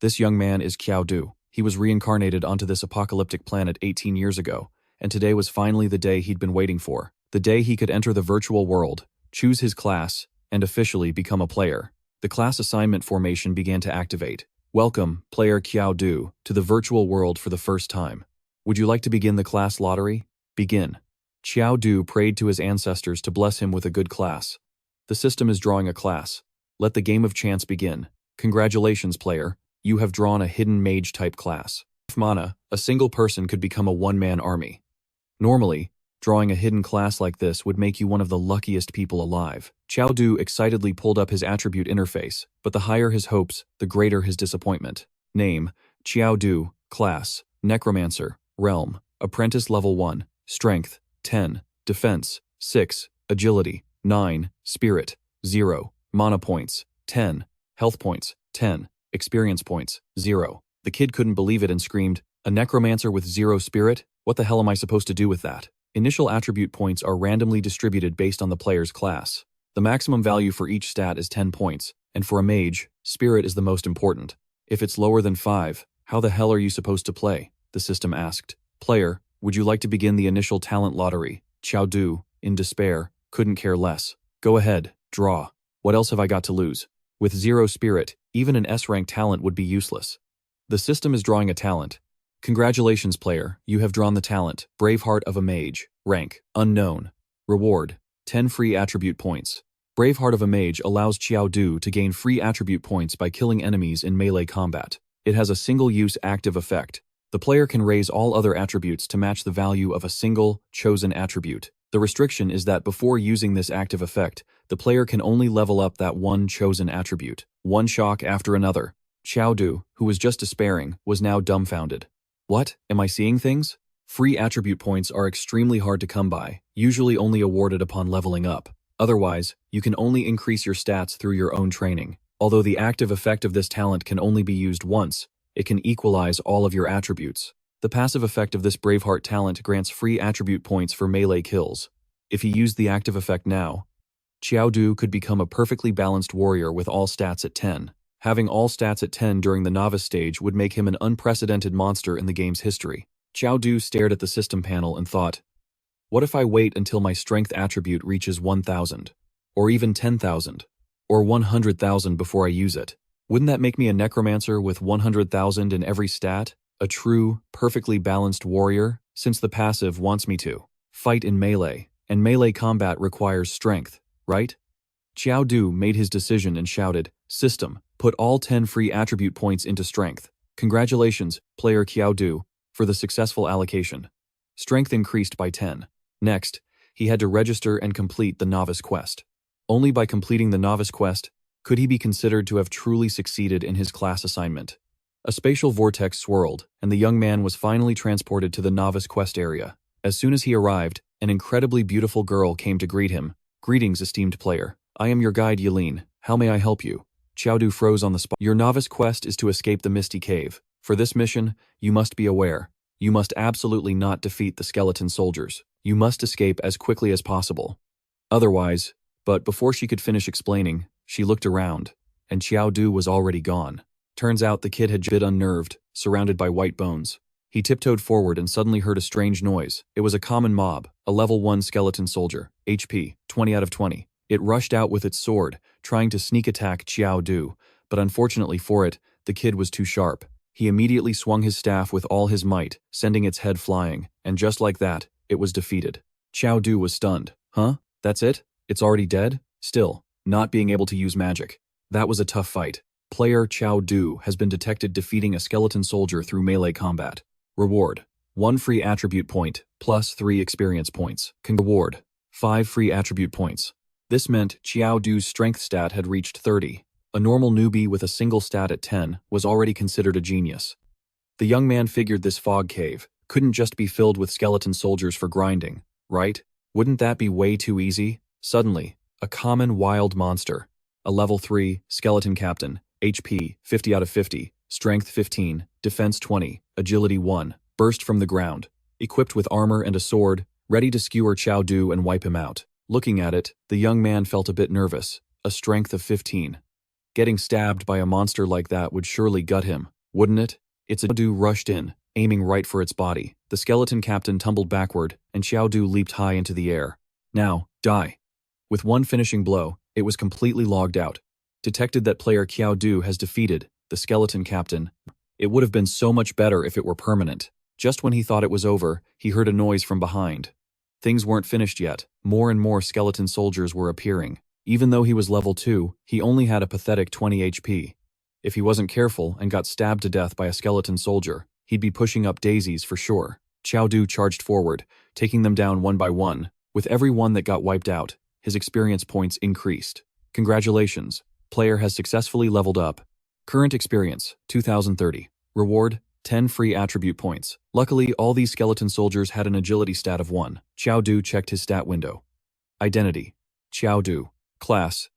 This young man is Qiao. He was reincarnated onto this apocalyptic planet 18 years ago, and today was finally the day he'd been waiting for. The day he could enter the virtual world, choose his class, and officially become a player. The class assignment formation began to activate. Welcome, player Qiao, to the virtual world for the first time. Would you like to begin the class lottery? Begin. Qiao prayed to his ancestors to bless him with a good class. The system is drawing a class. Let the game of chance begin. Congratulations, player. You have drawn a hidden mage-type class. With mana, a single person could become a one-man army. Normally, drawing a hidden class like this would make you one of the luckiest people alive. Qiao excitedly pulled up his attribute interface, but the higher his hopes, the greater his disappointment. Name: Qiao. Class: Necromancer. Realm: Apprentice level 1. Strength: 10. Defense: 6. Agility: 9. Spirit: 0. Mana points: 10. Health points: 10. Experience points: 0. The kid couldn't believe it and screamed, "A necromancer with 0 spirit? What the hell am I supposed to do with that?" Initial attribute points are randomly distributed based on the player's class. The maximum value for each stat is 10 points, and for a mage, spirit is the most important. If it's lower than 5, how the hell are you supposed to play? The system asked. Player, would you like to begin the initial talent lottery? Qiao, in despair, couldn't care less. Go ahead, draw. What else have I got to lose? With 0 spirit, even an S-rank talent would be useless. The system is drawing a talent. Congratulations, player, you have drawn the talent, Braveheart of a Mage. Rank: Unknown. Reward: 10 free attribute points. Braveheart of a Mage allows Qiao to gain free attribute points by killing enemies in melee combat. It has a single-use active effect. The player can raise all other attributes to match the value of a single, chosen attribute. The restriction is that before using this active effect, the player can only level up that one chosen attribute. One shock after another. Qiao, who was just despairing, was now dumbfounded. What? Am I seeing things? Free attribute points are extremely hard to come by, usually only awarded upon leveling up. Otherwise, you can only increase your stats through your own training. Although the active effect of this talent can only be used once, it can equalize all of your attributes. The passive effect of this Braveheart talent grants free attribute points for melee kills. If he used the active effect now, Qiao could become a perfectly balanced warrior with all stats at 10. Having all stats at 10 during the novice stage would make him an unprecedented monster in the game's history. Qiao stared at the system panel and thought, what if I wait until my strength attribute reaches 1,000? Or even 10,000? Or 100,000 before I use it? Wouldn't that make me a necromancer with 100,000 in every stat? A true, perfectly balanced warrior, since the passive wants me to fight in melee, and melee combat requires strength, right? Qiao made his decision and shouted, System, put all 10 free attribute points into strength. Congratulations, player Qiao, for the successful allocation. Strength increased by 10. Next, he had to register and complete the novice quest. Only by completing the novice quest could he be considered to have truly succeeded in his class assignment. A spatial vortex swirled, and the young man was finally transported to the novice quest area. As soon as he arrived, an incredibly beautiful girl came to greet him. Greetings, esteemed player. I am your guide, Yelene. How may I help you? Qiao froze on the spot. Your novice quest is to escape the Misty Cave. For this mission, you must be aware. You must absolutely not defeat the skeleton soldiers. You must escape as quickly as possible. Otherwise, but before she could finish explaining, she looked around, and Qiao was already gone. Turns out the kid had been unnerved, surrounded by white bones. He tiptoed forward and suddenly heard a strange noise. It was a common mob, a level 1 skeleton soldier, HP, 20 out of 20. It rushed out with its sword, trying to sneak attack Qiao, but unfortunately for it, the kid was too sharp. He immediately swung his staff with all his might, sending its head flying, and just like that, it was defeated. Qiao was stunned. Huh? That's it? It's already dead? Still, not being able to use magic. That was a tough fight. Player Qiao has been detected defeating a skeleton soldier through melee combat. Reward: 1 free attribute point, plus 3 experience points. Reward: 5 free attribute points. This meant Qiao's strength stat had reached 30. A normal newbie with a single stat at 10 was already considered a genius. The young man figured this fog cave couldn't just be filled with skeleton soldiers for grinding, right? Wouldn't that be way too easy? Suddenly, a common wild monster, a level 3 skeleton captain, HP 50 out of 50, strength 15, defense 20, agility 1, burst from the ground, equipped with armor and a sword, ready to skewer Qiao and wipe him out. Looking at it, the young man felt a bit nervous. A strength of 15. Getting stabbed by a monster like that would surely gut him. Wouldn't it? It's a Qiao Du rushed in, aiming right for its body. The skeleton captain tumbled backward, and Qiao Du leaped high into the air. Now, die. With one finishing blow, it was completely logged out. Detected that player Qiao Du has defeated the skeleton captain. It would have been so much better if it were permanent. Just when he thought it was over, he heard a noise from behind. Things weren't finished yet. More and more skeleton soldiers were appearing. Even though he was level 2, he only had a pathetic 20 HP. If he wasn't careful and got stabbed to death by a skeleton soldier, he'd be pushing up daisies for sure. Qiao Du charged forward, taking them down one by one. With every one that got wiped out, his experience points increased. Congratulations, player has successfully leveled up. Current experience, 2030. Reward, 10 free attribute points. Luckily, all these skeleton soldiers had an agility stat of 1. Qiao Du checked his stat window. Identity, Qiao Du. Class,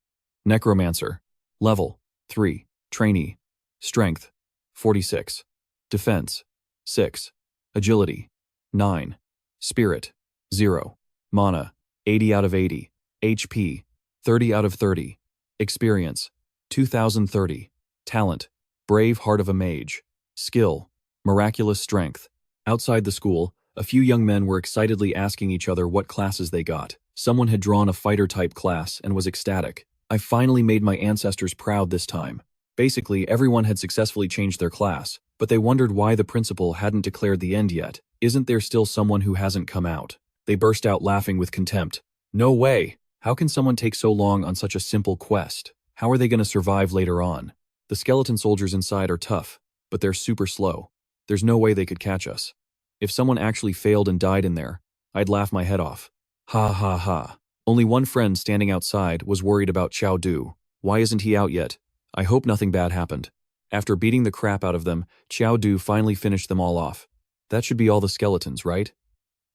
Necromancer. Level, 3. Trainee. Strength, 46. Defense, 6. Agility, 9. Spirit, 0. Mana, 80 out of 80. HP, 30 out of 30. Experience, 2030. Talent, Braveheart of a Mage. Skill, Miraculous Strength. Outside the school, a few young men were excitedly asking each other what classes they got. Someone had drawn a fighter-type class and was ecstatic. I finally made my ancestors proud this time. Basically, everyone had successfully changed their class, but they wondered why the principal hadn't declared the end yet. Isn't there still someone who hasn't come out? They burst out laughing with contempt. No way! How can someone take so long on such a simple quest? How are they going to survive later on? The skeleton soldiers inside are tough, but they're super slow. There's no way they could catch us. If someone actually failed and died in there, I'd laugh my head off. Ha ha ha. Only one friend standing outside was worried about Qiao Du. Why isn't he out yet? I hope nothing bad happened. After beating the crap out of them, Qiao Du finally finished them all off. That should be all the skeletons, right?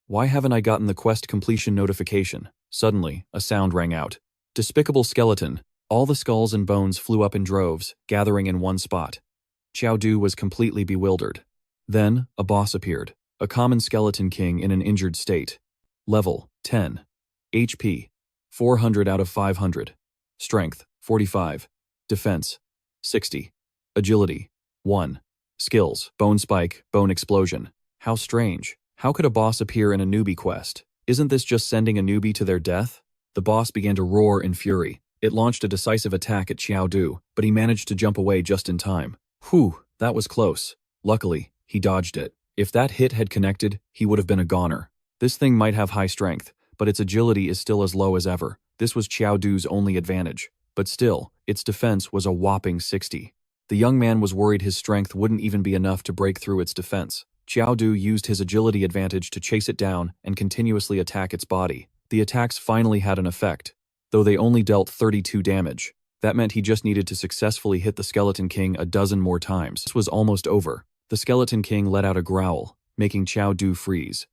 Why haven't I gotten the quest completion notification? Suddenly, a sound rang out. Despicable skeleton. All the skulls and bones flew up in droves, gathering in one spot. Qiao Du was completely bewildered. Then, a boss appeared. A common skeleton king in an injured state. Level, 10. HP, 400 out of 500. Strength, 45. Defense, 60. Agility, 1. Skills, Bone Spike, Bone Explosion. How strange. How could a boss appear in a newbie quest? Isn't this just sending a newbie to their death? The boss began to roar in fury. It launched a decisive attack at Qiao Du, but he managed to jump away just in time. Whew, that was close. Luckily, he dodged it. If that hit had connected, he would have been a goner. This thing might have high strength, but its agility is still as low as ever. This was Qiao Du's only advantage. But still, its defense was a whopping 60. The young man was worried his strength wouldn't even be enough to break through its defense. Qiao Du used his agility advantage to chase it down and continuously attack its body. The attacks finally had an effect, though they only dealt 32 damage. That meant he just needed to successfully hit the Skeleton King a dozen more times. This was almost over. The Skeleton King let out a growl, making Qiao Du freeze.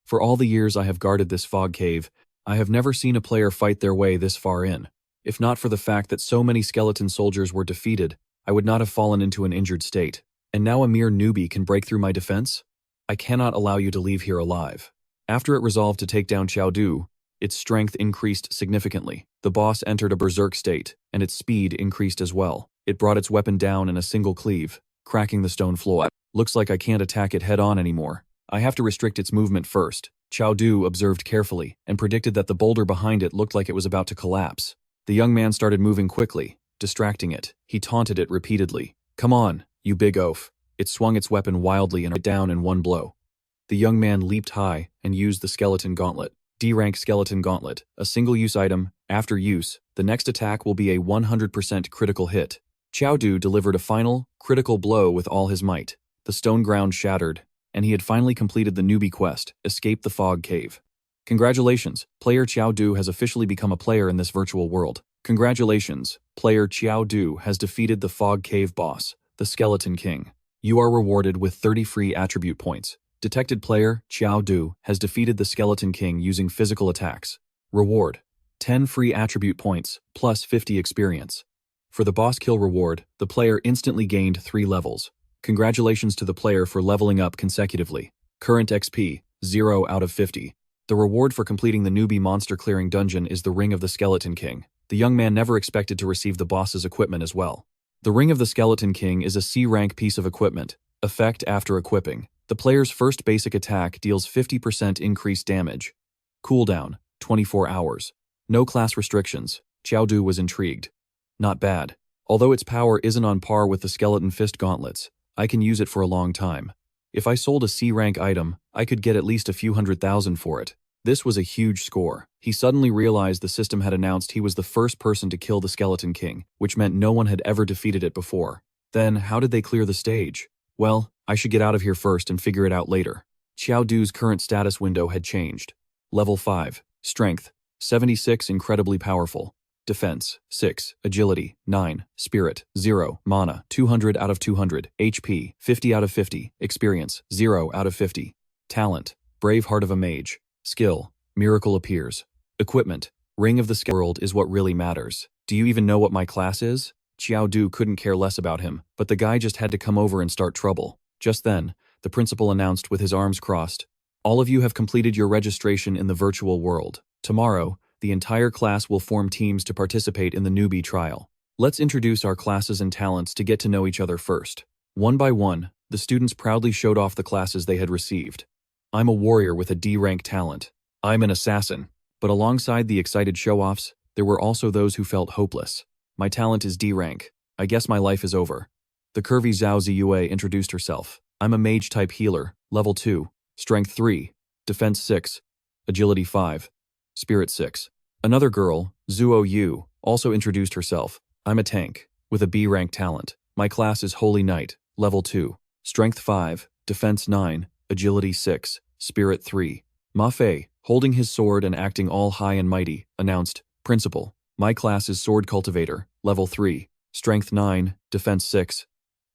For all the years I have guarded this fog cave, I have never seen a player fight their way this far in. If not for the fact that so many skeleton soldiers were defeated, I would not have fallen into an injured state. And now a mere newbie can break through my defense? I cannot allow you to leave here alive. After it resolved to take down Qiao Du, its strength increased significantly. The boss entered a berserk state, and its speed increased as well. It brought its weapon down in a single cleave, cracking the stone floor. Looks like I can't attack it head-on anymore. I have to restrict its movement first. Qiao Du observed carefully, and predicted that the boulder behind it looked like it was about to collapse. The young man started moving quickly, distracting it. He taunted it repeatedly. Come on, you big oaf. It swung its weapon wildly and it down in one blow. The young man leaped high and used the skeleton gauntlet. D-rank skeleton gauntlet, a single-use item. After use, the next attack will be a 100% critical hit. Qiao Du delivered a final, critical blow with all his might. The stone ground shattered, and he had finally completed the newbie quest, Escape the Fog Cave. Congratulations, player Qiao Du has officially become a player in this virtual world. Congratulations, player Qiao Du has defeated the Fog Cave boss, the Skeleton King. You are rewarded with 30 free attribute points. Detected player Qiao Du has defeated the Skeleton King using physical attacks. Reward, 10 free attribute points, plus 50 experience. For the boss kill reward, the player instantly gained 3 levels. Congratulations to the player for leveling up consecutively. Current XP, 0 out of 50. The reward for completing the newbie monster clearing dungeon is the Ring of the Skeleton King. The young man never expected to receive the boss's equipment as well. The Ring of the Skeleton King is a C-rank piece of equipment. Effect after equipping. The player's first basic attack deals 50% increased damage. Cooldown, 24 hours. No class restrictions. Qiao Du was intrigued. Not bad. Although its power isn't on par with the Skeleton Fist gauntlets, I can use it for a long time. If I sold a C-rank item, I could get at least a few 100,000 for it. This was a huge score. He suddenly realized the system had announced he was the first person to kill the Skeleton King, which meant no one had ever defeated it before. Then, how did they clear the stage? Well, I should get out of here first and figure it out later. Qiao Du's current status window had changed. Level 5. Strength. 76 incredibly powerful. Defense. 6. Agility. 9. Spirit. 0. Mana. 200 out of 200. HP. 50 out of 50. Experience. 0 out of 50. Talent. Braveheart of a Mage. Skill. Miracle appears. Equipment. Ring of the World is what really matters. Do you even know what my class is? Qiao Du couldn't care less about him, but the guy just had to come over and start trouble. Just then, the principal announced with his arms crossed, "All of you have completed your registration in the virtual world. Tomorrow, the entire class will form teams to participate in the newbie trial. Let's introduce our classes and talents to get to know each other first." One by one, the students proudly showed off the classes they had received. I'm a warrior with a D-rank talent. I'm an assassin. But alongside the excited show-offs, there were also those who felt hopeless. My talent is D-rank. I guess my life is over. The curvy Zhao Ziyue introduced herself. I'm a mage-type healer, level 2, strength 3, defense 6, agility 5, spirit 6. Another girl, Zuo Yu, also introduced herself. I'm a tank, with a B-rank talent. My class is Holy Knight, level 2, strength 5, defense 9, agility 6, spirit 3. Ma Fei, holding his sword and acting all high and mighty, announced, Principal, my class is Sword Cultivator, level 3, strength 9, defense 6,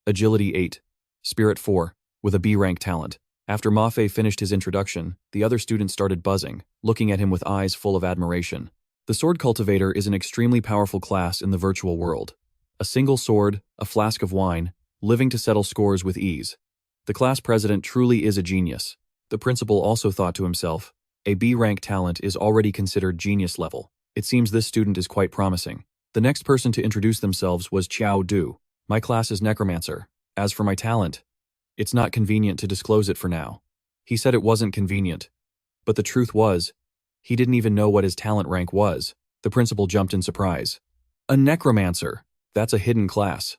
agility 8, spirit 4, with a B-rank talent. After Ma Fei finished his introduction, the other students started buzzing, looking at him with eyes full of admiration. The Sword Cultivator is an extremely powerful class in the virtual world. A single sword, a flask of wine, living to settle scores with ease. The class president truly is a genius. The principal also thought to himself, a B-rank talent is already considered genius level. It seems this student is quite promising. The next person to introduce themselves was Qiao Du. My class is Necromancer. As for my talent, it's not convenient to disclose it for now. He said it wasn't convenient. But the truth was, he didn't even know what his talent rank was. The principal jumped in surprise. A Necromancer! That's a hidden class.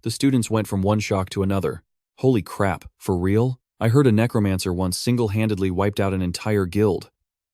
The students went from one shock to another. Holy crap, for real? I heard a Necromancer once single-handedly wiped out an entire guild.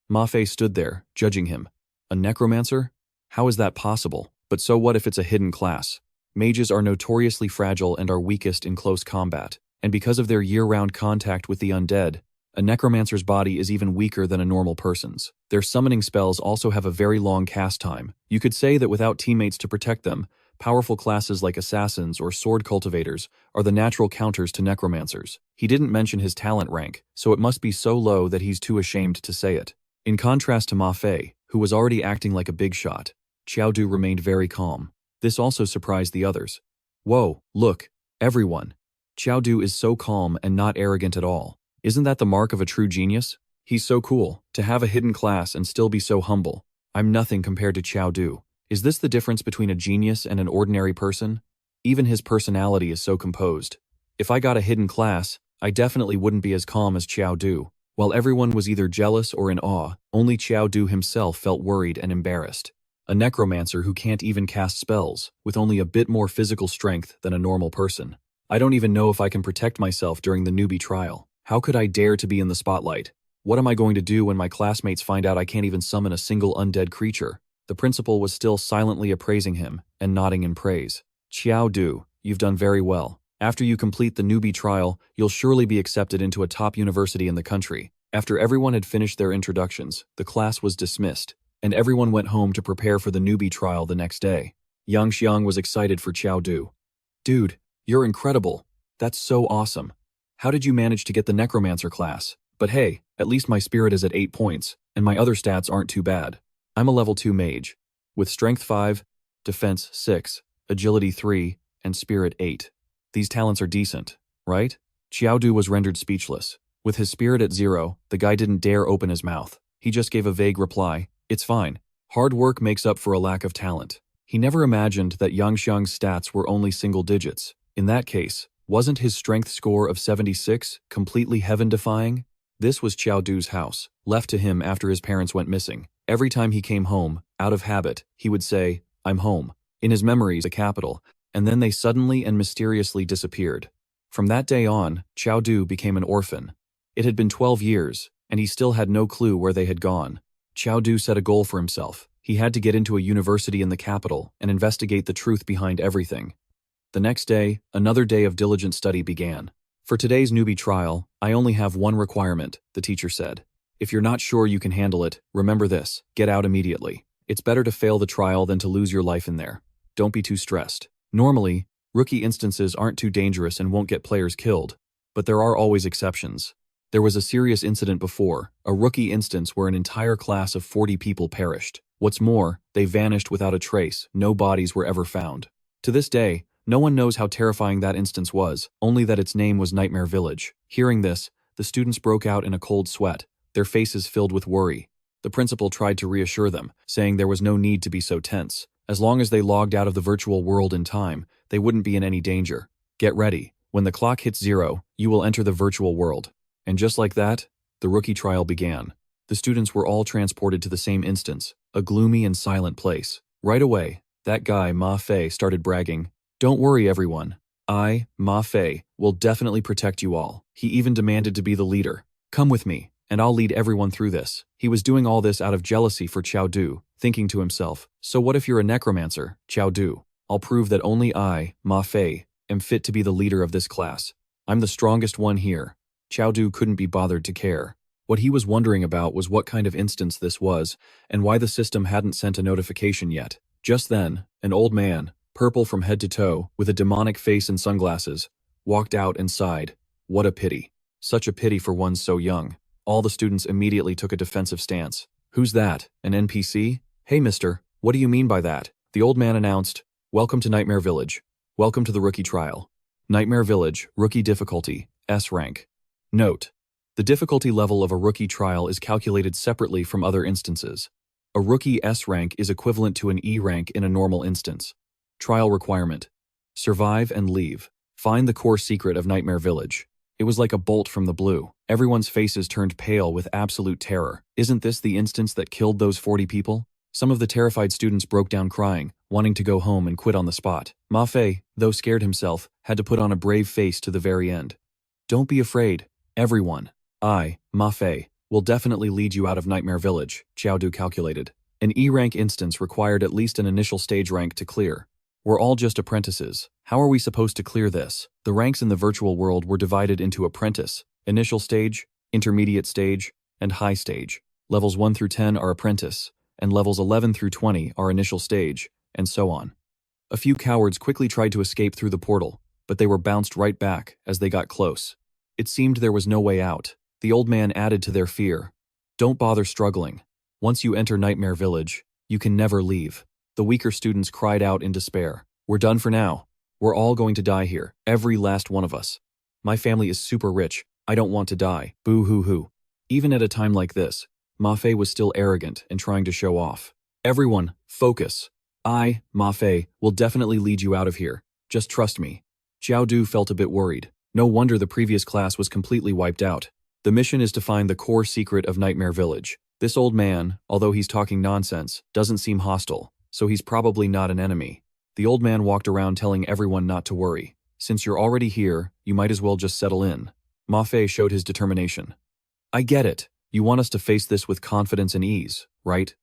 Ma Fei stood there, judging him. A Necromancer? How is that possible? But so what if it's a hidden class? Mages are notoriously fragile and are weakest in close combat. And because of their year-round contact with the undead, a Necromancer's body is even weaker than a normal person's. Their summoning spells also have a very long cast time. You could say that without teammates to protect them, powerful classes like assassins or sword cultivators are the natural counters to necromancers. He didn't mention his talent rank, so it must be so low that he's too ashamed to say it. In contrast to Ma Fei, who was already acting like a big shot, Qiao Du remained very calm. This also surprised the others. Whoa, look, everyone. Qiao Du is so calm and not arrogant at all. Isn't that the mark of a true genius? He's so cool, to have a hidden class and still be so humble. I'm nothing compared to Qiao Du. Is this the difference between a genius and an ordinary person? Even his personality is so composed. If I got a hidden class, I definitely wouldn't be as calm as Qiao Du. While everyone was either jealous or in awe, only Qiao Du himself felt worried and embarrassed. A necromancer who can't even cast spells, with only a bit more physical strength than a normal person. I don't even know if I can protect myself during the newbie trial. How could I dare to be in the spotlight? What am I going to do when my classmates find out I can't even summon a single undead creature? The principal was still silently appraising him and nodding in praise. Qiao Du, you've done very well. After you complete the newbie trial, you'll surely be accepted into a top university in the country. After everyone had finished their introductions, the class was dismissed, and everyone went home to prepare for the newbie trial the next day. Yang Xiang was excited for Qiao Du. Dude, you're incredible. That's so awesome. How did you manage to get the Necromancer class? But hey, at least my spirit is at 8 points, and my other stats aren't too bad. I'm a level 2 mage, with strength 5, defense 6, agility 3, and spirit 8. These talents are decent, right? Qiao Du was rendered speechless. With his spirit at 0, the guy didn't dare open his mouth. He just gave a vague reply, it's fine. Hard work makes up for a lack of talent. He never imagined that Yang Xiang's stats were only single digits. In that case, wasn't his strength score of 76 completely heaven-defying? This was Qiao Du's house, left to him after his parents went missing. Every time he came home, out of habit, he would say, "I'm home." In his memories, the capital, and then they suddenly and mysteriously disappeared. From that day on, Qiao Du became an orphan. It had been 12 years, and he still had no clue where they had gone. Qiao Du set a goal for himself. He had to get into a university in the capital and investigate the truth behind everything. The next day, another day of diligent study began. "For today's newbie trial, I only have one requirement," the teacher said. "If you're not sure you can handle it, remember this: get out immediately. It's better to fail the trial than to lose your life in there. Don't be too stressed." Normally, rookie instances aren't too dangerous and won't get players killed, but there are always exceptions. There was a serious incident before, a rookie instance where an entire class of 40 people perished. What's more, they vanished without a trace. No bodies were ever found. To this day, no one knows how terrifying that instance was, only that its name was Nightmare Village. Hearing this, the students broke out in a cold sweat, their faces filled with worry. The principal tried to reassure them, saying there was no need to be so tense. As long as they logged out of the virtual world in time, they wouldn't be in any danger. Get ready. When the clock hits 0, you will enter the virtual world. And just like that, the rookie trial began. The students were all transported to the same instance, a gloomy and silent place. Right away, that guy, Ma Fei, started bragging. "Don't worry, everyone. I, Ma Fei, will definitely protect you all." He even demanded to be the leader. "Come with me, and I'll lead everyone through this." He was doing all this out of jealousy for Qiao Du, thinking to himself, "So what if you're a necromancer, Qiao Du? I'll prove that only I, Ma Fei, am fit to be the leader of this class. I'm the strongest one here." Qiao Du couldn't be bothered to care. What he was wondering about was what kind of instance this was, and why the system hadn't sent a notification yet. Just then, an old man, purple from head to toe, with a demonic face and sunglasses, walked out and sighed. What a pity. Such a pity for one so young. All the students immediately took a defensive stance. "Who's that? An NPC? Hey mister, what do you mean by that?" The old man announced, "Welcome to Nightmare Village. Welcome to the rookie trial. Nightmare Village, rookie difficulty, S rank. Note: the difficulty level of a rookie trial is calculated separately from other instances. A rookie S rank is equivalent to an E rank in a normal instance. Trial requirement: survive and leave. Find the core secret of Nightmare Village." It was like a bolt from the blue. Everyone's faces turned pale with absolute terror. Isn't this the instance that killed those 40 people? Some of the terrified students broke down crying, wanting to go home and quit on the spot. Ma Fei, though scared himself, had to put on a brave face to the very end. "Don't be afraid, everyone. I, Ma Fei, will definitely lead you out of Nightmare Village," Qiao Du calculated. An E-rank instance required at least an initial stage rank to clear. We're all just apprentices. How are we supposed to clear this? The ranks in the virtual world were divided into apprentice, initial stage, intermediate stage, and high stage. Levels 1 through 10 are apprentice, and levels 11 through 20 are initial stage, and so on. A few cowards quickly tried to escape through the portal, but they were bounced right back as they got close. It seemed there was no way out. The old man added to their fear. "Don't bother struggling. Once you enter Nightmare Village, you can never leave." The weaker students cried out in despair. "We're done for now. We're all going to die here, every last one of us. My family is super rich. I don't want to die. Boo-hoo-hoo." Even at a time like this, Ma Fei was still arrogant and trying to show off. "Everyone, focus. I, Ma Fei, will definitely lead you out of here. Just trust me." Qiao Du felt a bit worried. No wonder the previous class was completely wiped out. The mission is to find the core secret of Nightmare Village. This old man, although he's talking nonsense, doesn't seem hostile, so he's probably not an enemy. The old man walked around telling everyone not to worry. "Since you're already here, you might as well just settle in." Ma Fei showed his determination. "I get it. You want us to face this with confidence and ease, right?"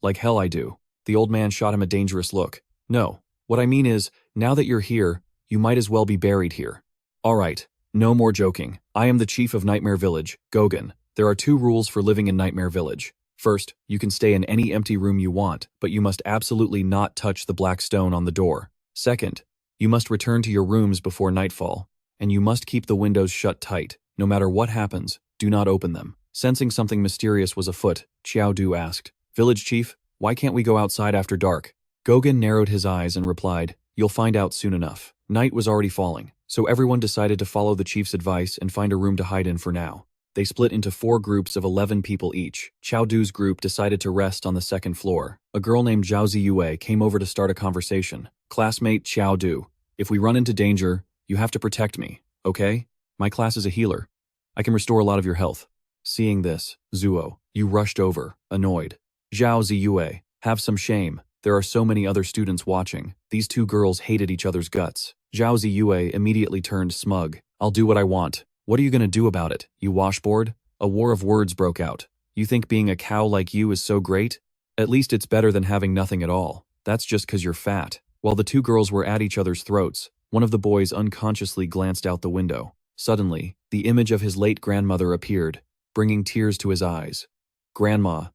"Like hell I do." The old man shot him a dangerous look. "No, what I mean is, now that you're here, you might as well be buried here. All right, no more joking. I am the chief of Nightmare Village, Gauguin. There are 2 rules for living in Nightmare Village. First, you can stay in any empty room you want, but you must absolutely not touch the black stone on the door. Second, you must return to your rooms before nightfall, and you must keep the windows shut tight. No matter what happens, do not open them." Sensing something mysterious was afoot, Qiao Du asked, "Village chief, why can't we go outside after dark?" Gauguin narrowed his eyes and replied, "You'll find out soon enough." Night was already falling, so everyone decided to follow the chief's advice and find a room to hide in for now. They split into 4 groups of 11 people each. Qiao Du's group decided to rest on the 2nd floor. A girl named Zhao Ziyue came over to start a conversation. Classmate Qiao Du, if we run into danger, you have to protect me, okay? My class is a healer. I can restore a lot of your health. Seeing this, Zuo, you rushed over, annoyed. Zhao Ziyue, have some shame. There are so many other students watching. These two girls hated each other's guts. Zhao Ziyue immediately turned smug. I'll do what I want. What are you gonna do about it, you washboard? A war of words broke out. You think being a cow like you is so great? At least it's better than having nothing at all. That's just 'cause you're fat. While the two girls were at each other's throats, one of the boys unconsciously glanced out the window. Suddenly, the image of his late grandmother appeared, bringing tears to his eyes. Grandma,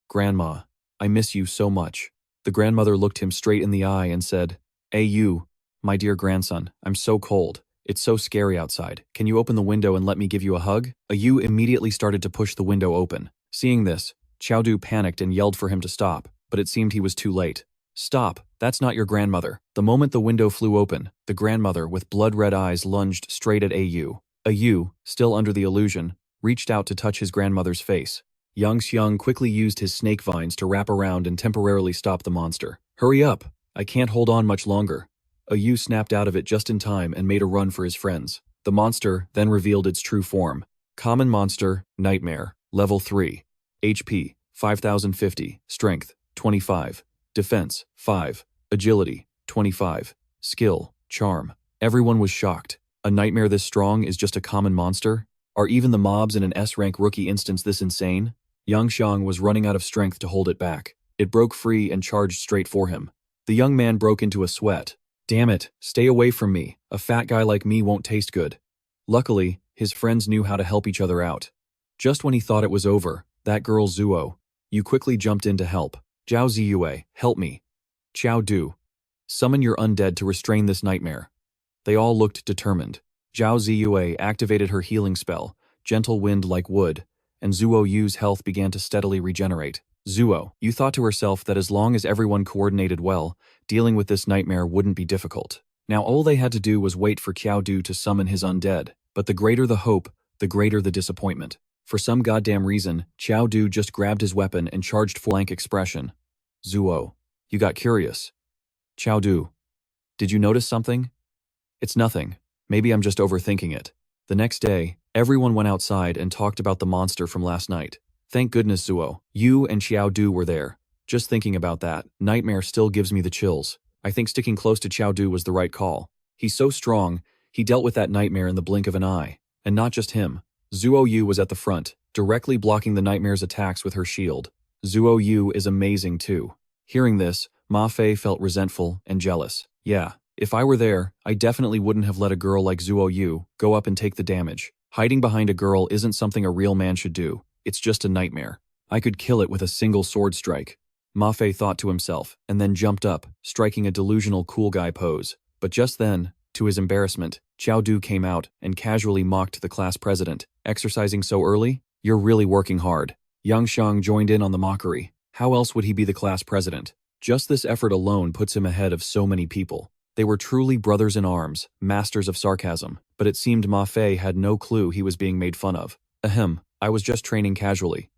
Grandma, I miss you so much. The grandmother looked him straight in the eye and said, Hey you, my dear grandson, I'm so cold. It's so scary outside. Can you open the window and let me give you a hug? Yu immediately started to push the window open. Seeing this, Qiao Du panicked and yelled for him to stop, but it seemed he was too late. Stop, that's not your grandmother. The moment the window flew open, the grandmother with blood-red eyes lunged straight at Yu. Yu, still under the illusion, reached out to touch his grandmother's face. Yang Xiang quickly used his snake vines to wrap around and temporarily stop the monster. Hurry up, I can't hold on much longer. Yu snapped out of it just in time and made a run for his friends. The monster then revealed its true form. Common monster, Nightmare, level 3. HP, 5050, Strength, 25. Defense, 5. Agility, 25. Skill, Charm. Everyone was shocked. A nightmare this strong is just a common monster? Are even the mobs in an S-rank rookie instance this insane? Yang Xiang was running out of strength to hold it back. It broke free and charged straight for him. The young man broke into a sweat. Damn it, stay away from me. A fat guy like me won't taste good. Luckily, his friends knew how to help each other out. Just when he thought it was over, that girl Zuo, you quickly jumped in to help. Zhao Ziyue, help me. Qiao Du, summon your undead to restrain this nightmare. They all looked determined. Zhao Ziyue activated her healing spell, Gentle Wind like Wood, and Zuo Yu's health began to steadily regenerate. Zuo, you thought to herself that as long as everyone coordinated well, dealing with this nightmare wouldn't be difficult. Now all they had to do was wait for Qiao Du to summon his undead, but the greater the hope, the greater the disappointment. For some goddamn reason, Qiao Du just grabbed his weapon and charged full blank expression. Zuo, you got curious. Qiao Du, did you notice something? It's nothing. Maybe I'm just overthinking it. The next day, everyone went outside and talked about the monster from last night. Thank goodness Zuo, you and Qiao Du were there. Just thinking about that, nightmare still gives me the chills. I think sticking close to Qiao Du was the right call. He's so strong, he dealt with that nightmare in the blink of an eye. And not just him. Zuo Yu was at the front, directly blocking the nightmare's attacks with her shield. Zuo Yu is amazing too. Hearing this, Ma Fei felt resentful and jealous. Yeah, if I were there, I definitely wouldn't have let a girl like Zuo Yu go up and take the damage. Hiding behind a girl isn't something a real man should do. It's just a nightmare. I could kill it with a single sword strike. Ma Fei thought to himself, and then jumped up, striking a delusional cool guy pose. But just then, to his embarrassment, Qiao Du came out and casually mocked the class president. Exercising so early? You're really working hard. Yang Xiang joined in on the mockery. How else would he be the class president? Just this effort alone puts him ahead of so many people. They were truly brothers in arms, masters of sarcasm, but it seemed Ma Fei had no clue he was being made fun of. Ahem, I was just training casually.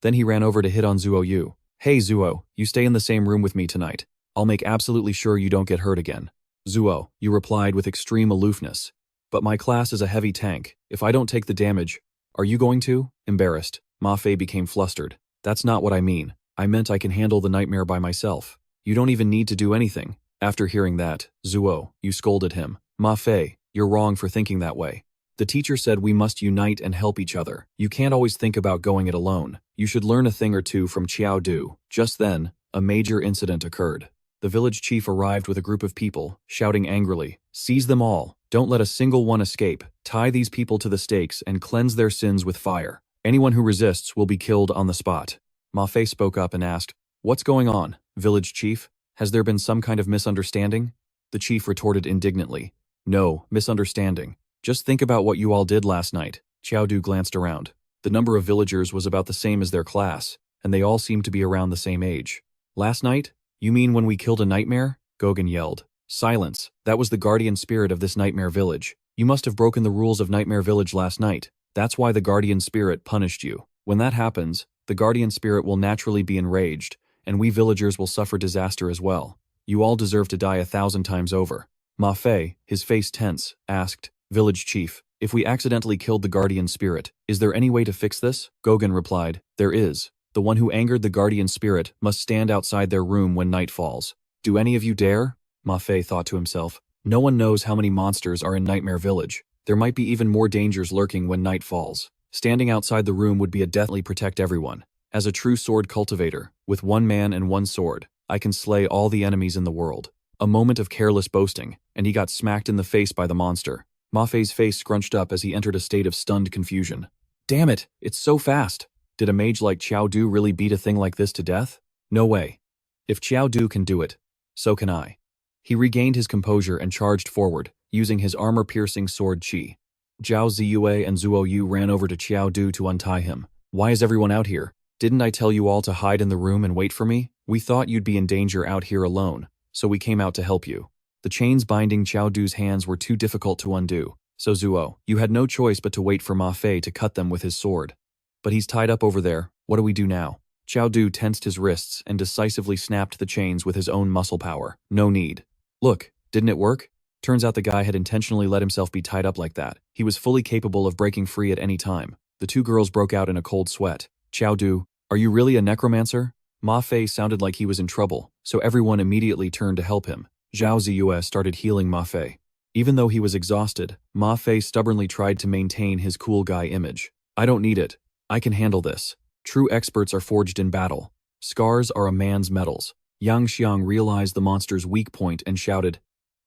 Then he ran over to hit on Zuo Yu. Hey Zuo, you stay in the same room with me tonight. I'll make absolutely sure you don't get hurt again. Zuo, you replied with extreme aloofness. But my class is a heavy tank. If I don't take the damage, are you going to? Embarrassed, Ma Fei became flustered. That's not what I mean. I meant I can handle the nightmare by myself. You don't even need to do anything. After hearing that, Zuo, you scolded him. Ma Fei, you're wrong for thinking that way. The teacher said we must unite and help each other. You can't always think about going it alone. You should learn a thing or two from Qiao Du. Just then, a major incident occurred. The village chief arrived with a group of people, shouting angrily, "Seize them all. Don't let a single one escape. Tie these people to the stakes and cleanse their sins with fire. Anyone who resists will be killed on the spot." Ma Fei spoke up and asked, "What's going on, village chief? Has there been some kind of misunderstanding?" The chief retorted indignantly, "No, misunderstanding. Just think about what you all did last night." Qiao Du glanced around. The number of villagers was about the same as their class, and they all seemed to be around the same age. "Last night? You mean when we killed a nightmare?" Goguen yelled. "Silence. That was the guardian spirit of this nightmare village. You must have broken the rules of Nightmare Village last night. That's why the guardian spirit punished you. When that happens, the guardian spirit will naturally be enraged, and we villagers will suffer disaster as well. You all deserve to die 1,000 times over. Ma Fei, his face tense, asked, Village Chief, if we accidentally killed the guardian spirit, is there any way to fix this? Gogan replied, there is. The one who angered the guardian spirit must stand outside their room when night falls. Do any of you dare? Ma Fei thought to himself. No one knows how many monsters are in Nightmare Village. There might be even more dangers lurking when night falls. Standing outside the room would be a deathly protect everyone. As a true sword cultivator, with one man and one sword, I can slay all the enemies in the world. A moment of careless boasting, and he got smacked in the face by the monster. Ma Fei's face scrunched up as he entered a state of stunned confusion. Damn it, it's so fast. Did a mage like Qiao Du really beat a thing like this to death? No way. If Qiao Du can do it, so can I. He regained his composure and charged forward, using his armor-piercing sword Qi. Zhao Ziyue and Zuo Yu ran over to Qiao Du to untie him. Why is everyone out here? Didn't I tell you all to hide in the room and wait for me? We thought you'd be in danger out here alone, so we came out to help you. The chains binding Qiao Du's hands were too difficult to undo, so Zuo, you had no choice but to wait for Ma Fei to cut them with his sword. But he's tied up over there, what do we do now? Qiao Du tensed his wrists and decisively snapped the chains with his own muscle power. No need. Look, didn't it work? Turns out the guy had intentionally let himself be tied up like that. He was fully capable of breaking free at any time. The two girls broke out in a cold sweat. Qiao Du, are you really a necromancer? Ma Fei sounded like he was in trouble, so everyone immediately turned to help him. Zhao Ziyue started healing Ma Fei. Even though he was exhausted, Ma Fei stubbornly tried to maintain his cool guy image. I don't need it. I can handle this. True experts are forged in battle. Scars are a man's metals. Yang Xiang realized the monster's weak point and shouted,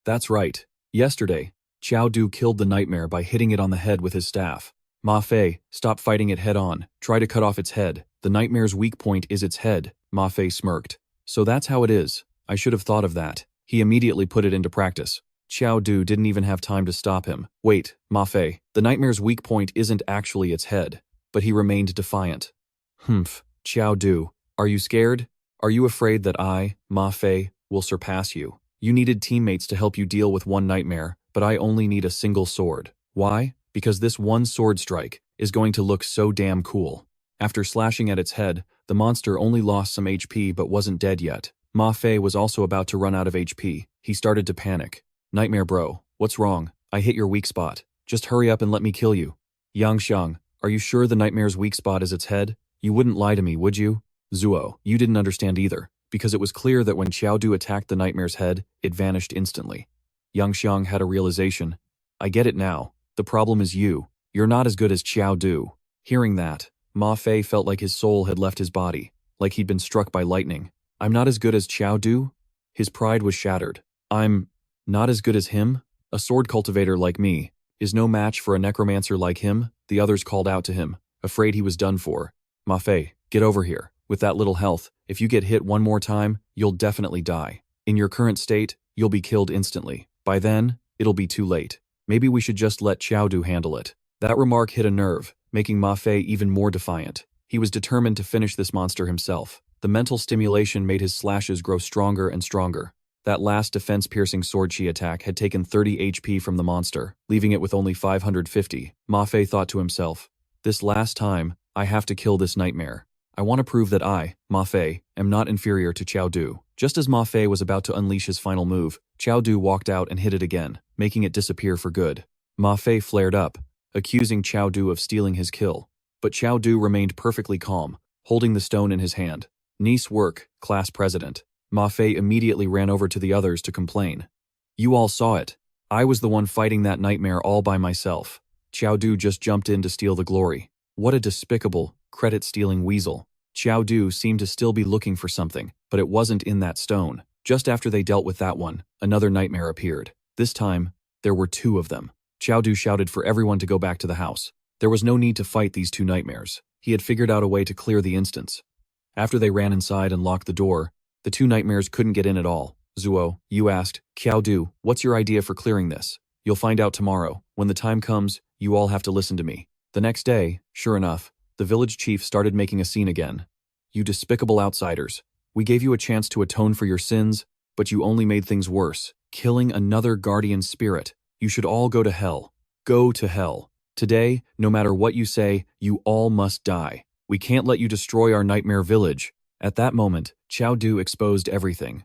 That's right. Yesterday, Qiao Du killed the nightmare by hitting it on the head with his staff. Ma Fei, stop fighting it head-on. Try to cut off its head. The nightmare's weak point is its head, Ma Fei smirked. So that's how it is. I should have thought of that. He immediately put it into practice. Qiao Du didn't even have time to stop him. Wait, Ma Fei, the nightmare's weak point isn't actually its head. But he remained defiant. Humph, Qiao Du, are you scared? Are you afraid that I, Ma Fei, will surpass you? You needed teammates to help you deal with one nightmare, but I only need a single sword. Why? Because this one sword strike is going to look so damn cool. After slashing at its head, the monster only lost some HP but wasn't dead yet. Ma Fei was also about to run out of HP. He started to panic. Nightmare bro, what's wrong? I hit your weak spot. Just hurry up and let me kill you. Yang Xiang, are you sure the nightmare's weak spot is its head? You wouldn't lie to me, would you? Zuo, you didn't understand either, because it was clear that when Qiao Du attacked the nightmare's head, it vanished instantly. Yang Xiang had a realization. I get it now. The problem is you. You're not as good as Qiao Du. Hearing that, Ma Fei felt like his soul had left his body, like he'd been struck by lightning. I'm not as good as Qiao Du? His pride was shattered. I'm not as good as him? A sword cultivator like me is no match for a necromancer like him, the others called out to him, afraid he was done for. Ma Fei, get over here. With that little health, if you get hit one more time, you'll definitely die. In your current state, you'll be killed instantly. By then, it'll be too late. Maybe we should just let Qiao Du handle it. That remark hit a nerve, making Ma Fei even more defiant. He was determined to finish this monster himself. The mental stimulation made his slashes grow stronger and stronger. That last defense-piercing sword chi attack had taken 30 HP from the monster, leaving it with only 550. Ma Fei thought to himself, this last time, I have to kill this nightmare. I want to prove that I, Ma Fei, am not inferior to Qiao Du. Just as Ma Fei was about to unleash his final move, Qiao Du walked out and hit it again, making it disappear for good. Ma Fei flared up, accusing Qiao Du of stealing his kill. But Qiao Du remained perfectly calm, holding the stone in his hand. Nice work, class president. Ma Fei immediately ran over to the others to complain. You all saw it. I was the one fighting that nightmare all by myself. Qiao Du just jumped in to steal the glory. What a despicable, credit-stealing weasel. Qiao Du seemed to still be looking for something, but it wasn't in that stone. Just after they dealt with that one, another nightmare appeared. This time, there were two of them. Qiao Du shouted for everyone to go back to the house. There was no need to fight these two nightmares. He had figured out a way to clear the instance. After they ran inside and locked the door, the two nightmares couldn't get in at all. Zuo, you asked, Qiao Du, what's your idea for clearing this? You'll find out tomorrow. When the time comes, you all have to listen to me. The next day, sure enough, the village chief started making a scene again. You despicable outsiders. We gave you a chance to atone for your sins, but you only made things worse, killing another guardian spirit. You should all go to hell. Go to hell. Today, no matter what you say, you all must die. We can't let you destroy our nightmare village. At that moment, Qiao Du exposed everything.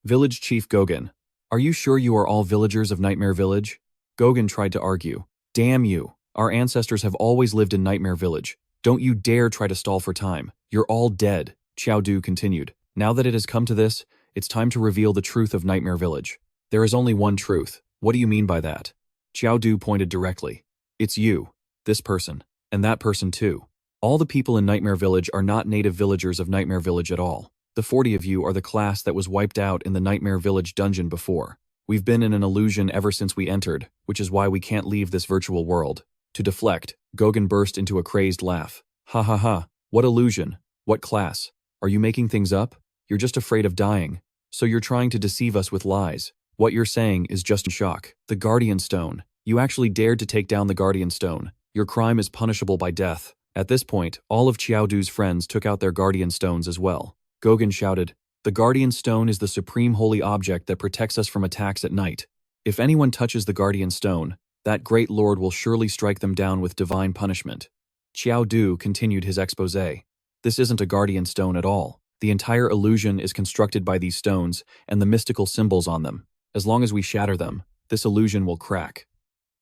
Village Chief Gogan. Are you sure you are all villagers of Nightmare Village? Gogan tried to argue. Damn you. Our ancestors have always lived in Nightmare Village. Don't you dare try to stall for time. You're all dead, Qiao Du continued. Now that it has come to this, it's time to reveal the truth of Nightmare Village. There is only one truth. What do you mean by that? Qiao Du pointed directly. It's you, this person, and that person too. All the people in Nightmare Village are not native villagers of Nightmare Village at all. The 40 of you are the class that was wiped out in the Nightmare Village dungeon before. We've been in an illusion ever since we entered, which is why we can't leave this virtual world. To deflect, Gogan burst into a crazed laugh. Ha ha ha, what illusion? What class? Are you making things up? You're just afraid of dying. So you're trying to deceive us with lies. What you're saying is just shock. The Guardian Stone. You actually dared to take down the Guardian Stone. Your crime is punishable by death. At this point, all of Qiao Du's friends took out their Guardian Stones as well. Gogan shouted, "The Guardian Stone is the supreme holy object that protects us from attacks at night. If anyone touches the Guardian Stone, that great lord will surely strike them down with divine punishment." Qiao Du continued his exposé. This isn't a Guardian Stone at all. The entire illusion is constructed by these stones and the mystical symbols on them. As long as we shatter them, this illusion will crack.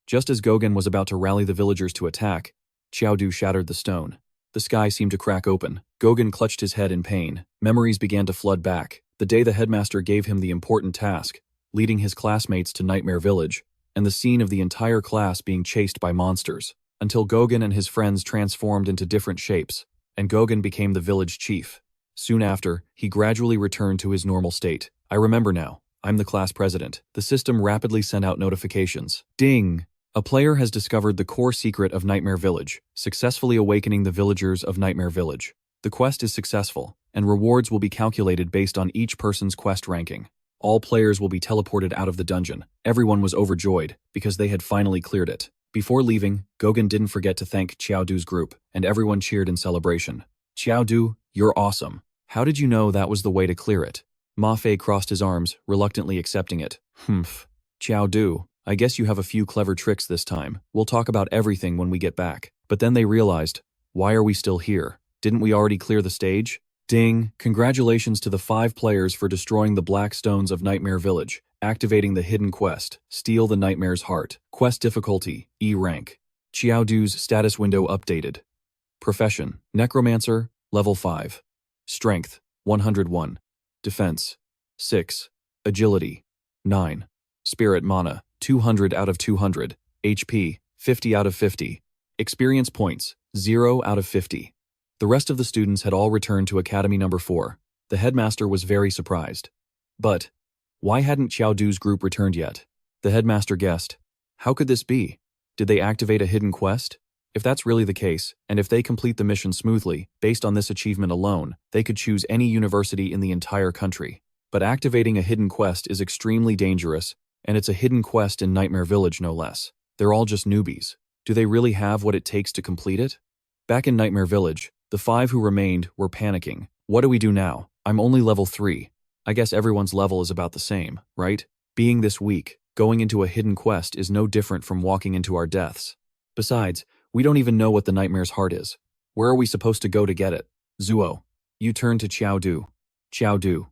Just as Gogan was about to rally the villagers to attack, Qiao Du shattered the stone. The sky seemed to crack open. Gogan clutched his head in pain. Memories began to flood back. The day the headmaster gave him the important task, leading his classmates to Nightmare Village, and the scene of the entire class being chased by monsters, until Gogan and his friends transformed into different shapes, and Gogan became the village chief. Soon after, he gradually returned to his normal state. I remember now. I'm the class president. The system rapidly sent out notifications. Ding! A player has discovered the core secret of Nightmare Village, successfully awakening the villagers of Nightmare Village. The quest is successful, and rewards will be calculated based on each person's quest ranking. All players will be teleported out of the dungeon. Everyone was overjoyed, because they had finally cleared it. Before leaving, Gogan didn't forget to thank Qiao Du's group, and everyone cheered in celebration. Qiao Du, you're awesome. How did you know that was the way to clear it? Ma Fei crossed his arms, reluctantly accepting it. Humph. Qiao Du, I guess you have a few clever tricks this time. We'll talk about everything when we get back. But then they realized, why are we still here? Didn't we already clear the stage? Ding! Congratulations to the 5 players for destroying the Black Stones of Nightmare Village, activating the hidden quest, Steal the Nightmare's Heart. Quest difficulty, E rank. Qiao Du's status window updated. Profession, Necromancer, level 5. Strength, 101. Defense, 6. Agility, 9. Spirit mana, 200 out of 200. HP, 50 out of 50. Experience points, 0 out of 50. The rest of the students had all returned to Academy number 4. The headmaster was very surprised. But why hadn't Qiao Du's group returned yet? The headmaster guessed. How could this be? Did they activate a hidden quest? If that's really the case, and if they complete the mission smoothly, based on this achievement alone, they could choose any university in the entire country. But activating a hidden quest is extremely dangerous, and it's a hidden quest in Nightmare Village no less. They're all just newbies. Do they really have what it takes to complete it? Back in Nightmare Village, the 5 who remained were panicking. What do we do now? I'm only level 3. I guess everyone's level is about the same, right? Being this weak, going into a hidden quest is no different from walking into our deaths. Besides, we don't even know what the Nightmare's Heart is. Where are we supposed to go to get it? Zuo. You turn to Qiao Du. Qiao Du.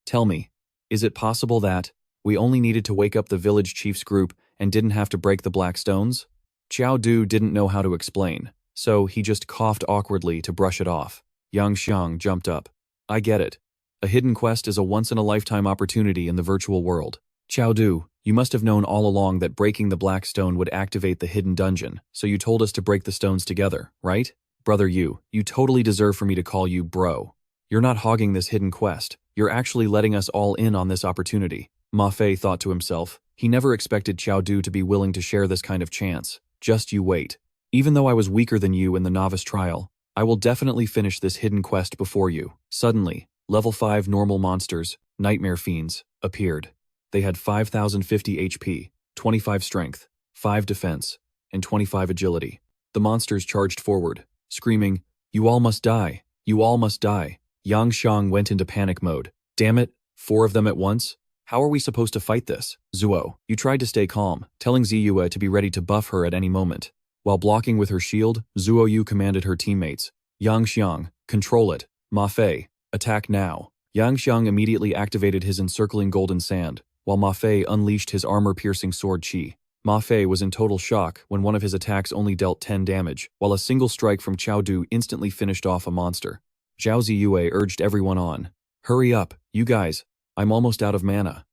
Tell me, is it possible that we only needed to wake up the village chief's group and didn't have to break the Black Stones? Qiao Du didn't know how to explain, so he just coughed awkwardly to brush it off. Yang Xiang jumped up. I get it. A hidden quest is a once-in-a-lifetime opportunity in the virtual world. Qiao Du, you must have known all along that breaking the Black Stone would activate the hidden dungeon, so you told us to break the stones together, right? Brother you totally deserve for me to call you bro. You're not hogging this hidden quest. You're actually letting us all in on this opportunity. Ma Fei thought to himself. He never expected Qiao Du to be willing to share this kind of chance. Just you wait. Even though I was weaker than you in the novice trial, I will definitely finish this hidden quest before you. Suddenly, level 5 normal monsters, nightmare fiends, appeared. They had 5,050 HP, 25 strength, 5 defense, and 25 agility. The monsters charged forward, screaming, "You all must die! You all must die!" Yang Xiang went into panic mode. Damn it, 4 of them at once? How are we supposed to fight this? Zuo, you tried to stay calm, telling Ziyue to be ready to buff her at any moment. While blocking with her shield, Zuo Yu commanded her teammates. Yang Xiang, control it. Ma Fei, Attack now. Yang Xiang immediately activated his encircling golden sand, while Ma Fei unleashed his armor-piercing sword Qi. Ma Fei was in total shock when one of his attacks only dealt 10 damage, while a single strike from Qiao Du instantly finished off a monster. Zhao Ziyue urged everyone on. Hurry up, you guys. I'm almost out of mana.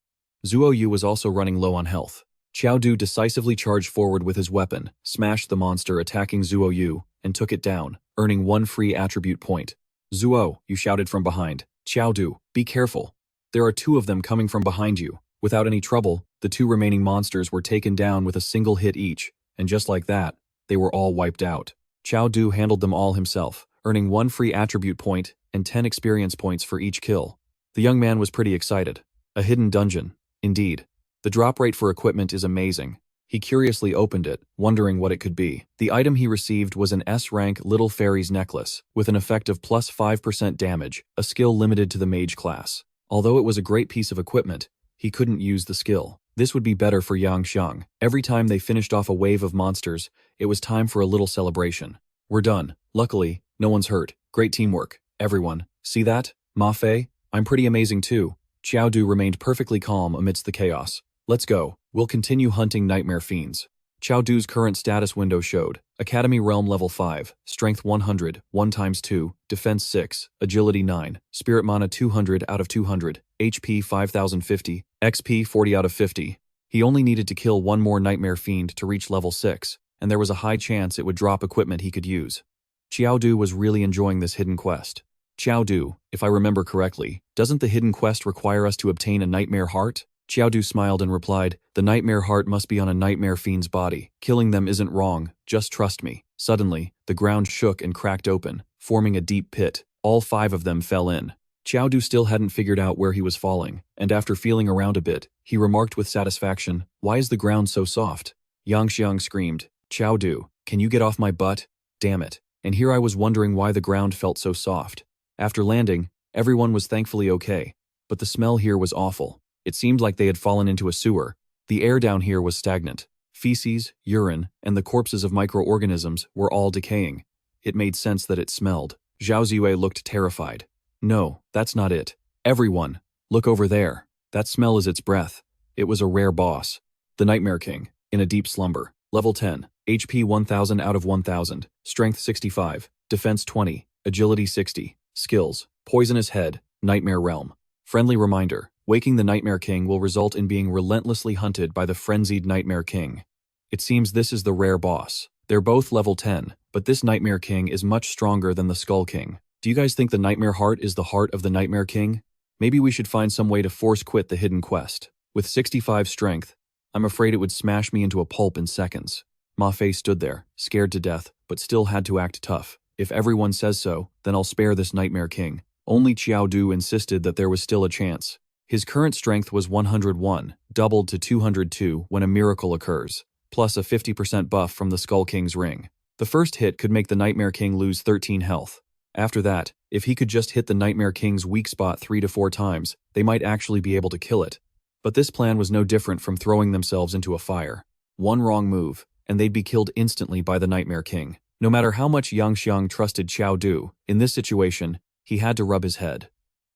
Zuo Yu was also running low on health. Qiao Du decisively charged forward with his weapon, smashed the monster attacking Zuo Yu, and took it down, earning 1 free attribute point. Zuo, you shouted from behind. Qiao Du, be careful. There are 2 of them coming from behind you. Without any trouble, the 2 remaining monsters were taken down with a single hit each, and just like that, they were all wiped out. Qiao Du handled them all himself, earning 1 free attribute point and 10 experience points for each kill. The young man was pretty excited. A hidden dungeon, indeed. The drop rate for equipment is amazing. He curiously opened it, wondering what it could be. The item he received was an S-rank Little Fairy's necklace, with an effect of plus 5% damage, a skill limited to the Mage class. Although it was a great piece of equipment, he couldn't use the skill. This would be better for Yang Xiang. Every time they finished off a wave of monsters, it was time for a little celebration. We're done. Luckily, no one's hurt. Great teamwork, everyone. See that? Ma Fei? I'm pretty amazing too. Qiao Du remained perfectly calm amidst the chaos. Let's go. We'll continue hunting nightmare fiends. Qiao Du's current status window showed Academy Realm Level 5, Strength 100, 1 times 2, Defense 6, Agility 9, Spirit Mana 200 out of 200, HP 5050, XP 40 out of 50. He only needed to kill 1 more nightmare fiend to reach level 6, and there was a high chance it would drop equipment he could use. Qiao Du was really enjoying this hidden quest. Qiao Du, if I remember correctly, doesn't the hidden quest require us to obtain a nightmare heart? Qiao Du smiled and replied, the nightmare heart must be on a nightmare fiend's body. Killing them isn't wrong, just trust me. Suddenly, the ground shook and cracked open, forming a deep pit. All 5 of them fell in. Qiao Du still hadn't figured out where he was falling, and after feeling around a bit, he remarked with satisfaction, why is the ground so soft? Yang Xiang screamed, Qiao Du, can you get off my butt? Damn it. And here I was wondering why the ground felt so soft. After landing, everyone was thankfully okay, but the smell here was awful. It seemed like they had fallen into a sewer. The air down here was stagnant. Feces, urine, and the corpses of microorganisms were all decaying. It made sense that it smelled. Zhao Ziyue looked terrified. No, that's not it. Everyone, look over there. That smell is its breath. It was a rare boss. The Nightmare King, in a deep slumber. Level 10, HP 1000 out of 1000, Strength 65, Defense 20, Agility 60, Skills, Poisonous Head, Nightmare Realm. Friendly reminder, waking the Nightmare King will result in being relentlessly hunted by the frenzied Nightmare King. It seems this is the rare boss. They're both level 10, but this Nightmare King is much stronger than the Skull King. Do you guys think the Nightmare Heart is the heart of the Nightmare King? Maybe we should find some way to force quit the hidden quest. With 65 strength, I'm afraid it would smash me into a pulp in seconds. Ma Fei stood there, scared to death, but still had to act tough. If everyone says so, then I'll spare this Nightmare King. Only Qiao Du insisted that there was still a chance. His current strength was 101, doubled to 202 when a miracle occurs, plus a 50% buff from the Skull King's ring. The first hit could make the Nightmare King lose 13 health. After that, if he could just hit the Nightmare King's weak spot 3 to 4 times, they might actually be able to kill it. But this plan was no different from throwing themselves into a fire. One wrong move, and they'd be killed instantly by the Nightmare King. No matter how much Yang Xiang trusted Qiao Du, in this situation, he had to rub his head.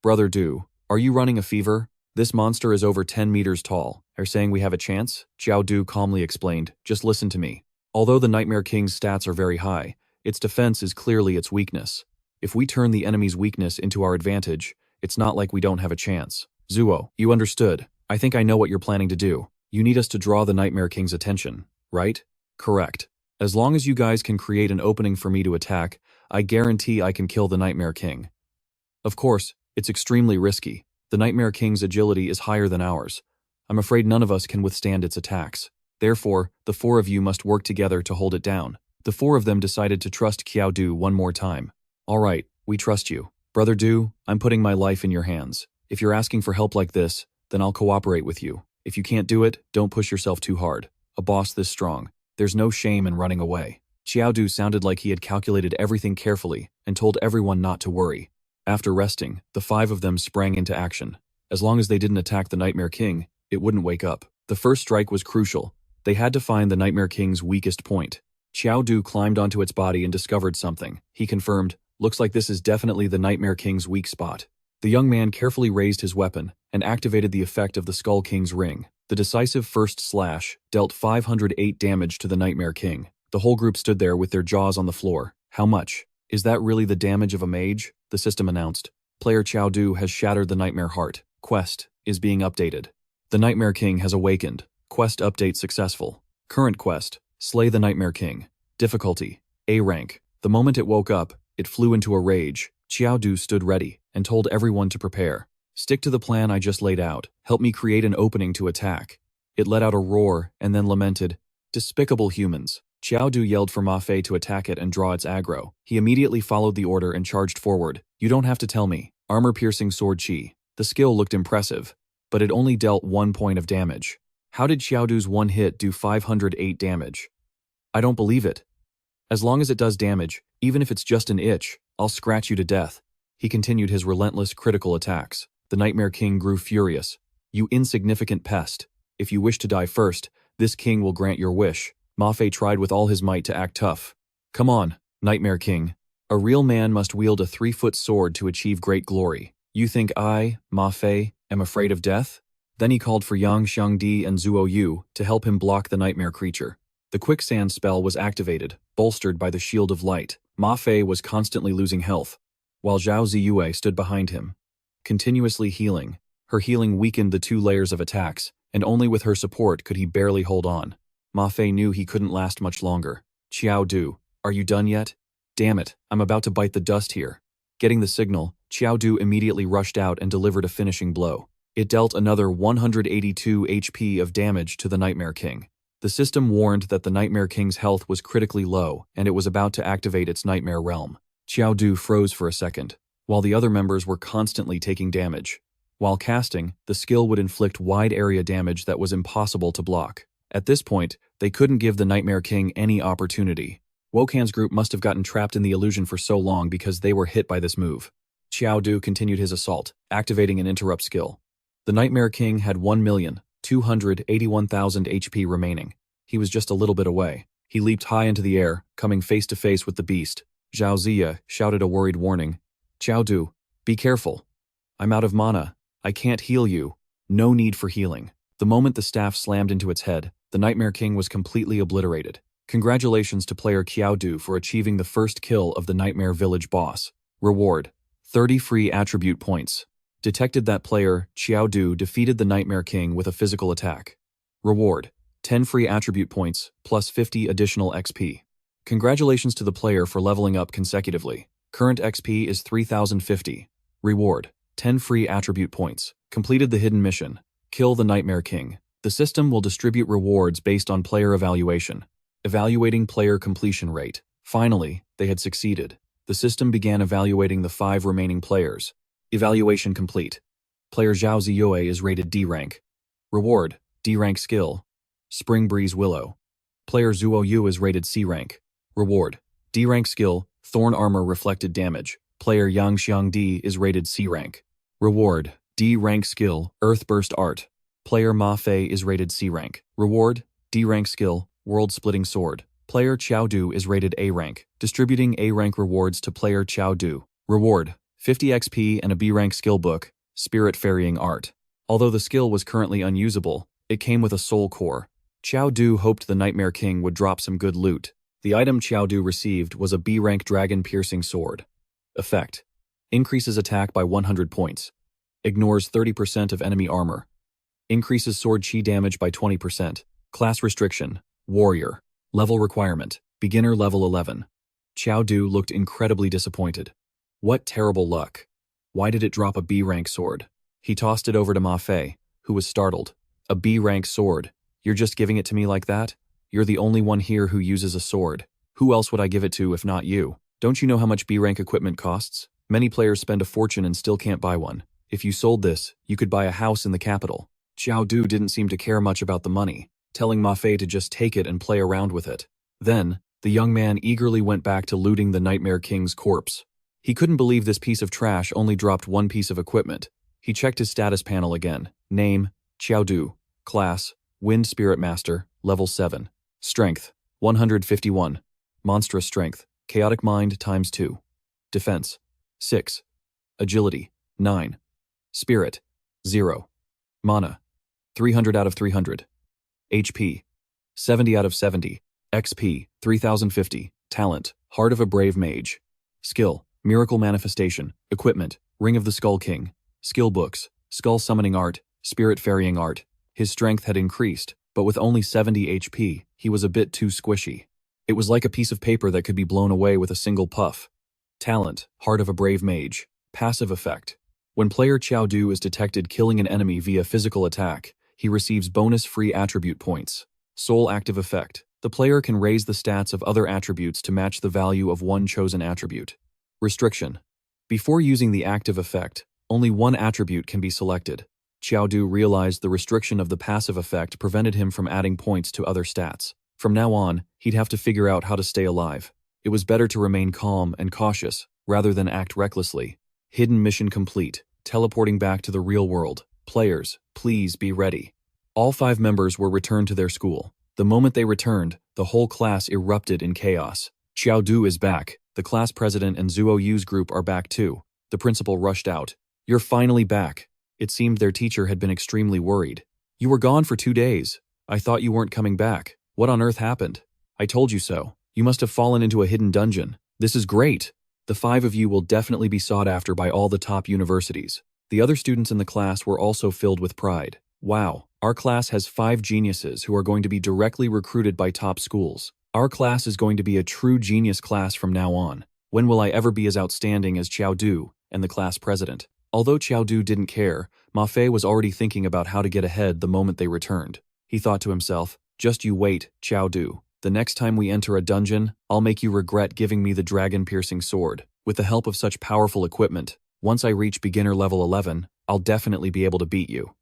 Brother Du, are you running a fever? This monster is over 10 meters tall. Are saying we have a chance? Qiao Du calmly explained, just listen to me. Although the Nightmare King's stats are very high, its defense is clearly its weakness. If we turn the enemy's weakness into our advantage, it's not like we don't have a chance. Zuo, you understood. I think I know what you're planning to do. You need us to draw the Nightmare King's attention, right? Correct. As long as you guys can create an opening for me to attack, I guarantee I can kill the Nightmare King. Of course, it's extremely risky. The Nightmare King's agility is higher than ours. I'm afraid none of us can withstand its attacks. Therefore, the 4 of you must work together to hold it down. The 4 of them decided to trust Qiao Du one more time. All right, we trust you. Brother Du, I'm putting my life in your hands. If you're asking for help like this, then I'll cooperate with you. If you can't do it, don't push yourself too hard. A boss this strong, there's no shame in running away. Qiao Du sounded like he had calculated everything carefully and told everyone not to worry. After resting, the 5 of them sprang into action. As long as they didn't attack the Nightmare King, it wouldn't wake up. The first strike was crucial. They had to find the Nightmare King's weakest point. Qiao Du climbed onto its body and discovered something. He confirmed, looks like this is definitely the Nightmare King's weak spot. The young man carefully raised his weapon and activated the effect of the Skull King's ring. The decisive first slash dealt 508 damage to the Nightmare King. The whole group stood there with their jaws on the floor. How much? Is that really the damage of a mage? The system announced. Player Qiao Du has shattered the Nightmare Heart. Quest is being updated. The Nightmare King has awakened. Quest update successful. Current quest, slay the Nightmare King. Difficulty, A rank. The moment it woke up, it flew into a rage. Qiao Du stood ready and told everyone to prepare. Stick to the plan I just laid out. Help me create an opening to attack. It let out a roar and then lamented, "Despicable humans." Qiao Du yelled for Ma Fei to attack it and draw its aggro. He immediately followed the order and charged forward. You don't have to tell me. Armor-piercing sword chi. The skill looked impressive, but it only dealt 1 point of damage. How did Qiao Du's one hit do 508 damage? I don't believe it. As long as it does damage, even if it's just an itch, I'll scratch you to death. He continued his relentless critical attacks. The Nightmare King grew furious. You insignificant pest. If you wish to die first, this king will grant your wish. Ma Fei tried with all his might to act tough. Come on, Nightmare King. A real man must wield a 3-foot sword to achieve great glory. You think I, Ma Fei, am afraid of death? Then he called for Yang Xiangdi and Zuo Yu to help him block the nightmare creature. The quicksand spell was activated, bolstered by the Shield of Light. Ma Fei was constantly losing health, while Zhao Ziyue stood behind him, continuously healing. Her healing weakened the 2 layers of attacks, and only with her support could he barely hold on. Ma Fei knew he couldn't last much longer. Qiao Du, are you done yet? Damn it, I'm about to bite the dust here. Getting the signal, Qiao Du immediately rushed out and delivered a finishing blow. It dealt another 182 HP of damage to the Nightmare King. The system warned that the Nightmare King's health was critically low and it was about to activate its Nightmare Realm. Qiao Du froze for a second, while the other members were constantly taking damage. While casting, the skill would inflict wide area damage that was impossible to block. At this point, they couldn't give the Nightmare King any opportunity. Wokan's group must have gotten trapped in the illusion for so long because they were hit by this move. Qiao Du continued his assault, activating an interrupt skill. The Nightmare King had 1,281,000 HP remaining. He was just a little bit away. He leaped high into the air, coming face to face with the beast. Zhao Ziya shouted a worried warning. Qiao Du, be careful. I'm out of mana. I can't heal you. No need for healing. The moment the staff slammed into its head, the Nightmare King was completely obliterated. Congratulations to player Qiao Du for achieving the first kill of the Nightmare Village boss. Reward, 30 free attribute points. Detected that player, Qiao Du defeated the Nightmare King with a physical attack. Reward, 10 free attribute points, plus 50 additional XP. Congratulations to the player for leveling up consecutively. Current XP is 3050. Reward, 10 free attribute points. Completed the hidden mission. Kill the Nightmare King. The system will distribute rewards based on player evaluation. Evaluating player completion rate. Finally, they had succeeded. The system began evaluating the 5 remaining players. Evaluation complete. Player Zhao Ziyue is rated D rank. Reward, D rank skill. Spring Breeze Willow. Player Zuo Yu is rated C rank. Reward, D rank skill, Thorn Armor Reflected Damage. Player Yang Xiangdi is rated C rank. Reward, D rank skill, Earth Burst Art. Player Ma Fei is rated C rank. Reward, D rank skill, World Splitting Sword. Player Qiao Du is rated A rank. Distributing A rank rewards to player Qiao Du. Reward, 50 XP and a B rank skill book, Spirit Ferrying Art. Although the skill was currently unusable, it came with a soul core. Qiao Du hoped the Nightmare King would drop some good loot. The item Qiao Du received was a B rank Dragon Piercing Sword. Effect: increases attack by 100 points. Ignores 30% of enemy armor. Increases sword chi damage by 20%. Class restriction: Warrior. Level requirement: Beginner level 11. Qiao Du looked incredibly disappointed. What terrible luck. Why did it drop a B rank sword? He tossed it over to Ma Fei, who was startled. A B rank sword? You're just giving it to me like that? You're the only one here who uses a sword. Who else would I give it to if not you? Don't you know how much B rank equipment costs? Many players spend a fortune and still can't buy one. If you sold this, you could buy a house in the capital. Qiao Du didn't seem to care much about the money, telling Ma Fei to just take it and play around with it. Then, the young man eagerly went back to looting the Nightmare King's corpse. He couldn't believe this piece of trash only dropped one piece of equipment. He checked his status panel again. Name, Qiao Du. Class, Wind Spirit Master, Level 7. Strength, 151. Monstrous Strength, Chaotic Mind ×2. Defense, 6. Agility, 9. Spirit, 0. Mana, 300 out of 300. HP, 70 out of 70. XP, 3050. Talent, Heart of a Brave Mage. Skill, Miracle Manifestation. Equipment, Ring of the Skull King. Skill books, Skull Summoning Art, Spirit Ferrying Art. His strength had increased, but with only 70 HP, he was a bit too squishy. It was like a piece of paper that could be blown away with a single puff. Talent, Heart of a Brave Mage. Passive effect. When player Qiao Du is detected killing an enemy via physical attack, he receives bonus free attribute points. Sole active effect. The player can raise the stats of other attributes to match the value of one chosen attribute. Restriction. Before using the active effect, only one attribute can be selected. Qiao Du realized the restriction of the passive effect prevented him from adding points to other stats. From now on, he'd have to figure out how to stay alive. It was better to remain calm and cautious, rather than act recklessly. Hidden mission complete. Teleporting back to the real world. Players, please be ready. All 5 members were returned to their school. The moment they returned, the whole class erupted in chaos. Qiao Du is back. The class president and Zuo Yu's group are back too. The principal rushed out. You're finally back. It seemed their teacher had been extremely worried. You were gone for 2 days. I thought you weren't coming back. What on earth happened? I told you so. You must have fallen into a hidden dungeon. This is great. The 5 of you will definitely be sought after by all the top universities. The other students in the class were also filled with pride. Wow, our class has 5 geniuses who are going to be directly recruited by top schools. Our class is going to be a true genius class from now on. When will I ever be as outstanding as Qiao Du and the class president? Although Qiao Du didn't care, Ma Fei was already thinking about how to get ahead the moment they returned. He thought to himself, just you wait, Qiao Du. The next time we enter a dungeon, I'll make you regret giving me the dragon-piercing sword. With the help of such powerful equipment, once I reach beginner level 11, I'll definitely be able to beat you.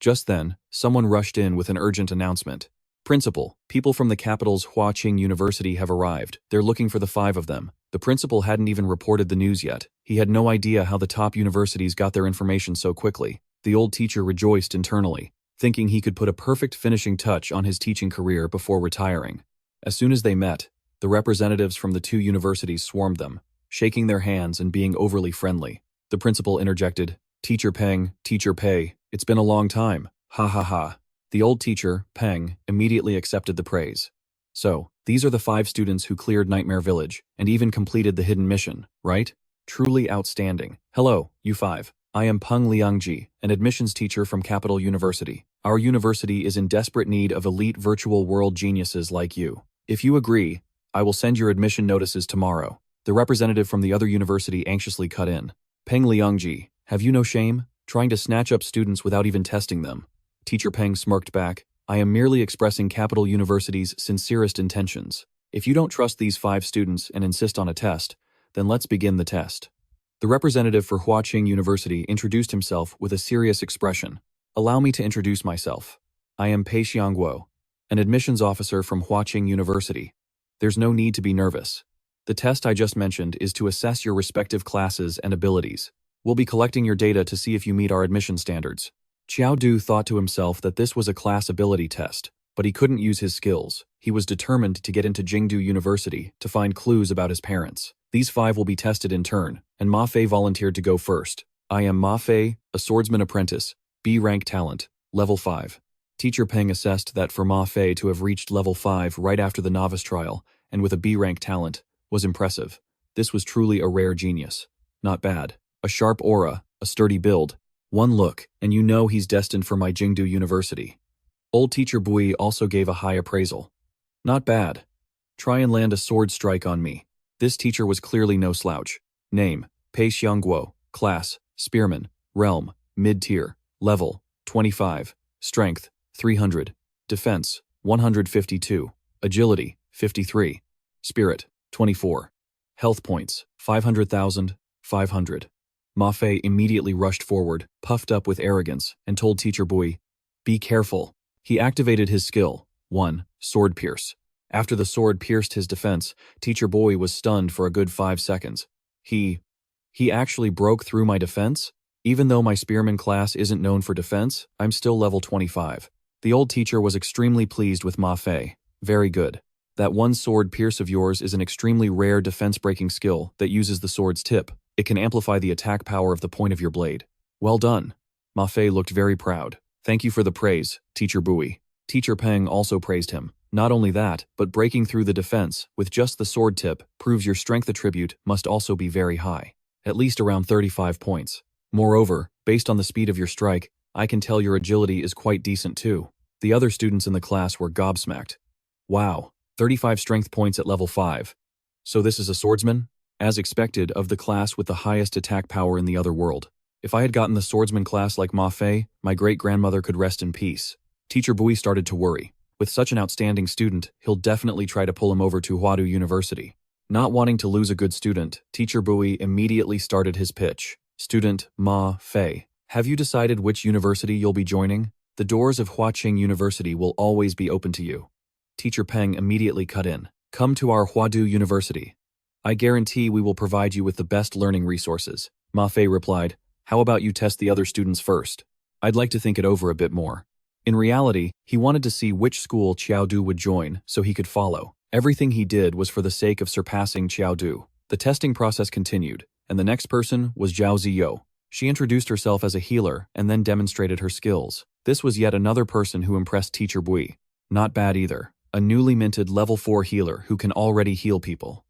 Just then, someone rushed in with an urgent announcement. Principal, people from the capital's Huaqing University have arrived. They're looking for the 5 of them. The principal hadn't even reported the news yet. He had no idea how the top universities got their information so quickly. The old teacher rejoiced internally, thinking he could put a perfect finishing touch on his teaching career before retiring. As soon as they met, the representatives from the 2 universities swarmed them, shaking their hands and being overly friendly. The principal interjected, Teacher Peng, Teacher Pei, it's been a long time. Ha ha ha. The old teacher, Peng, immediately accepted the praise. So, these are the 5 students who cleared Nightmare Village and even completed the hidden mission, right? Truly outstanding. Hello, you 5. I am Peng Liangji, an admissions teacher from Capital University. Our university is in desperate need of elite virtual world geniuses like you. If you agree, I will send your admission notices tomorrow. The representative from the other university anxiously cut in. Peng Liangji, have you no shame? Trying to snatch up students without even testing them. Teacher Peng smirked back. I am merely expressing Capital University's sincerest intentions. If you don't trust these 5 students and insist on a test, then let's begin the test. The representative for Huaqing University introduced himself with a serious expression. Allow me to introduce myself. I am Pei Xiangguo, an admissions officer from Huaqing University. There's no need to be nervous. The test I just mentioned is to assess your respective classes and abilities. We'll be collecting your data to see if you meet our admission standards. Qiao Du thought to himself that this was a class ability test, but he couldn't use his skills. He was determined to get into Jingdu University to find clues about his parents. These 5 will be tested in turn, and Ma Fei volunteered to go first. I am Ma Fei, a swordsman apprentice, B rank talent, level 5. Teacher Peng assessed that for Ma Fei to have reached level 5 right after the novice trial, and with a B rank talent, was impressive. This was truly a rare genius. Not bad. A sharp aura, a sturdy build. One look, and you know he's destined for my Jingdu University. Old teacher Bui also gave a high appraisal. Not bad. Try and land a sword strike on me. This teacher was clearly no slouch. Name, Pei Xiangguo. Class, Spearman. Realm, mid-tier. Level, 25. Strength, 300. Defense, 152. Agility, 53. Spirit, 24. Health points, 500,000, 500. Ma Fei immediately rushed forward, puffed up with arrogance, and told Teacher Bui, be careful. He activated his skill. 1. Sword Pierce. After the sword pierced his defense, Teacher Bui was stunned for a good 5 seconds. He actually broke through my defense? Even though my spearman class isn't known for defense, I'm still level 25. The old teacher was extremely pleased with Ma Fei. Very good. That 1 sword pierce of yours is an extremely rare defense-breaking skill that uses the sword's tip. It can amplify the attack power of the point of your blade. Well done. Ma Fei looked very proud. Thank you for the praise, Teacher Bui. Teacher Peng also praised him. Not only that, but breaking through the defense with just the sword tip proves your strength attribute must also be very high. At least around 35 points. Moreover, based on the speed of your strike, I can tell your agility is quite decent too. The other students in the class were gobsmacked. Wow, 35 strength points at level 5. So this is a swordsman? As expected, of the class with the highest attack power in the other world. If I had gotten the swordsman class like Ma Fei, my great-grandmother could rest in peace. Teacher Bui started to worry. With such an outstanding student, he'll definitely try to pull him over to Huadu University. Not wanting to lose a good student, Teacher Bui immediately started his pitch. Student Ma Fei, have you decided which university you'll be joining? The doors of Huaqing University will always be open to you. Teacher Peng immediately cut in. Come to our Huadu University. I guarantee we will provide you with the best learning resources. Ma Fei replied, how about you test the other students first? I'd like to think it over a bit more. In reality, he wanted to see which school Qiao Du would join so he could follow. Everything he did was for the sake of surpassing Qiao Du. The testing process continued, and the next person was Zhao Ziyo. She introduced herself as a healer and then demonstrated her skills. This was yet another person who impressed Teacher Bui. Not bad either. A newly minted level 4 healer who can already heal people.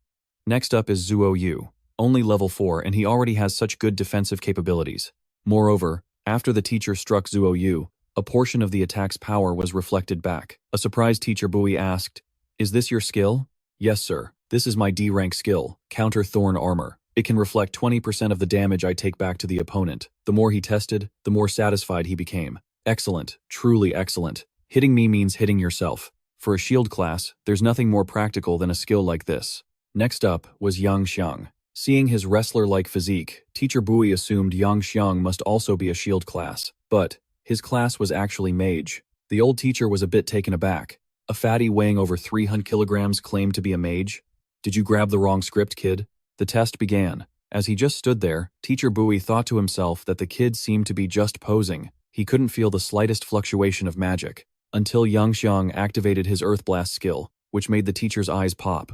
Next up is Zuo Yu. Only level 4 and he already has such good defensive capabilities. Moreover, after the teacher struck Zuo Yu, a portion of the attack's power was reflected back. A surprised Teacher Bui asked, is this your skill? Yes sir, this is my D-rank skill, Counter Thorn Armor. It can reflect 20% of the damage I take back to the opponent. The more he tested, the more satisfied he became. Excellent, truly excellent. Hitting me means hitting yourself. For a shield class, there's nothing more practical than a skill like this. Next up was Yang Xiang. Seeing his wrestler-like physique, Teacher Bui assumed Yang Xiang must also be a shield class. But his class was actually Mage. The old teacher was a bit taken aback. A fatty weighing over 300 kilograms claimed to be a mage? Did you grab the wrong script, kid? The test began. As he just stood there, Teacher Bui thought to himself that the kid seemed to be just posing. He couldn't feel the slightest fluctuation of magic. Until Yang Xiang activated his Earth Blast skill, which made the teacher's eyes pop.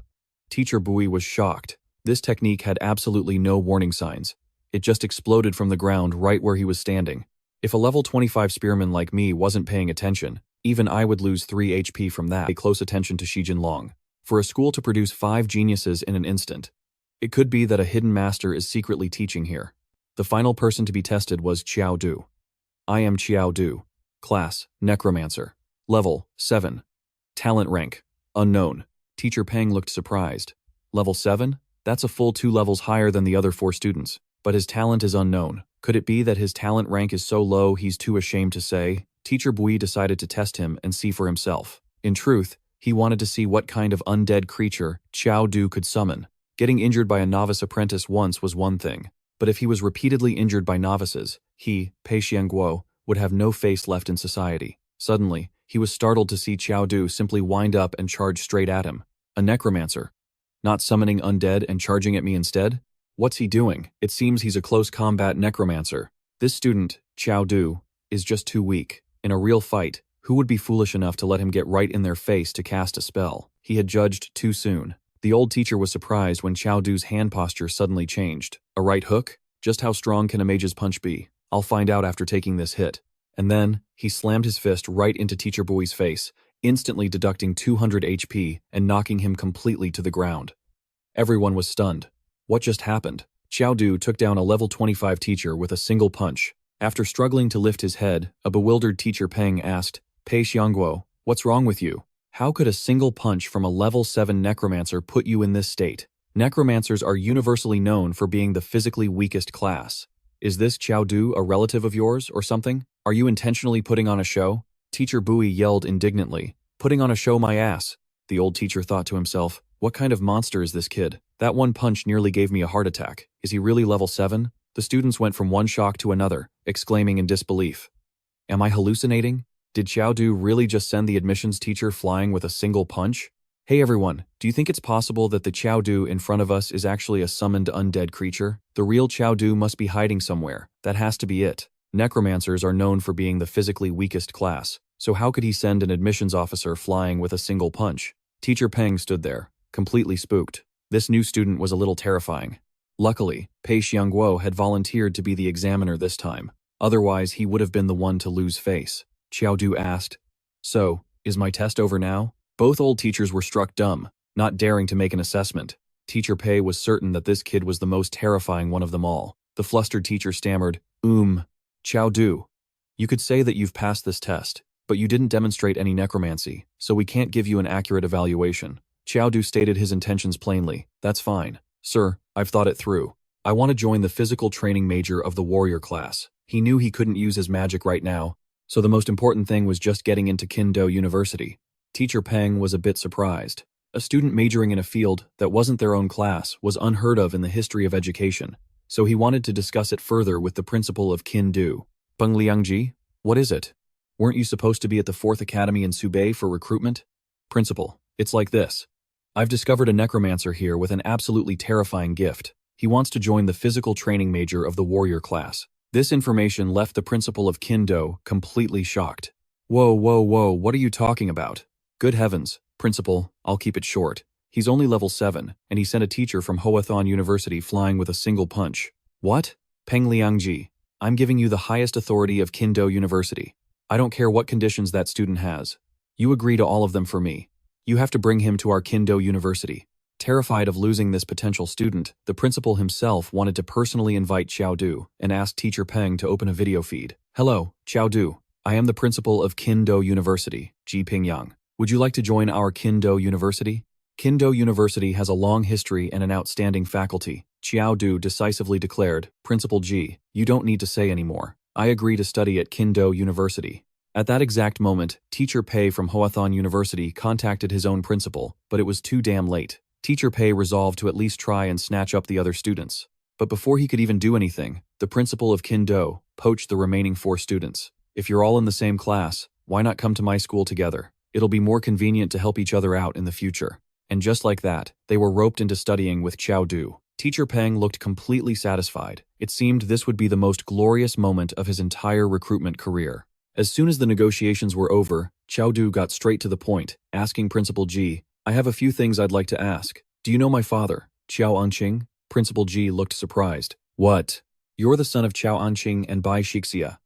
Teacher Bui was shocked. This technique had absolutely no warning signs. It just exploded from the ground right where he was standing. If a level 25 spearman like me wasn't paying attention, even I would lose 3 HP from that. Pay close attention to Shi Jinlong. For a school to produce 5 geniuses in an instant, it could be that a hidden master is secretly teaching here. The final person to be tested was Qiao Du. I am Qiao Du. Class, Necromancer. Level, 7. Talent rank, unknown. Teacher Peng looked surprised. Level 7? That's a full 2 levels higher than the other 4 students. But his talent is unknown. Could it be that his talent rank is so low he's too ashamed to say? Teacher Bui decided to test him and see for himself. In truth, he wanted to see what kind of undead creature Qiao Du could summon. Getting injured by a novice apprentice once was one thing. But if he was repeatedly injured by novices, he, Pei Xiangguo, would have no face left in society. Suddenly, he was startled to see Qiao Du simply wind up and charge straight at him. A necromancer. Not summoning undead and charging at me instead? What's he doing? It seems he's a close combat necromancer. This student, Qiao Du, is just too weak. In a real fight, who would be foolish enough to let him get right in their face to cast a spell? He had judged too soon. The old teacher was surprised when Qiao Du's hand posture suddenly changed. A right hook? Just how strong can a mage's punch be? I'll find out after taking this hit. And then, he slammed his fist right into Teacher Bui's face, instantly deducting 200 HP and knocking him completely to the ground. Everyone was stunned. What just happened? Qiao Du took down a level 25 teacher with a single punch. After struggling to lift his head, a bewildered Teacher Peng asked, Pei Xiangguo, what's wrong with you? How could a single punch from a level 7 necromancer put you in this state? Necromancers are universally known for being the physically weakest class. Is this Qiao Du a relative of yours or something? Are you intentionally putting on a show? Teacher Bui yelled indignantly. Putting on a show my ass. The old teacher thought to himself, what kind of monster is this kid? That one punch nearly gave me a heart attack. Is he really level 7? The students went from one shock to another, exclaiming in disbelief. Am I hallucinating? Did Qiao Du really just send the admissions teacher flying with a single punch? Hey everyone, do you think it's possible that the Qiao Du in front of us is actually a summoned undead creature? The real Qiao Du must be hiding somewhere. That has to be it. Necromancers are known for being the physically weakest class, so how could he send an admissions officer flying with a single punch? Teacher Peng stood there, completely spooked. This new student was a little terrifying. Luckily, Pei Xiangguo had volunteered to be the examiner this time. Otherwise, he would have been the one to lose face. Qiao Du asked, "So, is my test over now?" Both old teachers were struck dumb, not daring to make an assessment. Teacher Pei was certain that this kid was the most terrifying one of them all. The flustered teacher stammered, Qiao Du, you could say that you've passed this test, but you didn't demonstrate any necromancy, so we can't give you an accurate evaluation." Qiao Du stated his intentions plainly. "That's fine. Sir, I've thought it through. I want to join the physical training major of the warrior class." He knew he couldn't use his magic right now, so the most important thing was just getting into Jingdu University. Teacher Peng was a bit surprised. A student majoring in a field that wasn't their own class was unheard of in the history of education, so he wanted to discuss it further with the principal of Jingdu. "Peng Liangji, what is it? Weren't you supposed to be at the 4th Academy in Subei for recruitment?" "Principal, it's like this. I've discovered a necromancer here with an absolutely terrifying gift. He wants to join the physical training major of the warrior class." This information left the principal of Jingdu completely shocked. Whoa, what are you talking about? Good heavens, principal, I'll keep it short. He's only level 7, and he sent a teacher from Huathon University flying with a single punch. What? Peng Liangji, I'm giving you the highest authority of Jingdu University. I don't care what conditions that student has. You agree to all of them for me. You have to bring him to our Jingdu University. Terrified of losing this potential student, the principal himself wanted to personally invite Qiao Du and asked Teacher Peng to open a video feed. "Hello, Qiao Du. I am the principal of Jingdu University, Ji Pingyang. Would you like to join our Jingdu University?" Jingdu University has a long history and an outstanding faculty. Qiao Du decisively declared, "Principal Ji, you don't need to say anymore. I agree to study at Jingdu University." At that exact moment, Teacher Pei from Huathon University contacted his own principal, but it was too damn late. Teacher Pei resolved to at least try and snatch up the other students. But before he could even do anything, the principal of Jingdu poached the remaining 4 students. "If you're all in the same class, why not come to my school together? It'll be more convenient to help each other out in the future." And just like that, they were roped into studying with Qiao Du. Teacher Peng looked completely satisfied. It seemed this would be the most glorious moment of his entire recruitment career. As soon as the negotiations were over, Qiao Du got straight to the point, asking Principal Ji, "I have a few things I'd like to ask. Do you know my father, Qiao Anqing?" Principal Ji looked surprised. "What? You're the son of Qiao Anqing and Bai Shixia.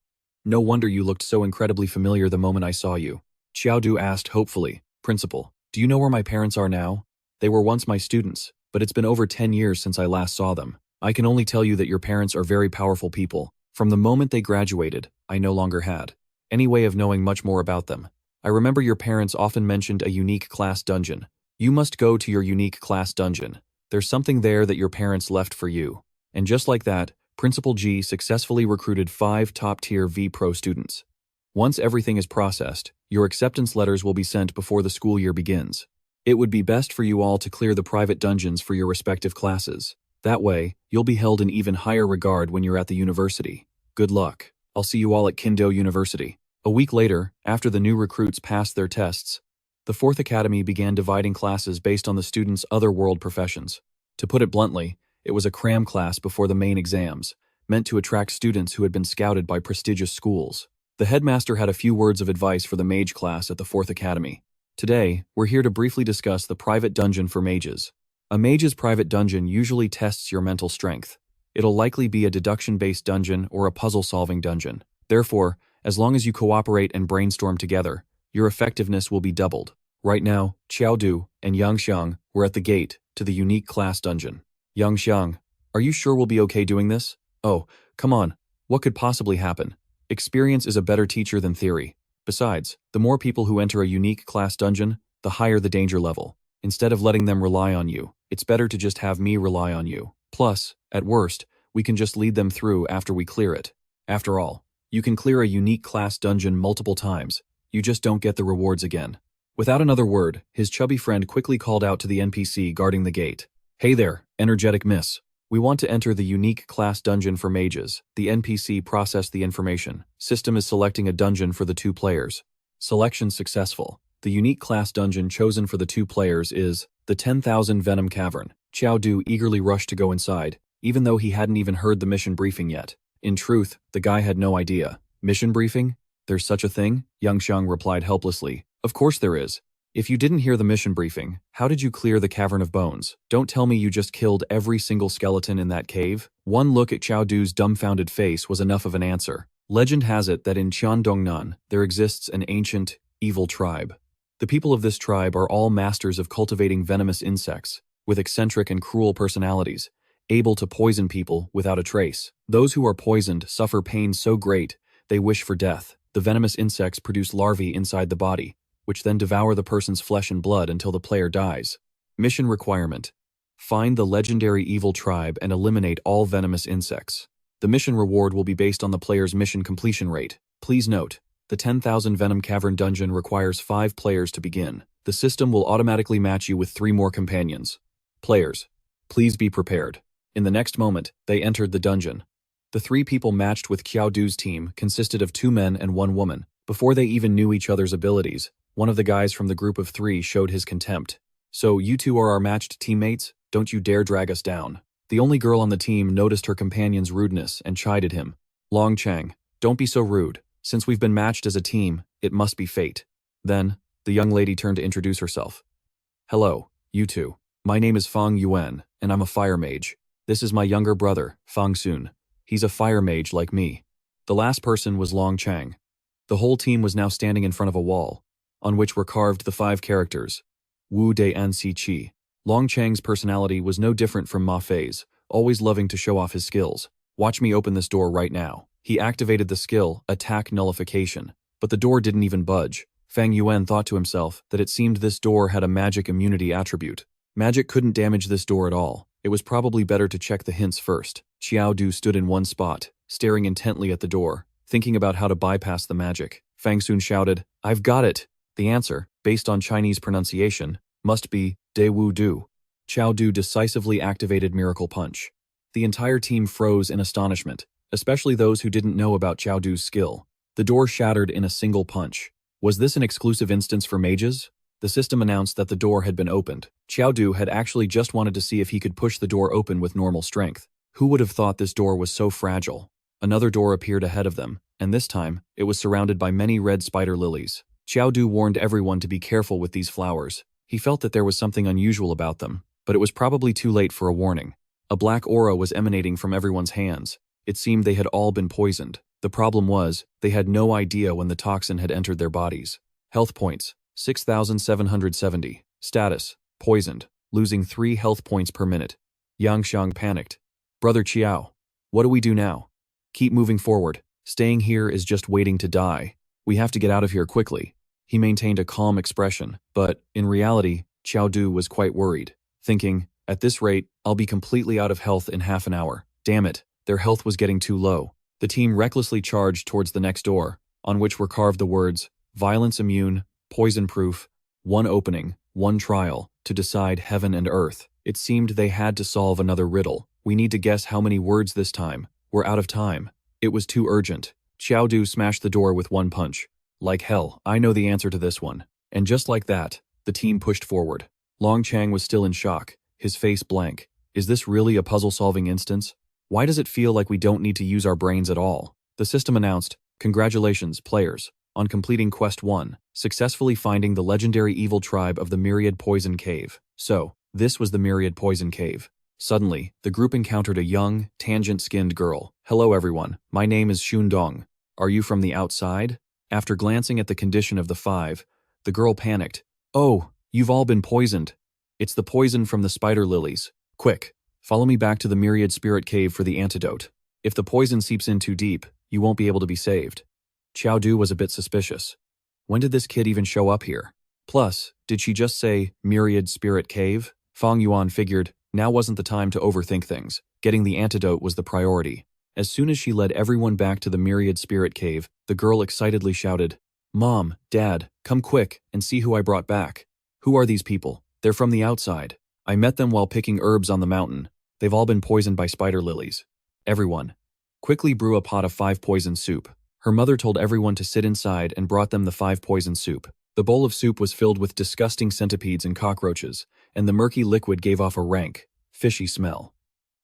No wonder you looked so incredibly familiar the moment I saw you." Qiao Du asked hopefully, "Principal, do you know where my parents are now? They were once my students, but it's been over 10 years since I last saw them. I can only tell you that your parents are very powerful people. From the moment they graduated, I no longer had any way of knowing much more about them. I remember your parents often mentioned a unique class dungeon. You must go to your unique class dungeon. There's something there that your parents left for you." And just like that, Principal G successfully recruited 5 top-tier V-Pro students. Once everything is processed, your acceptance letters will be sent before the school year begins. It would be best for you all to clear the private dungeons for your respective classes. That way, you'll be held in even higher regard when you're at the university. Good luck. I'll see you all at Jingdu University. A week later, after the new recruits passed their tests, the 4th Academy began dividing classes based on the students' other world professions. To put it bluntly, it was a cram class before the main exams, meant to attract students who had been scouted by prestigious schools. The headmaster had a few words of advice for the mage class at the 4th Academy. Today, we're here to briefly discuss the private dungeon for mages. A mage's private dungeon usually tests your mental strength. It'll likely be a deduction-based dungeon or a puzzle-solving dungeon. Therefore, as long as you cooperate and brainstorm together, your effectiveness will be doubled. Right now, Qiao Du and Yang Xiang were at the gate to the unique class dungeon. Yang Xiang, are you sure we'll be okay doing this? Oh, come on. What could possibly happen? Experience is a better teacher than theory. Besides, the more people who enter a unique class dungeon, the higher the danger level. Instead of letting them rely on you, it's better to just have me rely on you. Plus, at worst, we can just lead them through after we clear it. After all, you can clear a unique class dungeon multiple times. You just don't get the rewards again. Without another word, his chubby friend quickly called out to the NPC guarding the gate. Hey there, energetic miss. We want to enter the unique class dungeon for mages. The NPC processed the information. System is selecting a dungeon for the 2 players. Selection successful. The unique class dungeon chosen for the 2 players is the 10,000 Venom Cavern. Qiao Du eagerly rushed to go inside, even though he hadn't even heard the mission briefing yet. In truth, the guy had no idea. Mission briefing? There's such a thing? Yang Xiang replied helplessly. Of course there is. If you didn't hear the mission briefing, how did you clear the Cavern of Bones? Don't tell me you just killed every single skeleton in that cave. One look at Qiao Du's dumbfounded face was enough of an answer. Legend has it that in Qiandongnan, there exists an ancient, evil tribe. The people of this tribe are all masters of cultivating venomous insects, with eccentric and cruel personalities, able to poison people without a trace. Those who are poisoned suffer pain so great, they wish for death. The venomous insects produce larvae inside the body, which then devour the person's flesh and blood until the player dies. Mission requirement: find the legendary evil tribe and eliminate all venomous insects. The mission reward will be based on the player's mission completion rate. Please note, the 10,000 Venom Cavern dungeon requires 5 players to begin. The system will automatically match you with 3 more companions. Players, please be prepared. In the next moment, they entered the dungeon. The 3 people matched with Qiao Du's team consisted of 2 men and 1 woman. Before they even knew each other's abilities, one of the guys from the group of 3 showed his contempt. "So you 2 are our matched teammates? Don't you dare drag us down." The only girl on the team noticed her companion's rudeness and chided him. "Long Chang, don't be so rude. Since we've been matched as a team, it must be fate." Then, the young lady turned to introduce herself. "Hello, you 2. My name is Fang Yuan, and I'm a fire mage. This is my younger brother, Fang Sun. He's a fire mage like me." The last person was Long Chang. The whole team was now standing in front of a wall, on which were carved the 5 characters. Wu De An Si Chi. Long Chang's personality was no different from Ma Fei's, always loving to show off his skills. "Watch me open this door right now." He activated the skill, Attack Nullification, but the door didn't even budge. Fang Yuan thought to himself that it seemed this door had a magic immunity attribute. Magic couldn't damage this door at all. It was probably better to check the hints first. Qiao Du stood in one spot, staring intently at the door, thinking about how to bypass the magic. Fang Sun shouted, "I've got it!" The answer, based on Chinese pronunciation, must be De Wu Du. Qiao Du decisively activated Miracle Punch. The entire team froze in astonishment, especially those who didn't know about Qiao Du's skill. The door shattered in a single punch. Was this an exclusive instance for mages? The system announced that the door had been opened. Qiao Du had actually just wanted to see if he could push the door open with normal strength. Who would have thought this door was so fragile? Another door appeared ahead of them, and this time, it was surrounded by many red spider lilies. Qiao Du warned everyone to be careful with these flowers. He felt that there was something unusual about them, but it was probably too late for a warning. A black aura was emanating from everyone's hands. It seemed they had all been poisoned. The problem was, they had no idea when the toxin had entered their bodies. Health points, 6,770. Status, poisoned, losing 3 health points per minute. Yang Xiang panicked. "Brother Qiao, what do we do now?" "Keep moving forward. Staying here is just waiting to die. We have to get out of here quickly." He maintained a calm expression, but, in reality, Qiao Du was quite worried, thinking, "At this rate, I'll be completely out of health in half an hour. Damn it, their health was getting too low." The team recklessly charged towards the next door, on which were carved the words, "Violence immune, poison proof, 1 opening, 1 trial, to decide heaven and earth." It seemed they had to solve another riddle. "We need to guess how many words this time. We're out of time." It was too urgent. Qiao Du smashed the door with 1 punch. "Like hell, I know the answer to this one." And just like that, the team pushed forward. Long Chang was still in shock, his face blank. Is this really a puzzle-solving instance? Why does it feel like we don't need to use our brains at all? The system announced, "Congratulations, players, on completing Quest 1, successfully finding the legendary evil tribe of the Myriad Poison Cave." So, this was the Myriad Poison Cave. Suddenly, the group encountered a young, tangent-skinned girl. "Hello everyone, my name is Xun Dong. Are you from the outside?" After glancing at the condition of the 5, the girl panicked. "Oh, you've all been poisoned. It's the poison from the spider lilies. Quick, follow me back to the Myriad Spirit Cave for the antidote. If the poison seeps in too deep, you won't be able to be saved." Qiao Du was a bit suspicious. When did this kid even show up here? Plus, did she just say, Myriad Spirit Cave? Fang Yuan figured, now wasn't the time to overthink things. Getting the antidote was the priority. As soon as she led everyone back to the Myriad Spirit Cave, the girl excitedly shouted, "Mom, Dad, come quick and see who I brought back." "Who are these people?" "They're from the outside. I met them while picking herbs on the mountain. They've all been poisoned by spider lilies." Everyone, quickly brew a pot of 5 poison soup. Her mother told everyone to sit inside and brought them the 5 poison soup. The bowl of soup was filled with disgusting centipedes and cockroaches, and the murky liquid gave off a rank, fishy smell.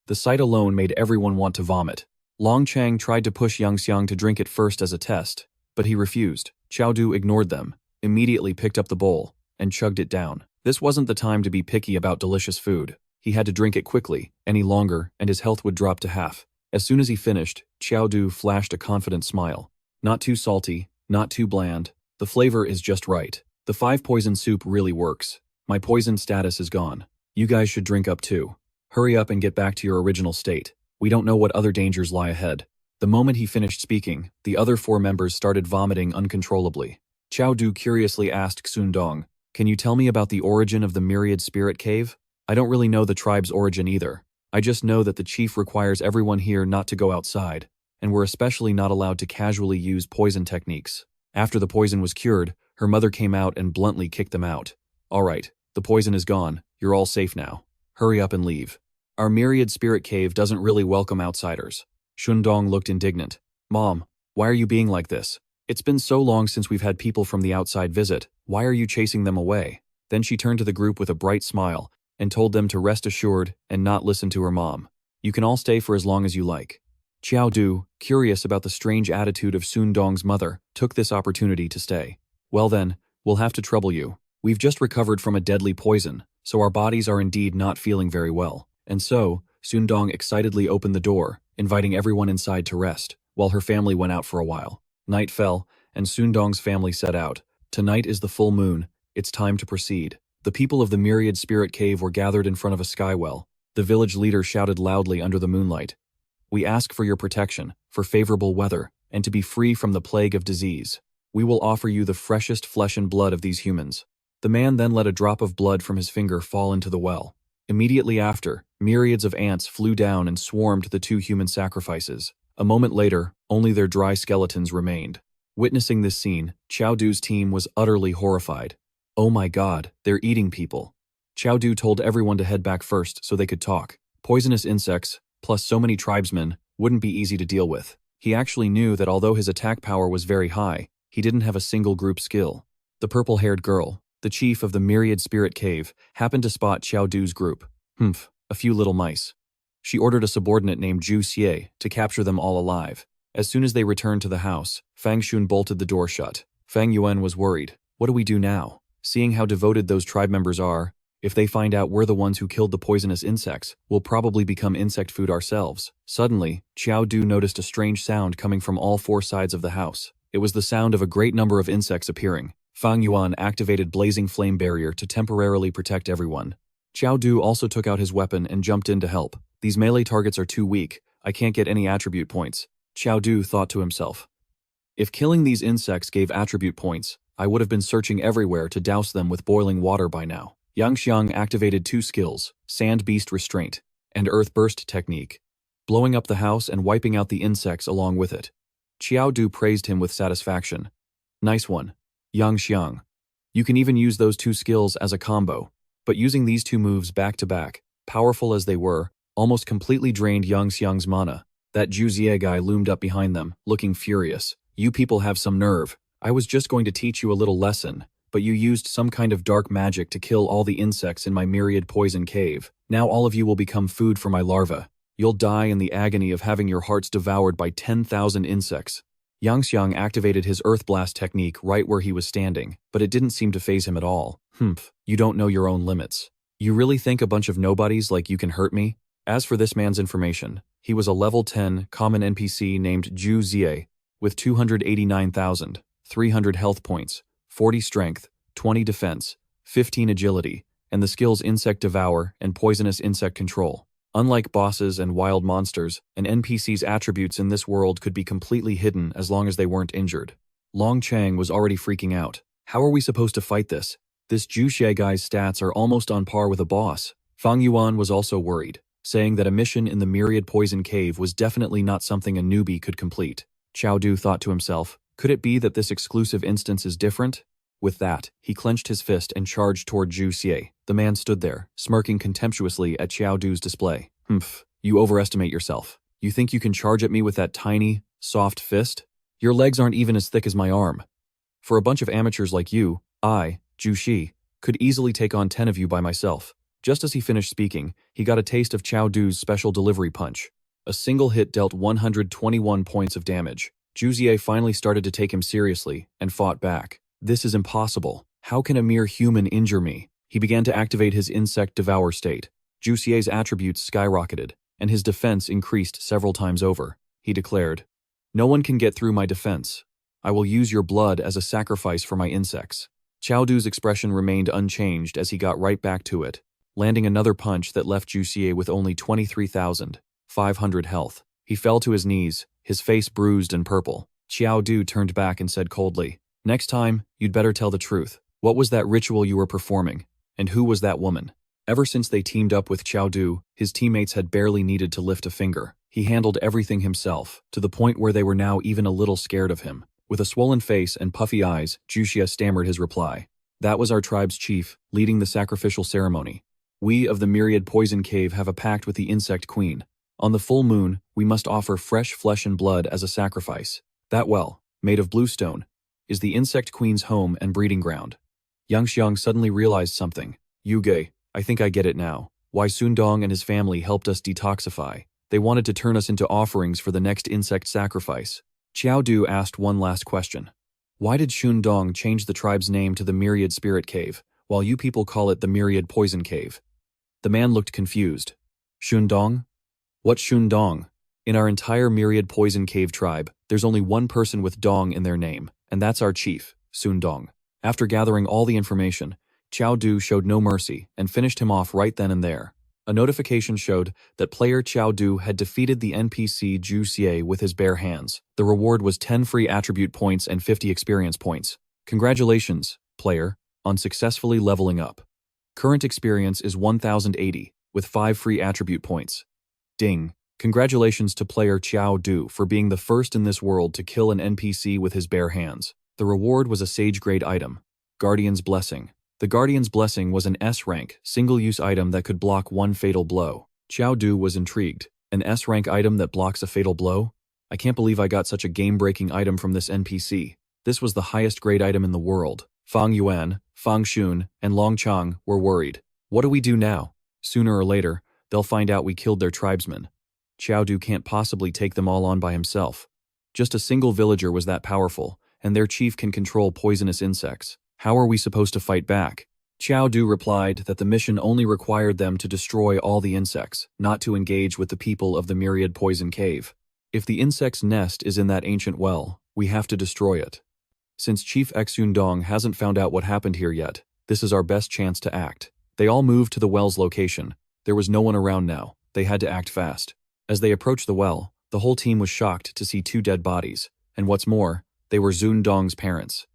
The sight alone made everyone want to vomit. Long Chang tried to push Yang Xiang to drink it first as a test, but he refused. Qiao Du ignored them, immediately picked up the bowl, and chugged it down. This wasn't the time to be picky about delicious food. He had to drink it quickly. Any longer, and his health would drop to half. As soon as he finished, Qiao Du flashed a confident smile. Not too salty, not too bland. The flavor is just right. The 5-poison soup really works. My poison status is gone. You guys should drink up too. Hurry up and get back to your original state. We don't know what other dangers lie ahead. The moment he finished speaking, the other 4 members started vomiting uncontrollably. Qiao Du curiously asked Xundong, "Can you tell me about the origin of the Myriad Spirit Cave? I don't really know the tribe's origin either. I just know that the chief requires everyone here not to go outside, and we're especially not allowed to casually use poison techniques. After the poison was cured, her mother came out and bluntly kicked them out. All right, the poison is gone. You're all safe now. Hurry up and leave. Our Myriad Spirit Cave doesn't really welcome outsiders." Xundong looked indignant. "Mom, why are you being like this? It's been so long since we've had people from the outside visit. Why are you chasing them away?" Then she turned to the group with a bright smile and told them to rest assured and not listen to her mom. "You can all stay for as long as you like." Qiao Du, curious about the strange attitude of Xundong's mother, took this opportunity to stay. "Well then, we'll have to trouble you. We've just recovered from a deadly poison, so our bodies are indeed not feeling very well." And so, Xundong excitedly opened the door, inviting everyone inside to rest, while her family went out for a while. Night fell, and Xundong's family set out. Tonight is the full moon. It's time to proceed. The people of the Myriad Spirit Cave were gathered in front of a skywell. The village leader shouted loudly under the moonlight, "We ask for your protection, for favorable weather, and to be free from the plague of disease. We will offer you the freshest flesh and blood of these humans." The man then let a drop of blood from his finger fall into the well. Immediately after, myriads of ants flew down and swarmed the 2 human sacrifices. A moment later, only their dry skeletons remained. Witnessing this scene, Qiao Du's team was utterly horrified. "Oh my god, they're eating people." Qiao Du told everyone to head back first so they could talk. Poisonous insects, plus so many tribesmen, wouldn't be easy to deal with. He actually knew that although his attack power was very high, he didn't have a single group skill. The purple-haired girl, the chief of the Myriad Spirit Cave, happened to spot Qiao Du's group. A few little mice. She ordered a subordinate named Zhu Xie to capture them all alive. As soon as they returned to the house, Fang Xun bolted the door shut. Fang Yuan was worried. What do we do now? Seeing how devoted those tribe members are, if they find out we're the ones who killed the poisonous insects, we'll probably become insect food ourselves. Suddenly, Qiao Du noticed a strange sound coming from all 4 sides of the house. It was the sound of a great number of insects appearing. Fang Yuan activated Blazing Flame Barrier to temporarily protect everyone. Qiao Du also took out his weapon and jumped in to help. "These melee targets are too weak. I can't get any attribute points." Qiao Du thought to himself. If killing these insects gave attribute points, I would have been searching everywhere to douse them with boiling water by now. Yang Xiang activated 2 skills, Sand Beast Restraint and Earth Burst Technique, blowing up the house and wiping out the insects along with it. Qiao Du praised him with satisfaction. "Nice one, Yang Xiang. You can even use those 2 skills as a combo." But using these 2 moves back to back, powerful as they were, almost completely drained Yang Xiang's mana. That Zhu Xie guy loomed up behind them, looking furious. "You people have some nerve. I was just going to teach you a little lesson, but you used some kind of dark magic to kill all the insects in my Myriad Poison Cave. Now all of you will become food for my larvae. You'll die in the agony of having your hearts devoured by 10,000 insects." Yang Xiang activated his Earth Blast technique right where he was standing, but it didn't seem to faze him at all. You don't know your own limits. You really think a bunch of nobodies like you can hurt me? As for this man's information, he was a level 10 common NPC named Zhu Xie, with 289,300 health points, 40 strength, 20 defense, 15 agility, and the skills Insect Devour and Poisonous Insect Control. Unlike bosses and wild monsters, an NPC's attributes in this world could be completely hidden as long as they weren't injured. Long Chang was already freaking out. How are we supposed to fight this? This Zhu Xie guy's stats are almost on par with a boss. Fang Yuan was also worried, saying that a mission in the Myriad Poison Cave was definitely not something a newbie could complete. Qiao Du thought to himself, could it be that this exclusive instance is different? With that, he clenched his fist and charged toward Zhu Xie. The man stood there, smirking contemptuously at Qiao Du's display. You overestimate yourself. You think you can charge at me with that tiny, soft fist? Your legs aren't even as thick as my arm. For a bunch of amateurs like you, I, Zhu Xi, could easily take on 10 of you by myself. Just as he finished speaking, he got a taste of Qiao Du's special delivery punch. A single hit dealt 121 points of damage. Zhu Xie finally started to take him seriously and fought back. This is impossible. How can a mere human injure me? He began to activate his insect devour state. Zhu Xie's attributes skyrocketed, and his defense increased several times over. He declared, "No one can get through my defense. I will use your blood as a sacrifice for my insects." Qiao Du's expression remained unchanged as he got right back to it, landing another punch that left Zhu Xie with only 23,500 health. He fell to his knees, his face bruised and purple. Qiao Du turned back and said coldly, "Next time, you'd better tell the truth. What was that ritual you were performing? And who was that woman?" Ever since they teamed up with Qiao Du, his teammates had barely needed to lift a finger. He handled everything himself, to the point where they were now even a little scared of him. With a swollen face and puffy eyes, Zhu Xie stammered his reply. "That was our tribe's chief, leading the sacrificial ceremony. We of the Myriad Poison Cave have a pact with the Insect Queen. On the full moon, we must offer fresh flesh and blood as a sacrifice. That well, made of blue stone, is the Insect Queen's home and breeding ground." Yang Xiang suddenly realized something. "Yuge, I think I get it now. Why Sun Dong and his family helped us detoxify. They wanted to turn us into offerings for the next insect sacrifice." Qiao Du asked one last question. "Why did Shun Dong change the tribe's name to the Myriad Spirit Cave, while you people call it the Myriad Poison Cave?" The man looked confused. "Shun Dong? What's Shun Dong? In our entire Myriad Poison Cave tribe, there's only one person with Dong in their name, and that's our chief, Sun Dong." After gathering all the information, Qiao Du showed no mercy and finished him off right then and there. A notification showed that player Qiao Du had defeated the NPC Zhu Xie with his bare hands. The reward was 10 free attribute points and 50 experience points. "Congratulations, player, on successfully leveling up. Current experience is 1080, with 5 free attribute points. Ding. Congratulations to player Qiao Du for being the first in this world to kill an NPC with his bare hands." The reward was a sage-grade item, Guardian's Blessing. The Guardian's Blessing was an S-rank, single-use item that could block one fatal blow. Qiao Du was intrigued. An S-rank item that blocks a fatal blow? I can't believe I got such a game-breaking item from this NPC. This was the highest grade item in the world. Fang Yuan, Fang Xun, and Long Chang were worried. What do we do now? Sooner or later, they'll find out we killed their tribesmen. Qiao Du can't possibly take them all on by himself. Just a single villager was that powerful, and their chief can control poisonous insects. How are we supposed to fight back? Qiao Du replied that the mission only required them to destroy all the insects, not to engage with the people of the Myriad Poison Cave. If the insect's nest is in that ancient well, we have to destroy it. Since Chief Xun Dong hasn't found out what happened here yet, this is our best chance to act. They all moved to the well's location. There was no one around now. They had to act fast. As they approached the well, the whole team was shocked to see 2 dead bodies, and what's more, they were Xun Dong's parents.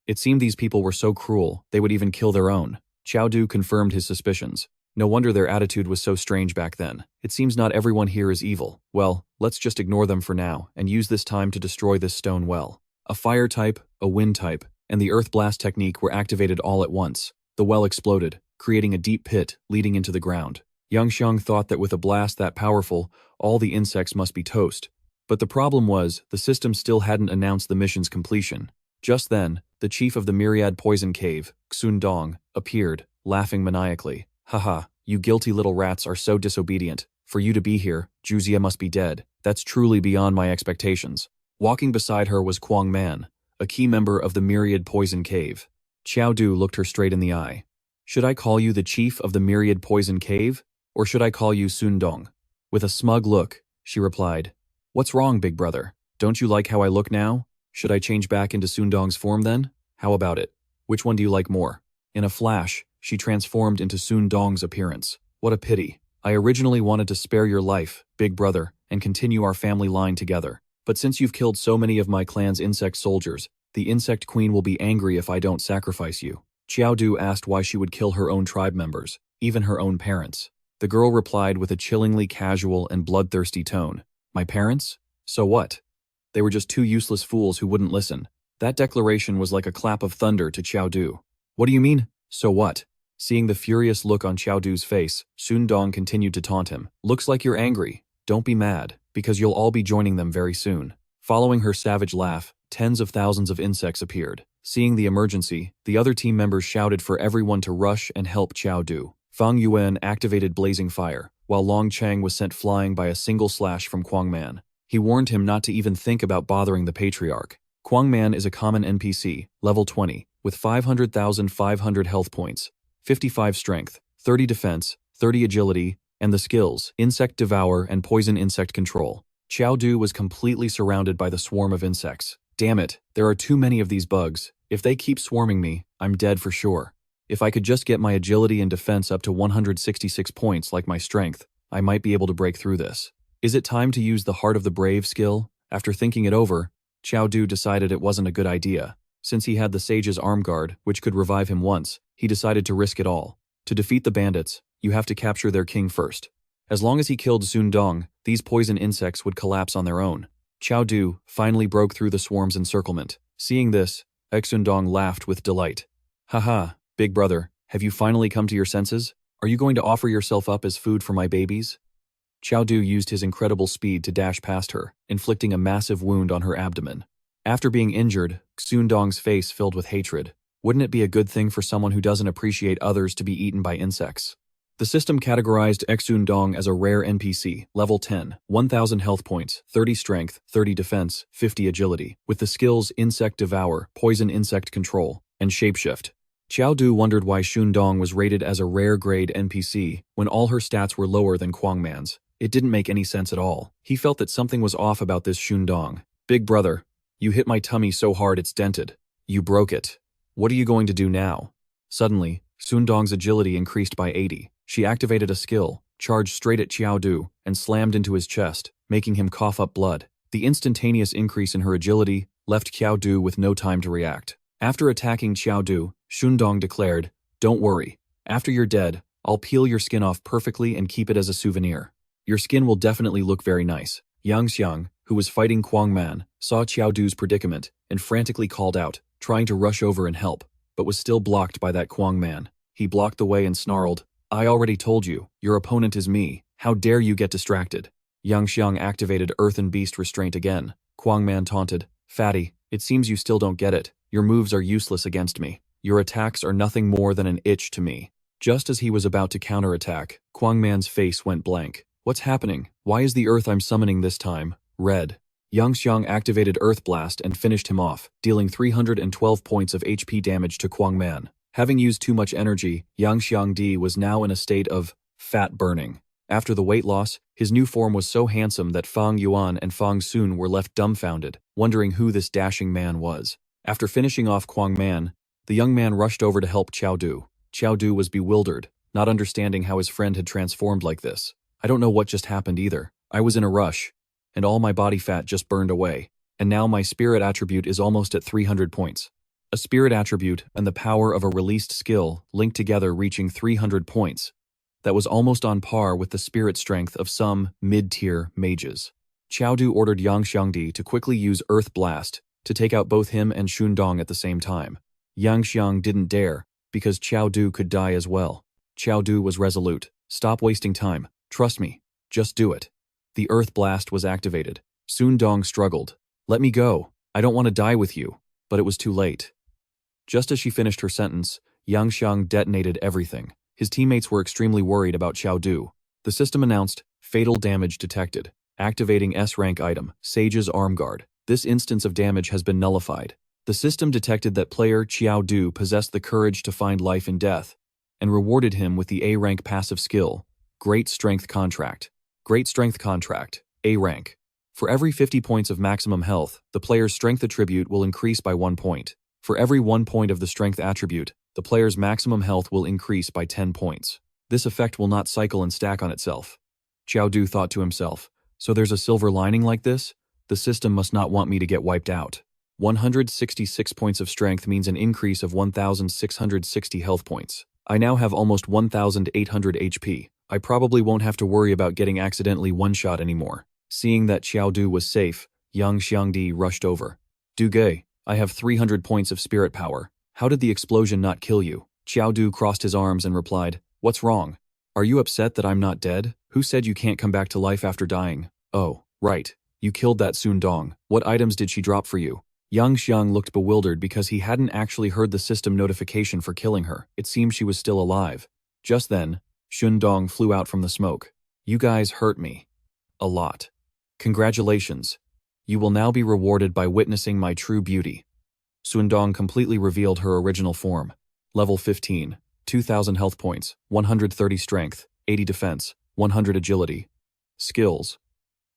It seemed these people were so cruel, they would even kill their own. Qiao Du confirmed his suspicions. No wonder their attitude was so strange back then. It seems not everyone here is evil. Well, let's just ignore them for now and use this time to destroy this stone well. A fire type, a wind type, and the earth blast technique were activated all at once. The well exploded, creating a deep pit leading into the ground. Yang Xiang thought that with a blast that powerful, all the insects must be toast. But the problem was, the system still hadn't announced the mission's completion. Just then, the chief of the Myriad Poison Cave, Xun Dong, appeared, laughing maniacally. "Haha, you guilty little rats are so disobedient. For you to be here, Zhu Xie must be dead. That's truly beyond my expectations." Walking beside her was Quang Man, a key member of the Myriad Poison Cave. Qiao Du looked her straight in the eye. "Should I call you the chief of the Myriad Poison Cave, or should I call you Sun Dong?" With a smug look, she replied, "What's wrong, big brother? Don't you like how I look now? Should I change back into Sun Dong's form then? How about it? Which one do you like more?" In a flash, she transformed into Sun Dong's appearance. "What a pity. I originally wanted to spare your life, big brother, and continue our family line together. But since you've killed so many of my clan's insect soldiers, the Insect Queen will be angry if I don't sacrifice you." Qiao Du asked why she would kill her own tribe members, even her own parents. The girl replied with a chillingly casual and bloodthirsty tone. "My parents? So what? They were just 2 useless fools who wouldn't listen." That declaration was like a clap of thunder to Qiao Du. "What do you mean, so what?" Seeing the furious look on Qiao Du's face, Sun Dong continued to taunt him. "Looks like you're angry. Don't be mad, because you'll all be joining them very soon." Following her savage laugh, tens of thousands of insects appeared. Seeing the emergency, the other team members shouted for everyone to rush and help Qiao Du. Fang Yuan activated Blazing Fire, while Long Chang was sent flying by a single slash from Quang Man. He warned him not to even think about bothering the Patriarch. Quang Man is a common NPC, level 20, with 500,500 health points, 55 strength, 30 defense, 30 agility, and the skills, Insect Devour and Poison Insect Control. Qiao Du was completely surrounded by the swarm of insects. Damn it, there are too many of these bugs. If they keep swarming me, I'm dead for sure. If I could just get my agility and defense up to 166 points like my strength, I might be able to break through this. Is it time to use the Heart of the Brave skill? After thinking it over, Qiao Du decided it wasn't a good idea. Since he had the Sage's arm guard, which could revive him once, he decided to risk it all. To defeat the bandits, you have to capture their king first. As long as he killed Xundong, these poison insects would collapse on their own. Qiao Du finally broke through the swarm's encirclement. Seeing this, Xundong laughed with delight. Haha, big brother, have you finally come to your senses? Are you going to offer yourself up as food for my babies? Qiao Du used his incredible speed to dash past her, inflicting a massive wound on her abdomen. After being injured, Xundong's face filled with hatred. Wouldn't it be a good thing for someone who doesn't appreciate others to be eaten by insects? The system categorized Xundong as a rare NPC, level 10, 1000 health points, 30 strength, 30 defense, 50 agility, with the skills Insect Devour, Poison Insect Control, and Shapeshift. Qiao Du wondered why Xundong was rated as a rare grade NPC when all her stats were lower than Kwangman's. It didn't make any sense at all. He felt that something was off about this Xundong. Big brother, you hit my tummy so hard it's dented. You broke it. What are you going to do now? Suddenly, Xundong's agility increased by 80. She activated a skill, charged straight at Qiao Du, and slammed into his chest, making him cough up blood. The instantaneous increase in her agility left Qiao Du with no time to react. After attacking Qiao Du, Xundong declared, "Don't worry. After you're dead, I'll peel your skin off perfectly and keep it as a souvenir. Your skin will definitely look very nice." Yang Xiang, who was fighting Kwangman, saw Qiao Du's predicament and frantically called out, trying to rush over and help, but was still blocked by that Kwangman. He blocked the way and snarled, "I already told you, your opponent is me. How dare you get distracted?" Yang Xiang activated Earth and Beast Restraint again. Kwangman taunted, "Fatty, it seems you still don't get it. Your moves are useless against me. Your attacks are nothing more than an itch to me." Just as he was about to counterattack, Kwangman's face went blank. "What's happening? Why is the Earth I'm summoning this time red?" Yang Xiang activated Earth Blast and finished him off, dealing 312 points of HP damage to Kwangman. Having used too much energy, Yang Xiangdi was now in a state of fat burning. After the weight loss, his new form was so handsome that Fang Yuan and Fang Sun were left dumbfounded, wondering who this dashing man was. After finishing off Kwangman, the young man rushed over to help Qiao Du. Qiao Du was bewildered, not understanding how his friend had transformed like this. "I don't know what just happened either. I was in a rush, and all my body fat just burned away, and now my spirit attribute is almost at 300 points. A spirit attribute and the power of a released skill linked together reaching 300 points. That was almost on par with the spirit strength of some mid-tier mages. Qiao Du ordered Yang Xiangdi to quickly use Earth Blast to take out both him and Xundong at the same time. Yang Xiang didn't dare, because Qiao Du could die as well. Qiao Du was resolute. "Stop wasting time. Trust me. Just do it." The Earth Blast was activated. Xundong struggled. "Let me go. I don't want to die with you." But it was too late. Just as she finished her sentence, Yang Xiang detonated everything. His teammates were extremely worried about Qiao Du. The system announced, "Fatal damage detected. Activating S-rank item, Sage's Arm Guard. This instance of damage has been nullified." The system detected that player Qiao Du possessed the courage to find life in death, and rewarded him with the A-rank passive skill, Great Strength Contract. Great Strength Contract, A rank. For every 50 points of maximum health, the player's strength attribute will increase by 1 point. For every 1 point of the strength attribute, the player's maximum health will increase by 10 points. This effect will not cycle and stack on itself. Qiao Du thought to himself, "So there's a silver lining like this? The system must not want me to get wiped out." 166 points of strength means an increase of 1,660 health points. I now have almost 1,800 HP. I probably won't have to worry about getting accidentally one-shot anymore. Seeing that Qiao Du was safe, Yang Xiangdi rushed over. "Duge, I have 300 points of spirit power. How did the explosion not kill you?" Qiao Du crossed his arms and replied, "What's wrong? Are you upset that I'm not dead? Who said you can't come back to life after dying?" "Oh, right. You killed that Xundong. What items did she drop for you?" Yang Xiang looked bewildered because he hadn't actually heard the system notification for killing her. It seemed she was still alive. Just then, Xundong flew out from the smoke. "You guys hurt me. A lot. Congratulations. You will now be rewarded by witnessing my true beauty." Sundong completely revealed her original form. Level 15, 2000 health points, 130 strength, 80 defense, 100 agility. Skills: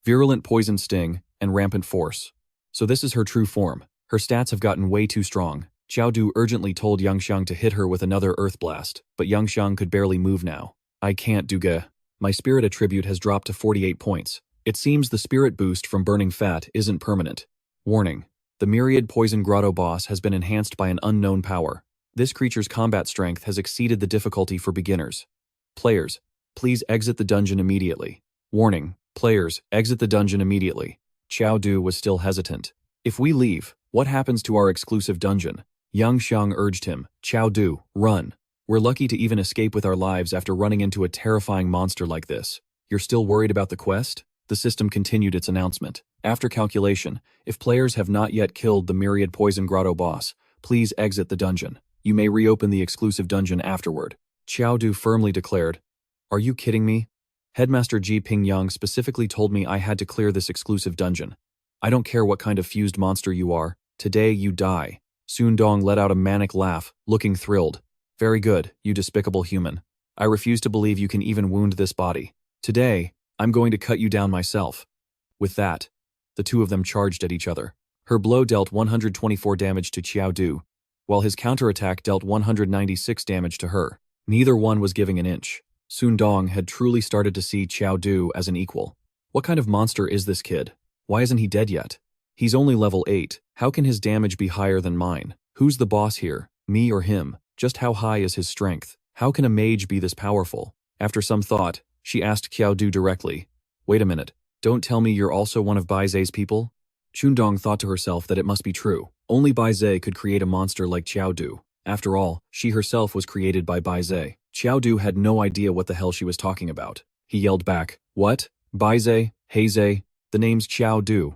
Virulent Poison Sting and Rampant Force. So this is her true form. Her stats have gotten way too strong. Qiao Du urgently told Yang Xiang to hit her with another Earth Blast, but Yang Xiang could barely move now. I can't do ge. My spirit attribute has dropped to 48 points. It seems the spirit boost from burning fat isn't permanent. Warning: the Myriad Poison Grotto boss has been enhanced by an unknown power. This creature's combat strength has exceeded the difficulty for beginners. Players, please exit the dungeon immediately. Warning: players, exit the dungeon immediately. Qiao Du was still hesitant. If we leave, what happens to our exclusive dungeon? Yang Xiang urged him. Qiao Du, run. We're lucky to even escape with our lives after running into a terrifying monster like this. You're still worried about the quest? The system continued its announcement. After calculation, if players have not yet killed the Myriad Poison Grotto boss, please exit the dungeon. You may reopen the exclusive dungeon afterward. Qiao Du firmly declared. Are you kidding me? Headmaster Ji Pingyang specifically told me I had to clear this exclusive dungeon. I don't care what kind of fused monster you are. Today you die. Sundong let out a manic laugh, looking thrilled. Very good, you despicable human. I refuse to believe you can even wound this body. Today, I'm going to cut you down myself. With that, the two of them charged at each other. Her blow dealt 124 damage to Qiao Du, while his counterattack dealt 196 damage to her. Neither one was giving an inch. Sundong had truly started to see Qiao Du as an equal. What kind of monster is this kid? Why isn't he dead yet? He's only level 8. How can his damage be higher than mine? Who's the boss here? Me or him? Just how high is his strength? How can a mage be this powerful? After some thought, she asked Qiao Du directly. Wait a minute. Don't tell me you're also one of Bise's people? Chundong thought to herself that it must be true. Only Bise could create a monster like Qiao Du. After all, she herself was created by Bise. Qiao Du had no idea what the hell she was talking about. He yelled back, What? Bise? Heize? The name's Qiao Du.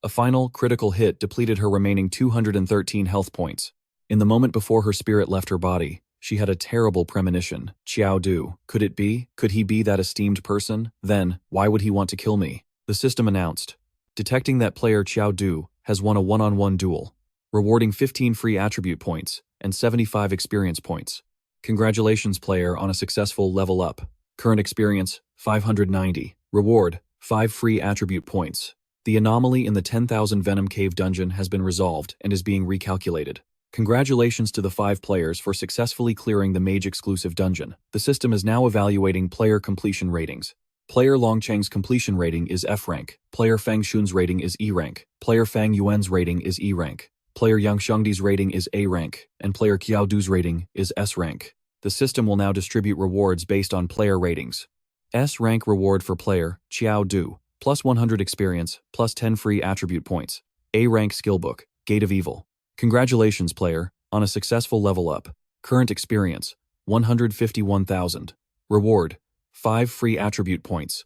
A final, critical hit depleted her remaining 213 health points. In the moment before her spirit left her body, she had a terrible premonition. Qiao Du. Could it be? Could he be that esteemed person? Then, why would he want to kill me? The system announced. Detecting that player Qiao Du has won a one-on-one duel, rewarding 15 free attribute points and 75 experience points. Congratulations, player, on a successful level up. Current experience, 590. Reward, 5 free attribute points. The anomaly in the 10,000 Venom Cave dungeon has been resolved and is being recalculated. Congratulations to the 5 players for successfully clearing the Mage exclusive dungeon. The system is now evaluating player completion ratings. Player Longcheng's completion rating is F rank. Player Feng Shun's rating is E rank. Player Fang Yuan's rating is E rank. Player Yang Xiangdi's rating is A rank, and player Qiao Du's rating is S rank. The system will now distribute rewards based on player ratings. S rank reward for player Qiao Du, plus 100 experience, plus 10 free attribute points. A rank skillbook, Gate of Evil. Congratulations, player, on a successful level up. Current experience, 151,000. Reward, 5 free attribute points.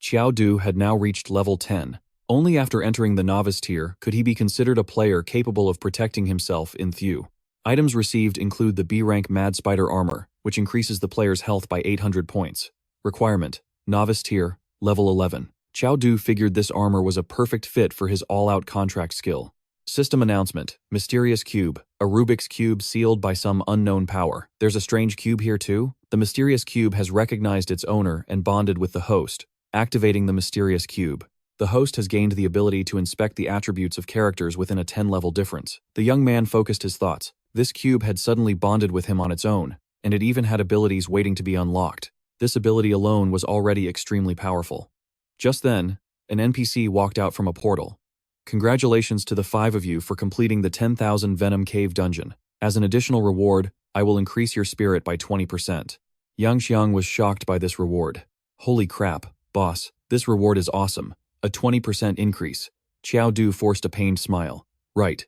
Qiao Du had now reached level 10. Only after entering the novice tier could he be considered a player capable of protecting himself in Thew. Items received include the B-rank Mad Spider armor, which increases the player's health by 800 points. Requirement: novice tier, level 11. Qiao Du figured this armor was a perfect fit for his all-out contract skill. System announcement: Mysterious Cube, a Rubik's Cube sealed by some unknown power. There's a strange cube here too? The mysterious cube has recognized its owner and bonded with the host, activating the mysterious cube. The host has gained the ability to inspect the attributes of characters within a 10-level difference. The young man focused his thoughts. This cube had suddenly bonded with him on its own, and it even had abilities waiting to be unlocked. This ability alone was already extremely powerful. Just then, an NPC walked out from a portal. Congratulations to the 5 of you for completing the 10,000 Venom Cave dungeon. As an additional reward, I will increase your spirit by 20%. Yang Xiang was shocked by this reward. Holy crap, boss, this reward is awesome. A 20% increase. Qiao Du forced a pained smile. Right.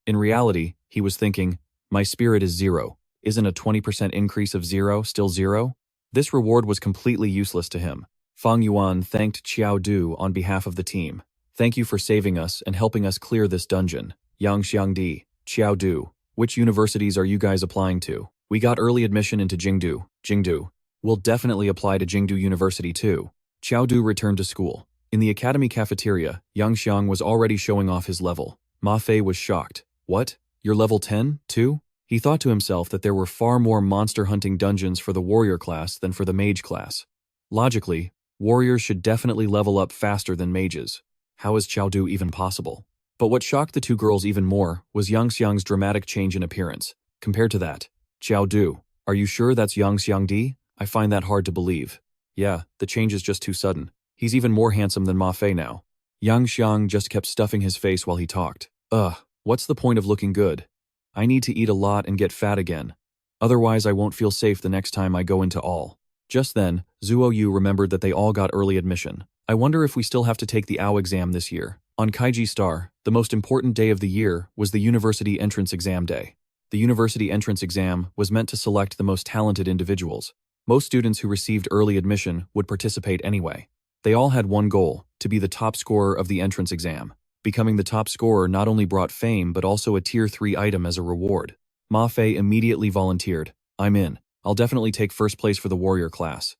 In reality, he was thinking, my spirit is 0. Isn't a 20% increase of 0 still 0? This reward was completely useless to him. Fang Yuan thanked Qiao Du on behalf of the team. Thank you for saving us and helping us clear this dungeon. Yang Xiangdi, Qiao Du, which universities are you guys applying to? We got early admission into Jingdu. We'll definitely apply to Jingdu University too. Qiao Du returned to school. In the academy cafeteria, Yang Xiang was already showing off his level. Ma Fei was shocked. What? You're level 10, too? He thought to himself that there were far more monster-hunting dungeons for the warrior class than for the mage class. Logically, warriors should definitely level up faster than mages. How is Qiao Du even possible? But what shocked the two girls even more was Yang Xiang's dramatic change in appearance. Compared to that, Qiao Du, are you sure that's Yang Xiangdi? I find that hard to believe. Yeah, the change is just too sudden. He's even more handsome than Ma Fei now. Yang Xiang just kept stuffing his face while he talked. What's the point of looking good? I need to eat a lot and get fat again. Otherwise I won't feel safe the next time I go into all. Just then, Zuo Yu remembered that they all got early admission. I wonder if we still have to take the AO exam this year. On Kaiji Star, the most important day of the year was the University Entrance Exam Day. The University Entrance Exam was meant to select the most talented individuals. Most students who received early admission would participate anyway. They all had one goal, to be the top scorer of the entrance exam. Becoming the top scorer not only brought fame but also a Tier 3 item as a reward. Ma Fei immediately volunteered. I'm in. I'll definitely take first place for the warrior class.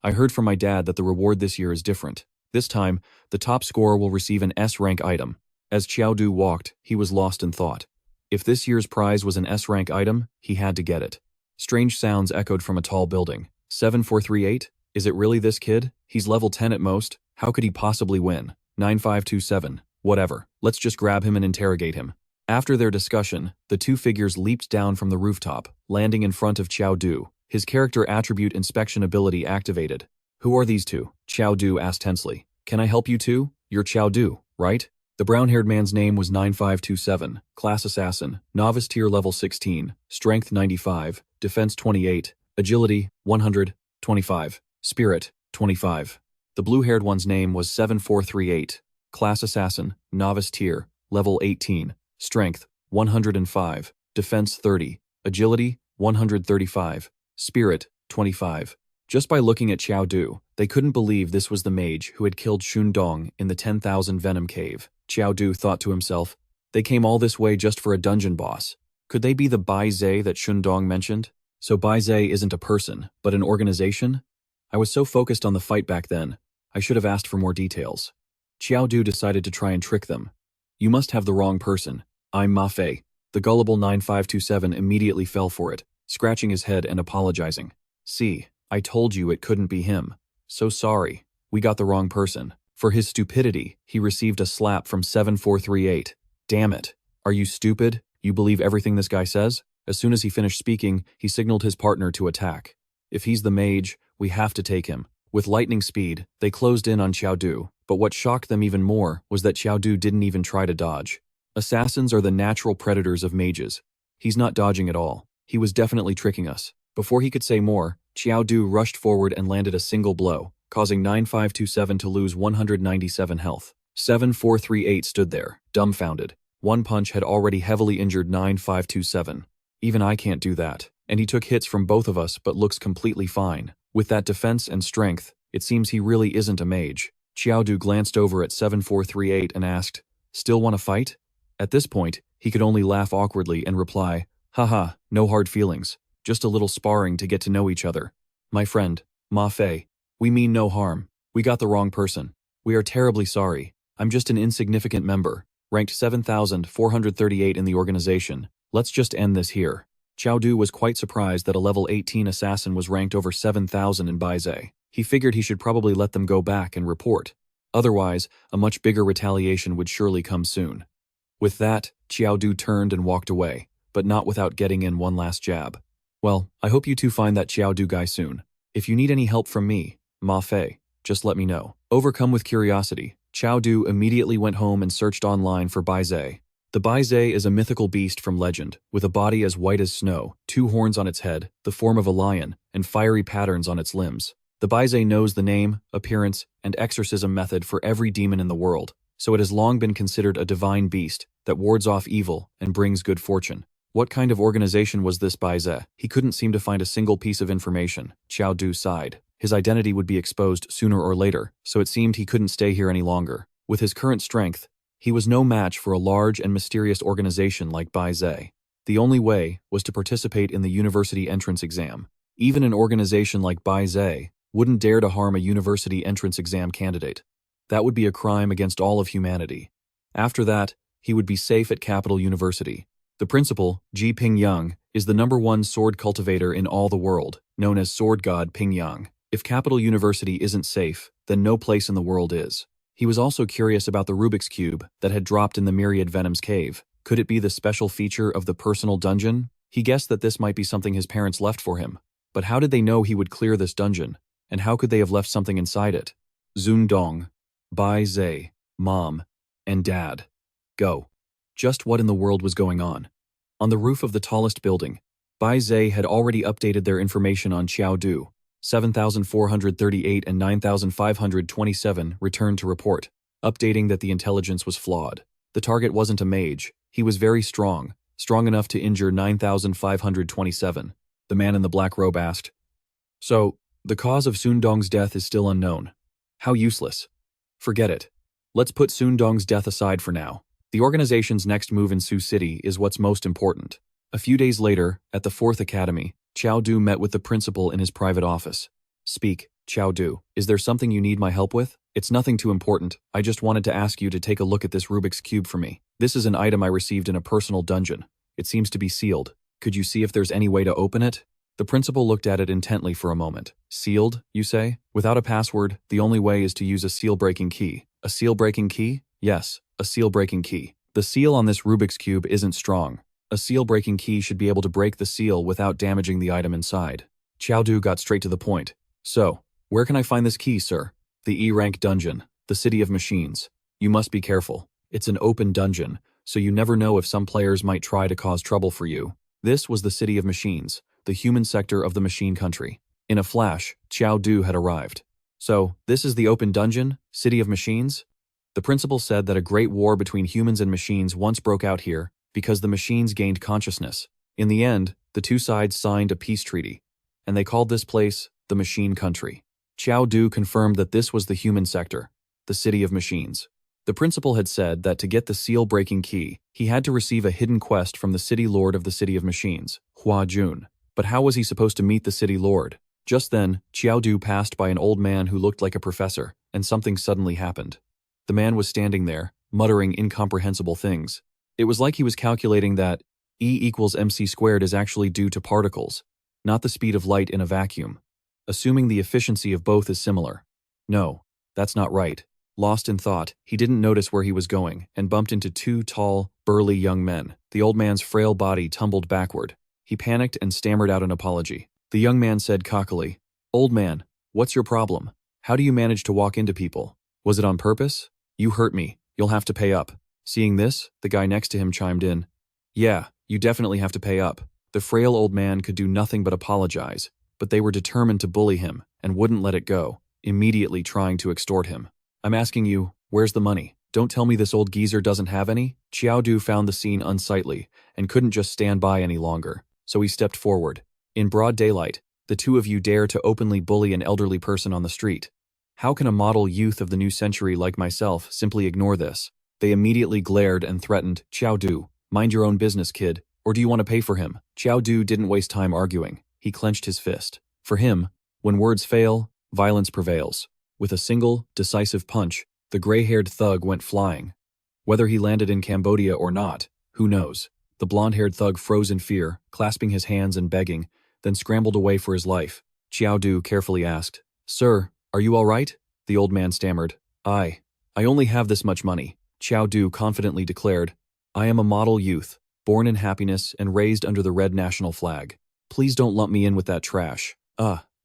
I heard from my dad that the reward this year is different. This time, the top scorer will receive an S-rank item. As Qiao Du walked, he was lost in thought. If this year's prize was an S-rank item, he had to get it. Strange sounds echoed from a tall building. 7438? Is it really this kid? He's level 10 at most. How could he possibly win? 9527. Whatever. Let's just grab him and interrogate him. After their discussion, the two figures leaped down from the rooftop, landing in front of Qiao Du. His character attribute inspection ability activated. Who are these two? Qiao Du asked tensely. Can I help you too? You're Qiao Du, right? The brown-haired man's name was 9527, class assassin, novice tier level 16, strength 95, defense 28, agility 100, 25, spirit 25. The blue-haired one's name was 7438, class assassin, novice tier, level 18, strength 105, defense 30, agility 135, spirit 25. Just by looking at Qiao Du, they couldn't believe this was the mage who had killed Shundong in the 10,000 Venom Cave. Qiao Du thought to himself, they came all this way just for a dungeon boss. Could they be the Bise that Shundong mentioned? So Bise isn't a person, but an organization? I was so focused on the fight back then, I should have asked for more details. Qiao Du decided to try and trick them. You must have the wrong person. I'm Ma Fei. The gullible 9527 immediately fell for it, scratching his head and apologizing. See, I told you it couldn't be him. So sorry, we got the wrong person. For his stupidity, he received a slap from 7438. Damn it. Are you stupid? You believe everything this guy says? As soon as he finished speaking, he signaled his partner to attack. If he's the mage, we have to take him. With lightning speed, they closed in on Qiao Du, but what shocked them even more was that Qiao Du didn't even try to dodge. Assassins are the natural predators of mages. He's not dodging at all. He was definitely tricking us. Before he could say more, Qiao Du rushed forward and landed a single blow, causing 9527 to lose 197 health. 7438 stood there, dumbfounded. One punch had already heavily injured 9527. Even I can't do that. And he took hits from both of us but looks completely fine. With that defense and strength, it seems he really isn't a mage. Qiao Du glanced over at 7438 and asked, Still want to fight? At this point, he could only laugh awkwardly and reply, Haha, no hard feelings. Just a little sparring to get to know each other. My friend, Ma Fei, we mean no harm. We got the wrong person. We are terribly sorry. I'm just an insignificant member, ranked 7,438 in the organization. Let's just end this here. Qiao Du was quite surprised that a level 18 assassin was ranked over 7,000 in Bise. He figured he should probably let them go back and report. Otherwise, a much bigger retaliation would surely come soon. With that, Qiao Du turned and walked away, but not without getting in one last jab. Well, I hope you two find that Qiao Du guy soon. If you need any help from me, Ma Fei, just let me know. Overcome with curiosity, Qiao Du immediately went home and searched online for Bise. The Bise is a mythical beast from legend, with a body as white as snow, 2 horns on its head, the form of a lion, and fiery patterns on its limbs. The Bise knows the name, appearance, and exorcism method for every demon in the world, so it has long been considered a divine beast that wards off evil and brings good fortune. What kind of organization was this Bise? He couldn't seem to find a single piece of information. Qiao Du sighed. His identity would be exposed sooner or later, so it seemed he couldn't stay here any longer. With his current strength, he was no match for a large and mysterious organization like Bise. The only way was to participate in the university entrance exam. Even an organization like Bise wouldn't dare to harm a university entrance exam candidate. That would be a crime against all of humanity. After that, he would be safe at Capital University. The principal, Ji Pingyang, is the #1 sword cultivator in all the world, known as Sword God Pingyang. If Capital University isn't safe, then no place in the world is. He was also curious about the Rubik's Cube that had dropped in the Myriad Venom's cave. Could it be the special feature of the personal dungeon? He guessed that this might be something his parents left for him. But how did they know he would clear this dungeon? And how could they have left something inside it? Zundong, Bise, Mom, and Dad. Go. Just what in the world was going on? On the roof of the tallest building, Bise had already updated their information on Qiao Du. 7,438 and 9,527 returned to report, updating that the intelligence was flawed. The target wasn't a mage. He was very strong, strong enough to injure 9,527. The man in the black robe asked. So, the cause of Sundong's death is still unknown. How useless. Forget it. Let's put Sundong's death aside for now. The organization's next move in Sioux City is what's most important. A few days later, at the 4th Academy, Qiao Du met with the principal in his private office. Speak, Qiao Du. Is there something you need my help with? It's nothing too important. I just wanted to ask you to take a look at this Rubik's Cube for me. This is an item I received in a personal dungeon. It seems to be sealed. Could you see if there's any way to open it? The principal looked at it intently for a moment. Sealed, you say? Without a password, the only way is to use a seal-breaking key. A seal-breaking key? Yes, a seal-breaking key. The seal on this Rubik's Cube isn't strong. A seal-breaking key should be able to break the seal without damaging the item inside. Qiao Du got straight to the point. So, where can I find this key, sir? The E-rank dungeon, the City of Machines. You must be careful. It's an open dungeon, so you never know if some players might try to cause trouble for you. This was the City of Machines, the human sector of the machine country. In a flash, Qiao Du had arrived. So, this is the open dungeon, City of Machines? The principal said that a great war between humans and machines once broke out here because the machines gained consciousness. In the end, the two sides signed a peace treaty, and they called this place the Machine Country. Qiao Du confirmed that this was the human sector, the City of Machines. The principal had said that to get the seal-breaking key, he had to receive a hidden quest from the City Lord of the City of Machines, Hua Jun. But how was he supposed to meet the City Lord? Just then, Qiao Du passed by an old man who looked like a professor, and something suddenly happened. The man was standing there, muttering incomprehensible things. It was like he was calculating that E equals mc squared is actually due to particles, not the speed of light in a vacuum. Assuming the efficiency of both is similar. No, that's not right. Lost in thought, he didn't notice where he was going and bumped into two tall, burly young men. The old man's frail body tumbled backward. He panicked and stammered out an apology. The young man said cockily, "Old man, what's your problem? How do you manage to walk into people? Was it on purpose? You hurt me. You'll have to pay up." Seeing this, the guy next to him chimed in. "Yeah, you definitely have to pay up." The frail old man could do nothing but apologize, but they were determined to bully him and wouldn't let it go, immediately trying to extort him. "I'm asking you, where's the money? Don't tell me this old geezer doesn't have any?" Qiao Du found the scene unsightly and couldn't just stand by any longer, so he stepped forward. "In broad daylight, the two of you dare to openly bully an elderly person on the street. How can a model youth of the new century like myself simply ignore this?" They immediately glared and threatened, "Qiao Du, mind your own business, kid, or do you want to pay for him?" Qiao Du didn't waste time arguing. He clenched his fist. For him, when words fail, violence prevails. With a single, decisive punch, the gray-haired thug went flying. Whether he landed in Cambodia or not, who knows? The blonde-haired thug froze in fear, clasping his hands and begging, then scrambled away for his life. Qiao Du carefully asked, "Sir, are you all right?" The old man stammered, I only have this much money." Qiao Du confidently declared, "I am a model youth, born in happiness and raised under the red national flag. Please don't lump me in with that trash."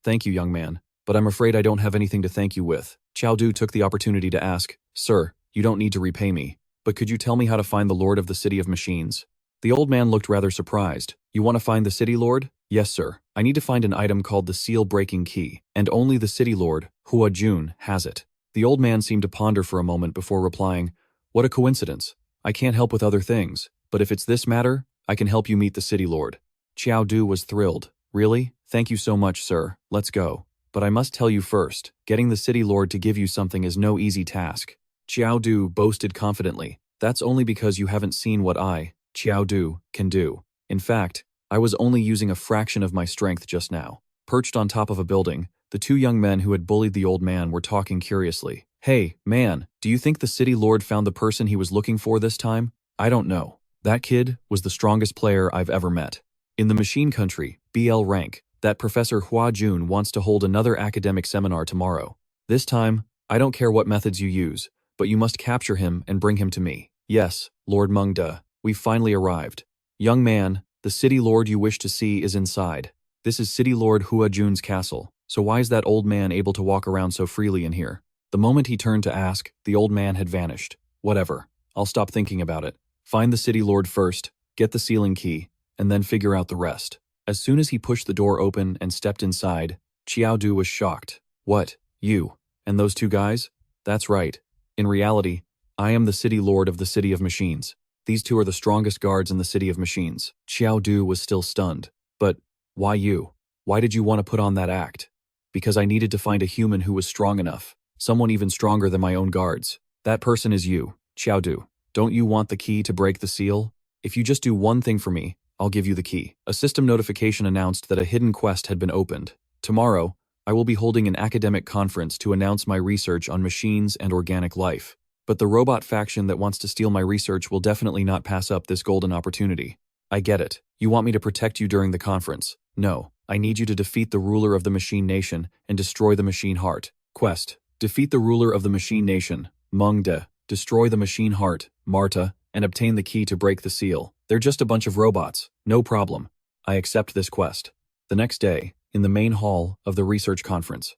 Thank you, young man, but I'm afraid I don't have anything to thank you with." Qiao Du took the opportunity to ask, "Sir, you don't need to repay me, but could you tell me how to find the Lord of the City of Machines?" The old man looked rather surprised. "You want to find the City Lord?" "Yes, sir. I need to find an item called the seal-breaking key, and only the City Lord, Hua Jun, has it." The old man seemed to ponder for a moment before replying, "What a coincidence. I can't help with other things, but if it's this matter, I can help you meet the City Lord." Qiao Du was thrilled. "Really? Thank you so much, sir. Let's go. But I must tell you first, getting the City Lord to give you something is no easy task." Qiao Du boasted confidently. "That's only because you haven't seen what I, Qiao Du, can do. In fact, I was only using a fraction of my strength just now." Perched on top of a building, the two young men who had bullied the old man were talking curiously. "Hey, man, do you think the City Lord found the person he was looking for this time?" "I don't know. That kid was the strongest player I've ever met. In the machine country, BL rank, that Professor Hua Jun wants to hold another academic seminar tomorrow. This time, I don't care what methods you use, but you must capture him and bring him to me. Yes, Lord Mengde, we've finally arrived. Young man, the city lord you wish to see is inside. This is City Lord Hua Jun's castle, so why is that old man able to walk around so freely in here? The moment he turned to ask, the old man had vanished. Whatever, I'll stop thinking about it. Find the city lord first, get the sealing key, and then figure out the rest. As soon as he pushed the door open and stepped inside, Qiao Du was shocked. What, you? And those two guys? That's right. In reality, I am the city lord of the City of Machines. These two are the strongest guards in the City of Machines. Qiao Du was still stunned. But, why you? Why did you want to put on that act? Because I needed to find a human who was strong enough. Someone even stronger than my own guards. That person is you, Qiao Du. Don't you want the key to break the seal? If you just do one thing for me, I'll give you the key. A system notification announced that a hidden quest had been opened. Tomorrow, I will be holding an academic conference to announce my research on machines and organic life. But the robot faction that wants to steal my research will definitely not pass up this golden opportunity. I get it. You want me to protect you during the conference. No, I need you to defeat the ruler of the Machine Nation and destroy the Machine Heart. Quest: defeat the ruler of the Machine Nation, Mengde, destroy the Machine Heart, Marta, and obtain the key to break the seal. They're just a bunch of robots. No problem. I accept this quest. The next day, in the main hall of the research conference.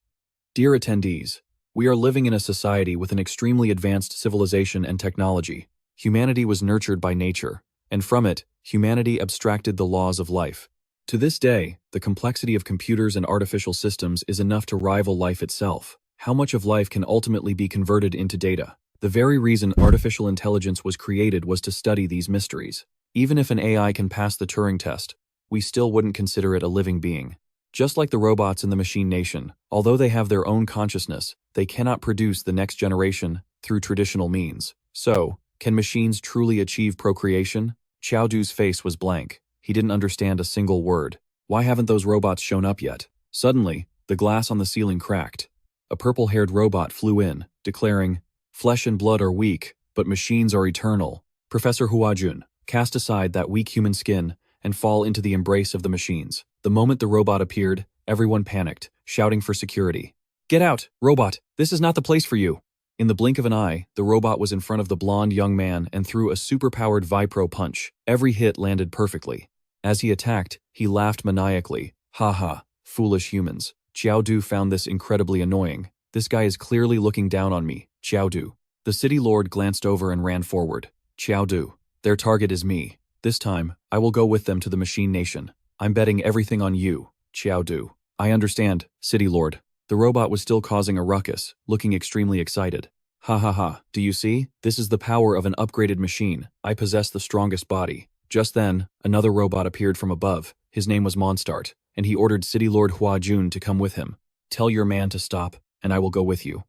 Dear attendees, we are living in a society with an extremely advanced civilization and technology. Humanity was nurtured by nature, and from it, humanity abstracted the laws of life. To this day, the complexity of computers and artificial systems is enough to rival life itself. How much of life can ultimately be converted into data? The very reason artificial intelligence was created was to study these mysteries. Even if an AI can pass the Turing test, we still wouldn't consider it a living being. Just like the robots in the Machine Nation, although they have their own consciousness, they cannot produce the next generation through traditional means. So, can machines truly achieve procreation? Qiao Du's face was blank. He didn't understand a single word. Why haven't those robots shown up yet? Suddenly, the glass on the ceiling cracked. A purple-haired robot flew in, declaring, "Flesh and blood are weak, but machines are eternal. Professor Huajun, cast aside that weak human skin and fall into the embrace of the machines." The moment the robot appeared, everyone panicked, shouting for security. "Get out, robot! This is not the place for you!" In the blink of an eye, the robot was in front of the blonde young man and threw a superpowered Vipro punch. Every hit landed perfectly. As he attacked, he laughed maniacally. "Ha ha, foolish humans." Qiao Du found this incredibly annoying. "This guy is clearly looking down on me." Qiao Du. The city lord glanced over and ran forward. "Qiao Du. Their target is me. This time, I will go with them to the Machine Nation. I'm betting everything on you, Qiao Du." "I understand, City Lord." The robot was still causing a ruckus, looking extremely excited. "Ha ha ha, do you see? This is the power of an upgraded machine. I possess the strongest body." Just then, another robot appeared from above. His name was Monstart, and he ordered City Lord Hua Jun to come with him. "Tell your man to stop, and I will go with you."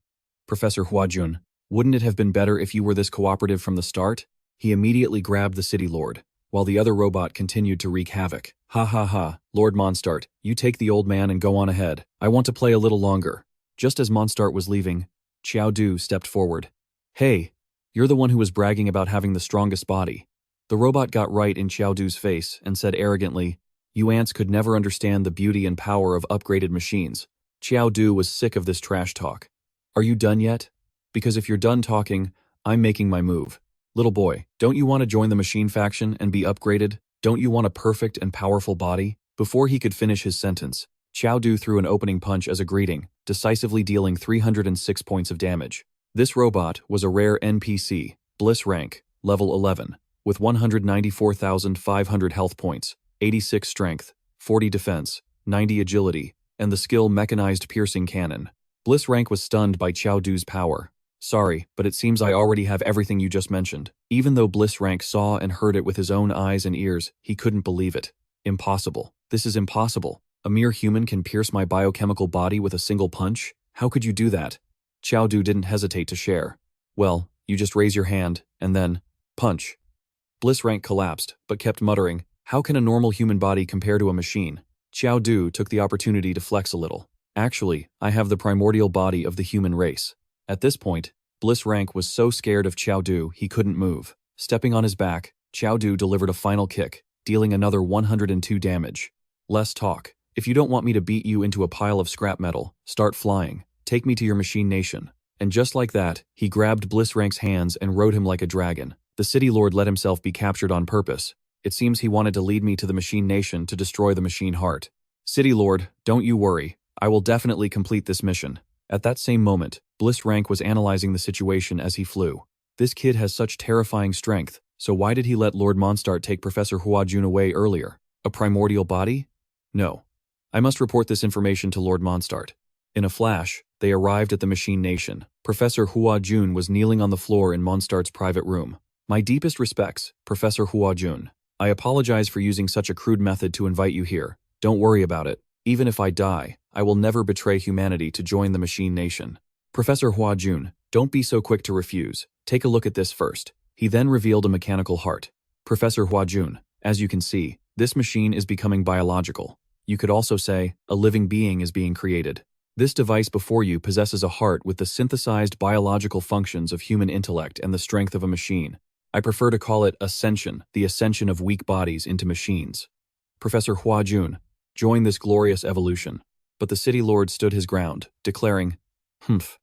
"Professor Hua Jun, wouldn't it have been better if you were this cooperative from the start?" He immediately grabbed the City Lord, while the other robot continued to wreak havoc. "Ha ha ha, Lord Monstart, you take the old man and go on ahead. I want to play a little longer." Just as Monstart was leaving, Qiao Du stepped forward. "Hey, you're the one who was bragging about having the strongest body." The robot got right in Qiao Du's face and said arrogantly, "You ants could never understand the beauty and power of upgraded machines." Qiao Du was sick of this trash talk. "Are you done yet? Because if you're done talking, I'm making my move. Little boy, don't you want to join the machine faction and be upgraded? Don't you want a perfect and powerful body?" Before he could finish his sentence, Qiao Du threw an opening punch as a greeting, decisively dealing 306 points of damage. This robot was a rare NPC, Bliss rank, level 11, with 194,500 health points, 86 strength, 40 defense, 90 agility, and the skill Mechanized Piercing Cannon. Bliss rank was stunned by Qiao Du's power. "Sorry, but it seems I already have everything you just mentioned." Even though Bliss rank saw and heard it with his own eyes and ears, he couldn't believe it. "Impossible. This is impossible. A mere human can pierce my biochemical body with a single punch? How could you do that?" Qiao Du didn't hesitate to share. "Well, you just raise your hand, and then, punch." Bliss rank collapsed, but kept muttering, "How can a normal human body compare to a machine?" Qiao Du took the opportunity to flex a little. "Actually, I have the primordial body of the human race." At this point, Bliss rank was so scared of Qiao Du he couldn't move. Stepping on his back, Qiao Du delivered a final kick, dealing another 102 damage. Less talk. If you don't want me to beat you into a pile of scrap metal, start flying. Take me to your machine nation. And just like that, he grabbed Blissrank's hands and rode him like a dragon. The city lord let himself be captured on purpose. It seems he wanted to lead me to the machine nation to destroy the machine heart. City lord, don't you worry. I will definitely complete this mission. At that same moment, Blissrank was analyzing the situation as he flew. This kid has such terrifying strength, so why did he let Lord Mondstadt take Professor Huajun away earlier? A primordial body? No. I must report this information to Lord Mondstadt. In a flash, they arrived at the machine nation. Professor Huajun was kneeling on the floor in Mondstadt's private room. My deepest respects, Professor Huajun. I apologize for using such a crude method to invite you here. Don't worry about it. Even if I die, I will never betray humanity to join the machine nation. Professor Huajun, don't be so quick to refuse. Take a look at this first. He then revealed a mechanical heart. Professor Huajun, as you can see, this machine is becoming biological. You could also say, a living being is being created. This device before you possesses a heart with the synthesized biological functions of human intellect and the strength of a machine. I prefer to call it ascension, the ascension of weak bodies into machines. Professor Huajun, join this glorious evolution. But the city lord stood his ground, declaring, Humph.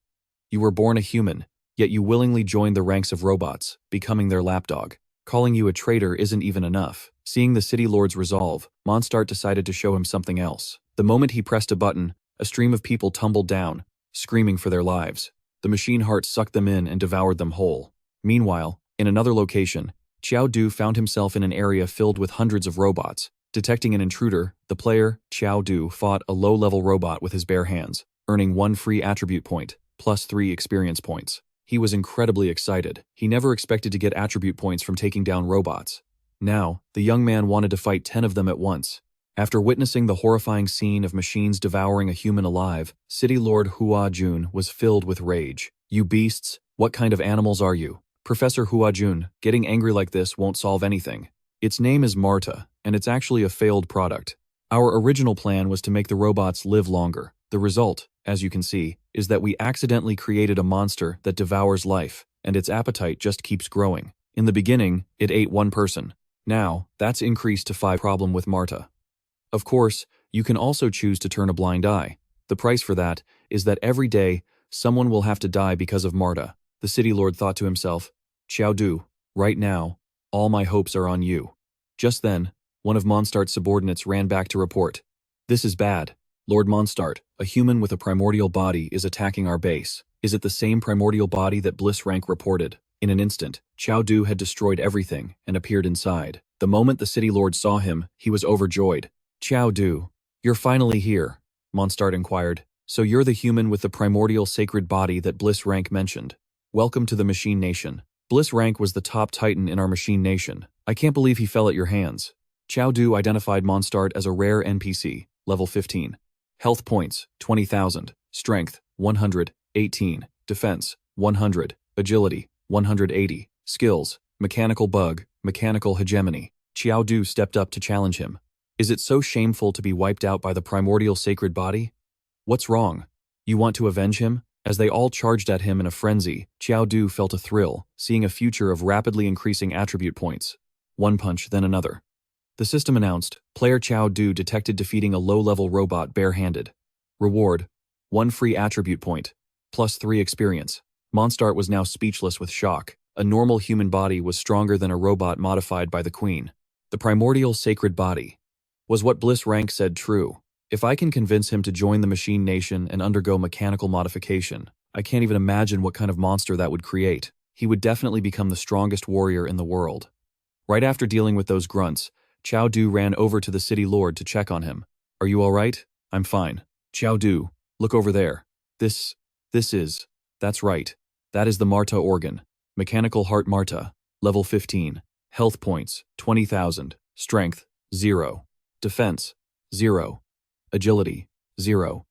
You were born a human, yet you willingly joined the ranks of robots, becoming their lapdog. Calling you a traitor isn't even enough. Seeing the city lord's resolve, Mondstadt decided to show him something else. The moment he pressed a button, a stream of people tumbled down, screaming for their lives. The machine heart sucked them in and devoured them whole. Meanwhile, in another location, Qiao Du found himself in an area filled with hundreds of robots. Detecting an intruder, the player, Qiao Du, fought a low-level robot with his bare hands, earning 1 free attribute point, plus 3 experience points. He was incredibly excited. He never expected to get attribute points from taking down robots. Now, the young man wanted to fight 10 of them at once. After witnessing the horrifying scene of machines devouring a human alive, City Lord Huajun was filled with rage. You beasts, what kind of animals are you? Professor Huajun, getting angry like this won't solve anything. Its name is Marta, and it's actually a failed product. Our original plan was to make the robots live longer. The result, as you can see, is that we accidentally created a monster that devours life, and its appetite just keeps growing. In the beginning, it ate 1 person. Now, that's increased to 5. Problem with Marta. Of course, you can also choose to turn a blind eye. The price for that is that every day, someone will have to die because of Marta. The city lord thought to himself, Qiao Du, right now, all my hopes are on you. Just then, one of Mondstadt's subordinates ran back to report. This is bad. Lord Mondstadt, a human with a primordial body is attacking our base. Is it the same primordial body that Blissrank reported? In an instant, Qiao Du had destroyed everything and appeared inside. The moment the city lord saw him, he was overjoyed. Qiao Du, you're finally here, Mondstadt inquired. So you're the human with the primordial sacred body that Blissrank mentioned. Welcome to the Machine Nation. Blissrank was the top titan in our Machine Nation. I can't believe he fell at your hands. Qiao Du identified Mondstadt as a rare NPC, level 15. Health points, 20,000. Strength, 118. Defense, 100. Agility, 180. Skills, mechanical bug, mechanical hegemony. Qiao Du stepped up to challenge him. Is it so shameful to be wiped out by the primordial sacred body? What's wrong? You want to avenge him? As they all charged at him in a frenzy, Qiao Du felt a thrill, seeing a future of rapidly increasing attribute points. One punch, then another. The system announced, player Qiao Du detected defeating a low-level robot bare-handed. Reward, 1 free attribute point, plus 3 experience. Mondstadt was now speechless with shock. A normal human body was stronger than a robot modified by the Queen. The primordial sacred body. Was what Blissrank said true? If I can convince him to join the Machine Nation and undergo mechanical modification, I can't even imagine what kind of monster that would create. He would definitely become the strongest warrior in the world. Right after dealing with those grunts, Qiao Du ran over to the city lord to check on him. Are you all right? I'm fine. Qiao Du, look over there. That's right. That is the Marta organ. Mechanical heart Marta, level 15. Health points, 20,000. Strength, 0. Defense, 0. Agility, 0.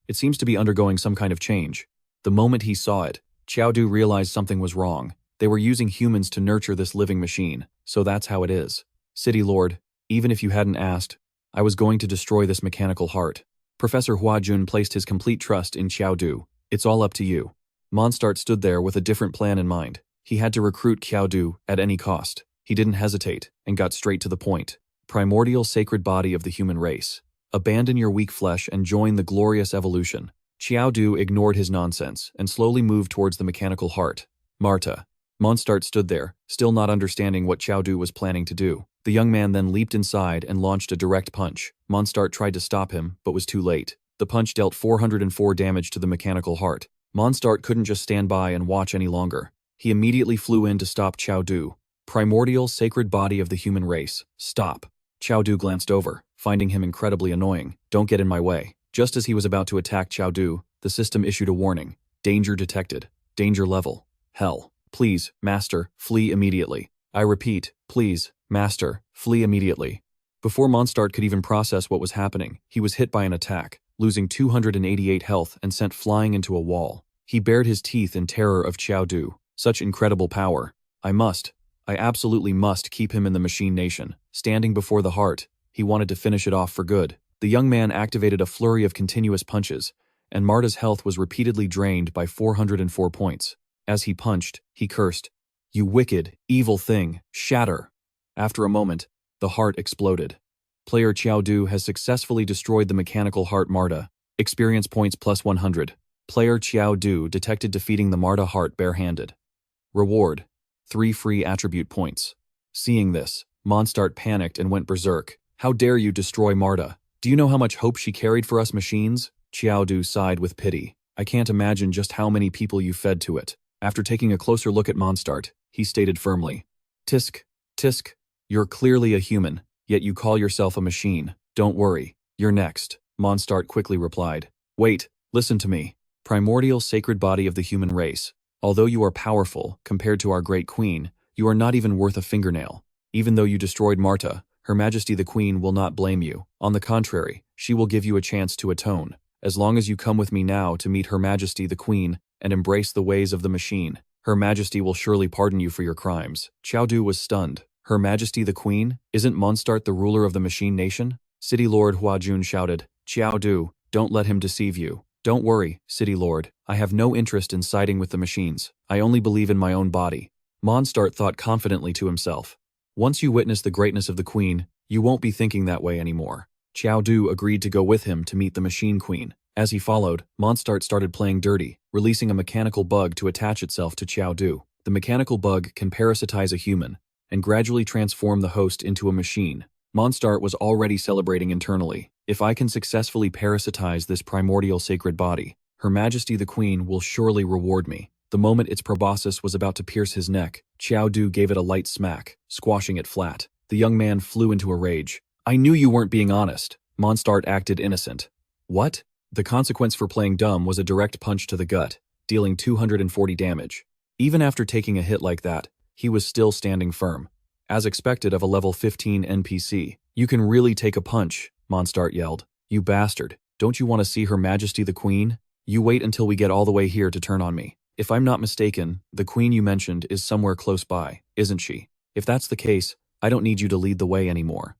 It seems to be undergoing some kind of change. The moment he saw it, Qiao Du realized something was wrong. They were using humans to nurture this living machine, so that's how it is. City Lord, even if you hadn't asked, I was going to destroy this mechanical heart. Professor Huajun placed his complete trust in Qiao Du. It's all up to you. Mondstadt stood there with a different plan in mind. He had to recruit Qiao Du at any cost. He didn't hesitate and got straight to the point. Primordial sacred body of the human race. Abandon your weak flesh and join the glorious evolution. Qiao Du ignored his nonsense and slowly moved towards the mechanical heart. Marta. Mondstadt stood there, still not understanding what Qiao Du was planning to do. The young man then leaped inside and launched a direct punch. Mondstadt tried to stop him, but was too late. The punch dealt 404 damage to the mechanical heart. Mondstadt couldn't just stand by and watch any longer. He immediately flew in to stop Qiao Du. Primordial sacred body of the human race. Stop. Qiao Du glanced over, finding him incredibly annoying. Don't get in my way. Just as he was about to attack Qiao Du, the system issued a warning. Danger detected. Danger level. Hell. Please, Master, flee immediately. I repeat, please, Master, flee immediately. Before Mondstadt could even process what was happening, he was hit by an attack, losing 288 health and sent flying into a wall. He bared his teeth in terror of Qiao Du. Such incredible power. I absolutely must keep him in the machine nation. Standing before the heart, he wanted to finish it off for good. The young man activated a flurry of continuous punches, and Marta's health was repeatedly drained by 404 points. As he punched, he cursed, "You wicked, evil thing, shatter!" After a moment, the heart exploded. Player Qiao Du has successfully destroyed the mechanical heart Marta. Experience points plus 100. Player Qiao Du detected defeating the Marta heart barehanded. Reward: 3 free attribute points. Seeing this, Mondstadt panicked and went berserk. How dare you destroy Marta? Do you know how much hope she carried for us machines? Qiao Du sighed with pity. I can't imagine just how many people you fed to it. After taking a closer look at Mondstadt, he stated firmly, Tisk, Tisk, you're clearly a human, yet you call yourself a machine. Don't worry, you're next. Mondstadt quickly replied. Wait, listen to me. Primordial sacred body of the human race. Although you are powerful, compared to our great queen, you are not even worth a fingernail. Even though you destroyed Marta, Her Majesty the Queen will not blame you. On the contrary, she will give you a chance to atone. As long as you come with me now to meet Her Majesty the Queen and embrace the ways of the machine, Her Majesty will surely pardon you for your crimes. Qiao Du was stunned. Her Majesty the Queen? Isn't Mondstadt the ruler of the machine nation? City Lord Hua Jun shouted. Qiao Du, don't let him deceive you. Don't worry, City Lord. I have no interest in siding with the machines. I only believe in my own body. Mondstadt thought confidently to himself. Once you witness the greatness of the Queen, you won't be thinking that way anymore. Qiao Du agreed to go with him to meet the Machine Queen. As he followed, Mondstadt started playing dirty, releasing a mechanical bug to attach itself to Qiao Du. The mechanical bug can parasitize a human and gradually transform the host into a machine. Mondstadt was already celebrating internally. If I can successfully parasitize this primordial sacred body, Her Majesty the Queen will surely reward me. The moment its proboscis was about to pierce his neck, Qiao Du gave it a light smack, squashing it flat. The young man flew into a rage. I knew you weren't being honest. Mondstadt acted innocent. What? The consequence for playing dumb was a direct punch to the gut, dealing 240 damage. Even after taking a hit like that, he was still standing firm. As expected of a level 15 NPC, you can really take a punch, Mondstadt yelled. You bastard, don't you want to see Her Majesty the Queen? You wait until we get all the way here to turn on me. If I'm not mistaken, the Queen you mentioned is somewhere close by, isn't she? If that's the case, I don't need you to lead the way anymore.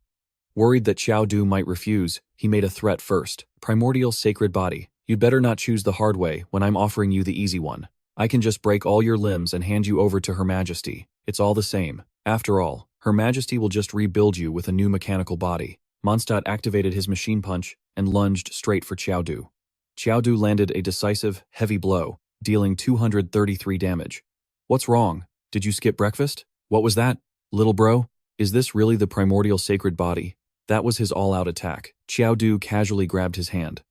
Worried that Qiao Du might refuse, he made a threat first. Primordial sacred body, you'd better not choose the hard way when I'm offering you the easy one. I can just break all your limbs and hand you over to Her Majesty. It's all the same. After all, Her Majesty will just rebuild you with a new mechanical body. Mondstadt activated his machine punch and lunged straight for Qiao Du. Qiao Du landed a decisive, heavy blow, dealing 233 damage. What's wrong? Did you skip breakfast? What was that? Little bro? Is this really the primordial sacred body? That was his all-out attack. Qiao Du casually grabbed his hand.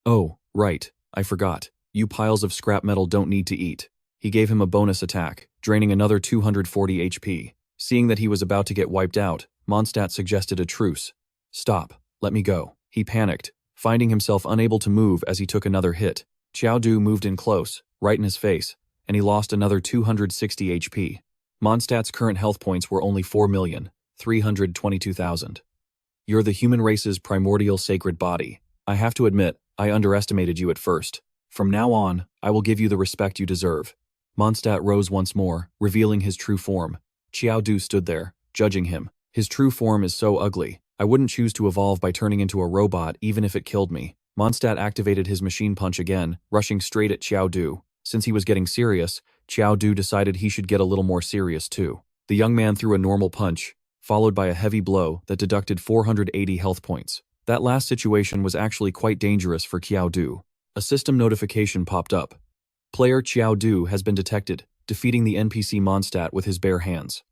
Oh, right, I forgot. You piles of scrap metal don't need to eat. He gave him a bonus attack, draining another 240 HP. Seeing that he was about to get wiped out, Mondstadt suggested a truce. Stop, let me go. He panicked, finding himself unable to move as he took another hit. Qiao Du moved in close, right in his face, and he lost another 260 HP. Mondstadt's current health points were only 4,322,000. You're the human race's primordial sacred body. I have to admit, I underestimated you at first. From now on, I will give you the respect you deserve. Mondstadt rose once more, revealing his true form. Qiao Du stood there, judging him. His true form is so ugly. I wouldn't choose to evolve by turning into a robot even if it killed me. Mondstadt activated his machine punch again, rushing straight at Qiao Du. Since he was getting serious, Qiao Du decided he should get a little more serious too. The young man threw a normal punch, followed by a heavy blow that deducted 480 health points. That last situation was actually quite dangerous for Qiao Du. A system notification popped up. Player Qiao Du has been detected, defeating the NPC Mondstadt with his bare hands.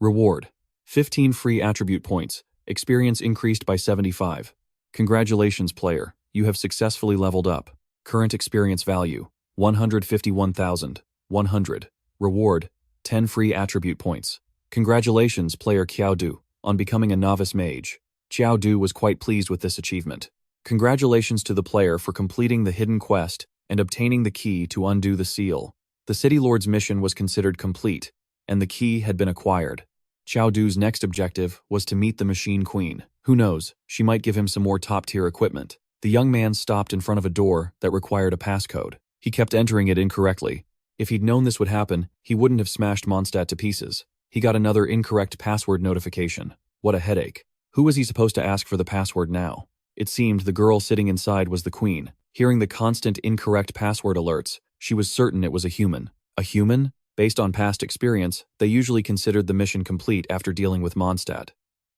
Reward: 15 free attribute points, experience increased by 75. Congratulations player, you have successfully leveled up. Current experience value: 151,100. Reward: 10 free attribute points. Congratulations player Qiao Du on becoming a novice mage. Qiao Du was quite pleased with this achievement. Congratulations to the player for completing the hidden quest and obtaining the key to undo the seal. The City Lord's mission was considered complete, and the key had been acquired. Qiao Du's next objective was to meet the Machine Queen. Who knows, she might give him some more top-tier equipment. The young man stopped in front of a door that required a passcode. He kept entering it incorrectly. If he'd known this would happen, he wouldn't have smashed Mondstadt to pieces. He got another incorrect password notification. What a headache. Who was he supposed to ask for the password now? It seemed the girl sitting inside was the queen. Hearing the constant incorrect password alerts, she was certain it was a human. A human? Based on past experience, they usually considered the mission complete after dealing with Mondstadt.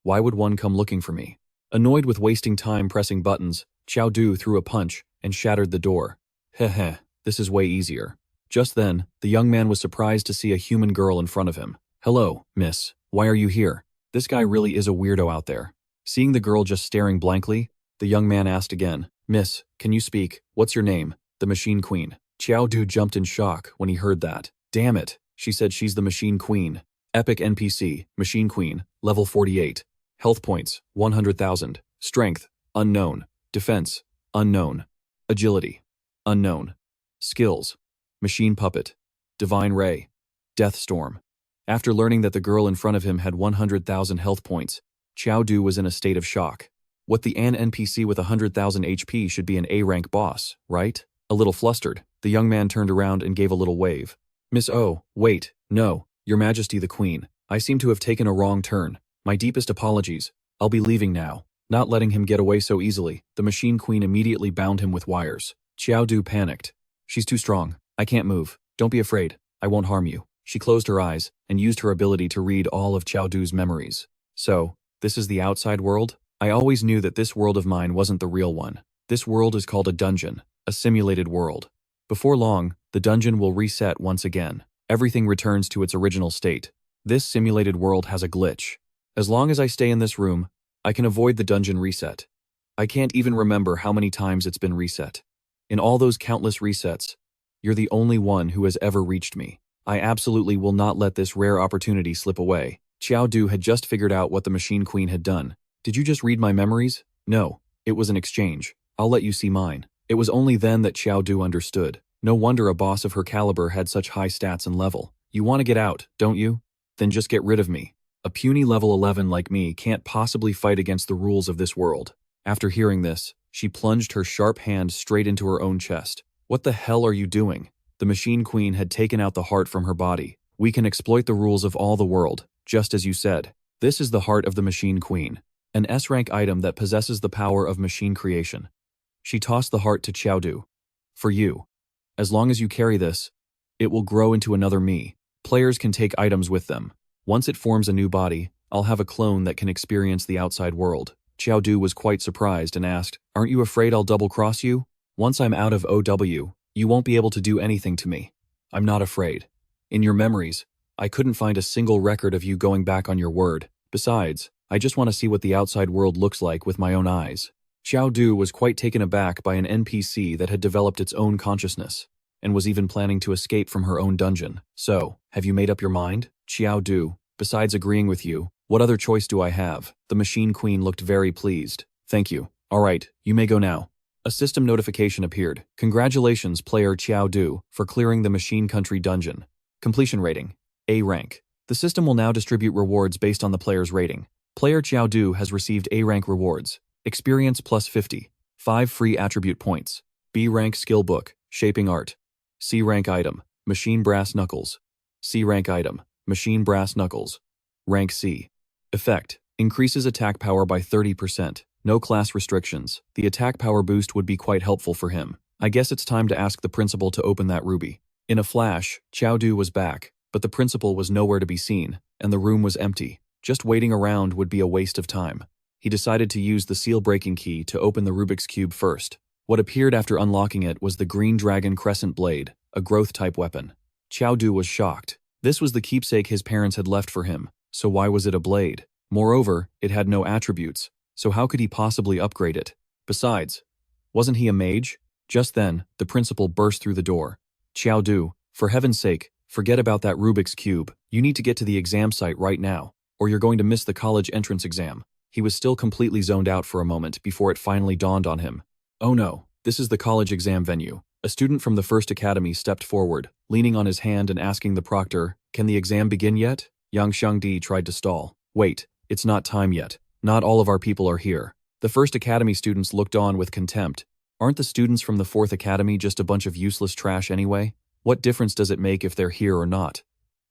Why would one come looking for me? Annoyed with wasting time pressing buttons, Qiao Du threw a punch and shattered the door. Heh, this is way easier. Just then, the young man was surprised to see a human girl in front of him. Hello, miss. Why are you here? This guy really is a weirdo out there. Seeing the girl just staring blankly, the young man asked again, Miss, can you speak? What's your name? The Machine Queen. Qiao Du jumped in shock when he heard that. Damn it, she said she's the Machine Queen. Epic NPC, Machine Queen, level 48. Health points, 100,000. Strength, unknown. Defense, unknown. Agility, unknown. Skills, Machine Puppet, Divine Ray, Death Storm. After learning that the girl in front of him had 100,000 health points, Qiao Du was in a state of shock. What the NPC with 100,000 HP should be an A-rank boss, right? A little flustered, the young man turned around and gave a little wave. Miss O, wait, no, Your Majesty the Queen, I seem to have taken a wrong turn. My deepest apologies. I'll be leaving now. Not letting him get away so easily, the Machine Queen immediately bound him with wires. Qiao Du panicked. She's too strong. I can't move. Don't be afraid. I won't harm you. She closed her eyes and used her ability to read all of Qiao Du's memories. So, this is the outside world? I always knew that this world of mine wasn't the real one. This world is called a dungeon, a simulated world. Before long, the dungeon will reset once again. Everything returns to its original state. This simulated world has a glitch. As long as I stay in this room, I can avoid the dungeon reset. I can't even remember how many times it's been reset. In all those countless resets, you're the only one who has ever reached me. I absolutely will not let this rare opportunity slip away. Qiao Du had just figured out what the Machine Queen had done. Did you just read my memories? No, it was an exchange. I'll let you see mine. It was only then that Qiao Du understood. No wonder a boss of her caliber had such high stats and level. You want to get out, don't you? Then just get rid of me. A puny level 11 like me can't possibly fight against the rules of this world. After hearing this, she plunged her sharp hand straight into her own chest. What the hell are you doing? The Machine Queen had taken out the heart from her body. We can exploit the rules of all the world, just as you said. This is the heart of the Machine Queen, an S-rank item that possesses the power of machine creation. She tossed the heart to Qiao Du. For you. As long as you carry this, it will grow into another me. Players can take items with them. Once it forms a new body, I'll have a clone that can experience the outside world. Qiao Du was quite surprised and asked, Aren't you afraid I'll double-cross you? Once I'm out of OW, you won't be able to do anything to me. I'm not afraid. In your memories, I couldn't find a single record of you going back on your word. Besides, I just want to see what the outside world looks like with my own eyes. Qiao Du was quite taken aback by an NPC that had developed its own consciousness, and was even planning to escape from her own dungeon. So, have you made up your mind? Qiao Du, besides agreeing with you, what other choice do I have? The Machine Queen looked very pleased. Thank you. All right, you may go now. A system notification appeared. Congratulations, player Qiao Du, for clearing the Machine Country dungeon. Completion rating: A rank. The system will now distribute rewards based on the player's rating. Player Qiao Du has received A rank rewards. Experience plus 50. 5 free attribute points. B rank skill book, shaping art. C rank item, machine brass knuckles. C rank item, machine brass knuckles. Rank C. Effect: increases attack power by 30%. No class restrictions. The attack power boost would be quite helpful for him. I guess it's time to ask the principal to open that ruby. In a flash, Qiao Du was back. but the principal was nowhere to be seen, and the room was empty. Just waiting around would be a waste of time. He decided to use the seal-breaking key to open the Rubik's Cube first. What appeared after unlocking it was the Green Dragon Crescent Blade, a growth-type weapon. Qiao was shocked. This was the keepsake his parents had left for him, so why was it a blade? Moreover, it had no attributes, so how could he possibly upgrade it? Besides, wasn't he a mage? Just then, the principal burst through the door. Qiao, for heaven's sake, forget about that Rubik's Cube. You need to get to the exam site right now, or you're going to miss the college entrance exam. He was still completely zoned out for a moment before it finally dawned on him. Oh no, this is the college exam venue. A student from the first academy stepped forward, leaning on his hand and asking the proctor, "Can the exam begin yet?" Yang Xiangdi tried to stall. "Wait, it's not time yet. Not all of our people are here." The first academy students looked on with contempt. Aren't the students from the fourth academy just a bunch of useless trash anyway? What difference does it make if they're here or not?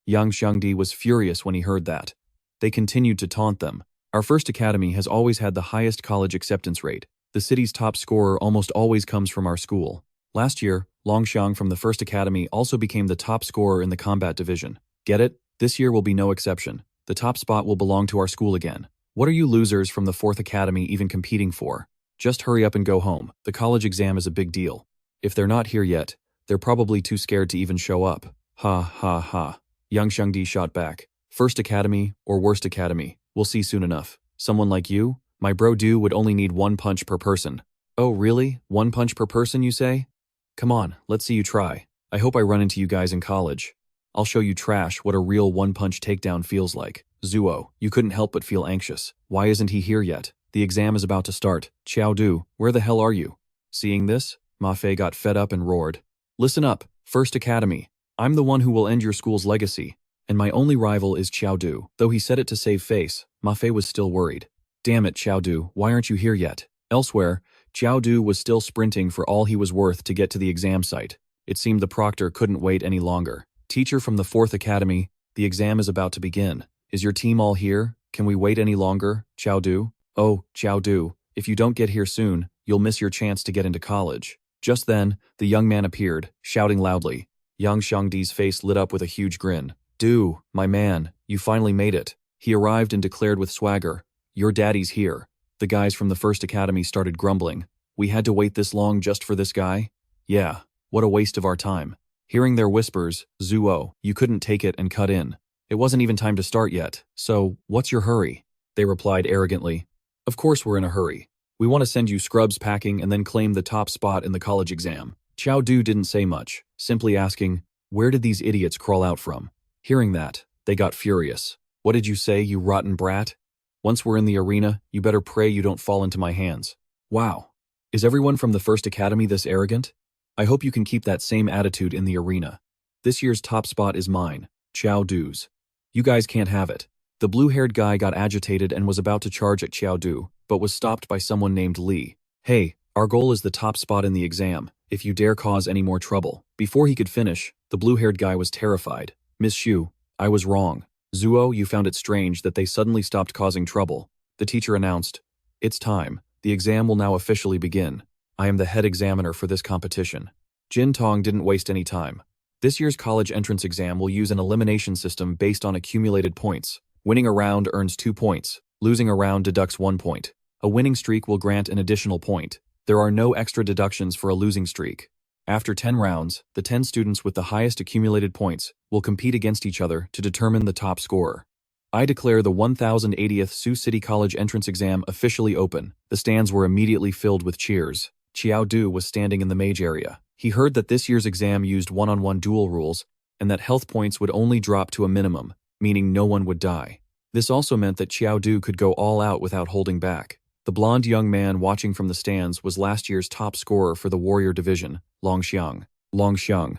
Yang Xiangdi was furious when he heard that. They continued to taunt them. Our first academy has always had the highest college acceptance rate. The city's top scorer almost always comes from our school. Last year, Longxiang from the first academy also became the top scorer in the combat division. Get it? This year will be no exception. The top spot will belong to our school again. What are you losers from the fourth academy even competing for? Just hurry up and go home. The college exam is a big deal. If they're not here yet, they're probably too scared to even show up. Ha ha ha. Yang Xiangdi shot back. First academy or worst academy, we'll see soon enough. Someone like you? My bro Du would only need 1 punch per person. Oh really? 1 punch per person, you say? Come on, let's see you try. I hope I run into you guys in college. I'll show you trash what a real 1-punch takedown feels like. Zuo, you couldn't help but feel anxious. Why isn't he here yet? The exam is about to start. Qiao, where the hell are you? Seeing this, Ma Fei got fed up and roared. Listen up, First Academy. I'm the one who will end your school's legacy. And my only rival is Qiao. Though he said it to save face, Ma Fei was still worried. Damn it, Qiao, why aren't you here yet? Elsewhere, Qiao was still sprinting for all he was worth to get to the exam site. It seemed the proctor couldn't wait any longer. Teacher from the fourth academy, the exam is about to begin. Is your team all here? Can we wait any longer, Qiao? Oh, Qiao, if you don't get here soon, you'll miss your chance to get into college. Just then, the young man appeared, shouting loudly. Yang Xiangdi's face lit up with a huge grin. Du, my man, you finally made it. He arrived and declared with swagger, your daddy's here. The guys from the first academy started grumbling. We had to wait this long just for this guy? Yeah, what a waste of our time. Hearing their whispers, Zuo, you couldn't take it and cut in. It wasn't even time to start yet, so what's your hurry? They replied arrogantly. Of course we're in a hurry. We want to send you scrubs packing and then claim the top spot in the college exam. Qiao didn't say much, simply asking, where did these idiots crawl out from? Hearing that, they got furious. What did you say, you rotten brat? Once we're in the arena, you better pray you don't fall into my hands. Wow. Is everyone from the first academy this arrogant? I hope you can keep that same attitude in the arena. This year's top spot is mine, Qiao. You guys can't have it. The blue-haired guy got agitated and was about to charge at Qiao, but was stopped by someone named Li. Hey, our goal is the top spot in the exam, if you dare cause any more trouble. Before he could finish, the blue-haired guy was terrified. Miss Xu, I was wrong. Zuo, you found it strange that they suddenly stopped causing trouble. The teacher announced, it's time. The exam will now officially begin. I am the head examiner for this competition. Jin Tong didn't waste any time. This year's college entrance exam will use an elimination system based on accumulated points. Winning a round earns 2 points. Losing a round deducts 1 point. A winning streak will grant an additional point. There are no extra deductions for a losing streak. After 10 rounds, the 10 students with the highest accumulated points will compete against each other to determine the top scorer. I declare the 1080th Sioux City College entrance exam officially open. The stands were immediately filled with cheers. Qiao was standing in the Mage area. He heard that this year's exam used one-on-one duel rules and that health points would only drop to a minimum, meaning no one would die. This also meant that Qiao could go all out without holding back. The blonde young man watching from the stands was last year's top scorer for the warrior division, Longxiang.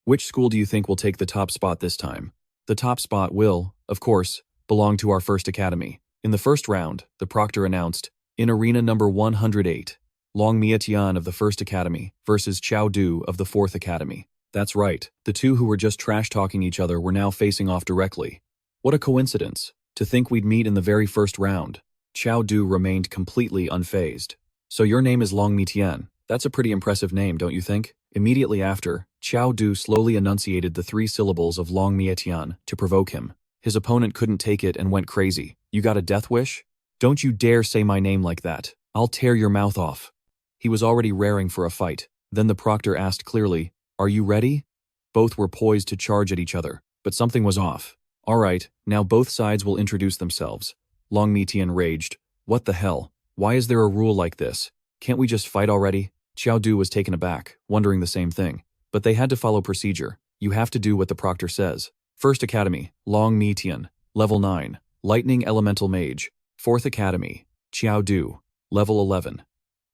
Which school do you think will take the top spot this time? The top spot will, of course, belong to our first academy. In the first round, the proctor announced, in arena number 108, Long Mietian of the first academy versus Qiao of the fourth academy. That's right, the two who were just trash-talking each other were now facing off directly. What a coincidence, to think we'd meet in the very first round. Qiao remained completely unfazed. So your name is Long Mietian. That's a pretty impressive name, don't you think? Immediately after, Qiao Du slowly enunciated the 3 syllables of Long Mietian to provoke him. His opponent couldn't take it and went crazy. You got a death wish? Don't you dare say my name like that. I'll tear your mouth off. He was already raring for a fight. Then the proctor asked clearly, Are you ready? Both were poised to charge at each other, but something was off. All right, now both sides will introduce themselves. Long Mietian raged. What the hell? Why is there a rule like this? Can't we just fight already? Qiao Du was taken aback, wondering the same thing. But they had to follow procedure. You have to do what the proctor says. First Academy, Long Mietian, Level 9, Lightning Elemental Mage. Fourth Academy, Qiao Du, Level 11,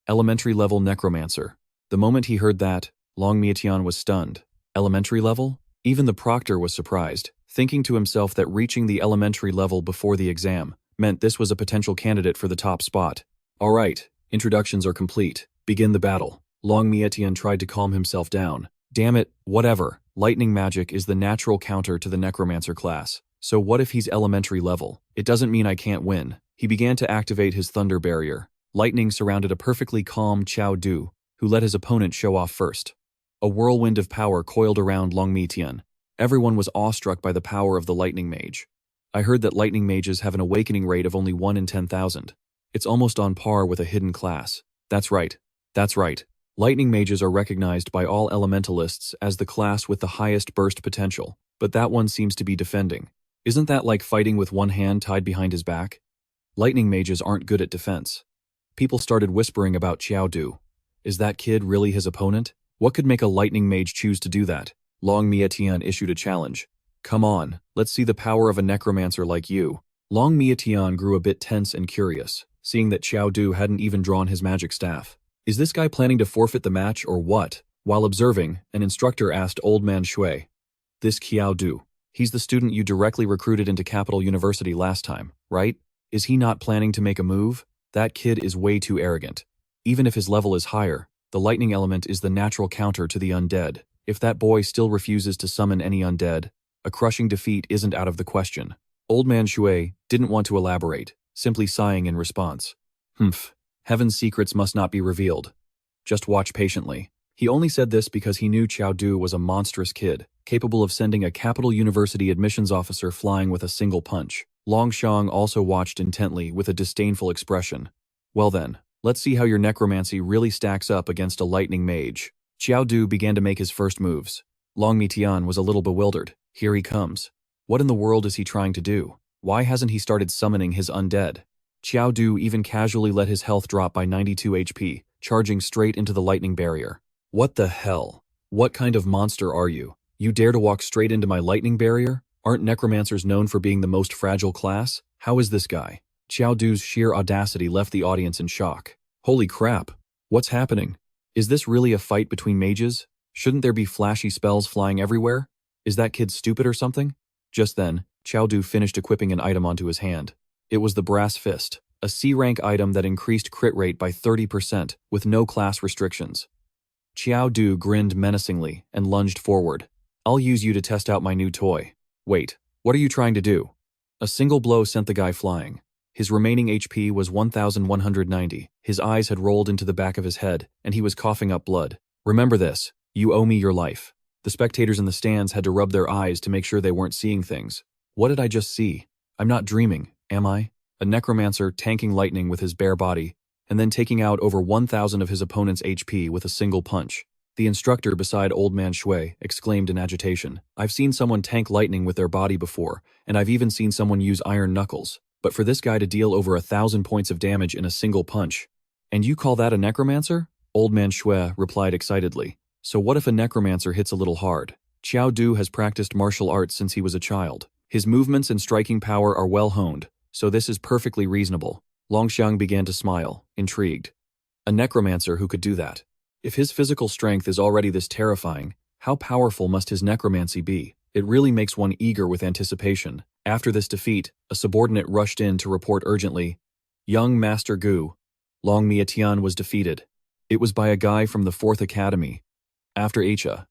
Elementary Level Necromancer. The moment he heard that, Long Mietian was stunned. Elementary level? Even the proctor was surprised, thinking to himself that reaching the elementary level before the exam meant this was a potential candidate for the top spot. All right, introductions are complete. Begin the battle. Long Mietian tried to calm himself down. Damn it, whatever. Lightning magic is the natural counter to the Necromancer class. So what if he's elementary level? It doesn't mean I can't win. He began to activate his thunder barrier. Lightning surrounded a perfectly calm Qiao Du, who let his opponent show off first. A whirlwind of power coiled around Long Mietian. Everyone was awestruck by the power of the lightning mage. I heard that lightning mages have an awakening rate of only 1 in 10,000. It's almost on par with a hidden class. That's right. That's right. Lightning mages are recognized by all elementalists as the class with the highest burst potential, but that one seems to be defending. Isn't that like fighting with one hand tied behind his back? Lightning mages aren't good at defense. People started whispering about Qiao Du. Is that kid really his opponent? What could make a lightning mage choose to do that? Long Mietian issued a challenge. Come on, let's see the power of a necromancer like you. Long Mietian grew a bit tense and curious, seeing that Qiao Du hadn't even drawn his magic staff. Is this guy planning to forfeit the match or what? While observing, an instructor asked Old Man Shui. This Qiao Du. He's the student you directly recruited into Capital University last time, right? Is he not planning to make a move? That kid is way too arrogant. Even if his level is higher, the lightning element is the natural counter to the undead. If that boy still refuses to summon any undead, a crushing defeat isn't out of the question. Old Man Shui didn't want to elaborate, simply sighing in response. Humph. Heaven's secrets must not be revealed. Just watch patiently. He only said this because he knew Qiao Du was a monstrous kid, capable of sending a Capital University admissions officer flying with a single punch. Long Xiang also watched intently with a disdainful expression. Well then, let's see how your necromancy really stacks up against a lightning mage. Qiao Du began to make his first moves. Long Mietian was a little bewildered. Here he comes. What in the world is he trying to do? Why hasn't he started summoning his undead? Qiao Du even casually let his health drop by 92 HP, charging straight into the lightning barrier. What the hell? What kind of monster are you? You dare to walk straight into my lightning barrier? Aren't necromancers known for being the most fragile class? How is this guy? Qiao Du's sheer audacity left the audience in shock. Holy crap! What's happening? Is this really a fight between mages? Shouldn't there be flashy spells flying everywhere? Is that kid stupid or something? Just then, Qiao Du finished equipping an item onto his hand. It was the Brass Fist, a C-rank item that increased crit rate by 30% with no class restrictions. Qiao Du grinned menacingly and lunged forward. I'll use you to test out my new toy. Wait, what are you trying to do? A single blow sent the guy flying. His remaining HP was 1,190. His eyes had rolled into the back of his head, and he was coughing up blood. Remember this, you owe me your life. The spectators in the stands had to rub their eyes to make sure they weren't seeing things. What did I just see? I'm not dreaming, am I? A necromancer tanking lightning with his bare body, and then taking out over 1,000 of his opponent's HP with a single punch. The instructor beside Old Man Shui exclaimed in agitation. I've seen someone tank lightning with their body before, and I've even seen someone use iron knuckles. But for this guy to deal over 1,000 points of damage in a single punch. And you call that a necromancer? Old Man Shui replied excitedly. So what if a necromancer hits a little hard? Qiao Du has practiced martial arts since he was a child. His movements and striking power are well honed, so this is perfectly reasonable. Longxiang began to smile, intrigued. A necromancer who could do that. If his physical strength is already this terrifying, how powerful must his necromancy be? It really makes one eager with anticipation. After this defeat, a subordinate rushed in to report urgently, Young Master Gu, Long Mietian was defeated. It was by a guy from the 4th Academy. After Acha.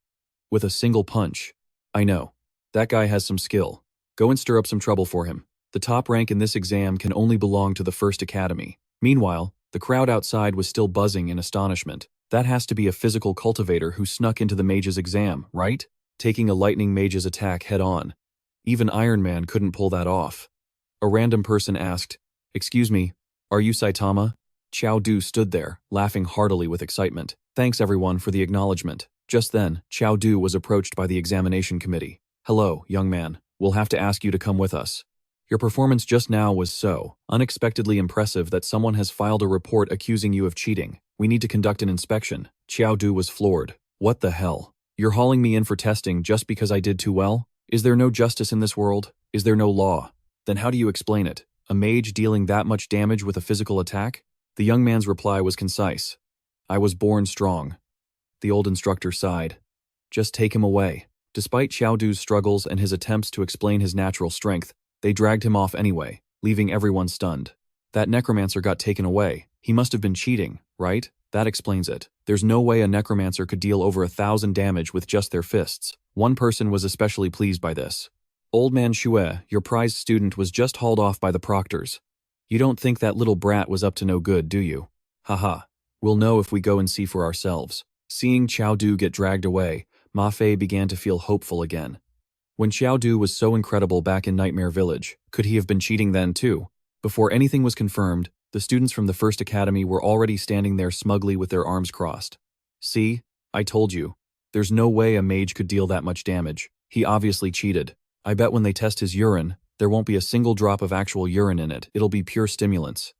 With a single punch. I know. That guy has some skill. Go and stir up some trouble for him. The top rank in this exam can only belong to the 1st Academy. Meanwhile, the crowd outside was still buzzing in astonishment. That has to be a physical cultivator who snuck into the mage's exam, right? Taking a lightning mage's attack head-on. Even Iron Man couldn't pull that off. A random person asked, "Excuse me, are you Saitama?" Qiao Du stood there, laughing heartily with excitement. "Thanks everyone for the acknowledgement." Just then, Qiao Du was approached by the examination committee. "Hello, young man. We'll have to ask you to come with us. Your performance just now was so unexpectedly impressive that someone has filed a report accusing you of cheating. We need to conduct an inspection." Qiao Du was floored. "What the hell? You're hauling me in for testing just because I did too well? Is there no justice in this world? Is there no law? Then how do you explain it? A mage dealing that much damage with a physical attack?" The young man's reply was concise. "I was born strong." The old instructor sighed. "Just take him away." Despite Qiao Du's struggles and his attempts to explain his natural strength, they dragged him off anyway, leaving everyone stunned. That necromancer got taken away. He must have been cheating, right? That explains it. There's no way a necromancer could deal over 1,000 damage with just their fists. One person was especially pleased by this. "Old man Xue, your prized student was just hauled off by the proctors. You don't think that little brat was up to no good, do you? Haha. We'll know if we go and see for ourselves." Seeing Qiao Du get dragged away, Ma Fei began to feel hopeful again. When Qiao Du was so incredible back in Nightmare Village, could he have been cheating then too? Before anything was confirmed, the students from the First Academy were already standing there smugly with their arms crossed. "See? I told you. There's no way a mage could deal that much damage. He obviously cheated. I bet when they test his urine, there won't be a single drop of actual urine in it. It'll be pure stimulants."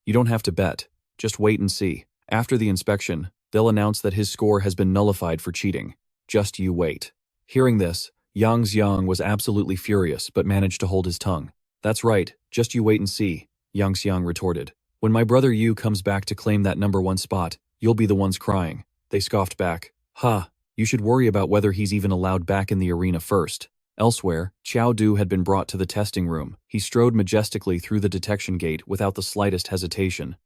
"You don't have to bet. Just wait and see. After the inspection, they'll announce that his score has been nullified for cheating. Just you wait." Hearing this, Yang Xiang was absolutely furious but managed to hold his tongue. "That's right, just you wait and see," Yang Xiang retorted. "When my brother Yu comes back to claim that #1 spot, you'll be the ones crying." They scoffed back. "Ha, you should worry about whether he's even allowed back in the arena first." Elsewhere, Qiao Du had been brought to the testing room. He strode majestically through the detection gate without the slightest hesitation.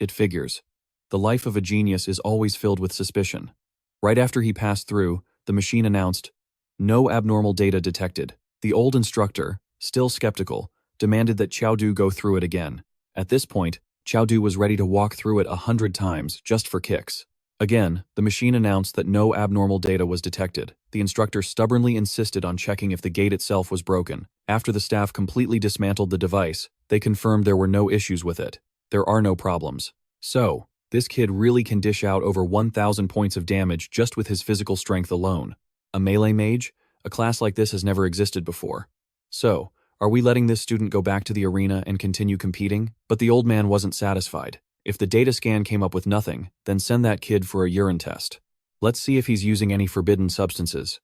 It figures. The life of a genius is always filled with suspicion. Right after he passed through, the machine announced, "No abnormal data detected." The old instructor, still skeptical, demanded that Qiao Du go through it again. At this point, Qiao Du was ready to walk through it 100 times, just for kicks. Again, the machine announced that no abnormal data was detected. The instructor stubbornly insisted on checking if the gate itself was broken. After the staff completely dismantled the device, they confirmed there were no issues with it. There are no problems. So, this kid really can dish out over 1,000 points of damage just with his physical strength alone. A melee mage? A class like this has never existed before. So, are we letting this student go back to the arena and continue competing? But the old man wasn't satisfied. If the data scan came up with nothing, then send that kid for a urine test. Let's see if he's using any forbidden substances.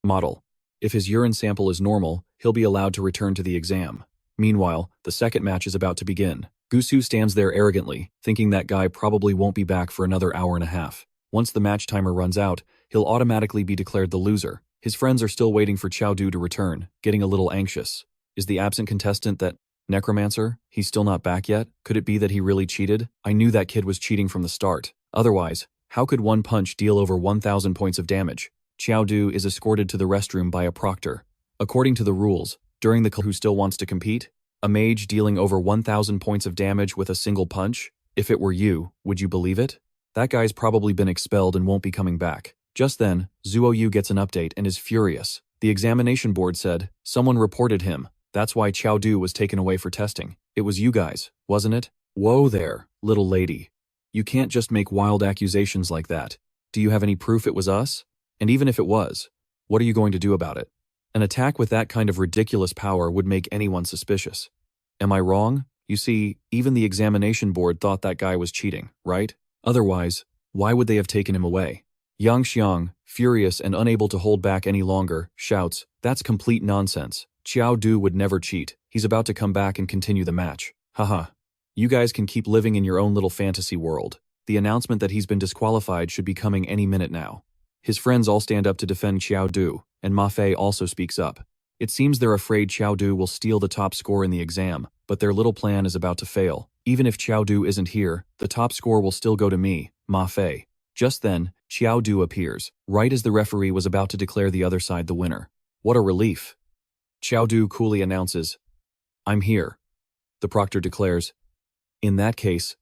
Model. If his urine sample is normal, he'll be allowed to return to the exam. Meanwhile, the second match is about to begin. Gusu stands there arrogantly, thinking that guy probably won't be back for another hour and a half. Once the match timer runs out, he'll automatically be declared the loser. His friends are still waiting for Qiao Du to return, getting a little anxious. Is the absent contestant that Necromancer? He's still not back yet? Could it be that he really cheated? I knew that kid was cheating from the start. Otherwise, how could one punch deal over 1,000 points of damage? Qiao Du is escorted to the restroom by a proctor. According to the rules, during the who still wants to compete? A mage dealing over 1,000 points of damage with a single punch? If it were you, would you believe it? That guy's probably been expelled and won't be coming back. Just then, Zuo Yu gets an update and is furious. The examination board said, someone reported him. That's why Qiao Du was taken away for testing. It was you guys, wasn't it? Whoa there, little lady. You can't just make wild accusations like that. Do you have any proof it was us? And even if it was, what are you going to do about it? An attack with that kind of ridiculous power would make anyone suspicious. Am I wrong? You see, even the examination board thought that guy was cheating, right? Otherwise, why would they have taken him away? Yang Xiang, furious and unable to hold back any longer, shouts, "That's complete nonsense. Qiao Du would never cheat. He's about to come back and continue the match. Haha. You guys can keep living in your own little fantasy world. The announcement that he's been disqualified should be coming any minute now." His friends all stand up to defend Qiao Du, and Ma Fei also speaks up. It seems they're afraid Qiao Du will steal the top score in the exam, but their little plan is about to fail. Even if Qiao Du isn't here, the top score will still go to me, Ma Fei. Just then, Qiao Du appears, right as the referee was about to declare the other side the winner. What a relief. Qiao Du coolly announces, "I'm here." The proctor declares, "In that case,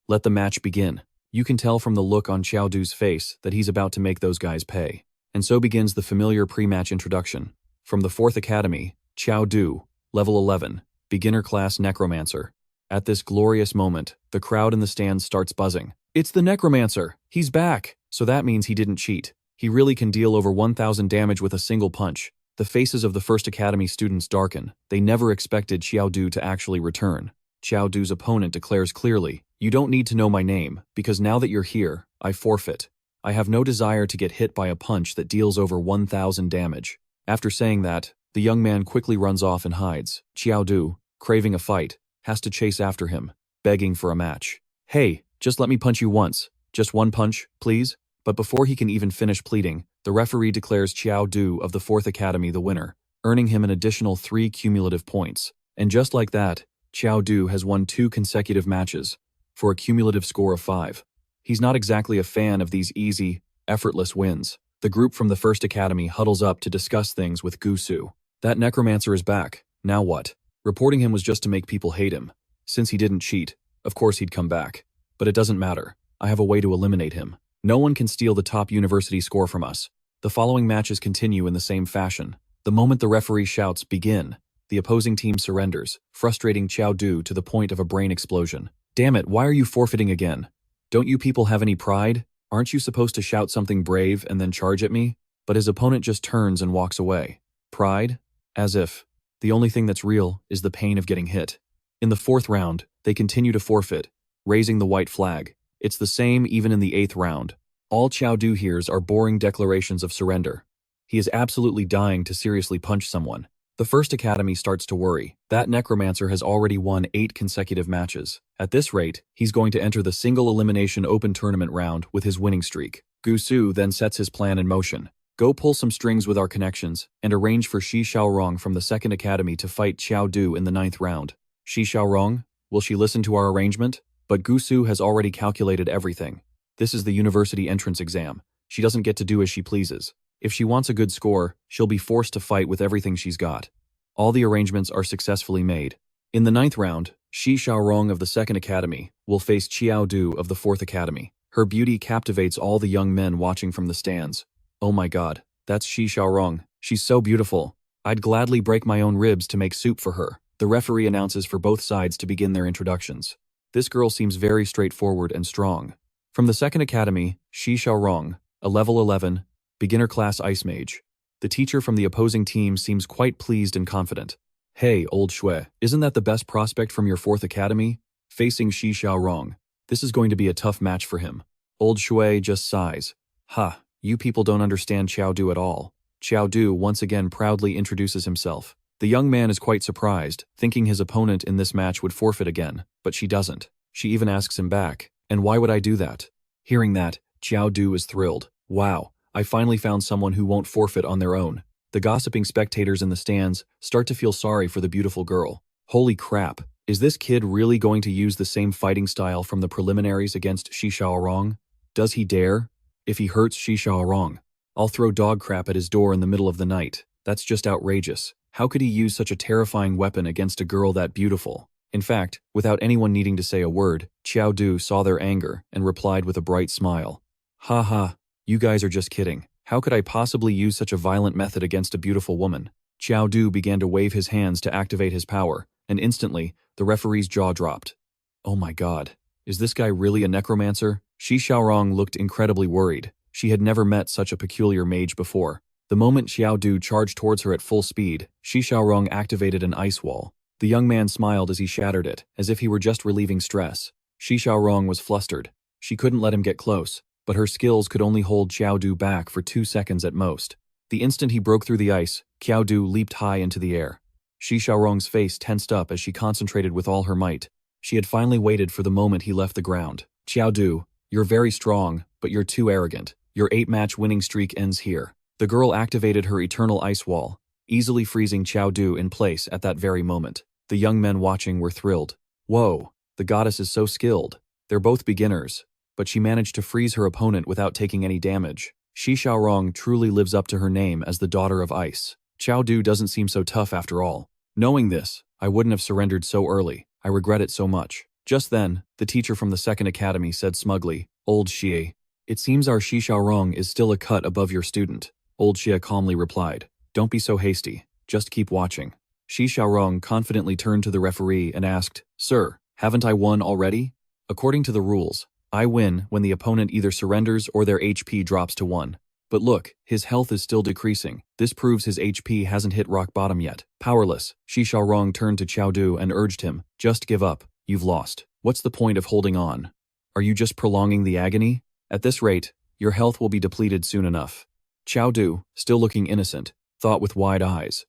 let the match begin." You can tell from the look on Qiao Du's face that he's about to make those guys pay. And so begins the familiar pre-match introduction. From the 4th Academy, Qiao Du, level 11, beginner class Necromancer. At this glorious moment, the crowd in the stands starts buzzing. It's the Necromancer! He's back! So that means he didn't cheat. He really can deal over 1,000 damage with a single punch. The faces of the 1st Academy students darken. They never expected Qiao Du to actually return. Qiao Du's opponent declares clearly, "You don't need to know my name, because now that you're here, I forfeit. I have no desire to get hit by a punch that deals over 1,000 damage." After saying that, the young man quickly runs off and hides. Qiao Du, craving a fight, has to chase after him, begging for a match. "Hey, just let me punch you once. Just one punch, please?" But before he can even finish pleading, the referee declares Qiao Du of the 4th Academy the winner, earning him an additional 3 cumulative points. And just like that, Qiao Du has won 2 consecutive matches, for a cumulative score of 5. He's not exactly a fan of these easy, effortless wins. The group from the 1st Academy huddles up to discuss things with Gusu. That Necromancer is back. Now what? Reporting him was just to make people hate him. Since he didn't cheat, of course he'd come back. But it doesn't matter. I have a way to eliminate him. No one can steal the top university score from us. The following matches continue in the same fashion. The moment the referee shouts, "Begin," the opposing team surrenders, frustrating Qiao Du to the point of a brain explosion. Damn it, why are you forfeiting again? Don't you people have any pride? Aren't you supposed to shout something brave and then charge at me? But his opponent just turns and walks away. Pride? As if. The only thing that's real is the pain of getting hit. In the 4th round, they continue to forfeit, raising the white flag. It's the same even in the 8th round. All Qiao Du hears are boring declarations of surrender. He is absolutely dying to seriously punch someone. The 1st Academy starts to worry. That Necromancer has already won 8 consecutive matches. At this rate, he's going to enter the single elimination open tournament round with his winning streak. Gusu then sets his plan in motion. Go pull some strings with our connections and arrange for Shi Xiaorong from the 2nd Academy to fight Qiao Du in the 9th round. Shi Xiaorong? Will she listen to our arrangement? But Gusu has already calculated everything. This is the university entrance exam. She doesn't get to do as she pleases. If she wants a good score, she'll be forced to fight with everything she's got. All the arrangements are successfully made. In the 9th round, Shi Xiaorong of the 2nd Academy will face Qiao Du of the 4th Academy. Her beauty captivates all the young men watching from the stands. Oh my god, that's Shi Xiaorong. She's so beautiful. I'd gladly break my own ribs to make soup for her. The referee announces for both sides to begin their introductions. This girl seems very straightforward and strong. From the 2nd Academy, Shi Xiaorong, a level 11, beginner class ice mage. The teacher from the opposing team seems quite pleased and confident. Hey, old Shui, isn't that the best prospect from your 4th Academy? Facing Shi Xiaorong. This is going to be a tough match for him. Old Shui just sighs. Ha, you people don't understand Qiao Du at all. Qiao Du once again proudly introduces himself. The young man is quite surprised, thinking his opponent in this match would forfeit again, but she doesn't. She even asks him back, "And why would I do that?" Hearing that, Qiao Du is thrilled. Wow, I finally found someone who won't forfeit on their own. The gossiping spectators in the stands start to feel sorry for the beautiful girl. Holy crap, is this kid really going to use the same fighting style from the preliminaries against Shi Xiaorong? Does he dare? If he hurts Shi Xiaorong, I'll throw dog crap at his door in the middle of the night. That's just outrageous. How could he use such a terrifying weapon against a girl that beautiful? In fact, without anyone needing to say a word, Qiao Du saw their anger and replied with a bright smile. Ha ha, you guys are just kidding. How could I possibly use such a violent method against a beautiful woman? Qiao Du began to wave his hands to activate his power, and instantly, the referee's jaw dropped. Oh my god, is this guy really a necromancer? Shi Xiaorong looked incredibly worried. She had never met such a peculiar mage before. The moment Qiao Du charged towards her at full speed, Shi Xiaorong activated an ice wall. The young man smiled as he shattered it, as if he were just relieving stress. Shi Xiaorong was flustered. She couldn't let him get close, but her skills could only hold Qiao Du back for 2 seconds at most. The instant he broke through the ice, Qiao Du leaped high into the air. Shi Xiaorong's face tensed up as she concentrated with all her might. She had finally waited for the moment he left the ground. Qiao Du, you're very strong, but you're too arrogant. Your 8-match winning streak ends here. The girl activated her eternal ice wall, easily freezing Qiao Du in place at that very moment. The young men watching were thrilled. Whoa, the goddess is so skilled. They're both beginners, but she managed to freeze her opponent without taking any damage. Shi Xiaorong truly lives up to her name as the daughter of ice. Qiao Du doesn't seem so tough after all. Knowing this, I wouldn't have surrendered so early. I regret it so much. Just then, the teacher from the 2nd Academy said smugly, Old Xie. It seems our Xiaorong is still a cut above your student. Old Xie calmly replied. Don't be so hasty. Just keep watching. Xiaorong confidently turned to the referee and asked, Sir, haven't I won already? According to the rules, I win when the opponent either surrenders or their HP drops to 1. But look, his health is still decreasing. This proves his HP hasn't hit rock bottom yet. Powerless, Xiaorong turned to Qiao Du and urged him, just give up. You've lost. What's the point of holding on? Are you just prolonging the agony? At this rate, your health will be depleted soon enough. Qiao Du, still looking innocent, thought with wide eyes.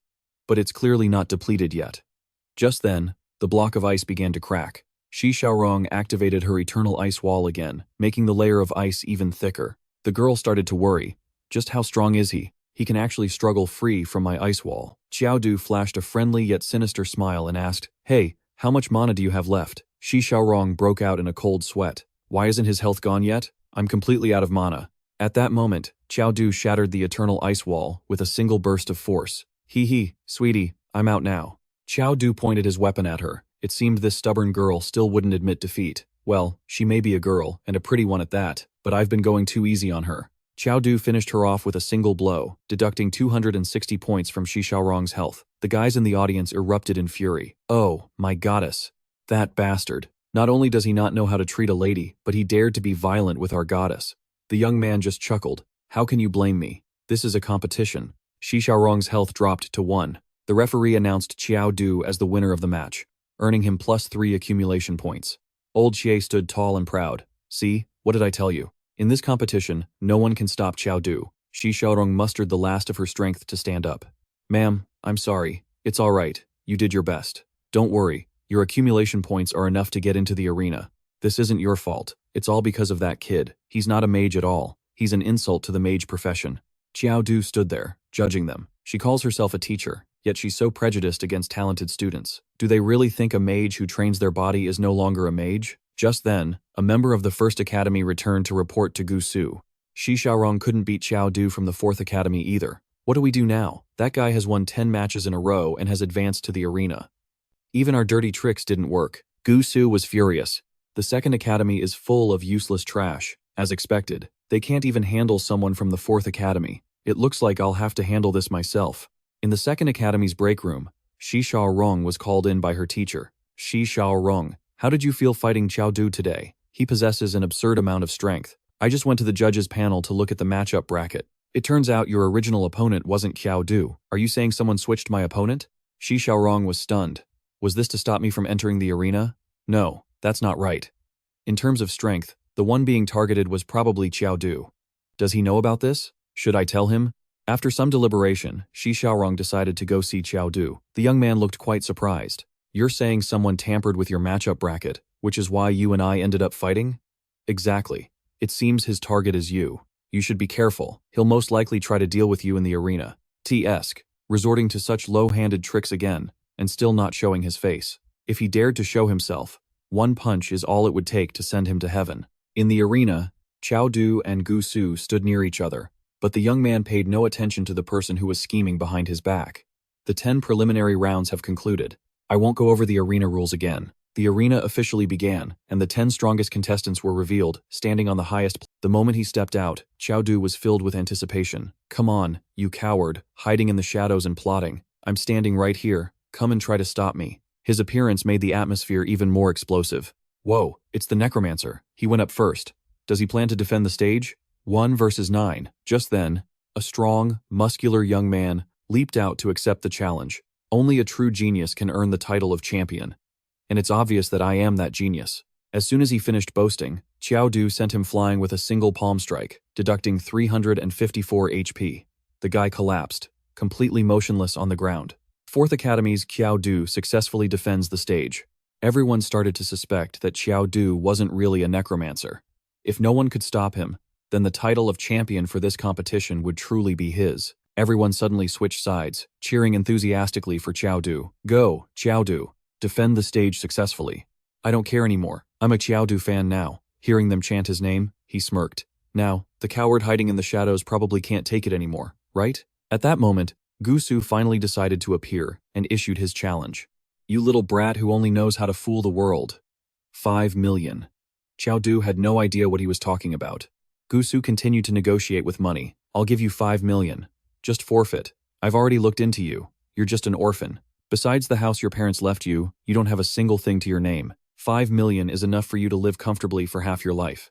But it's clearly not depleted yet. Just then, the block of ice began to crack. Xiaorong activated her eternal ice wall again, making the layer of ice even thicker. The girl started to worry. Just how strong is he? He can actually struggle free from my ice wall. Qiao Du flashed a friendly yet sinister smile and asked, Hey, how much mana do you have left? Xiaorong broke out in a cold sweat. Why isn't his health gone yet? I'm completely out of mana. At that moment, Qiao Du shattered the eternal ice wall with a single burst of force. Hee, sweetie, I'm out now. Qiao Du pointed his weapon at her. It seemed this stubborn girl still wouldn't admit defeat. Well, she may be a girl, and a pretty one at that, but I've been going too easy on her. Qiao Du finished her off with a single blow, deducting 260 points from Xiaorong's health. The guys in the audience erupted in fury. Oh, my goddess. That bastard. Not only does he not know how to treat a lady, but he dared to be violent with our goddess. The young man just chuckled. How can you blame me? This is a competition. Xiaorong's health dropped to 1. The referee announced Qiao Du as the winner of the match, earning him +3 accumulation points. Old Xie stood tall and proud. See, what did I tell you? In this competition, no one can stop Qiao Du. Xiaorong mustered the last of her strength to stand up. Ma'am, I'm sorry. It's all right. You did your best. Don't worry. Your accumulation points are enough to get into the arena. This isn't your fault. It's all because of that kid. He's not a mage at all. He's an insult to the mage profession. Qiao Du stood there, judging them. She calls herself a teacher, yet she's so prejudiced against talented students. Do they really think a mage who trains their body is no longer a mage? Just then, a member of the First Academy returned to report to Gusu. Xiaorong couldn't beat Qiao Du from the Fourth Academy either. What do we do now? That guy has won 10 matches in a row and has advanced to the arena. Even our dirty tricks didn't work. Gusu was furious. The Second Academy is full of useless trash. As expected, they can't even handle someone from the Fourth Academy. It looks like I'll have to handle this myself. In the Second Academy's break room, Xiaorong was called in by her teacher. Xiaorong, how did you feel fighting Qiao Du today? He possesses an absurd amount of strength. I just went to the judges' panel to look at the matchup bracket. It turns out your original opponent wasn't Qiao Du. Are you saying someone switched my opponent? Xiaorong was stunned. Was this to stop me from entering the arena? No, that's not right. In terms of strength, the one being targeted was probably Qiao Du. Does he know about this? Should I tell him? After some deliberation, Xiaorong decided to go see Qiao Du. The young man looked quite surprised. You're saying someone tampered with your matchup bracket, which is why you and I ended up fighting? Exactly. It seems his target is you. You should be careful. He'll most likely try to deal with you in the arena. T-esque, resorting to such low-handed tricks again, and still not showing his face. If he dared to show himself, one punch is all it would take to send him to heaven. In the arena, Qiao Du and Gusu stood near each other, but the young man paid no attention to the person who was scheming behind his back. The 10 preliminary rounds have concluded. I won't go over the arena rules again. The arena officially began, and the 10 strongest contestants were revealed, standing on the highest. The moment he stepped out, Qiao Du was filled with anticipation. Come on, you coward, hiding in the shadows and plotting. I'm standing right here. Come and try to stop me. His appearance made the atmosphere even more explosive. Whoa, it's the Necromancer. He went up first. Does he plan to defend the stage? 1 versus 9. Just then, a strong, muscular young man leaped out to accept the challenge. Only a true genius can earn the title of champion. And it's obvious that I am that genius. As soon as he finished boasting, Qiao Du sent him flying with a single palm strike, deducting 354 HP. The guy collapsed, completely motionless on the ground. Fourth Academy's Qiao Du successfully defends the stage. Everyone started to suspect that Qiao Du wasn't really a necromancer. If no one could stop him, then the title of champion for this competition would truly be his. Everyone suddenly switched sides, cheering enthusiastically for Qiao Du. Go, Qiao Du. Defend the stage successfully. I don't care anymore. I'm a Qiao Du fan now. Hearing them chant his name, he smirked. Now, the coward hiding in the shadows probably can't take it anymore, right? At that moment, Gusu finally decided to appear and issued his challenge. You little brat who only knows how to fool the world. 5 million. Qiao Du had no idea what he was talking about. Gusu continued to negotiate with money. I'll give you 5 million. Just forfeit. I've already looked into you. You're just an orphan. Besides the house your parents left you, you don't have a single thing to your name. 5 million is enough for you to live comfortably for half your life.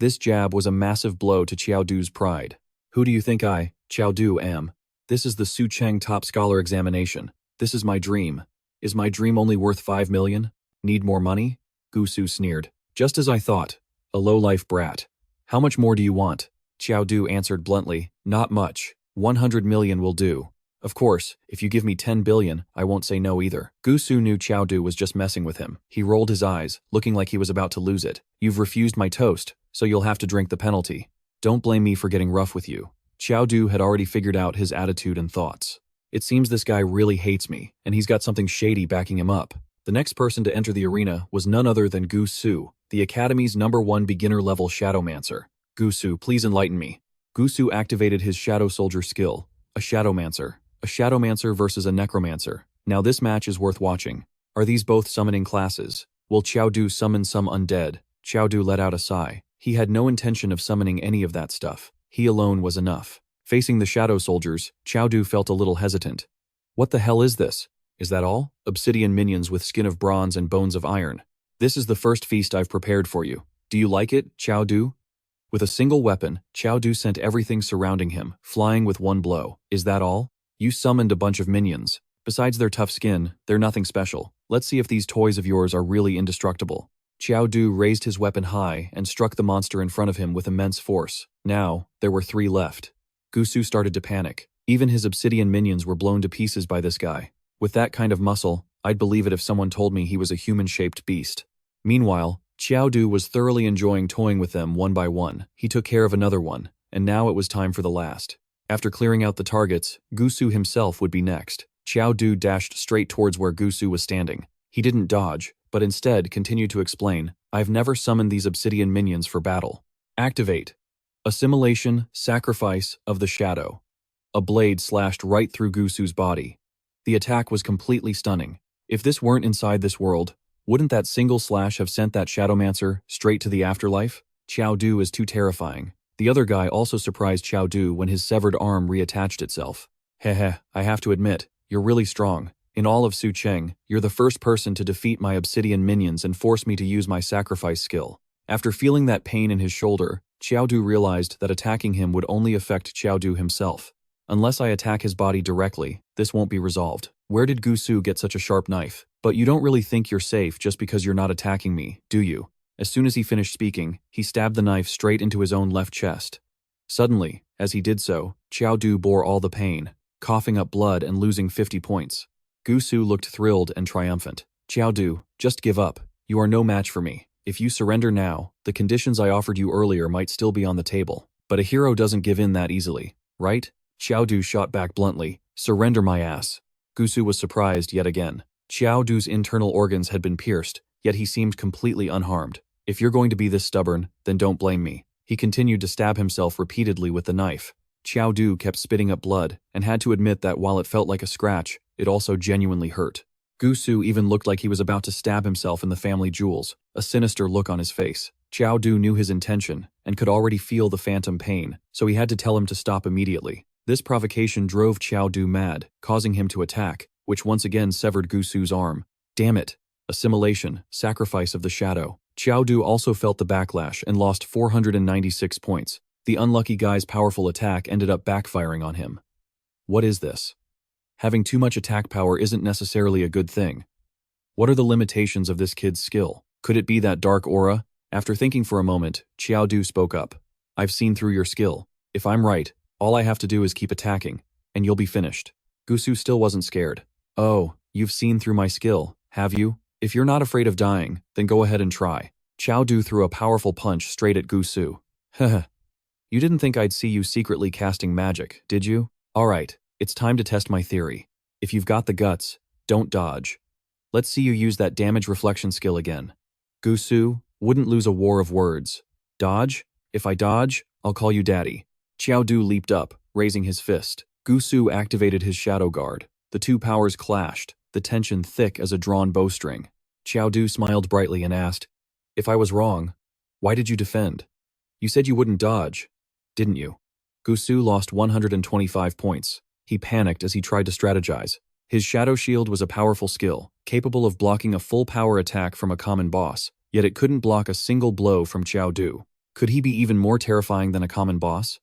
This jab was a massive blow to Qiao Du's pride. Who do you think I, Qiao Du, am? This is the Su Cheng Top Scholar examination. This is my dream. Is my dream only worth 5 million? Need more money? Gusu sneered. Just as I thought. A low-life brat. How much more do you want? Qiao Du answered bluntly, not much. 100 million will do. Of course, if you give me 10 billion, I won't say no either. Gusu knew Qiao Du was just messing with him. He rolled his eyes, looking like he was about to lose it. You've refused my toast, so you'll have to drink the penalty. Don't blame me for getting rough with you. Qiao Du had already figured out his attitude and thoughts. It seems this guy really hates me, and he's got something shady backing him up. The next person to enter the arena was none other than Gusu, the Academy's #1 beginner-level Shadowmancer. Gusu, please enlighten me. Gusu activated his Shadow Soldier skill, a Shadowmancer. A Shadowmancer versus a Necromancer. Now this match is worth watching. Are these both summoning classes? Will Qiao Du summon some undead? Qiao Du let out a sigh. He had no intention of summoning any of that stuff. He alone was enough. Facing the Shadow Soldiers, Qiao Du felt a little hesitant. What the hell is this? Is that all? Obsidian minions with skin of bronze and bones of iron. This is the first feast I've prepared for you. Do you like it, Qiao Du? With a single weapon, Qiao Du sent everything surrounding him, flying with one blow. Is that all? You summoned a bunch of minions. Besides their tough skin, they're nothing special. Let's see if these toys of yours are really indestructible. Qiao Du raised his weapon high and struck the monster in front of him with immense force. Now, there were 3 left. Gusu started to panic. Even his obsidian minions were blown to pieces by this guy. With that kind of muscle, I'd believe it if someone told me he was a human-shaped beast. Meanwhile, Qiao Du was thoroughly enjoying toying with them one by one. He took care of another one, and now it was time for the last. After clearing out the targets, Gusu himself would be next. Qiao Du dashed straight towards where Gusu was standing. He didn't dodge, but instead continued to explain, I've never summoned these obsidian minions for battle. Activate. Assimilation, sacrifice of the shadow. A blade slashed right through Gusu's body. The attack was completely stunning. If this weren't inside this world, wouldn't that single slash have sent that Shadowmancer straight to the afterlife? Qiao Du is too terrifying. The other guy also surprised Qiao Du when his severed arm reattached itself. Heh, I have to admit, you're really strong. In all of Su Cheng, you're the first person to defeat my obsidian minions and force me to use my sacrifice skill. After feeling that pain in his shoulder, Qiao Du realized that attacking him would only affect Qiao Du himself. Unless I attack his body directly, this won't be resolved. Where did Gusu get such a sharp knife? But you don't really think you're safe just because you're not attacking me, do you? As soon as he finished speaking, he stabbed the knife straight into his own left chest. Suddenly, as he did so, Qiao Du bore all the pain, coughing up blood and losing 50 points. Gusu looked thrilled and triumphant. Qiao Du, just give up. You are no match for me. If you surrender now, the conditions I offered you earlier might still be on the table. But a hero doesn't give in that easily, right? Qiao Du shot back bluntly, surrender my ass. Gusu was surprised yet again. Qiao Du's internal organs had been pierced, yet he seemed completely unharmed. If you're going to be this stubborn, then don't blame me. He continued to stab himself repeatedly with the knife. Qiao Du kept spitting up blood, and had to admit that while it felt like a scratch, it also genuinely hurt. Gusu even looked like he was about to stab himself in the family jewels, a sinister look on his face. Qiao Du knew his intention, and could already feel the phantom pain, so he had to tell him to stop immediately. This provocation drove Qiao Du mad, causing him to attack, which once again severed Gusu's arm. Damn it! Assimilation, sacrifice of the shadow. Qiao Du also felt the backlash and lost 496 points. The unlucky guy's powerful attack ended up backfiring on him. What is this? Having too much attack power isn't necessarily a good thing. What are the limitations of this kid's skill? Could it be that dark aura? After thinking for a moment, Qiao Du spoke up. I've seen through your skill. If I'm right, all I have to do is keep attacking, and you'll be finished. Gusu still wasn't scared. Oh, you've seen through my skill, have you? If you're not afraid of dying, then go ahead and try. Qiao Du threw a powerful punch straight at Gusu. Heh. You didn't think I'd see you secretly casting magic, did you? Alright, it's time to test my theory. If you've got the guts, don't dodge. Let's see you use that damage reflection skill again. Gusu wouldn't lose a war of words. Dodge? If I dodge, I'll call you daddy. Qiao Du leaped up, raising his fist. Gusu activated his shadow guard. The two powers clashed, the tension thick as a drawn bowstring. Qiao Du smiled brightly and asked, if I was wrong, Why did you defend? You said you wouldn't dodge, didn't you? Gusu lost 125 points. He panicked as he tried to strategize. His Shadow Shield was a powerful skill, capable of blocking a full-power attack from a common boss, yet it couldn't block a single blow from Qiao Du. Could he be even more terrifying than a common boss?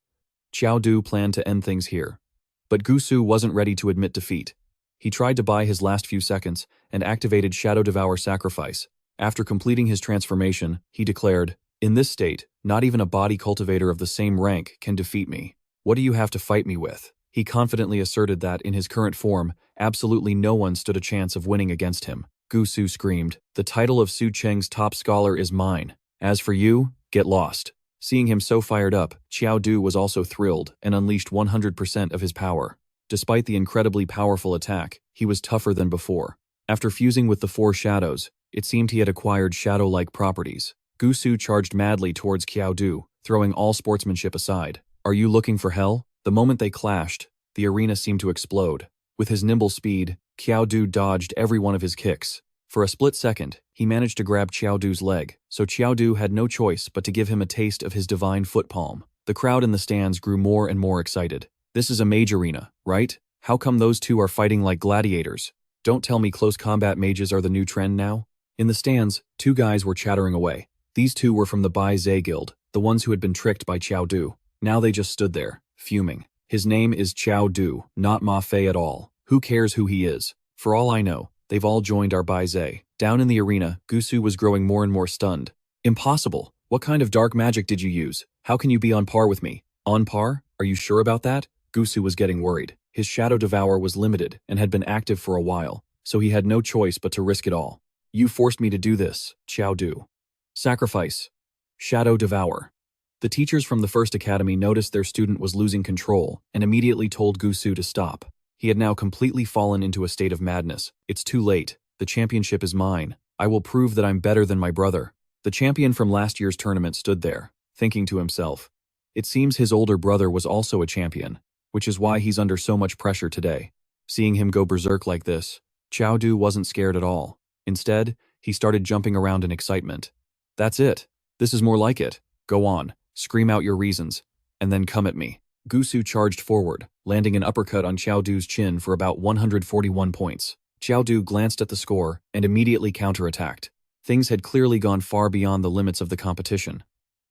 Qiao Du planned to end things here. But Gusu wasn't ready to admit defeat. He tried to buy his last few seconds and activated Shadow Devour Sacrifice. After completing his transformation, he declared, "In this state, not even a body cultivator of the same rank can defeat me. What do you have to fight me with?" He confidently asserted that, in his current form, absolutely no one stood a chance of winning against him. Gusu screamed, "The title of Su Cheng's top scholar is mine. As for you, get lost." Seeing him so fired up, Qiao Du was also thrilled and unleashed 100% of his power. Despite the incredibly powerful attack, he was tougher than before. After fusing with the four shadows, it seemed he had acquired shadow-like properties. Gusu charged madly towards Qiao Du, throwing all sportsmanship aside. "Are you looking for hell?" The moment they clashed, the arena seemed to explode. With his nimble speed, Qiao Du dodged every one of his kicks. For a split second, he managed to grab Qiao Du's leg, so Qiao Du had no choice but to give him a taste of his divine foot palm. The crowd in the stands grew more and more excited. "This is a mage arena, right? How come those two are fighting like gladiators? Don't tell me close combat mages are the new trend now?" In the stands, two guys were chattering away. These two were from the Bise guild, the ones who had been tricked by Qiao Du. Now they just stood there, fuming. "His name is Qiao Du, not Ma Fei at all. Who cares who he is? For all I know, they've all joined our Bise." Down in the arena, Gusu was growing more and more stunned. "Impossible. What kind of dark magic did you use? How can you be on par with me?" "On par? Are you sure about that?" Gusu was getting worried. His Shadow Devour was limited and had been active for a while, so he had no choice but to risk it all. "You forced me to do this, Qiao Du." Sacrifice. Shadow Devour. The teachers from the first academy noticed their student was losing control and immediately told Gusu to stop. He had now completely fallen into a state of madness. "It's too late. The championship is mine. I will prove that I'm better than my brother." The champion from last year's tournament stood there, thinking to himself. It seems his older brother was also a champion, which is why he's under so much pressure today. Seeing him go berserk like this, Qiao Du wasn't scared at all. Instead, he started jumping around in excitement. "That's it. This is more like it. Go on, scream out your reasons, and then come at me." Gusu charged forward, landing an uppercut on Qiao Du's chin for about 141 points. Qiao Du glanced at the score and immediately counterattacked. Things had clearly gone far beyond the limits of the competition.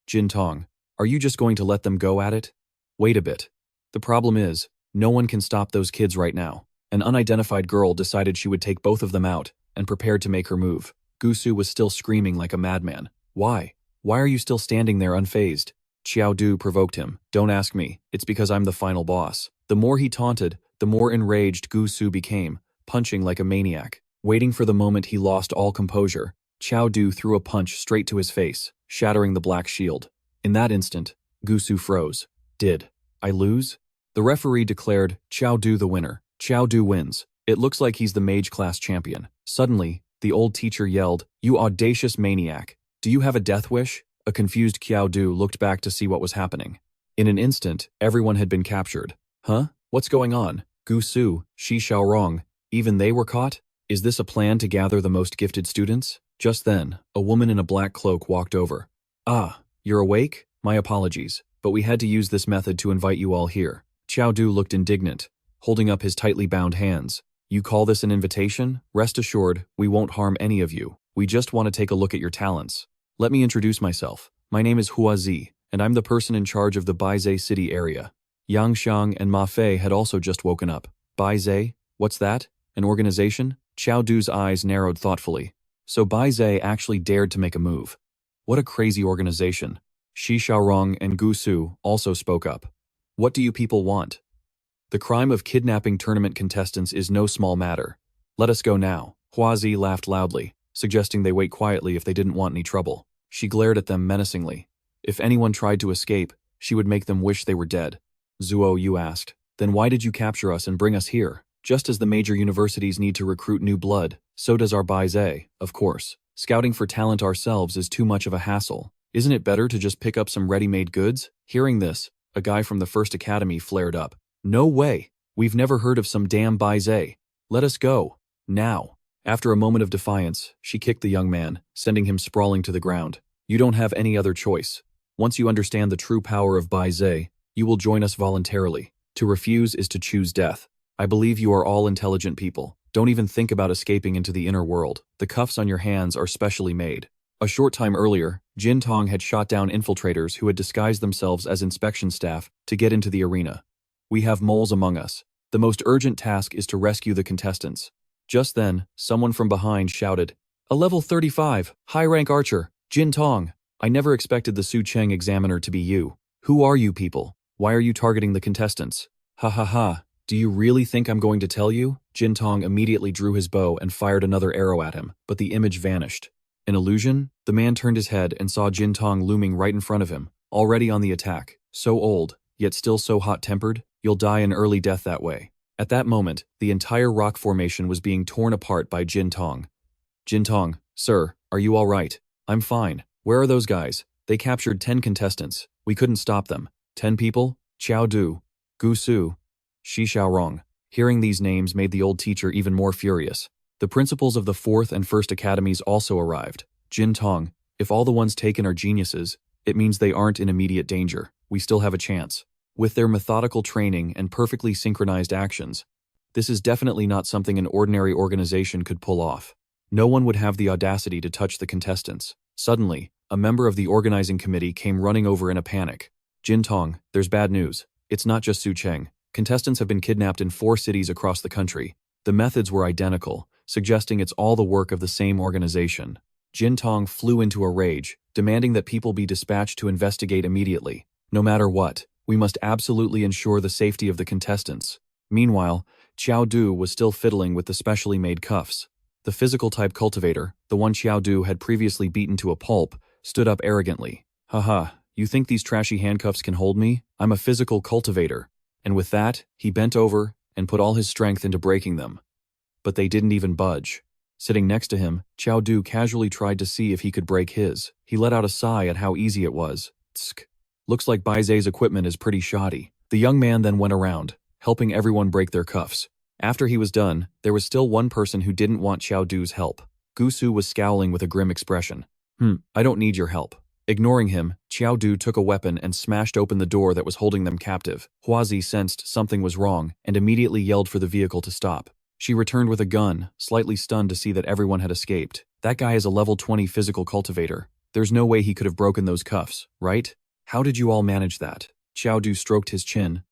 "Jin Tong, are you just going to let them go at it? Wait a bit. The problem is, no one can stop those kids right now." An unidentified girl decided she would take both of them out and prepared to make her move. Gusu was still screaming like a madman. "Why? Why are you still standing there unfazed?" Qiao Du provoked him. "Don't ask me. It's because I'm the final boss." The more he taunted, the more enraged Gusu became, punching like a maniac. Waiting for the moment he lost all composure, Qiao Du threw a punch straight to his face, shattering the black shield. In that instant, Gusu froze. "Did I lose?" The referee declared Qiao Du the winner. Qiao Du wins. It looks like he's the mage class champion. Suddenly, the old teacher yelled, "You audacious maniac! Do you have a death wish?" A confused Qiao Du looked back to see what was happening. In an instant, everyone had been captured. "Huh? What's going on? Gusu, Shi Xiaorong, even they were caught? Is this a plan to gather the most gifted students?" Just then, a woman in a black cloak walked over. "Ah, you're awake? My apologies, but we had to use this method to invite you all here." Qiao Du looked indignant, holding up his tightly bound hands. "You call this an invitation? Rest assured, we won't harm any of you. We just want to take a look at your talents. Let me introduce myself. My name is Huazi, and I'm the person in charge of the Bise city area." Yang Xiang and Ma Fei had also just woken up. "Bise? What's that? An organization?" Qiao Du's eyes narrowed thoughtfully. So Bise actually dared to make a move. What a crazy organization. Shi Xiaorong and Gusu also spoke up. "What do you people want? The crime of kidnapping tournament contestants is no small matter. Let us go now." Huazi laughed loudly, suggesting they wait quietly if they didn't want any trouble. She glared at them menacingly. If anyone tried to escape, she would make them wish they were dead. "Zuo, you asked. Then why did you capture us and bring us here? Just as the major universities need to recruit new blood, so does our Bise, of course. Scouting for talent ourselves is too much of a hassle. Isn't it better to just pick up some ready-made goods?" Hearing this, a guy from the first academy flared up. "No way! We've never heard of some damn Bise. Let us go. Now." After a moment of defiance, she kicked the young man, sending him sprawling to the ground. You don't have any other choice. Once you understand the true power of Bise, you will join us voluntarily. To refuse is to choose death. I believe you are all intelligent people. Don't even think about escaping into the inner world. The cuffs on your hands are specially made. A short time earlier, Jin Tong had shot down infiltrators who had disguised themselves as inspection staff to get into the arena. We have moles among us. The most urgent task is to rescue the contestants. Just then, someone from behind shouted, "A level 35, high-rank archer, Jin Tong. I never expected the Su Cheng examiner to be you. Who are you people? Why are you targeting the contestants?" "Ha ha ha. Do you really think I'm going to tell you?" Jin Tong immediately drew his bow and fired another arrow at him, but the image vanished. An illusion? The man turned his head and saw Jin Tong looming right in front of him, already on the attack. So old, yet still so hot-tempered, you'll die an early death that way. At that moment, the entire rock formation was being torn apart by Jin Tong. "Jin Tong, sir, are you all right?" "I'm fine. Where are those guys? They captured 10 contestants. We couldn't stop them." 10 people? Qiao Du, Gu Su, Shi Xiaorong. Hearing these names made the old teacher even more furious. The principals of the 4th and 1st academies also arrived. "Jin Tong, if all the ones taken are geniuses, it means they aren't in immediate danger. We still have a chance. With their methodical training and perfectly synchronized actions, this is definitely not something an ordinary organization could pull off. No one would have the audacity to touch the contestants." Suddenly, a member of the organizing committee came running over in a panic. "Jin Tong, there's bad news. It's not just Su Cheng. Contestants have been kidnapped in 4 cities across the country. The methods were identical, suggesting it's all the work of the same organization." Jin Tong flew into a rage, demanding that people be dispatched to investigate immediately. "No matter what, we must absolutely ensure the safety of the contestants." Meanwhile, Qiao Du was still fiddling with the specially made cuffs. The physical-type cultivator, the one Qiao Du had previously beaten to a pulp, stood up arrogantly. "Haha, you think these trashy handcuffs can hold me? I'm a physical cultivator." And with that, he bent over and put all his strength into breaking them. But they didn't even budge. Sitting next to him, Qiao Du casually tried to see if he could break his. He let out a sigh at how easy it was. "Tsk. Looks like Bise's equipment is pretty shoddy." The young man then went around, helping everyone break their cuffs. After he was done, there was still one person who didn't want Qiao Du's help. Gu Su was scowling with a grim expression. I don't need your help." Ignoring him, Qiao Du took a weapon and smashed open the door that was holding them captive. Huazi sensed something was wrong and immediately yelled for the vehicle to stop. She returned with a gun, slightly stunned to see that everyone had escaped. "That guy is a level 20 physical cultivator. There's no way he could have broken those cuffs, right? How did you all manage that?" Qiao Du stroked his chin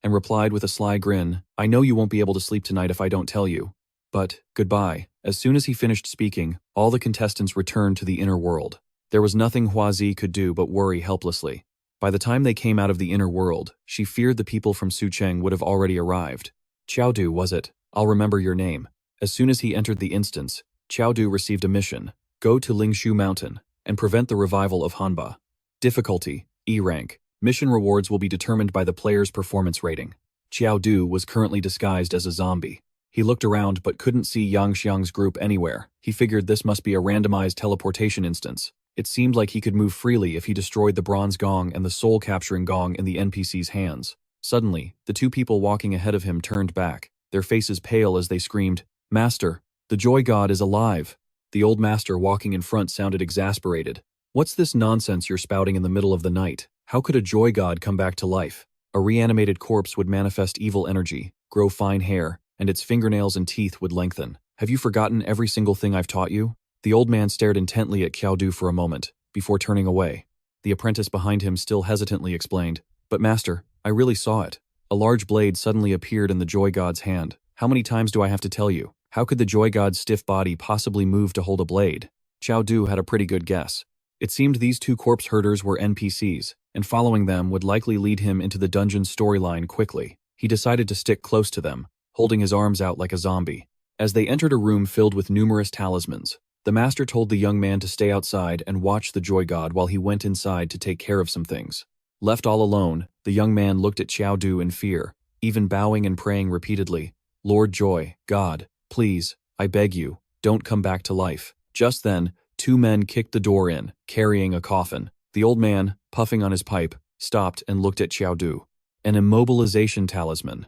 and replied with a sly grin, "I know you won't be able to sleep tonight if I don't tell you. But, goodbye." As soon as he finished speaking, all the contestants returned to the inner world. There was nothing Huazi could do but worry helplessly. By the time they came out of the inner world, she feared the people from Su Cheng would have already arrived. "Qiao Du, was it? I'll remember your name." As soon as he entered the instance, Qiao Du received a mission: go to Lingshu Mountain and prevent the revival of Hanba. Difficulty: E rank. Mission rewards will be determined by the player's performance rating. Qiao Du was currently disguised as a zombie. He looked around but couldn't see Yang Xiang's group anywhere. He figured this must be a randomized teleportation instance. It seemed like he could move freely if he destroyed the bronze gong and the soul-capturing gong in the NPC's hands. Suddenly, the 2 people walking ahead of him turned back, their faces pale as they screamed, "Master, the Joy God is alive!" The old master walking in front sounded exasperated. "What's this nonsense you're spouting in the middle of the night? How could a Joy God come back to life? A reanimated corpse would manifest evil energy, grow fine hair, and its fingernails and teeth would lengthen. Have you forgotten every single thing I've taught you?" The old man stared intently at Qiao Du for a moment, before turning away. The apprentice behind him still hesitantly explained, "But master, I really saw it. A large blade suddenly appeared in the Joy God's hand. How many times do I have to tell you? How could the Joy God's stiff body possibly move to hold a blade?" Qiao Du had a pretty good guess. It seemed these 2 corpse herders were NPCs, and following them would likely lead him into the dungeon's storyline quickly. He decided to stick close to them, holding his arms out like a zombie. As they entered a room filled with numerous talismans, the master told the young man to stay outside and watch the Joy God while he went inside to take care of some things. Left all alone, the young man looked at Qiao Du in fear, even bowing and praying repeatedly, "Lord Joy, God, please, I beg you, don't come back to life." Just then, 2 men kicked the door in, carrying a coffin. The old man, puffing on his pipe, stopped and looked at Qiao Du. "An immobilization talisman.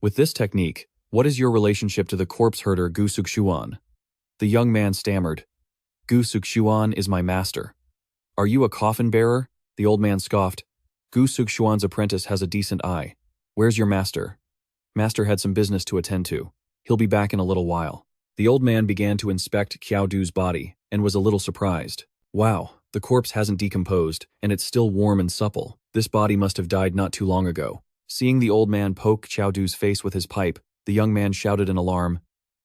With this technique, what is your relationship to the corpse herder Gu Sukshuan?" The young man stammered, "Gu Sukshuan is my master." Are you a coffin bearer? The old man scoffed. Gu Suxuan's apprentice has a decent eye. Where's your master? Master had some business to attend to. He'll be back in a little while. The old man began to inspect Qiao Du's body and was a little surprised. Wow, the corpse hasn't decomposed, and it's still warm and supple. This body must have died not too long ago. Seeing the old man poke Qiao Du's face with his pipe, the young man shouted in alarm,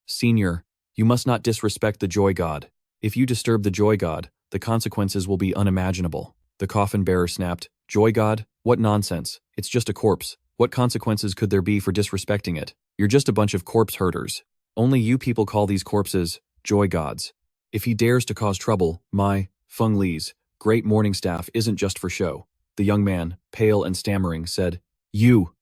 Senior, you must not disrespect the joy god. If you disturb the joy god, the consequences will be unimaginable. The coffin bearer snapped, Joy god? What nonsense. It's just a corpse. What consequences could there be for disrespecting it? You're just a bunch of corpse herders. Only you people call these corpses joy gods. If he dares to cause trouble, my, Feng Li's, great mourning staff isn't just for show. The young man, pale and stammering, said, You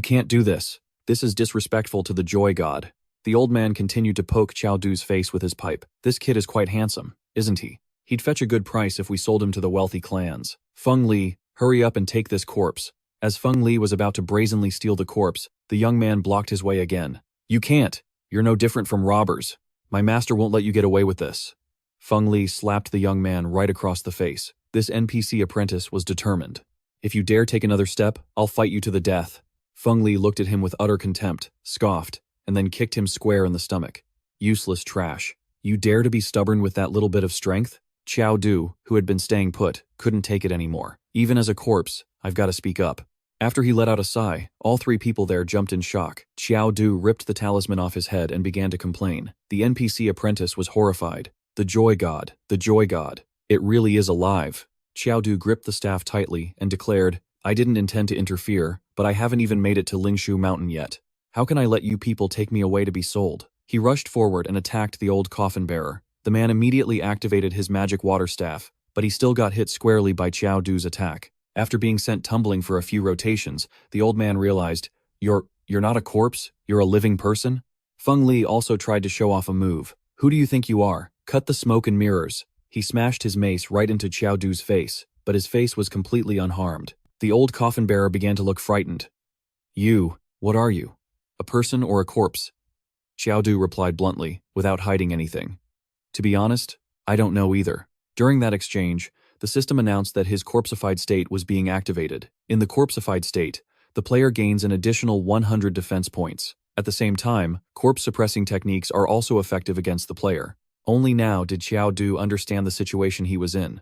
can't do this. This is disrespectful to the joy god. The old man continued to poke Qiao Du's face with his pipe. This kid is quite handsome, isn't he? He'd fetch a good price if we sold him to the wealthy clans. Feng Li, hurry up and take this corpse. As Feng Li was about to brazenly steal the corpse, the young man blocked his way again. You can't. You're no different from robbers. My master won't let you get away with this. Feng Li slapped the young man right across the face. This NPC apprentice was determined. If you dare take another step, I'll fight you to the death. Feng Li looked at him with utter contempt, scoffed, and then kicked him square in the stomach. Useless trash. You dare to be stubborn with that little bit of strength? Qiao Du, who had been staying put, couldn't take it anymore. Even as a corpse, I've got to speak up. After he let out a sigh, all three people there jumped in shock. Qiao Du ripped the talisman off his head and began to complain. The NPC apprentice was horrified. The joy god, it really is alive. Qiao Du gripped the staff tightly and declared, I didn't intend to interfere, but I haven't even made it to Lingshu Mountain yet. How can I let you people take me away to be sold? He rushed forward and attacked the old coffin bearer. The man immediately activated his magic water staff, but he still got hit squarely by Qiao Du's attack. After being sent tumbling for a few rotations, the old man realized, You're not a corpse? You're a living person? Feng Li also tried to show off a move. Who do you think you are? Cut the smoke and mirrors. He smashed his mace right into Qiao Du's face, but his face was completely unharmed. The old coffin bearer began to look frightened. What are you? A person or a corpse? Qiao Du replied bluntly, without hiding anything. To be honest, I don't know either. During that exchange, the system announced that his corpsified state was being activated. In the corpsified state, the player gains an additional 100 defense points. At the same time, corpse-suppressing techniques are also effective against the player. Only now did Qiao Du understand the situation he was in.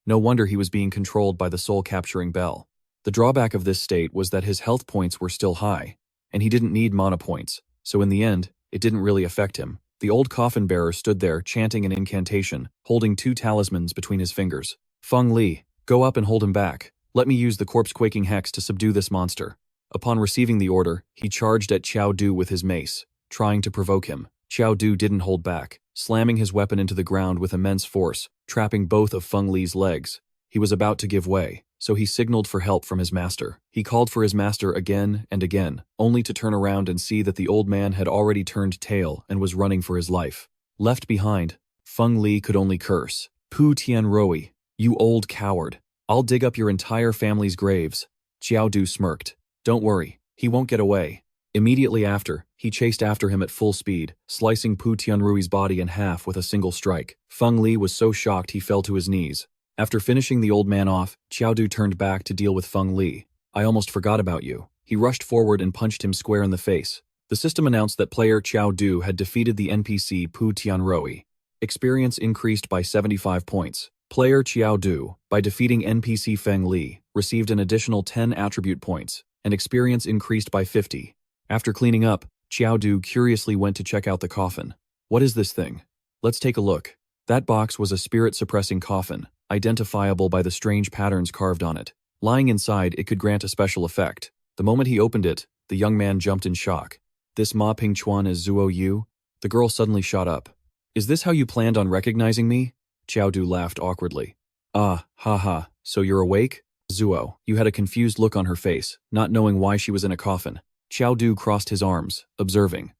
No wonder he was being controlled by the soul-capturing bell. The drawback of this state was that his health points were still high, and he didn't need mana points, so in the end, it didn't really affect him. The old coffin bearer stood there chanting an incantation, holding 2 talismans between his fingers. Feng Li, go up and hold him back. Let me use the corpse-quaking hex to subdue this monster. Upon receiving the order, he charged at Qiao Du with his mace, trying to provoke him. Qiao Du didn't hold back, slamming his weapon into the ground with immense force, trapping both of Feng Li's legs. He was about to give way, so he signaled for help from his master. He called for his master again and again, only to turn around and see that the old man had already turned tail and was running for his life. Left behind, Feng Li could only curse. Pu Tianrui, you old coward. I'll dig up your entire family's graves. Qiao Du smirked. Don't worry, he won't get away. Immediately after, he chased after him at full speed, slicing Pu Tianrui's body in half with a single strike. Feng Li was so shocked he fell to his knees. After finishing the old man off, Qiao Du turned back to deal with Feng Li. I almost forgot about you. He rushed forward and punched him square in the face. The system announced that player Qiao Du had defeated the NPC Pu Tianrui. Experience increased by 75 points. Player Qiao Du, by defeating NPC Feng Li, received an additional 10 attribute points, and experience increased by 50. After cleaning up, Qiao Du curiously went to check out the coffin. What is this thing? Let's take a look. That box was a spirit-suppressing coffin, identifiable by the strange patterns carved on it. Lying inside, it could grant a special effect. The moment he opened it, the young man jumped in shock. This Ma Pingchuan is Zuo Yu? The girl suddenly shot up. Is this how you planned on recognizing me? Qiao Du laughed awkwardly. Ah, haha, so you're awake? Zuo, you had a confused look on her face, not knowing why she was in a coffin. Qiao Du crossed his arms, observing.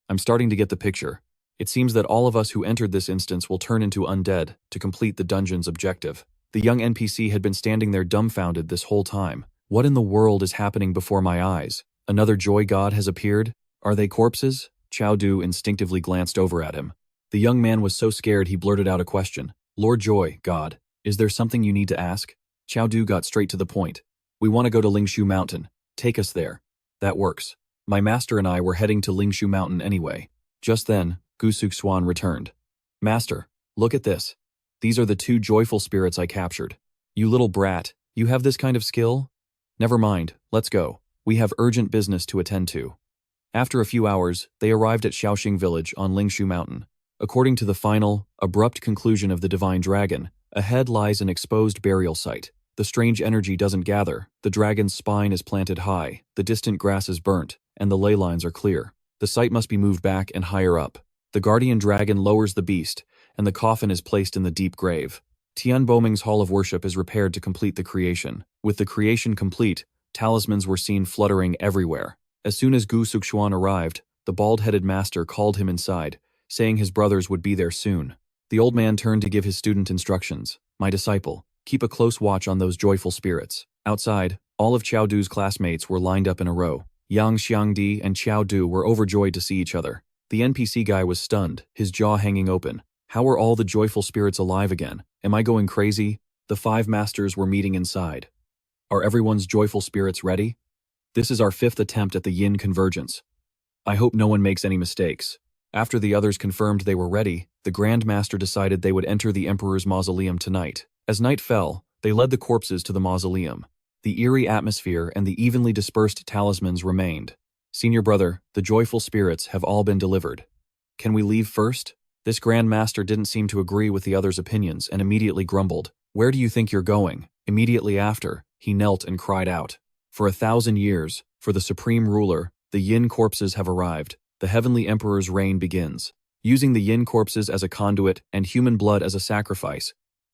I'm starting to get the picture. It seems that all of us who entered this instance will turn into undead to complete the dungeon's objective. The young NPC had been standing there dumbfounded this whole time. What in the world is happening before my eyes? Another joy god has appeared? Are they corpses? Qiao Du instinctively glanced over at him. The young man was so scared he blurted out a question. Lord Joy, God, Is there something you need to ask? Qiao Du got straight to the point. We want to go to Lingshu Mountain. Take us there. That works. My master and I were heading to Lingshu Mountain anyway. Just then, Gu Xuan returned. Master, look at this. These are the 2 joyful spirits I captured. You little brat, you have this kind of skill? Never mind, let's go. We have urgent business to attend to. After a few hours, they arrived at Xiaoxing village on Lingshu Mountain. According to the final, abrupt conclusion of the Divine Dragon, ahead lies an exposed burial site. The strange energy doesn't gather, the dragon's spine is planted high, the distant grass is burnt, and the ley lines are clear. The site must be moved back and higher up. The guardian dragon lowers the beast, and the coffin is placed in the deep grave. Tian Boming's Hall of Worship is repaired to complete the creation. With the creation complete, talismans were seen fluttering everywhere. As soon as Gu Xuan arrived, the bald-headed master called him inside, saying his brothers would be there soon. The old man turned to give his student instructions. My disciple, keep a close watch on those joyful spirits. Outside, all of Qiao Du's classmates were lined up in a row. Yang Xiangdi and Qiao Du were overjoyed to see each other. The NPC guy was stunned, his jaw hanging open. How are all the joyful spirits alive again? Am I going crazy? The 5 masters were meeting inside. Are everyone's joyful spirits ready? This is our 5th attempt at the yin convergence. I hope no one makes any mistakes. After the others confirmed they were ready, the Grand Master decided they would enter the Emperor's mausoleum tonight. As night fell, they led the corpses to the mausoleum. The eerie atmosphere and the evenly dispersed talismans remained. Senior brother, the joyful spirits have all been delivered. Can we leave first? This Grand Master didn't seem to agree with the others' opinions and immediately grumbled. Where do you think you're going? Immediately after, he knelt and cried out. For 1,000 years, for the supreme ruler, the yin corpses have arrived. The heavenly emperor's reign begins. Using the yin corpses as a conduit and human blood as a sacrifice,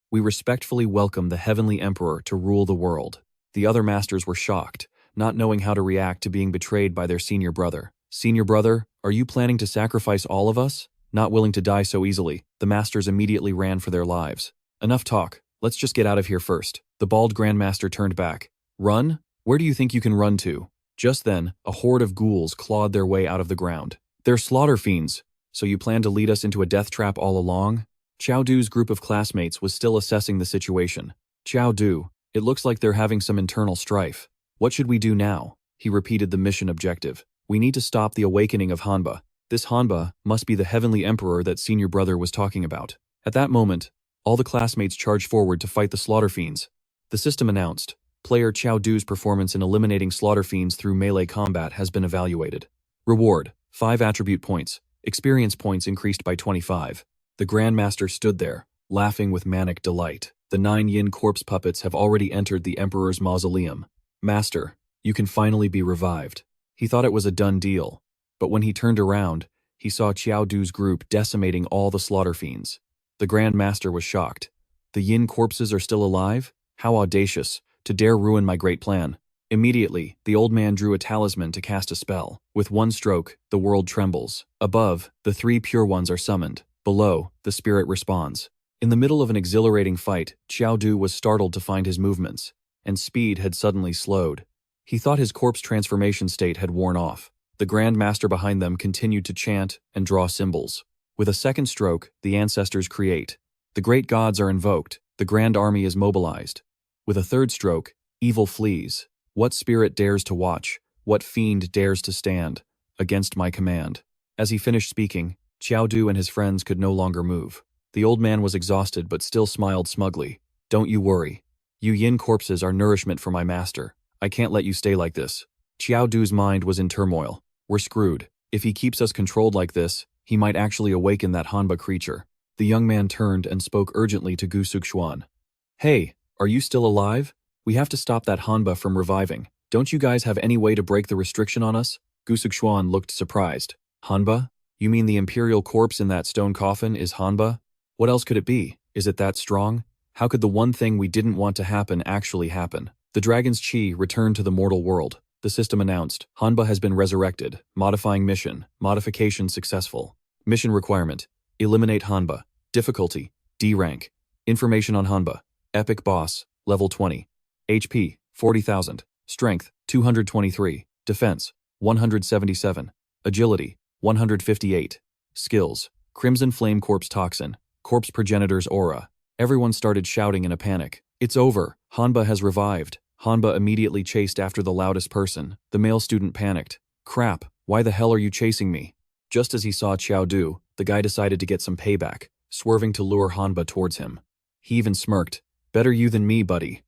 we respectfully welcome the heavenly emperor to rule the world. The other masters were shocked, not knowing how to react to being betrayed by their senior brother. Senior brother, are you planning to sacrifice all of us? Not willing to die so easily, the masters immediately ran for their lives. Enough talk, let's just get out of here first. The bald grandmaster turned back. Run? Where do you think you can run to? Just then, a horde of ghouls clawed their way out of the ground. They're slaughter fiends. So you plan to lead us into a death trap all along? Qiao Du's group of classmates was still assessing the situation. Qiao Du, it looks like they're having some internal strife. What should we do now? He repeated the mission objective. We need to stop the awakening of Hanba. This Hanba must be the heavenly emperor that senior brother was talking about. At that moment, all the classmates charged forward to fight the slaughter fiends. The system announced, player Qiao Du's performance in eliminating slaughter fiends through melee combat has been evaluated. Reward, 5 attribute points. Experience points increased by 25. The Grandmaster stood there, laughing with manic delight. The 9 yin corpse puppets have already entered the Emperor's mausoleum. Master, you can finally be revived. He thought it was a done deal, but when he turned around, he saw Qiao Du's group decimating all the slaughter fiends. The Grand Master was shocked. The yin corpses are still alive? How audacious, to dare ruin my great plan. Immediately, the old man drew a talisman to cast a spell. With one stroke, the world trembles. Above, the 3 pure ones are summoned. Below, the spirit responds. In the middle of an exhilarating fight, Qiao Du was startled to find his movements, and speed had suddenly slowed. He thought his corpse transformation state had worn off. The Grand Master behind them continued to chant and draw symbols. With a second stroke, the ancestors create. The great gods are invoked. The grand army is mobilized. With a third stroke, evil flees. What spirit dares to watch? What fiend dares to stand against my command? As he finished speaking, Qiao Du and his friends could no longer move. The old man was exhausted but still smiled smugly. Don't you worry. You yin corpses are nourishment for my master. I can't let you stay like this. Qiao Du's mind was in turmoil. We're screwed. If he keeps us controlled like this, he might actually awaken that Hanba creature. The young man turned and spoke urgently to Gu Xuan. Hey, are you still alive? We have to stop that Hanba from reviving. Don't you guys have any way to break the restriction on us? Gu Xuan looked surprised. Hanba? You mean the imperial corpse in that stone coffin is Hanba? What else could it be? Is it that strong? How could the one thing we didn't want to happen actually happen? The dragon's chi returned to the mortal world. The system announced, Hanba has been resurrected. Modifying mission. Modification successful. Mission requirement. Eliminate Hanba. Difficulty. D rank. Information on Hanba. Epic boss. Level 20. HP. 40,000. Strength. 223. Defense. 177. Agility. 158. Skills. Crimson Flame Corpse Toxin. Corpse Progenitor's Aura. Everyone started shouting in a panic. It's over. Hanba has revived. Hanba immediately chased after the loudest person. The male student panicked. Crap, why the hell are you chasing me? Just as he saw Qiao Du, the guy decided to get some payback, swerving to lure Hanba towards him. He even smirked. Better you than me, buddy.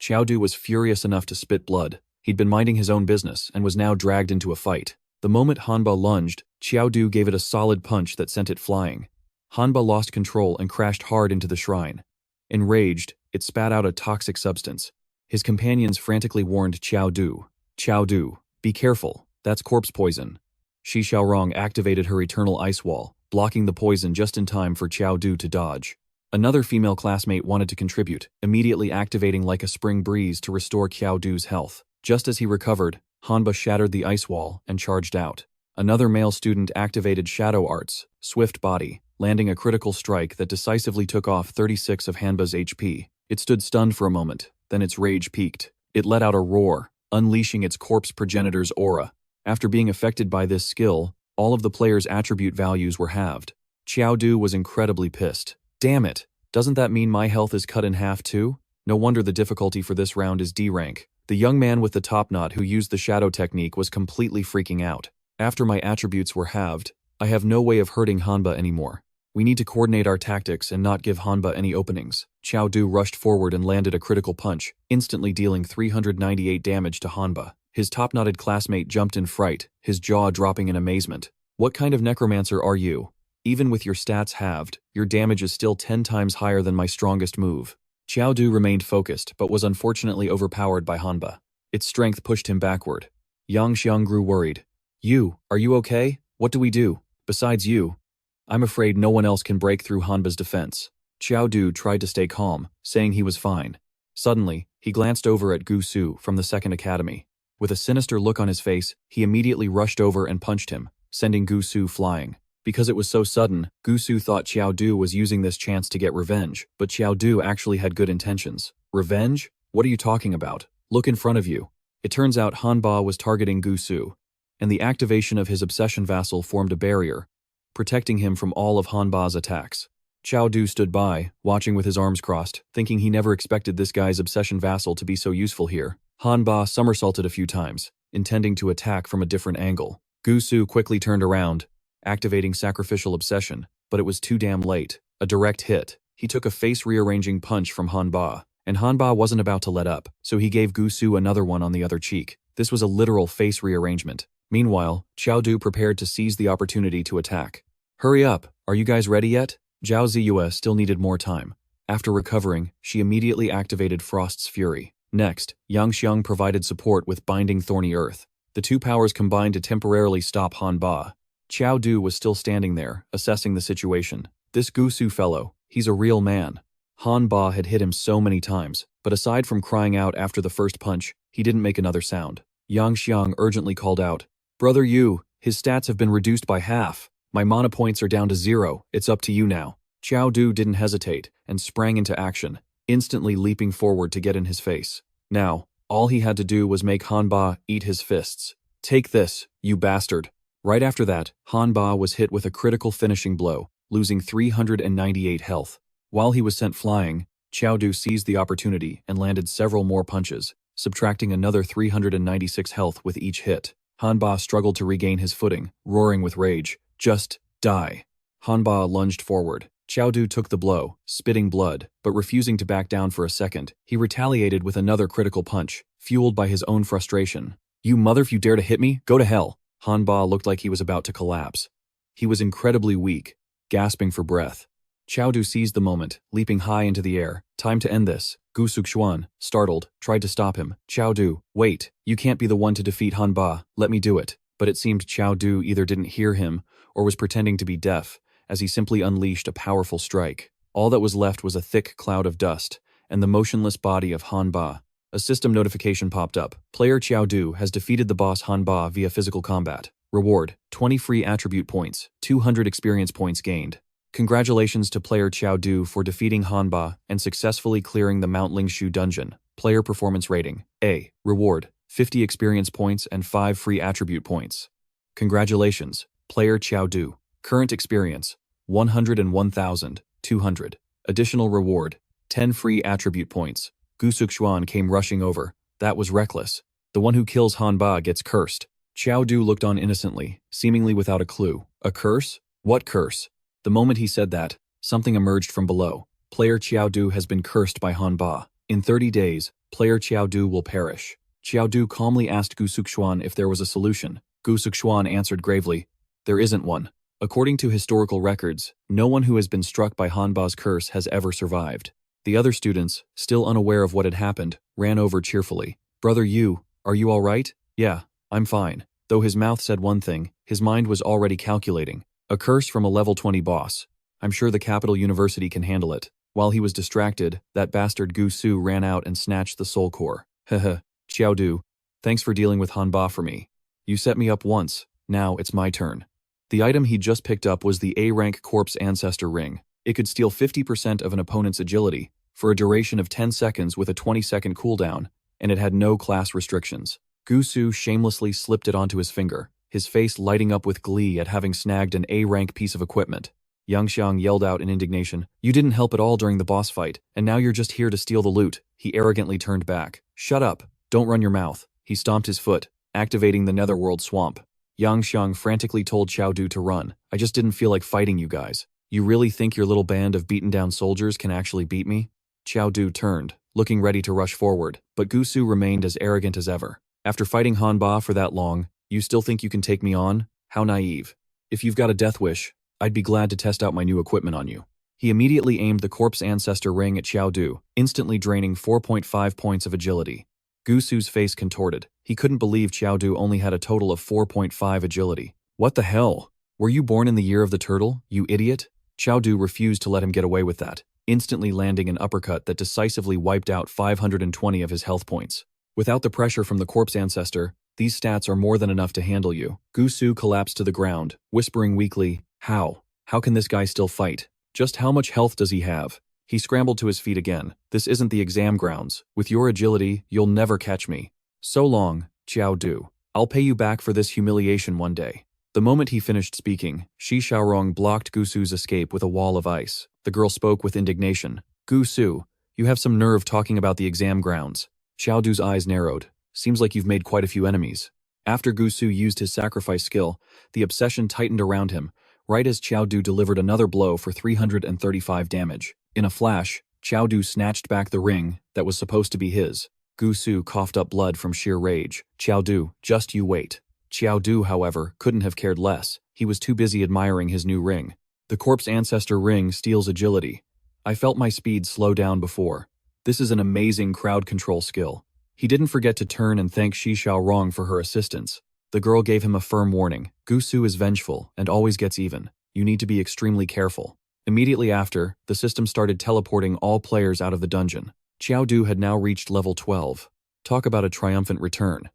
Qiao Du was furious enough to spit blood. He'd been minding his own business and was now dragged into a fight. The moment Hanba lunged, Qiao Du gave it a solid punch that sent it flying. Hanba lost control and crashed hard into the shrine. Enraged, it spat out a toxic substance. His companions frantically warned Qiao Du. Qiao Du, be careful, that's corpse poison. Shi Xiaorong activated her eternal ice wall, blocking the poison just in time for Qiao Du to dodge. Another female classmate wanted to contribute, immediately activating like a spring breeze to restore Qiao Du's health. Just as he recovered, Hanba shattered the ice wall and charged out. Another male student activated Shadow Arts, Swift Body, landing a critical strike that decisively took off 36 of Hanba's HP. It stood stunned for a moment, then its rage peaked. It let out a roar, unleashing its corpse progenitor's aura. After being affected by this skill, all of the player's attribute values were halved. Qiao Du was incredibly pissed. Damn it, doesn't that mean my health is cut in half too? No wonder the difficulty for this round is D rank. The young man with the top knot who used the shadow technique was completely freaking out. After my attributes were halved, I have no way of hurting Hanba anymore. We need to coordinate our tactics and not give Hanba any openings. Qiao Du rushed forward and landed a critical punch, instantly dealing 398 damage to Hanba. His top-knotted classmate jumped in fright, his jaw dropping in amazement. What kind of necromancer are you? Even with your stats halved, your damage is still 10 times higher than my strongest move. Qiao Du remained focused, but was unfortunately overpowered by Hanba. Its strength pushed him backward. Yang Xiang grew worried. Are you okay? What do we do? Besides you, I'm afraid no one else can break through Hanba's defense. Qiao Du tried to stay calm, saying he was fine. Suddenly, he glanced over at Gu Su from the Second Academy. With a sinister look on his face, he immediately rushed over and punched him, sending Gu Su flying. Because it was so sudden, Gu Su thought Qiao Du was using this chance to get revenge, but Qiao Du actually had good intentions. Revenge? What are you talking about? Look in front of you. It turns out Hanba was targeting Gu Su, and the activation of his obsession vassal formed a barrier, protecting him from all of Hanba's attacks. Qiao Du stood by, watching with his arms crossed, thinking he never expected this guy's obsession vassal to be so useful here. Hanba somersaulted a few times, intending to attack from a different angle. Gu Su quickly turned around, activating sacrificial obsession, but it was too damn late. A direct hit. He took a face-rearranging punch from Hanba, and Hanba wasn't about to let up, so he gave Gu Su another one on the other cheek. This was a literal face rearrangement. Meanwhile, Qiao Du prepared to seize the opportunity to attack. Hurry up, are you guys ready yet? Zhao Ziyue still needed more time. After recovering, she immediately activated Frost's Fury. Next, Yang Xiang provided support with Binding Thorny Earth. The two powers combined to temporarily stop Hanba. Qiao Du was still standing there, assessing the situation. This Gu Su fellow, he's a real man. Hanba had hit him so many times, but aside from crying out after the first punch, he didn't make another sound. Yang Xiang urgently called out, Brother Yu, his stats have been reduced by half. My mana points are down to 0, it's up to you now. Qiao Du didn't hesitate, and sprang into action, instantly leaping forward to get in his face. Now, all he had to do was make Hanba eat his fists. Take this, you bastard. Right after that, Hanba was hit with a critical finishing blow, losing 398 health. While he was sent flying, Qiao Du seized the opportunity and landed several more punches, subtracting another 396 health with each hit. Hanba struggled to regain his footing, roaring with rage. Just die. Hanba lunged forward. Qiao Du took the blow, spitting blood, but refusing to back down for a second. He retaliated with another critical punch, fueled by his own frustration. You mother, if you dare to hit me, go to hell. Hanba looked like he was about to collapse. He was incredibly weak, gasping for breath. Qiao Du seized the moment, leaping high into the air. Time to end this. Gu Suxuan, startled, tried to stop him. Qiao Du, wait, you can't be the one to defeat Hanba, let me do it. But it seemed Qiao Du either didn't hear him or was pretending to be deaf, as he simply unleashed a powerful strike. All that was left was a thick cloud of dust, and the motionless body of Hanba. A system notification popped up. Player Qiao Du has defeated the boss Hanba via physical combat. Reward, 20 free attribute points, 200 experience points gained. Congratulations to player Qiao Du for defeating Hanba and successfully clearing the Mount Lingshu dungeon. Player performance rating, A. Reward, 50 experience points and 5 free attribute points. Congratulations, player Qiao Du. Current experience, 101,200. Additional reward, 10 free attribute points. Gu Suxuan came rushing over. That was reckless. The one who kills Hanba gets cursed. Qiao Du looked on innocently, seemingly without a clue. A curse? What curse? The moment he said that, something emerged from below. Player Qiao Du has been cursed by Hanba. In 30 days, player Qiao Du will perish. Qiao Du calmly asked Gu Suxuan if there was a solution. Gu Suxuan answered gravely, there isn't one. According to historical records, no one who has been struck by Hanba's curse has ever survived. The other students, still unaware of what had happened, ran over cheerfully. Brother Yu, are you all right? Yeah, I'm fine. Though his mouth said one thing, his mind was already calculating. A curse from a level 20 boss. I'm sure the capital university can handle it. While he was distracted, that bastard Gu Su ran out and snatched the soul core. Heh. Qiao Du, thanks for dealing with Hanba for me. You set me up once, now it's my turn. The item he just picked up was the A-rank Corpse Ancestor Ring. It could steal 50% of an opponent's agility, for a duration of 10 seconds with a 20-second cooldown, and it had no class restrictions. Gu Su shamelessly slipped it onto his finger, his face lighting up with glee at having snagged an A-rank piece of equipment. Yang Xiang yelled out in indignation, you didn't help at all during the boss fight, and now you're just here to steal the loot. He arrogantly turned back. Shut up, don't run your mouth. He stomped his foot, activating the Netherworld Swamp. Yang Xiang frantically told Qiao Du to run. I just didn't feel like fighting you guys. You really think your little band of beaten-down soldiers can actually beat me? Qiao Du turned, looking ready to rush forward, but Gu Su remained as arrogant as ever. After fighting Hanba for that long, you still think you can take me on? How naive. If you've got a death wish, I'd be glad to test out my new equipment on you. He immediately aimed the Corpse Ancestor Ring at Qiao Du, instantly draining 4.5 points of agility. Gu Su's face contorted. He couldn't believe Qiao Du only had a total of 4.5 agility. What the hell? Were you born in the year of the turtle, you idiot? Qiao Du refused to let him get away with that, instantly landing an uppercut that decisively wiped out 520 of his health points. Without the pressure from the Corpse Ancestor, these stats are more than enough to handle you. Gu Su collapsed to the ground, whispering weakly, How? How can this guy still fight? Just how much health does he have? He scrambled to his feet again. This isn't the exam grounds. With your agility, you'll never catch me. So long, Qiao Du. I'll pay you back for this humiliation one day. The moment he finished speaking, Shi Xiaorong blocked Gu Su's escape with a wall of ice. The girl spoke with indignation. Gu Su, you have some nerve talking about the exam grounds. Qiao Du's eyes narrowed. Seems like you've made quite a few enemies. After Gu Su used his sacrifice skill, the obsession tightened around him, right as Qiao Du delivered another blow for 335 damage. In a flash, Qiao Du snatched back the ring that was supposed to be his. Gu Su coughed up blood from sheer rage. Qiao Du, just you wait. Qiao Du, however, couldn't have cared less. He was too busy admiring his new ring. The Corpse Ancestor ring steals agility. I felt my speed slow down before. This is an amazing crowd control skill. He didn't forget to turn and thank Shi Xiaorong for her assistance. The girl gave him a firm warning. Gu Su is vengeful and always gets even. You need to be extremely careful. Immediately after, the system started teleporting all players out of the dungeon. Qiao Du had now reached level 12. Talk about a triumphant return.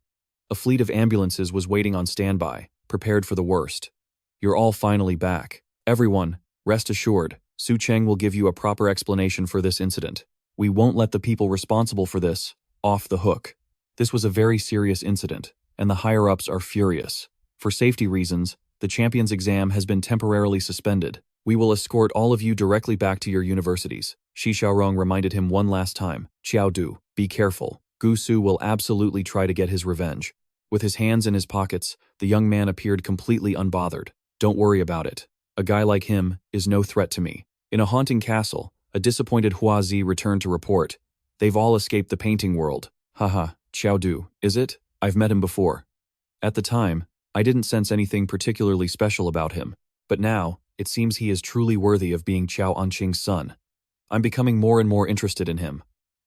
A fleet of ambulances was waiting on standby, prepared for the worst. You're all finally back. Everyone, rest assured, Su Cheng will give you a proper explanation for this incident. We won't let the people responsible for this off the hook. This was a very serious incident, and the higher-ups are furious. For safety reasons, the champion's exam has been temporarily suspended. We will escort all of you directly back to your universities. Shi Xiaorong reminded him one last time. Qiao Du, be careful. Gu Su will absolutely try to get his revenge. With his hands in his pockets, the young man appeared completely unbothered. Don't worry about it. A guy like him is no threat to me. In a haunting castle, a disappointed Huazi returned to report. They've all escaped the painting world. Haha, Qiao Du, is it? I've met him before. At the time, I didn't sense anything particularly special about him, but now, it seems he is truly worthy of being Qiao Anqing's son. I'm becoming more and more interested in him.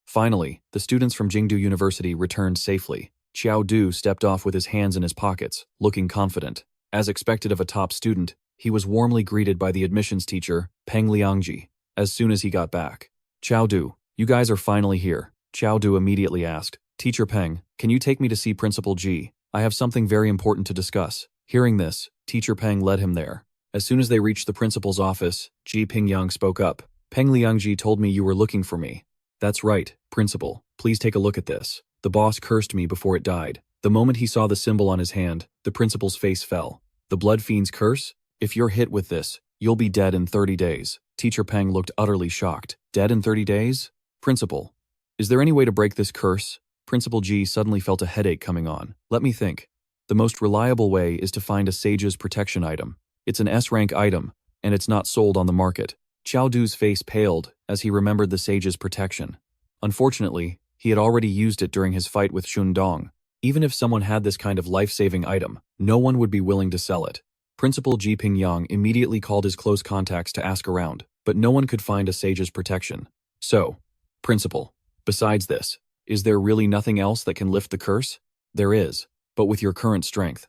Finally, the students from Jingdu University returned safely. Qiao Du stepped off with his hands in his pockets, looking confident. As expected of a top student, he was warmly greeted by the admissions teacher, Peng Liangji, as soon as he got back. Qiao Du, you guys are finally here. Qiao Du immediately asked, Teacher Peng, can you take me to see Principal Ji? I have something very important to discuss. Hearing this, Teacher Peng led him there. As soon as they reached the principal's office, Ji Pingyang spoke up. Peng Liangji told me you were looking for me. That's right, Principal. Please take a look at this. The boss cursed me before it died. The moment he saw the symbol on his hand, the principal's face fell. The Blood Fiend's curse? If you're hit with this, you'll be dead in 30 days. Teacher Peng looked utterly shocked. Dead in 30 days? Principal. Is there any way to break this curse? Principal G suddenly felt a headache coming on. Let me think. The most reliable way is to find a Sage's protection item. It's an S-rank item, and it's not sold on the market. Qiao Du's face paled as he remembered the Sage's protection. Unfortunately, he had already used it during his fight with Xun Dong. Even if someone had this kind of life-saving item, no one would be willing to sell it. Principal Ji Pingyang immediately called his close contacts to ask around, but no one could find a Sage's protection. So, Principal, besides this, is there really nothing else that can lift the curse? There is, but with your current strength.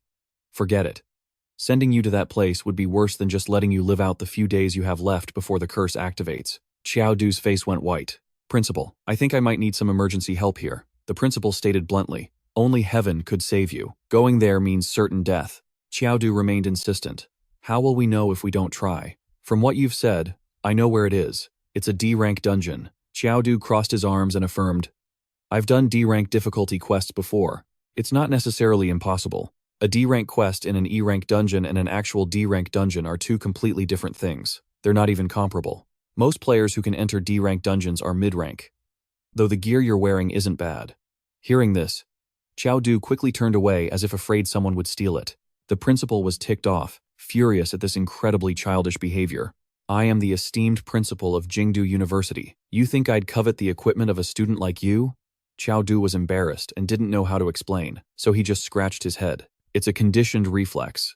Forget it. Sending you to that place would be worse than just letting you live out the few days you have left before the curse activates. Qiao Du's face went white. Principal, I think I might need some emergency help here. The principal stated bluntly. Only heaven could save you. Going there means certain death. Qiao Du remained insistent. How will we know if we don't try? From what you've said, I know where it is. It's a D-rank dungeon. Qiao Du crossed his arms and affirmed, I've done D-rank difficulty quests before. It's not necessarily impossible. A D-rank quest in an E-rank dungeon and an actual D-rank dungeon are two completely different things. They're not even comparable. Most players who can enter D-rank dungeons are mid-rank, though the gear you're wearing isn't bad. Hearing this, Qiao Du quickly turned away as if afraid someone would steal it. The principal was ticked off, furious at this incredibly childish behavior. I am the esteemed principal of Jingdu University. You think I'd covet the equipment of a student like you? Qiao Du was embarrassed and didn't know how to explain, so he just scratched his head. It's a conditioned reflex.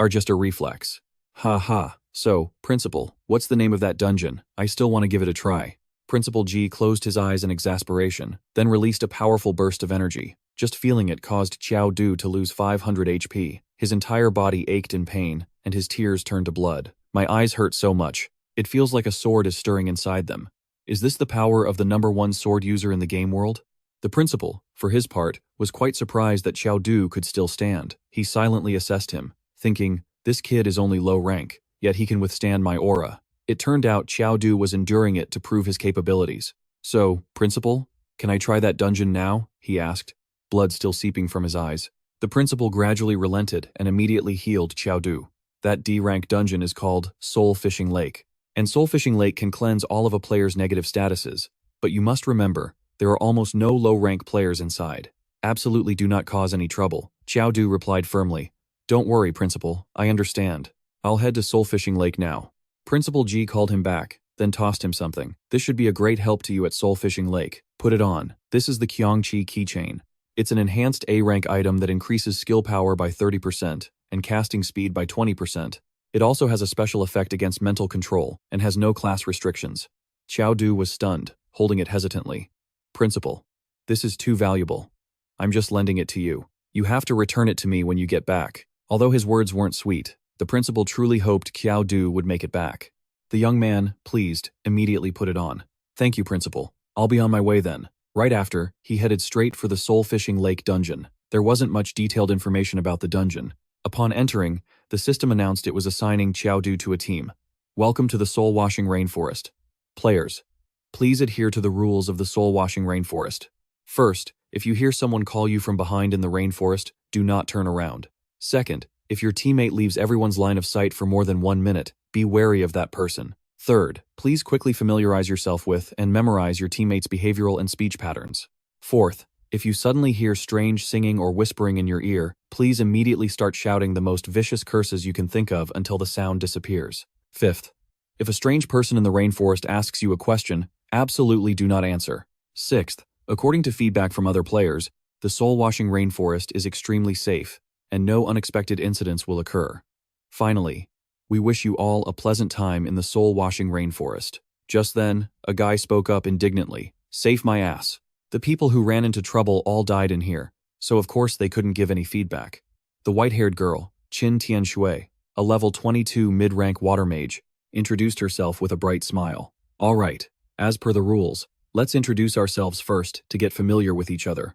Or just a reflex. Ha ha. So, Principal, what's the name of that dungeon? I still want to give it a try. Principal G closed his eyes in exasperation, then released a powerful burst of energy. Just feeling it caused Qiao Du to lose 500 HP. His entire body ached in pain, and his tears turned to blood. My eyes hurt so much. It feels like a sword is stirring inside them. Is this the power of the #1 sword user in the game world? The principal, for his part, was quite surprised that Qiao Du could still stand. He silently assessed him, thinking, this kid is only low rank, yet he can withstand my aura. It turned out Qiao Du was enduring it to prove his capabilities. So, Principal, can I try that dungeon now? He asked, blood still seeping from his eyes. The principal gradually relented and immediately healed Qiao Du. That D-rank dungeon is called Soul Fishing Lake. And Soul Fishing Lake can cleanse all of a player's negative statuses. But you must remember, there are almost no low-rank players inside. Absolutely do not cause any trouble. Qiao Du replied firmly. Don't worry, Principal, I understand. I'll head to Soul Fishing Lake now. Principal G called him back, then tossed him something. This should be a great help to you at Soul Fishing Lake. Put it on. This is the Qiangqi keychain. It's an enhanced A-rank item that increases skill power by 30% and casting speed by 20%. It also has a special effect against mental control and has no class restrictions. Qiao Du was stunned, holding it hesitantly. Principal, this is too valuable. I'm just lending it to you. You have to return it to me when you get back. Although his words weren't sweet, the principal truly hoped Qiao Du would make it back. The young man, pleased, immediately put it on. Thank you, Principal. I'll be on my way then. Right after, he headed straight for the Soul Fishing Lake dungeon. There wasn't much detailed information about the dungeon. Upon entering, the system announced it was assigning Qiao Du to a team. Welcome to the Soul Washing Rainforest. Players, please adhere to the rules of the Soul Washing Rainforest. First, if you hear someone call you from behind in the rainforest, do not turn around. Second, if your teammate leaves everyone's line of sight for more than 1 minute, be wary of that person. Third, please quickly familiarize yourself with and memorize your teammates' behavioral and speech patterns. Fourth, if you suddenly hear strange singing or whispering in your ear, please immediately start shouting the most vicious curses you can think of until the sound disappears. Fifth, if a strange person in the rainforest asks you a question, absolutely do not answer. Sixth, according to feedback from other players, the soul-washing rainforest is extremely safe, and no unexpected incidents will occur. Finally, we wish you all a pleasant time in the soul-washing rainforest. Just then, a guy spoke up indignantly. Save my ass. The people who ran into trouble all died in here, so of course they couldn't give any feedback. The white-haired girl, Qin Tianshui, a level 22 mid-rank water mage, introduced herself with a bright smile. All right, as per the rules, let's introduce ourselves first to get familiar with each other.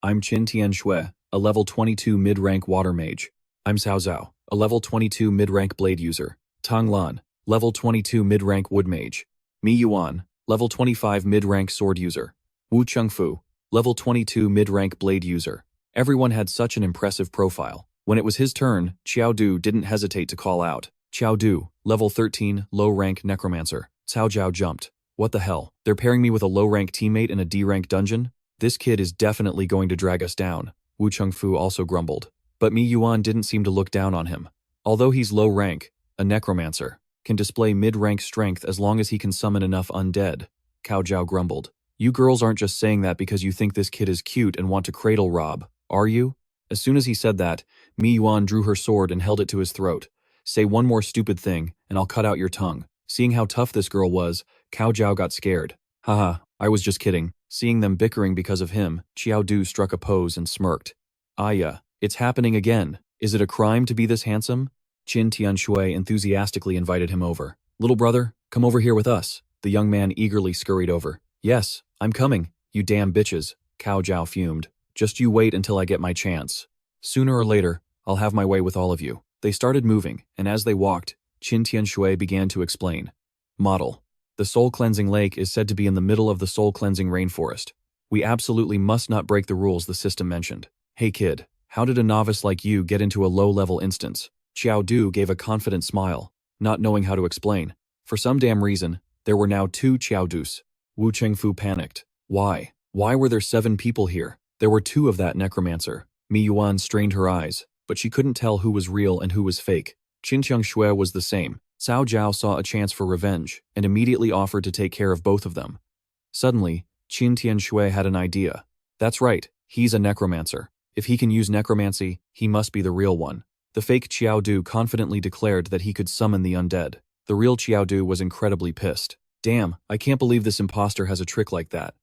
I'm Qin Tianshui, a level 22 mid-rank water mage. I'm Cao Zhao, a level 22 mid-rank blade user. Tang Lan, level 22 mid-rank wood mage. Mi Yuan, level 25 mid-rank sword user. Wu Chengfu, level 22 mid-rank blade user. Everyone had such an impressive profile. When it was his turn, Qiao Du didn't hesitate to call out. Qiao Du, level 13, low-rank Necromancer. Cao Zhao jumped. What the hell? They're pairing me with a low-rank teammate in a D-rank dungeon? This kid is definitely going to drag us down. Wu Chengfu also grumbled. But Mi Yuan didn't seem to look down on him. Although he's low rank, a Necromancer can display mid-rank strength as long as he can summon enough undead. Cao Zhao grumbled. You girls aren't just saying that because you think this kid is cute and want to cradle rob, are you? As soon as he said that, Mi Yuan drew her sword and held it to his throat. Say one more stupid thing, and I'll cut out your tongue. Seeing how tough this girl was, Cao Zhao got scared. Haha, I was just kidding. Seeing them bickering because of him, Qiao Du struck a pose and smirked. Aya, it's happening again. Is it a crime to be this handsome? Qin Tianshui enthusiastically invited him over. Little brother, come over here with us. The young man eagerly scurried over. Yes, I'm coming, you damn bitches, Cao Zhao fumed. Just you wait until I get my chance. Sooner or later, I'll have my way with all of you. They started moving, and as they walked, Qin Tianshui began to explain. Model. The soul-cleansing lake is said to be in the middle of the soul-cleansing rainforest. We absolutely must not break the rules the system mentioned. Hey kid, how did a novice like you get into a low-level instance? Qiao Du gave a confident smile, not knowing how to explain. For some damn reason, there were now 2 Qiao Dus. Wu Chengfu panicked. Why? Why were there 7 people here? There were 2 of that Necromancer. Mi Yuan strained her eyes, but she couldn't tell who was real and who was fake. Qin Tianshui was the same. Cao Zhao saw a chance for revenge and immediately offered to take care of both of them. Suddenly, Qin Tianshui had an idea. That's right, he's a Necromancer. If he can use necromancy, he must be the real one. The fake Qiao Du confidently declared that he could summon the undead. The real Qiao Du was incredibly pissed. Damn, I can't believe this imposter has a trick like that.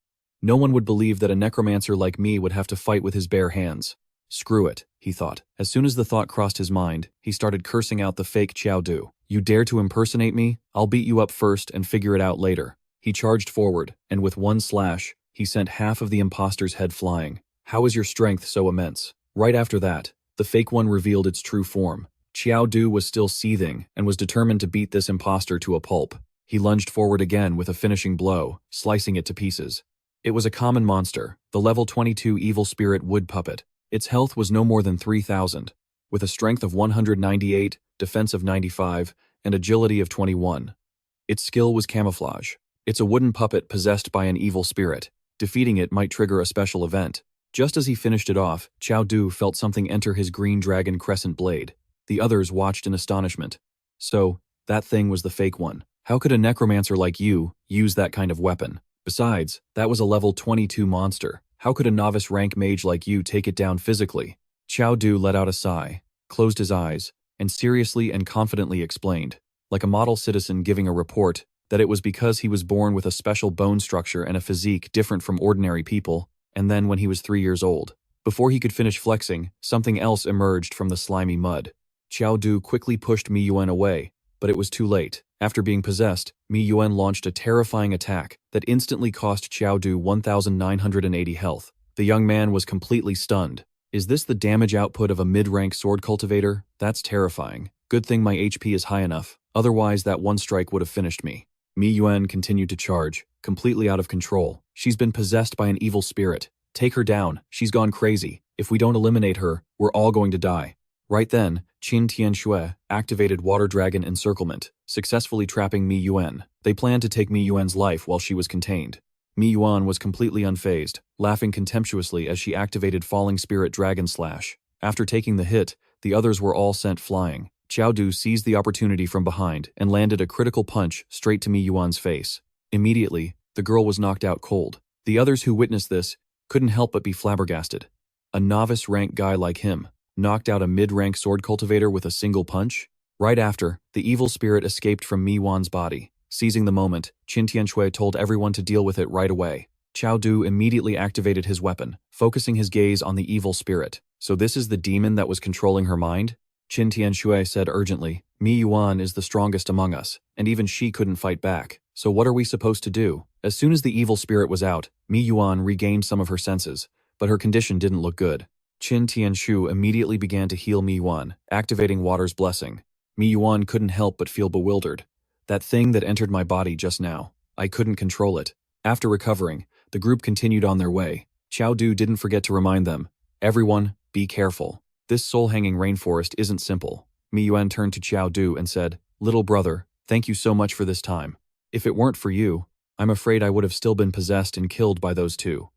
No one would believe that a Necromancer like me would have to fight with his bare hands. Screw it, he thought. As soon as the thought crossed his mind, he started cursing out the fake Qiao Du. You dare to impersonate me? I'll beat you up first and figure it out later. He charged forward, and with one slash, he sent half of the imposter's head flying. How is your strength so immense? Right after that, the fake one revealed its true form. Qiao Du was still seething and was determined to beat this imposter to a pulp. He lunged forward again with a finishing blow, slicing it to pieces. It was a common monster, the level 22 evil spirit wood puppet. Its health was no more than 3,000, with a strength of 198, defense of 95, and agility of 21. Its skill was camouflage. It's a wooden puppet possessed by an evil spirit. Defeating it might trigger a special event. Just as he finished it off, Qiao Du felt something enter his green dragon crescent blade. The others watched in astonishment. So, that thing was the fake one. How could a necromancer like you use that kind of weapon? Besides, that was a level 22 monster. How could a novice rank mage like you take it down physically? Qiao Du let out a sigh, closed his eyes, and seriously and confidently explained, like a model citizen giving a report, that it was because he was born with a special bone structure and a physique different from ordinary people, and then when he was 3 years old. Before he could finish flexing, something else emerged from the slimy mud. Qiao Du quickly pushed Mi Yuan away, but it was too late. After being possessed, Mi Yuan launched a terrifying attack that instantly cost Qiao Du 1,980 health. The young man was completely stunned. Is this the damage output of a mid-rank sword cultivator? That's terrifying. Good thing my HP is high enough, otherwise that one strike would have finished me. Mi Yuan continued to charge, completely out of control. She's been possessed by an evil spirit. Take her down, she's gone crazy. If we don't eliminate her, we're all going to die. Right then, Qin Tianshui activated Water Dragon Encirclement, successfully trapping Mi Yuan. They planned to take Mi Yuan's life while she was contained. Mi Yuan was completely unfazed, laughing contemptuously as she activated Falling Spirit Dragon Slash. After taking the hit, the others were all sent flying. Qiao Du seized the opportunity from behind and landed a critical punch straight to Mi Yuan's face. Immediately, the girl was knocked out cold. The others who witnessed this couldn't help but be flabbergasted. A novice rank guy like him knocked out a mid-rank sword cultivator with a single punch? Right after, the evil spirit escaped from Mi Yuan's body. Seizing the moment, Qin Tianshui told everyone to deal with it right away. Qiao Du immediately activated his weapon, focusing his gaze on the evil spirit. So this is the demon that was controlling her mind? Qin Tianshui said urgently, Mi Yuan is the strongest among us, and even she couldn't fight back. So what are we supposed to do? As soon as the evil spirit was out, Mi Yuan regained some of her senses, but her condition didn't look good. Qin Tianshu immediately began to heal Mi Yuan, activating Water's Blessing. Mi Yuan couldn't help but feel bewildered. That thing that entered my body just now, I couldn't control it. After recovering, the group continued on their way. Qiao Du didn't forget to remind them, everyone, be careful. This soul-hanging rainforest isn't simple. Mi Yuan turned to Qiao Du and said, "Little brother, thank you so much for this time. If it weren't for you, I'm afraid I would have still been possessed and killed by those two.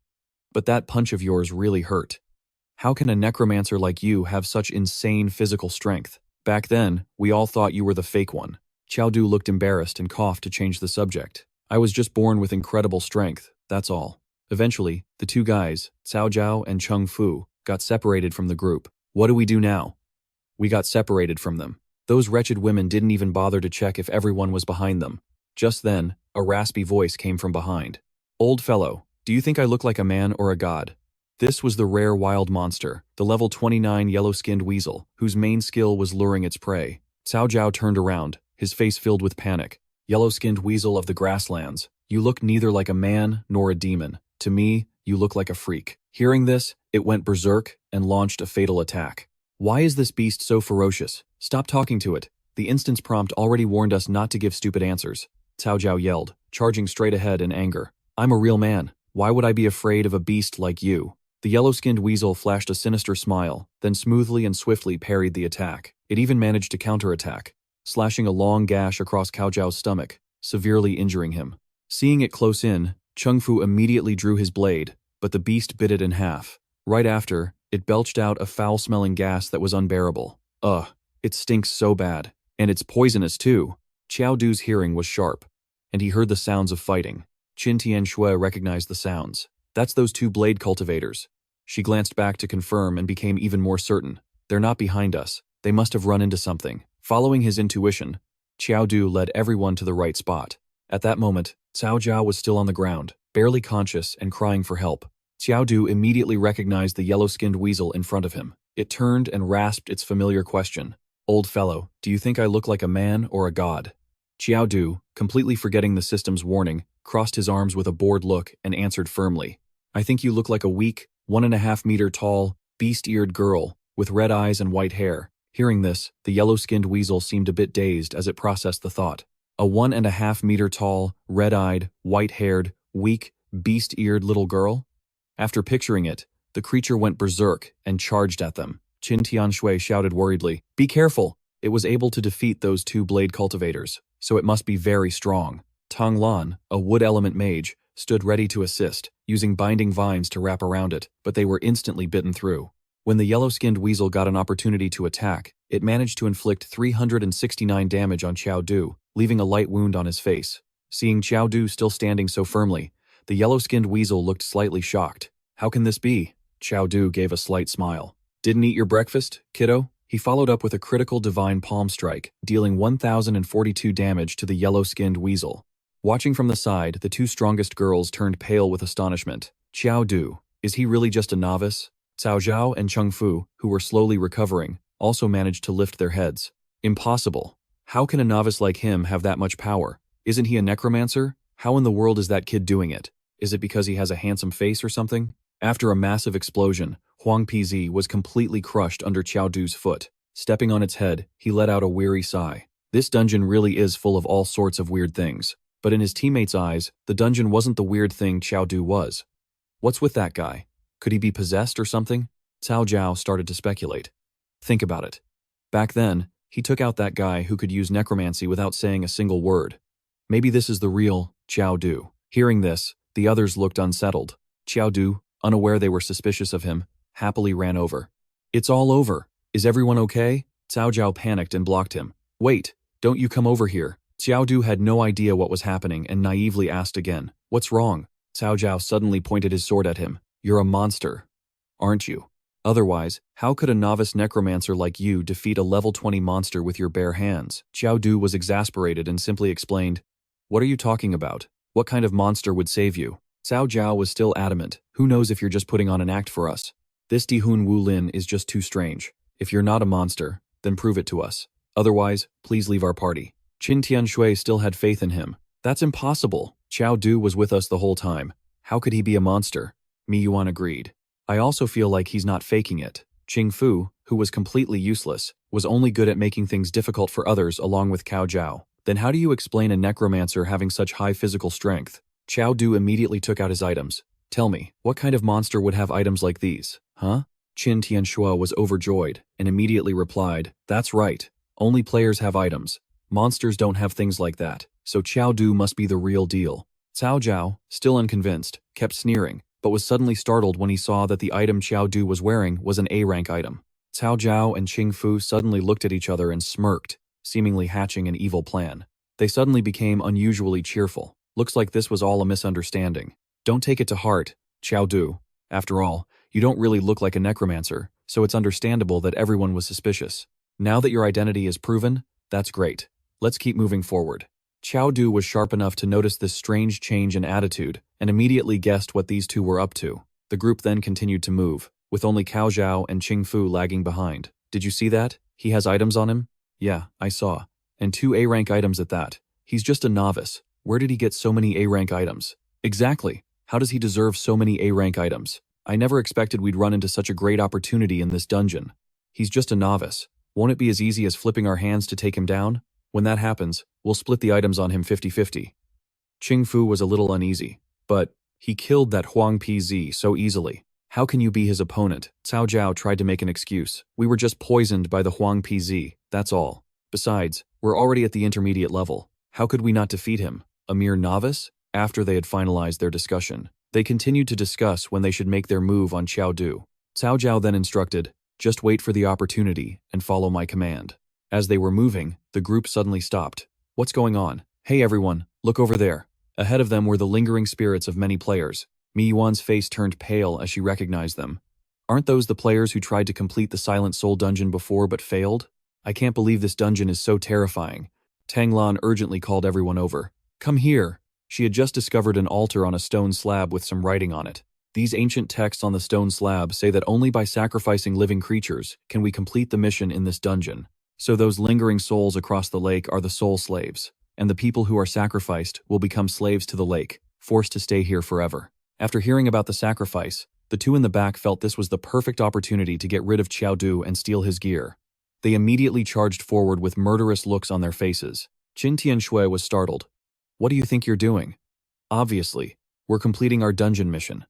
But that punch of yours really hurt. How can a necromancer like you have such insane physical strength? Back then, we all thought you were the fake one." Qiao Du looked embarrassed and coughed to change the subject. "I was just born with incredible strength, that's all." Eventually, the two guys, Cao Zhao and Cheng Fu, got separated from the group. "What do we do now?" "We got separated from them. Those wretched women didn't even bother to check if everyone was behind them." Just then, a raspy voice came from behind. "Old fellow, do you think I look like a man or a god?" This was the rare wild monster, the level 29 yellow-skinned weasel, whose main skill was luring its prey. Cao Zhao turned around, his face filled with panic. "Yellow-skinned weasel of the grasslands, you look neither like a man nor a demon. To me, you look like a freak." Hearing this, it went berserk and launched a fatal attack. "Why is this beast so ferocious? Stop talking to it. The instance prompt already warned us not to give stupid answers." Cao Zhao yelled, charging straight ahead in anger. "I'm a real man. Why would I be afraid of a beast like you?" The yellow-skinned weasel flashed a sinister smile, then smoothly and swiftly parried the attack. It even managed to counterattack, slashing a long gash across Cao Zhao's stomach, severely injuring him. Seeing it close in, Cheng Fu immediately drew his blade, but the beast bit it in half. Right after, it belched out a foul-smelling gas that was unbearable. "Ugh, it stinks so bad. And it's poisonous too." Qiao Du's hearing was sharp, and he heard the sounds of fighting. Qin Tianshui recognized the sounds. "That's those two blade cultivators." She glanced back to confirm and became even more certain. "They're not behind us. They must have run into something." Following his intuition, Qiao Du led everyone to the right spot. At that moment, Cao Zhao was still on the ground, barely conscious and crying for help. Qiao Du immediately recognized the yellow-skinned weasel in front of him. It turned and rasped its familiar question. "Old fellow, do you think I look like a man or a god?" Qiao Du, completely forgetting the system's warning, crossed his arms with a bored look and answered firmly. "I think you look like a weak, 1.5-meter tall, beast-eared girl, with red eyes and white hair." Hearing this, the yellow-skinned weasel seemed a bit dazed as it processed the thought. A 1.5-meter tall, red-eyed, white-haired, weak, beast-eared little girl? After picturing it, the creature went berserk and charged at them. Qin Tianshui shouted worriedly, "Be careful!" It was able to defeat those two blade cultivators, so it must be very strong. Tong Lan, a wood element mage, stood ready to assist, using binding vines to wrap around it, but they were instantly bitten through. When the yellow-skinned weasel got an opportunity to attack, it managed to inflict 369 damage on Qiao Du, leaving a light wound on his face. Seeing Qiao Du still standing so firmly, the yellow-skinned weasel looked slightly shocked. "How can this be?" Qiao Du gave a slight smile. "Didn't eat your breakfast, kiddo?" He followed up with a critical divine palm strike, dealing 1,042 damage to the yellow-skinned weasel. Watching from the side, the two strongest girls turned pale with astonishment. "Qiao Du, is he really just a novice?" Cao Zhao and Cheng Fu, who were slowly recovering, also managed to lift their heads. "Impossible. How can a novice like him have that much power? Isn't he a necromancer? How in the world is that kid doing it? Is it because he has a handsome face or something?" After a massive explosion, Huang Pizi was completely crushed under Qiao Du's foot. Stepping on its head, he let out a weary sigh. This dungeon really is full of all sorts of weird things. But in his teammates' eyes, the dungeon wasn't the weird thing Qiao Du was. What's with that guy? Could he be possessed or something? Cao Zhao started to speculate. Think about it. Back then, he took out that guy who could use necromancy without saying a single word. Maybe this is the real Qiao Du. Hearing this, the others looked unsettled. Qiao Du, unaware they were suspicious of him, happily ran over. "It's all over. Is everyone okay?" Cao Zhao panicked and blocked him. "Wait, don't you come over here." Qiao Du had no idea what was happening and naively asked again, "What's wrong?" Cao Zhao suddenly pointed his sword at him. "You're a monster, aren't you? Otherwise, how could a novice necromancer like you defeat a level 20 monster with your bare hands?" Qiao Du was exasperated and simply explained, "What are you talking about? What kind of monster would save you?" Cao Zhao was still adamant. "Who knows if you're just putting on an act for us? This Dihun Wu Lin is just too strange. If you're not a monster, then prove it to us. Otherwise, please leave our party." Qin Tianshui still had faith in him. "That's impossible. Qiao Du was with us the whole time. How could he be a monster?" Mi Yuan agreed. "I also feel like he's not faking it." Qing Fu, who was completely useless, was only good at making things difficult for others along with Cao Zhao. "Then how do you explain a necromancer having such high physical strength?" Qiao Du immediately took out his items. "Tell me, what kind of monster would have items like these, huh?" Qin Tianshui was overjoyed and immediately replied, "That's right. Only players have items. Monsters don't have things like that, so Qiao Du must be the real deal. Cao Zhao, still unconvinced, kept sneering, but was suddenly startled when he saw that the item Qiao Du was wearing was an A-rank item. Cao Zhao and Qing Fu suddenly looked at each other and smirked, seemingly hatching an evil plan. They suddenly became unusually cheerful. Looks like this was all a misunderstanding. Don't take it to heart, Qiao Du. After all, you don't really look like a necromancer, so it's understandable that everyone was suspicious. Now that your identity is proven, that's great. Let's keep moving forward. Qiao Du was sharp enough to notice this strange change in attitude and immediately guessed what these two were up to. The group then continued to move, with only Cao Zhao and Qing Fu lagging behind. Did you see that? He has items on him? Yeah, I saw. And 2 A-rank items at that. He's just a novice. Where did he get so many A-rank items? Exactly. How does he deserve so many A-rank items? I never expected we'd run into such a great opportunity in this dungeon. He's just a novice. Won't it be as easy as flipping our hands to take him down? When that happens, we'll split the items on him 50-50. Qing Fu was a little uneasy, but he killed that Huang PZ so easily. How can you be his opponent? Cao Zhao tried to make an excuse. We were just poisoned by the Huang PZ, that's all. Besides, we're already at the intermediate level. How could we not defeat him? A mere novice? After they had finalized their discussion, they continued to discuss when they should make their move on Qiao Du. Cao Zhao then instructed, just wait for the opportunity and follow my command. As they were moving, the group suddenly stopped. What's going on? Hey everyone, look over there. Ahead of them were the lingering spirits of many players. Mi Yuan's face turned pale as she recognized them. Aren't those the players who tried to complete the Silent Soul dungeon before but failed? I can't believe this dungeon is so terrifying. Tang Lan urgently called everyone over. Come here. She had just discovered an altar on a stone slab with some writing on it. These ancient texts on the stone slab say that only by sacrificing living creatures can we complete the mission in this dungeon. So those lingering souls across the lake are the soul slaves, and the people who are sacrificed will become slaves to the lake, forced to stay here forever. After hearing about the sacrifice, the two in the back felt this was the perfect opportunity to get rid of Qiao Du and steal his gear. They immediately charged forward with murderous looks on their faces. Qin Tianshui was startled. What do you think you're doing? Obviously, we're completing our dungeon mission.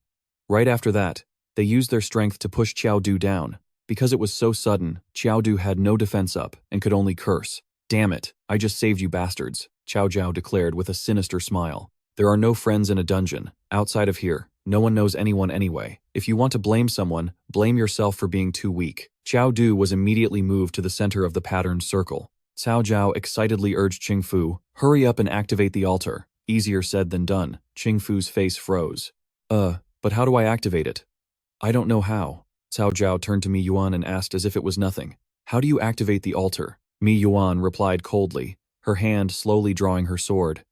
Right after that, they used their strength to push Qiao Du down. Because it was so sudden, Qiao Du had no defense up and could only curse. Damn it, I just saved you bastards, Cao Zhao declared with a sinister smile. There are no friends in a dungeon. Outside of here, no one knows anyone anyway. If you want to blame someone, blame yourself for being too weak. Qiao Du was immediately moved to the center of the patterned circle. Cao Zhao excitedly urged Qing Fu, hurry up and activate the altar. Easier said than done. Qing Fu's face froze. But how do I activate it? I don't know how. Cao Zhao turned to Mi Yuan and asked as if it was nothing. How do you activate the altar? Mi Yuan replied coldly, her hand slowly drawing her sword.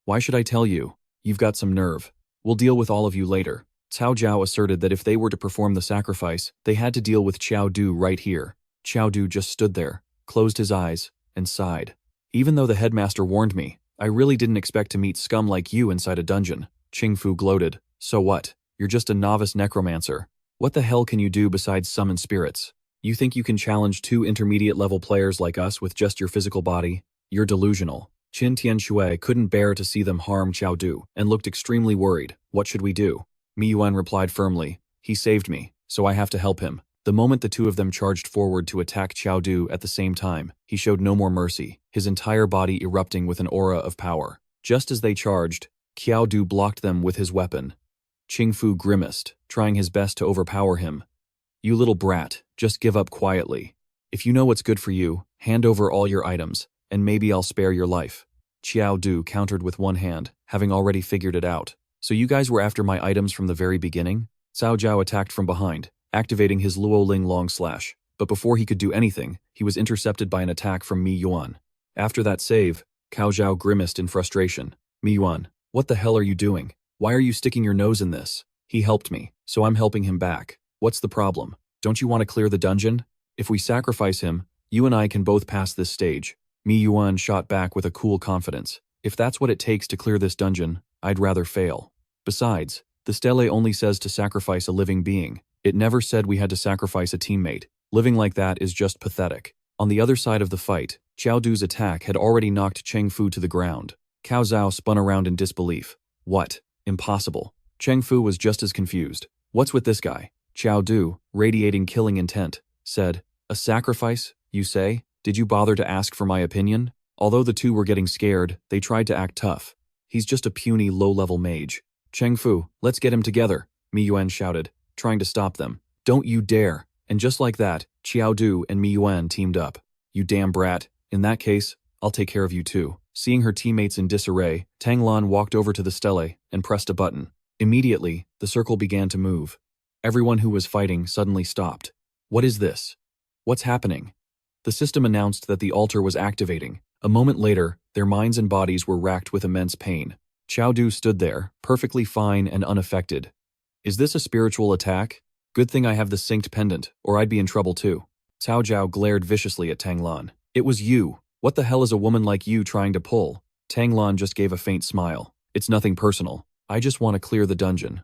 Why should I tell you? You've got some nerve. We'll deal with all of you later. Cao Zhao asserted that if they were to perform the sacrifice, they had to deal with Qiao Du right here. Qiao Du just stood there, closed his eyes, and sighed. Even though the headmaster warned me, I really didn't expect to meet scum like you inside a dungeon. Qing Fu gloated. So what? You're just a novice necromancer. What the hell can you do besides summon spirits? You think you can challenge 2 intermediate-level players like us with just your physical body? You're delusional. Qin Tianshui couldn't bear to see them harm Qiao Du and looked extremely worried. What should we do? Mi Yuan replied firmly. He saved me, so I have to help him. The moment the two of them charged forward to attack Qiao Du at the same time, he showed no more mercy, his entire body erupting with an aura of power. Just as they charged, Qiao Du blocked them with his weapon. Qing Fu grimaced, trying his best to overpower him. You little brat, just give up quietly. If you know what's good for you, hand over all your items, and maybe I'll spare your life. Qiao Du countered with one hand, having already figured it out. So you guys were after my items from the very beginning? Cao Zhao attacked from behind, activating his Luo Ling long slash, but before he could do anything, he was intercepted by an attack from Mi Yuan. After that save, Cao Zhao grimaced in frustration. Mi Yuan, what the hell are you doing? Why are you sticking your nose in this? He helped me, so I'm helping him back. What's the problem? Don't you want to clear the dungeon? If we sacrifice him, you and I can both pass this stage. Mi Yuan shot back with a cool confidence. If that's what it takes to clear this dungeon, I'd rather fail. Besides, the stele only says to sacrifice a living being. It never said we had to sacrifice a teammate. Living like that is just pathetic. On the other side of the fight, Qiao Du's attack had already knocked Cheng Fu to the ground. Cao Zhao spun around in disbelief. What? Impossible. Cheng Fu was just as confused. What's with this guy? Qiao Du, radiating killing intent, said, a sacrifice, you say? Did you bother to ask for my opinion? Although the two were getting scared, they tried to act tough. He's just a puny, low-level mage. Cheng Fu, let's get him together, Mi Yuan shouted, trying to stop them. Don't you dare. And just like that, Qiao Du and Mi Yuan teamed up. You damn brat. In that case, I'll take care of you too. Seeing her teammates in disarray, Tang Lan walked over to the stele and pressed a button. Immediately, the circle began to move. Everyone who was fighting suddenly stopped. What is this? What's happening? The system announced that the altar was activating. A moment later, their minds and bodies were racked with immense pain. Qiao Du stood there, perfectly fine and unaffected. Is this a spiritual attack? Good thing I have the synced pendant, or I'd be in trouble too. Cao Zhao glared viciously at Tang Lan. It was you. What the hell is a woman like you trying to pull? Tang Lan just gave a faint smile. It's nothing personal. I just want to clear the dungeon.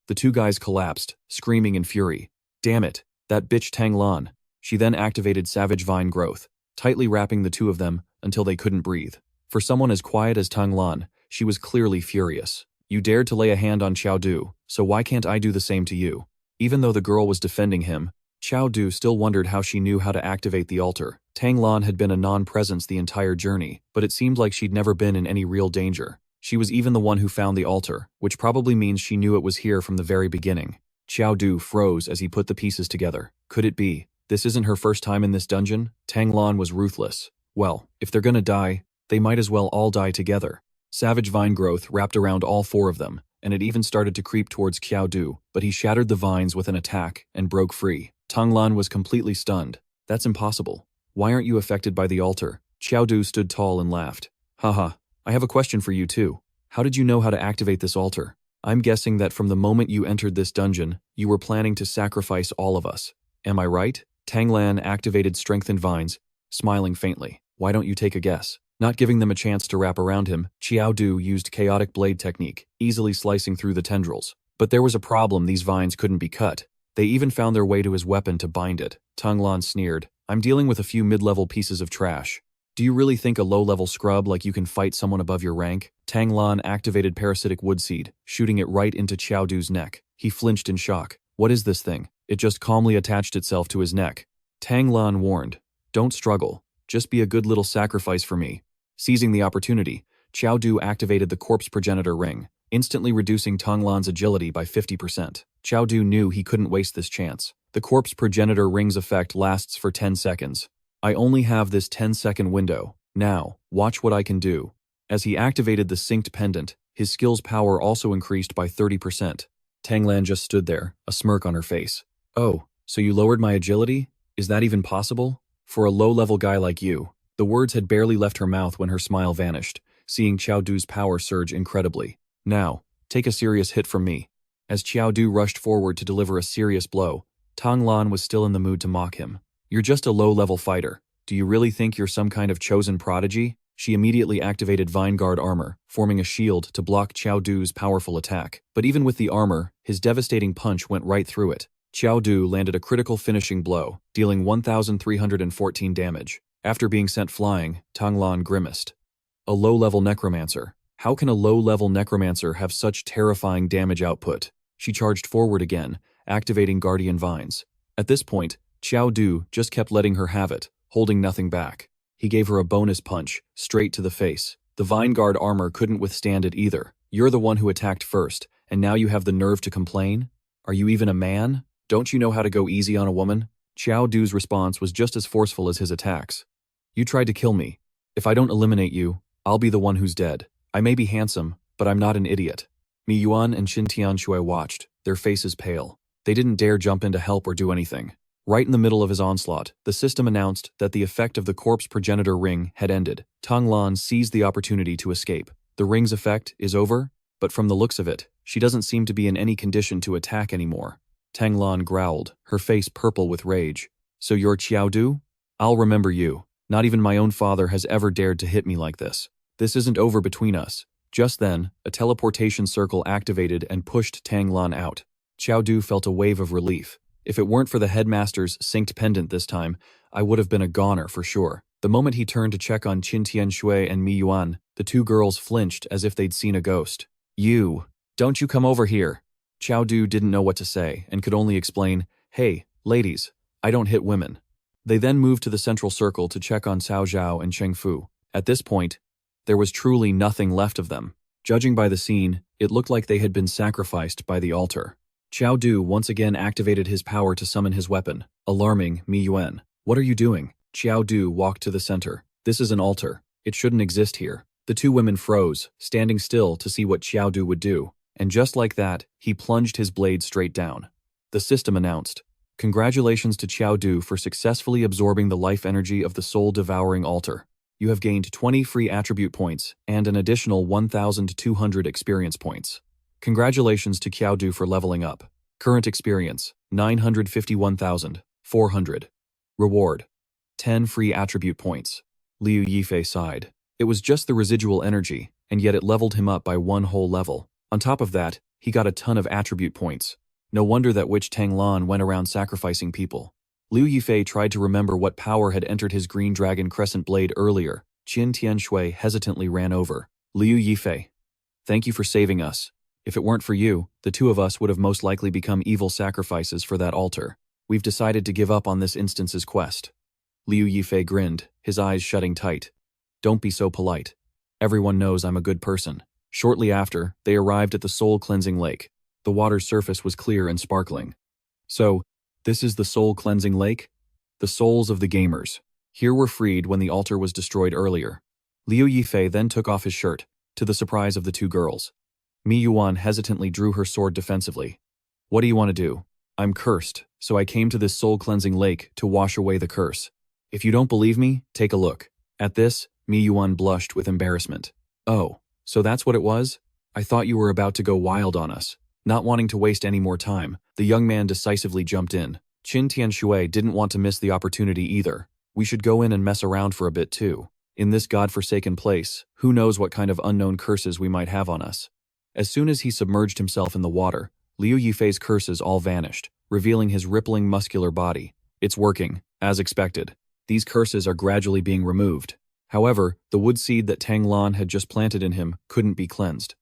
The two guys collapsed, screaming in fury. Damn it, that bitch Tang Lan. She then activated Savage Vine Growth, tightly wrapping the two of them until they couldn't breathe. For someone as quiet as Tang Lan, she was clearly furious. You dared to lay a hand on Qiao Du, so why can't I do the same to you? Even though the girl was defending him, Qiao Du still wondered how she knew how to activate the altar. Tang Lan had been a non-presence the entire journey, but it seemed like she'd never been in any real danger. She was even the one who found the altar, which probably means she knew it was here from the very beginning. Qiao Du froze as he put the pieces together. Could it be? This isn't her first time in this dungeon? Tang Lan was ruthless. Well, if they're gonna die, they might as well all die together. Savage Vine Growth wrapped around all four of them, and it even started to creep towards Qiao Du, but he shattered the vines with an attack and broke free. Tang Lan was completely stunned. That's impossible. Why aren't you affected by the altar? Qiao Du stood tall and laughed. Haha, I have a question for you too. How did you know how to activate this altar? I'm guessing that from the moment you entered this dungeon, you were planning to sacrifice all of us. Am I right? Tang Lan activated Strengthened Vines, smiling faintly. Why don't you take a guess? Not giving them a chance to wrap around him, Qiao Du used Chaotic Blade technique, easily slicing through the tendrils. But there was a problem: these vines couldn't be cut. They even found their way to his weapon to bind it. Tang Lan sneered. I'm dealing with a few mid-level pieces of trash. Do you really think a low-level scrub like you can fight someone above your rank? Tang Lan activated Parasitic Woodseed, shooting it right into Qiao Du's neck. He flinched in shock. What is this thing? It just calmly attached itself to his neck. Tang Lan warned. Don't struggle. Just be a good little sacrifice for me. Seizing the opportunity, Qiao Du activated the Corpse Progenitor Ring, instantly reducing Tang Lan's agility by 50%. Qiao Du knew he couldn't waste this chance. The Corpse Progenitor Ring's effect lasts for 10 seconds. I only have this 10-second window. Now, watch what I can do. As he activated the synced pendant, his skill's power also increased by 30%. Tang Lan just stood there, a smirk on her face. Oh, so you lowered my agility? Is that even possible? For a low-level guy like you. The words had barely left her mouth when her smile vanished, seeing Qiao Du's power surge incredibly. Now, take a serious hit from me. As Qiao Du rushed forward to deliver a serious blow, Tang Lan was still in the mood to mock him. You're just a low-level fighter. Do you really think you're some kind of chosen prodigy? She immediately activated Vineguard armor, forming a shield to block Qiao Du's powerful attack. But even with the armor, his devastating punch went right through it. Qiao Du landed a critical finishing blow, dealing 1,314 damage. After being sent flying, Tang Lan grimaced. A low-level Necromancer. How can a low-level Necromancer have such terrifying damage output? She charged forward again, activating Guardian Vines. At this point, Qiao Du just kept letting her have it, holding nothing back. He gave her a bonus punch, straight to the face. The Vineguard armor couldn't withstand it either. You're the one who attacked first, and now you have the nerve to complain? Are you even a man? Don't you know how to go easy on a woman? Qiao Du's response was just as forceful as his attacks. You tried to kill me. If I don't eliminate you, I'll be the one who's dead. I may be handsome, but I'm not an idiot. Mi Yuan and Qin Tianshui watched, their faces pale. They didn't dare jump in to help or do anything. Right in the middle of his onslaught, the system announced that the effect of the Corpse Progenitor Ring had ended. Tang Lan seized the opportunity to escape. The ring's effect is over, but from the looks of it, she doesn't seem to be in any condition to attack anymore. Tang Lan growled, her face purple with rage. So you're Qiao Du? I'll remember you. Not even my own father has ever dared to hit me like this. This isn't over between us. Just then, a teleportation circle activated and pushed Tang Lan out. Qiao Du felt a wave of relief. If it weren't for the headmaster's synced pendant this time, I would have been a goner for sure. The moment he turned to check on Qin Tianshui and Mi Yuan, the two girls flinched as if they'd seen a ghost. You! Don't you come over here! Qiao Du didn't know what to say and could only explain, Hey, ladies, I don't hit women. They then moved to the central circle to check on Cao Zhao and Cheng Fu. At this point, there was truly nothing left of them. Judging by the scene, it looked like they had been sacrificed by the altar. Qiao Du once again activated his power to summon his weapon, alarming Mi Yuan. "What are you doing?" Qiao Du walked to the center. "This is an altar. It shouldn't exist here." The two women froze, standing still to see what Qiao Du would do, and just like that, he plunged his blade straight down. The system announced, "Congratulations to Qiao Du for successfully absorbing the life energy of the soul-devouring altar. You have gained 20 free attribute points and an additional 1,200 experience points. Congratulations to Qiao Du for leveling up. Current experience, 951,400. Reward, 10 free attribute points." Liu Yifei sighed. It was just the residual energy, and yet it leveled him up by one whole level. On top of that, he got a ton of attribute points. No wonder that Witch Tang Lan went around sacrificing people. Liu Yifei tried to remember what power had entered his green dragon crescent blade earlier. Qin Tianshui hesitantly ran over. "Liu Yifei, thank you for saving us. If it weren't for you, the two of us would have most likely become evil sacrifices for that altar. We've decided to give up on this instance's quest." Liu Yifei grinned, his eyes shutting tight. "Don't be so polite. Everyone knows I'm a good person." Shortly after, they arrived at the soul-cleansing lake. The water's surface was clear and sparkling. "So, this is the soul-cleansing lake? The souls of the gamers. Here were freed when the altar was destroyed earlier." Liu Yifei then took off his shirt, to the surprise of the two girls. Mi Yuan hesitantly drew her sword defensively. "What do you want to do?" "I'm cursed, so I came to this soul-cleansing lake to wash away the curse. If you don't believe me, take a look." At this, Mi Yuan blushed with embarrassment. "Oh, so that's what it was? I thought you were about to go wild on us." Not wanting to waste any more time, the young man decisively jumped in. Qin Tianshui didn't want to miss the opportunity either. "We should go in and mess around for a bit too. In this godforsaken place, who knows what kind of unknown curses we might have on us." As soon as he submerged himself in the water, Liu Yifei's curses all vanished, revealing his rippling muscular body. "It's working, as expected. These curses are gradually being removed." However, the wood seed that Tang Lan had just planted in him couldn't be cleansed.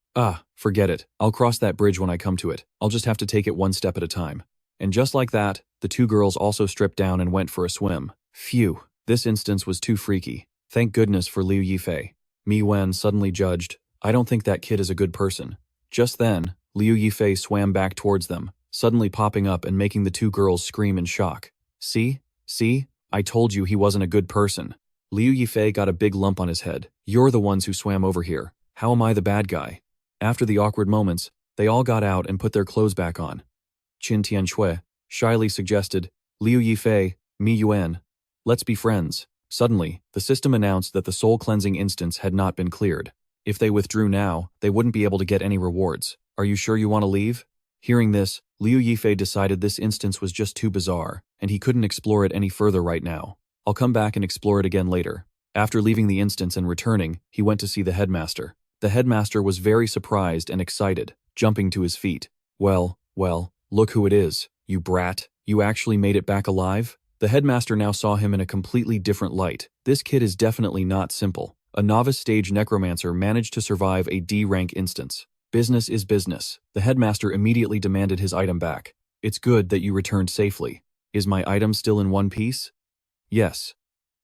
Forget it. I'll cross that bridge when I come to it. I'll just have to take it one step at a time." And just like that, the two girls also stripped down and went for a swim. Phew, this instance was too freaky. Thank goodness for Liu Yifei. Mi Wen suddenly judged, "I don't think that kid is a good person." Just then, Liu Yifei swam back towards them, suddenly popping up and making the two girls scream in shock. See? I told you he wasn't a good person." Liu Yifei got a big lump on his head. "You're the ones who swam over here. How am I the bad guy?" After the awkward moments, they all got out and put their clothes back on. Qin Tianshui shyly suggested, "Liu Yifei, Mi Yuan, let's be friends." Suddenly, the system announced that the soul-cleansing instance had not been cleared. If they withdrew now, they wouldn't be able to get any rewards. "Are you sure you want to leave?" Hearing this, Liu Yifei decided this instance was just too bizarre, and he couldn't explore it any further right now. "I'll come back and explore it again later." After leaving the instance and returning, he went to see the headmaster. The headmaster was very surprised and excited, jumping to his feet. Well, look who it is, you brat. You actually made it back alive?" The headmaster now saw him in a completely different light. This kid is definitely not simple. A novice stage necromancer managed to survive a D-rank instance. Business is business. The headmaster immediately demanded his item back. "It's good that you returned safely. Is my item still in one piece?" "Yes.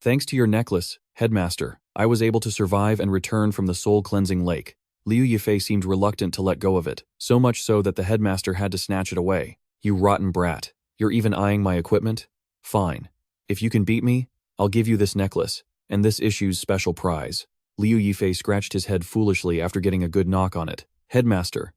Thanks to your necklace, headmaster, I was able to survive and return from the soul-cleansing lake." Liu Yifei seemed reluctant to let go of it, so much so that the headmaster had to snatch it away. "You rotten brat. You're even eyeing my equipment? Fine. If you can beat me, I'll give you this necklace, and this issue's special prize." Liu Yifei scratched his head foolishly after getting a good knock on it. Headmaster,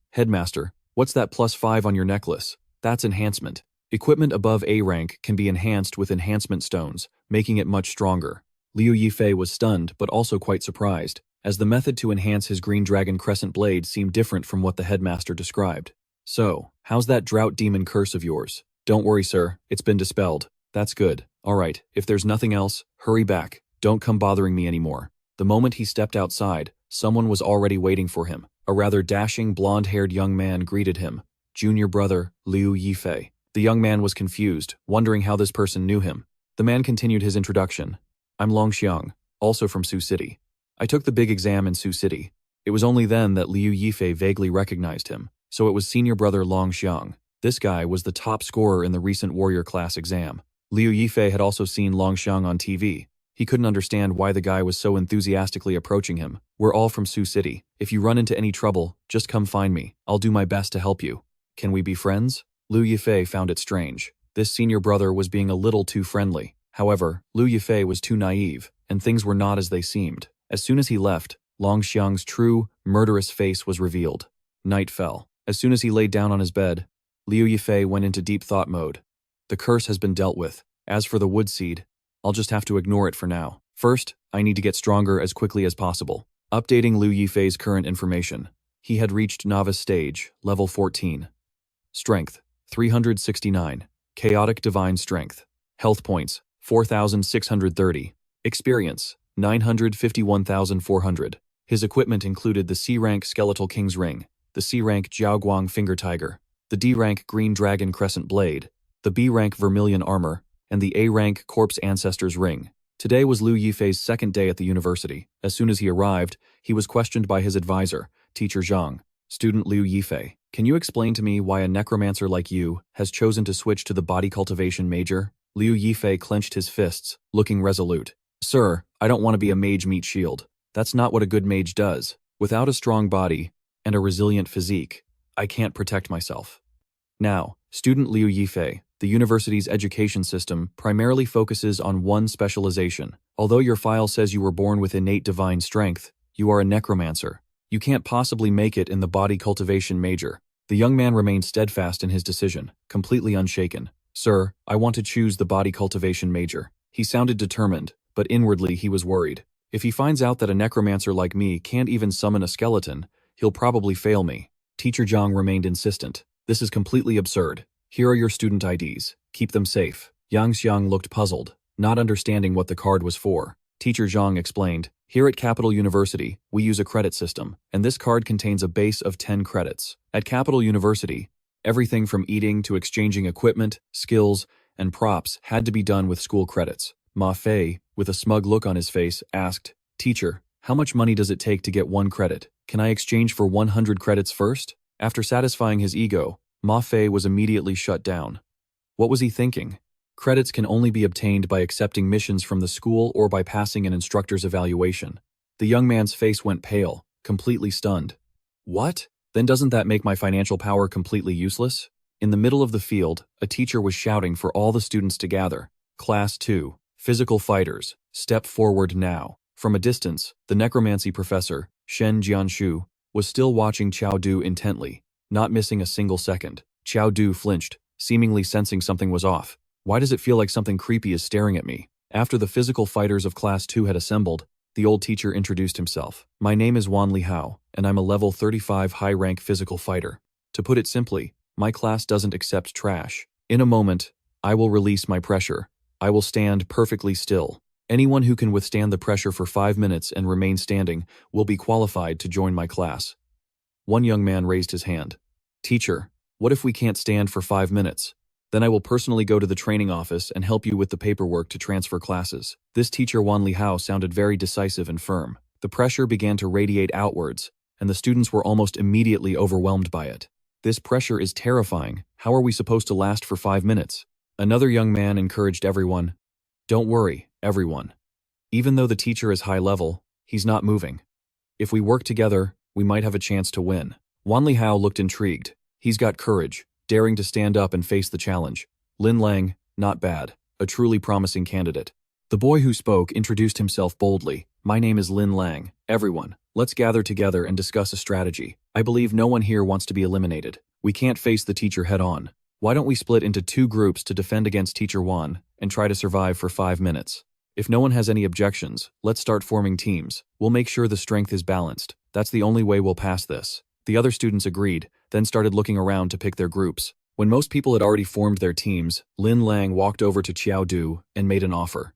what's that +5 on your necklace?" "That's enhancement. Equipment above A rank can be enhanced with enhancement stones, making it much stronger." Liu Yifei was stunned but also quite surprised, as the method to enhance his green dragon crescent blade seemed different from what the headmaster described. "So, how's that drought demon curse of yours?" "Don't worry, sir, it's been dispelled." "That's good. Alright, if there's nothing else, hurry back. Don't come bothering me anymore." The moment he stepped outside, someone was already waiting for him. A rather dashing, blonde-haired young man greeted him. Junior brother, Liu Yifei. The young man was confused, wondering how this person knew him. The man continued his introduction. "I'm Long Xiang, also from Sioux City. I took the big exam in Sioux City." It was only then that Liu Yifei vaguely recognized him, so it was senior brother Long Xiang. This guy was the top scorer in the recent warrior class exam. Liu Yifei had also seen Longxiang on TV. He couldn't understand why the guy was so enthusiastically approaching him. We're all from Sioux City. If you run into any trouble, just come find me. I'll do my best to help you. Can we be friends? Liu Yifei found it strange. This senior brother was being a little too friendly. However, Liu Yifei was too naive, and things were not as they seemed. As soon as he left, Longxiang's true, murderous face was revealed. Night fell. As soon as he laid down on his bed, Liu Yifei went into deep thought mode. The curse has been dealt with. As for the wood seed, I'll just have to ignore it for now. First, I need to get stronger as quickly as possible. Updating Liu Yifei's current information. He had reached Novice stage, level 14. Strength, 369. Chaotic Divine Strength. Health points, 4,630. Experience, 951,400. His equipment included the C-rank Skeletal King's Ring, the C-rank Jiaoguang Finger Tiger, the D-rank Green Dragon Crescent Blade, the B-rank Vermilion Armor, and the A-rank Corpse Ancestor's Ring. Today was Liu Yifei's second day at the university. As soon as he arrived, he was questioned by his advisor, Teacher Zhang. Student Liu Yifei, can you explain to me why a necromancer like you has chosen to switch to the body cultivation major? Liu Yifei clenched his fists, looking resolute. Sir, I don't want to be a mage meat shield. That's not what a good mage does. Without a strong body and a resilient physique, I can't protect myself. Now, student Liu Yifei, the university's education system primarily focuses on one specialization. Although your file says you were born with innate divine strength, you are a necromancer. You can't possibly make it in the body cultivation major. The young man remained steadfast in his decision, completely unshaken. Sir, I want to choose the body cultivation major. He sounded determined, but inwardly he was worried. If he finds out that a necromancer like me can't even summon a skeleton, he'll probably fail me. Teacher Zhang remained insistent. This is completely absurd. Here are your student IDs. Keep them safe. Yang Xiang looked puzzled, not understanding what the card was for. Teacher Zhang explained, here at Capital University, we use a credit system, and this card contains a base of 10 credits. At Capital University, everything from eating to exchanging equipment, skills, and props had to be done with school credits. Ma Fei, with a smug look on his face, asked, Teacher, how much money does it take to get 1 credit? Can I exchange for 100 credits first? After satisfying his ego, Ma Fei was immediately shut down. What was he thinking? Credits can only be obtained by accepting missions from the school or by passing an instructor's evaluation. The young man's face went pale, completely stunned. What? Then doesn't that make my financial power completely useless? In the middle of the field, a teacher was shouting for all the students to gather. Class 2, Physical Fighters, step forward now. From a distance, the necromancy professor, Shen Jianshu, was still watching Qiao Du intently, not missing a single second. Qiao Du flinched, seemingly sensing something was off. Why does it feel like something creepy is staring at me? After the physical fighters of Class 2 had assembled, the old teacher introduced himself. My name is Wan Lihao, and I'm a level 35 high-rank physical fighter. To put it simply, my class doesn't accept trash. In a moment, I will release my pressure. I will stand perfectly still. Anyone who can withstand the pressure for 5 minutes and remain standing will be qualified to join my class. One young man raised his hand. Teacher, what if we can't stand for 5 minutes? Then I will personally go to the training office and help you with the paperwork to transfer classes. This teacher Wan Lihao sounded very decisive and firm. The pressure began to radiate outwards, and the students were almost immediately overwhelmed by it. This pressure is terrifying. How are we supposed to last for 5 minutes? Another young man encouraged everyone. Don't worry, everyone. Even though the teacher is high level, he's not moving. If we work together, we might have a chance to win. Wan Lihao looked intrigued. He's got courage, daring to stand up and face the challenge. Lin Lang, not bad, a truly promising candidate. The boy who spoke introduced himself boldly. My name is Lin Lang. Everyone, let's gather together and discuss a strategy. I believe no one here wants to be eliminated. We can't face the teacher head on. Why don't we split into 2 groups to defend against Teacher Wan and try to survive for 5 minutes? If no one has any objections, let's start forming teams. We'll make sure the strength is balanced. That's the only way we'll pass this. The other students agreed, then started looking around to pick their groups. When most people had already formed their teams, Lin Lang walked over to Qiao Du and made an offer.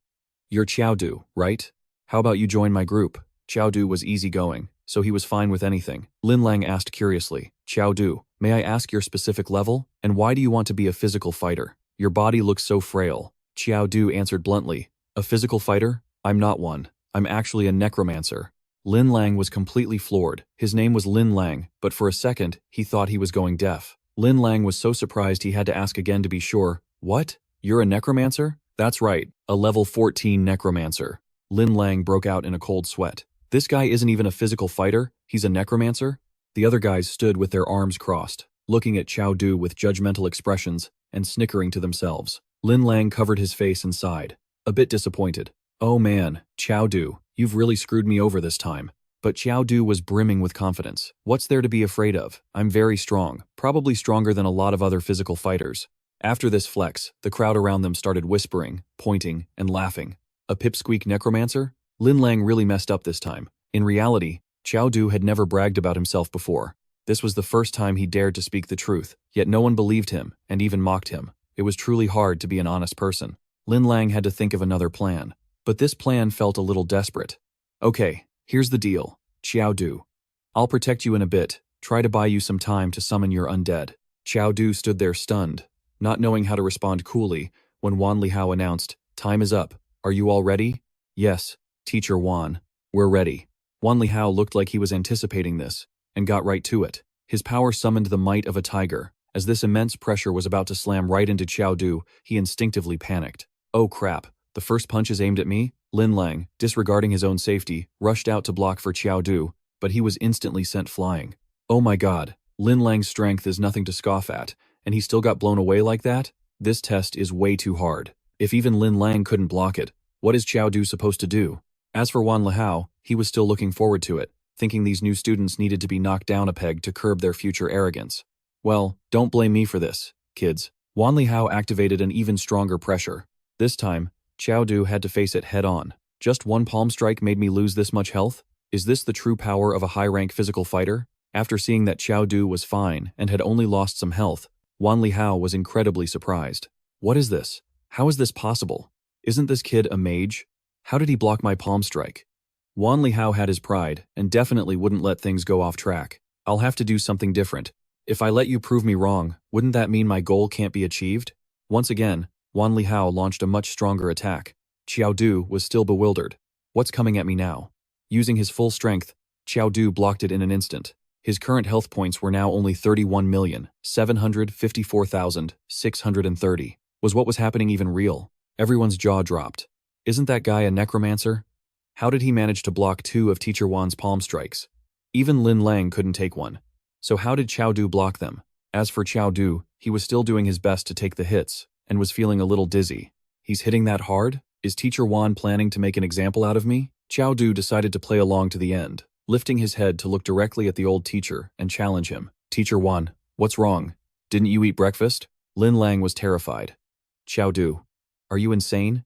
You're Qiao Du, right? How about you join my group? Qiao Du was easygoing, so he was fine with anything. Lin Lang asked curiously, Qiao Du, may I ask your specific level? And why do you want to be a physical fighter? Your body looks so frail. Qiao Du answered bluntly, a physical fighter? I'm not one. I'm actually a necromancer. Lin Lang was completely floored. His name was Lin Lang, but for a second, he thought he was going deaf. Lin Lang was so surprised he had to ask again to be sure. What? You're a necromancer? That's right, a level 14 Necromancer. Lin Lang broke out in a cold sweat. This guy isn't even a physical fighter, he's a Necromancer? The other guys stood with their arms crossed, looking at Qiao Du with judgmental expressions and snickering to themselves. Lin Lang covered his face and sighed, a bit disappointed. Oh man, Qiao Du, you've really screwed me over this time. But Qiao Du was brimming with confidence. What's there to be afraid of? I'm very strong, probably stronger than a lot of other physical fighters. After this flex, the crowd around them started whispering, pointing, and laughing. A pipsqueak Necromancer? Lin Lang really messed up this time. In reality, Qiao Du had never bragged about himself before. This was the first time he dared to speak the truth, yet no one believed him, and even mocked him. It was truly hard to be an honest person. Lin Lang had to think of another plan. But this plan felt a little desperate. Okay, here's the deal, Qiao Du. I'll protect you in a bit, try to buy you some time to summon your undead. Qiao Du stood there stunned, not knowing how to respond coolly, when Wan Lihao announced, time is up, are you all ready? Yes, Teacher Wan, we're ready. Wan Lihao looked like he was anticipating this, and got right to it. His power summoned the might of a tiger. As this immense pressure was about to slam right into Qiao Du, he instinctively panicked. Oh crap, the first punch is aimed at me? Lin Lang, disregarding his own safety, rushed out to block for Qiao Du, but he was instantly sent flying. Oh my god, Lin Lang's strength is nothing to scoff at, and he still got blown away like that? This test is way too hard. If even Lin Lang couldn't block it, what is Qiao Du supposed to do? As for Wan Lihao, he was still looking forward to it, thinking these new students needed to be knocked down a peg to curb their future arrogance. Well, don't blame me for this, kids. Wan Lihao activated an even stronger pressure. This time, Qiao Du had to face it head-on. Just one palm strike made me lose this much health? Is this the true power of a high-rank physical fighter? After seeing that Qiao Du was fine and had only lost some health, Wan Lihao was incredibly surprised. What is this? How is this possible? Isn't this kid a mage? How did he block my palm strike? Wan Lihao had his pride and definitely wouldn't let things go off track. I'll have to do something different. If I let you prove me wrong, wouldn't that mean my goal can't be achieved? Once again, Wan Lihao launched a much stronger attack. Qiao Du was still bewildered. What's coming at me now? Using his full strength, Qiao Du blocked it in an instant. His current health points were now only 31,754,630. Was what was happening even real? Everyone's jaw dropped. Isn't that guy a Necromancer? How did he manage to block 2 of Teacher Wan's palm strikes? Even Lin Lang couldn't take one. So how did Qiao Du block them? As for Qiao Du, he was still doing his best to take the hits, and was feeling a little dizzy. He's hitting that hard? Is Teacher Wan planning to make an example out of me? Qiao Du decided to play along to the end, lifting his head to look directly at the old teacher and challenge him. Teacher Wan, what's wrong? Didn't you eat breakfast? Lin Lang was terrified. Qiao Du, are you insane?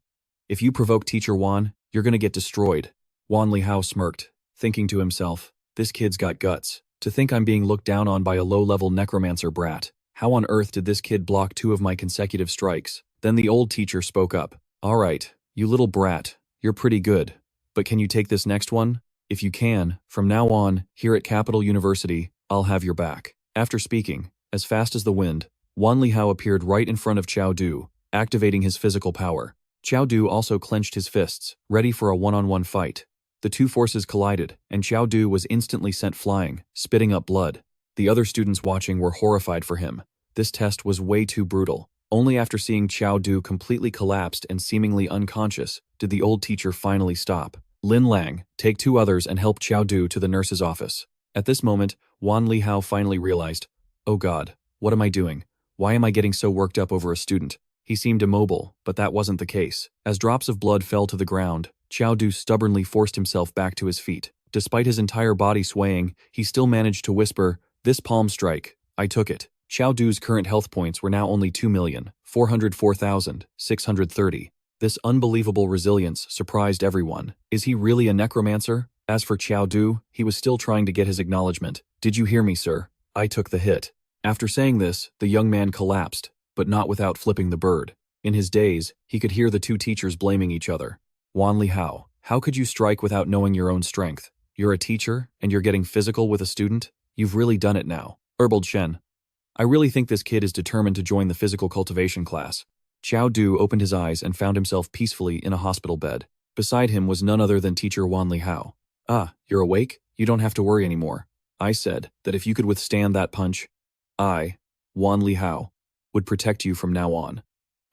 If you provoke Teacher Wan, you're gonna get destroyed. Wan Lihao smirked, thinking to himself, this kid's got guts. To think I'm being looked down on by a low-level Necromancer brat. How on earth did this kid block 2 of my consecutive strikes? Then the old teacher spoke up. All right, you little brat, you're pretty good. But can you take this next one? If you can, from now on, here at Capital University, I'll have your back. After speaking, as fast as the wind, Wan Lihao appeared right in front of Qiao Du, activating his physical power. Qiao Du also clenched his fists, ready for a one-on-one fight. The two forces collided, and Qiao Du was instantly sent flying, spitting up blood. The other students watching were horrified for him. This test was way too brutal. Only after seeing Qiao Du completely collapsed and seemingly unconscious did the old teacher finally stop. Lin Lang, take 2 others and help Qiao Du to the nurse's office. At this moment, Wan Lihao finally realized, oh god, what am I doing? Why am I getting so worked up over a student? He seemed immobile, but that wasn't the case. As drops of blood fell to the ground, Qiao Du stubbornly forced himself back to his feet. Despite his entire body swaying, he still managed to whisper, this palm strike, I took it. Qiao Du's current health points were now only 2,404,630. This unbelievable resilience surprised everyone. Is he really a Necromancer? As for Qiao Du, he was still trying to get his acknowledgement. Did you hear me, sir? I took the hit. After saying this, the young man collapsed, but not without flipping the bird. In his daze, he could hear the 2 teachers blaming each other. Wan Lihao, how could you strike without knowing your own strength? You're a teacher, and you're getting physical with a student? You've really done it now. Erbled Shen. I really think this kid is determined to join the physical cultivation class. Qiao Du opened his eyes and found himself peacefully in a hospital bed. Beside him was none other than teacher Wan Lihao. Ah, you're awake? You don't have to worry anymore. I said that if you could withstand that punch, I, Wan Lihao, would protect you from now on.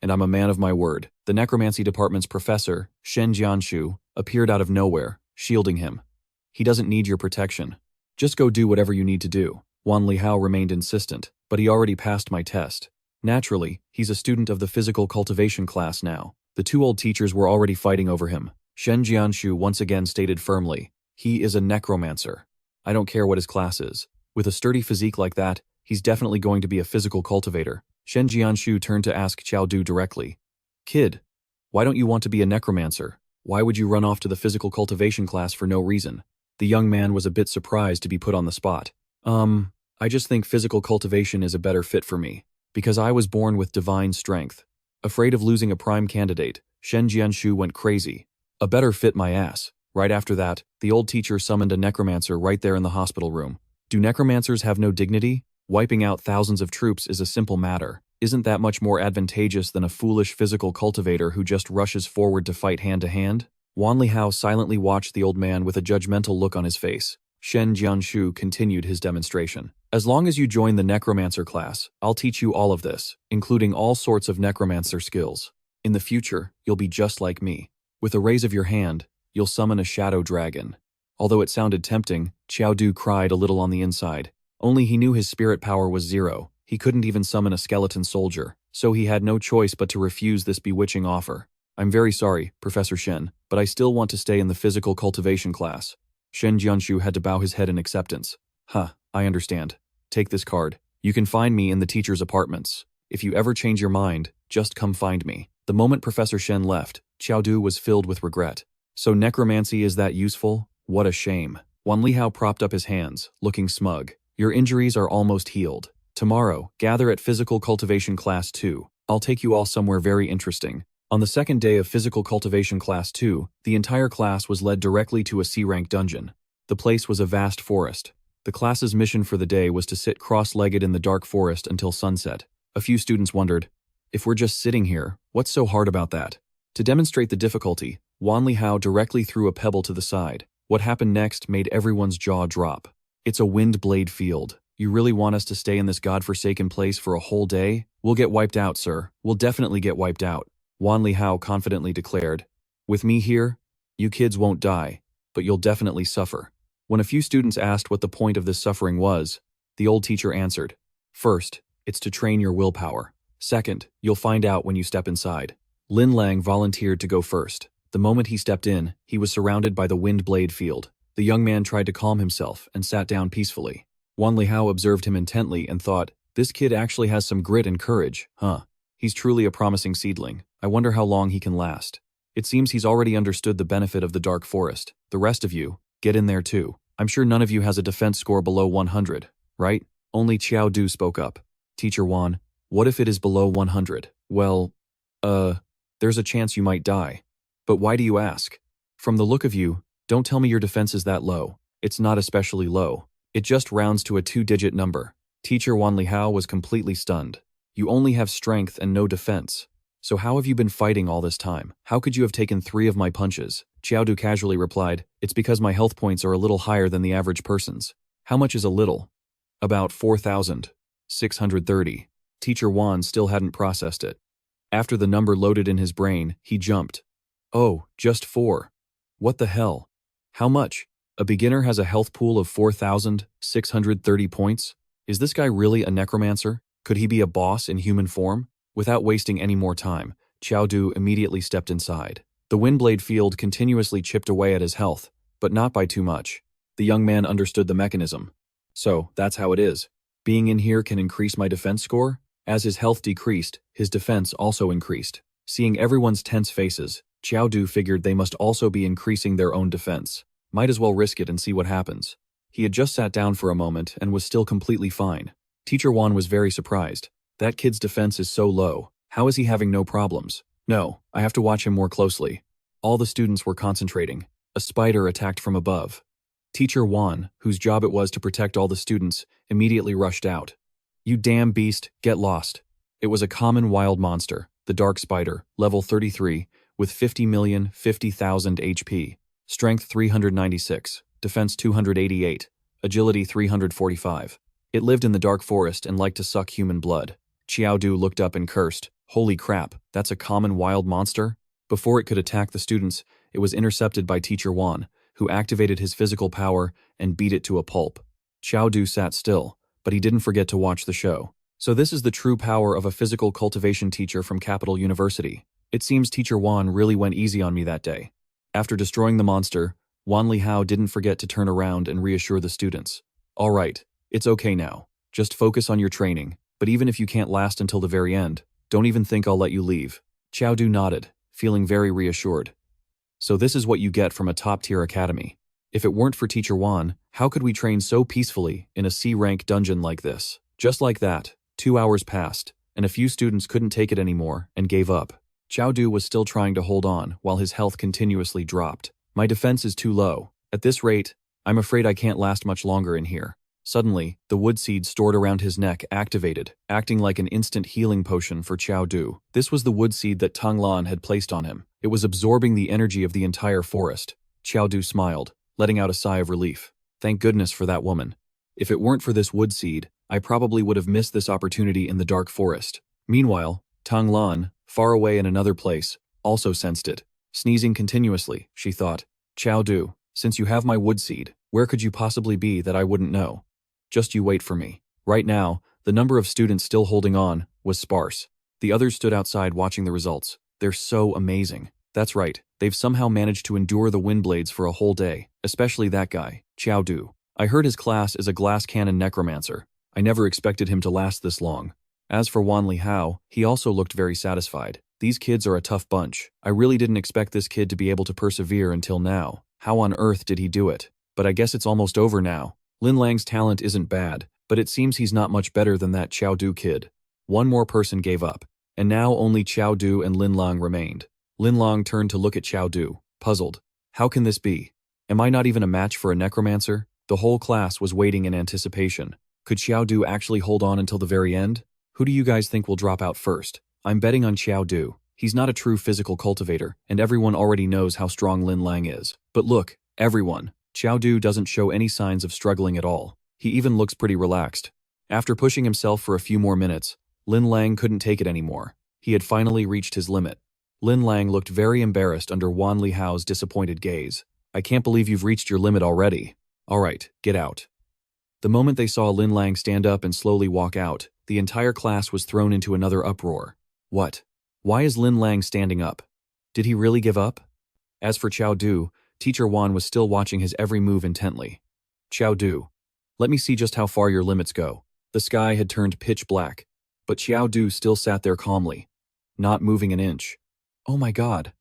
and I'm a man of my word. The necromancy department's professor, Shen Jianshu, appeared out of nowhere, shielding him. He doesn't need your protection. Just go do whatever you need to do. Wan Lihao remained insistent, but he already passed my test. Naturally, he's a student of the physical cultivation class now. The two old teachers were already fighting over him. Shen Jianshu once again stated firmly, he is a necromancer. I don't care what his class is. With a sturdy physique like that, he's definitely going to be a physical cultivator. Shen Jianshu turned to ask Qiao Du directly. Kid, why don't you want to be a necromancer? Why would you run off to the physical cultivation class for no reason? The young man was a bit surprised to be put on the spot. I just think physical cultivation is a better fit for me, because I was born with divine strength. Afraid of losing a prime candidate, Shen Jianshu went crazy. A better fit my ass. Right after that, the old teacher summoned a necromancer right there in the hospital room. Do necromancers have no dignity? Wiping out thousands of troops is a simple matter. Isn't that much more advantageous than a foolish physical cultivator who just rushes forward to fight hand to hand? Wan Lihao silently watched the old man with a judgmental look on his face. Shen Jianshu continued his demonstration. As long as you join the necromancer class, I'll teach you all of this, including all sorts of necromancer skills. In the future, you'll be just like me. With a raise of your hand, you'll summon a shadow dragon. Although it sounded tempting, Qiao Du cried a little on the inside. Only he knew his spirit power was 0. He couldn't even summon a skeleton soldier, so he had no choice but to refuse this bewitching offer. I'm very sorry, Professor Shen, but I still want to stay in the physical cultivation class. Shen Jianshu had to bow his head in acceptance. I understand. Take this card. You can find me in the teacher's apartments. If you ever change your mind, just come find me. The moment Professor Shen left, Qiao Du was filled with regret. So necromancy is that useful? What a shame. Wan Lihao propped up his hands, looking smug. Your injuries are almost healed. Tomorrow, gather at Physical Cultivation Class 2. I'll take you all somewhere very interesting. On the second day of Physical Cultivation Class 2, the entire class was led directly to a C-rank dungeon. The place was a vast forest. The class's mission for the day was to sit cross-legged in the dark forest until sunset. A few students wondered, if we're just sitting here, what's so hard about that? To demonstrate the difficulty, Wan Lihao directly threw a pebble to the side. What happened next made everyone's jaw drop. It's a wind blade field. You really want us to stay in this godforsaken place for a whole day? We'll get wiped out, sir. We'll definitely get wiped out. Wan Lihao confidently declared. With me here, you kids won't die, but you'll definitely suffer. When a few students asked what the point of this suffering was, the old teacher answered. First, it's to train your willpower. Second, you'll find out when you step inside. Lin Lang volunteered to go first. The moment he stepped in, he was surrounded by the wind blade field. The young man tried to calm himself and sat down peacefully. Wan Lihao observed him intently and thought, this kid actually has some grit and courage, huh? He's truly a promising seedling. I wonder how long he can last. It seems he's already understood the benefit of the dark forest. The rest of you, get in there too. I'm sure none of you has a defense score below 100, right? Only Qiao Du spoke up. Teacher Wan, what if it is below 100? Well, there's a chance you might die. But why do you ask? From the look of you, don't tell me your defense is that low. It's not especially low. It just rounds to a 2-digit number. Teacher Wan Lihao was completely stunned. You only have strength and no defense. So how have you been fighting all this time? How could you have taken 3 of my punches? Qiao Du casually replied, it's because my health points are a little higher than the average person's. How much is a little? About 4,630. Teacher Wan still hadn't processed it. After the number loaded in his brain, he jumped. Oh, just 4. What the hell? How much? A beginner has a health pool of 4,630 points? Is this guy really a necromancer? Could he be a boss in human form? Without wasting any more time, Qiao Du immediately stepped inside. The windblade field continuously chipped away at his health, but not by too much. The young man understood the mechanism. So, that's how it is. Being in here can increase my defense score? As his health decreased, his defense also increased. Seeing everyone's tense faces, Qiao Du figured they must also be increasing their own defense. Might as well risk it and see what happens. He had just sat down for a moment and was still completely fine. Teacher Wan was very surprised. That kid's defense is so low. How is he having no problems? No, I have to watch him more closely. All the students were concentrating. A spider attacked from above. Teacher Wan, whose job it was to protect all the students, immediately rushed out. You damn beast, get lost. It was a common wild monster, the dark spider, level 33, with 50,050,000 HP, strength 396, defense 288, agility 345. It lived in the dark forest and liked to suck human blood. Qiao Du looked up and cursed. Holy crap, that's a common wild monster? Before it could attack the students, it was intercepted by Teacher Wan, who activated his physical power and beat it to a pulp. Qiao Du sat still, but he didn't forget to watch the show. So this is the true power of a physical cultivation teacher from Capital University. It seems Teacher Wan really went easy on me that day. After destroying the monster, Wan Lihao didn't forget to turn around and reassure the students. All right, it's okay now. Just focus on your training, but even if you can't last until the very end, don't even think I'll let you leave. Qiao Du nodded, feeling very reassured. So this is what you get from a top-tier academy. If it weren't for Teacher Wan, how could we train so peacefully in a C-rank dungeon like this? Just like that, 2 hours passed, and a few students couldn't take it anymore and gave up. Qiao Du was still trying to hold on while his health continuously dropped. My defense is too low. At this rate, I'm afraid I can't last much longer in here. Suddenly, the wood seed stored around his neck activated, acting like an instant healing potion for Qiao Du. This was the wood seed that Tang Lan had placed on him. It was absorbing the energy of the entire forest. Qiao Du smiled, letting out a sigh of relief. Thank goodness for that woman. If it weren't for this wood seed, I probably would have missed this opportunity in the dark forest. Meanwhile, Tang Lan, far away in another place, also sensed it. Sneezing continuously, she thought, Qiao Du, since you have my wood seed, where could you possibly be that I wouldn't know? Just you wait for me. Right now, the number of students still holding on was sparse. The others stood outside watching the results. They're so amazing. That's right, they've somehow managed to endure the wind blades for a whole day, especially that guy, Qiao Du. I heard his class is a glass cannon necromancer. I never expected him to last this long. As for Wan Lihao, he also looked very satisfied. These kids are a tough bunch. I really didn't expect this kid to be able to persevere until now. How on earth did he do it? But I guess it's almost over now. Lin Lang's talent isn't bad, but it seems he's not much better than that Qiao Du kid. One more person gave up, and now only Qiao Du and Lin Lang remained. Lin Lang turned to look at Qiao Du, puzzled. How can this be? Am I not even a match for a necromancer? The whole class was waiting in anticipation. Could Qiao Du actually hold on until the very end? Who do you guys think will drop out first? I'm betting on Qiao Du. He's not a true physical cultivator, and everyone already knows how strong Lin Lang is. But look, everyone. Qiao Du doesn't show any signs of struggling at all. He even looks pretty relaxed. After pushing himself for a few more minutes, Lin Lang couldn't take it anymore. He had finally reached his limit. Lin Lang looked very embarrassed under Wan Lihao's disappointed gaze. I can't believe you've reached your limit already. All right, get out. The moment they saw Lin Lang stand up and slowly walk out, the entire class was thrown into another uproar. What? Why is Lin Lang standing up? Did he really give up? As for Qiao Du, Teacher Wan was still watching his every move intently. Qiao Du, let me see just how far your limits go. The sky had turned pitch black, but Qiao Du still sat there calmly, not moving an inch. Oh my god.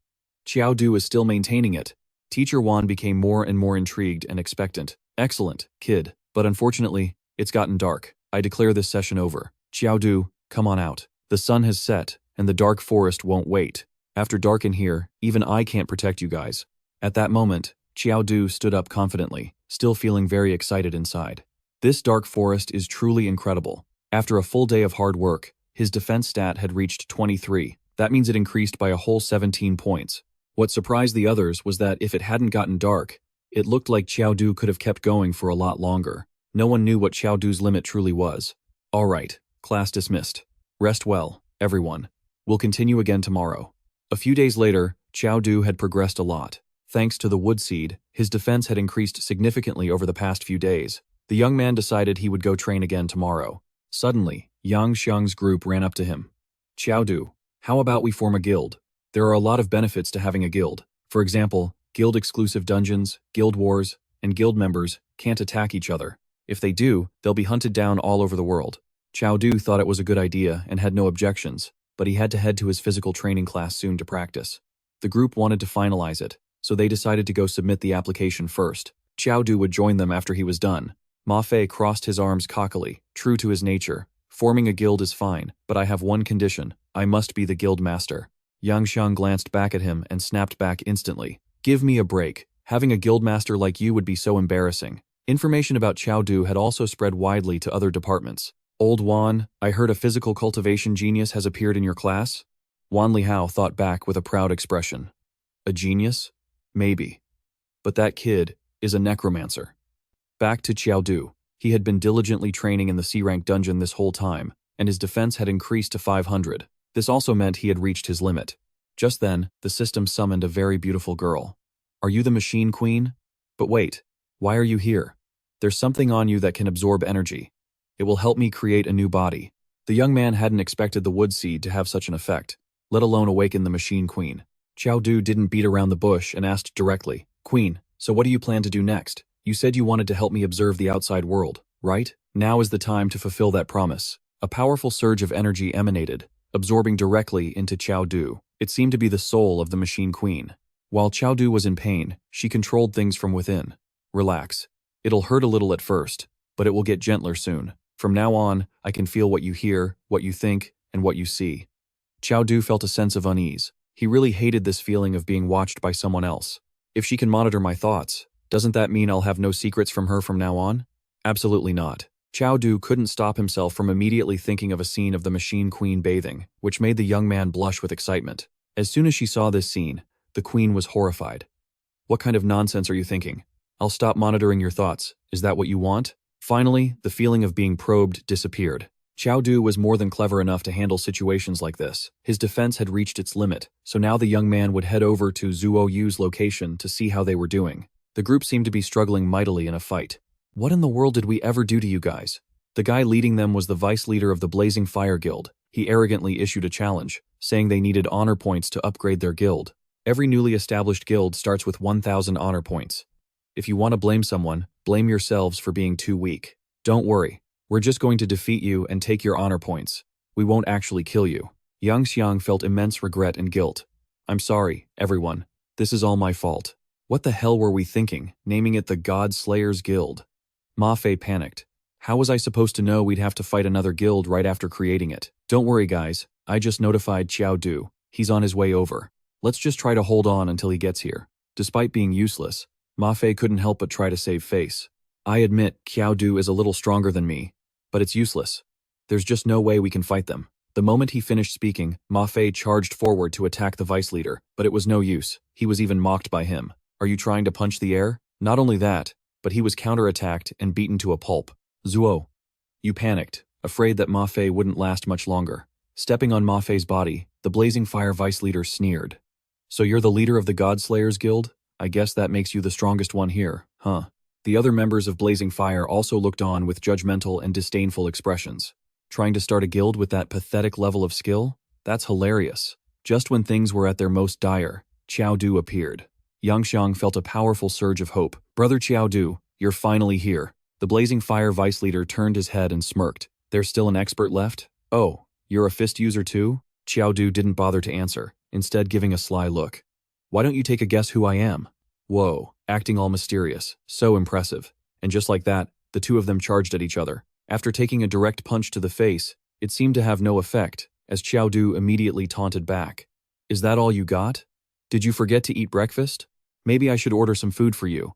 Qiao Du is still maintaining it. Teacher Wan became more and more intrigued and expectant. Excellent, kid, but unfortunately, it's gotten dark. I declare this session over. Qiao Du, come on out. The sun has set, and the dark forest won't wait. After dark in here, even I can't protect you guys. At that moment, Qiao Du stood up confidently, still feeling very excited inside. This dark forest is truly incredible. After a full day of hard work, his defense stat had reached 23. That means it increased by a whole 17 points. What surprised the others was that if it hadn't gotten dark, it looked like Qiao Du could have kept going for a lot longer. No one knew what Qiao Du's limit truly was. All right, class dismissed. Rest well, everyone. We'll continue again tomorrow. A few days later, Qiao Du had progressed a lot. Thanks to the wood seed, his defense had increased significantly over the past few days. The young man decided he would go train again tomorrow. Suddenly, Yang Xiang's group ran up to him. Qiao Du, how about we form a guild? There are a lot of benefits to having a guild. For example, guild-exclusive dungeons, guild wars, and guild members can't attack each other. If they do, they'll be hunted down all over the world. Qiao Du thought it was a good idea and had no objections, but he had to head to his physical training class soon to practice. The group wanted to finalize it, so they decided to go submit the application first. Qiao Du would join them after he was done. Ma Fei crossed his arms cockily, true to his nature. Forming a guild is fine, but I have one condition. I must be the guild master. Yang Xiang glanced back at him and snapped back instantly. Give me a break. Having a guild master like you would be so embarrassing. Information about Qiao Du had also spread widely to other departments. Old Wan, I heard a physical cultivation genius has appeared in your class? Wan Lihao thought back with a proud expression. A genius? Maybe. But that kid is a necromancer. Back to Qiao Du. He had been diligently training in the C-rank dungeon this whole time, and his defense had increased to 500. This also meant he had reached his limit. Just then, the system summoned a very beautiful girl. Are you the Machine Queen? But wait, why are you here? There's something on you that can absorb energy. It will help me create a new body. The young man hadn't expected the wood seed to have such an effect, let alone awaken the Machine Queen. Qiao Du didn't beat around the bush and asked directly, Queen, so what do you plan to do next? You said you wanted to help me observe the outside world, right? Now is the time to fulfill that promise. A powerful surge of energy emanated, absorbing directly into Qiao Du. It seemed to be the soul of the Machine Queen. While Qiao Du was in pain, she controlled things from within. Relax. It'll hurt a little at first, but it will get gentler soon. From now on, I can feel what you hear, what you think, and what you see. Qiao Du felt a sense of unease. He really hated this feeling of being watched by someone else. If she can monitor my thoughts, doesn't that mean I'll have no secrets from her from now on? Absolutely not. Qiao Du couldn't stop himself from immediately thinking of a scene of the Machine Queen bathing, which made the young man blush with excitement. As soon as she saw this scene, the queen was horrified. What kind of nonsense are you thinking? I'll stop monitoring your thoughts. Is that what you want? Finally, the feeling of being probed disappeared. Qiao Du was more than clever enough to handle situations like this. His defense had reached its limit, so now the young man would head over to Zhuo Yu's location to see how they were doing. The group seemed to be struggling mightily in a fight. What in the world did we ever do to you guys? The guy leading them was the vice leader of the Blazing Fire Guild. He arrogantly issued a challenge, saying they needed honor points to upgrade their guild. Every newly established guild starts with 1,000 honor points. If you want to blame someone, blame yourselves for being too weak. Don't worry. We're just going to defeat you and take your honor points. We won't actually kill you. Yang Xiang felt immense regret and guilt. I'm sorry, everyone. This is all my fault. What the hell were we thinking, naming it the God Slayers Guild? Ma Fei panicked. How was I supposed to know we'd have to fight another guild right after creating it? Don't worry, guys. I just notified Qiao Du. He's on his way over. Let's just try to hold on until he gets here. Despite being useless, Ma Fei couldn't help but try to save face. I admit Qiao Du is a little stronger than me, but it's useless. There's just no way we can fight them. The moment he finished speaking, Ma Fei charged forward to attack the vice leader, but it was no use. He was even mocked by him. Are you trying to punch the air? Not only that, but he was counterattacked and beaten to a pulp. Zhuo, you panicked, afraid that Ma Fei wouldn't last much longer. Stepping on Ma Fei's body, the Blazing Fire vice leader sneered. So you're the leader of the God Slayers Guild? I guess that makes you the strongest one here, huh? The other members of Blazing Fire also looked on with judgmental and disdainful expressions. Trying to start a guild with that pathetic level of skill? That's hilarious. Just when things were at their most dire, Qiao Du appeared. Yang Xiang felt a powerful surge of hope. Brother Qiao Du, you're finally here. The Blazing Fire vice leader turned his head and smirked. There's still an expert left? Oh, you're a fist user too? Qiao Du didn't bother to answer, instead giving a sly look. Why don't you take a guess who I am? Whoa, acting all mysterious. So impressive. And just like that, the two of them charged at each other. After taking a direct punch to the face, it seemed to have no effect, as Qiao Du immediately taunted back. Is that all you got? Did you forget to eat breakfast? Maybe I should order some food for you.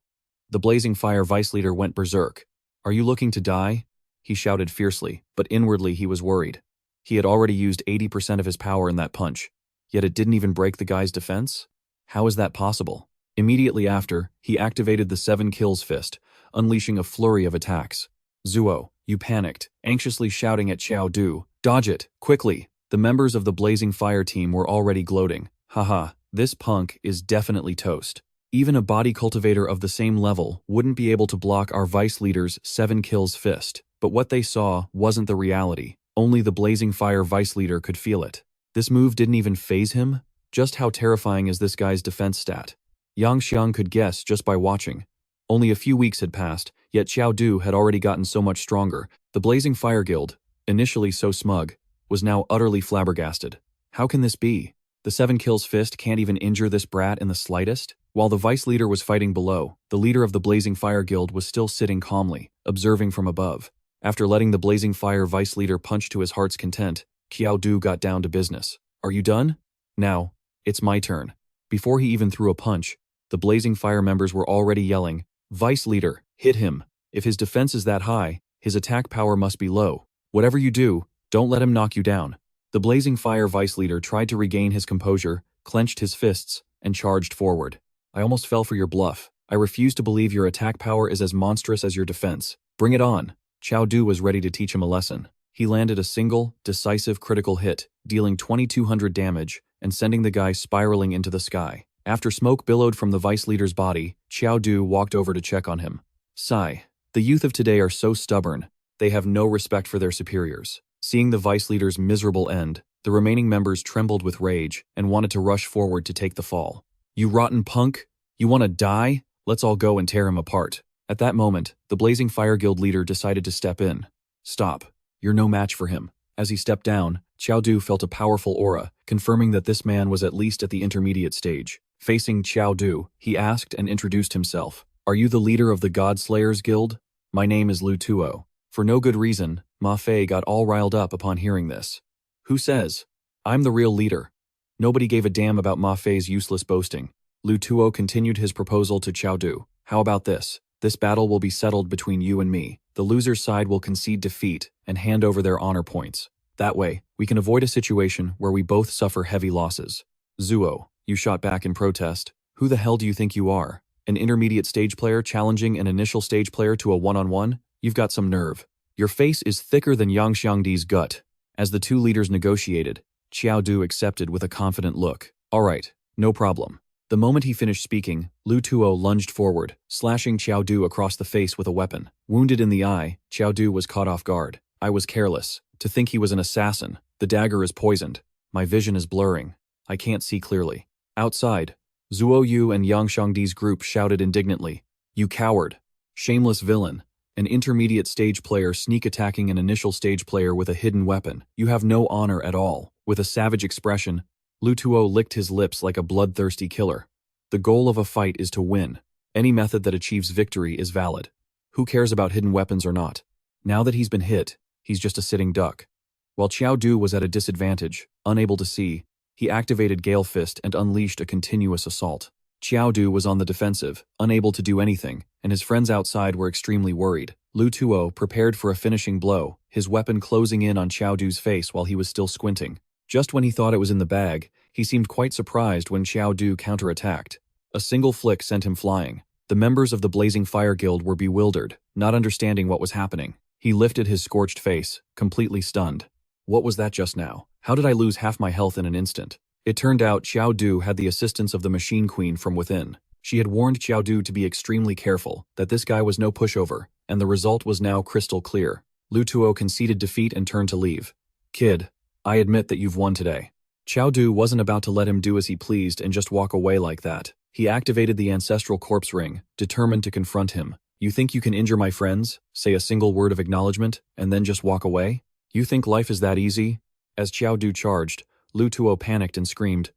The Blazing Fire vice leader went berserk. Are you looking to die? He shouted fiercely, but inwardly he was worried. He had already used 80% of his power in that punch, yet it didn't even break the guy's defense? How is that possible? Immediately after, he activated the 7 kills fist, unleashing a flurry of attacks. Zhuo, you panicked, anxiously shouting at Qiao Du. Dodge it, quickly! The members of the Blazing Fire team were already gloating. Haha, this punk is definitely toast. Even a body cultivator of the same level wouldn't be able to block our vice leader's 7 kills fist. But what they saw wasn't the reality. Only the Blazing Fire vice leader could feel it. This move didn't even faze him? Just how terrifying is this guy's defense stat? Yang Xiang could guess just by watching. Only a few weeks had passed, yet Qiao Du had already gotten so much stronger. The Blazing Fire Guild, initially so smug, was now utterly flabbergasted. How can this be? The 7 kills fist can't even injure this brat in the slightest? While the vice leader was fighting below, the leader of the Blazing Fire Guild was still sitting calmly, observing from above. After letting the Blazing Fire vice leader punch to his heart's content, Qiao Du got down to business. Are you done? Now, it's my turn. Before he even threw a punch, the Blazing Fire members were already yelling, Vice leader, hit him. If his defense is that high, his attack power must be low. Whatever you do, don't let him knock you down. The Blazing Fire vice leader tried to regain his composure, clenched his fists, and charged forward. I almost fell for your bluff. I refuse to believe your attack power is as monstrous as your defense. Bring it on. Qiao Du was ready to teach him a lesson. He landed a single, decisive critical hit, dealing 2,200 damage and sending the guy spiraling into the sky. After smoke billowed from the vice leader's body, Qiao Du walked over to check on him. Sigh. The youth of today are so stubborn, they have no respect for their superiors. Seeing the vice leader's miserable end, the remaining members trembled with rage and wanted to rush forward to take the fall. You rotten punk? You want to die? Let's all go and tear him apart. At that moment, the Blazing Fire Guild leader decided to step in. Stop. You're no match for him. As he stepped down, Qiao Du felt a powerful aura, confirming that this man was at least at the intermediate stage. Facing Qiao Du, he asked and introduced himself. Are you the leader of the Godslayers Guild? My name is Lu Tuo. For no good reason, Ma Fei got all riled up upon hearing this. Who says? I'm the real leader. Nobody gave a damn about Ma Fei's useless boasting. Lu Tuo continued his proposal to Qiao Du. How about this? This battle will be settled between you and me. The loser's side will concede defeat and hand over their honor points. That way, we can avoid a situation where we both suffer heavy losses. Zuo, you shot back in protest. Who the hell do you think you are? An intermediate stage player challenging an initial stage player to a one-on-one? You've got some nerve. Your face is thicker than Yang Xiangdi's gut. As the two leaders negotiated, Qiao Du accepted with a confident look. All right, no problem. The moment he finished speaking, Lu Tuo lunged forward, slashing Qiao Du across the face with a weapon. Wounded in the eye, Qiao Du was caught off guard. I was careless. To think he was an assassin. The dagger is poisoned. My vision is blurring. I can't see clearly. Outside, Zuo Yu and Yang Xiangdi's group shouted indignantly. You coward. Shameless villain. An intermediate stage player sneak attacking an initial stage player with a hidden weapon. You have no honor at all. With a savage expression, Lu Tuo licked his lips like a bloodthirsty killer. The goal of a fight is to win. Any method that achieves victory is valid. Who cares about hidden weapons or not? Now that he's been hit, he's just a sitting duck. While Qiao Du was at a disadvantage, unable to see, he activated Gale Fist and unleashed a continuous assault. Qiao Du was on the defensive, unable to do anything, and his friends outside were extremely worried. Lu Tuo prepared for a finishing blow, his weapon closing in on Qiao Du's face while he was still squinting. Just when he thought it was in the bag, he seemed quite surprised when Qiao Du counterattacked. A single flick sent him flying. The members of the Blazing Fire Guild were bewildered, not understanding what was happening. He lifted his scorched face, completely stunned. What was that just now? How did I lose half my health in an instant? It turned out Qiao Du had the assistance of the Machine Queen from within. She had warned Qiao Du to be extremely careful, that this guy was no pushover, and the result was now crystal clear. Lu Tuo conceded defeat and turned to leave. Kid, I admit that you've won today. Qiao Du wasn't about to let him do as he pleased and just walk away like that. He activated the ancestral corpse ring, determined to confront him. You think you can injure my friends, say a single word of acknowledgement, and then just walk away? You think life is that easy? As Qiao Du charged, Lu Tuo panicked and screamed,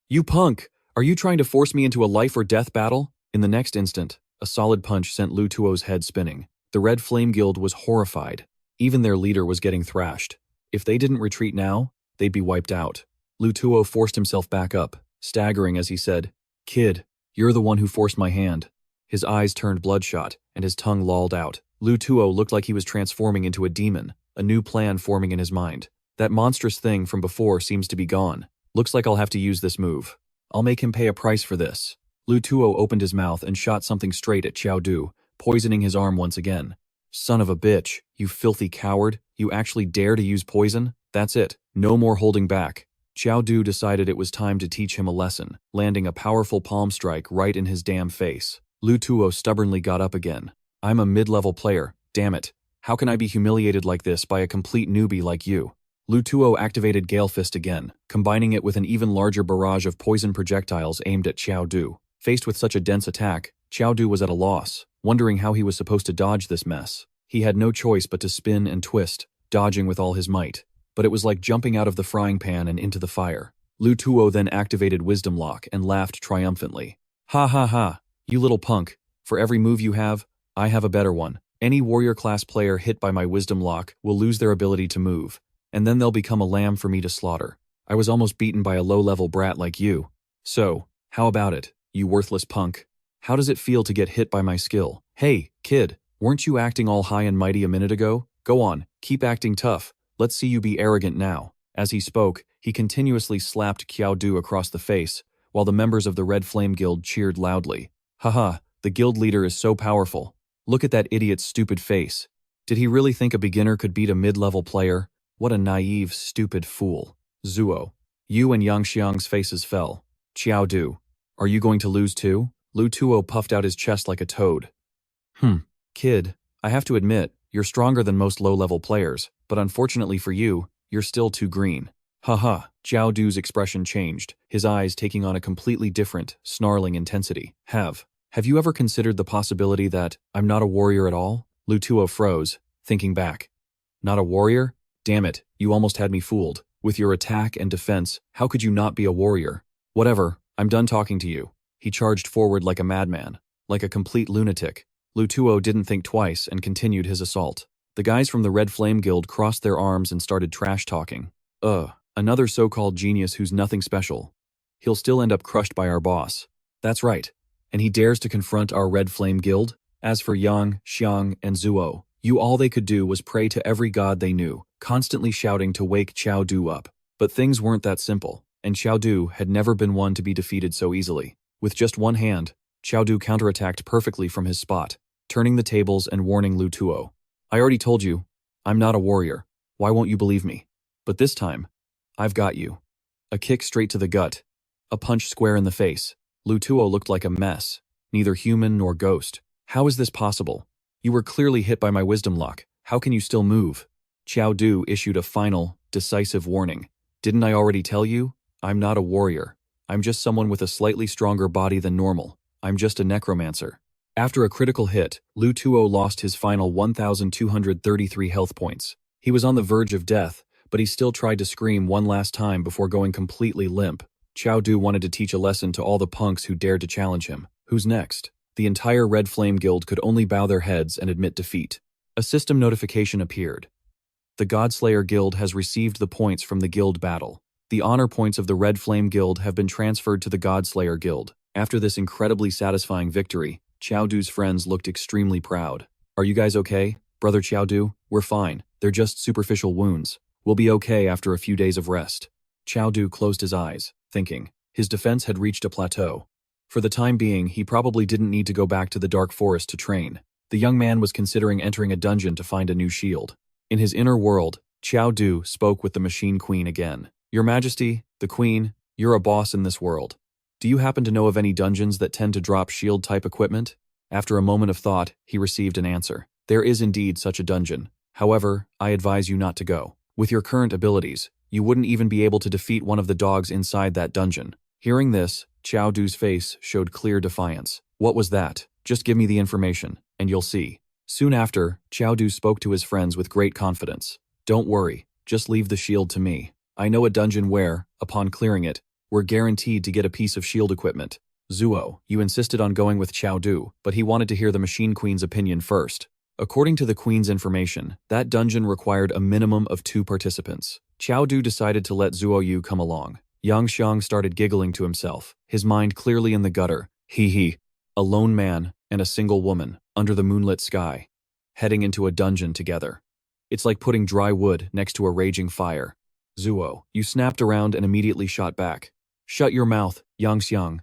You punk! Are you trying to force me into a life or death battle? In the next instant, a solid punch sent Lu Tuo's head spinning. The Red Flame Guild was horrified. Even their leader was getting thrashed. If they didn't retreat now, they'd be wiped out. Lu Tuo forced himself back up, staggering as he said, Kid, you're the one who forced my hand. His eyes turned bloodshot, and his tongue lolled out. Lu Tuo looked like he was transforming into a demon, a new plan forming in his mind. That monstrous thing from before seems to be gone. Looks like I'll have to use this move. I'll make him pay a price for this. Lu Tuo opened his mouth and shot something straight at Qiao Du, poisoning his arm once again. Son of a bitch, you filthy coward. You actually dare to use poison? That's it. No more holding back. Qiao Du decided it was time to teach him a lesson, landing a powerful palm strike right in his damn face. Lu Tuo stubbornly got up again. I'm a mid-level player, damn it. How can I be humiliated like this by a complete newbie like you? Lu Tuo activated Gale Fist again, combining it with an even larger barrage of poison projectiles aimed at Qiao Du. Faced with such a dense attack, Qiao Du was at a loss, wondering how he was supposed to dodge this mess. He had no choice but to spin and twist, dodging with all his might. But it was like jumping out of the frying pan and into the fire. Lu Tuo then activated Wisdom Lock and laughed triumphantly. Ha ha ha, you little punk. For every move you have, I have a better one. Any warrior class player hit by my Wisdom Lock will lose their ability to move, and then they'll become a lamb for me to slaughter. I was almost beaten by a low-level brat like you. So, how about it, you worthless punk? How does it feel to get hit by my skill? Hey, kid, weren't you acting all high and mighty a minute ago? Go on, keep acting tough. Let's see you be arrogant now. As he spoke, he continuously slapped Qiao Du across the face, while the members of the Red Flame Guild cheered loudly. Haha, the guild leader is so powerful. Look at that idiot's stupid face. Did he really think a beginner could beat a mid-level player? What a naive, stupid fool. Zuo. Yu and Yang Xiang's faces fell. Qiao Du. Are you going to lose too? Lu Tuo puffed out his chest like a toad. Kid, I have to admit, you're stronger than most low-level players, but unfortunately for you, you're still too green. Haha, Qiao Du's expression changed, his eyes taking on a completely different, snarling intensity. Have you ever considered the possibility that I'm not a warrior at all? Lu Tuo froze, thinking back. Not a warrior? Damn it, you almost had me fooled. With your attack and defense, how could you not be a warrior? Whatever, I'm done talking to you. He charged forward like a madman, like a complete lunatic. Lu Tuo didn't think twice and continued his assault. The guys from the Red Flame Guild crossed their arms and started trash-talking. Another so-called genius who's nothing special. He'll still end up crushed by our boss. That's right. And he dares to confront our Red Flame Guild? As for Yang, Xiang, and Zuo, all they could do was pray to every god they knew, constantly shouting to wake Qiao Du up. But things weren't that simple, and Qiao Du had never been one to be defeated so easily. With just one hand, Qiao Du counterattacked perfectly from his spot, turning the tables and warning Lu Tuo. I already told you, I'm not a warrior. Why won't you believe me? But this time, I've got you. A kick straight to the gut. A punch square in the face. Lu Tuo looked like a mess, neither human nor ghost. How is this possible? You were clearly hit by my wisdom lock. How can you still move? Qiao Du issued a final, decisive warning. Didn't I already tell you? I'm not a warrior. I'm just someone with a slightly stronger body than normal. I'm just a necromancer. After a critical hit, Lu Tuo lost his final 1,233 health points. He was on the verge of death, but he still tried to scream one last time before going completely limp. Qiao Du wanted to teach a lesson to all the punks who dared to challenge him. Who's next? The entire Red Flame Guild could only bow their heads and admit defeat. A system notification appeared. The Godslayer Guild has received the points from the guild battle. The honor points of the Red Flame Guild have been transferred to the Godslayer Guild. After this incredibly satisfying victory, Qiao Du's friends looked extremely proud. Are you guys okay, Brother Qiao Du? We're fine. They're just superficial wounds. We'll be okay after a few days of rest. Qiao Du closed his eyes, thinking. His defense had reached a plateau. For the time being, he probably didn't need to go back to the Dark Forest to train. The young man was considering entering a dungeon to find a new shield. In his inner world, Qiao Du spoke with the Machine Queen again. Your Majesty, the Queen, you're a boss in this world. Do you happen to know of any dungeons that tend to drop shield-type equipment? After a moment of thought, he received an answer. There is indeed such a dungeon. However, I advise you not to go. With your current abilities, you wouldn't even be able to defeat one of the dogs inside that dungeon. Hearing this, Qiao Du's face showed clear defiance. What was that? Just give me the information, and you'll see. Soon after, Qiao Du spoke to his friends with great confidence. Don't worry, just leave the shield to me. I know a dungeon where, upon clearing it, we're guaranteed to get a piece of shield equipment. Zuo, you insisted on going with Qiao Du, but he wanted to hear the Machine Queen's opinion first. According to the Queen's information, that dungeon required a minimum of 2 participants. Qiao Du decided to let Zuo Yu come along. Yang Xiang started giggling to himself, his mind clearly in the gutter. A lone man and a single woman, under the moonlit sky, heading into a dungeon together. It's like putting dry wood next to a raging fire. Zuo, you snapped around and immediately shot back. Shut your mouth, Yang Xiang.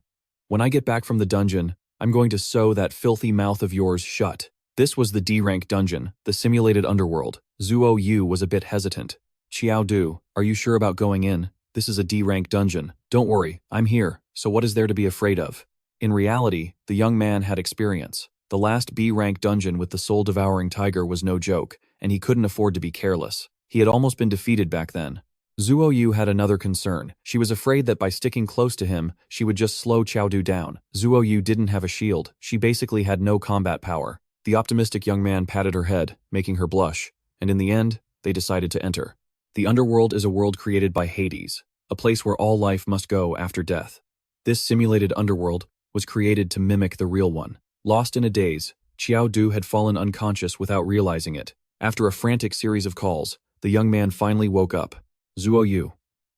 When I get back from the dungeon, I'm going to sew that filthy mouth of yours shut. This was the D-rank dungeon, the simulated underworld. Zuo Yu was a bit hesitant. Qiao Du, are you sure about going in? This is a D-rank dungeon. Don't worry, I'm here, so what is there to be afraid of? In reality, the young man had experience. The last B-rank dungeon with the soul-devouring tiger was no joke, and he couldn't afford to be careless. He had almost been defeated back then. Zuo Yu had another concern. She was afraid that by sticking close to him, she would just slow Qiao Du down. Zuo Yu didn't have a shield. She basically had no combat power. The optimistic young man patted her head, making her blush, and in the end, they decided to enter. The underworld is a world created by Hades, a place where all life must go after death. This simulated underworld was created to mimic the real one. Lost in a daze, Qiao Du had fallen unconscious without realizing it. After a frantic series of calls, the young man finally woke up. Zuo Yu,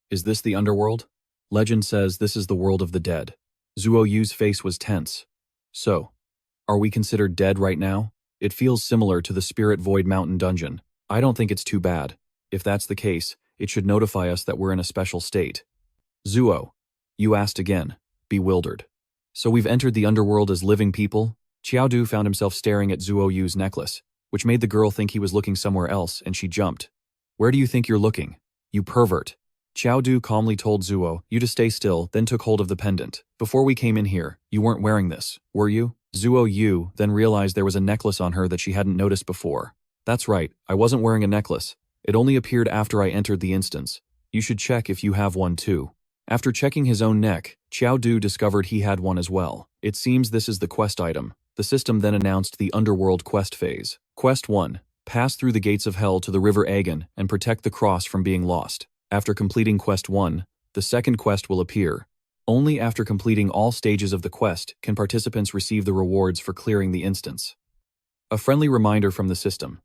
is this the underworld? Legend says this is the world of the dead. Zuo Yu's face was tense. So, are we considered dead right now? It feels similar to the Spirit Void Mountain dungeon. I don't think it's too bad. If that's the case, it should notify us that we're in a special state. Zuo, you asked again, bewildered. So we've entered the underworld as living people? Qiao Du found himself staring at Zuo Yu's necklace. which made the girl think he was looking somewhere else and she jumped. "Where do you think you're looking? You pervert." Qiao Du calmly told Zuo Yu to stay still, then took hold of the pendant. "Before we came in here, you weren't wearing this, were you?" Zuo Yu then realized there was a necklace on her that she hadn't noticed before. "That's right, I wasn't wearing a necklace. It only appeared after I entered the instance. You should check if you have one too." After checking his own neck, Qiao Du discovered he had one as well. It seems this is the quest item. The system then announced the Underworld quest phase. Quest 1. Pass through the gates of hell to the River Aegon and protect the cross from being lost. After completing Quest 1, the second quest will appear. Only after completing all stages of the quest can participants receive the rewards for clearing the instance. A friendly reminder from the system.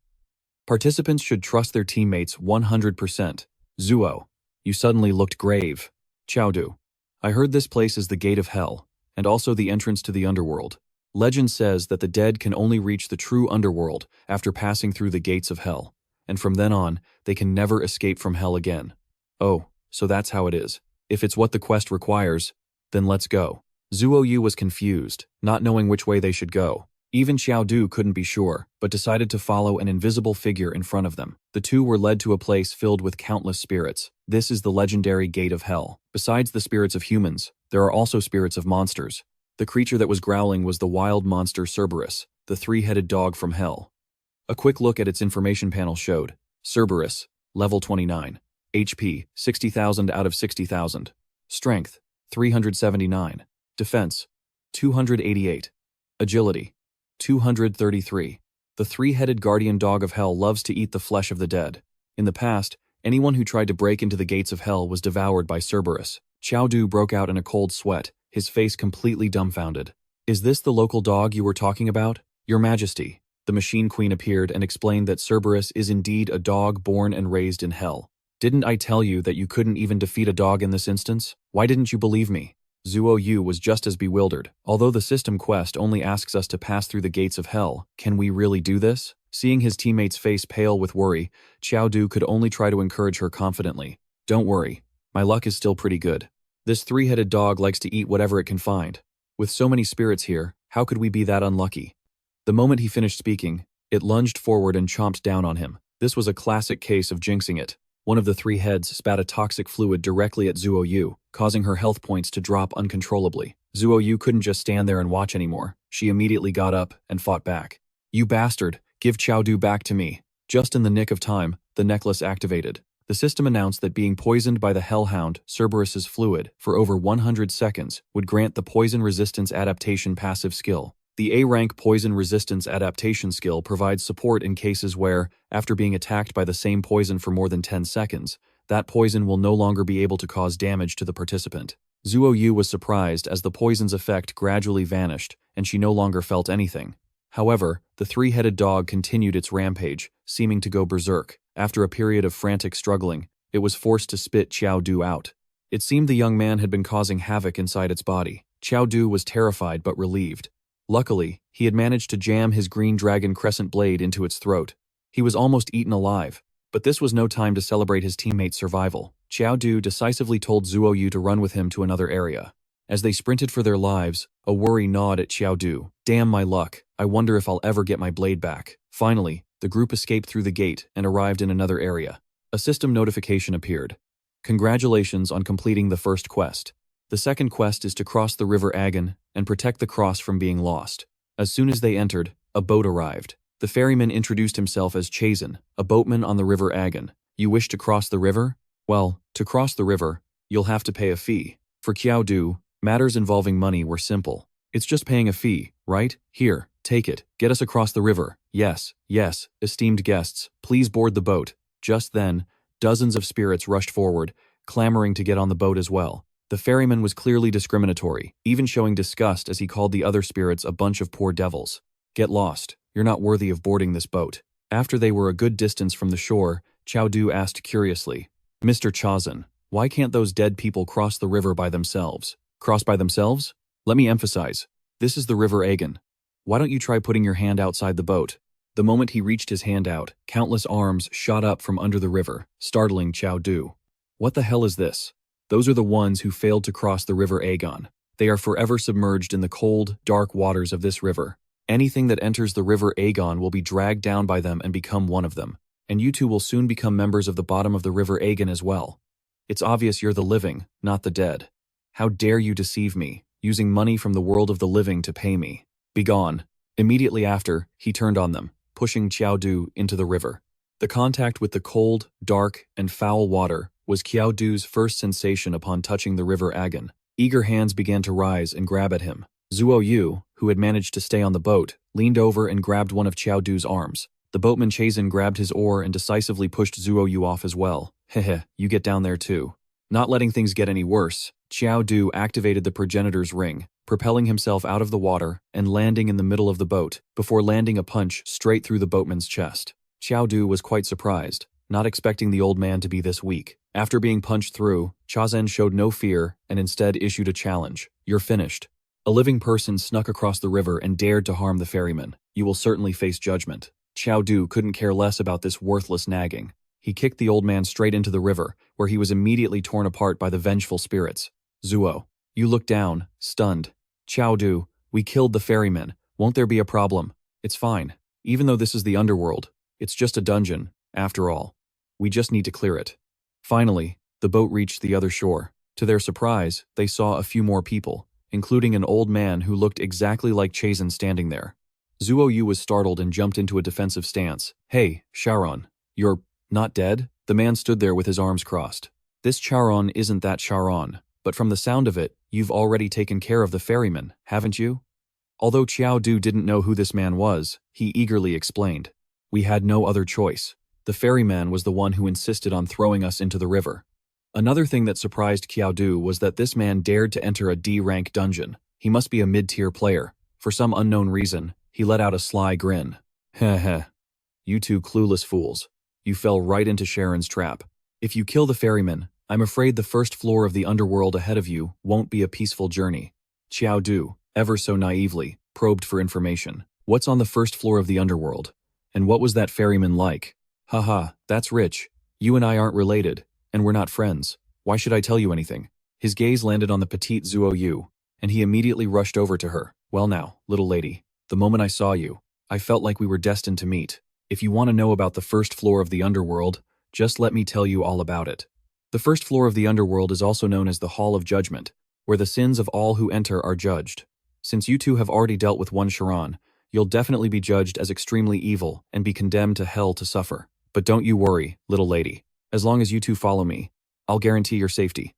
Participants should trust their teammates 100%. Zuo, you suddenly looked grave. Qiao Du, I heard this place is the gate of hell, and also the entrance to the underworld. Legend says that the dead can only reach the true underworld after passing through the gates of hell, and from then on, they can never escape from hell again. Oh, so that's how it is. If it's what the quest requires, then let's go. Zuo Yu was confused, not knowing which way they should go. Even Qiao Du couldn't be sure, but decided to follow an invisible figure in front of them. The two were led to a place filled with countless spirits. This is the legendary Gate of Hell. Besides the spirits of humans, there are also spirits of monsters. The creature that was growling was the wild monster Cerberus, the three-headed dog from hell. A quick look at its information panel showed, Cerberus, level 29, HP, 60,000 out of 60,000, Strength, 379, Defense, 288, Agility, 233. The three-headed guardian dog of hell loves to eat the flesh of the dead. In the past, anyone who tried to break into the gates of hell was devoured by Cerberus. Qiao Du broke out in a cold sweat, his face completely dumbfounded. Is this the local dog you were talking about? Your Majesty. The Machine Queen appeared and explained that Cerberus is indeed a dog born and raised in hell. Didn't I tell you that you couldn't even defeat a dog in this instance? Why didn't you believe me? Zuo Yu was just as bewildered. Although the system quest only asks us to pass through the gates of hell, can we really do this? Seeing his teammate's face pale with worry, Qiao Du could only try to encourage her confidently. Don't worry, my luck is still pretty good. This three-headed dog likes to eat whatever it can find. With so many spirits here, how could we be that unlucky? The moment he finished speaking, it lunged forward and chomped down on him. This was a classic case of jinxing it. One of the three heads spat a toxic fluid directly at Zuo Yu, causing her health points to drop uncontrollably. Zuo Yu couldn't just stand there and watch anymore. She immediately got up and fought back. You bastard, give Qiao Du back to me. Just in the nick of time, the necklace activated. The system announced that being poisoned by the hellhound, Cerberus's fluid, for over 100 seconds would grant the poison resistance adaptation passive skill. The A-rank poison resistance adaptation skill provides support in cases where, after being attacked by the same poison for more than 10 seconds, that poison will no longer be able to cause damage to the participant. Zuo Yu was surprised as the poison's effect gradually vanished and she no longer felt anything. However, the three-headed dog continued its rampage, seeming to go berserk. After a period of frantic struggling, it was forced to spit Qiao Du out. It seemed the young man had been causing havoc inside its body. Qiao Du was terrified but relieved. Luckily, he had managed to jam his green dragon crescent blade into its throat. He was almost eaten alive, but this was no time to celebrate his teammate's survival. Qiao Du decisively told Zuo Yu to run with him to another area. As they sprinted for their lives, a worry gnawed at Qiao Du. Damn my luck, I wonder if I'll ever get my blade back. Finally, the group escaped through the gate and arrived in another area. A system notification appeared. Congratulations on completing the first quest. The second quest is to cross the River Aegon and protect the cross from being lost. As soon as they entered, a boat arrived. The ferryman introduced himself as Chazen, a boatman on the River Aegon. You wish to cross the river? Well, to cross the river, you'll have to pay a fee. For Qiao Du, matters involving money were simple. It's just paying a fee, right? Here, take it. Get us across the river. Yes, yes, esteemed guests, please board the boat. Just then, dozens of spirits rushed forward, clamoring to get on the boat as well. The ferryman was clearly discriminatory, even showing disgust as he called the other spirits a bunch of poor devils. Get lost. You're not worthy of boarding this boat. After they were a good distance from the shore, Qiao Du asked curiously, Mr. Chazen, why can't those dead people cross the river by themselves? Cross by themselves? Let me emphasize, this is the River Aegon. Why don't you try putting your hand outside the boat? The moment he reached his hand out, countless arms shot up from under the river, startling Qiao Du. What the hell is this? Those are the ones who failed to cross the River Aegon. They are forever submerged in the cold, dark waters of this river. Anything that enters the river Aegon will be dragged down by them and become one of them. And you two will soon become members of the bottom of the river Aegon as well. It's obvious you're the living, not the dead. How dare you deceive me, using money from the world of the living to pay me. Begone. Immediately after, he turned on them, pushing Qiao Du into the river. The contact with the cold, dark, and foul water was Qiao Du's first sensation upon touching the river Aegon. Eager hands began to rise and grab at him. Zhuo Yu, who had managed to stay on the boat, leaned over and grabbed one of Qiao Du's arms. The boatman Chazin grabbed his oar and decisively pushed Zhuo Yu off as well. Heh, you get down there too. Not letting things get any worse, Qiao Du activated the progenitor's ring, propelling himself out of the water and landing in the middle of the boat, before landing a punch straight through the boatman's chest. Qiao Du was quite surprised, not expecting the old man to be this weak. After being punched through, Chazin showed no fear and instead issued a challenge. You're finished. A living person snuck across the river and dared to harm the ferryman. You will certainly face judgment. Qiao Du couldn't care less about this worthless nagging. He kicked the old man straight into the river, where he was immediately torn apart by the vengeful spirits. Zhuo, you look down, stunned. Qiao Du, we killed the ferryman. Won't there be a problem? It's fine. Even though this is the underworld, it's just a dungeon, after all. We just need to clear it. Finally, the boat reached the other shore. To their surprise, they saw a few more people, including an old man who looked exactly like Chazin standing there. Zhuo Yu was startled and jumped into a defensive stance. Hey, Sharon, you're not dead? The man stood there with his arms crossed. This Charon isn't that Sharon, but from the sound of it, you've already taken care of the ferryman, haven't you? Although Qiao Du didn't know who this man was, he eagerly explained. We had no other choice. The ferryman was the one who insisted on throwing us into the river. Another thing that surprised Qiao Du was that this man dared to enter a D-rank dungeon. He must be a mid-tier player. For some unknown reason, he let out a sly grin. Heh. You two clueless fools. You fell right into Sharon's trap. If you kill the ferryman, I'm afraid the first floor of the underworld ahead of you won't be a peaceful journey. Qiao Du, ever so naively, probed for information. What's on the first floor of the underworld? And what was that ferryman like? Haha, that's rich. You and I aren't related, and we're not friends. Why should I tell you anything? His gaze landed on the petite Zhuo Yu, and he immediately rushed over to her. Well now, little lady, the moment I saw you, I felt like we were destined to meet. If you want to know about the first floor of the underworld, just let me tell you all about it. The first floor of the underworld is also known as the Hall of Judgment, where the sins of all who enter are judged. Since you two have already dealt with one Sharon, you'll definitely be judged as extremely evil and be condemned to hell to suffer. But don't you worry, little lady. As long as you two follow me, I'll guarantee your safety.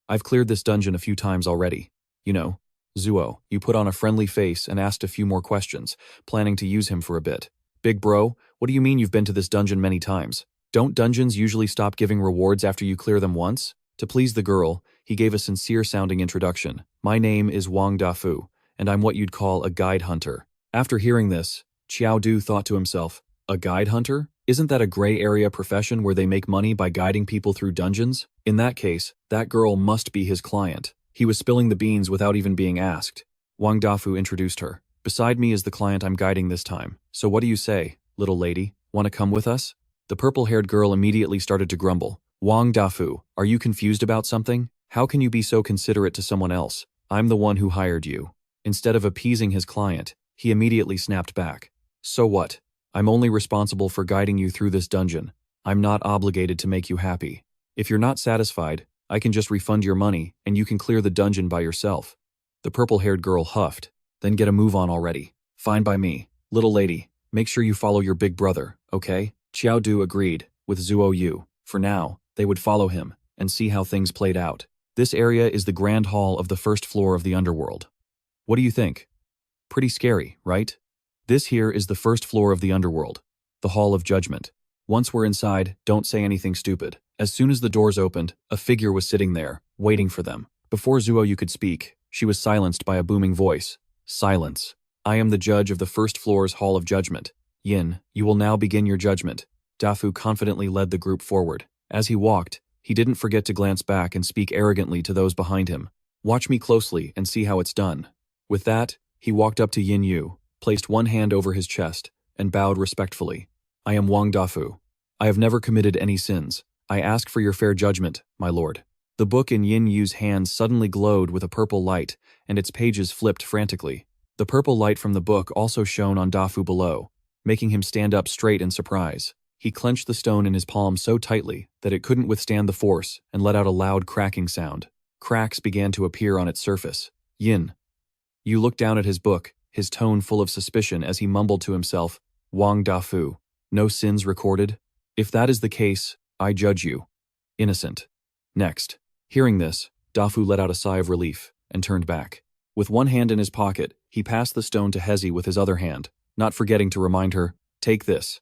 I've cleared this dungeon a few times already. You know, Zhuo, you put on a friendly face and asked a few more questions, planning to use him for a bit. Big bro, what do you mean you've been to this dungeon many times? Don't dungeons usually stop giving rewards after you clear them once? To please the girl, he gave a sincere-sounding introduction. My name is Wang Dafu, and I'm what you'd call a guide hunter. After hearing this, Qiao Du thought to himself, a guide hunter? Isn't that a gray area profession where they make money by guiding people through dungeons? In that case, that girl must be his client. He was spilling the beans without even being asked. Wang Dafu introduced her. Beside me is the client I'm guiding this time. So what do you say, little lady? Want to come with us? The purple-haired girl immediately started to grumble. Wang Dafu, are you confused about something? How can you be so considerate to someone else? I'm the one who hired you. Instead of appeasing his client, he immediately snapped back. So what? I'm only responsible for guiding you through this dungeon. I'm not obligated to make you happy. If you're not satisfied, I can just refund your money and you can clear the dungeon by yourself. The purple-haired girl huffed. Then get a move on already. Fine by me. Little lady, make sure you follow your big brother, okay? Qiao Du agreed, with Zhuo Yu. For now, they would follow him and see how things played out. This area is the grand hall of the first floor of the underworld. What do you think? Pretty scary, right? This here is the first floor of the underworld, the Hall of Judgment. Once we're inside, don't say anything stupid. As soon as the doors opened, a figure was sitting there, waiting for them. Before Zhuo Yu could speak, she was silenced by a booming voice. Silence. I am the judge of the first floor's Hall of Judgment. Yin, you will now begin your judgment. Dafu confidently led the group forward. As he walked, he didn't forget to glance back and speak arrogantly to those behind him. Watch me closely and see how it's done. With that, he walked up to Yin Yu, placed one hand over his chest, and bowed respectfully. I am Wang Dafu. I have never committed any sins. I ask for your fair judgment, my lord. The book in Yin Yu's hands suddenly glowed with a purple light, and its pages flipped frantically. The purple light from the book also shone on Dafu below, making him stand up straight in surprise. He clenched the stone in his palm so tightly that it couldn't withstand the force and let out a loud cracking sound. Cracks began to appear on its surface. Yin. Yu looked down at his book, his tone full of suspicion as he mumbled to himself, Wang Dafu. No sins recorded? If that is the case, I judge you. Innocent. Next. Hearing this, Dafu let out a sigh of relief and turned back. With one hand in his pocket, he passed the stone to Hezi with his other hand, not forgetting to remind her, take this.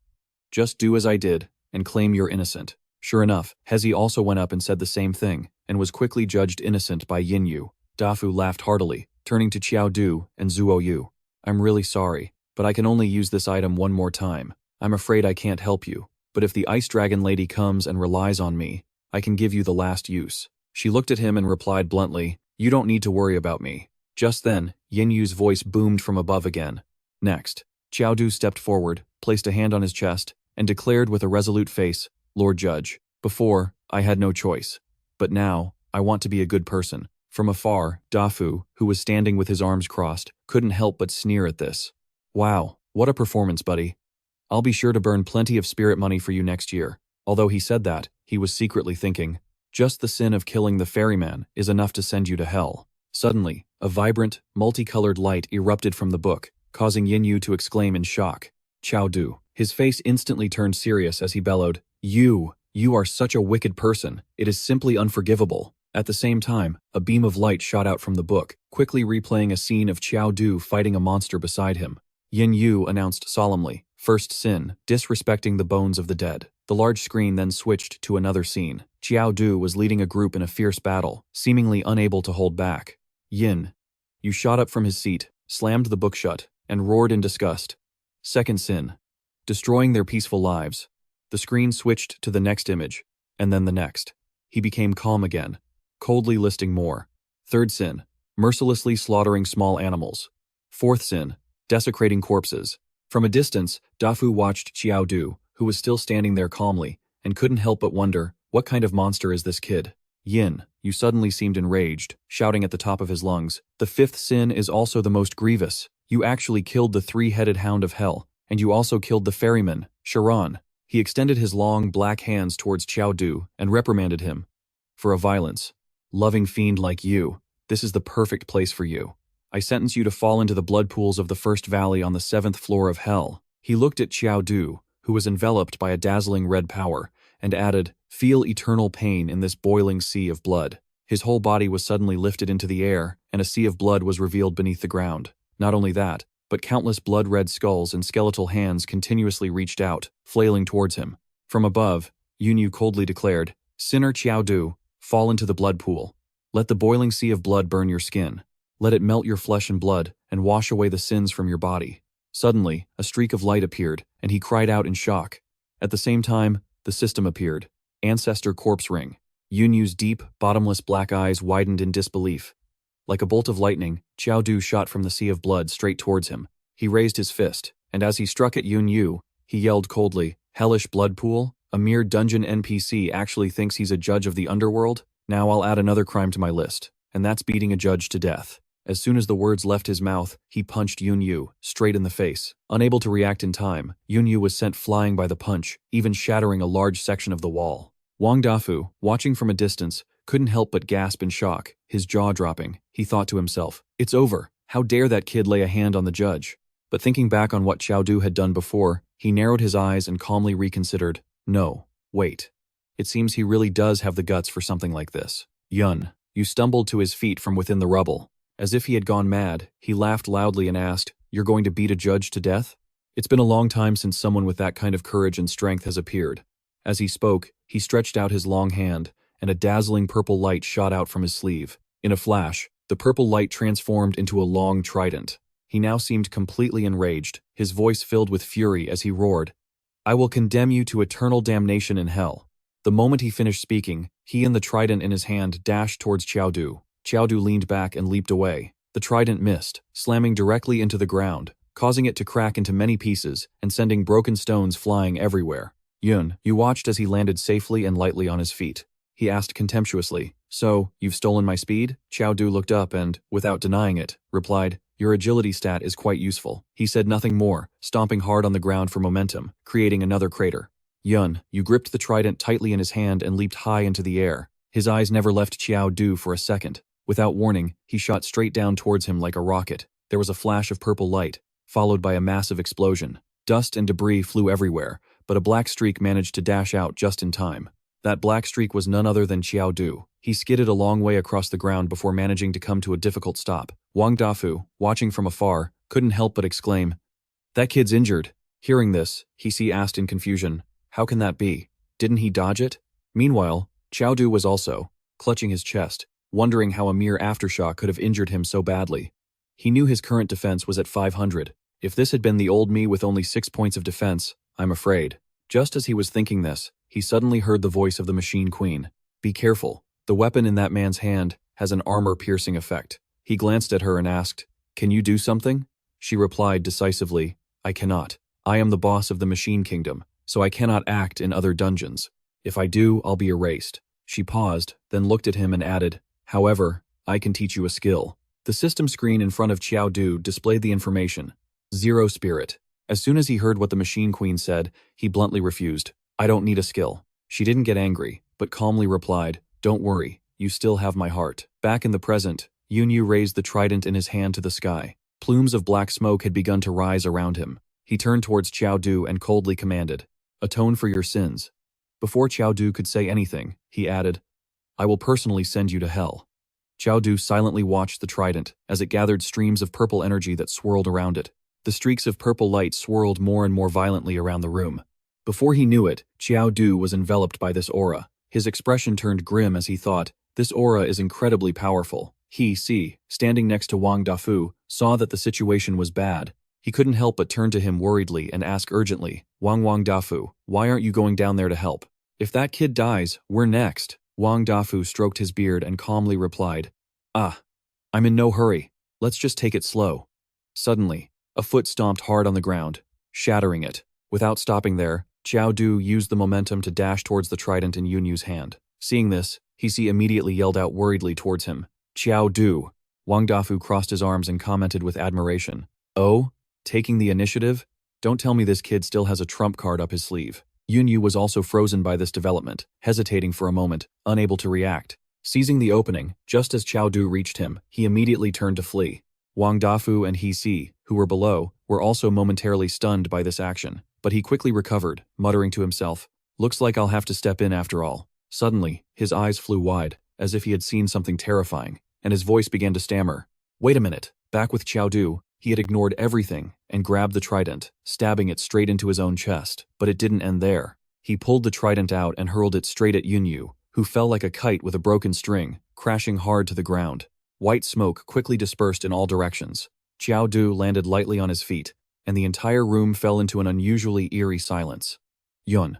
Just do as I did, and claim you're innocent. Sure enough, Hezi also went up and said the same thing, and was quickly judged innocent by Yin Yu. Dafu laughed heartily, turning to Qiao Du and Zuo Yu. I'm really sorry, but I can only use this item one more time. I'm afraid I can't help you, but if the Ice Dragon Lady comes and relies on me, I can give you the last use. She looked at him and replied bluntly, you don't need to worry about me. Just then, Yin Yu's voice boomed from above again. Next, Qiao Du stepped forward, placed a hand on his chest, and declared with a resolute face, Lord Judge, before, I had no choice. But now, I want to be a good person. From afar, Dafu, who was standing with his arms crossed, couldn't help but sneer at this. Wow, what a performance, buddy. I'll be sure to burn plenty of spirit money for you next year. Although he said that, he was secretly thinking, just the sin of killing the ferryman is enough to send you to hell. Suddenly, a vibrant, multicolored light erupted from the book, causing Yin Yu to exclaim in shock. Qiao Du. His face instantly turned serious as he bellowed, You are such a wicked person. It is simply unforgivable. At the same time, a beam of light shot out from the book, quickly replaying a scene of Qiao Du fighting a monster beside him. Yin Yu announced solemnly, First sin, disrespecting the bones of the dead. The large screen then switched to another scene. Qiao Du was leading a group in a fierce battle, seemingly unable to hold back. Yin Yu shot up from his seat, slammed the book shut, and roared in disgust. Second sin, destroying their peaceful lives. The screen switched to the next image, and then the next. He became calm again, coldly listing more. Third sin, mercilessly slaughtering small animals. Fourth sin, desecrating corpses. From a distance, Dafu watched Qiao Du, who was still standing there calmly, and couldn't help but wonder, what kind of monster is this kid? Yin Yu suddenly seemed enraged, shouting at the top of his lungs, The fifth sin is also the most grievous. You actually killed the three-headed hound of hell, and you also killed the ferryman, Sharon. He extended his long, black hands towards Qiao Du and reprimanded him. For a violence, loving fiend like you, this is the perfect place for you. I sentence you to fall into the blood pools of the first valley on the 7th floor of hell. He looked at Qiao Du, who was enveloped by a dazzling red power, and added, Feel eternal pain in this boiling sea of blood. His whole body was suddenly lifted into the air, and a sea of blood was revealed beneath the ground. Not only that, but countless blood-red skulls and skeletal hands continuously reached out, flailing towards him. From above, Yin Yu coldly declared, Sinner Qiao Du, fall into the blood pool. Let the boiling sea of blood burn your skin. Let it melt your flesh and blood, and wash away the sins from your body. Suddenly, a streak of light appeared, and he cried out in shock. At the same time, the system appeared. Ancestor Corpse Ring. Yin Yu's deep, bottomless black eyes widened in disbelief. Like a bolt of lightning, Qiao Du shot from the sea of blood straight towards him. He raised his fist, and as he struck at Yin Yu, he yelled coldly, Hellish blood pool? A mere dungeon NPC actually thinks he's a judge of the underworld? Now I'll add another crime to my list, and that's beating a judge to death. As soon as the words left his mouth, he punched Yin Yu straight in the face. Unable to react in time, Yin Yu was sent flying by the punch, even shattering a large section of the wall. Wang Dafu, watching from a distance, couldn't help but gasp in shock, his jaw dropping. He thought to himself, It's over. How dare that kid lay a hand on the judge? But thinking back on what Qiao Du had done before, he narrowed his eyes and calmly reconsidered. No, wait. It seems he really does have the guts for something like this. Yin Yu stumbled to his feet from within the rubble. As if he had gone mad, he laughed loudly and asked, You're going to beat a judge to death? It's been a long time since someone with that kind of courage and strength has appeared. As he spoke, he stretched out his long hand, and a dazzling purple light shot out from his sleeve. In a flash, the purple light transformed into a long trident. He now seemed completely enraged, his voice filled with fury as he roared, I will condemn you to eternal damnation in hell. The moment he finished speaking, he and the trident in his hand dashed towards Qiao Du. Qiao Du leaned back and leaped away. The trident missed, slamming directly into the ground, causing it to crack into many pieces and sending broken stones flying everywhere. Yin Yu watched as he landed safely and lightly on his feet. He asked contemptuously, So, you've stolen my speed? Qiao Du looked up and, without denying it, replied, Your agility stat is quite useful. He said nothing more, stomping hard on the ground for momentum, creating another crater. Yun, you gripped the trident tightly in his hand and leaped high into the air. His eyes never left Qiao Du for a second. Without warning, he shot straight down towards him like a rocket. There was a flash of purple light, followed by a massive explosion. Dust and debris flew everywhere, but a black streak managed to dash out just in time. That black streak was none other than Qiao Du. He skidded a long way across the ground before managing to come to a difficult stop. Wang Dafu, watching from afar, couldn't help but exclaim, "That kid's injured." Hearing this, He asked in confusion, "How can that be? Didn't he dodge it?" Meanwhile, Qiao Du was also clutching his chest, wondering how a mere aftershock could have injured him so badly. He knew his current defense was at 500. If this had been the old me with only 6 points of defense, I'm afraid. Just as he was thinking this, he suddenly heard the voice of the Machine Queen. "Be careful. The weapon in that man's hand has an armor-piercing effect." He glanced at her and asked, "Can you do something?" She replied decisively, "I cannot. I am the boss of the Machine Kingdom, so I cannot act in other dungeons. If I do, I'll be erased." She paused, then looked at him and added, "However, I can teach you a skill." The system screen in front of Qiao Du displayed the information. 0 spirit. As soon as he heard what the Machine Queen said, he bluntly refused. "I don't need a skill." She didn't get angry, but calmly replied, "Don't worry, you still have my heart." Back in the present, Yunyu raised the trident in his hand to the sky. Plumes of black smoke had begun to rise around him. He turned towards Qiao Du and coldly commanded, "Atone for your sins." Before Qiao Du could say anything, he added, "I will personally send you to hell." Qiao Du silently watched the trident as it gathered streams of purple energy that swirled around it. The streaks of purple light swirled more and more violently around the room. Before he knew it, Qiao Du was enveloped by this aura. His expression turned grim as he thought, "This aura is incredibly powerful." He, standing next to Wang Dafu, saw that the situation was bad. He couldn't help but turn to him worriedly and ask urgently, Wang Dafu, why aren't you going down there to help? If that kid dies, we're next." Wang Dafu stroked his beard and calmly replied, I'm in no hurry. Let's just take it slow." Suddenly, a foot stomped hard on the ground, shattering it. Without stopping there, Qiao Du used the momentum to dash towards the trident in Yunyu's hand. Seeing this, He immediately yelled out worriedly towards him, "Qiao Du!" Wang Dafu crossed his arms and commented with admiration, "Oh? Taking the initiative? Don't tell me this kid still has a trump card up his sleeve." Yunyu was also frozen by this development, hesitating for a moment, unable to react. Seizing the opening, just as Qiao Du reached him, he immediately turned to flee. Wang Dafu and He, who were below, were also momentarily stunned by this action, but he quickly recovered, muttering to himself, "Looks like I'll have to step in after all." Suddenly, his eyes flew wide, as if he had seen something terrifying, and his voice began to stammer. Wait a minute. Back with Qiao Du, he had ignored everything and grabbed the trident, stabbing it straight into his own chest. But it didn't end there. He pulled the trident out and hurled it straight at Yunyu, who fell like a kite with a broken string, crashing hard to the ground. White smoke quickly dispersed in all directions. Qiao Du landed lightly on his feet, and the entire room fell into an unusually eerie silence. Yun.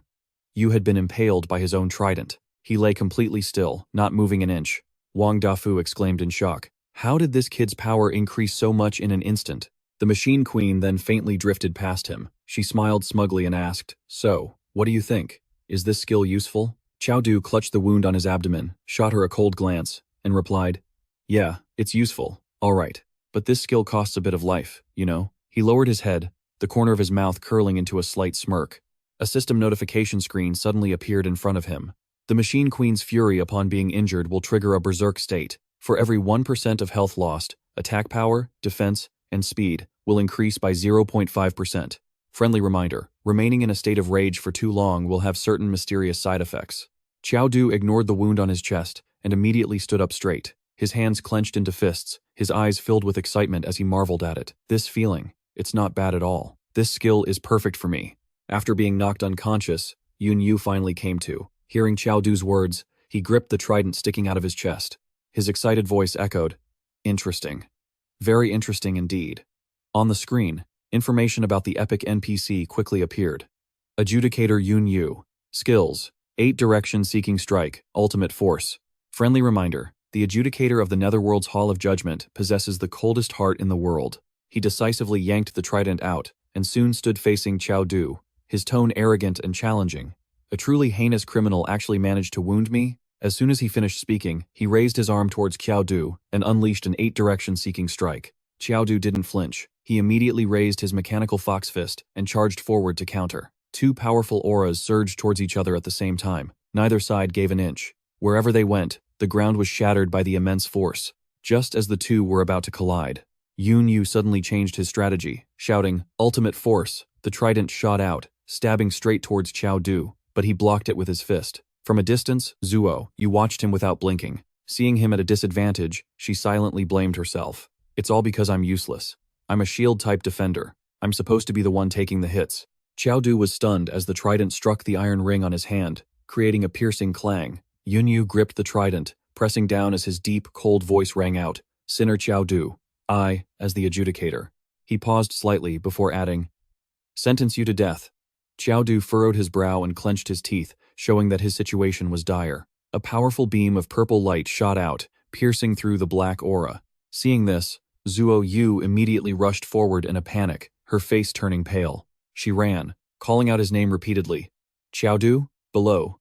Yu had been impaled by his own trident. He lay completely still, not moving an inch. Wang Dafu exclaimed in shock, "How did this kid's power increase so much in an instant?" The Machine Queen then faintly drifted past him. She smiled smugly and asked, "So, what do you think? Is this skill useful?" Qiao Du clutched the wound on his abdomen, shot her a cold glance, and replied, "Yeah, it's useful, all right. But this skill costs a bit of life, you know?" He lowered his head, the corner of his mouth curling into a slight smirk. A system notification screen suddenly appeared in front of him. The Machine Queen's fury upon being injured will trigger a berserk state. For every 1% of health lost, attack power, defense, and speed will increase by 0.5%. Friendly reminder, remaining in a state of rage for too long will have certain mysterious side effects. Qiao Du ignored the wound on his chest and immediately stood up straight. His hands clenched into fists, his eyes filled with excitement as he marveled at it. This feeling, it's not bad at all. This skill is perfect for me. After being knocked unconscious, Yunyu finally came to. Hearing Qiao Du's words, he gripped the trident sticking out of his chest. His excited voice echoed, "Interesting. Very interesting indeed." On the screen, information about the epic NPC quickly appeared. Adjudicator Yunyu. Skills: 8 Direction Seeking Strike, Ultimate Force. Friendly reminder, the Adjudicator of the Netherworld's Hall of Judgment possesses the coldest heart in the world. He decisively yanked the trident out, and soon stood facing Qiao Du, his tone arrogant and challenging. "A truly heinous criminal actually managed to wound me?" As soon as he finished speaking, he raised his arm towards Qiao Du and unleashed an 8 Direction Seeking Strike. Qiao Du didn't flinch. He immediately raised his mechanical fox fist and charged forward to counter. Two powerful auras surged towards each other at the same time. Neither side gave an inch. Wherever they went, the ground was shattered by the immense force. Just as the two were about to collide, Yunyu suddenly changed his strategy, shouting, "Ultimate force!" The trident shot out, stabbing straight towards Qiao Du, but he blocked it with his fist. From a distance, Zuo, you watched him without blinking. Seeing him at a disadvantage, she silently blamed herself. It's all because I'm useless. I'm a shield-type defender. I'm supposed to be the one taking the hits. Qiao Du was stunned as the trident struck the iron ring on his hand, creating a piercing clang. Yunyu gripped the trident, pressing down as his deep, cold voice rang out, "Sinner Qiao Du, I, as the adjudicator." He paused slightly before adding, "Sentence you to death." Qiao Du furrowed his brow and clenched his teeth, showing that his situation was dire. A powerful beam of purple light shot out, piercing through the black aura. Seeing this, Zuo Yu immediately rushed forward in a panic, her face turning pale. She ran, calling out his name repeatedly. "Qiao Du, below."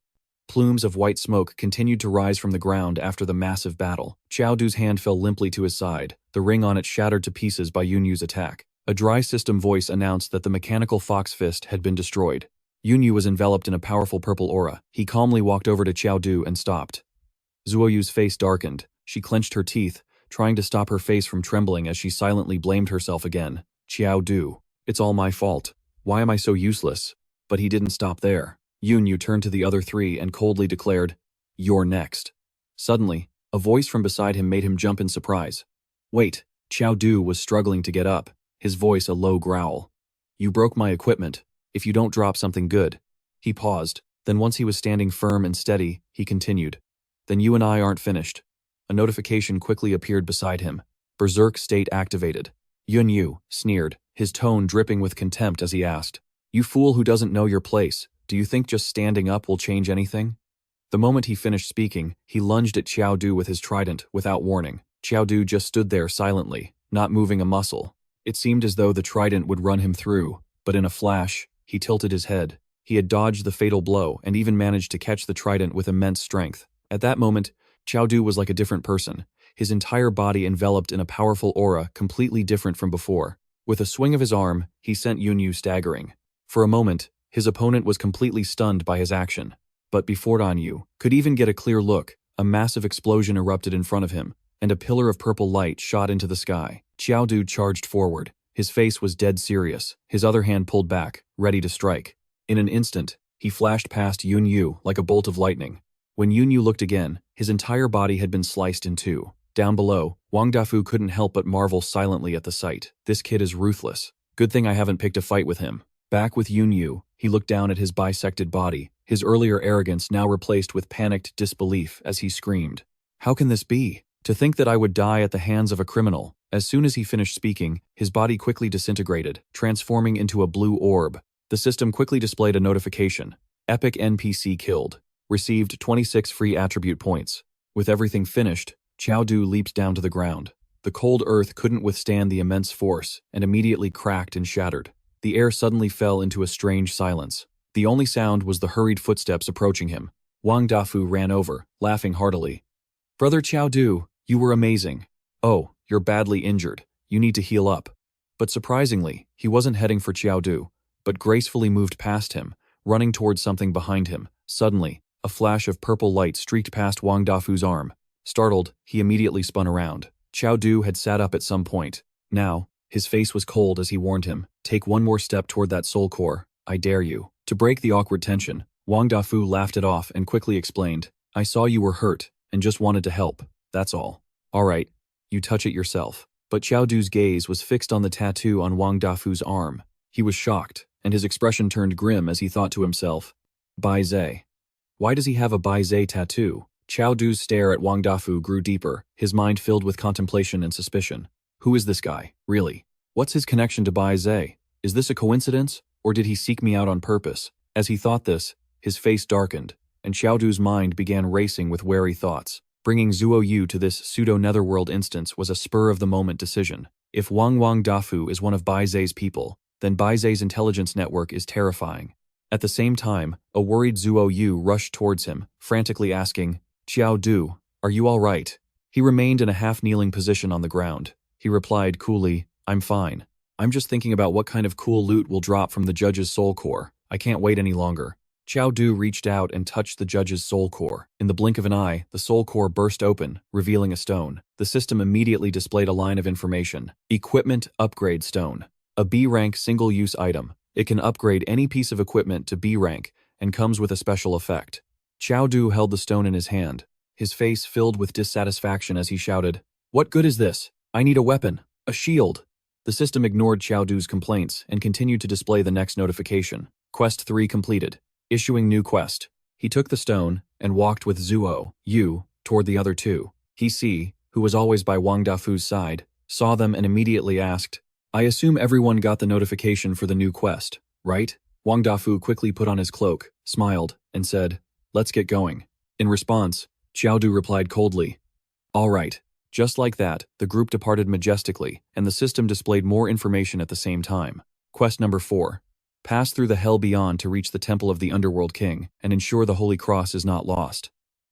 Plumes of white smoke continued to rise from the ground after the massive battle. Qiao Du's hand fell limply to his side, the ring on it shattered to pieces by Yunyu's attack. A dry system voice announced that the mechanical fox fist had been destroyed. Yunyu was enveloped in a powerful purple aura. He calmly walked over to Qiao Du and stopped. Zuoyu's face darkened. She clenched her teeth, trying to stop her face from trembling as she silently blamed herself again. "Qiao Du, it's all my fault. Why am I so useless?" But he didn't stop there. Yunyu turned to the other three and coldly declared, "You're next." Suddenly, a voice from beside him made him jump in surprise. Wait, Qiao Du was struggling to get up, his voice a low growl. "You broke my equipment. If you don't drop something good." He paused, then once he was standing firm and steady, he continued. "Then you and I aren't finished." A notification quickly appeared beside him. Berserk state activated. Yunyu sneered, his tone dripping with contempt as he asked, "You fool who doesn't know your place, do you think just standing up will change anything?" The moment he finished speaking, he lunged at Qiao Du with his trident, without warning. Qiao Du just stood there silently, not moving a muscle. It seemed as though the trident would run him through, but in a flash, he tilted his head. He had dodged the fatal blow and even managed to catch the trident with immense strength. At that moment, Qiao Du was like a different person, his entire body enveloped in a powerful aura completely different from before. With a swing of his arm, he sent Yunyu staggering. For a moment, his opponent was completely stunned by his action. But before Yunyu could even get a clear look, a massive explosion erupted in front of him, and a pillar of purple light shot into the sky. Qiao Du charged forward. His face was dead serious, his other hand pulled back, ready to strike. In an instant, he flashed past Yunyu like a bolt of lightning. When Yunyu looked again, his entire body had been sliced in two. Down below, Wang Dafu couldn't help but marvel silently at the sight. This kid is ruthless. Good thing I haven't picked a fight with him. Back with Yunyu, he looked down at his bisected body, his earlier arrogance now replaced with panicked disbelief as he screamed. "How can this be? To think that I would die at the hands of a criminal." As soon as he finished speaking, his body quickly disintegrated, transforming into a blue orb. The system quickly displayed a notification. Epic NPC killed. Received 26 free attribute points. With everything finished, Qiao Du leaped down to the ground. The cold earth couldn't withstand the immense force and immediately cracked and shattered. The air suddenly fell into a strange silence. The only sound was the hurried footsteps approaching him. Wang Dafu ran over, laughing heartily. "Brother Qiao Du, you were amazing. Oh, you're badly injured. You need to heal up." But surprisingly, he wasn't heading for Qiao Du, but gracefully moved past him, running towards something behind him. Suddenly, a flash of purple light streaked past Wang Dafu's arm. Startled, he immediately spun around. Qiao Du had sat up at some point. Now, his face was cold as he warned him, "Take one more step toward that soul core, I dare you." To break the awkward tension, Wang Dafu laughed it off and quickly explained, "I saw you were hurt, and just wanted to help, that's all." "All right, you touch it yourself." But Qiao Du's gaze was fixed on the tattoo on Wang Dafu's arm. He was shocked, and his expression turned grim as he thought to himself, "Bise. Why does he have a Bise tattoo?" Qiao Du's stare at Wang Dafu grew deeper, his mind filled with contemplation and suspicion. Who is this guy, really? What's his connection to Bise? Is this a coincidence, or did he seek me out on purpose? As he thought this, his face darkened, and Qiao Du's mind began racing with wary thoughts. Bringing Zuo Yu to this pseudo-netherworld instance was a spur-of-the-moment decision. If Wang Dafu is one of Bise's people, then Bise's intelligence network is terrifying. At the same time, a worried Zuo Yu rushed towards him, frantically asking, "Qiao Du, are you all right?" He remained in a half-kneeling position on the ground. He replied coolly, I'm fine. I'm just thinking about what kind of cool loot will drop from the judge's soul core. I can't wait any longer. Qiao Du reached out and touched the judge's soul core. In the blink of an eye, the soul core burst open, revealing a stone. The system immediately displayed a line of information. Equipment Upgrade Stone. A B-rank single-use item. It can upgrade any piece of equipment to B rank and comes with a special effect. Qiao Du held the stone in his hand, his face filled with dissatisfaction as he shouted, What good is this? I need a weapon, a shield. The system ignored Qiao Du's complaints and continued to display the next notification. Quest 3 completed. Issuing new quest. He took the stone and walked with Zuo, Yu, toward the other two. He, who was always by Wang Dafu's side, saw them and immediately asked, I assume everyone got the notification for the new quest, right? Wang Dafu quickly put on his cloak, smiled, and said, Let's get going. In response, Qiao Du replied coldly, All right. Just like that, the group departed majestically, and the system displayed more information at the same time. Quest number 4. Pass through the hell beyond to reach the Temple of the Underworld King and ensure the Holy Cross is not lost.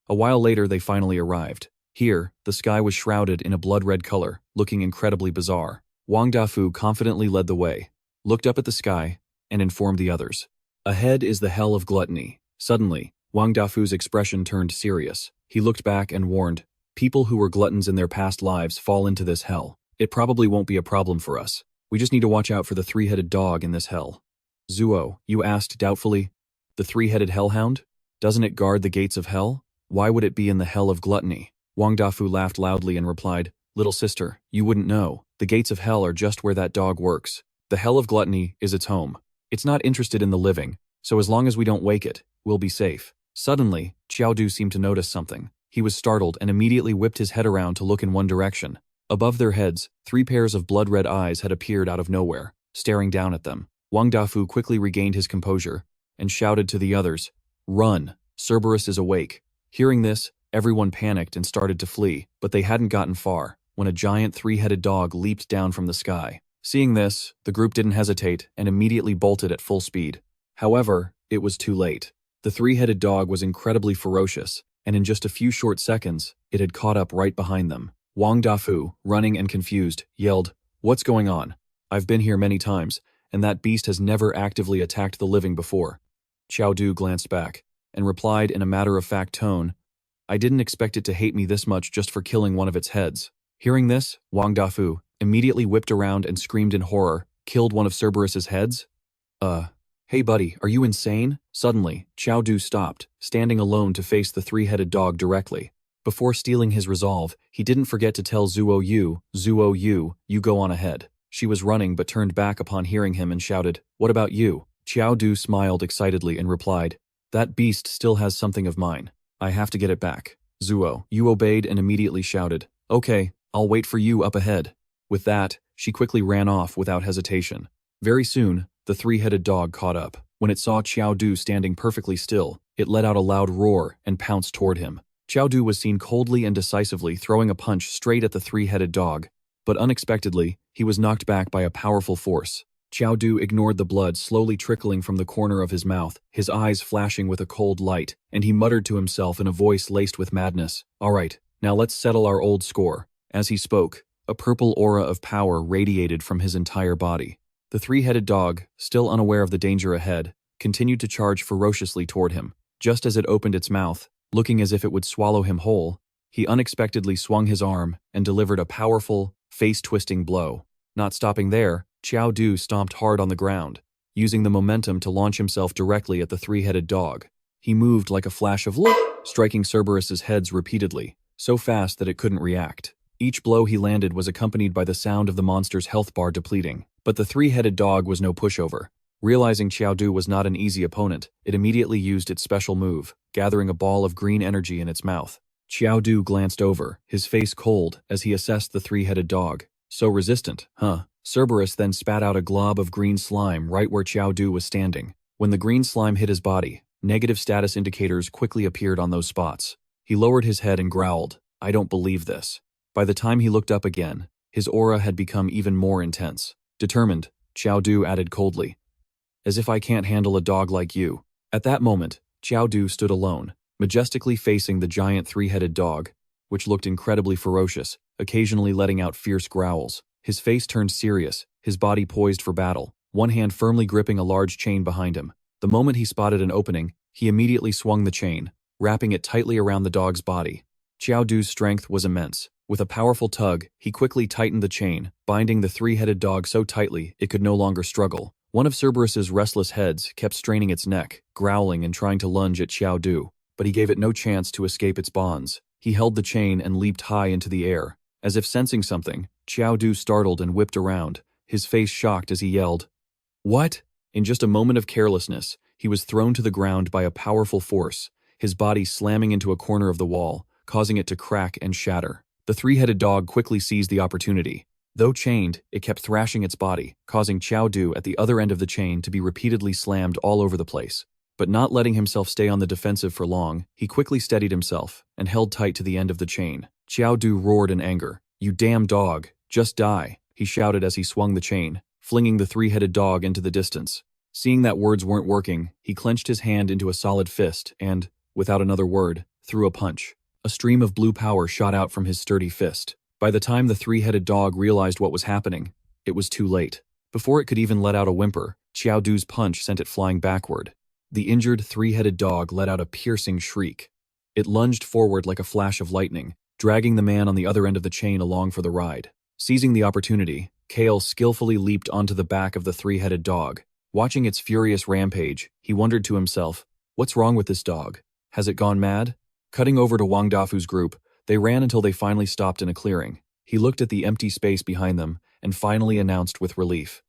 A while later, they finally arrived. Here, the sky was shrouded in a blood-red color, looking incredibly bizarre. Wang Dafu confidently led the way, looked up at the sky, and informed the others. Ahead is the Hell of Gluttony. Suddenly, Wang Dafu's expression turned serious. He looked back and warned, People who were gluttons in their past lives fall into this hell. It probably won't be a problem for us. We just need to watch out for the three-headed dog in this hell. Zuo, you asked doubtfully, The three-headed hellhound? Doesn't it guard the gates of hell? Why would it be in the Hell of Gluttony? Wang Dafu laughed loudly and replied, Little sister, you wouldn't know. The gates of hell are just where that dog works. The Hell of Gluttony is its home. It's not interested in the living, so as long as we don't wake it, we'll be safe. Suddenly, Qiao Du seemed to notice something. He was startled and immediately whipped his head around to look in one direction. Above their heads, 3 pairs of blood-red eyes had appeared out of nowhere, staring down at them. Wang Dafu quickly regained his composure and shouted to the others, Run! Cerberus is awake. Hearing this, everyone panicked and started to flee, but they hadn't gotten far when a giant 3-headed dog leaped down from the sky. Seeing this, the group didn't hesitate and immediately bolted at full speed. However, it was too late. The 3-headed dog was incredibly ferocious, and in just a few short seconds, it had caught up right behind them. Wang Dafu, running and confused, yelled, What's going on? I've been here many times, and that beast has never actively attacked the living before. Qiao Du glanced back and replied in a matter-of-fact tone, I didn't expect it to hate me this much just for killing one of its heads. Hearing this, Wang Dafu immediately whipped around and screamed in horror, Killed one of Cerberus's heads? Hey buddy, are you insane? Suddenly, Qiao Du stopped, standing alone to face the 3-headed dog directly. Before stealing his resolve, he didn't forget to tell Zuo Yu, you go on ahead. She was running but turned back upon hearing him and shouted, What about you? Qiao Du smiled excitedly and replied, That beast still has something of mine. I have to get it back. Zuo Yu obeyed and immediately shouted, Okay, I'll wait for you up ahead. With that, she quickly ran off without hesitation. Very soon, the 3-headed dog caught up. When it saw Qiao Du standing perfectly still, it let out a loud roar and pounced toward him. Qiao Du was seen coldly and decisively throwing a punch straight at the 3-headed dog, but unexpectedly, he was knocked back by a powerful force. Qiao Du ignored the blood slowly trickling from the corner of his mouth, his eyes flashing with a cold light, and he muttered to himself in a voice laced with madness, All right, now let's settle our old score. As he spoke, a purple aura of power radiated from his entire body. The 3-headed dog, still unaware of the danger ahead, continued to charge ferociously toward him. Just as it opened its mouth, looking as if it would swallow him whole, he unexpectedly swung his arm and delivered a powerful, face-twisting blow. Not stopping there, Qiao Du stomped hard on the ground, using the momentum to launch himself directly at the 3-headed dog. He moved like a flash of light, striking Cerberus's heads repeatedly, so fast that it couldn't react. Each blow he landed was accompanied by the sound of the monster's health bar depleting. But the 3-headed dog was no pushover. Realizing Qiao Du was not an easy opponent, it immediately used its special move, gathering a ball of green energy in its mouth. Qiao Du glanced over, his face cold, as he assessed the 3-headed dog. So resistant, huh? Cerberus then spat out a glob of green slime right where Qiao Du was standing. When the green slime hit his body, negative status indicators quickly appeared on those spots. He lowered his head and growled, I don't believe this. By the time he looked up again, his aura had become even more intense. Determined, Qiao Du added coldly, As if I can't handle a dog like you. At that moment, Qiao Du stood alone, majestically facing the giant 3-headed dog, which looked incredibly ferocious, occasionally letting out fierce growls. His face turned serious, his body poised for battle, one hand firmly gripping a large chain behind him. The moment he spotted an opening, he immediately swung the chain, wrapping it tightly around the dog's body. Qiao Du's strength was immense. With a powerful tug, he quickly tightened the chain, binding the three-headed dog so tightly it could no longer struggle. One of Cerberus's restless heads kept straining its neck, growling and trying to lunge at Qiao Du, but he gave it no chance to escape its bonds. He held the chain and leaped high into the air. As if sensing something, Qiao Du startled and whipped around, his face shocked as he yelled, "What?" In just a moment of carelessness, he was thrown to the ground by a powerful force, his body slamming into a corner of the wall, causing it to crack and shatter. The three-headed dog quickly seized the opportunity. Though chained, it kept thrashing its body, causing Qiao Du at the other end of the chain to be repeatedly slammed all over the place. But not letting himself stay on the defensive for long, he quickly steadied himself and held tight to the end of the chain. Qiao Du roared in anger. "You damn dog, just die," he shouted as he swung the chain, flinging the three-headed dog into the distance. Seeing that words weren't working, he clenched his hand into a solid fist and, without another word, threw a punch. A stream of blue power shot out from his sturdy fist. By the time the three-headed dog realized what was happening, it was too late. Before it could even let out a whimper, Qiao Du's punch sent it flying backward. The injured three-headed dog let out a piercing shriek. It lunged forward like a flash of lightning, dragging the man on the other end of the chain along for the ride. Seizing the opportunity, Qiao skillfully leaped onto the back of the three-headed dog. Watching its furious rampage, he wondered to himself, "What's wrong with this dog? Has it gone mad?" Cutting over to Wang Dafu's group, they ran until they finally stopped in a clearing. He looked at the empty space behind them and finally announced with relief,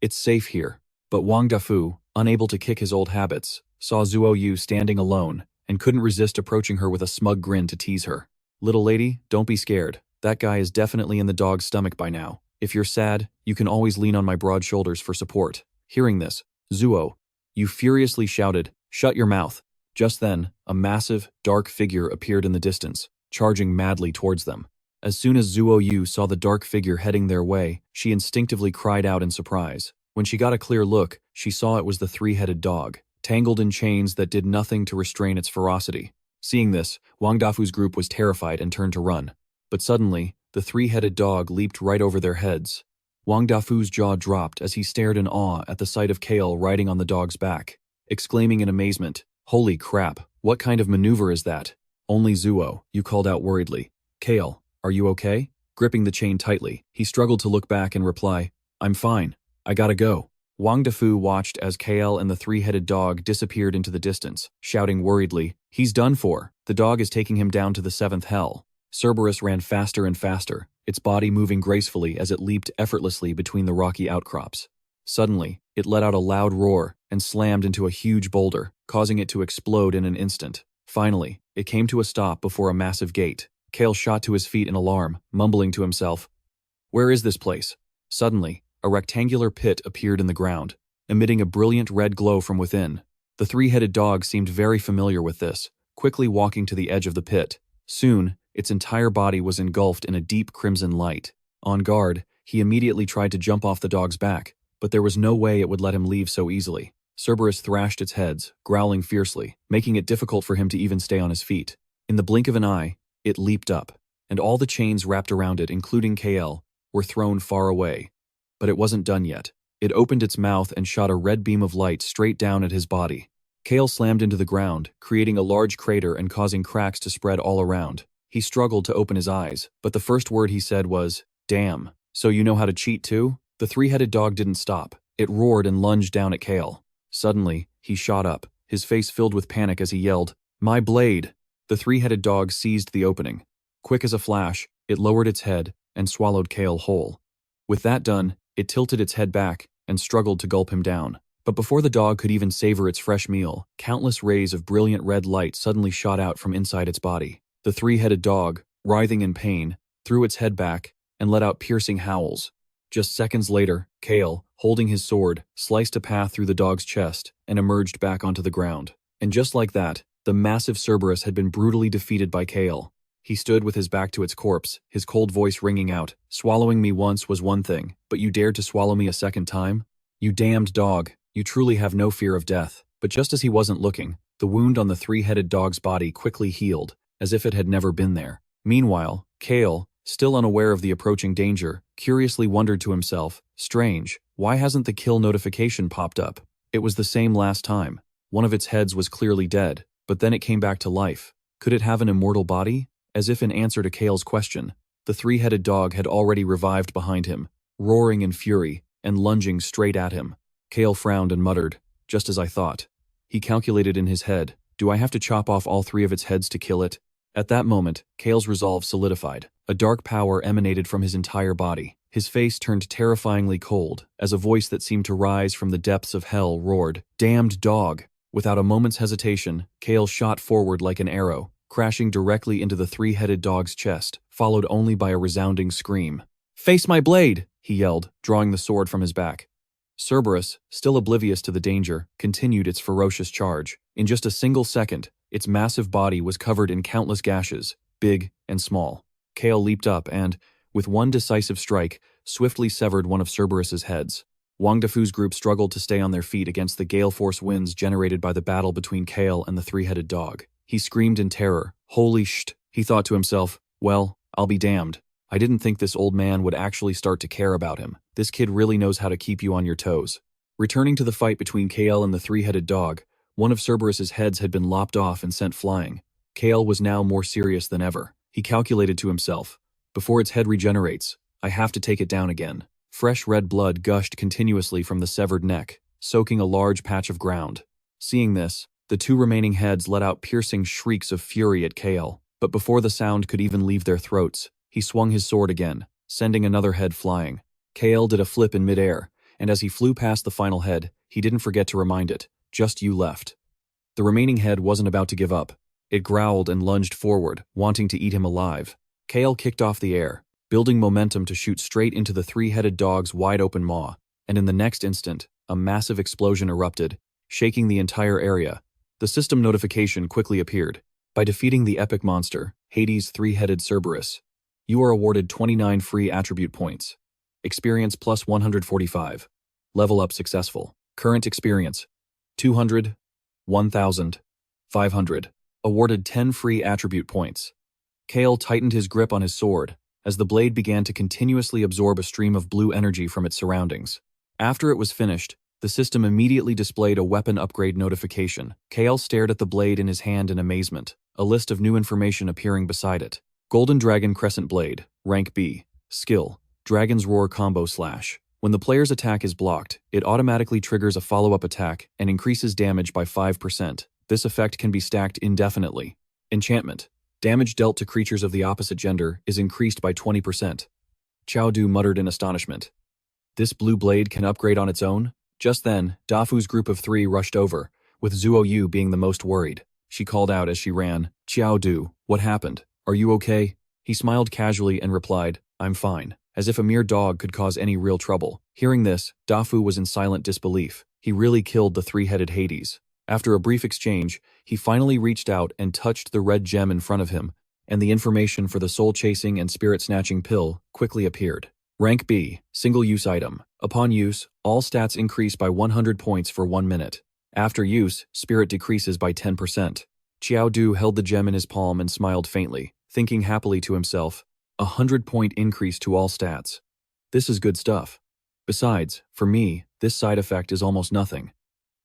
"It's safe here." But Wang Dafu, unable to kick his old habits, saw Zuo Yu standing alone and couldn't resist approaching her with a smug grin to tease her. "Little lady, don't be scared. That guy is definitely in the dog's stomach by now. If you're sad, you can always lean on my broad shoulders for support." Hearing this, Zuo Yu furiously shouted, "Shut your mouth." Just then, a massive, dark figure appeared in the distance, charging madly towards them. As soon as Zuo Yu saw the dark figure heading their way, she instinctively cried out in surprise. When she got a clear look, she saw it was the three-headed dog, tangled in chains that did nothing to restrain its ferocity. Seeing this, Wang Dafu's group was terrified and turned to run. But suddenly, the three-headed dog leaped right over their heads. Wang Dafu's jaw dropped as he stared in awe at the sight of Qiao riding on the dog's back, exclaiming in amazement, "Holy crap, what kind of maneuver is that?" Only Zuo Yu called out worriedly, "Qiao, are you okay?" Gripping the chain tightly, he struggled to look back and reply, "I'm fine. I gotta go." Wang Dafu watched as Qiao and the three-headed dog disappeared into the distance, shouting worriedly, "He's done for. The dog is taking him down to the seventh hell." Cerberus ran faster and faster, its body moving gracefully as it leaped effortlessly between the rocky outcrops. Suddenly, it let out a loud roar and slammed into a huge boulder, causing it to explode in an instant. Finally, it came to a stop before a massive gate. Qiao shot to his feet in alarm, mumbling to himself, "Where is this place?" Suddenly, a rectangular pit appeared in the ground, emitting a brilliant red glow from within. The three-headed dog seemed very familiar with this, quickly walking to the edge of the pit. Soon, its entire body was engulfed in a deep crimson light. On guard, he immediately tried to jump off the dog's back, but there was no way it would let him leave so easily. Cerberus thrashed its heads, growling fiercely, making it difficult for him to even stay on his feet. In the blink of an eye, it leaped up, and all the chains wrapped around it, including Qiao, were thrown far away. But it wasn't done yet. It opened its mouth and shot a red beam of light straight down at his body. Qiao slammed into the ground, creating a large crater and causing cracks to spread all around. He struggled to open his eyes, but the first word he said was, "Damn. So you know how to cheat too?" The three-headed dog didn't stop. It roared and lunged down at Qiao. Suddenly, he shot up, his face filled with panic as he yelled, "My blade!" The three-headed dog seized the opening. Quick as a flash, it lowered its head and swallowed Qiao whole. With that done, it tilted its head back and struggled to gulp him down. But before the dog could even savor its fresh meal, countless rays of brilliant red light suddenly shot out from inside its body. The three-headed dog, writhing in pain, threw its head back and let out piercing howls. Just seconds later, Qiao, holding his sword, sliced a path through the dog's chest and emerged back onto the ground. And just like that, the massive Cerberus had been brutally defeated by Qiao. He stood with his back to its corpse, his cold voice ringing out, "Swallowing me once was one thing, but you dared to swallow me a second time? You damned dog, you truly have no fear of death." But just as he wasn't looking, the wound on the three-headed dog's body quickly healed, as if it had never been there. Meanwhile, Qiao, Still unaware of the approaching danger, curiously wondered to himself, strange, why hasn't the kill notification popped up? It was the same last time. One of its heads was clearly dead, but then it came back to life. Could it have an immortal body? As if in answer to Kale's question, the three-headed dog had already revived behind him, roaring in fury and lunging straight at him. Kale frowned and muttered, just as I thought. He calculated in his head, do I have to chop off all three of its heads to kill it? At that moment, Kale's resolve solidified. A dark power emanated from his entire body. His face turned terrifyingly cold, as a voice that seemed to rise from the depths of hell roared, "Damned dog!" Without a moment's hesitation, Kale shot forward like an arrow, crashing directly into the three-headed dog's chest, followed only by a resounding scream. "Face my blade!" he yelled, drawing the sword from his back. Cerberus, still oblivious to the danger, continued its ferocious charge. In just a single second, its massive body was covered in countless gashes, big and small. Kale leaped up and, with one decisive strike, swiftly severed one of Cerberus's heads. Wang Dafu's group struggled to stay on their feet against the gale force winds generated by the battle between Kale and the three-headed dog. He screamed in terror. Holy shit, he thought to himself. Well, I'll be damned. I didn't think this old man would actually start to care about him. This kid really knows how to keep you on your toes. Returning to the fight between Kale and the three-headed dog, one of Cerberus's heads had been lopped off and sent flying. Kale was now more serious than ever. He calculated to himself, before its head regenerates, I have to take it down again. Fresh red blood gushed continuously from the severed neck, soaking a large patch of ground. Seeing this, the two remaining heads let out piercing shrieks of fury at Kale, but before the sound could even leave their throats, he swung his sword again, sending another head flying. Kale did a flip in midair, and as he flew past the final head, he didn't forget to remind it, just you left. The remaining head wasn't about to give up. It growled and lunged forward, wanting to eat him alive. Kale kicked off the air, building momentum to shoot straight into the three-headed dog's wide-open maw, and in the next instant, a massive explosion erupted, shaking the entire area. The system notification quickly appeared. By defeating the epic monster, Hades' three-headed Cerberus, you are awarded 29 free attribute points. Experience plus 145. Level up successful. Current experience 200, 1,000, 500. Awarded 10 free attribute points. Kale tightened his grip on his sword as the blade began to continuously absorb a stream of blue energy from its surroundings. After it was finished, the system immediately displayed a weapon upgrade notification. Kale stared at the blade in his hand in amazement, a list of new information appearing beside it. Golden Dragon Crescent Blade, Rank B. Skill, Dragon's Roar Combo Slash. When the player's attack is blocked, it automatically triggers a follow-up attack and increases damage by 5%. This effect can be stacked indefinitely. Enchantment. Damage dealt to creatures of the opposite gender is increased by 20%. Qiao muttered in astonishment. This blue blade can upgrade on its own? Just then, Dafu's group of three rushed over, with Zuo being the most worried. She called out as she ran, Qiao, what happened? Are you okay? He smiled casually and replied, I'm fine, as if a mere dog could cause any real trouble. Hearing this, Dafu was in silent disbelief. He really killed the three-headed Hades. After a brief exchange, he finally reached out and touched the red gem in front of him, and the information for the soul-chasing and spirit-snatching pill quickly appeared. Rank B, single-use item. Upon use, all stats increase by 100 points for 1 minute. After use, spirit decreases by 10%. Qiao held the gem in his palm and smiled faintly, thinking happily to himself, 100-point increase to all stats. This is good stuff. Besides, for me, this side effect is almost nothing.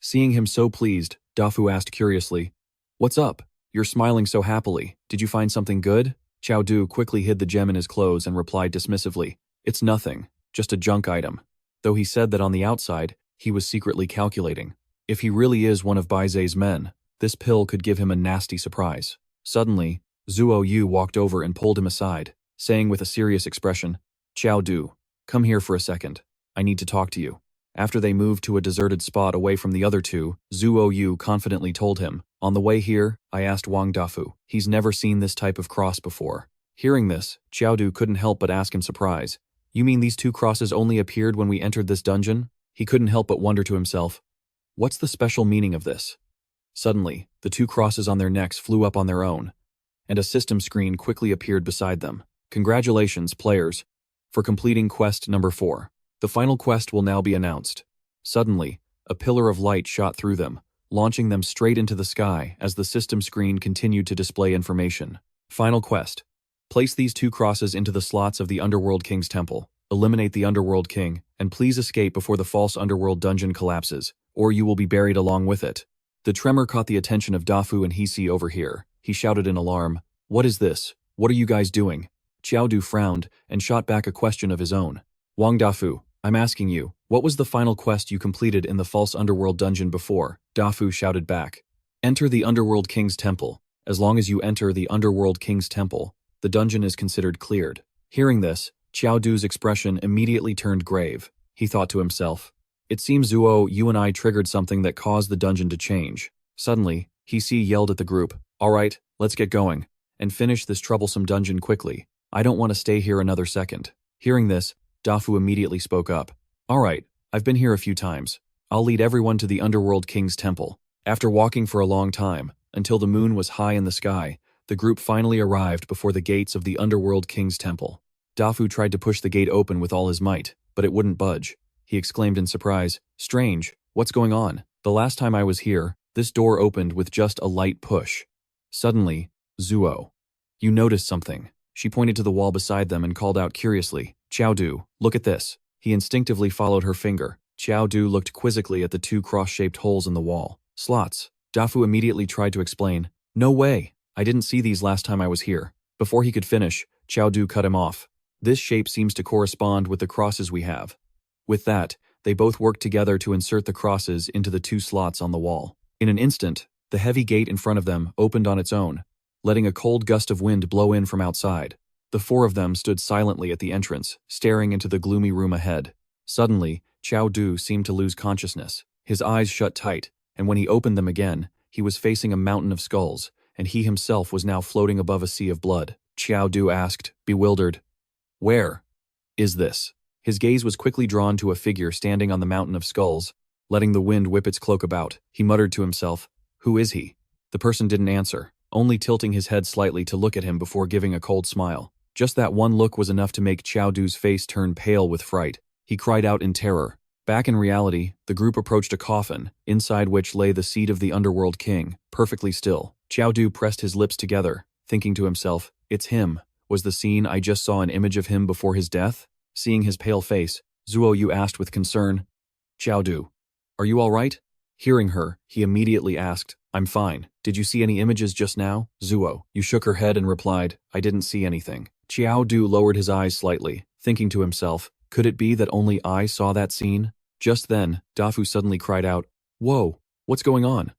Seeing him so pleased, Dafu asked curiously, What's up? You're smiling so happily. Did you find something good? Qiao quickly hid the gem in his clothes and replied dismissively, It's nothing, just a junk item. Though he said that on the outside, he was secretly calculating. If he really is one of Bise's men, this pill could give him a nasty surprise. Suddenly, Zuo walked over and pulled him aside, saying with a serious expression, Qiao, come here for a second. I need to talk to you. After they moved to a deserted spot away from the other two, Zuo confidently told him, On the way here, I asked Wang Dafu. He's never seen this type of cross before. Hearing this, Qiao couldn't help but ask in surprise, You mean these two crosses only appeared when we entered this dungeon? He couldn't help but wonder to himself, What's the special meaning of this? Suddenly, the two crosses on their necks flew up on their own, and a system screen quickly appeared beside them. Congratulations, players, for completing quest number 4. The final quest will now be announced. Suddenly, a pillar of light shot through them, launching them straight into the sky as the system screen continued to display information. Final quest. Place these 2 crosses into the slots of the Underworld King's temple. Eliminate the Underworld King, and please escape before the false Underworld dungeon collapses, or you will be buried along with it. The tremor caught the attention of Dafu and Hisi over here. He shouted in alarm, "What is this? What are you guys doing?" Qiao frowned and shot back a question of his own. "Wang Dafu, I'm asking you, what was the final quest you completed in the false Underworld dungeon before?" Dafu shouted back. "Enter the Underworld King's temple. As long as you enter the Underworld King's temple, the dungeon is considered cleared." Hearing this, Qiao Du's expression immediately turned grave. He thought to himself, "It seems Zuo, you and I triggered something that caused the dungeon to change." Suddenly, Hisi yelled at the group, "All right, let's get going, and finish this troublesome dungeon quickly. I don't want to stay here another second." Hearing this, Dafu immediately spoke up. "All right, I've been here a few times. I'll lead everyone to the Underworld King's temple." After walking for a long time, until the moon was high in the sky, the group finally arrived before the gates of the Underworld King's temple. Dafu tried to push the gate open with all his might, but it wouldn't budge. He exclaimed in surprise, "Strange, what's going on? The last time I was here, this door opened with just a light push." Suddenly, Zuo, "You noticed something." She pointed to the wall beside them and called out curiously, "Qiao Du, look at this." He instinctively followed her finger. Qiao Du looked quizzically at the 2 cross-shaped holes in the wall. "Slots." Dafu immediately tried to explain, "No way, I didn't see these last time I was here." Before he could finish, Qiao Du cut him off. "This shape seems to correspond with the crosses we have." With that, they both worked together to insert the crosses into the 2 slots on the wall. In an instant, the heavy gate in front of them opened on its own, letting a cold gust of wind blow in from outside. The 4 of them stood silently at the entrance, staring into the gloomy room ahead. Suddenly, Qiao Du seemed to lose consciousness. His eyes shut tight, and when he opened them again, he was facing a mountain of skulls, and he himself was now floating above a sea of blood. Qiao Du asked, bewildered, "Where is this?" His gaze was quickly drawn to a figure standing on the mountain of skulls. Letting the wind whip its cloak about, he muttered to himself, "Who is he?" The person didn't answer, only tilting his head slightly to look at him before giving a cold smile. Just that one look was enough to make Qiao Du's face turn pale with fright. He cried out in terror. Back in reality, the group approached a coffin, inside which lay the seat of the Underworld King, perfectly still. Qiao Du pressed his lips together, thinking to himself, "It's him. Was the scene I just saw an image of him before his death?" Seeing his pale face, Zuo Yu asked with concern, "Qiao Du, are you all right?" Hearing her, he immediately asked, "I'm fine. Did you see any images just now?" Zuo Yu shook her head and replied, "I didn't see anything." Qiao Du lowered his eyes slightly, thinking to himself, could it be that only I saw that scene? Just then, Dafu suddenly cried out, "Whoa, what's going on?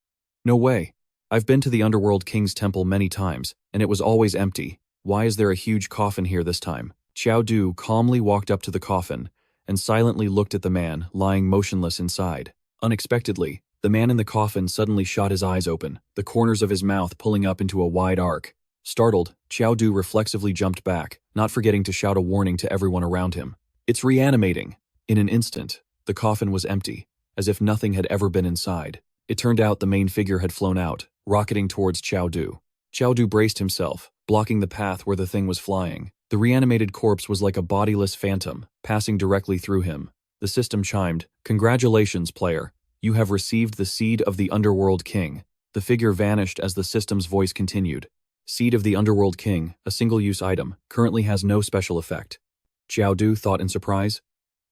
No way. I've been to the Underworld King's temple many times, and it was always empty. Why is there a huge coffin here this time?" Qiao Du calmly walked up to the coffin and silently looked at the man lying motionless inside. Unexpectedly, the man in the coffin suddenly shot his eyes open, the corners of his mouth pulling up into a wide arc. Startled, Qiao Du reflexively jumped back, not forgetting to shout a warning to everyone around him. "It's reanimating!" In an instant, the coffin was empty, as if nothing had ever been inside. It turned out the main figure had flown out, rocketing towards Qiao Du. Qiao Du braced himself, blocking the path where the thing was flying. The reanimated corpse was like a bodiless phantom, passing directly through him. The system chimed, "Congratulations, player. You have received the Seed of the Underworld King." The figure vanished as the system's voice continued. "Seed of the Underworld King, a single-use item, currently has no special effect." Qiao Du thought in surprise.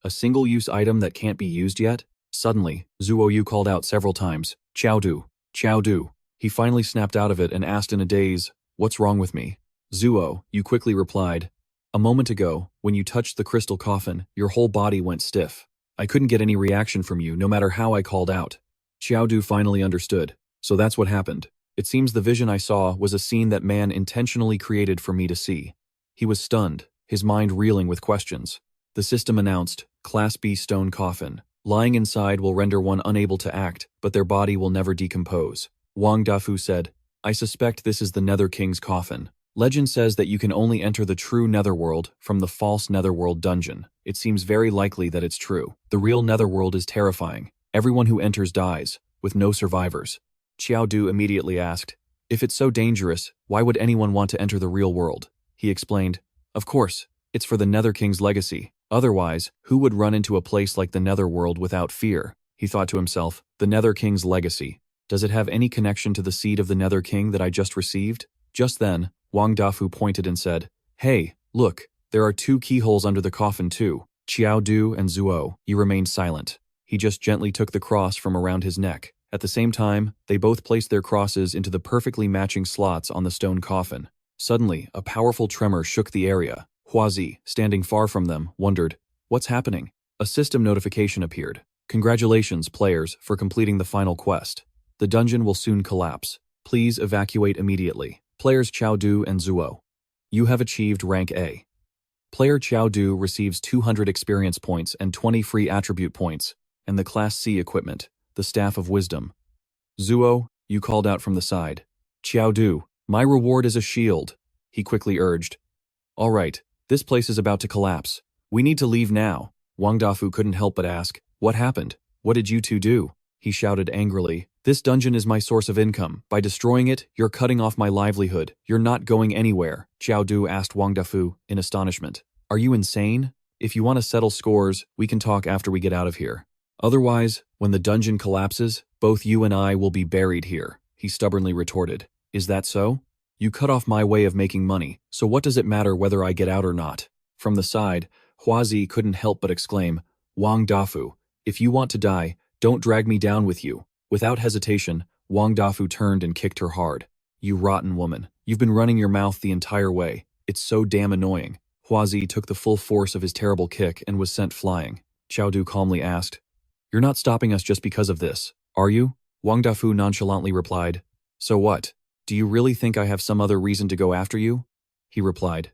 "A single-use item that can't be used yet?" Suddenly, Zuo Yu called out several times, "Qiao Du, Qiao Du." He finally snapped out of it and asked in a daze, "What's wrong with me?" Zuo Yu quickly replied, "A moment ago, when you touched the crystal coffin, your whole body went stiff. I couldn't get any reaction from you no matter how I called out." Qiao Du finally understood. "So that's what happened. It seems the vision I saw was a scene that man intentionally created for me to see." He was stunned, his mind reeling with questions. The system announced, "Class B stone coffin. Lying inside will render one unable to act, but their body will never decompose." Wang Dafu said, "I suspect this is the Nether King's coffin. Legend says that you can only enter the true Netherworld from the false Netherworld dungeon. It seems very likely that it's true. The real Netherworld is terrifying. Everyone who enters dies, with no survivors." Qiao Du immediately asked, "If it's so dangerous, why would anyone want to enter the real world?" He explained, "Of course, it's for the Nether King's legacy. Otherwise, who would run into a place like the Netherworld without fear?" He thought to himself, "The Nether King's legacy. Does it have any connection to the seed of the Nether King that I just received?" Just then, Wang Dafu pointed and said, Hey, look, there are 2 keyholes under the coffin too. Qiao Du and Zuo, you remained silent. He just gently took the cross from around his neck. At the same time, they both placed their crosses into the perfectly matching slots on the stone coffin. Suddenly, a powerful tremor shook the area. Huazi, standing far from them, wondered, "What's happening?" A system notification appeared. "Congratulations, players, for completing the final quest. The dungeon will soon collapse. Please evacuate immediately. Players Qiao Du and Zuo. You have achieved rank A. Player Qiao Du receives 200 experience points and 20 free attribute points, and the Class C equipment, the Staff of Wisdom. Zuo, you called out from the side. Qiao Du, my reward is a shield," he quickly urged. "All right, this place is about to collapse. We need to leave now." Wang Dafu couldn't help but ask, "What happened? What did you two do?" He shouted angrily, "This dungeon is my source of income. By destroying it, you're cutting off my livelihood. You're not going anywhere." Qiao Du asked Wang Dafu in astonishment. "Are you insane? If you want to settle scores, we can talk after we get out of here. Otherwise, when the dungeon collapses, both you and I will be buried here," he stubbornly retorted. "Is that so? You cut off my way of making money, so what does it matter whether I get out or not?" From the side, Huazi couldn't help but exclaim, "Wang Dafu, if you want to die, don't drag me down with you." Without hesitation, Wang Dafu turned and kicked her hard. "You rotten woman. You've been running your mouth the entire way. It's so damn annoying." Huazi took the full force of his terrible kick and was sent flying. Qiao Du calmly asked, "You're not stopping us just because of this, are you?" Wang Dafu nonchalantly replied, "So what? Do you really think I have some other reason to go after you?" He replied,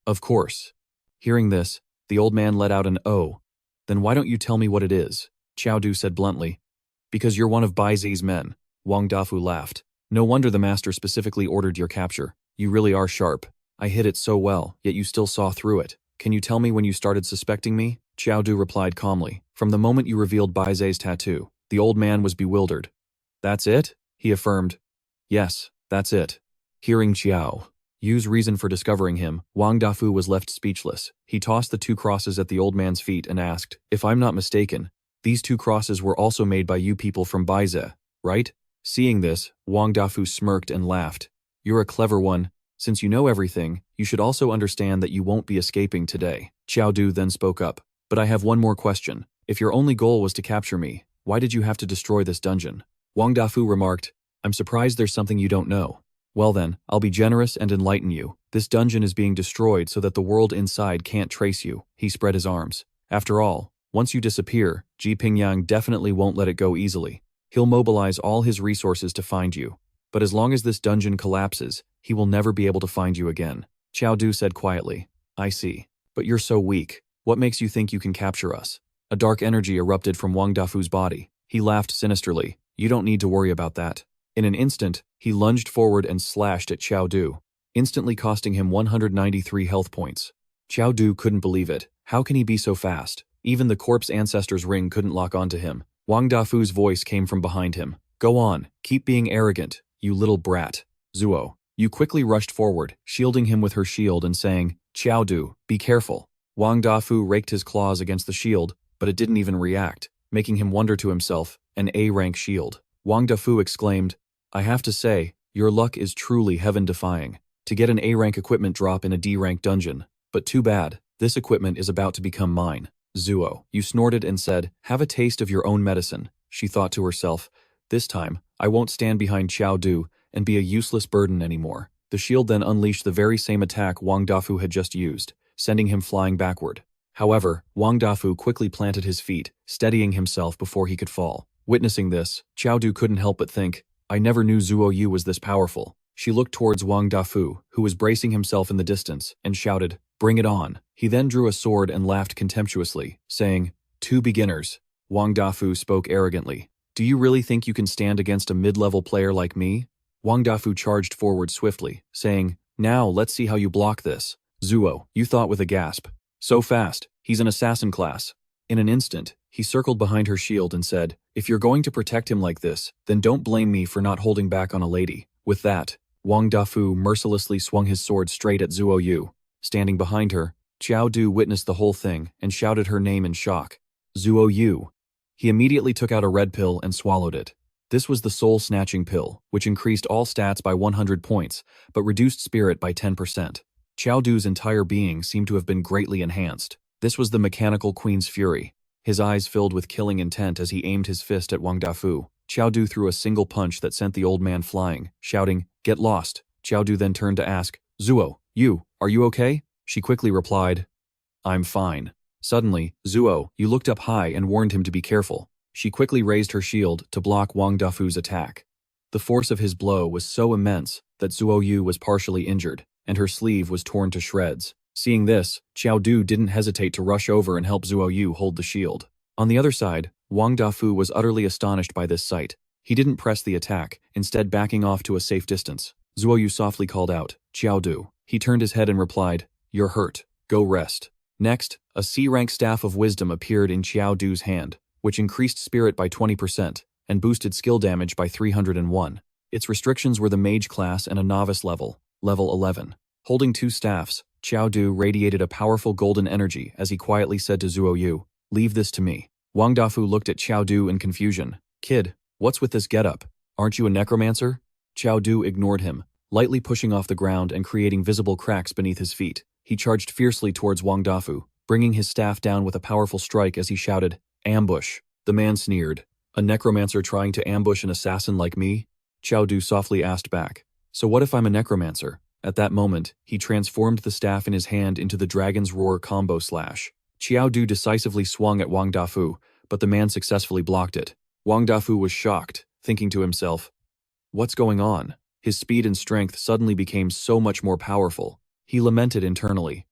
"Of course." Hearing this, the old man let out an "oh." "Then why don't you tell me what it is?" Qiao Du said bluntly. "Because you're one of Bise's men." Wang Dafu laughed. "No wonder the master specifically ordered your capture. You really are sharp. I hid it so well, yet you still saw through it. Can you tell me when you started suspecting me?" Qiao Du replied calmly. "From the moment you revealed Bise's tattoo." The old man was bewildered. "That's it?" he affirmed. "Yes, that's it." Hearing Qiao Yu's reason for discovering him, Wang Dafu was left speechless. He tossed the 2 crosses at the old man's feet and asked, "If I'm not mistaken, these 2 crosses were also made by you people from Bise, right?" Seeing this, Wang Dafu smirked and laughed. "You're a clever one. Since you know everything, you should also understand that you won't be escaping today." Qiao Du then spoke up. "But I have one more question. If your only goal was to capture me, why did you have to destroy this dungeon?" Wang Dafu remarked, "I'm surprised there's something you don't know. Well then, I'll be generous and enlighten you. This dungeon is being destroyed so that the world inside can't trace you." He spread his arms. "After all, once you disappear, Ji Pingyang definitely won't let it go easily. He'll mobilize all his resources to find you. But as long as this dungeon collapses, he will never be able to find you again." Qiao Du said quietly, "I see. But you're so weak. What makes you think you can capture us?" A dark energy erupted from Wang Dafu's body. He laughed sinisterly. "You don't need to worry about that." In an instant, he lunged forward and slashed at Qiao Du, instantly costing him 193 health points. Qiao Du couldn't believe it. How can he be so fast? Even the corpse ancestor's ring couldn't lock onto him. Wang Dafu's voice came from behind him. "Go on, keep being arrogant, you little brat." Zuo Yu quickly rushed forward, shielding him with her shield and saying, "Qiao Du, be careful." Wang Dafu raked his claws against the shield, but it didn't even react, making him wonder to himself, an A-rank shield. Wang Dafu exclaimed, "I have to say, your luck is truly heaven-defying. To get an A-rank equipment drop in a D-rank dungeon. But too bad, this equipment is about to become mine." Zuo Yu snorted and said, "Have a taste of your own medicine." She thought to herself, "This time, I won't stand behind Qiao Du and be a useless burden anymore." The shield then unleashed the very same attack Wang Dafu had just used, sending him flying backward. However, Wang Dafu quickly planted his feet, steadying himself before he could fall. Witnessing this, Qiao Du couldn't help but think, "I never knew Zuo Yu was this powerful." She looked towards Wang Dafu, who was bracing himself in the distance, and shouted, "Bring it on." He then drew a sword and laughed contemptuously, saying, "Two beginners." Wang Dafu spoke arrogantly. "Do you really think you can stand against a mid-level player like me?" Wang Dafu charged forward swiftly, saying, "Now let's see how you block this." Zuo Yu thought with a gasp. "So fast, he's an assassin class." In an instant, he circled behind her shield and said, "If you're going to protect him like this, then don't blame me for not holding back on a lady." With that, Wang Dafu mercilessly swung his sword straight at Zuo Yu. Standing behind her, Qiao Du witnessed the whole thing and shouted her name in shock. "Zuo Yu." He immediately took out a red pill and swallowed it. This was the soul-snatching pill, which increased all stats by 100 points, but reduced spirit by 10%. Qiao Du's entire being seemed to have been greatly enhanced. This was the mechanical queen's fury. His eyes filled with killing intent as he aimed his fist at Wang Dafu. Qiao Du threw a single punch that sent the old man flying, shouting, "Get lost." Qiao Du then turned to ask, "Zuo, are you okay?" She quickly replied, "I'm fine." Suddenly, Zuo, you looked up high and warned him to be careful. She quickly raised her shield to block Wang Dafu's attack. The force of his blow was so immense that Zuo Yu was partially injured, and her sleeve was torn to shreds. Seeing this, Qiao Du didn't hesitate to rush over and help Zuo Yu hold the shield. On the other side, Wang Dafu was utterly astonished by this sight. He didn't press the attack, instead backing off to a safe distance. Zuo Yu softly called out, "Qiao Du." He turned his head and replied, "You're hurt. Go rest." Next, a C-rank staff of wisdom appeared in Qiao Du's hand, which increased spirit by 20% and boosted skill damage by 301. Its restrictions were the mage class and a novice level 11. Holding two staffs, Qiao Du radiated a powerful golden energy as he quietly said to Zuo Yu, "Leave this to me." Wang Dafu looked at Qiao Du in confusion. "Kid, what's with this getup? Aren't you a necromancer?" Qiao Du ignored him, lightly pushing off the ground and creating visible cracks beneath his feet. He charged fiercely towards Wang Dafu, bringing his staff down with a powerful strike as he shouted, "Ambush." The man sneered. "A necromancer trying to ambush an assassin like me?" Qiao Du softly asked back, "So what if I'm a necromancer?" At that moment, he transformed the staff in his hand into the Dragon's Roar combo slash. Qiao Du decisively swung at Wang Dafu, but the man successfully blocked it. Wang Dafu was shocked, thinking to himself, "What's going on?" His speed and strength suddenly became so much more powerful. He lamented internally.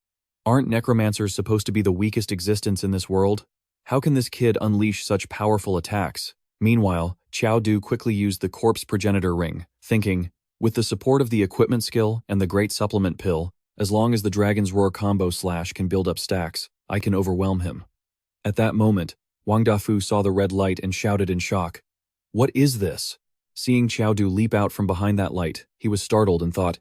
"Aren't necromancers supposed to be the weakest existence in this world? How can this kid unleash such powerful attacks?" Meanwhile, Qiao Du quickly used the corpse progenitor ring, thinking, with the support of the equipment skill and the great supplement pill, as long as the Dragon's Roar combo slash can build up stacks, I can overwhelm him. At that moment, Wang Dafu saw the red light and shouted in shock, "What is this?" Seeing Qiao Du leap out from behind that light, he was startled and thought,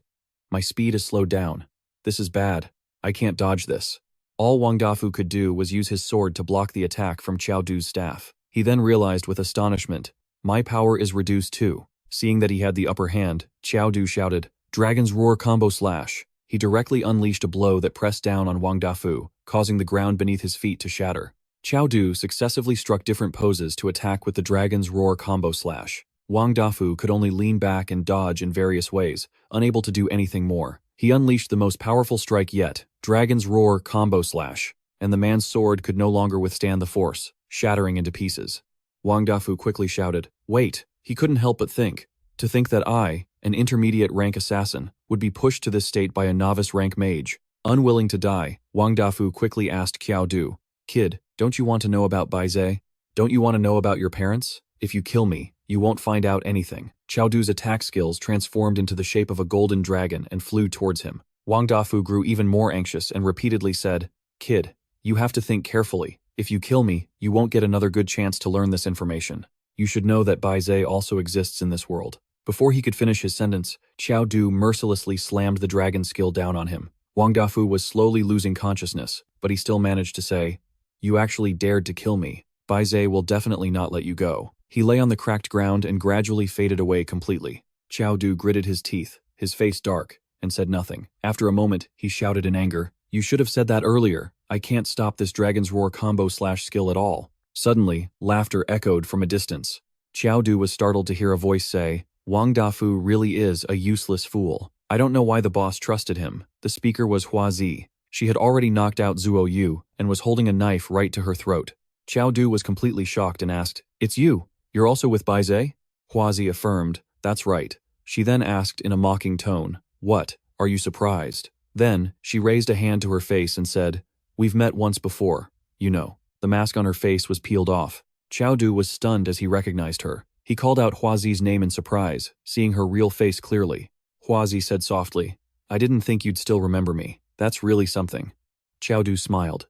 "My speed is slowed down. This is bad. I can't dodge this." All Wang Dafu could do was use his sword to block the attack from Qiao Du's staff. He then realized with astonishment, "My power is reduced too." Seeing that he had the upper hand, Qiao Du shouted, "Dragon's Roar combo slash." He directly unleashed a blow that pressed down on Wang Dafu, causing the ground beneath his feet to shatter. Qiao Du successively struck different poses to attack with the Dragon's Roar combo slash. Wang Dafu could only lean back and dodge in various ways, unable to do anything more. He unleashed the most powerful strike yet, Dragon's Roar combo slash, and the man's sword could no longer withstand the force, shattering into pieces. Wang Dafu quickly shouted, "Wait!" He couldn't help but think. To think that I, an intermediate rank assassin, would be pushed to this state by a novice rank mage. Unwilling to die, Wang Dafu quickly asked Qiao Du, "Kid, don't you want to know about Bise? Don't you want to know about your parents? If you kill me, you won't find out anything." Qiao Du's attack skills transformed into the shape of a golden dragon and flew towards him. Wang Dafu grew even more anxious and repeatedly said, "Kid, you have to think carefully. If you kill me, you won't get another good chance to learn this information. You should know that Bise also exists in this world." Before he could finish his sentence, Qiao Du mercilessly slammed the dragon skill down on him. Wang Dafu was slowly losing consciousness, but he still managed to say, "You actually dared to kill me. Bise will definitely not let you go." He lay on the cracked ground and gradually faded away completely. Qiao Du gritted his teeth, his face dark, and said nothing. After a moment, he shouted in anger, "You should have said that earlier. I can't stop this Dragon's Roar combo slash skill at all." Suddenly, laughter echoed from a distance. Qiao Du was startled to hear a voice say, "Wang Dafu really is a useless fool. I don't know why the boss trusted him." The speaker was Huazi. She had already knocked out Zuo Yu and was holding a knife right to her throat. Qiao Du was completely shocked and asked, "It's you? You're also with Bise?" Huazi affirmed, "That's right." She then asked in a mocking tone, "What? Are you surprised?" Then, she raised a hand to her face and said, "We've met once before, you know." The mask on her face was peeled off. Qiao Du was stunned as he recognized her. He called out Huazi's name in surprise, seeing her real face clearly. Huazi said softly, "I didn't think you'd still remember me. That's really something." Qiao Du smiled.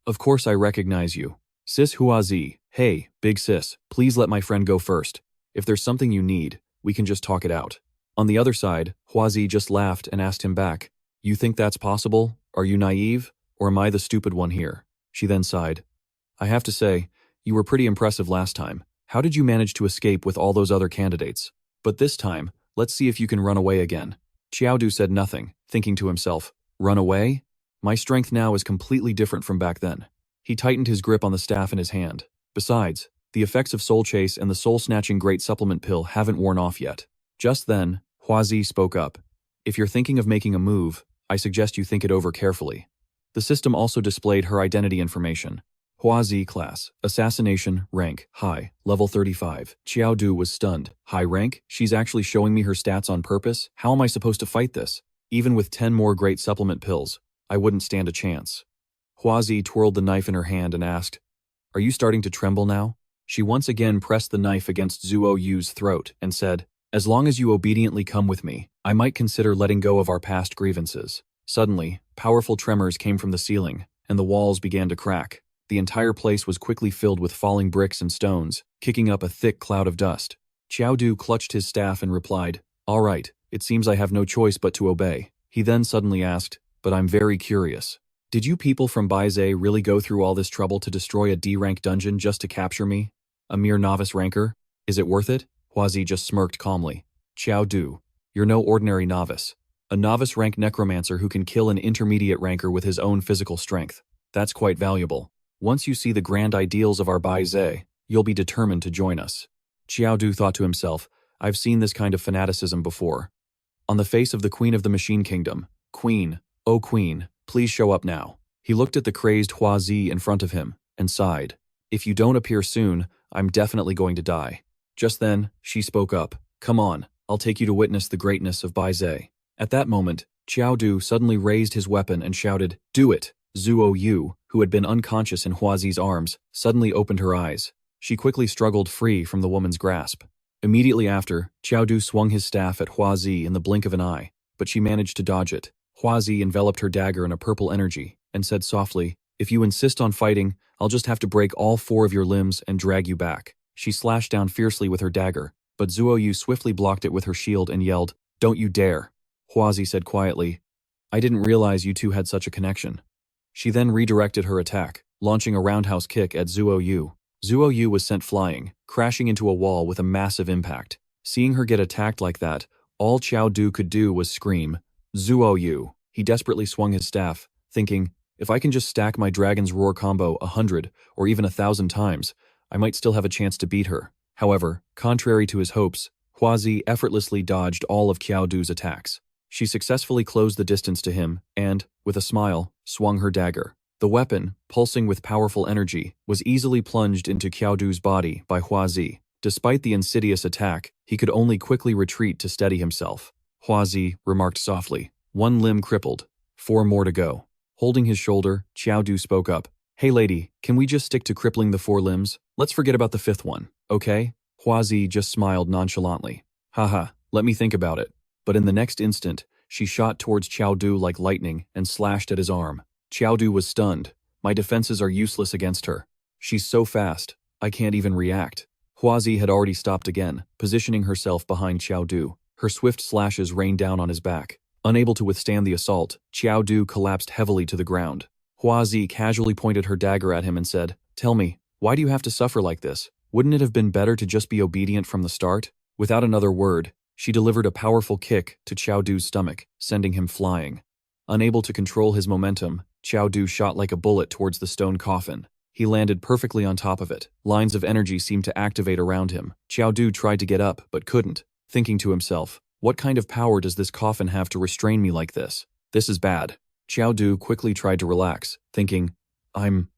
"Of course I recognize you. Sis Huazi, hey, big sis, please let my friend go first. If there's something you need, we can just talk it out." On the other side, Huazi just laughed and asked him back, "You think that's possible? Are you naive? Or am I the stupid one here?" She then sighed. "I have to say, you were pretty impressive last time. How did you manage to escape with all those other candidates? But this time, let's see if you can run away again." Qiao Du said nothing, thinking to himself, Run away? My strength now is completely different from back then. He tightened his grip on the staff in his hand. Besides, the effects of Soul Chase and the soul-snatching great supplement pill haven't worn off yet. Just then, Huazi spoke up. If you're thinking of making a move, I suggest you think it over carefully. The system also displayed her identity information. Huazi class, assassination, rank, high, level 35. Qiao Du was stunned. High rank? She's actually showing me her stats on purpose? How am I supposed to fight this? Even with 10 more great supplement pills, I wouldn't stand a chance. Huazi twirled the knife in her hand and asked, Are you starting to tremble now? She once again pressed the knife against Zuo Yu's throat and said, As long as you obediently come with me, I might consider letting go of our past grievances. Suddenly, powerful tremors came from the ceiling, and the walls began to crack. The entire place was quickly filled with falling bricks and stones, kicking up a thick cloud of dust. Qiao Du clutched his staff and replied, All right, it seems I have no choice but to obey. He then suddenly asked, But I'm very curious. Did you people from Bise really go through all this trouble to destroy a D-rank dungeon just to capture me? A mere novice ranker? Is it worth it? Huazi just smirked calmly. Qiao Du, you're no ordinary novice. A novice-rank necromancer who can kill an intermediate ranker with his own physical strength. That's quite valuable. Once you see the grand ideals of our Bise, you'll be determined to join us. Qiao Du thought to himself, I've seen this kind of fanaticism before. On the face of the Queen of the Machine Kingdom, Queen, oh Queen, please show up now. He looked at the crazed Huazi in front of him and sighed. If you don't appear soon, I'm definitely going to die. Just then, she spoke up. Come on, I'll take you to witness the greatness of Bise. At that moment, Qiao Du suddenly raised his weapon and shouted, Do it! Zuo Yu, who had been unconscious in Huazi's arms, suddenly opened her eyes. She quickly struggled free from the woman's grasp. Immediately after, Qiao Du swung his staff at Huazi in the blink of an eye, but she managed to dodge it. Huazi enveloped her dagger in a purple energy and said softly, If you insist on fighting, I'll just have to break all 4 of your limbs and drag you back. She slashed down fiercely with her dagger, but Zuo Yu swiftly blocked it with her shield and yelled, Don't you dare. Huazi said quietly, I didn't realize you two had such a connection. She then redirected her attack, launching a roundhouse kick at Zuo Yu. Zuo Yu was sent flying, crashing into a wall with a massive impact. Seeing her get attacked like that, all Qiao Du could do was scream, Zuo Yu. He desperately swung his staff, thinking, if I can just stack my Dragon's Roar combo 100 or even 1,000 times, I might still have a chance to beat her. However, contrary to his hopes, Huazi effortlessly dodged all of Qiao Du's attacks. She successfully closed the distance to him and, with a smile, swung her dagger. The weapon, pulsing with powerful energy, was easily plunged into Qiao Du's body by Huazi. Despite the insidious attack, he could only quickly retreat to steady himself. Huazi remarked softly, 1 limb crippled, 4 more to go. Holding his shoulder, Qiao Du spoke up. Hey lady, can we just stick to crippling the 4 limbs? Let's forget about the 5th one, okay? Huazi just smiled nonchalantly. Haha, let me think about it. But in the next instant, she shot towards Qiao Du like lightning and slashed at his arm. Qiao Du was stunned. My defenses are useless against her. She's so fast, I can't even react. Huazi had already stopped again, positioning herself behind Qiao Du. Her swift slashes rained down on his back. Unable to withstand the assault, Qiao Du collapsed heavily to the ground. Huazi casually pointed her dagger at him and said, Tell me, why do you have to suffer like this? Wouldn't it have been better to just be obedient from the start? Without another word, she delivered a powerful kick to Qiao Du's stomach, sending him flying. Unable to control his momentum, Qiao Du shot like a bullet towards the stone coffin. He landed perfectly on top of it. Lines of energy seemed to activate around him. Qiao Du tried to get up, but couldn't, thinking to himself, what kind of power does this coffin have to restrain me like this? This is bad. Qiao Du quickly tried to relax, thinking, I'm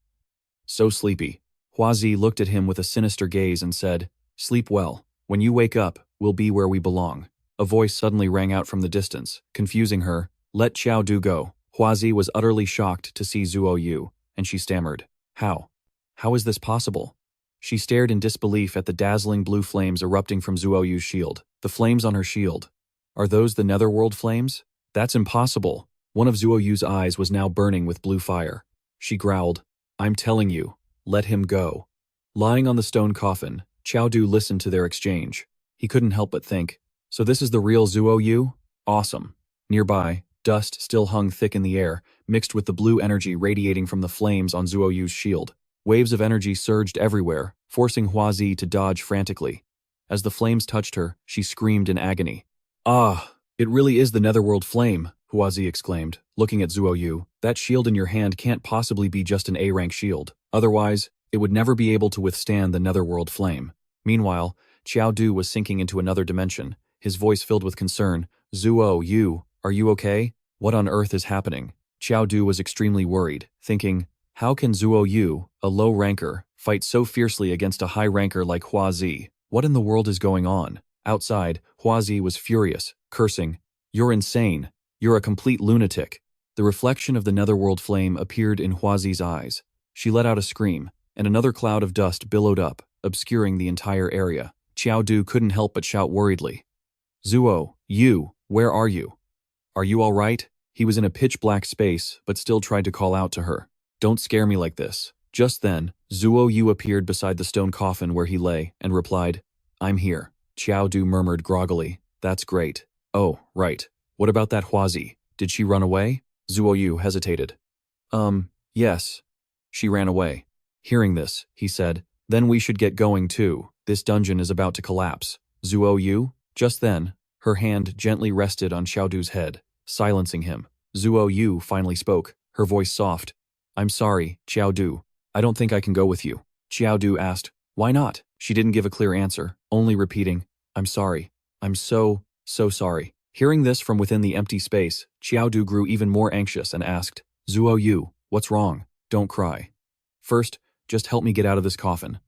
so sleepy. Huazi looked at him with a sinister gaze and said, Sleep well. When you wake up, we'll be where we belong. A voice suddenly rang out from the distance, confusing her. Let Qiao Du go. Huazi was utterly shocked to see Zuo Yu, and she stammered. How? How is this possible? She stared in disbelief at the dazzling blue flames erupting from Zuo Yu's shield. The flames on her shield. Are those the netherworld flames? That's impossible. One of Zuo Yu's eyes was now burning with blue fire. She growled, I'm telling you, let him go. Lying on the stone coffin, Qiao Du listened to their exchange. He couldn't help but think, so this is the real Zuo Yu? Awesome. Nearby, dust still hung thick in the air, mixed with the blue energy radiating from the flames on Zuo Yu's shield. Waves of energy surged everywhere, forcing Huazi to dodge frantically. As the flames touched her, she screamed in agony. Ah, it really is the netherworld flame. Huazi exclaimed, looking at Zuo Yu. That shield in your hand can't possibly be just an A-rank shield. Otherwise, it would never be able to withstand the netherworld flame. Meanwhile, Qiao Du was sinking into another dimension, his voice filled with concern. Zuo Yu, are you okay? What on earth is happening? Qiao Du was extremely worried, thinking, how can Zuo Yu, a low ranker, fight so fiercely against a high ranker like Huazi? What in the world is going on? Outside, Huazi was furious, cursing, you're insane. You're a complete lunatic. The reflection of the netherworld flame appeared in Huazi's eyes. She let out a scream, and another cloud of dust billowed up, obscuring the entire area. Qiao Du couldn't help but shout worriedly. Zuo, Yu, where are you? Are you all right? He was in a pitch-black space, but still tried to call out to her. Don't scare me like this. Just then, Zuo Yu appeared beside the stone coffin where he lay, and replied, I'm here. Qiao Du murmured groggily, that's great. Oh, right. What about that Huazi? Did she run away? Zuo Yu hesitated. Yes. She ran away. Hearing this, he said, then we should get going too. This dungeon is about to collapse. Zuo Yu? Just then, her hand gently rested on Qiao Du's head, silencing him. Zuo Yu finally spoke, her voice soft. I'm sorry, Qiao Du. I don't think I can go with you. Qiao Du asked, why not? She didn't give a clear answer, only repeating, I'm sorry. I'm so sorry. Hearing this from within the empty space, Qiao Du grew even more anxious and asked, Zuo Yu, what's wrong? Don't cry. First, just help me get out of this coffin.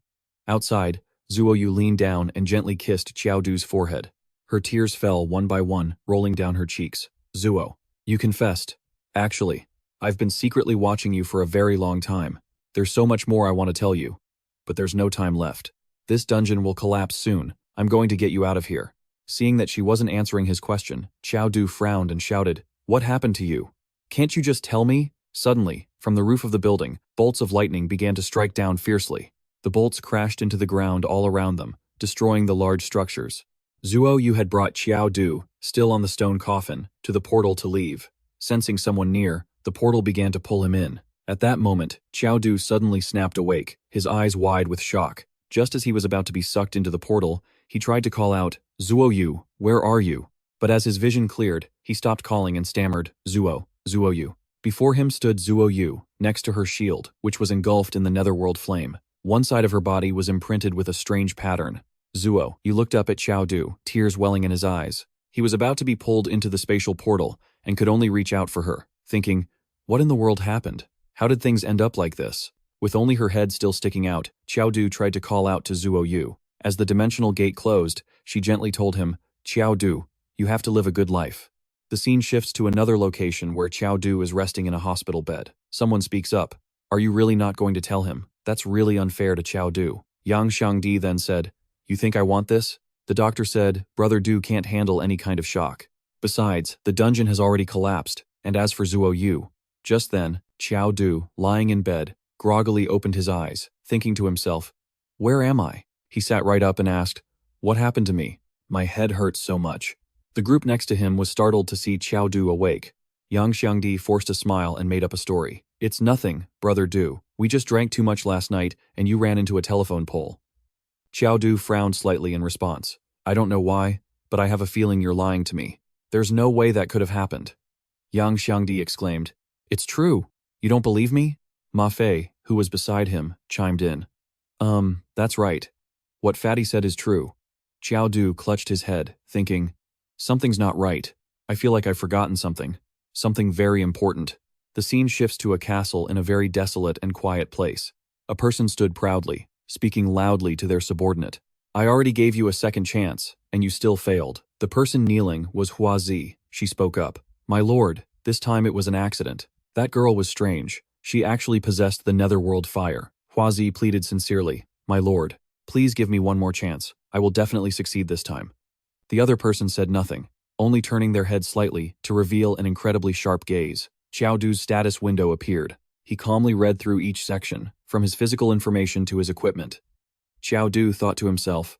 Outside, Zuo Yu leaned down and gently kissed Qiao Du's forehead. Her tears fell one by one, rolling down her cheeks. Zuo, you confessed. Actually, I've been secretly watching you for a very long time. There's so much more I want to tell you. But there's no time left. This dungeon will collapse soon. I'm going to get you out of here. Seeing that she wasn't answering his question, Qiao Du frowned and shouted, what happened to you? Can't you just tell me? Suddenly, from the roof of the building, bolts of lightning began to strike down fiercely. The bolts crashed into the ground all around them, destroying the large structures. Zuo Yu had brought Qiao Du, still on the stone coffin, to the portal to leave. Sensing someone near, the portal began to pull him in. At that moment, Qiao Du suddenly snapped awake, his eyes wide with shock. Just as he was about to be sucked into the portal, he tried to call out, Zuo Yu, where are you? But as his vision cleared, he stopped calling and stammered, Zuo Yu. Before him stood Zuo Yu, next to her shield, which was engulfed in the netherworld flame. One side of her body was imprinted with a strange pattern. Zuo Yu looked up at Qiao Du, tears welling in his eyes. He was about to be pulled into the spatial portal, and could only reach out for her, thinking, what in the world happened? How did things end up like this? With only her head still sticking out, Qiao Du tried to call out to Zuo Yu. As the dimensional gate closed, she gently told him, Qiao Du, you have to live a good life. The scene shifts to another location where Qiao Du is resting in a hospital bed. Someone speaks up. Are you really not going to tell him? That's really unfair to Qiao Du. Yang Xiangdi then said, you think I want this? The doctor said, Brother Du can't handle any kind of shock. Besides, the dungeon has already collapsed, and as for Zuo Yu. Just then, Qiao Du, lying in bed, groggily opened his eyes, thinking to himself, where am I? He sat right up and asked, what happened to me? My head hurts so much. The group next to him was startled to see Qiao Du awake. Yang Xiangdi forced a smile and made up a story. It's nothing, Brother Du. We just drank too much last night and you ran into a telephone pole. Qiao Du frowned slightly in response. I don't know why, but I have a feeling you're lying to me. There's no way that could have happened. Yang Xiangdi exclaimed, it's true. You don't believe me? Ma Fei, who was beside him, chimed in. That's right. What Fatty said is true. Qiao Du clutched his head, thinking, something's not right. I feel like I've forgotten something. Something very important. The scene shifts to a castle in a very desolate and quiet place. A person stood proudly, speaking loudly to their subordinate. I already gave you a second chance, and you still failed. The person kneeling was Huazi. She spoke up. My lord, this time it was an accident. That girl was strange. She actually possessed the netherworld fire. Huazi pleaded sincerely. My lord, please give me one more chance. I will definitely succeed this time. The other person said nothing, only turning their head slightly to reveal an incredibly sharp gaze. Qiao Du's status window appeared. He calmly read through each section, from his physical information to his equipment. Qiao Du thought to himself,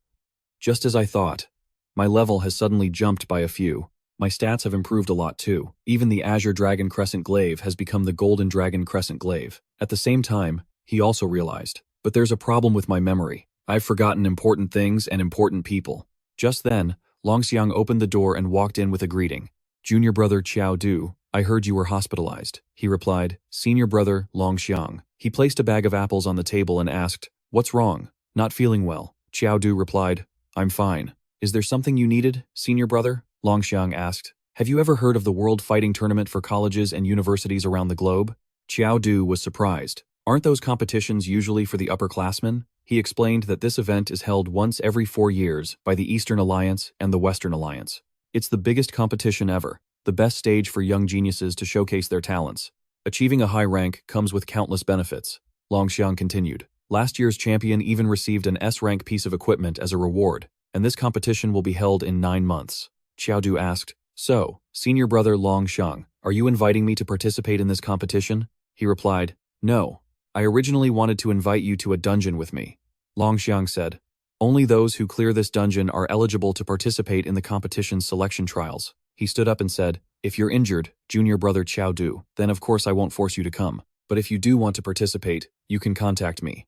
just as I thought. My level has suddenly jumped by a few. My stats have improved a lot too. Even the Azure Dragon Crescent Glaive has become the Golden Dragon Crescent Glaive. At the same time, he also realized, but there's a problem with my memory. I've forgotten important things and important people. Just then, Longxiang opened the door and walked in with a greeting. Junior brother Qiao Du, I heard you were hospitalized, he replied. Senior brother Long Xiang. He placed a bag of apples on the table and asked, what's wrong? Not feeling well. Qiao Du replied, I'm fine. Is there something you needed, senior brother? Long Xiang asked. Have you ever heard of the World Fighting Tournament for colleges and universities around the globe? Qiao Du was surprised. Aren't those competitions usually for the upperclassmen? He explained that this event is held once every 4 years by the Eastern Alliance and the Western Alliance. It's the biggest competition ever, the best stage for young geniuses to showcase their talents. Achieving a high rank comes with countless benefits, Longxiang continued. Last year's champion even received an S-rank piece of equipment as a reward, and this competition will be held in 9 months. Qiao Du asked, so, senior brother Longxiang, are you inviting me to participate in this competition? He replied, no. I originally wanted to invite you to a dungeon with me. Longxiang said, only those who clear this dungeon are eligible to participate in the competition's selection trials. He stood up and said, if you're injured, junior brother Qiao Du, then of course I won't force you to come. But if you do want to participate, you can contact me.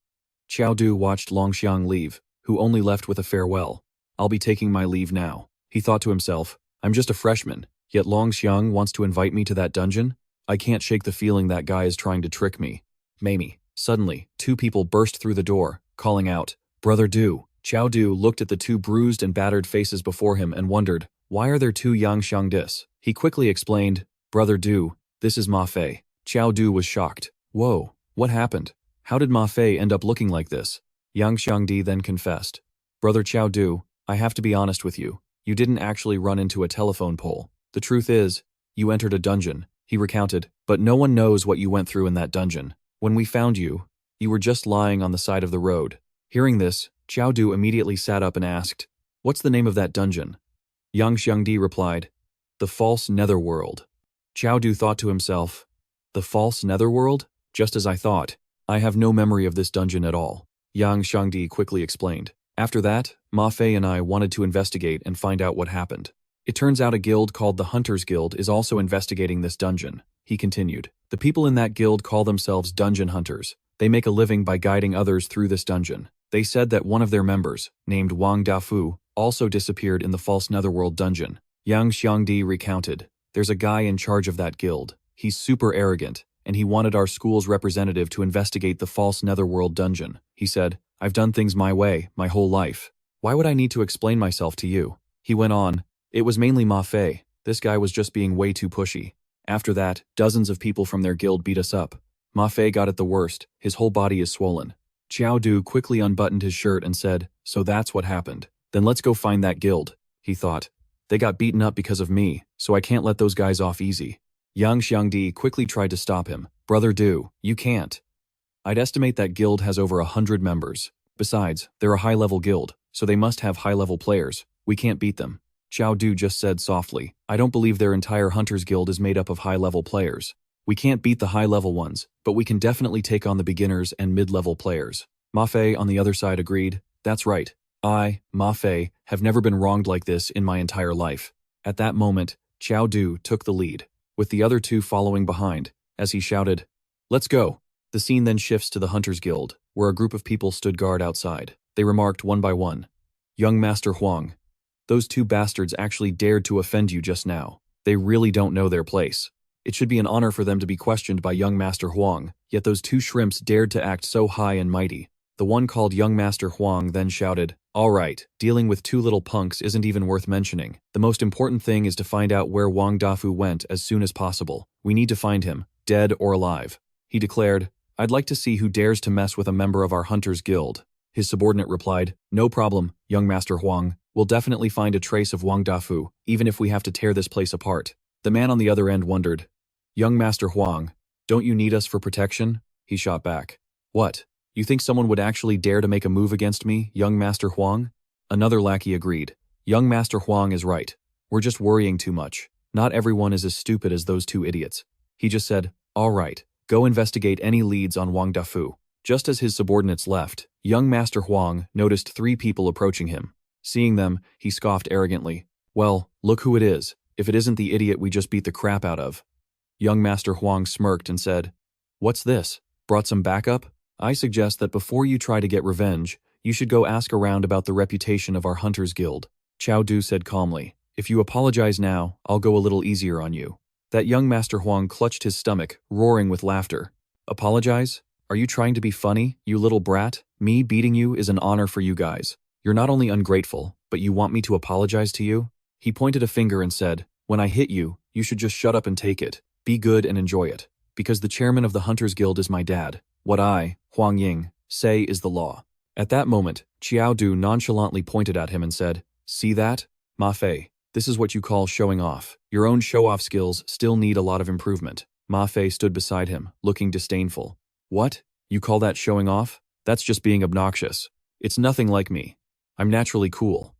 Qiao Du watched Longxiang leave, who only left with a farewell. I'll be taking my leave now. He thought to himself, I'm just a freshman, yet Longxiang wants to invite me to that dungeon? I can't shake the feeling that guy is trying to trick me. Mamie. Suddenly, 2 people burst through the door, calling out, Brother Du. Qiao Du looked at the 2 bruised and battered faces before him and wondered, why are there 2 Yang Xiangdis? He quickly explained, Brother Du, this is Ma Fei. Qiao Du was shocked. Whoa, what happened? How did Ma Fei end up looking like this? Yang Xiangdi then confessed. Brother Qiao Du, I have to be honest with you. You didn't actually run into a telephone pole. The truth is, you entered a dungeon, he recounted, but no one knows what you went through in that dungeon. When we found you, you were just lying on the side of the road. Hearing this, Qiao Du immediately sat up and asked, what's the name of that dungeon? Yang Xiangdi replied, the false netherworld. Qiao Du thought to himself, the false netherworld? Just as I thought. I have no memory of this dungeon at all. Yang Xiangdi quickly explained. After that, Ma Fei and I wanted to investigate and find out what happened. It turns out a guild called the Hunters Guild is also investigating this dungeon, he continued. The people in that guild call themselves dungeon hunters. They make a living by guiding others through this dungeon. They said that one of their members, named Wang Dafu, also disappeared in the false netherworld dungeon. Yang Xiangdi recounted, there's a guy in charge of that guild. He's super arrogant, and he wanted our school's representative to investigate the false netherworld dungeon. He said, I've done things my way, my whole life. Why would I need to explain myself to you? He went on, it was mainly Ma Fei. This guy was just being way too pushy. After that, dozens of people from their guild beat us up. Ma Fei got it the worst, his whole body is swollen. Qiao Du quickly unbuttoned his shirt and said, so that's what happened. Then let's go find that guild, he thought. They got beaten up because of me, so I can't let those guys off easy. Yang Xiangdi quickly tried to stop him. Brother Du, you can't. I'd estimate that guild has over 100 members. Besides, they're a high-level guild, so they must have high-level players. We can't beat them. Qiao Du just said softly, I don't believe their entire Hunters Guild is made up of high-level players. We can't beat the high-level ones, but we can definitely take on the beginners and mid-level players. Ma Fei on the other side agreed, that's right. I, Ma Fei, have never been wronged like this in my entire life. At that moment, Qiao Du took the lead, with the other 2 following behind, as he shouted, let's go. The scene then shifts to the Hunters Guild, where a group of people stood guard outside. They remarked one by one, young Master Huang, those 2 bastards actually dared to offend you just now. They really don't know their place. It should be an honor for them to be questioned by young Master Huang, yet those 2 shrimps dared to act so high and mighty. The one called young Master Huang then shouted, all right, dealing with 2 little punks isn't even worth mentioning. The most important thing is to find out where Wang Dafu went as soon as possible. We need to find him, dead or alive. He declared, I'd like to see who dares to mess with a member of our Hunters Guild. His subordinate replied, no problem, young Master Huang. We'll definitely find a trace of Wang Dafu, even if we have to tear this place apart. The man on the other end wondered, young Master Huang, don't you need us for protection? He shot back. What? You think someone would actually dare to make a move against me, young Master Huang? Another lackey agreed. Young Master Huang is right. We're just worrying too much. Not everyone is as stupid as those 2 idiots. He just said, all right, go investigate any leads on Wang Dafu. Just as his subordinates left, young Master Huang noticed 3 people approaching him. Seeing them, he scoffed arrogantly. Well, look who it is. If it isn't the idiot we just beat the crap out of. Young Master Huang smirked and said, what's this? Brought some backup? I suggest that before you try to get revenge, you should go ask around about the reputation of our Hunters Guild. Qiao Du said calmly. If you apologize now, I'll go a little easier on you. That young Master Huang clutched his stomach, roaring with laughter. Apologize? Are you trying to be funny, you little brat? Me beating you is an honor for you guys. You're not only ungrateful, but you want me to apologize to you? He pointed a finger and said, when I hit you, you should just shut up and take it. Be good and enjoy it. Because the chairman of the Hunters Guild is my dad. What I, Huang Ying, say is the law. At that moment, Qiao Du nonchalantly pointed at him and said, see that? Ma Fei, this is what you call showing off. Your own show-off skills still need a lot of improvement. Ma Fei stood beside him, looking disdainful. What? You call that showing off? That's just being obnoxious. It's nothing like me. I'm naturally cool.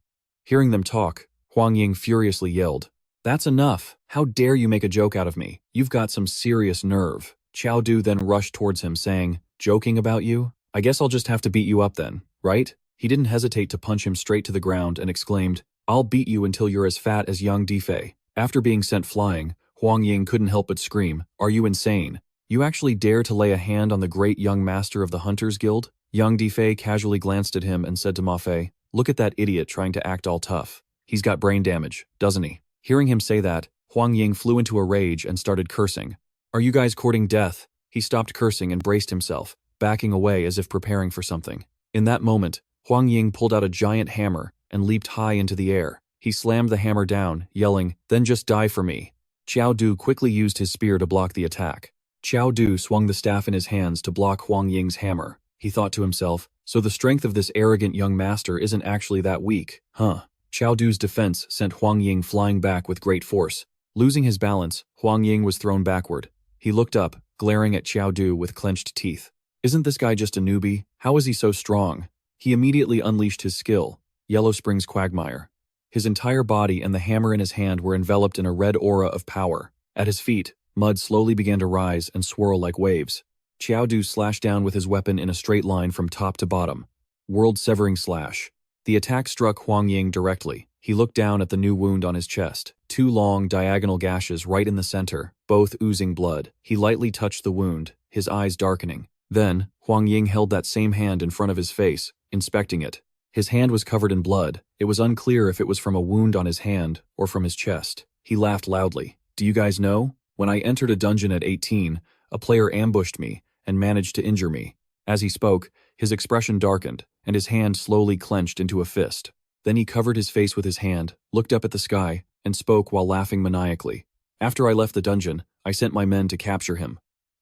Hearing them talk, Huang Ying furiously yelled, that's enough. How dare you make a joke out of me? You've got some serious nerve. Qiao Du then rushed towards him saying, joking about you? I guess I'll just have to beat you up then, right? He didn't hesitate to punch him straight to the ground and exclaimed, I'll beat you until you're as fat as young Difei. After being sent flying, Huang Ying couldn't help but scream, are you insane? You actually dare to lay a hand on the great young master of the Hunters Guild? Young Difei casually glanced at him and said to Ma Fei, look at that idiot trying to act all tough. He's got brain damage, doesn't he? Hearing him say that, Huang Ying flew into a rage and started cursing. Are you guys courting death? He stopped cursing and braced himself, backing away as if preparing for something. In that moment, Huang Ying pulled out a giant hammer and leaped high into the air. He slammed the hammer down, yelling, then just die for me. Qiao Du quickly used his spear to block the attack. Qiao Du swung the staff in his hands to block Huang Ying's hammer. He thought to himself, so the strength of this arrogant young master isn't actually that weak, huh? Qiao Du's defense sent Huang Ying flying back with great force. Losing his balance, Huang Ying was thrown backward. He looked up, glaring at Qiao Du with clenched teeth. Isn't this guy just a newbie? How is he so strong? He immediately unleashed his skill, Yellow Spring's Quagmire. His entire body and the hammer in his hand were enveloped in a red aura of power. At his feet, mud slowly began to rise and swirl like waves. Qiao Du slashed down with his weapon in a straight line from top to bottom. World-severing slash. The attack struck Huang Ying directly. He looked down at the new wound on his chest. 2 long, diagonal gashes right in the center, both oozing blood. He lightly touched the wound, his eyes darkening. Then, Huang Ying held that same hand in front of his face, inspecting it. His hand was covered in blood. It was unclear if it was from a wound on his hand or from his chest. He laughed loudly. Do you guys know? When I entered a dungeon at 18, a player ambushed me and managed to injure me. As he spoke, his expression darkened, and his hand slowly clenched into a fist. Then he covered his face with his hand, looked up at the sky, and spoke while laughing maniacally. After I left the dungeon, I sent my men to capture him.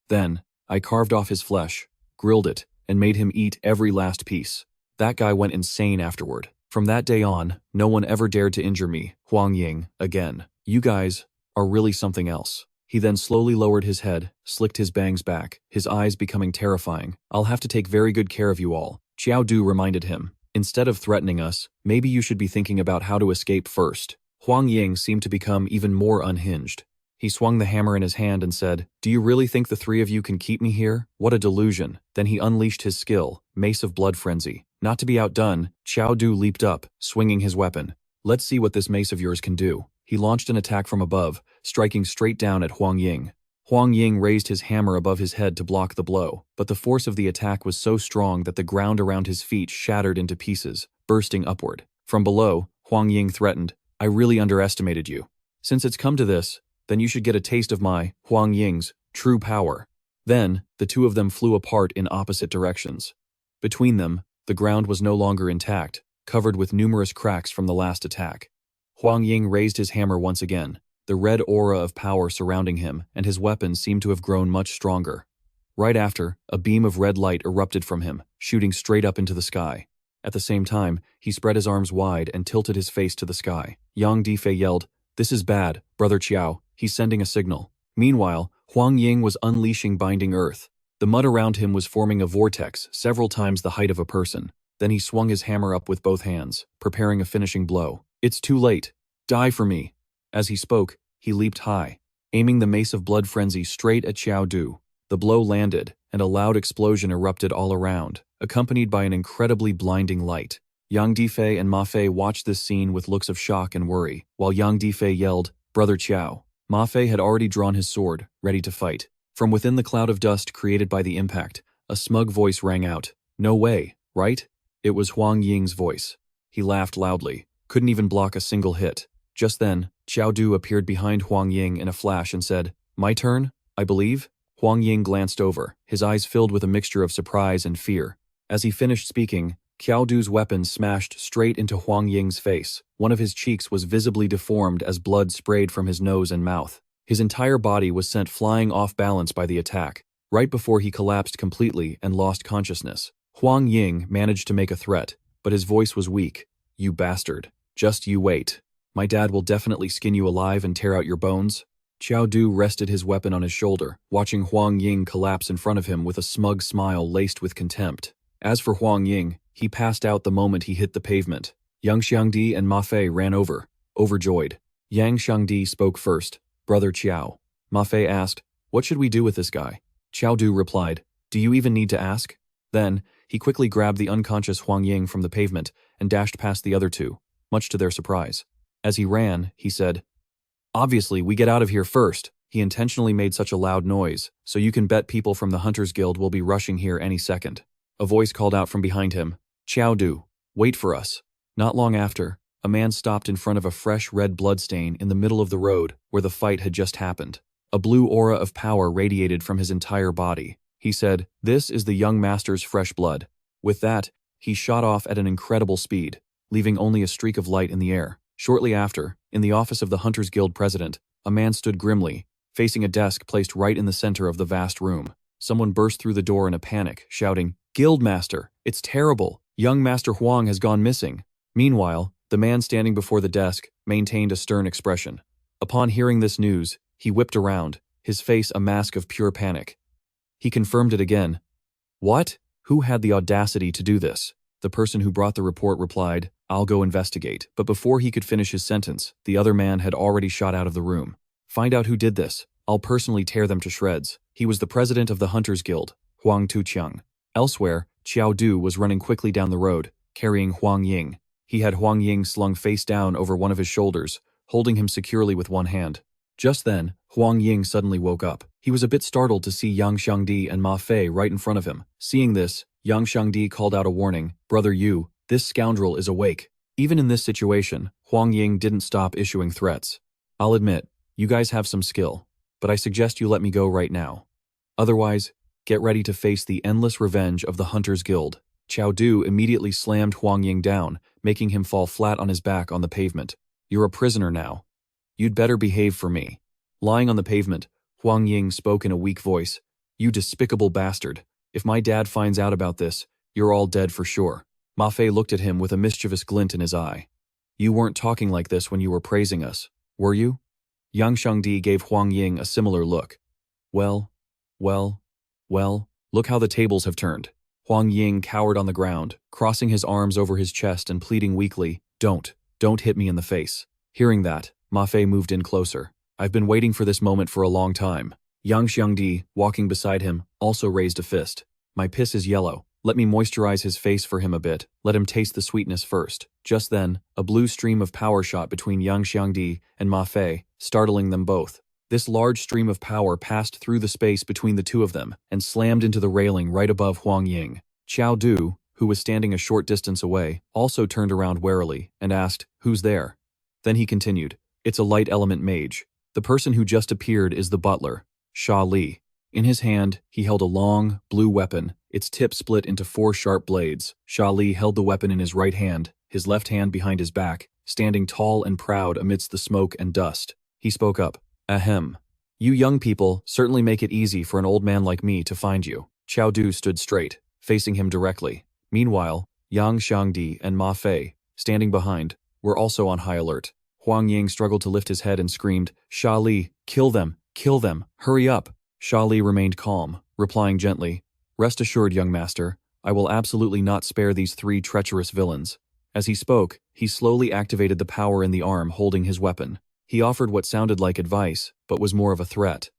Then, I carved off his flesh, grilled it, and made him eat every last piece. That guy went insane afterward. From that day on, no one ever dared to injure me, Huang Ying, again. You guys are really something else. He then slowly lowered his head, slicked his bangs back, his eyes becoming terrifying. I'll have to take very good care of you all. Qiao Du reminded him. Instead of threatening us, maybe you should be thinking about how to escape first. Huang Ying seemed to become even more unhinged. He swung the hammer in his hand and said, do you really think the 3 of you can keep me here? What a delusion. Then he unleashed his skill, Mace of Blood Frenzy. Not to be outdone, Qiao Du leaped up, swinging his weapon. Let's see what this mace of yours can do. He launched an attack from above, striking straight down at Huang Ying. Huang Ying raised his hammer above his head to block the blow, but the force of the attack was so strong that the ground around his feet shattered into pieces, bursting upward. From below, Huang Ying threatened, I really underestimated you. Since it's come to this, then you should get a taste of my, Huang Ying's, true power. Then, the 2 of them flew apart in opposite directions. Between them, the ground was no longer intact, covered with numerous cracks from the last attack. Huang Ying raised his hammer once again, the red aura of power surrounding him, and his weapon seemed to have grown much stronger. Right after, a beam of red light erupted from him, shooting straight up into the sky. At the same time, he spread his arms wide and tilted his face to the sky. Yang Difei yelled, this is bad, Brother Qiao, he's sending a signal. Meanwhile, Huang Ying was unleashing Binding Earth. The mud around him was forming a vortex several times the height of a person. Then he swung his hammer up with both hands, preparing a finishing blow. It's too late. Die for me. As he spoke, he leaped high, aiming the Mace of Blood Frenzy straight at Qiao Du. The blow landed, and a loud explosion erupted all around, accompanied by an incredibly blinding light. Yang Difei and Ma Fei watched this scene with looks of shock and worry, while Yang Difei yelled, Brother Qiao. Ma Fei had already drawn his sword, ready to fight. From within the cloud of dust created by the impact, a smug voice rang out. No way, right? It was Huang Ying's voice. He laughed loudly, couldn't even block a single hit. Just then, Qiao Du appeared behind Huang Ying in a flash and said, "My turn, I believe?" Huang Ying glanced over, his eyes filled with a mixture of surprise and fear. As he finished speaking, Qiao Du's weapon smashed straight into Huang Ying's face. One of his cheeks was visibly deformed as blood sprayed from his nose and mouth. His entire body was sent flying off balance by the attack, right before he collapsed completely and lost consciousness. Huang Ying managed to make a threat, but his voice was weak. "You bastard. Just you wait. My dad will definitely skin you alive and tear out your bones." Qiao Du rested his weapon on his shoulder, watching Huang Ying collapse in front of him with a smug smile laced with contempt. As for Huang Ying, he passed out the moment he hit the pavement. Yang Xiangdi and Ma Fei ran over, overjoyed. Yang Xiangdi spoke first. "Brother Qiao." Ma Fei asked, "What should we do with this guy?" Qiao Du replied, "Do you even need to ask?" Then, he quickly grabbed the unconscious Huang Ying from the pavement and dashed past the other two, much to their surprise. As he ran, he said, "Obviously, we get out of here first." He intentionally made such a loud noise, so you can bet people from the Hunters Guild will be rushing here any second. A voice called out from behind him, "Qiao Du, wait for us." Not long after, a man stopped in front of a fresh red bloodstain in the middle of the road where the fight had just happened. A blue aura of power radiated from his entire body. He said, "This is the young master's fresh blood." With that, he shot off at an incredible speed, leaving only a streak of light in the air. Shortly after, in the office of the Hunters Guild president, a man stood grimly, facing a desk placed right in the center of the vast room. Someone burst through the door in a panic, shouting, "Guildmaster, it's terrible! Young Master Huang has gone missing." Meanwhile, the man standing before the desk maintained a stern expression. Upon hearing this news, he whipped around, his face a mask of pure panic. He confirmed it again. "What? Who had the audacity to do this?" The person who brought the report replied, "I'll go investigate." But before he could finish his sentence, the other man had already shot out of the room. "Find out who did this. I'll personally tear them to shreds." He was the president of the Hunters Guild, Huang Tuqiang. Elsewhere, Qiao Du was running quickly down the road, carrying Huang Ying. He had Huang Ying slung face down over one of his shoulders, holding him securely with one hand. Just then, Huang Ying suddenly woke up. He was a bit startled to see Yang Xiangdi and Ma Fei right in front of him. Seeing this, Yang Xiangdi called out a warning, "Brother Yu, this scoundrel is awake." Even in this situation, Huang Ying didn't stop issuing threats. "I'll admit, you guys have some skill, but I suggest you let me go right now. Otherwise, get ready to face the endless revenge of the Hunters Guild." Qiao Du immediately slammed Huang Ying down, making him fall flat on his back on the pavement. "You're a prisoner now. You'd better behave for me." Lying on the pavement, Huang Ying spoke in a weak voice, "You despicable bastard. If my dad finds out about this, you're all dead for sure." Ma Fei looked at him with a mischievous glint in his eye. "You weren't talking like this when you were praising us, were you?" Yang Xiangdi gave Huang Ying a similar look. Well, look how the tables have turned." Huang Ying cowered on the ground, crossing his arms over his chest and pleading weakly, Don't hit me in the face." Hearing that, Ma Fei moved in closer. "I've been waiting for this moment for a long time." Yang Xiangdi, walking beside him, also raised a fist. "My piss is yellow. Let me moisturize his face for him a bit. Let him taste the sweetness first." Just then, a blue stream of power shot between Yang Xiangdi and Ma Fei, startling them both. This large stream of power passed through the space between the two of them and slammed into the railing right above Huang Ying. Qiao Du, who was standing a short distance away, also turned around warily and asked, "Who's there?" Then he continued, "It's a light element mage. The person who just appeared is the butler, Sha Li." In his hand, he held a long, blue weapon, its tip split into 4 sharp blades. Sha Li held the weapon in his right hand, his left hand behind his back, standing tall and proud amidst the smoke and dust. He spoke up, "Ahem. You young people certainly make it easy for an old man like me to find you." Qiao Du stood straight, facing him directly. Meanwhile, Yang Xiangdi and Ma Fei, standing behind, were also on high alert. Huang Ying struggled to lift his head and screamed, "Sha Li, kill them, hurry up." Sha Li remained calm, replying gently, "Rest assured, young master, I will absolutely not spare these 3 treacherous villains." As he spoke, he slowly activated the power in the arm holding his weapon. He offered what sounded like advice, but was more of a threat.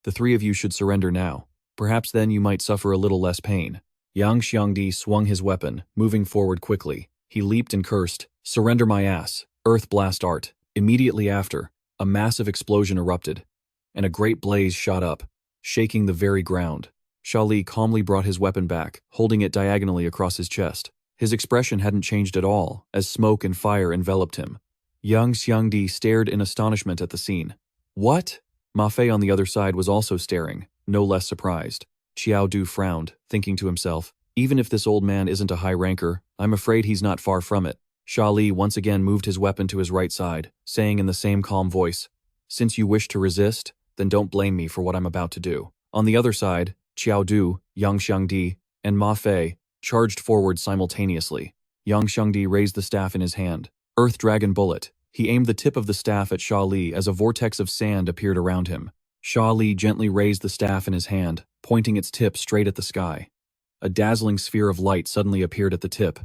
"The 3 of you should surrender now. Perhaps then you might suffer a little less pain." Yang Xiangdi swung his weapon, moving forward quickly. He leaped and cursed, "Surrender my ass, Earth Blast Art." Immediately after, a massive explosion erupted, and a great blaze shot up, shaking the very ground. Sha Li calmly brought his weapon back, holding it diagonally across his chest. His expression hadn't changed at all, as smoke and fire enveloped him. Yang Xiangdi stared in astonishment at the scene. What? Ma Fei on the other side was also staring, no less surprised. Qiao Du frowned, thinking to himself, even if this old man isn't a high ranker, I'm afraid he's not far from it. Xia Li once again moved his weapon to his right side, saying in the same calm voice, since you wish to resist, then don't blame me for what I'm about to do. On the other side, Qiao Du, Yang Xiangdi, and Ma Fei charged forward simultaneously. Yang Xiangdi raised the staff in his hand. Earth Dragon Bullet. He aimed the tip of the staff at Xia Li as a vortex of sand appeared around him. Xia Li gently raised the staff in his hand, pointing its tip straight at the sky. A dazzling sphere of light suddenly appeared at the tip.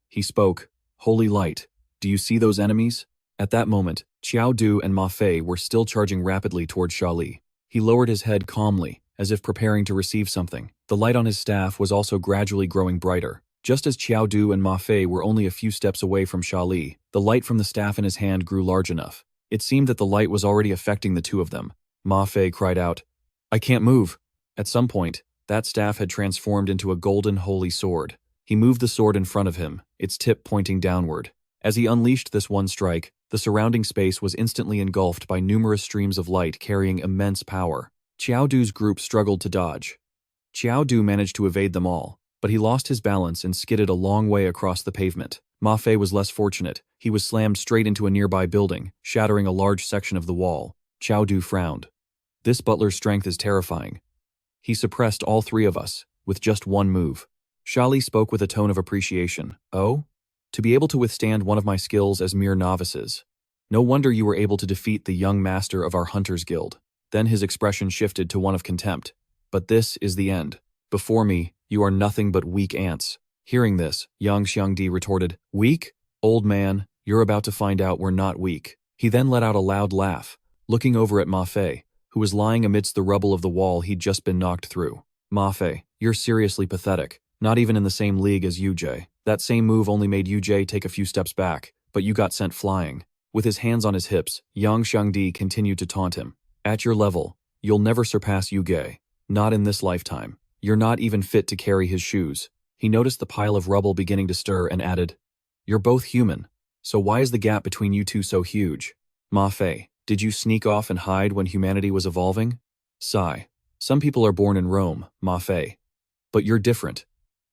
He spoke, Holy light, do you see those enemies? At that moment, Qiao Du and Ma Fei were still charging rapidly toward Xia Li. He lowered his head calmly, as if preparing to receive something. The light on his staff was also gradually growing brighter. Just as Qiao Du and Ma Fei were only a few steps away from Xia Li, the light from the staff in his hand grew large enough. It seemed that the light was already affecting the two of them. Ma Fei cried out, I can't move. At some point, that staff had transformed into a golden holy sword. He moved the sword in front of him, its tip pointing downward. As he unleashed this one strike, the surrounding space was instantly engulfed by numerous streams of light carrying immense power. Qiao Du's group struggled to dodge. Qiao Du managed to evade them all, but he lost his balance and skidded a long way across the pavement. Ma Fei was less fortunate. He was slammed straight into a nearby building, shattering a large section of the wall. Qiao Du frowned. This butler's strength is terrifying. He suppressed all three of us, with just one move. Xia Li spoke with a tone of appreciation. Oh? To be able to withstand one of my skills as mere novices. No wonder you were able to defeat the young master of our Hunters Guild. Then his expression shifted to one of contempt. But this is the end. Before me, you are nothing but weak ants. Hearing this, Yang Xiangdi retorted, Weak? Old man, you're about to find out we're not weak. He then let out a loud laugh, looking over at Ma Fei, who was lying amidst the rubble of the wall he'd just been knocked through. Ma Fei, you're seriously pathetic. Not even in the same league as Yu-Jie. That same move only made Yu-Jie take a few steps back, but you got sent flying. With his hands on his hips, Yang Xiangdi continued to taunt him. At your level, you'll never surpass Yu-Jie. Not in this lifetime. You're not even fit to carry his shoes. He noticed the pile of rubble beginning to stir and added, You're both human, so why is the gap between you two so huge? Ma Fei, did you sneak off and hide when humanity was evolving? Sigh. Some people are born in Rome, Ma Fei. But you're different.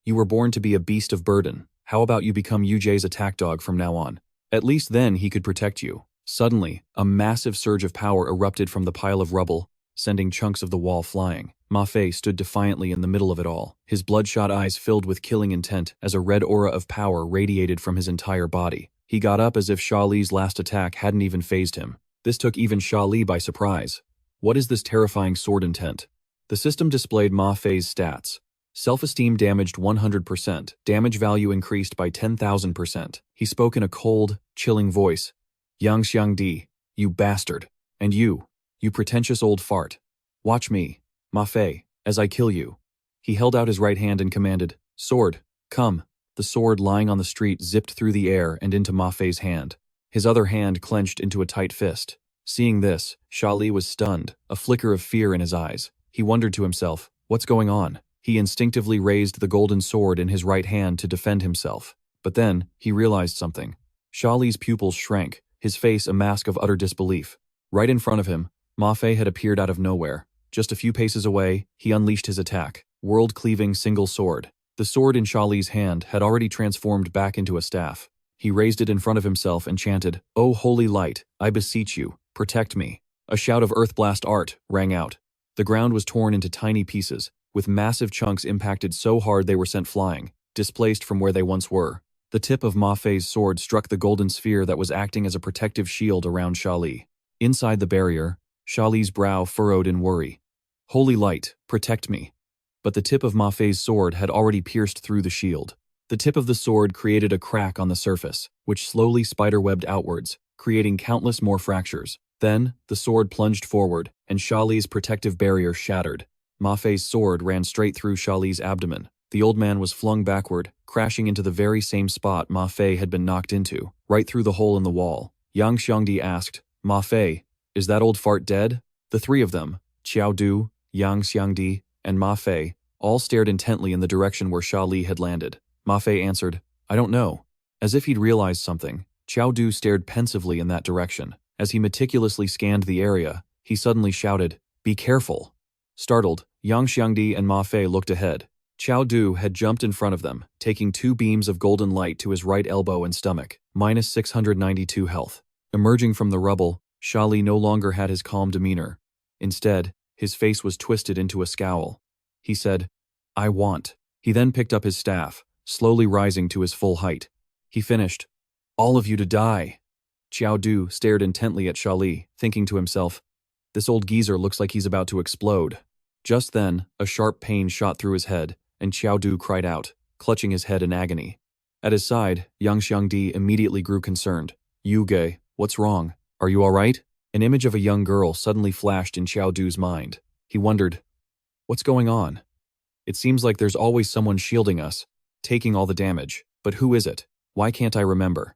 You were born to be a beast of burden. How about you become Yu-Jie's attack dog from now on? At least then he could protect you. Suddenly, a massive surge of power erupted from the pile of rubble, sending chunks of the wall flying. Ma Fei stood defiantly in the middle of it all, his bloodshot eyes filled with killing intent as a red aura of power radiated from his entire body. He got up as if Xia Li's last attack hadn't even fazed him. This took even Xia Li by surprise. What is this terrifying sword intent? The system displayed Ma Fei's stats. Self-esteem damaged 100%, damage value increased by 10,000%. He spoke in a cold, chilling voice. Yang Xiangdi, you bastard. And you pretentious old fart. Watch me, Ma Fei, as I kill you. He held out his right hand and commanded, Sword, come. The sword lying on the street zipped through the air and into Ma Fei's hand. His other hand clenched into a tight fist. Seeing this, Xia Li was stunned, a flicker of fear in his eyes. He wondered to himself, what's going on? He instinctively raised the golden sword in his right hand to defend himself. But then, he realized something. Xia Li's pupils shrank, his face a mask of utter disbelief. Right in front of him, Ma Fei had appeared out of nowhere. Just a few paces away, he unleashed his attack. World-cleaving single sword. The sword in Xia Li's hand had already transformed back into a staff. He raised it in front of himself and chanted, "O holy light, I beseech you, protect me." A shout of earthblast art rang out. The ground was torn into tiny pieces, with massive chunks impacted so hard they were sent flying, displaced from where they once were. The tip of Ma Fei's sword struck the golden sphere that was acting as a protective shield around Xia Li. Inside the barrier, Xia Li's brow furrowed in worry. Holy light, protect me. But the tip of Ma Fei's sword had already pierced through the shield. The tip of the sword created a crack on the surface, which slowly spiderwebbed outwards, creating countless more fractures. Then, the sword plunged forward, and Xia Li's protective barrier shattered. Ma Fei's sword ran straight through Xia Li's abdomen. The old man was flung backward, crashing into the very same spot Ma Fei had been knocked into, right through the hole in the wall. Yang Xiangdi asked, Ma Fei, is that old fart dead? The three of them, Qiao Du, Yang Xiangdi, and Ma Fei, all stared intently in the direction where Xia Li had landed. Ma Fei answered, I don't know. As if he'd realized something, Qiao Du stared pensively in that direction. As he meticulously scanned the area, he suddenly shouted, "Be careful!" Startled, Yang Xiangdi and Ma Fei looked ahead. Qiao Du had jumped in front of them, taking 2 beams of golden light to his right elbow and stomach, minus 692 health. Emerging from the rubble, Sha Li no longer had his calm demeanor. Instead, his face was twisted into a scowl. He said, "I want." He then picked up his staff, slowly rising to his full height. He finished, "All of you to die." Qiao Du stared intently at Sha Li, thinking to himself, "This old geezer looks like he's about to explode." Just then, a sharp pain shot through his head, and Qiao Du cried out, clutching his head in agony. At his side, Yang Xiangdi immediately grew concerned. "Yu Ge, what's wrong? Are you all right?" An image of a young girl suddenly flashed in Qiao Du's mind. He wondered, "What's going on? It seems like there's always someone shielding us, taking all the damage, but who is it? Why can't I remember?"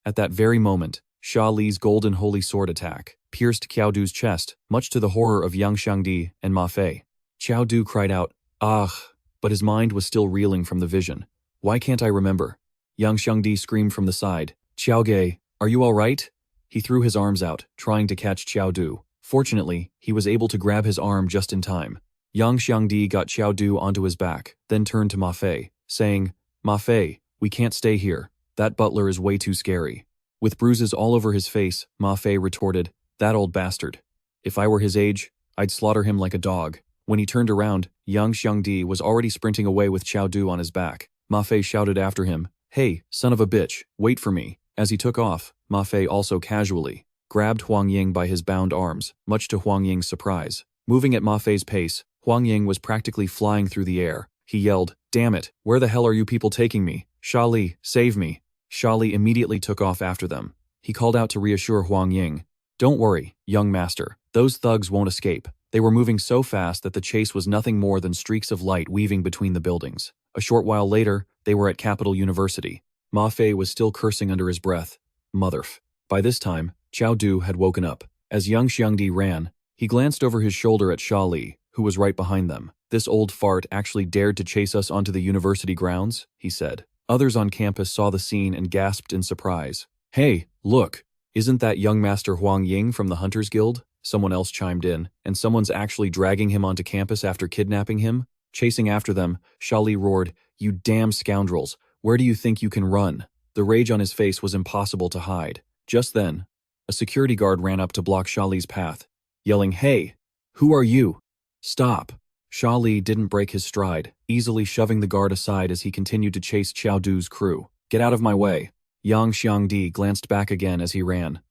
At that very moment, Sha Li's golden holy sword attack pierced Qiao Du's chest, much to the horror of Yang Xiangdi and Ma Fei. Qiao Du cried out, "Ah!" but his mind was still reeling from the vision. "Why can't I remember?" Yang Xiangdi screamed from the side, "Qiao Ge, are you all right?" He threw his arms out, trying to catch Qiao Du. Fortunately, he was able to grab his arm just in time. Yang Xiangdi got Qiao Du onto his back, then turned to Ma Fei, saying, "Ma Fei, we can't stay here. That butler is way too scary." With bruises all over his face, Ma Fei retorted, "That old bastard. If I were his age, I'd slaughter him like a dog." When he turned around, Yang Xiangdi was already sprinting away with Qiao Du on his back. Ma Fei shouted after him, "Hey, son of a bitch, wait for me." As he took off, Ma Fei also casually grabbed Huang Ying by his bound arms, much to Huang Ying's surprise. Moving at Ma Fei's pace, Huang Ying was practically flying through the air. He yelled, "Damn it, where the hell are you people taking me? Sha Li, save me." Sha Li immediately took off after them. He called out to reassure Huang Ying, "Don't worry, young master, those thugs won't escape." They were moving so fast that the chase was nothing more than streaks of light weaving between the buildings. A short while later, they were at Capital University. Ma Fei was still cursing under his breath. Motherf. By this time, Qiao Du had woken up. As Yang Xiangdi ran, he glanced over his shoulder at Sha Li, who was right behind them. "This old fart actually dared to chase us onto the university grounds," he said. Others on campus saw the scene and gasped in surprise. "Hey, look, isn't that young Master Huang Ying from the Hunters Guild?" Someone else chimed in, "And someone's actually dragging him onto campus after kidnapping him?" Chasing after them, Sha Li roared, "You damn scoundrels, where do you think you can run?" The rage on his face was impossible to hide. Just then, a security guard ran up to block Sha Li's path, yelling, "Hey, who are you? Stop!" Sha Li didn't break his stride, easily shoving the guard aside as he continued to chase Qiao Du's crew. "Get out of my way." Yang Xiangdi glanced back again as he ran.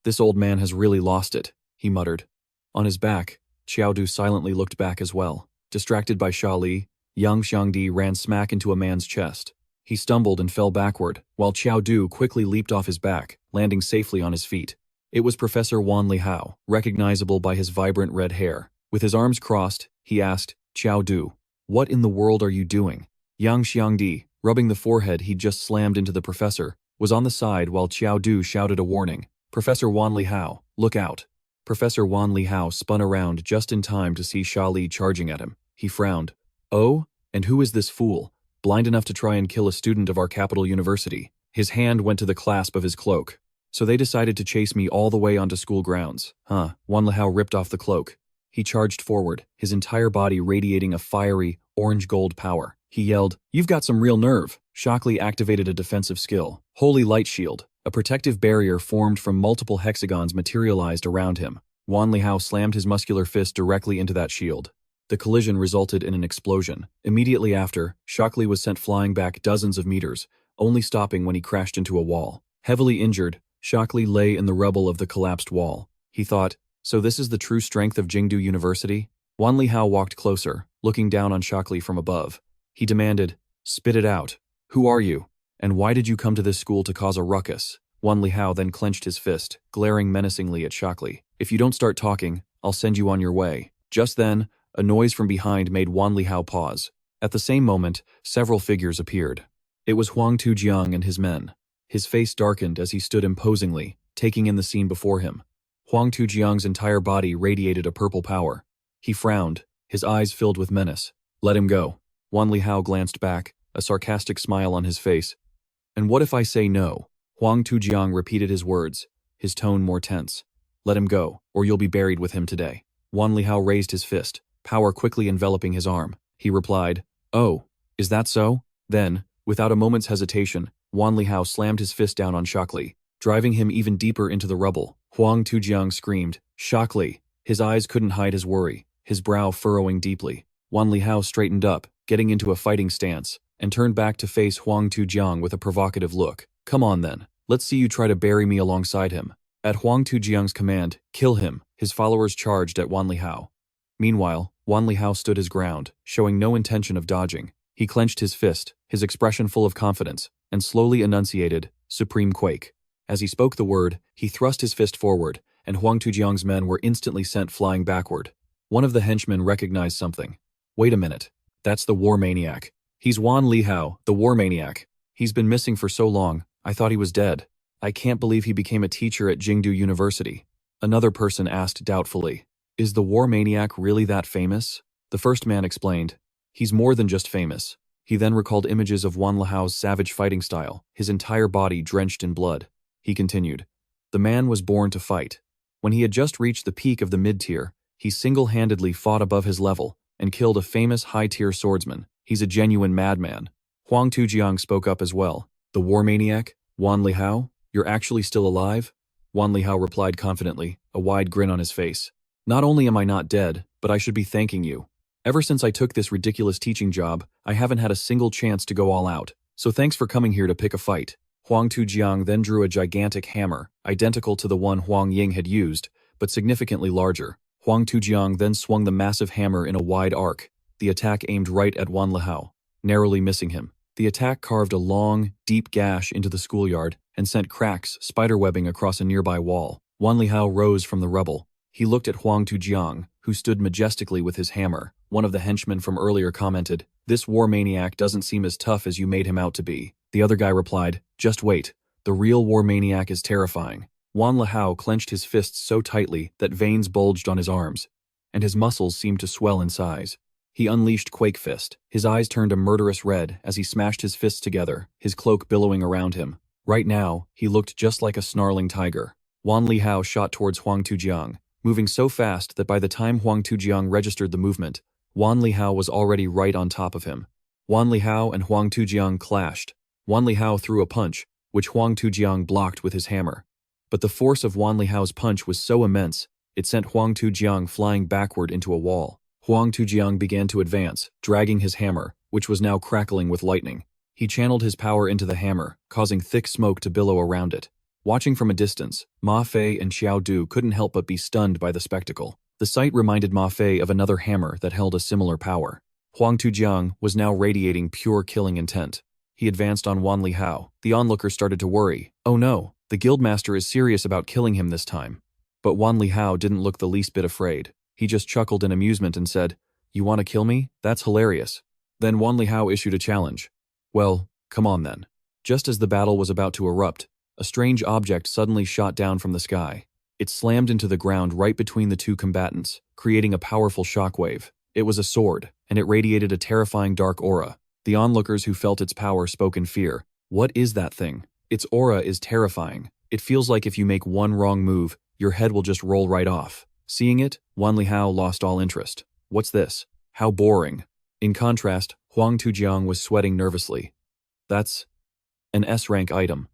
"This old man has really lost it," he muttered. On his back, Qiao Du silently looked back as well. Distracted by Sha Li, Yang Xiangdi ran smack into a man's chest. He stumbled and fell backward, while Qiao Du quickly leaped off his back, landing safely on his feet. It was Professor Wan Lihao, recognizable by his vibrant red hair. With his arms crossed, he asked, "Qiao Du, what in the world are you doing?" Yang Xiangdi, rubbing the forehead he'd just slammed into the professor, was on the side while Qiao Du shouted a warning. "Professor Wan Lihao, look out." Professor Wan Lihao spun around just in time to see Sha Li charging at him. He frowned. "Oh, and who is this fool? Blind enough to try and kill a student of our capital university." His hand went to the clasp of his cloak. "So they decided to chase me all the way onto school grounds, huh?" Wan Lihao ripped off the cloak. He charged forward, his entire body radiating a fiery, orange-gold power. He yelled, "You've got some real nerve." Shockley activated a defensive skill, Holy Light Shield. A protective barrier formed from multiple hexagons materialized around him. Wan Lihao slammed his muscular fist directly into that shield. The collision resulted in an explosion. Immediately after, Shockley was sent flying back dozens of meters, only stopping when he crashed into a wall. Heavily injured, Shockley lay in the rubble of the collapsed wall. He thought, "So this is the true strength of Jingdu University?" Wan Lihao walked closer, looking down on Shockley from above. He demanded, "Spit it out. Who are you? And why did you come to this school to cause a ruckus?" Wan Lihao then clenched his fist, glaring menacingly at Shockley. "If you don't start talking, I'll send you on your way." Just then, a noise from behind made Wan Lihao pause. At the same moment, several figures appeared. It was Huang Tujiang and his men. His face darkened as he stood imposingly, taking in the scene before him. Huang Tujiang's entire body radiated a purple power. He frowned, his eyes filled with menace. "Let him go." Wan Lihao glanced back, a sarcastic smile on his face. "And what if I say no?" Huang Tujiang repeated his words, his tone more tense. Let him go, or you'll be buried with him today. Wan Lihao raised his fist, power quickly enveloping his arm. He replied, Oh, is that so? Then, without a moment's hesitation, Wan Lihao slammed his fist down on Shockley, driving him even deeper into the rubble. Huang Tujiang screamed, Shockley! His eyes couldn't hide his worry, his brow furrowing deeply. Wan Lihao straightened up, getting into a fighting stance, and turned back to face Huang Tujiang with a provocative look. Come on then, let's see you try to bury me alongside him. At Huang Tujiang's command, kill him, his followers charged at Wan Lihao. Meanwhile, Wan Lihao stood his ground, showing no intention of dodging. He clenched his fist, his expression full of confidence, and slowly enunciated, Supreme Quake. As he spoke the word, he thrust his fist forward, and Huang Tujiang's men were instantly sent flying backward. One of the henchmen recognized something. Wait a minute. That's the war maniac. He's Wan Lihao, the war maniac. He's been missing for so long, I thought he was dead. I can't believe he became a teacher at Jingdu University. Another person asked doubtfully, Is the war maniac really that famous? The first man explained, He's more than just famous. He then recalled images of Wan Lihao's savage fighting style, his entire body drenched in blood. He continued, The man was born to fight. When he had just reached the peak of the mid-tier, he single-handedly fought above his level and killed a famous high-tier swordsman. He's a genuine madman. Huang Tujiang spoke up as well. The war maniac? Wan Lihao? You're actually still alive? Wan Lihao replied confidently, a wide grin on his face. Not only am I not dead, but I should be thanking you. Ever since I took this ridiculous teaching job, I haven't had a single chance to go all out, so thanks for coming here to pick a fight. Huang Tujiang then drew a gigantic hammer, identical to the one Huang Ying had used, but significantly larger. Huang Tujiang then swung the massive hammer in a wide arc. The attack aimed right at Wan Lihao, narrowly missing him. The attack carved a long, deep gash into the schoolyard and sent cracks spiderwebbing across a nearby wall. Wan Lihao rose from the rubble. He looked at Huang Tujiang, who stood majestically with his hammer. One of the henchmen from earlier commented, This war maniac doesn't seem as tough as you made him out to be. The other guy replied, Just wait. The real war maniac is terrifying. Wan Lihao clenched his fists so tightly that veins bulged on his arms, and his muscles seemed to swell in size. He unleashed Quake Fist. His eyes turned a murderous red as he smashed his fists together, his cloak billowing around him. Right now, he looked just like a snarling tiger. Wan Lihao shot towards Huang Tujiang, moving so fast that by the time Huang Tujiang registered the movement, Wan Lihao was already right on top of him. Wan Lihao and Huang Tujiang clashed. Wan Lihao threw a punch, which Huang Tujiang blocked with his hammer. But the force of Wan Lihao's punch was so immense, it sent Huang Tujiang flying backward into a wall. Huang Tujiang began to advance, dragging his hammer, which was now crackling with lightning. He channeled his power into the hammer, causing thick smoke to billow around it. Watching from a distance, Ma Fei and Qiao Du couldn't help but be stunned by the spectacle. The sight reminded Ma Fei of another hammer that held a similar power. Huang Tujiang was now radiating pure killing intent. He advanced on Wan Lihao. The onlookers started to worry. Oh no, the guildmaster is serious about killing him this time. But Wan Lihao didn't look the least bit afraid. He just chuckled in amusement and said, You want to kill me? That's hilarious. Then Wan Lihao issued a challenge. Well, come on then. Just as the battle was about to erupt, a strange object suddenly shot down from the sky. It slammed into the ground right between the two combatants, creating a powerful shockwave. It was a sword, and it radiated a terrifying dark aura. The onlookers who felt its power spoke in fear. What is that thing? Its aura is terrifying. It feels like if you make one wrong move, your head will just roll right off. Seeing it, Wan Lihao lost all interest. What's this? How boring. In contrast, Huang Tujiang was sweating nervously. That's an S-rank item.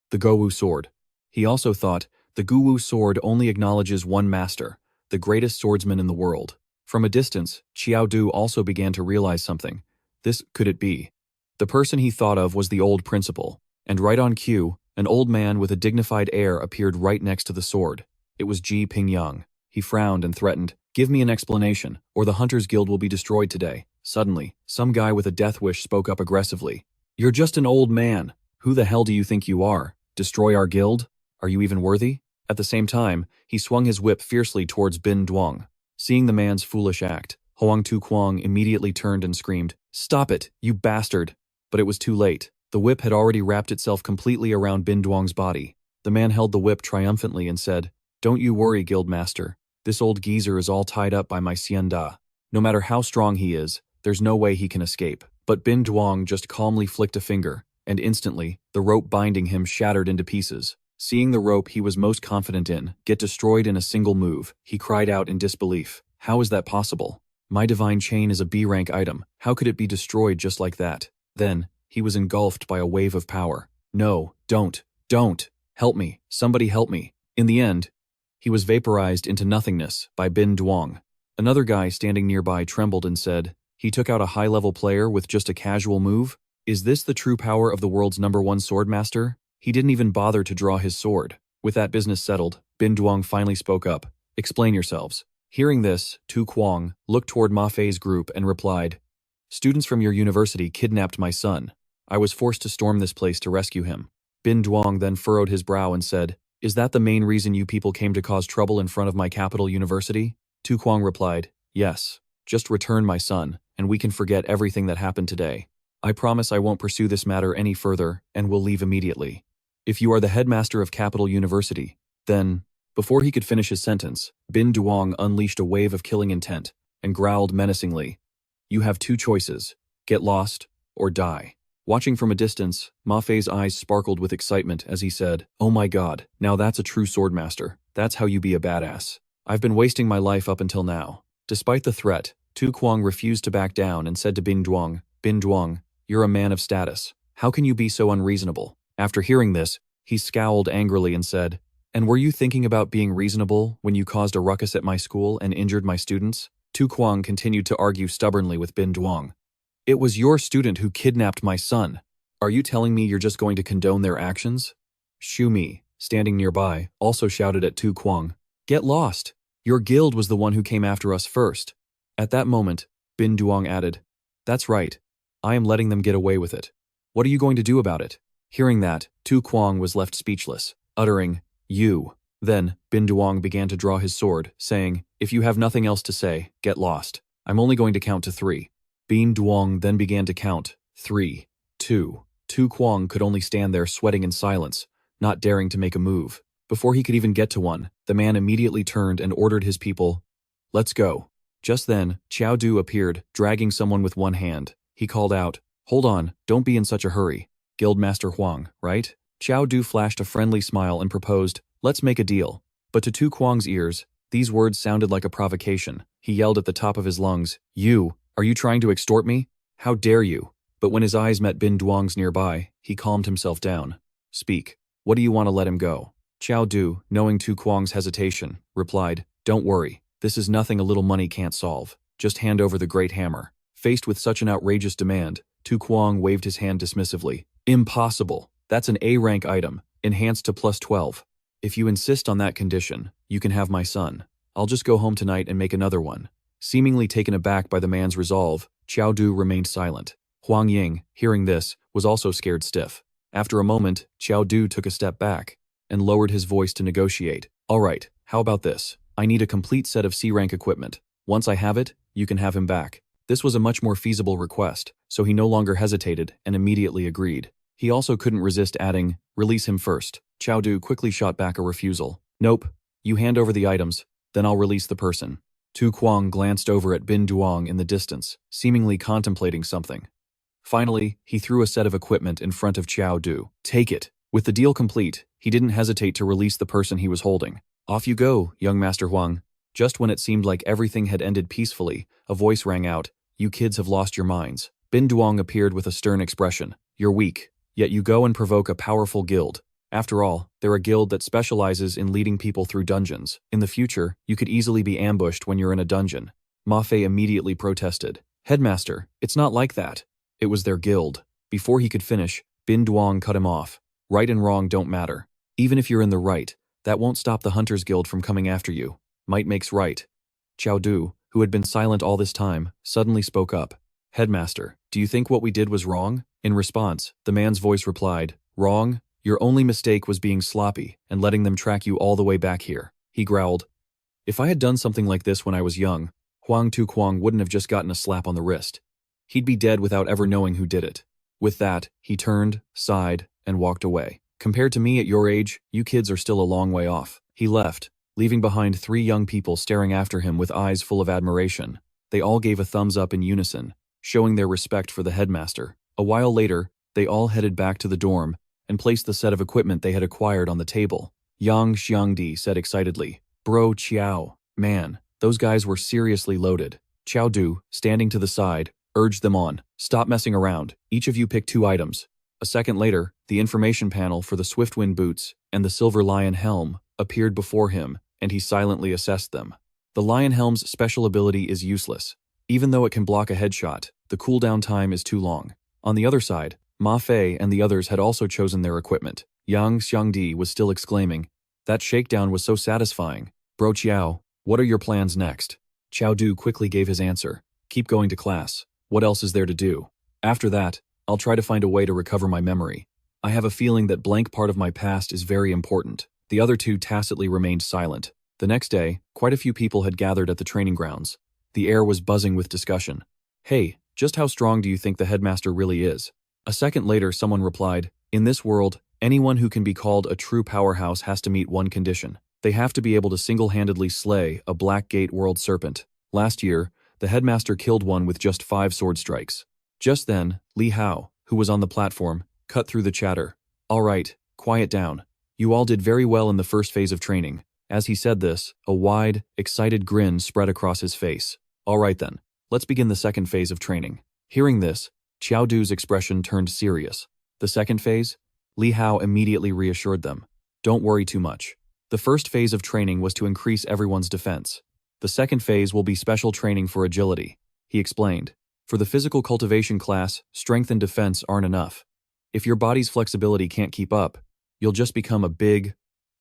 The Gouwu sword. He also thought, the Gouwu sword only acknowledges one master, the greatest swordsman in the world. From a distance, Qiao Du also began to realize something. This could it be? The person he thought of was the old principal, and right on cue, an old man with a dignified air appeared right next to the sword. It was Ji Pingyang. He frowned and threatened, Give me an explanation, or the Hunters Guild will be destroyed today. Suddenly, some guy with a death wish spoke up aggressively. You're just an old man. Who the hell do you think you are? Destroy our guild? Are you even worthy? At the same time, he swung his whip fiercely towards Bin Duong. Seeing the man's foolish act, Huang Tujiang immediately turned and screamed, Stop it, you bastard! But it was too late. The whip had already wrapped itself completely around Bin Duong's body. The man held the whip triumphantly and said, Don't you worry, Guildmaster. This old geezer is all tied up by my Xianda. No matter how strong he is, there's no way he can escape. But Bin Duong just calmly flicked a finger, and instantly, the rope binding him shattered into pieces. Seeing the rope he was most confident in get destroyed in a single move, he cried out in disbelief. How is that possible? My divine chain is a B-rank item. How could it be destroyed just like that? Then, he was engulfed by a wave of power. No, don't. Help me, somebody help me. In the end, he was vaporized into nothingness by Bin Duong. Another guy standing nearby trembled and said, he took out a high-level player with just a casual move? Is this the true power of the world's #1 swordmaster? He didn't even bother to draw his sword. With that business settled, Bin Duong finally spoke up. Explain yourselves. Hearing this, Tu Kuang looked toward Ma Fei's group and replied, students from your university kidnapped my son. I was forced to storm this place to rescue him. Bin Duong then furrowed his brow and said, is that the main reason you people came to cause trouble in front of my capital university? Tu Kuang replied, yes. Just return my son, and we can forget everything that happened today. I promise I won't pursue this matter any further and will leave immediately. If you are the headmaster of Capital University, then... Before he could finish his sentence, Bin Duong unleashed a wave of killing intent and growled menacingly, you have two choices, get lost or die. Watching from a distance, Ma Fei's eyes sparkled with excitement as he said, oh my god, now that's a true swordmaster. That's how you be a badass. I've been wasting my life up until now. Despite the threat, Tu Kuang refused to back down and said to Bin Duong, you're a man of status. How can you be so unreasonable? After hearing this, he scowled angrily and said, and were you thinking about being reasonable when you caused a ruckus at my school and injured my students? Tu Kuang continued to argue stubbornly with Bin Duong. It was your student who kidnapped my son. Are you telling me you're just going to condone their actions? Shu Mi, standing nearby, also shouted at Tu Kuang, get lost. Your guild was the one who came after us first. At that moment, Bin Duong added, that's right. I am letting them get away with it. What are you going to do about it? Hearing that, Tu Kuang was left speechless, uttering, you. Then, Bin Duong began to draw his sword, saying, if you have nothing else to say, get lost. I'm only going to count to 3. Bin Duong then began to count, 3, 2. Tu Kuang could only stand there sweating in silence, not daring to make a move. Before he could even get to one, the man immediately turned and ordered his people, let's go. Just then, Qiao Du appeared, dragging someone with one hand. He called out, hold on, don't be in such a hurry. Guildmaster Huang, right? Qiao Du flashed a friendly smile and proposed, let's make a deal. But to Tu Kuang's ears, these words sounded like a provocation. He yelled at the top of his lungs, are you trying to extort me? How dare you? But when his eyes met Bin Duong's nearby, he calmed himself down. Speak. What do you want to let him go? Qiao Du, knowing Tu Kuang's hesitation, replied, don't worry. This is nothing a little money can't solve. Just hand over the great hammer. Faced with such an outrageous demand, Tu Kuang waved his hand dismissively. Impossible. That's an A-rank item, enhanced to +12. If you insist on that condition, you can have my son. I'll just go home tonight and make another one. Seemingly taken aback by the man's resolve, Qiao Du remained silent. Huang Ying, hearing this, was also scared stiff. After a moment, Qiao Du took a step back and lowered his voice to negotiate. All right, how about this? I need a complete set of C-rank equipment. Once I have it, you can have him back. This was a much more feasible request, so he no longer hesitated and immediately agreed. He also couldn't resist adding, release him first. Qiao Du quickly shot back a refusal. Nope, you hand over the items, then I'll release the person. Tu Kuang glanced over at Bin Duong in the distance, seemingly contemplating something. Finally, he threw a set of equipment in front of Qiao Du. Take it. With the deal complete, he didn't hesitate to release the person he was holding. Off you go, young Master Huang. Just when it seemed like everything had ended peacefully, a voice rang out, you kids have lost your minds. Bin Duong appeared with a stern expression. You're weak, yet you go and provoke a powerful guild. After all, they're a guild that specializes in leading people through dungeons. In the future, you could easily be ambushed when you're in a dungeon. Ma Fei immediately protested. Headmaster, it's not like that. It was their guild. Before he could finish, Bin Duong cut him off. Right and wrong don't matter. Even if you're in the right, that won't stop the Hunters Guild from coming after you. Might makes right. Qiao Du, who had been silent all this time, suddenly spoke up. Headmaster, do you think what we did was wrong? In response, the man's voice replied, wrong? Your only mistake was being sloppy and letting them track you all the way back here. He growled. If I had done something like this when I was young, Huang Tu Kuang wouldn't have just gotten a slap on the wrist. He'd be dead without ever knowing who did it. With that, he turned, sighed, and walked away. Compared to me at your age, you kids are still a long way off. He left, leaving behind 3 young people staring after him with eyes full of admiration. They all gave a thumbs up in unison, showing their respect for the headmaster. A while later, They all headed back to the dorm and placed the set of equipment they had acquired on the table. Yang Xiangdi said excitedly, "Bro, Qiao, man, those guys were seriously loaded." Qiao Du, standing to the side, urged them on. "Stop messing around. Each of you pick 2 items." A second later, the information panel for the Swiftwind boots and the Silver Lion helm appeared before him, and he silently assessed them. The Lion helm's special ability is useless. Even though it can block a headshot, the cooldown time is too long. On the other side, Ma Fei and the others had also chosen their equipment. Yang Xiangdi was still exclaiming, "That shakedown was so satisfying. Bro Qiao, what are your plans next?" Qiao Du quickly gave his answer, "Keep going to class. What else is there to do? After that, I'll try to find a way to recover my memory. I have a feeling that blank part of my past is very important." The other 2 tacitly remained silent. The next day, quite a few people had gathered at the training grounds. The air was buzzing with discussion. "Hey, just how strong do you think the headmaster really is?" A second later, someone replied, "In this world, anyone who can be called a true powerhouse has to meet one condition. They have to be able to single-handedly slay a Blackgate world serpent. Last year, the headmaster killed one with just 5 sword strikes." Just then, Li Hao, who was on the platform, cut through the chatter. "All right, quiet down. You all did very well in the first phase of training." As he said this, a wide, excited grin spread across his face. "All right then, let's begin the second phase of training." Hearing this, Qiao Du's expression turned serious. The second phase? Li Hao immediately reassured them. "Don't worry too much. The first phase of training was to increase everyone's defense. The second phase will be special training for agility," he explained. "For the physical cultivation class, strength and defense aren't enough. If your body's flexibility can't keep up, you'll just become a big,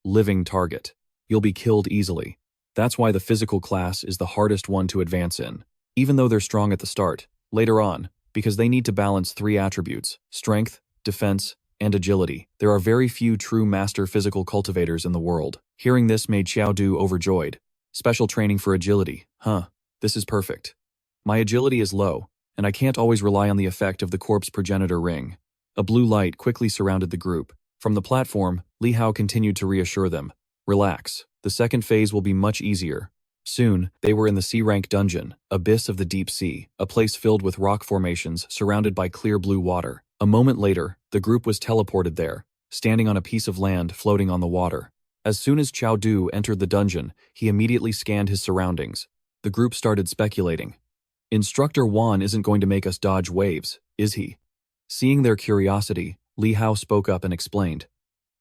living target. You'll be killed easily. That's why the physical class is the hardest one to advance in. Even though they're strong at the start, later on, because they need to balance 3 attributes, strength, defense, and agility. There are very few true master physical cultivators in the world." Hearing this made Qiao Du overjoyed. "Special training for agility, huh? This is perfect. My agility is low, and I can't always rely on the effect of the corpse progenitor ring." A blue light quickly surrounded the group. From the platform, Li Hao continued to reassure them. "Relax, the second phase will be much easier." Soon, they were in the C-rank dungeon, Abyss of the Deep Sea, a place filled with rock formations surrounded by clear blue water. A moment later, the group was teleported there, standing on a piece of land floating on the water. As soon as Qiao Du entered the dungeon, he immediately scanned his surroundings. The group started speculating. "Instructor Wan isn't going to make us dodge waves, is he?" Seeing their curiosity, Li Hao spoke up and explained.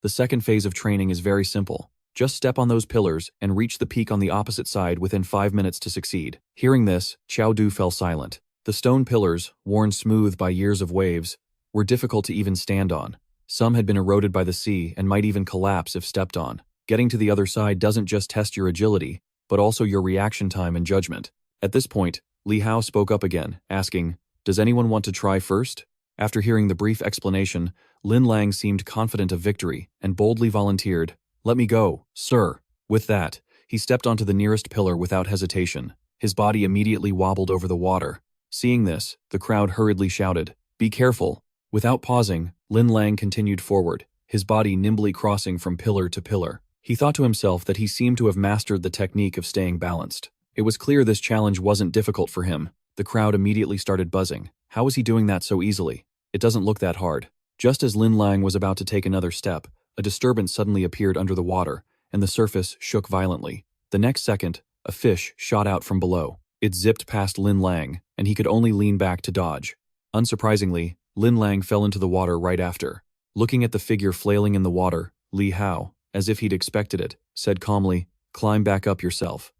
"The second phase of training is very simple. Just step on those pillars and reach the peak on the opposite side within 5 minutes to succeed." Hearing this, Qiao Du fell silent. The stone pillars, worn smooth by years of waves, were difficult to even stand on. Some had been eroded by the sea and might even collapse if stepped on. Getting to the other side doesn't just test your agility, but also your reaction time and judgment. At this point, Li Hao spoke up again, asking, "Does anyone want to try first?" After hearing the brief explanation, Lin Lang seemed confident of victory and boldly volunteered, "Let me go, sir." With that, he stepped onto the nearest pillar without hesitation. His body immediately wobbled over the water. Seeing this, the crowd hurriedly shouted, "Be careful." Without pausing, Lin Lang continued forward, his body nimbly crossing from pillar to pillar. He thought to himself that he seemed to have mastered the technique of staying balanced. It was clear this challenge wasn't difficult for him. The crowd immediately started buzzing. How was he doing that so easily? It doesn't look that hard. Just as Lin Lang was about to take another step, a disturbance suddenly appeared under the water, and the surface shook violently. The next second, a fish shot out from below. It zipped past Lin Lang, and he could only lean back to dodge. Unsurprisingly, Lin Lang fell into the water right after. Looking at the figure flailing in the water, Li Hao, as if he'd expected it, said calmly, "Climb back up yourself."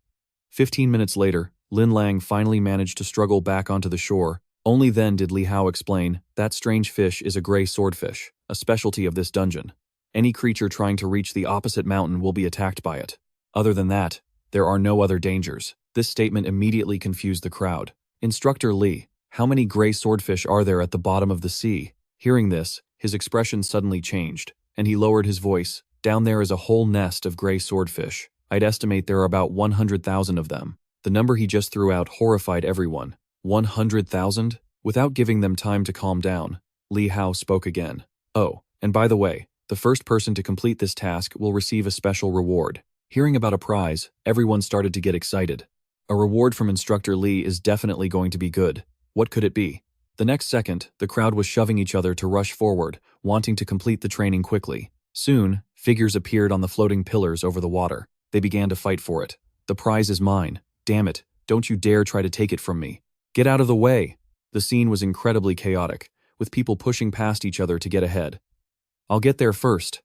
15 minutes later, Lin Lang finally managed to struggle back onto the shore. Only then did Li Hao explain, "That strange fish is a gray swordfish, a specialty of this dungeon. Any creature trying to reach the opposite mountain will be attacked by it. Other than that, there are no other dangers." This statement immediately confused the crowd. "Instructor Li, how many gray swordfish are there at the bottom of the sea?" Hearing this, his expression suddenly changed, and he lowered his voice. "Down there is a whole nest of gray swordfish. I'd estimate there are about 100,000 of them." The number he just threw out horrified everyone. 100,000? Without giving them time to calm down, Li Hao spoke again. "Oh, and by the way, the first person to complete this task will receive a special reward." Hearing about a prize, everyone started to get excited. A reward from Instructor Li is definitely going to be good. What could it be? The next second, the crowd was shoving each other to rush forward, wanting to complete the training quickly. Soon, figures appeared on the floating pillars over the water. They began to fight for it. The prize is mine. Damn it, don't you dare try to take it from me. Get out of the way. The scene was incredibly chaotic, with people pushing past each other to get ahead. I'll get there first.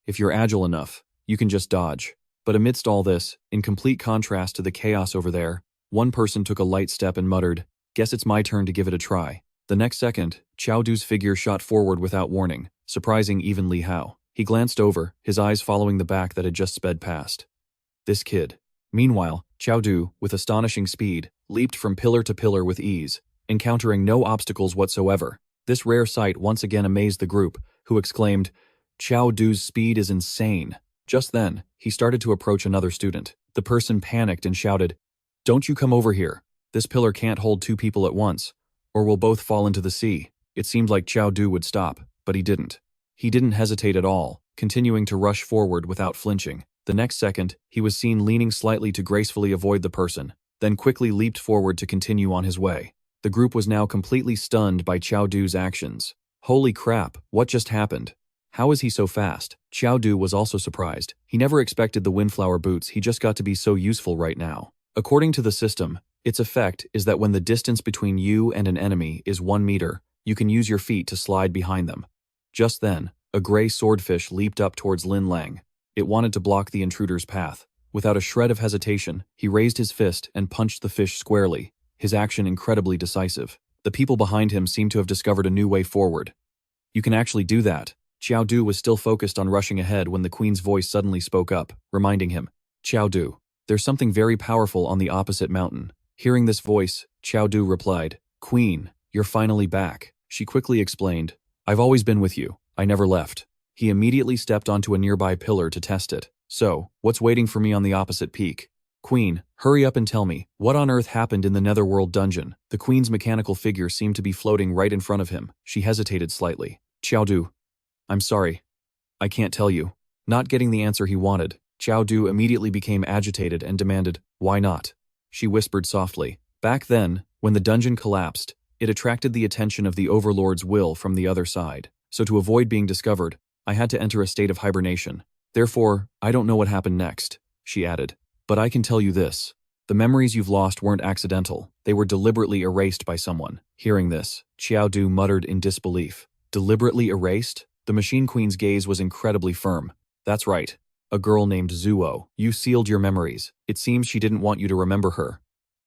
If you're agile enough, you can just dodge. But amidst all this, in complete contrast to the chaos over there, one person took a light step and muttered, "Guess it's my turn to give it a try." The next second, Qiao Du's figure shot forward without warning, surprising even Li Hao. He glanced over, his eyes following the back that had just sped past. This kid. Meanwhile, Qiao Du, with astonishing speed, leaped from pillar to pillar with ease, encountering no obstacles whatsoever. This rare sight once again amazed the group, who exclaimed, "Qiao Du's speed is insane." Just then, he started to approach another student. The person panicked and shouted, "Don't you come over here. This pillar can't hold two people at once, or we'll both fall into the sea." It seemed like Qiao Du would stop, but he didn't. He didn't hesitate at all, continuing to rush forward without flinching. The next second, he was seen leaning slightly to gracefully avoid the person, then quickly leaped forward to continue on his way. The group was now completely stunned by Qiao Du's actions. Holy crap, what just happened? How is he so fast? Qiao Du was also surprised. He never expected the windflower boots he just got to be so useful right now. According to the system, its effect is that when the distance between you and an enemy is 1 meter, you can use your feet to slide behind them. Just then, a gray swordfish leaped up towards Lin Lang. It wanted to block the intruder's path. Without a shred of hesitation, he raised his fist and punched the fish squarely, his action incredibly decisive. The people behind him seemed to have discovered a new way forward. "You can actually do that." Qiao Du was still focused on rushing ahead when the queen's voice suddenly spoke up, reminding him, "Qiao Du, there's something very powerful on the opposite mountain." Hearing this voice, Qiao Du replied, "Queen, you're finally back." She quickly explained, "I've always been with you. I never left." He immediately stepped onto a nearby pillar to test it. "So, what's waiting for me on the opposite peak?" "Queen, hurry up and tell me, what on earth happened in the Netherworld dungeon?" The queen's mechanical figure seemed to be floating right in front of him. She hesitated slightly. "Qiao Du, I'm sorry. I can't tell you." Not getting the answer he wanted, Qiao Du immediately became agitated and demanded, "Why not?" She whispered softly. "Back then, when the dungeon collapsed, it attracted the attention of the Overlord's will from the other side. So to avoid being discovered, I had to enter a state of hibernation. Therefore, I don't know what happened next," she added. "But I can tell you this. The memories you've lost weren't accidental. They were deliberately erased by someone." Hearing this, Qiao Du muttered in disbelief. "Deliberately erased?" The Machine Queen's gaze was incredibly firm. "That's right. A girl named Zuo. You sealed your memories. It seems she didn't want you to remember her."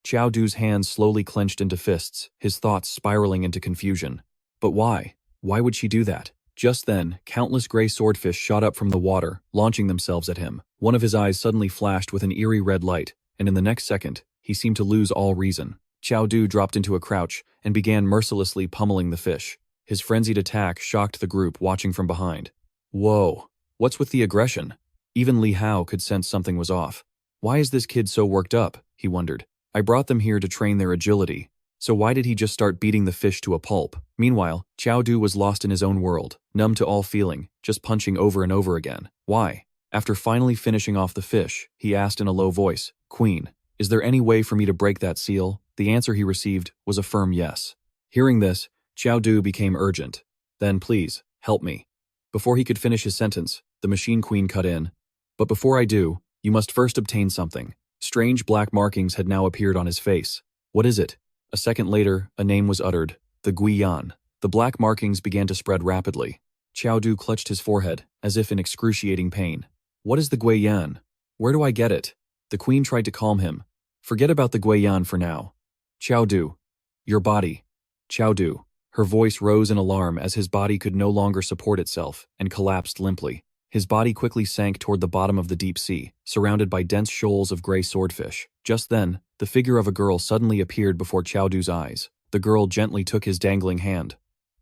Qiao Du's hands slowly clenched into fists, his thoughts spiraling into confusion. But why? Why would she do that? Just then, countless gray swordfish shot up from the water, launching themselves at him. One of his eyes suddenly flashed with an eerie red light, and in the next second, he seemed to lose all reason. Qiao Du dropped into a crouch and began mercilessly pummeling the fish. His frenzied attack shocked the group watching from behind. Whoa, what's with the aggression? Even Li Hao could sense something was off. Why is this kid so worked up? He wondered. I brought them here to train their agility. So why did he just start beating the fish to a pulp? Meanwhile, Qiao Du was lost in his own world, numb to all feeling, just punching over and over again. Why? After finally finishing off the fish, he asked in a low voice, "Queen, is there any way for me to break that seal?" The answer he received was a firm yes. Hearing this, Qiao Du became urgent. "Then please, help me." Before he could finish his sentence, the Machine Queen cut in. "But before I do, you must first obtain something." Strange black markings had now appeared on his face. "What is it?" A second later, a name was uttered, the Guiyan. The black markings began to spread rapidly. Qiao Du clutched his forehead, as if in excruciating pain. "What is the Guiyan? Where do I get it?" The queen tried to calm him. "Forget about the Guiyan for now. Qiao Du, your body." Qiao Du. Her voice rose in alarm as his body could no longer support itself and collapsed limply. His body quickly sank toward the bottom of the deep sea, surrounded by dense shoals of gray swordfish. Just then, the figure of a girl suddenly appeared before Qiao Du's eyes. The girl gently took his dangling hand.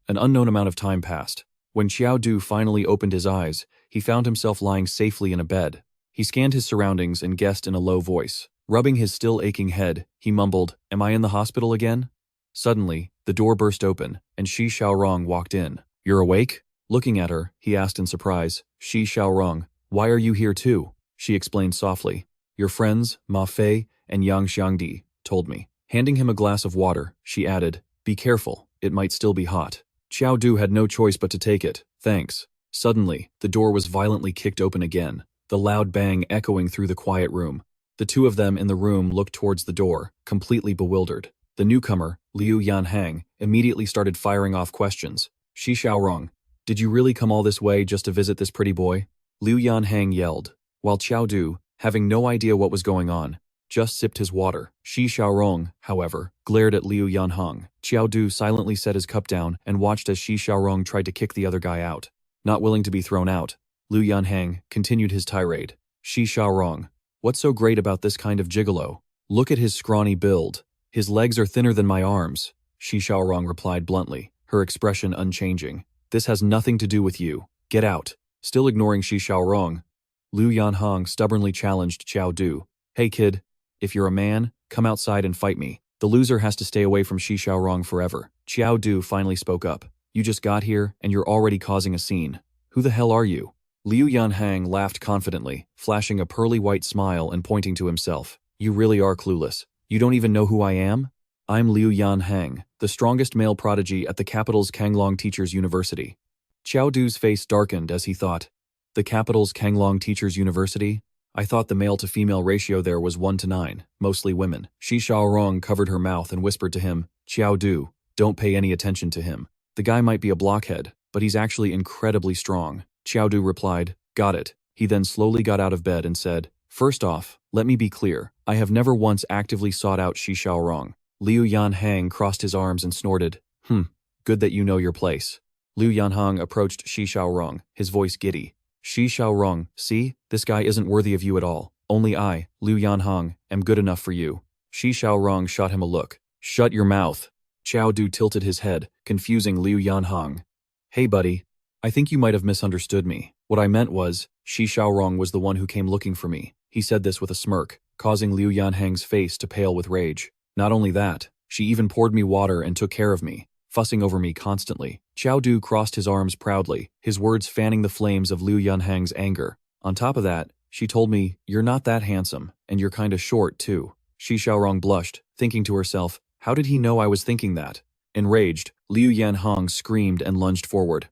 An unknown amount of time passed. When Qiao Du finally opened his eyes, he found himself lying safely in a bed. He scanned his surroundings and guessed in a low voice. Rubbing his still aching head, he mumbled, "Am I in the hospital again?" Suddenly, the door burst open, and Shi Xiaorong walked in. "You're awake?" Looking at her, he asked in surprise, "Shi Xiaorong, why are you here too?" She explained softly, "Your friends, Ma Fei and Yang Xiangdi, told me." Handing him a glass of water, she added, "Be careful. it might still be hot. Qiao Du had no choice but to take it. Thanks. Suddenly, the door was violently kicked open again, the loud bang echoing through the quiet room. The two of them in the room looked towards the door, completely bewildered. The newcomer, Liu Yanhang, immediately started firing off questions. Shi Xiaorong, did you really come all this way just to visit this pretty boy? Liu Yanhang yelled, while Qiao Du, having no idea what was going on, just sipped his water. Shi Xiaorong, however, glared at Liu Yanhang. Qiao Du silently set his cup down and watched as Shi Xiaorong tried to kick the other guy out. Not willing to be thrown out, Liu Yanhang continued his tirade. Shi Xiaorong, what's so great about this kind of gigolo? Look at his scrawny build. His legs are thinner than my arms, Shi Xiaorong replied bluntly, her expression unchanging. This has nothing to do with you. Get out. Still ignoring Shi Xiaorong, Liu Yanhang stubbornly challenged Qiao Du. Hey kid, if you're a man, come outside and fight me. The loser has to stay away from Shi Xiaorong forever. Qiao Du finally spoke up. You just got here, and you're already causing a scene. Who the hell are you? Liu Yanhang laughed confidently, flashing a pearly white smile and pointing to himself. You really are clueless. You don't even know who I am? I'm Liu Yanhang, the strongest male prodigy at the capital's Kanglong Teachers University. Qiao Du's face darkened as he thought, the capital's Kanglong Teachers University? I thought the male-to-female ratio there was 1:9, mostly women. Shi Xiaorong covered her mouth and whispered to him, Qiao Du, don't pay any attention to him. The guy might be a blockhead, but he's actually incredibly strong. Qiao Du replied, got it. He then slowly got out of bed and said, first off, let me be clear, I have never once actively sought out Shi Xiaorong. Liu Yanhang crossed his arms and snorted, good that you know your place. Liu Yanhang approached Shi Xiaorong, his voice giddy. Shi Xiaorong, see, this guy isn't worthy of you at all. Only I, Liu Yanhang, am good enough for you. Shi Xiaorong shot him a look. Shut your mouth. Qiao Du tilted his head, confusing Liu Yanhang. Hey buddy, I think you might have misunderstood me. What I meant was, Shi Xiaorong was the one who came looking for me. He said this with a smirk, causing Liu Yanhang's face to pale with rage. Not only that, she even poured me water and took care of me, fussing over me constantly. Qiao Du crossed his arms proudly, his words fanning the flames of Liu Yanhang's anger. On top of that, she told me, you're not that handsome, and you're kinda short too. Shi Xiaorong blushed, thinking to herself, how did he know I was thinking that? Enraged, Liu Yanhang screamed and lunged forward.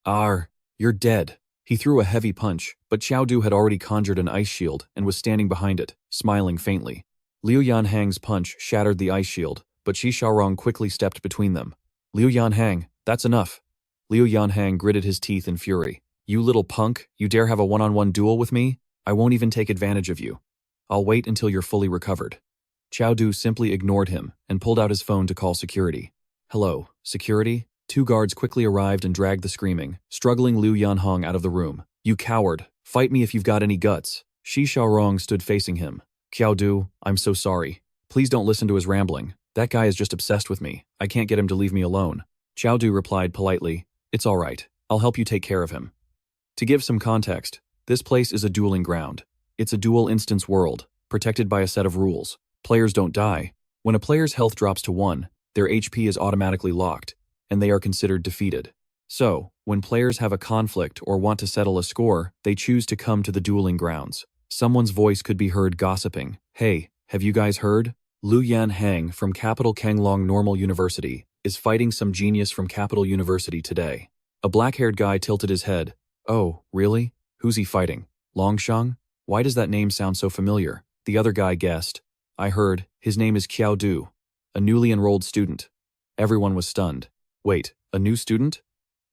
You're dead. He threw a heavy punch, but Qiao Du had already conjured an ice shield and was standing behind it, smiling faintly. Liu Yanhang's punch shattered the ice shield, but Shi Xiaorong quickly stepped between them. Liu Yanhang, that's enough. Liu Yanhang gritted his teeth in fury. You little punk, you dare have a one-on-one duel with me? I won't even take advantage of you. I'll wait until you're fully recovered. Qiao Du simply ignored him and pulled out his phone to call security. Hello, security? Two guards quickly arrived and dragged the screaming, struggling Liu Yanhang out of the room. You coward, fight me if you've got any guts. Shi Xiaorong stood facing him. Qiao Du, I'm so sorry. Please don't listen to his rambling. That guy is just obsessed with me. I can't get him to leave me alone. Qiao Du replied politely, it's all right. I'll help you take care of him. To give some context, this place is a dueling ground. It's a dual instance world, protected by a set of rules. Players don't die. When a player's health drops to 1, their HP is automatically locked, and they are considered defeated. So, when players have a conflict or want to settle a score, they choose to come to the dueling grounds. Someone's voice could be heard gossiping. Hey, have you guys heard? Liu Yanhang from Capital Kanglong Normal University is fighting some genius from Capital University today. A black-haired guy tilted his head. Oh, really? Who's he fighting? Longshang? Why does that name sound so familiar? The other guy guessed. I heard, his name is Qiao Du, a newly enrolled student. Everyone was stunned. Wait, a new student?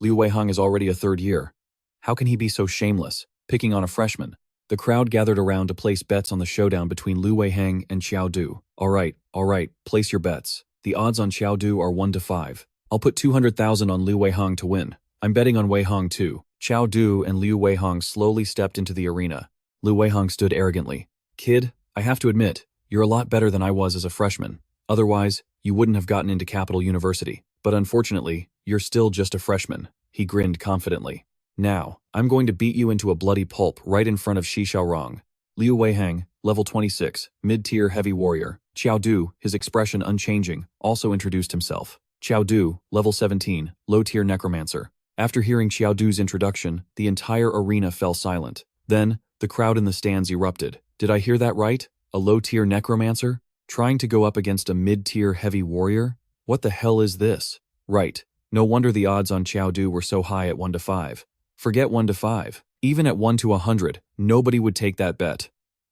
Liu Weihang is already a third year. How can he be so shameless, picking on a freshman? The crowd gathered around to place bets on the showdown between Liu Weihang and Qiao Du. All right, place your bets. The odds on Qiao Du are 1-5. I'll put 200,000 on Liu Weihang to win. I'm betting on Weihang too. Qiao Du and Liu Weihang slowly stepped into the arena. Liu Weihang stood arrogantly. Kid, I have to admit, you're a lot better than I was as a freshman. Otherwise, you wouldn't have gotten into Capital University. But unfortunately, you're still just a freshman. He grinned confidently. Now, I'm going to beat you into a bloody pulp right in front of Shi Xiaorong. Liu Weihang, level 26, mid-tier heavy warrior. Qiao Du, his expression unchanging, also introduced himself. Qiao Du, level 17, low-tier necromancer. After hearing Qiao Du's introduction, the entire arena fell silent. Then, the crowd in the stands erupted. Did I hear that right? A low-tier necromancer? Trying to go up against a mid-tier heavy warrior? What the hell is this? Right. No wonder the odds on Qiao Du were so high at 1 to 5. Forget 1 to 5. Even at 1 to 100, nobody would take that bet.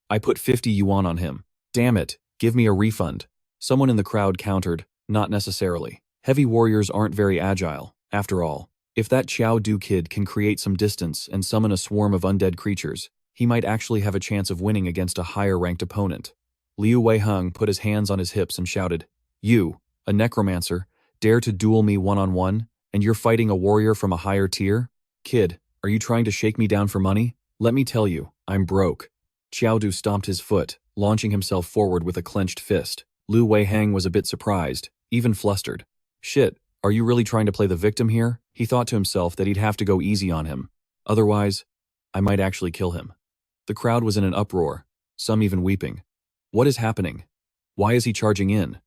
I put 50 yuan on him. Damn it, give me a refund. Someone in the crowd countered, not necessarily. Heavy warriors aren't very agile, after all. If that Qiao Du kid can create some distance and summon a swarm of undead creatures, he might actually have a chance of winning against a higher-ranked opponent. Liu Weiheng put his hands on his hips and shouted, "You, a necromancer, dare to duel me one-on-one, and you're fighting a warrior from a higher tier? Kid, are you trying to shake me down for money? Let me tell you, I'm broke." Qiao Du stomped his foot, launching himself forward with a clenched fist. Liu Weiheng was a bit surprised, even flustered. Shit, are you really trying to play the victim here? He thought to himself that he'd have to go easy on him. Otherwise, I might actually kill him. The crowd was in an uproar, some even weeping. What is happening? Why is he charging in?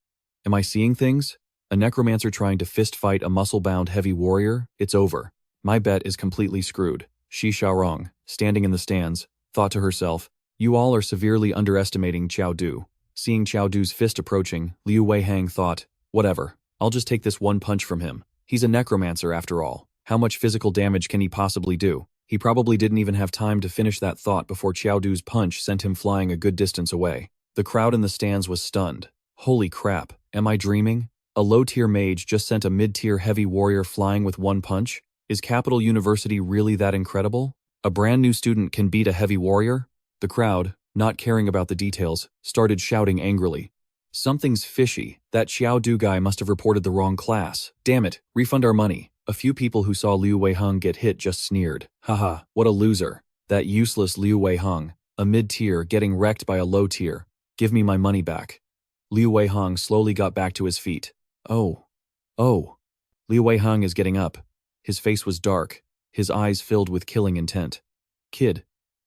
Am I seeing things? A necromancer trying to fist-fight a muscle-bound heavy warrior? It's over. My bet is completely screwed. Shi Xiaorong, standing in the stands, thought to herself, you all are severely underestimating Qiao Du. Seeing Qiao Du's fist approaching, Liu Weiheng thought, whatever, I'll just take this one punch from him. He's a necromancer after all. How much physical damage can he possibly do? He probably didn't even have time to finish that thought before Qiao Du's punch sent him flying a good distance away. The crowd in the stands was stunned. Holy crap, am I dreaming? A low-tier mage just sent a mid-tier heavy warrior flying with one punch? Is Capital University really that incredible? A brand new student can beat a heavy warrior? The crowd, not caring about the details, started shouting angrily. Something's fishy. That Qiao Du guy must have reported the wrong class. Damn it, refund our money. A few people who saw Liu Weiheng get hit just sneered. Haha, what a loser. That useless Liu Weiheng, a mid-tier getting wrecked by a low-tier. Give me my money back. Liu Weiheng slowly got back to his feet. Oh. Liu Weiheng is getting up. His face was dark, his eyes filled with killing intent. Kid,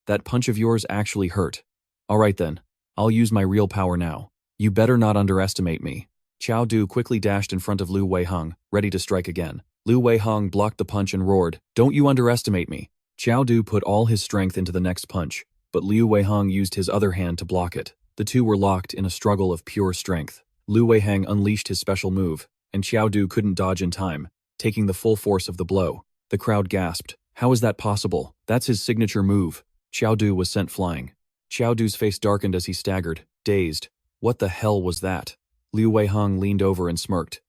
that punch of yours actually hurt. All right then, I'll use my real power now. You better not underestimate me. Qiao Du quickly dashed in front of Liu Weiheng, ready to strike again. Liu Weiheng blocked the punch and roared, "Don't you underestimate me." Qiao Du put all his strength into the next punch, but Liu Weiheng used his other hand to block it. The two were locked in a struggle of pure strength. Liu Weiheng unleashed his special move, and Qiao Du couldn't dodge in time, taking the full force of the blow. The crowd gasped. How is that possible? That's his signature move. Qiao Du was sent flying. Qiao Du's face darkened as he staggered, dazed. What the hell was that? Liu Weiheng leaned over and smirked.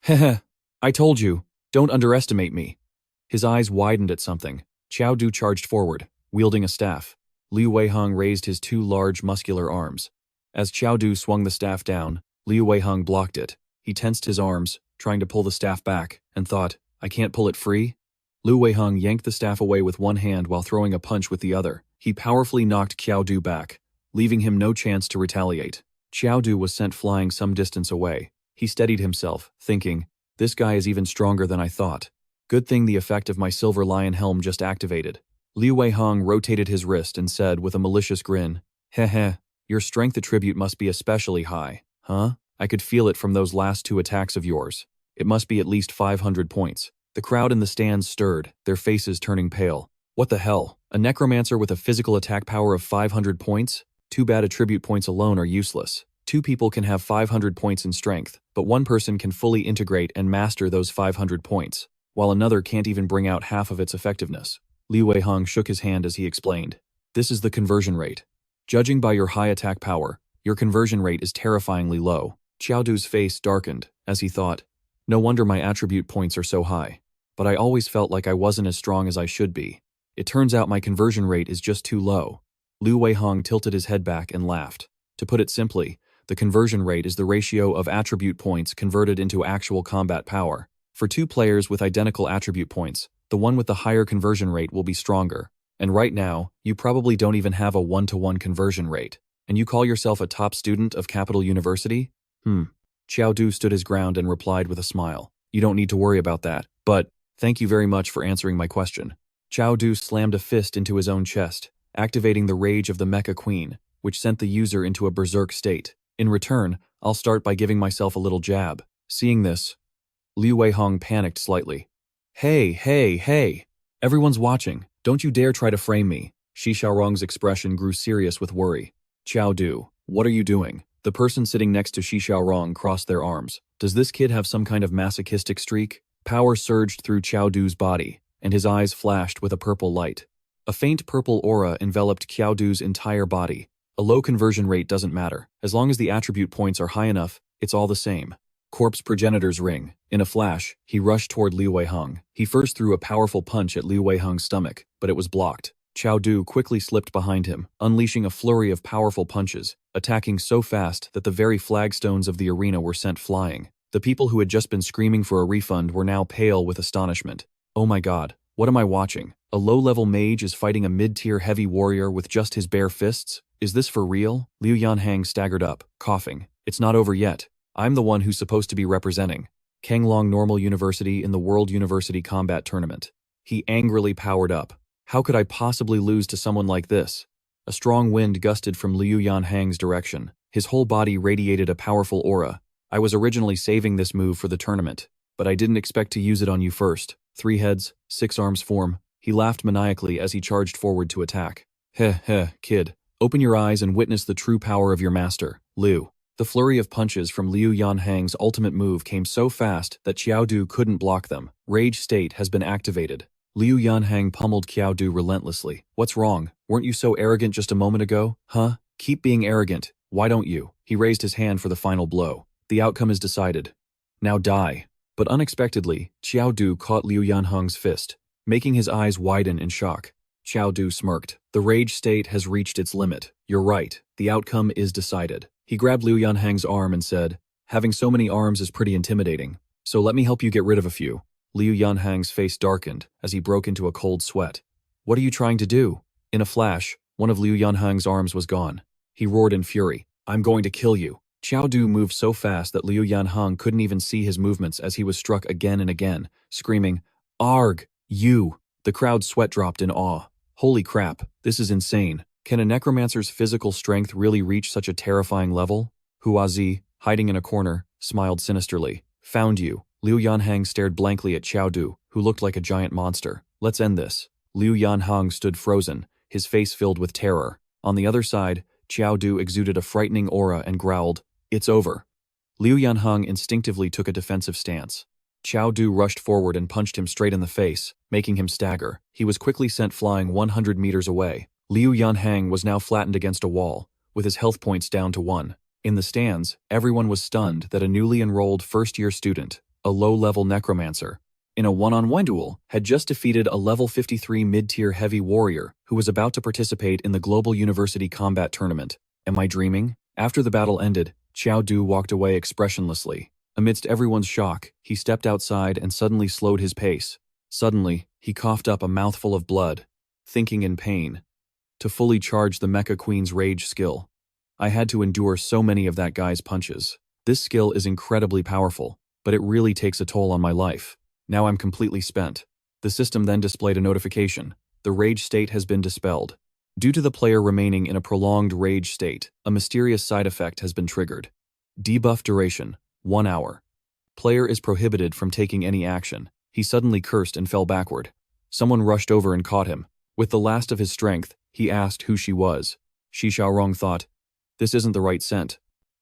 Heh, I told you, don't underestimate me. His eyes widened at something. Qiao Du charged forward, wielding a staff. Liu Weiheng raised his two large muscular arms. As Qiao Du swung the staff down, Liu Weiheng blocked it. He tensed his arms, trying to pull the staff back, and thought, I can't pull it free? Liu Weiheng yanked the staff away with one hand while throwing a punch with the other. He powerfully knocked Qiao Du back, leaving him no chance to retaliate. Qiao Du was sent flying some distance away. He steadied himself, thinking, this guy is even stronger than I thought. Good thing the effect of my silver lion helm just activated. Liu Weiheng rotated his wrist and said with a malicious grin, Heh, your strength attribute must be especially high, huh? I could feel it from those last two attacks of yours. It must be at least 500 points. The crowd in the stands stirred, their faces turning pale. What the hell? A necromancer with a physical attack power of 500 points? Too bad attribute points alone are useless. Two people can have 500 points in strength, but one person can fully integrate and master those 500 points, while another can't even bring out half of its effectiveness. Liu Weiheng shook his hand as he explained. This is the conversion rate. Judging by your high attack power, your conversion rate is terrifyingly low. Qiao Du's face darkened, as he thought, no wonder my attribute points are so high. But I always felt like I wasn't as strong as I should be. It turns out my conversion rate is just too low. Liu Weiheng tilted his head back and laughed. To put it simply, the conversion rate is the ratio of attribute points converted into actual combat power. For two players with identical attribute points, the one with the higher conversion rate will be stronger. And right now, you probably don't even have a 1-to-1 conversion rate. And you call yourself a top student of Capital University? Qiao Du stood his ground and replied with a smile. You don't need to worry about that, but thank you very much for answering my question. Qiao Du slammed a fist into his own chest, activating the rage of the Mecha Queen, which sent the user into a berserk state. In return, I'll start by giving myself a little jab. Seeing this, Liu Weiheng panicked slightly. Hey! Everyone's watching. Don't you dare try to frame me. Shi Xiaorong's expression grew serious with worry. Qiao Du, what are you doing? The person sitting next to Qiao crossed their arms. Does this kid have some kind of masochistic streak? Power surged through Qiao Du's body, and his eyes flashed with a purple light. A faint purple aura enveloped Qiao Du's entire body. A low conversion rate doesn't matter. As long as the attribute points are high enough, it's all the same. Corpse progenitor's ring. In a flash, he rushed toward Liu Weiheng. He first threw a powerful punch at Liu Weiheng's stomach, but it was blocked. Qiao Du quickly slipped behind him, unleashing a flurry of powerful punches, attacking so fast that the very flagstones of the arena were sent flying. The people who had just been screaming for a refund were now pale with astonishment. Oh my god, what am I watching? A low-level mage is fighting a mid-tier heavy warrior with just his bare fists? Is this for real? Liu Yanhang staggered up, coughing. It's not over yet. I'm the one who's supposed to be representing Kenglong Normal University in the World University Combat Tournament. He angrily powered up. How could I possibly lose to someone like this? A strong wind gusted from Liu Yanhang's direction. His whole body radiated a powerful aura. I was originally saving this move for the tournament, but I didn't expect to use it on you first. 3 heads, 6 arms form. He laughed maniacally as he charged forward to attack. Heh, kid. Open your eyes and witness the true power of your master, Liu. The flurry of punches from Liu Yanhang's ultimate move came so fast that Qiao Du couldn't block them. Rage state has been activated. Liu Yanhang pummeled Qiao Du relentlessly. What's wrong? Weren't you so arrogant just a moment ago? Huh? Keep being arrogant. Why don't you? He raised his hand for the final blow. The outcome is decided. Now die. But unexpectedly, Qiao Du caught Liu Yanhang's fist, making his eyes widen in shock. Qiao Du smirked. The rage state has reached its limit. You're right. The outcome is decided. He grabbed Liu Yanhang's arm and said, having so many arms is pretty intimidating, so let me help you get rid of a few. Liu Yanhang's face darkened as he broke into a cold sweat. What are you trying to do? In a flash, one of Liu Yanhang's arms was gone. He roared in fury. I'm going to kill you. Qiao Du moved so fast that Liu Yanhang couldn't even see his movements as he was struck again and again, screaming, Arg! You! The crowd's sweat dropped in awe. Holy crap, this is insane. Can a necromancer's physical strength really reach such a terrifying level? Huazi, hiding in a corner, smiled sinisterly. Found you. Liu Yanhang stared blankly at Qiao Du, who looked like a giant monster. Let's end this. Liu Yanhang stood frozen, his face filled with terror. On the other side, Qiao Du exuded a frightening aura and growled, It's over. Liu Yanhang instinctively took a defensive stance. Qiao Du rushed forward and punched him straight in the face, making him stagger. He was quickly sent flying 100 meters away. Liu Yanhang was now flattened against a wall, with his health points down to 1. In the stands, everyone was stunned that a newly enrolled first-year student, a low-level necromancer, in a one-on-one duel, had just defeated a level 53 mid-tier heavy warrior who was about to participate in the Global University Combat Tournament. Am I dreaming? After the battle ended, Qiao Du walked away expressionlessly. Amidst everyone's shock, he stepped outside and suddenly slowed his pace. Suddenly, he coughed up a mouthful of blood, thinking in pain. To fully charge the Mecha Queen's rage skill, I had to endure so many of that guy's punches. This skill is incredibly powerful, but it really takes a toll on my life. Now I'm completely spent. The system then displayed a notification. The rage state has been dispelled. Due to the player remaining in a prolonged rage state, a mysterious side effect has been triggered. Debuff duration, 1 hour. Player is prohibited from taking any action. He suddenly cursed and fell backward. Someone rushed over and caught him. With the last of his strength, he asked who she was. Xiaorong thought, this isn't the right scent.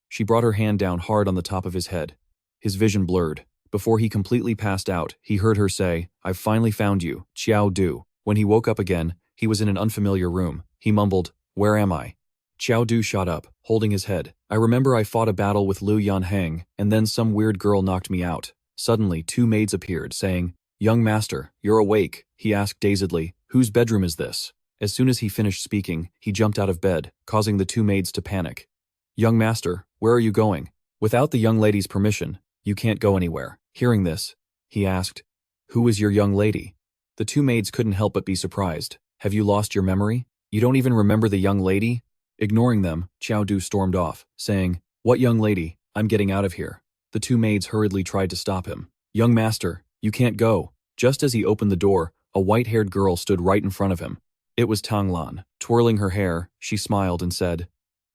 She brought her hand down hard on the top of his head. His vision blurred. Before he completely passed out, he heard her say, I've finally found you, Qiao Du. When he woke up again, he was in an unfamiliar room. He mumbled, where am I? Qiao Du shot up, holding his head. I remember I fought a battle with Liu Yanhang, and then some weird girl knocked me out. Suddenly, 2 maids appeared, saying, Young master, you're awake. He asked dazedly, whose bedroom is this? As soon as he finished speaking, he jumped out of bed, causing the 2 maids to panic. Young master, where are you going? Without the young lady's permission, you can't go anywhere. Hearing this, he asked, who is your young lady? The 2 maids couldn't help but be surprised. Have you lost your memory? You don't even remember the young lady? Ignoring them, Qiao Du stormed off, saying, what young lady? I'm getting out of here. The 2 maids hurriedly tried to stop him. Young master, you can't go. Just as he opened the door, a white-haired girl stood right in front of him. It was Tanglan. Twirling her hair, she smiled and said,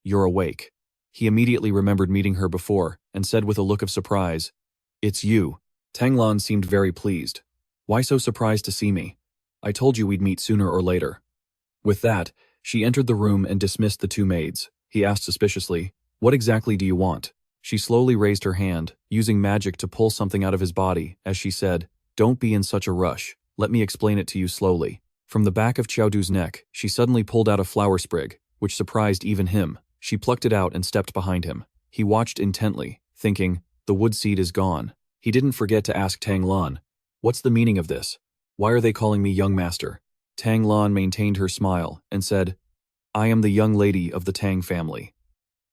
you're awake. He immediately remembered meeting her before and said with a look of surprise, it's you. Tanglan seemed very pleased. Why so surprised to see me? I told you we'd meet sooner or later. With that, she entered the room and dismissed the 2 maids. He asked suspiciously, What exactly do you want? She slowly raised her hand, using magic to pull something out of his body, as she said, Don't be in such a rush. Let me explain it to you slowly. From the back of Qiaodu's neck, she suddenly pulled out a flower sprig, which surprised even him. She plucked it out and stepped behind him. He watched intently, thinking, the wood seed is gone. He didn't forget to ask Tang Lan, What's the meaning of this? Why are they calling me young master? Tang Lan maintained her smile and said, I am the young lady of the Tang family.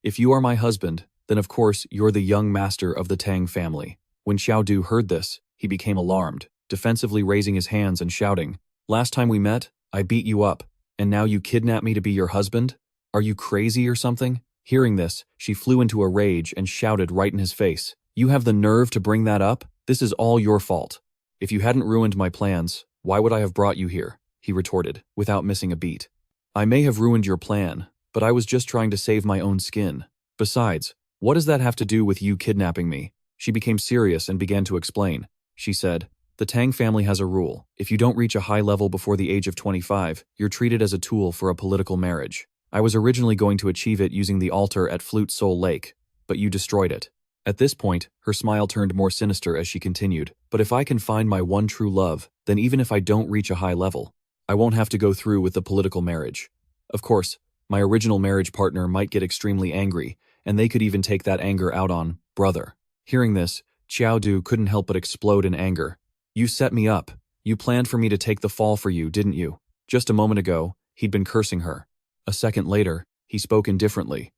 If you are my husband, then of course you're the young master of the Tang family. When Qiaodu heard this, he became alarmed, defensively raising his hands and shouting, Last time we met, I beat you up, and now you kidnap me to be your husband? Are you crazy or something? Hearing this, she flew into a rage and shouted right in his face, You have the nerve to bring that up? This is all your fault. If you hadn't ruined my plans, why would I have brought you here? He retorted, without missing a beat. I may have ruined your plan, but I was just trying to save my own skin. Besides, what does that have to do with you kidnapping me? She became serious and began to explain. She said, The Tang family has a rule. If you don't reach a high level before the age of 25, you're treated as a tool for a political marriage. I was originally going to achieve it using the altar at Flute Soul Lake, but you destroyed it. At this point, her smile turned more sinister as she continued, But if I can find my one true love, then even if I don't reach a high level, I won't have to go through with the political marriage. Of course, my original marriage partner might get extremely angry, and they could even take that anger out on brother. Hearing this, Qiaodu couldn't help but explode in anger. You set me up. You planned for me to take the fall for you, didn't you? Just a moment ago, he'd been cursing her. A second later, he spoke indifferently.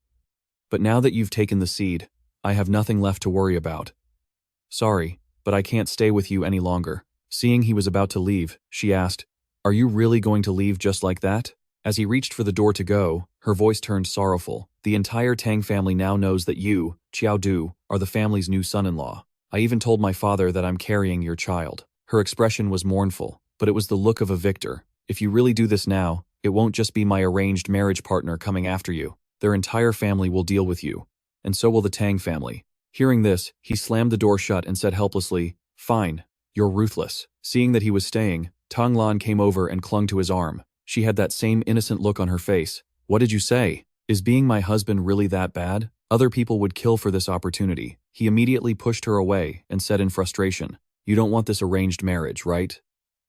But now that you've taken the seed, I have nothing left to worry about. Sorry, but I can't stay with you any longer. Seeing he was about to leave, she asked, Are you really going to leave just like that? As he reached for the door to go, her voice turned sorrowful. The entire Tang family now knows that you, Qiaodu, are the family's new son-in-law. I even told my father that I'm carrying your child. Her expression was mournful, but it was the look of a victor. If you really do this now, it won't just be my arranged marriage partner coming after you. Their entire family will deal with you. And so will the Tang family. Hearing this, he slammed the door shut and said helplessly, Fine, you're ruthless. Seeing that he was staying, Tang Lan came over and clung to his arm. She had that same innocent look on her face. What did you say? Is being my husband really that bad? Other people would kill for this opportunity. He immediately pushed her away and said in frustration, You don't want this arranged marriage, right?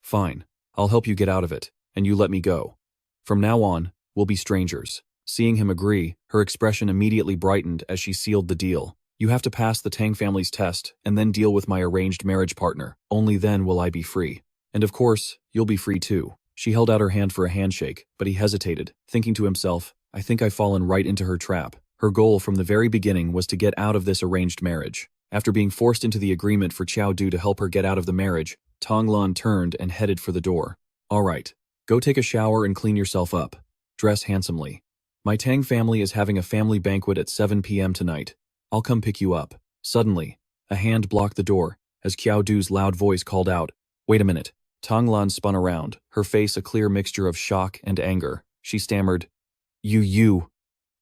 Fine, I'll help you get out of it, and you let me go. From now on, we'll be strangers. Seeing him agree, her expression immediately brightened as she sealed the deal. You have to pass the Tang family's test and then deal with my arranged marriage partner. Only then will I be free. And of course, you'll be free too. She held out her hand for a handshake, but he hesitated, thinking to himself, I think I've fallen right into her trap. Her goal from the very beginning was to get out of this arranged marriage. After being forced into the agreement for Qiaodu to help her get out of the marriage, Tang Lan turned and headed for the door. All right, go take a shower and clean yourself up. Dress handsomely. My Tang family is having a family banquet at 7 p.m. tonight. I'll come pick you up. Suddenly, a hand blocked the door as Qiaodu's loud voice called out, Wait a minute. Tang Lan spun around, her face a clear mixture of shock and anger. She stammered, You.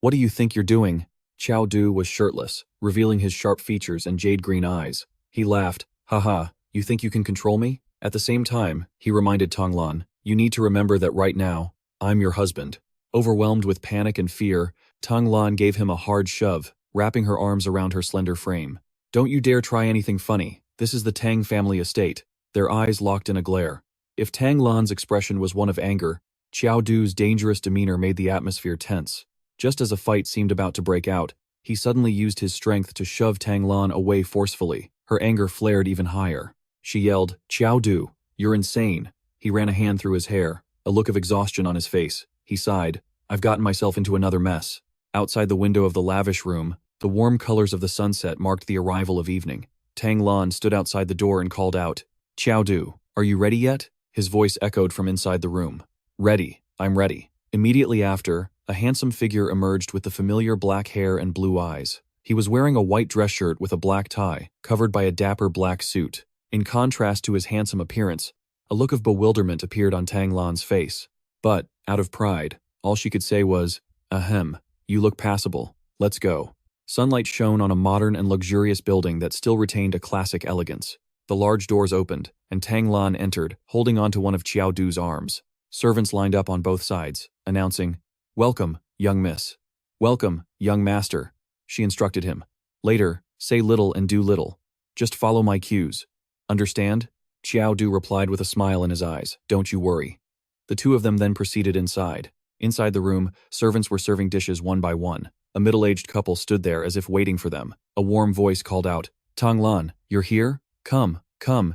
What do you think you're doing? Qiaodu was shirtless, revealing his sharp features and jade-green eyes. He laughed, Haha, you think you can control me? At the same time, he reminded Tang Lan, You need to remember that right now, I'm your husband. Overwhelmed with panic and fear, Tang Lan gave him a hard shove, wrapping her arms around her slender frame. Don't you dare try anything funny. This is the Tang family estate. Their eyes locked in a glare. If Tang Lan's expression was one of anger, Qiaodu's dangerous demeanor made the atmosphere tense. Just as a fight seemed about to break out, he suddenly used his strength to shove Tang Lan away forcefully. Her anger flared even higher. She yelled, Qiaodu, you're insane. He ran a hand through his hair, a look of exhaustion on his face. He sighed, I've gotten myself into another mess. Outside the window of the lavish room, the warm colors of the sunset marked the arrival of evening. Tang Lan stood outside the door and called out, Qiaodu, are you ready yet? His voice echoed from inside the room. Ready, I'm ready. Immediately after, a handsome figure emerged with the familiar black hair and blue eyes. He was wearing a white dress shirt with a black tie, covered by a dapper black suit. In contrast to his handsome appearance, a look of bewilderment appeared on Tang Lan's face. But, out of pride, all she could say was, Ahem, you look passable. Let's go. Sunlight shone on a modern and luxurious building that still retained a classic elegance. The large doors opened, and Tang Lan entered, holding onto one of Qiaodu's arms. Servants lined up on both sides, announcing, Welcome, young miss. Welcome, young master. she instructed him. Later, say little and do little. Just follow my cues. Understand? Qiao Du replied with a smile in his eyes. Don't you worry. The two of them then proceeded inside. Inside the room, servants were serving dishes one by one. A middle-aged couple stood there as if waiting for them. A warm voice called out, Tang Lan, you're here? Come,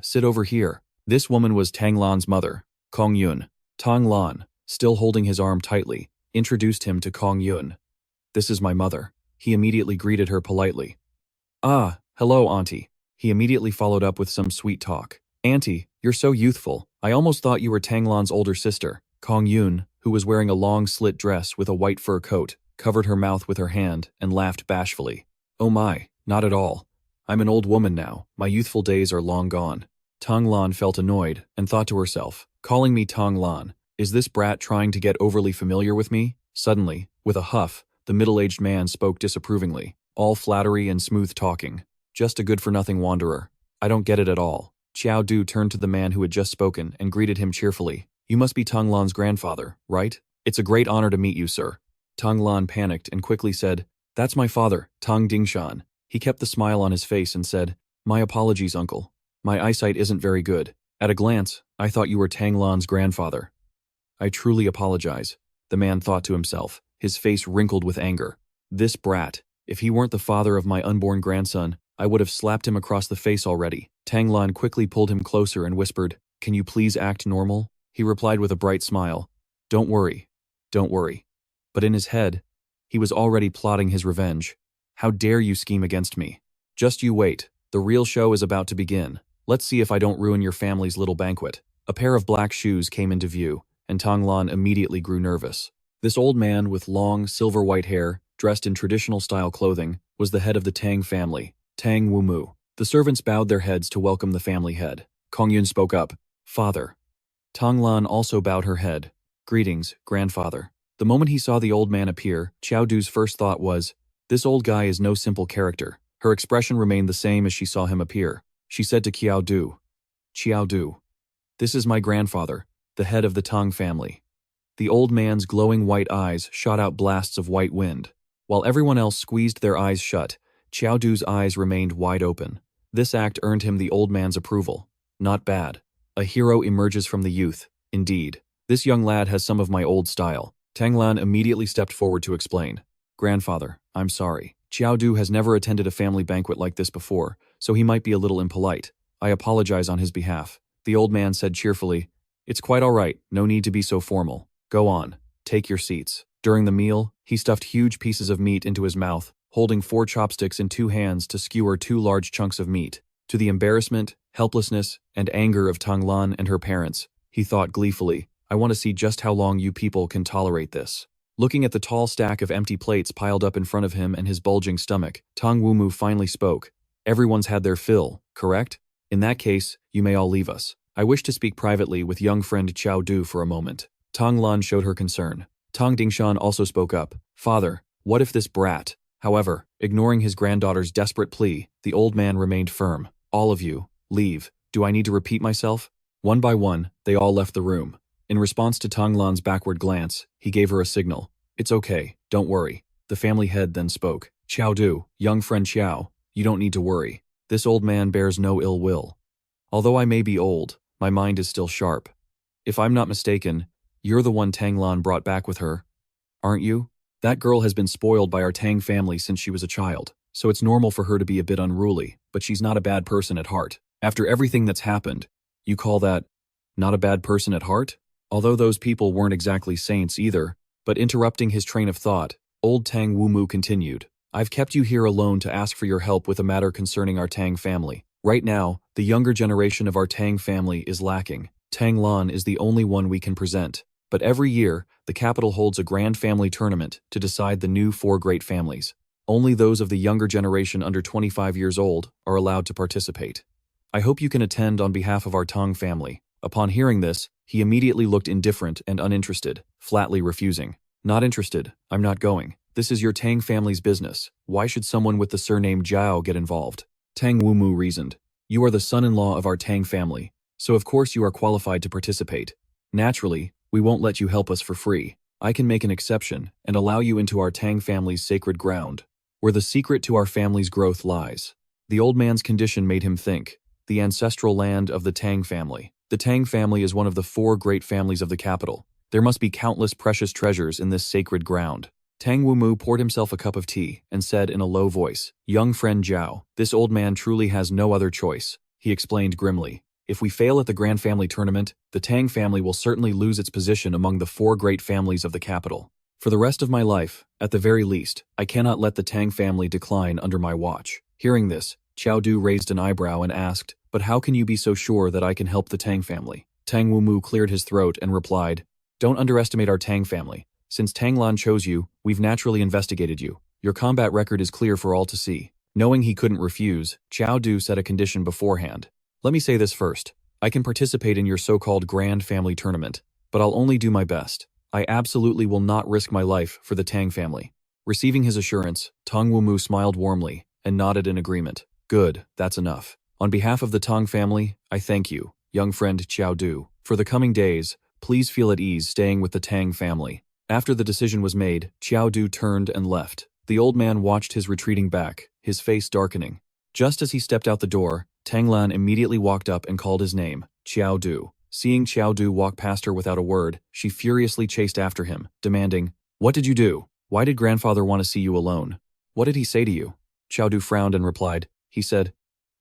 sit over here. This woman was Tang Lan's mother, Kong Yun. Tang Lan, still holding his arm tightly, introduced him to Kong Yun. This is my mother. He immediately greeted her politely. Ah, hello, Auntie. He immediately followed up with some sweet talk. Auntie, you're so youthful. I almost thought you were Tang Lan's older sister. Kong Yun, who was wearing a long slit dress with a white fur coat, covered her mouth with her hand and laughed bashfully. Oh my, not at all. I'm an old woman now. My youthful days are long gone. Tang Lan felt annoyed and thought to herself, calling me Tang Lan, is this brat trying to get overly familiar with me? Suddenly, with a huff, the middle-aged man spoke disapprovingly, all flattery and smooth talking. Just a good-for-nothing wanderer. I don't get it at all. Qiao Du turned to the man who had just spoken and greeted him cheerfully. You must be Tang Lan's grandfather, right? It's a great honor to meet you, sir. Tang Lan panicked and quickly said, That's my father, Tang Dingshan. He kept the smile on his face and said, My apologies, uncle. My eyesight isn't very good. At a glance, I thought you were Tang Lan's grandfather. I truly apologize, the man thought to himself, his face wrinkled with anger. This brat, if he weren't the father of my unborn grandson, I would have slapped him across the face already. Tang Lan quickly pulled him closer and whispered, Can you please act normal? He replied with a bright smile, Don't worry. But in his head, he was already plotting his revenge. How dare you scheme against me? Just you wait, the real show is about to begin. Let's see if I don't ruin your family's little banquet. A pair of black shoes came into view, and Tang Lan immediately grew nervous. This old man with long, silver-white hair, dressed in traditional-style clothing, was the head of the Tang family, Tang Wumu. The servants bowed their heads to welcome the family head. Kong Yun spoke up, Father. Tang Lan also bowed her head. Greetings, grandfather. The moment he saw the old man appear, Qiao Du's first thought was, This old guy is no simple character. Her expression remained the same as she saw him appear. She said to Qiao Du, This is my grandfather, the head of the Tang family. The old man's glowing white eyes shot out blasts of white wind. While everyone else squeezed their eyes shut, Qiao Du's eyes remained wide open. This act earned him the old man's approval. Not bad. A hero emerges from the youth, indeed. This young lad has some of my old style. Tang Lan immediately stepped forward to explain. Grandfather, I'm sorry. Qiao Du has never attended a family banquet like this before, so he might be a little impolite. I apologize on his behalf. The old man said cheerfully, It's quite all right, no need to be so formal. Go on, take your seats. During the meal, he stuffed huge pieces of meat into his mouth, holding 4 chopsticks in 2 hands to skewer 2 large chunks of meat. To the embarrassment, helplessness, and anger of Tang Lan and her parents, he thought gleefully, I want to see just how long you people can tolerate this. Looking at the tall stack of empty plates piled up in front of him and his bulging stomach, Tang Wumu finally spoke. Everyone's had their fill, correct? In that case, you may all leave us. I wish to speak privately with young friend Qiao Du for a moment. Tang Lan showed her concern. Tang Dingshan also spoke up. Father, what if this brat? However, ignoring his granddaughter's desperate plea, the old man remained firm. All of you, leave. Do I need to repeat myself? One by one, they all left the room. In response to Tang Lan's backward glance, he gave her a signal. It's okay, don't worry. The family head then spoke. Qiao Du, young friend Qiao, you don't need to worry. This old man bears no ill will. Although I may be old, my mind is still sharp. If I'm not mistaken, you're the one Tang Lan brought back with her, aren't you? That girl has been spoiled by our Tang family since she was a child, so it's normal for her to be a bit unruly, but she's not a bad person at heart. After everything that's happened, you call that not a bad person at heart? Although those people weren't exactly saints either, but interrupting his train of thought, old Tang Wumu continued. I've kept you here alone to ask for your help with a matter concerning our Tang family. Right now, the younger generation of our Tang family is lacking. Tang Lan is the only one we can present. But every year, the capital holds a grand family tournament to decide the new 4 great families. Only those of the younger generation under 25 years old are allowed to participate. I hope you can attend on behalf of our Tang family. Upon hearing this, he immediately looked indifferent and uninterested, flatly refusing. Not interested, I'm not going. This is your Tang family's business. Why should someone with the surname Qiao get involved? Tang Wumu reasoned. You are the son-in-law of our Tang family, so of course you are qualified to participate. Naturally, we won't let you help us for free. I can make an exception and allow you into our Tang family's sacred ground. where the secret to our family's growth lies. The old man's condition made him think. The ancestral land of the Tang family. The Tang family is one of the 4 great families of the capital. There must be countless precious treasures in this sacred ground. Tang Wumu poured himself a cup of tea and said in a low voice, "Young friend Zhao, this old man truly has no other choice," he explained grimly. "If we fail at the Grand Family Tournament, the Tang family will certainly lose its position among the 4 great families of the capital. For the rest of my life, at the very least, I cannot let the Tang family decline under my watch." Hearing this, Qiao Du raised an eyebrow and asked, "But how can you be so sure that I can help the Tang family?" Tang Wumu cleared his throat and replied, "Don't underestimate our Tang family. Since Tanglan chose you, we've naturally investigated you. Your combat record is clear for all to see." Knowing he couldn't refuse, Qiao Du set a condition beforehand. "Let me say this first. I can participate in your so-called Grand Family Tournament, but I'll only do my best. I absolutely will not risk my life for the Tang family." Receiving his assurance, Tang Wumu smiled warmly and nodded in agreement. "Good, that's enough. On behalf of the Tang family, I thank you, young friend Qiao Du. For the coming days, please feel at ease staying with the Tang family." After the decision was made, Qiao Du turned and left. The old man watched his retreating back, his face darkening. Just as he stepped out the door, Tanglan immediately walked up and called his name, Qiao Du. Seeing Qiao Du walk past her without a word, she furiously chased after him, demanding, "What did you do? Why did grandfather want to see you alone? What did he say to you?" Qiao Du frowned and replied, "He said,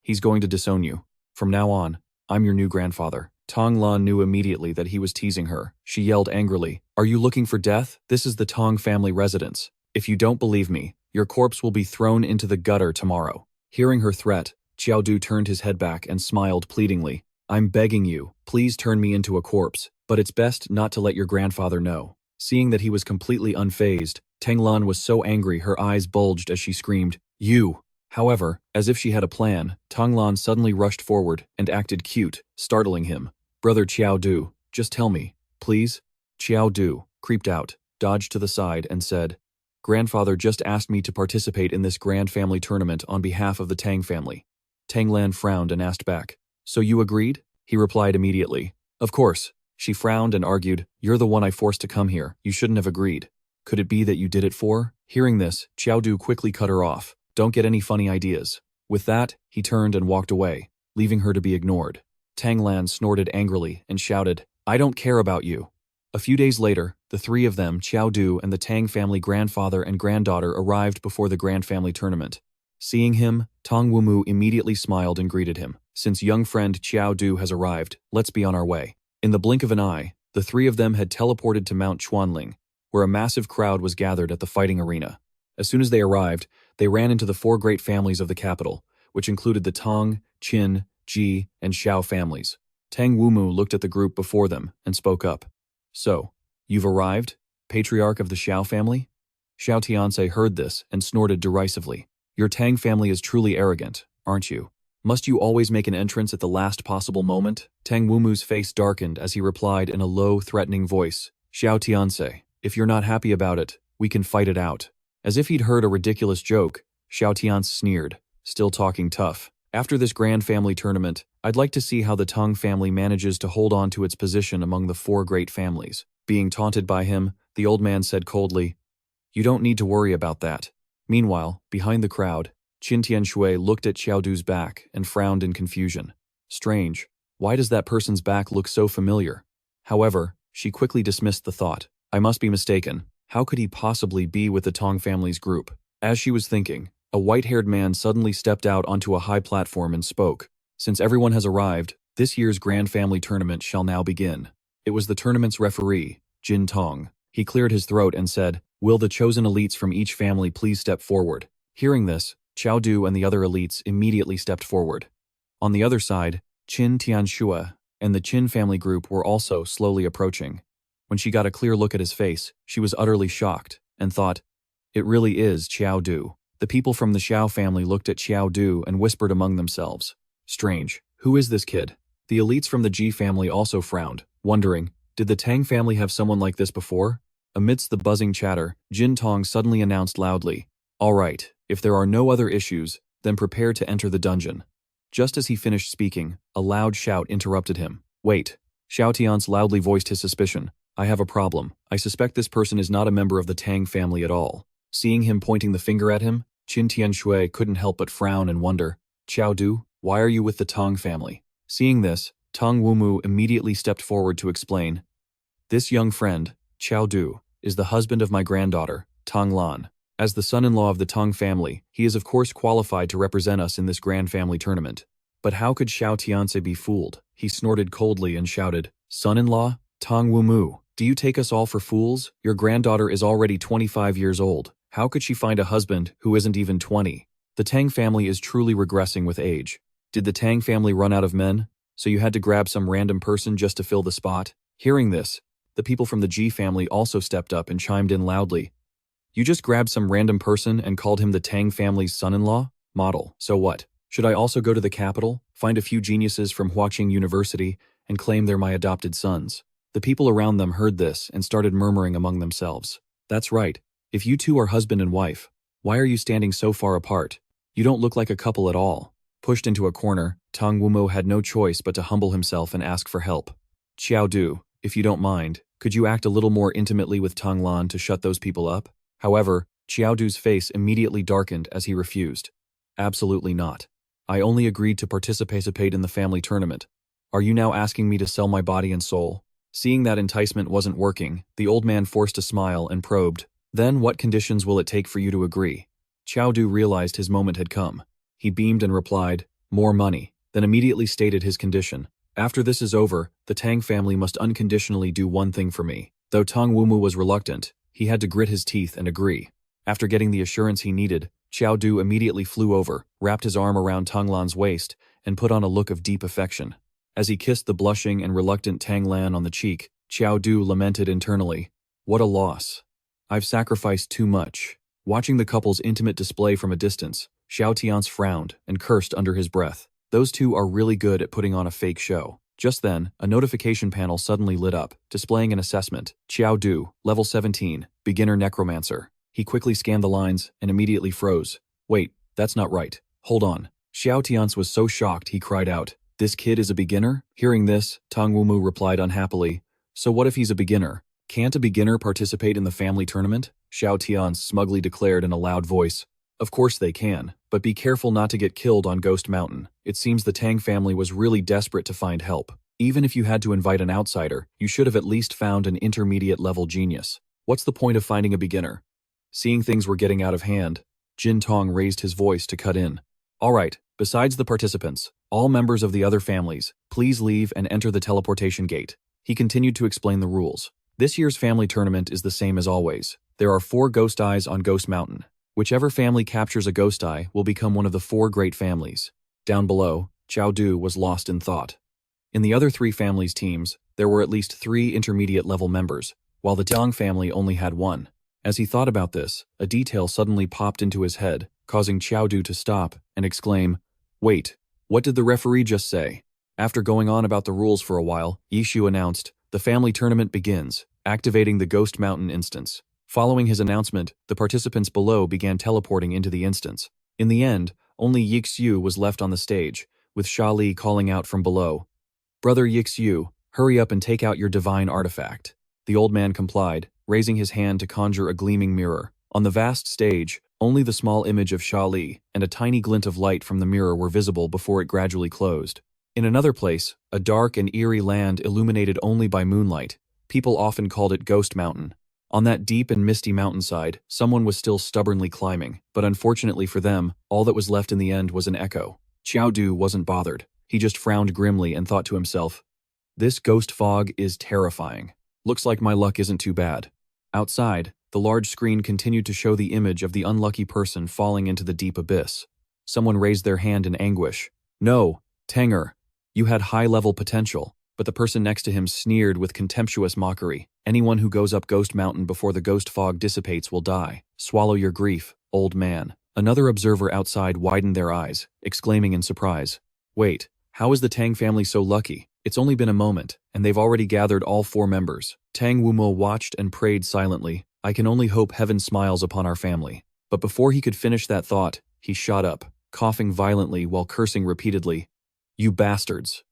he's going to disown you. From now on, I'm your new grandfather." Tong Lan knew immediately that he was teasing her. She yelled angrily, "Are you looking for death? This is the Tong family residence. If you don't believe me, your corpse will be thrown into the gutter tomorrow." Hearing her threat, Qiao Du turned his head back and smiled pleadingly. "I'm begging you, please turn me into a corpse, but it's best not to let your grandfather know." Seeing that he was completely unfazed, Tang Lan was so angry her eyes bulged as she screamed, "You!" However, as if she had a plan, Tang Lan suddenly rushed forward and acted cute, startling him. "Brother Qiao Du, just tell me, please." Qiao Du creeped out, dodged to the side and said, "Grandfather just asked me to participate in this grand family tournament on behalf of the Tang family." Tang Lan frowned and asked back, "So you agreed?" He replied immediately, "Of course." She frowned and argued, "You're the one I forced to come here. You shouldn't have agreed. Could it be that you did it for?" Hearing this, Qiao Du quickly cut her off. "Don't get any funny ideas." With that, he turned and walked away, leaving her to be ignored. Tang Lan snorted angrily and shouted, "I don't care about you." A few days later, the 3 of them, Qiao Du and the Tang family grandfather and granddaughter, arrived before the Grand Family Tournament. Seeing him, Tang Wumu immediately smiled and greeted him. "Since young friend Qiao Du has arrived, let's be on our way." In the blink of an eye, the 3 of them had teleported to Mount Chuanling, where a massive crowd was gathered at the fighting arena. As soon as they arrived, they ran into the 4 great families of the capital, which included the Tang, Qin, Ji, and Xiao families. Tang Wumu looked at the group before them and spoke up. "So, you've arrived, patriarch of the Xiao family?" Xiao Tianse heard this and snorted derisively. "Your Tang family is truly arrogant, aren't you? Must you always make an entrance at the last possible moment?" Tang Wumu's face darkened as he replied in a low, threatening voice, "Xiao Tianse, if you're not happy about it, we can fight it out." As if he'd heard a ridiculous joke, Xiao Tianse sneered, still talking tough. "After this grand family tournament, I'd like to see how the Tang family manages to hold on to its position among the 4 great families." Being taunted by him, the old man said coldly, "You don't need to worry about that." Meanwhile, behind the crowd, Qin Tianshui looked at Qiao Du's back and frowned in confusion. Strange, why does that person's back look so familiar? However, she quickly dismissed the thought. I must be mistaken. How could he possibly be with the Tong family's group? As she was thinking, a white-haired man suddenly stepped out onto a high platform and spoke. "Since everyone has arrived, this year's Grand Family Tournament shall now begin." It was the tournament's referee, Jin Tong. He cleared his throat and said, "Will the chosen elites from each family please step forward?" Hearing this, Qiao Du and the other elites immediately stepped forward. On the other side, Qin Tianxue and the Qin family group were also slowly approaching. When she got a clear look at his face, she was utterly shocked and thought, "It really is Qiao Du." The people from the Xiao family looked at Qiao Du and whispered among themselves, "Strange, who is this kid?" The elites from the Ji family also frowned, wondering, did the Tang family have someone like this before? Amidst the buzzing chatter, Jin Tong suddenly announced loudly, "All right, if there are no other issues, then prepare to enter the dungeon." Just as he finished speaking, a loud shout interrupted him. "Wait." Xiao Tian's loudly voiced his suspicion. "I have a problem. I suspect this person is not a member of the Tang family at all." Seeing him pointing the finger at him, Qin Tianshui couldn't help but frown and wonder, Qiao Du, why are you with the Tong family? Seeing this, Tong Wumu immediately stepped forward to explain, this young friend, Qiao Du, is the husband of my granddaughter, Tong Lan. As the son-in-law of the Tong family, he is of course qualified to represent us in this grand family tournament. But how could Xiao Tianze be fooled? He snorted coldly and shouted, son-in-law? Tong Wumu, do you take us all for fools? Your granddaughter is already 25 years old. How could she find a husband who isn't even 20? The Tang family is truly regressing with age. Did the Tang family run out of men? So you had to grab some random person just to fill the spot? Hearing this, the people from the Ji family also stepped up and chimed in loudly. You just grabbed some random person and called him the Tang family's son-in-law? Model, so what? Should I also go to the capital, find a few geniuses from Jingdu University, and claim they're my adopted sons? The people around them heard this and started murmuring among themselves. That's right. If you two are husband and wife, why are you standing so far apart? You don't look like a couple at all. Pushed into a corner, Tong Wumo had no choice but to humble himself and ask for help. Qiao Du, if you don't mind, could you act a little more intimately with Tong Lan to shut those people up? However, Qiao Du's face immediately darkened as he refused. Absolutely not. I only agreed to participate in the family tournament. Are you now asking me to sell my body and soul? Seeing that enticement wasn't working, the old man forced a smile and probed, then what conditions will it take for you to agree? Qiao Du realized his moment had come. He beamed and replied, more money, then immediately stated his condition. After this is over, the Tang family must unconditionally do one thing for me. Though Tong Wumu was reluctant, he had to grit his teeth and agree. After getting the assurance he needed, Qiao Du immediately flew over, wrapped his arm around Tong Lan's waist, and put on a look of deep affection. As he kissed the blushing and reluctant Tang Lan on the cheek, Qiao Du lamented internally, what a loss. I've sacrificed too much. Watching the couple's intimate display from a distance, Xiao Tianze frowned and cursed under his breath. Those two are really good at putting on a fake show. Just then, a notification panel suddenly lit up, displaying an assessment. Qiao Du, level 17, beginner necromancer. He quickly scanned the lines and immediately froze. Wait, that's not right. Hold on. Xiao Tianze was so shocked he cried out, this kid is a beginner? Hearing this, Tong Wumu replied unhappily, so what if he's a beginner? Can't a beginner participate in the family tournament? Xiao Tianze smugly declared in a loud voice. Of course they can, but be careful not to get killed on Ghost Mountain. It seems the Tang family was really desperate to find help. Even if you had to invite an outsider, you should have at least found an intermediate-level genius. What's the point of finding a beginner? Seeing things were getting out of hand, Jin Tong raised his voice to cut in. All right, besides the participants, all members of the other families, please leave and enter the teleportation gate. He continued to explain the rules. This year's family tournament is the same as always. There are 4 ghost eyes on Ghost Mountain. Whichever family captures a ghost eye will become one of the 4 great families. Down below, Qiao Du was lost in thought. In the other 3 families' teams, there were at least 3 intermediate-level members, while the Tang family only had 1. As he thought about this, a detail suddenly popped into his head, causing Qiao Du to stop and exclaim, wait, what did the referee just say? After going on about the rules for a while, Yishu announced, the family tournament begins, activating the Ghost Mountain instance. Following his announcement, the participants below began teleporting into the instance. In the end, only Yixiu was left on the stage, with Sha Li calling out from below, Brother Yixiu, hurry up and take out your divine artifact. The old man complied, raising his hand to conjure a gleaming mirror. On the vast stage, only the small image of Sha Li and a tiny glint of light from the mirror were visible before it gradually closed. In another place, a dark and eerie land illuminated only by moonlight, people often called it Ghost Mountain. On that deep and misty mountainside, someone was still stubbornly climbing, but unfortunately for them, all that was left in the end was an echo. Qiao Du wasn't bothered. He just frowned grimly and thought to himself, this ghost fog is terrifying. Looks like my luck isn't too bad. Outside, the large screen continued to show the image of the unlucky person falling into the deep abyss. Someone raised their hand in anguish. No, Tanger, you had high-level potential. But the person next to him sneered with contemptuous mockery. Anyone who goes up Ghost Mountain before the ghost fog dissipates will die. Swallow your grief, old man. Another observer outside widened their eyes, exclaiming in surprise. Wait, how is the Tang family so lucky? It's only been a moment, and they've already gathered all 4 members. Tang Wumo watched and prayed silently. I can only hope heaven smiles upon our family. But before he could finish that thought, he shot up, coughing violently while cursing repeatedly. You bastards.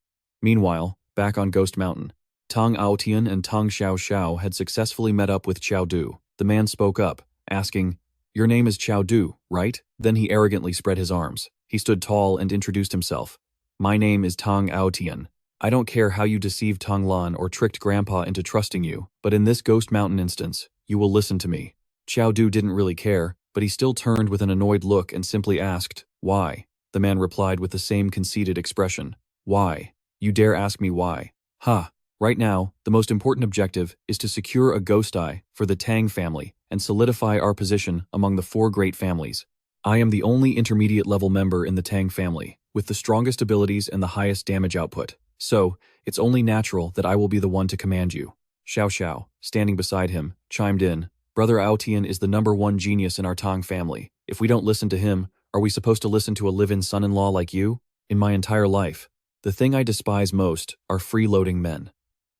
Meanwhile, back on Ghost Mountain, Tang Aotian and Tang Xiao Xiao had successfully met up with Qiao Du. The man spoke up, asking, Your name is Qiao Du, right? Then he arrogantly spread his arms. He stood tall and introduced himself. My name is Tang Aotian. I don't care how you deceived Tang Lan or tricked Grandpa into trusting you, but in this Ghost Mountain instance, you will listen to me. Qiao Du didn't really care, but he still turned with an annoyed look and simply asked, why? The man replied with the same conceited expression. Why? You dare ask me why? Ha! Right now, the most important objective is to secure a ghost eye for the Tang family and solidify our position among the 4 great families. I am the only intermediate level member in the Tang family, with the strongest abilities and the highest damage output. So, it's only natural that I will be the one to command you. Xiao Xiao, standing beside him, chimed in. Brother Aotian is the #1 genius in our Tang family. If we don't listen to him, are we supposed to listen to a live-in son-in-law like you? In my entire life, the thing I despise most are freeloading men.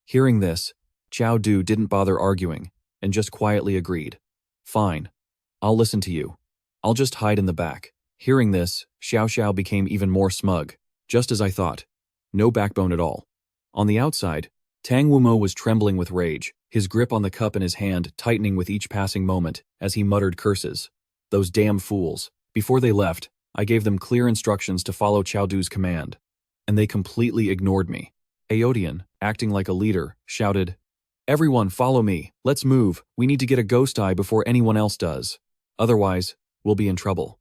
Hearing this, Qiao Du didn't bother arguing, and just quietly agreed. Fine. I'll listen to you. I'll just hide in the back. Hearing this, Xiao Xiao became even more smug. Just as I thought. No backbone at all. On the outside, Tang Wumo was trembling with rage, his grip on the cup in his hand tightening with each passing moment as he muttered curses. Those damn fools. Before they left, I gave them clear instructions to follow Qiao Du's command, and they completely ignored me. Aotian, acting like a leader, shouted, Everyone follow me, let's move, we need to get a ghost eye before anyone else does. Otherwise, we'll be in trouble.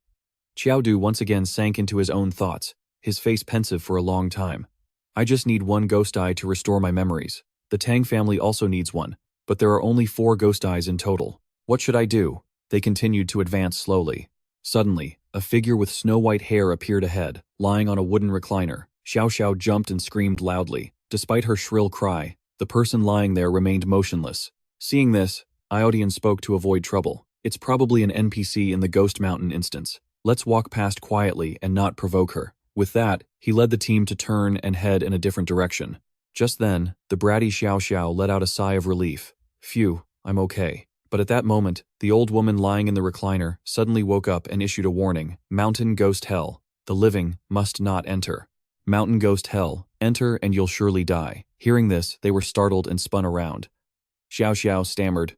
Qiao Du once again sank into his own thoughts, his face pensive for a long time. I just need one ghost eye to restore my memories. The Tang family also needs one, but there are only 4 ghost eyes in total. What should I do? They continued to advance slowly. Suddenly, a figure with snow-white hair appeared ahead, lying on a wooden recliner. Xiao Xiao jumped and screamed loudly. Despite her shrill cry, the person lying there remained motionless. Seeing this, Aotian spoke to avoid trouble. It's probably an NPC in the Ghost Mountain instance. Let's walk past quietly and not provoke her. With that, he led the team to turn and head in a different direction. Just then, the bratty Xiao Xiao let out a sigh of relief. Phew, I'm okay. But at that moment, the old woman lying in the recliner suddenly woke up and issued a warning. Mountain Ghost Hell. The living must not enter. Mountain Ghost Hell. Enter and you'll surely die. Hearing this, they were startled and spun around. Xiao Xiao stammered,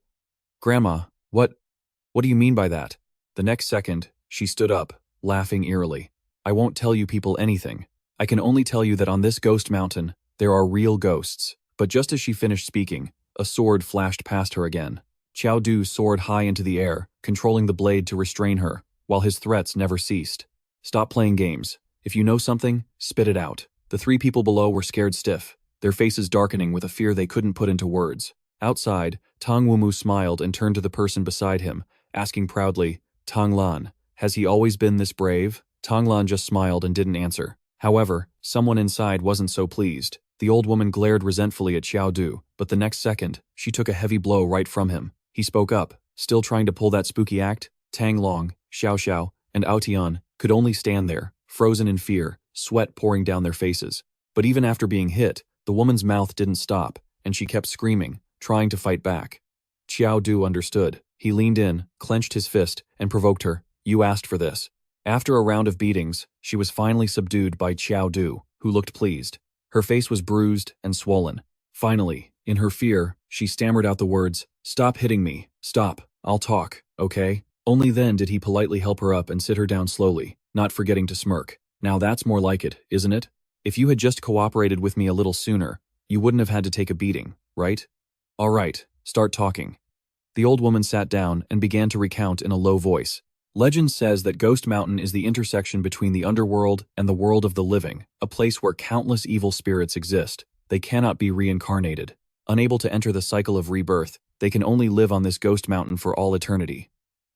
Grandma, what do you mean by that? The next second, she stood up, laughing eerily. I won't tell you people anything. I can only tell you that on this ghost mountain, there are real ghosts. But just as she finished speaking, a sword flashed past her again. Qiao Du soared high into the air, controlling the blade to restrain her, while his threats never ceased. Stop playing games. If you know something, spit it out. The 3 people below were scared stiff, their faces darkening with a fear they couldn't put into words. Outside, Tang Wumu smiled and turned to the person beside him, asking proudly, Tang Lan, has he always been this brave? Tang Lan just smiled and didn't answer. However, someone inside wasn't so pleased. The old woman glared resentfully at Qiao Du, but the next second, she took a heavy blow right from him. He spoke up, still trying to pull that spooky act. Tang Long, Xiao Xiao, and Aotian could only stand there, frozen in fear, sweat pouring down their faces. But even after being hit, the woman's mouth didn't stop, and she kept screaming, trying to fight back. Qiao Du understood. He leaned in, clenched his fist, and provoked her. You asked for this. After a round of beatings, she was finally subdued by Qiao Du, who looked pleased. Her face was bruised and swollen. Finally, in her fear, she stammered out the words, Stop hitting me. Stop. I'll talk, okay? Only then did he politely help her up and sit her down slowly, not forgetting to smirk. Now that's more like it, isn't it? If you had just cooperated with me a little sooner, you wouldn't have had to take a beating, right? All right, start talking. The old woman sat down and began to recount in a low voice. Legend says that Ghost Mountain is the intersection between the underworld and the world of the living, a place where countless evil spirits exist. They cannot be reincarnated. Unable to enter the cycle of rebirth, they can only live on this Ghost Mountain for all eternity.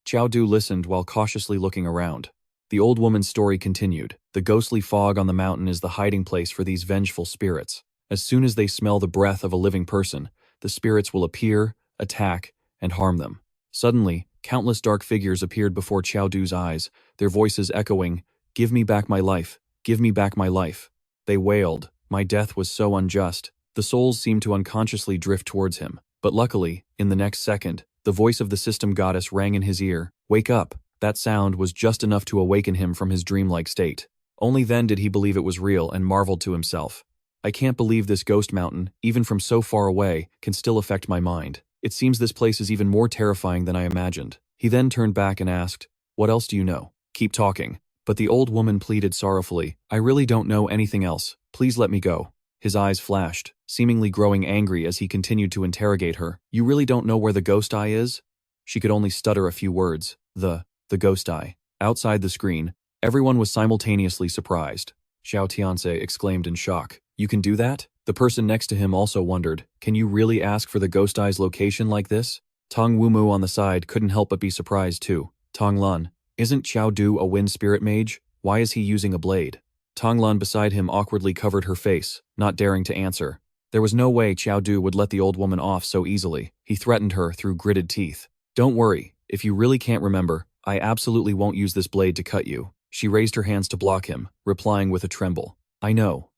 Qiao Du listened while cautiously looking around. The old woman's story continued. The ghostly fog on the mountain is the hiding place for these vengeful spirits. As soon as they smell the breath of a living person, the spirits will appear, attack, and harm them. Suddenly, countless dark figures appeared before Qiao Du's eyes, their voices echoing, Give me back my life, give me back my life. They wailed, my death was so unjust. The souls seemed to unconsciously drift towards him. But luckily, in the next second, the voice of the system goddess rang in his ear, Wake up. That sound was just enough to awaken him from his dreamlike state. Only then did he believe it was real and marveled to himself. I can't believe this ghost mountain, even from so far away, can still affect my mind. It seems this place is even more terrifying than I imagined. He then turned back and asked, "What else do you know? Keep talking." But the old woman pleaded sorrowfully, "I really don't know anything else. Please let me go." His eyes flashed, seemingly growing angry as he continued to interrogate her. "You really don't know where the ghost eye is?" She could only stutter a few words. The ghost eye. Outside the screen, everyone was simultaneously surprised. Xiao Tianze exclaimed in shock. "You can do that?" The person next to him also wondered, "Can you really ask for the ghost eye's location like this?" Tong Wumu on the side couldn't help but be surprised too. "Tong Lun, isn't Qiao Du a wind spirit mage? Why is he using a blade?" Tong Lun beside him awkwardly covered her face, not daring to answer. There was no way Qiao Du would let the old woman off so easily. He threatened her through gritted teeth. "Don't worry, if you really can't remember, I absolutely won't use this blade to cut you." She raised her hands to block him, replying with a tremble. I know,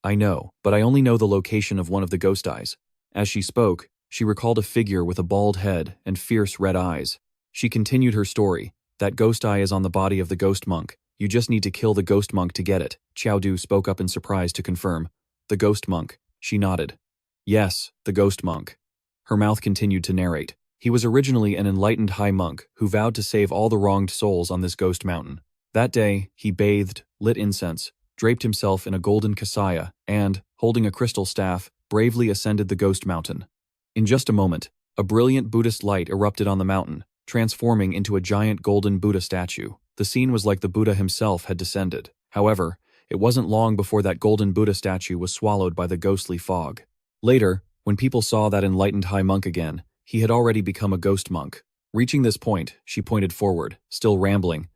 but I only know the location of one of the ghost eyes." As she spoke, she recalled a figure with a bald head and fierce red eyes. She continued her story. "That ghost eye is on the body of the ghost monk. You just need to kill the ghost monk to get it." Qiao Du spoke up in surprise to confirm. "The ghost monk." She nodded. "Yes, the ghost monk." Her mouth continued to narrate. "He was originally an enlightened high monk who vowed to save all the wronged souls on this ghost mountain. That day, he bathed, lit incense, draped himself in a golden kasaya, and, holding a crystal staff, bravely ascended the ghost mountain. In just a moment, a brilliant Buddhist light erupted on the mountain, transforming into a giant golden Buddha statue. The scene was like the Buddha himself had descended. However, it wasn't long before that golden Buddha statue was swallowed by the ghostly fog. Later, when people saw that enlightened high monk again, he had already become a ghost monk. Reaching this point, she pointed forward, still rambling.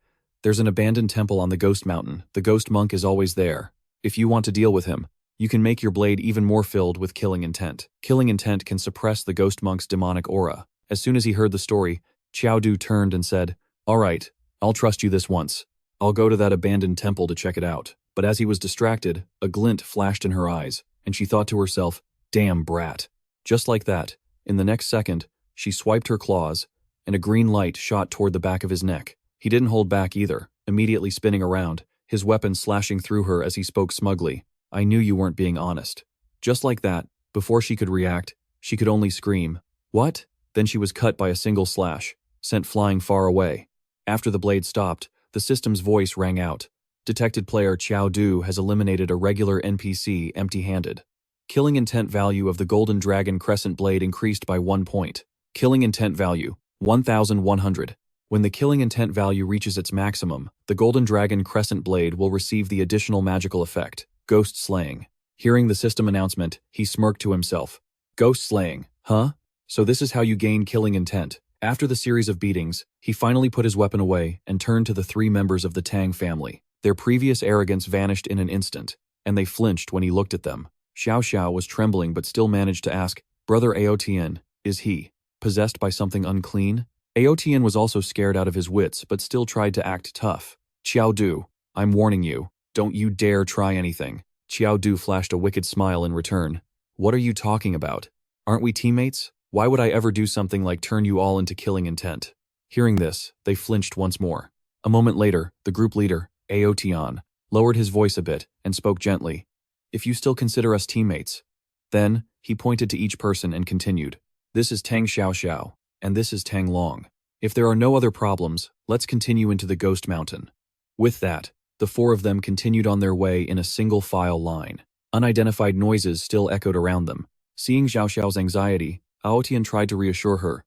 "There's an abandoned temple on the ghost mountain. The ghost monk is always there. If you want to deal with him, you can make your blade even more filled with killing intent. Killing intent can suppress the ghost monk's demonic aura." As soon as he heard the story, Qiao Du turned and said, "All right, I'll trust you this once. I'll go to that abandoned temple to check it out." But as he was distracted, a glint flashed in her eyes, and she thought to herself, "Damn brat." Just like that, in the next second, she swiped her claws, and a green light shot toward the back of his neck. He didn't hold back either, immediately spinning around, his weapon slashing through her as he spoke smugly. "I knew you weren't being honest." Just like that, before she could react, she could only scream, "What?" Then she was cut by a single slash, sent flying far away. After the blade stopped, the system's voice rang out. "Detected player Qiao Du has eliminated a regular NPC empty-handed. Killing intent value of the Golden Dragon Crescent Blade increased by 1 point. Killing intent value, 1,100. When the killing intent value reaches its maximum, the Golden Dragon Crescent Blade will receive the additional magical effect, Ghost Slaying." Hearing the system announcement, he smirked to himself. "Ghost Slaying, huh? So this is how you gain killing intent." After the series of beatings, he finally put his weapon away and turned to the 3 members of the Tang family. Their previous arrogance vanished in an instant, and they flinched when he looked at them. Xiao Xiao was trembling but still managed to ask, "Brother Aotian, is he possessed by something unclean?" Aotian was also scared out of his wits but still tried to act tough. "Qiao Du, I'm warning you, don't you dare try anything." Qiao Du flashed a wicked smile in return. "What are you talking about? Aren't we teammates? Why would I ever do something like turn you all into killing intent?" Hearing this, they flinched once more. A moment later, the group leader, Aotian, lowered his voice a bit and spoke gently. "If you still consider us teammates." Then, he pointed to each person and continued, "This is Tang Xiao Xiao, and this is Tang Long. If there are no other problems, let's continue into the Ghost Mountain." With that, the 4 of them continued on their way in a single file line. Unidentified noises still echoed around them. Seeing Xiao Xiao's anxiety, Aotian tried to reassure her.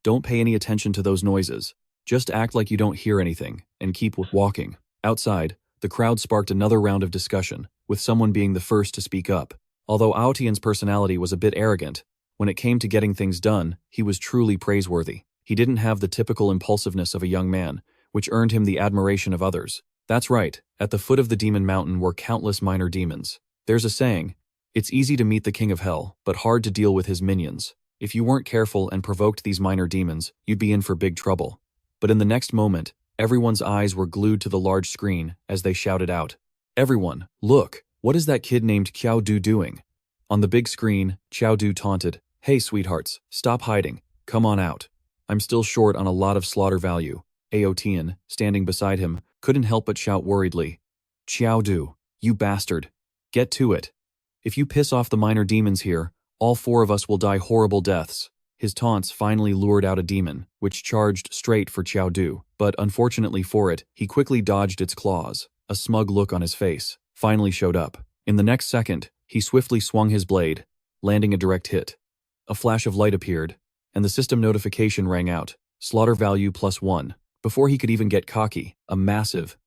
"Don't pay any attention to those noises. Just act like you don't hear anything, and keep walking." Outside, the crowd sparked another round of discussion, with someone being the first to speak up. Although Aotian's personality was a bit arrogant, when it came to getting things done, he was truly praiseworthy. He didn't have the typical impulsiveness of a young man, which earned him the admiration of others. That's right, at the foot of the demon mountain were countless minor demons. There's a saying, "It's easy to meet the king of hell, but hard to deal with his minions." If you weren't careful and provoked these minor demons, you'd be in for big trouble. But in the next moment, everyone's eyes were glued to the large screen as they shouted out, "Everyone, look, what is that kid named Qiao Du doing?" On the big screen, Qiao Du taunted, "Hey sweethearts, stop hiding, come on out. I'm still short on a lot of slaughter value." Aotian, standing beside him, couldn't help but shout worriedly, "Qiao Du, you bastard. Get to it. If you piss off the minor demons here, all 4 of us will die horrible deaths." His taunts finally lured out a demon, which charged straight for Qiao Du, but unfortunately for it, he quickly dodged its claws. A smug look on his face finally showed up. In the next second, he swiftly swung his blade, landing a direct hit. A flash of light appeared, and the system notification rang out, slaughter value +1. Before he could even get cocky, a massive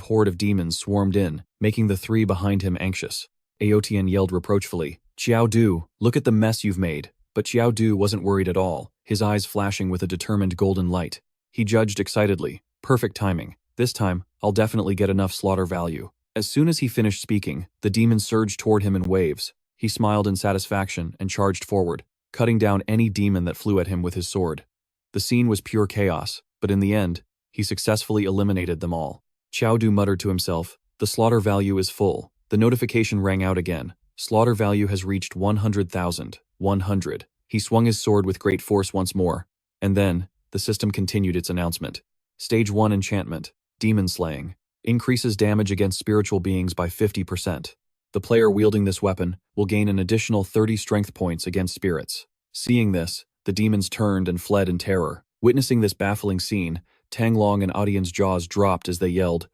horde of demons swarmed in, making the three behind him anxious. Aotian yelled reproachfully, "Qiao Du, look at the mess you've made." But Qiao Du wasn't worried at all, his eyes flashing with a determined golden light. He judged excitedly, perfect timing. This time, I'll definitely get enough slaughter value. As soon as he finished speaking, the demons surged toward him in waves. He smiled in satisfaction and charged forward, cutting down any demon that flew at him with his sword. The scene was pure chaos, but in the end, he successfully eliminated them all. Qiao Du muttered to himself, "The slaughter value is full." The notification rang out again. Slaughter value has reached 100,000. 100. He swung his sword with great force once more, and then, the system continued its announcement. Stage 1 enchantment, demon slaying, increases damage against spiritual beings by 50%. The player wielding this weapon will gain an additional 30 strength points against spirits. Seeing this, the demons turned and fled in terror. Witnessing this baffling scene, Tanglong and Audien's jaws dropped as they yelled,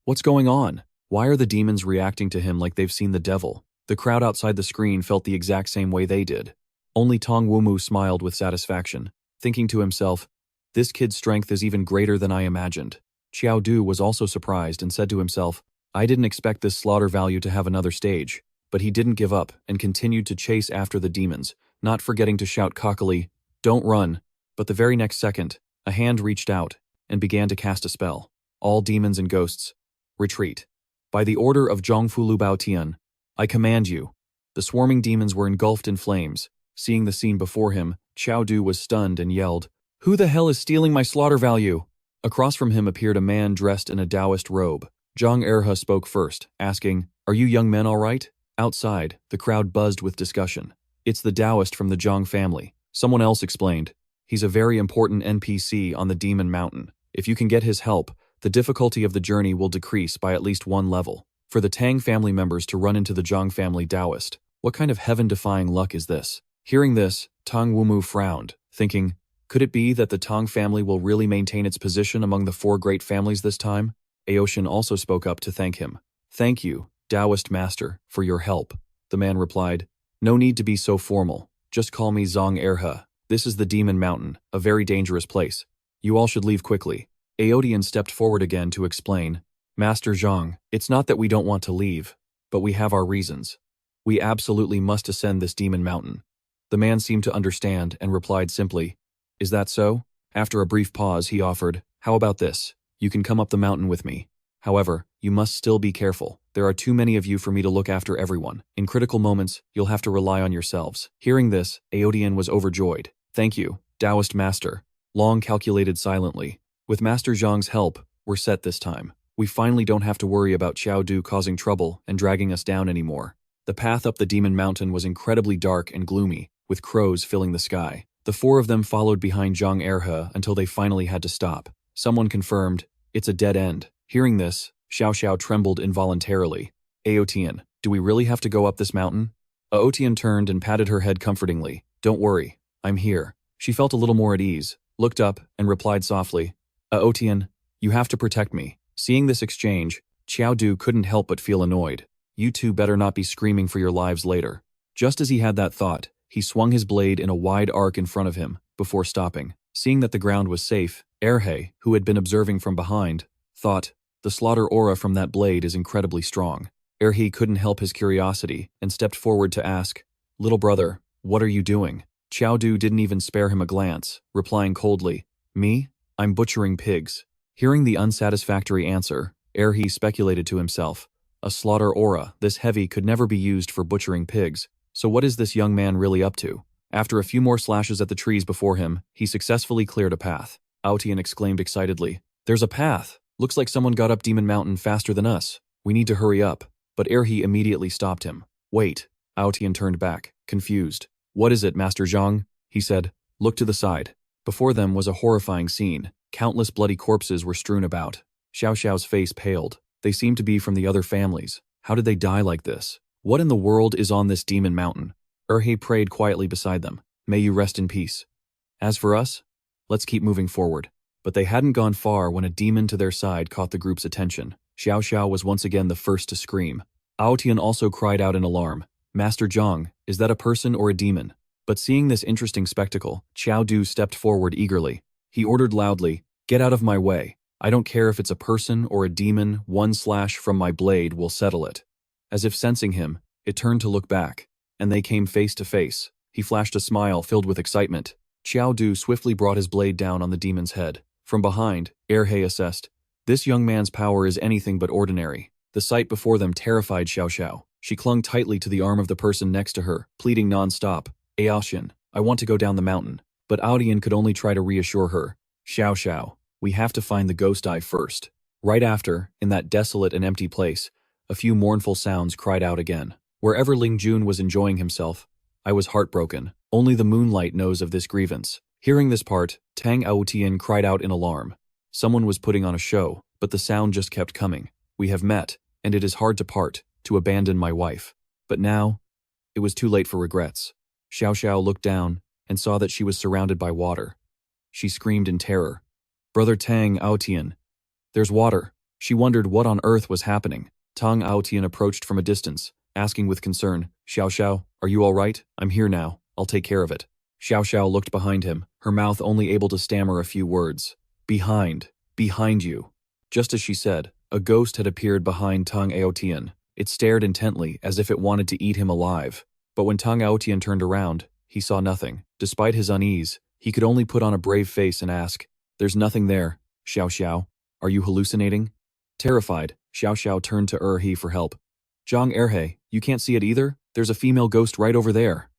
"What's going on? Why are the demons reacting to him like they've seen the devil?" The crowd outside the screen felt the exact same way they did. Only Tong Wumu smiled with satisfaction, thinking to himself, "This kid's strength is even greater than I imagined." Qiao Du was also surprised and said to himself, "I didn't expect this slaughter value to have another stage." But he didn't give up and continued to chase after the demons, not forgetting to shout cockily, "Don't run." But the very next second, a hand reached out and began to cast a spell. All demons and ghosts, retreat. By the order of Zhongfu Lu Baotian, I command you. The swarming demons were engulfed in flames. Seeing the scene before him, Qiao Du was stunned and yelled, "Who the hell is stealing my slaughter value?" Across from him appeared a man dressed in a Taoist robe. Zhang Erhe spoke first, asking, "Are you young men all right?" Outside, the crowd buzzed with discussion. "It's the Taoist from the Zhang family." Someone else explained, "He's a very important NPC on the Demon Mountain. If you can get his help, the difficulty of the journey will decrease by at least 1 level. For the Tang family members to run into the Zhang family Taoist, what kind of heaven-defying luck is this?" Hearing this, Tang Wumu frowned, thinking, could it be that the Tang family will really maintain its position among the 4 great families this time? Aoshin also spoke up to thank him. "Thank you, Taoist master, for your help." The man replied, "No need to be so formal. Just call me Zhang Erhe. This is the Demon Mountain, a very dangerous place. You all should leave quickly." Aodian stepped forward again to explain, "Master Zhang, it's not that we don't want to leave, but we have our reasons. We absolutely must ascend this Demon Mountain." The man seemed to understand and replied simply, "Is that so?" After a brief pause, he offered, "How about this? You can come up the mountain with me. However, you must still be careful. There are too many of you for me to look after everyone. In critical moments, you'll have to rely on yourselves." Hearing this, Aodian was overjoyed. "Thank you, Taoist master." Long calculated silently. "With Master Zhang's help, we're set this time. We finally don't have to worry about Qiao Du causing trouble and dragging us down anymore." The path up the Demon Mountain was incredibly dark and gloomy, with crows filling the sky. The 4 of them followed behind Zhang Erhe until they finally had to stop. Someone confirmed, "It's a dead end." Hearing this, Xiao Xiao trembled involuntarily. "Aotian, do we really have to go up this mountain?" Aotian turned and patted her head comfortingly. "Don't worry, I'm here." She felt a little more at ease, looked up, and replied softly, "Aotian, you have to protect me." Seeing this exchange, Qiao Du couldn't help but feel annoyed. "You two better not be screaming for your lives later." Just as he had that thought, he swung his blade in a wide arc in front of him, before stopping. Seeing that the ground was safe, Erhe, who had been observing from behind, thought, "The slaughter aura from that blade is incredibly strong." Erhe couldn't help his curiosity and stepped forward to ask, "Little brother, what are you doing?" Qiao Du didn't even spare him a glance, replying coldly, "Me? I'm butchering pigs." Hearing the unsatisfactory answer, Erhe speculated to himself, "A slaughter aura this heavy could never be used for butchering pigs. So what is this young man really up to?" After a few more slashes at the trees before him, he successfully cleared a path. Aotian exclaimed excitedly, "There's a path! Looks like someone got up Demon Mountain faster than us. We need to hurry up." But Erhe immediately stopped him. "Wait." Aotian turned back, confused. "What is it, Master Zhang?" He said, "Look to the side." Before them was a horrifying scene. Countless bloody corpses were strewn about. Xiao Xiao's face paled. They seemed to be from the other families. How did they die like this? What in the world is on this Demon Mountain? Erhe prayed quietly beside them. "May you rest in peace." As for us, let's keep moving forward. But they hadn't gone far when a demon to their side caught the group's attention. Xiao was once again the first to scream. Aotian also cried out in alarm. Master Zhang, is that a person or a demon? But seeing this interesting spectacle, Qiao Du stepped forward eagerly. He ordered loudly, "Get out of my way. I don't care if it's a person or a demon, one slash from my blade will settle it." As if sensing him, it turned to look back, and they came face to face. He flashed a smile filled with excitement. Qiao Du swiftly brought his blade down on the demon's head. From behind, Erhe assessed, "This young man's power is anything but ordinary." The sight before them terrified Xiao. She clung tightly to the arm of the person next to her, pleading non-stop, "Aotian, I want to go down the mountain." But Aotian could only try to reassure her. Xiao, we have to find the ghost eye first." Right after, in that desolate and empty place, a few mournful sounds cried out again. Wherever Ling Jun was enjoying himself, I was heartbroken. Only the moonlight knows of this grievance. Hearing this part, Tang Aotian cried out in alarm. Someone was putting on a show, but the sound just kept coming. "We have met, and it is hard to part, to abandon my wife." But now, it was too late for regrets. Xiao looked down and saw that she was surrounded by water. She screamed in terror. "Brother Tang Aotian, there's water." She wondered what on earth was happening. Tang Aotian approached from a distance, asking with concern, Xiao, are you all right? I'm here now. I'll take care of it." Xiao looked behind him, her mouth only able to stammer a few words. Behind you." Just as she said, a ghost had appeared behind Tang Aotian. It stared intently, as if it wanted to eat him alive. But when Tang Aotian turned around, he saw nothing. Despite his unease, he could only put on a brave face and ask, "There's nothing there, Xiao. Are you hallucinating?" Terrified, Xiao turned to He for help. "Zhang Erhe, you can't see it either? There's a female ghost right over there."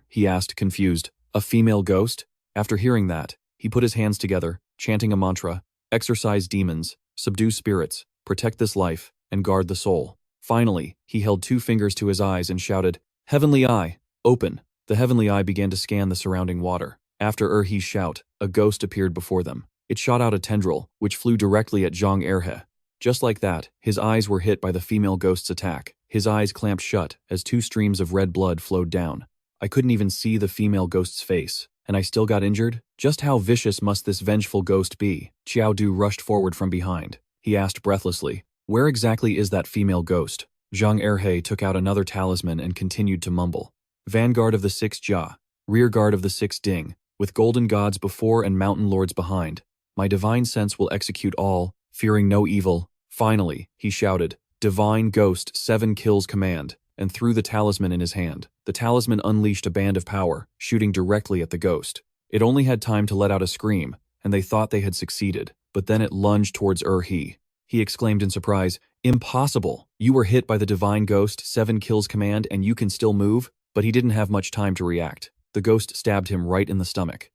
He asked, confused. "A female ghost?" After hearing that, he put his hands together, chanting a mantra, "Exorcise demons, subdue spirits, protect this life, and guard the soul." Finally, he held 2 fingers to his eyes and shouted, "Heavenly Eye, open." The heavenly eye began to scan the surrounding water. After He's shout, a ghost appeared before them. It shot out a tendril, which flew directly at Zhang Erhe. Just like that, his eyes were hit by the female ghost's attack. His eyes clamped shut as 2 streams of red blood flowed down. I couldn't even see the female ghost's face, and I still got injured? Just how vicious must this vengeful ghost be? Qiao Du rushed forward from behind. He asked breathlessly, "Where exactly is that female ghost?" Zhang Erhe took out another talisman and continued to mumble. "Vanguard of the 6 Jia, rearguard of the 6 Ding, with golden gods before and mountain lords behind. My divine sense will execute all, fearing no evil." Finally, he shouted, "Divine Ghost 7 kills command," and threw the talisman in his hand. The talisman unleashed a band of power, shooting directly at the ghost. It only had time to let out a scream, and they thought they had succeeded, but then it lunged towards He. He exclaimed in surprise, "Impossible! You were hit by the divine ghost 7 kills command and you can still move?" But he didn't have much time to react. The ghost stabbed him right in the stomach.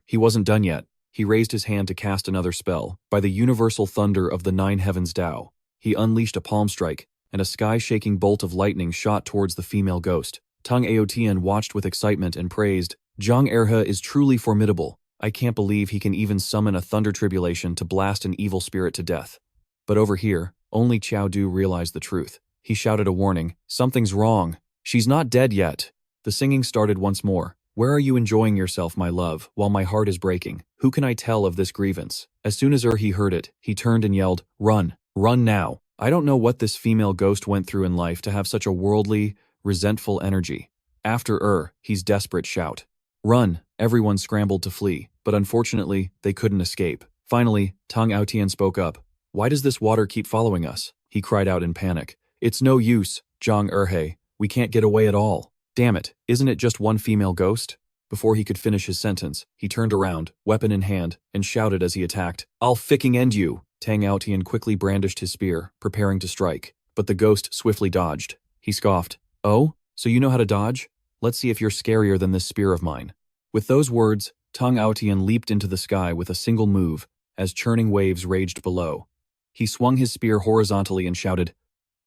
He wasn't done yet. He raised his hand to cast another spell. By the universal thunder of the 9 heavens Tao, he unleashed a palm strike, and a sky-shaking bolt of lightning shot towards the female ghost. Tang Aotian watched with excitement and praised, "Zhang Erhe is truly formidable. I can't believe he can even summon a thunder tribulation to blast an evil spirit to death." But over here, only Qiao Du realized the truth. He shouted a warning, "Something's wrong. She's not dead yet." The singing started once more. "Where are you enjoying yourself, my love, while my heart is breaking? Who can I tell of this grievance?" As soon as he heard it, he turned and yelled, "Run! Run now!" I don't know what this female ghost went through in life to have such a worldly, resentful energy. After He's desperate shout, "Run!" Everyone scrambled to flee, but unfortunately, they couldn't escape. Finally, Tang Aotian spoke up. "Why does this water keep following us?" He cried out in panic. "It's no use, Zhang Erhe. We can't get away at all. Damn it, isn't it just one female ghost?" Before he could finish his sentence, he turned around, weapon in hand, and shouted as he attacked, "I'll ficking end you!" Tang Aotian quickly brandished his spear, preparing to strike, but the ghost swiftly dodged. He scoffed, "Oh, so you know how to dodge? Let's see if you're scarier than this spear of mine." With those words, Tang Aotian leaped into the sky with a single move, as churning waves raged below. He swung his spear horizontally and shouted,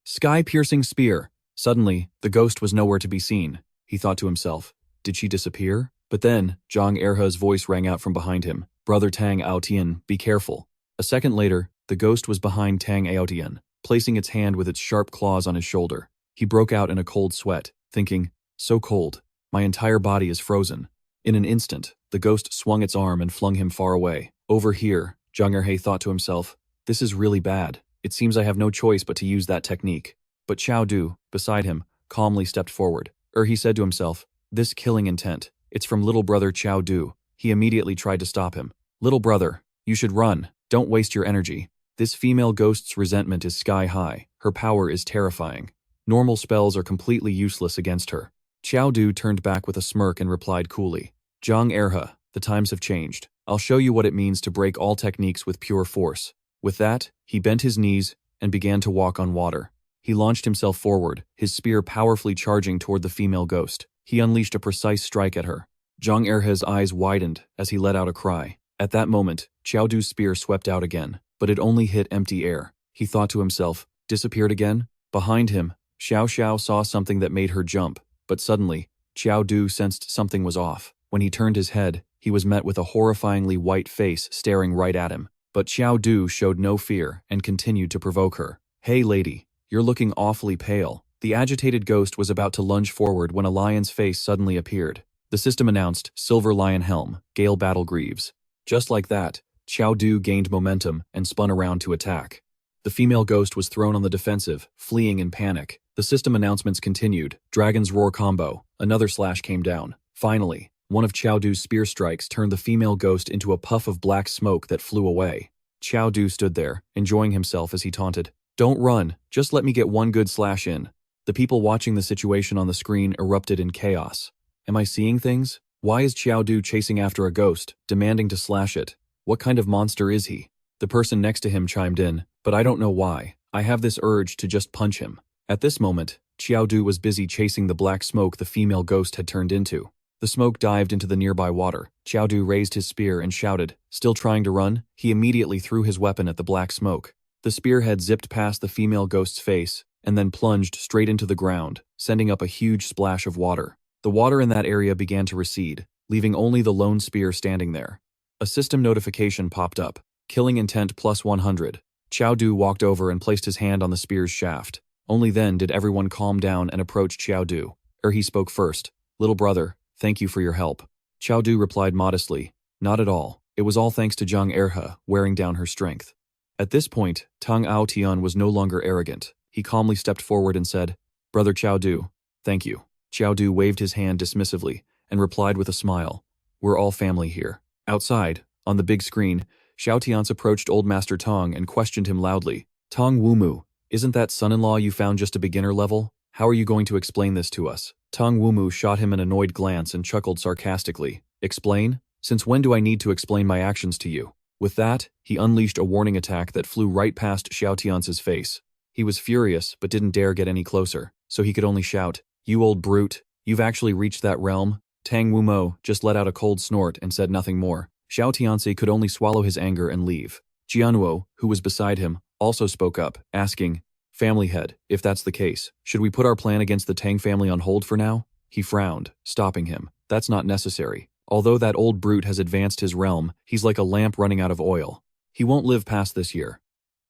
"Sky-piercing spear!" Suddenly, the ghost was nowhere to be seen. He thought to himself, did she disappear? But then, Zhang Erhe's voice rang out from behind him, "Brother Tang Aotian, be careful." A second later, the ghost was behind Tang Aotian, placing its hand with its sharp claws on his shoulder. He broke out in a cold sweat, thinking, "So cold. My entire body is frozen." In an instant, the ghost swung its arm and flung him far away. Over here, Zhang Erhe thought to himself, this is really bad. It seems I have no choice but to use that technique. But Qiao Du, beside him, calmly stepped forward. He said to himself, this killing intent, it's from little brother Qiao Du. He immediately tried to stop him. Little brother, you should run. Don't waste your energy. This female ghost's resentment is sky high. Her power is terrifying. Normal spells are completely useless against her. Qiao Du turned back with a smirk and replied coolly, Zhang Erhe, the times have changed. I'll show you what it means to break all techniques with pure force. With that, he bent his knees and began to walk on water. He launched himself forward, his spear powerfully charging toward the female ghost. He unleashed a precise strike at her. Zhang Erhe's eyes widened as he let out a cry. At that moment, Qiao Du's spear swept out again, but it only hit empty air. He thought to himself, disappeared again? Behind him, Xiao Xiao saw something that made her jump, but suddenly, Qiao Du sensed something was off. When he turned his head, he was met with a horrifyingly white face staring right at him. But Qiao Du showed no fear and continued to provoke her. Hey lady, you're looking awfully pale. The agitated ghost was about to lunge forward when a lion's face suddenly appeared. The system announced, Silver Lion Helm, Gale Battle Greaves. Just like that, Qiao Du gained momentum and spun around to attack. The female ghost was thrown on the defensive, fleeing in panic. The system announcements continued, Dragon's Roar combo, another slash came down. Finally, one of Qiao Du's spear strikes turned the female ghost into a puff of black smoke that flew away. Qiao Du stood there, enjoying himself as he taunted, don't run, just let me get one good slash in. The people watching the situation on the screen erupted in chaos. Am I seeing things? Why is Qiao Du chasing after a ghost, demanding to slash it? What kind of monster is he? The person next to him chimed in, but I don't know why. I have this urge to just punch him. At this moment, Qiao Du was busy chasing the black smoke the female ghost had turned into. The smoke dived into the nearby water. Qiao Du raised his spear and shouted, still trying to run? He immediately threw his weapon at the black smoke. The spearhead zipped past the female ghost's face and then plunged straight into the ground, sending up a huge splash of water. The water in that area began to recede, leaving only the lone spear standing there. A system notification popped up, killing intent plus 100. Qiao Du walked over and placed his hand on the spear's shaft. Only then did everyone calm down and approach Qiao Du. He spoke first. Little brother, thank you for your help. Qiao Du replied modestly, not at all. It was all thanks to Zhang Erhe wearing down her strength. At this point, Tang Ao Tian was no longer arrogant. He calmly stepped forward and said, Brother Qiao Du, thank you. Qiao Du waved his hand dismissively and replied with a smile, we're all family here. Outside, on the big screen, Xiao Tian's approached Old Master Tong and questioned him loudly. Tong Wumu, isn't that son-in-law you found just a beginner level? How are you going to explain this to us? Tong Wumu shot him an annoyed glance and chuckled sarcastically. Explain? Since when do I need to explain my actions to you? With that, he unleashed a warning attack that flew right past Xiao Tian's face. He was furious but didn't dare get any closer, so he could only shout, you old brute, you've actually reached that realm? Tang Wumo just let out a cold snort and said nothing more. Xiao Tianzi could only swallow his anger and leave. Jianwo, who was beside him, also spoke up, asking, Family head, if that's the case, should we put our plan against the Tang family on hold for now? He frowned, stopping him. That's not necessary. Although that old brute has advanced his realm, he's like a lamp running out of oil. He won't live past this year.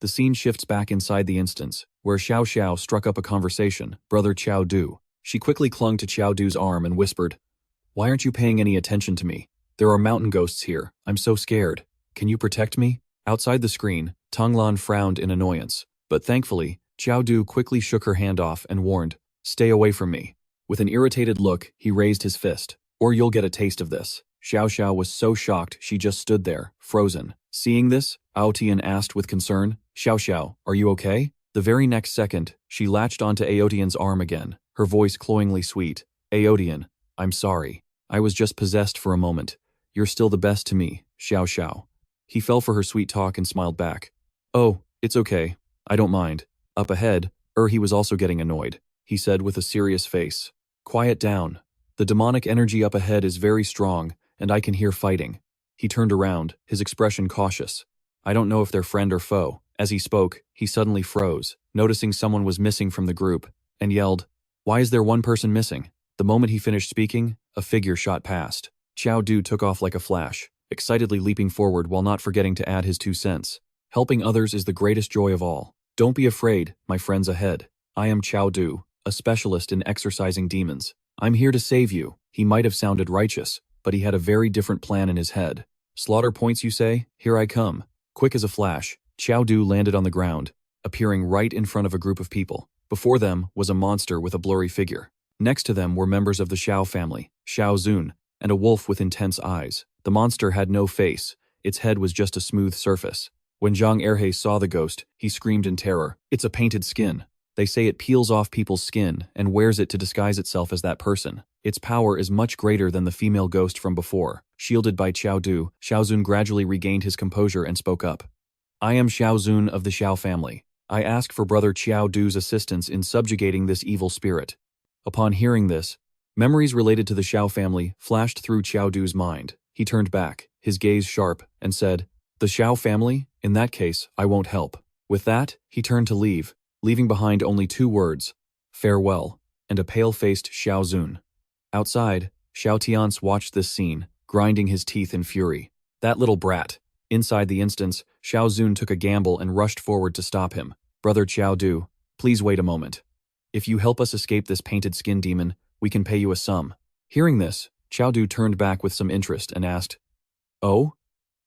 The scene shifts back inside the instance, where Xiao Xiao struck up a conversation, Brother Qiao Du. She quickly clung to Qiao Du's arm and whispered, Why aren't you paying any attention to me? There are mountain ghosts here. I'm so scared. Can you protect me? Outside the screen, Tang Lan frowned in annoyance, but thankfully, Qiao Du quickly shook her hand off and warned, Stay away from me. With an irritated look, he raised his fist. Or you'll get a taste of this. Xiao Xiao was so shocked she just stood there, frozen. Seeing this, Aotian asked with concern, Xiao Xiao, are you okay? The very next second, she latched onto Aotian's arm again, her voice cloyingly sweet. Aotian, I'm sorry. I was just possessed for a moment. You're still the best to me, Xiao Xiao. He fell for her sweet talk and smiled back. Oh, it's okay. I don't mind. Up ahead, he was also getting annoyed. He said with a serious face. Quiet down. The demonic energy up ahead is very strong, and I can hear fighting. He turned around, his expression cautious. I don't know if they're friend or foe. As he spoke, he suddenly froze, noticing someone was missing from the group, and yelled, Why is there one person missing? The moment he finished speaking, a figure shot past. Qiao Du took off like a flash, excitedly leaping forward while not forgetting to add his 2 cents. Helping others is the greatest joy of all. Don't be afraid, my friends ahead. I am Qiao Du, a specialist in exorcising demons. I'm here to save you. He might have sounded righteous, but he had a very different plan in his head. Slaughter points, you say? Here I come. Quick as a flash, Qiao Du landed on the ground, appearing right in front of a group of people. Before them was a monster with a blurry figure. Next to them were members of the Qiao family, Xiao Zun, and a wolf with intense eyes. The monster had no face, its head was just a smooth surface. When Zhang Erhe saw the ghost, he screamed in terror, "It's a painted skin. They say it peels off people's skin and wears it to disguise itself as that person. Its power is much greater than the female ghost from before." Shielded by Qiao Du, Xiao Zun gradually regained his composure and spoke up. "I am Xiao Zun of the Xiao family. I ask for Brother Qiao Du's assistance in subjugating this evil spirit." Upon hearing this, memories related to the Xiao family flashed through Qiao Du's mind. He turned back, his gaze sharp, and said, "The Xiao family? In that case, I won't help." With that, he turned to leave, leaving behind only 2 words, "Farewell," and a pale-faced Xiao Zun. Outside, Xiao Tian's watched this scene, grinding his teeth in fury. That little brat. Inside the instance, Xiao Zun took a gamble and rushed forward to stop him. "Brother Qiao Du, please wait a moment. If you help us escape this painted skin demon, we can pay you a sum." Hearing this, Qiao Du turned back with some interest and asked, "Oh?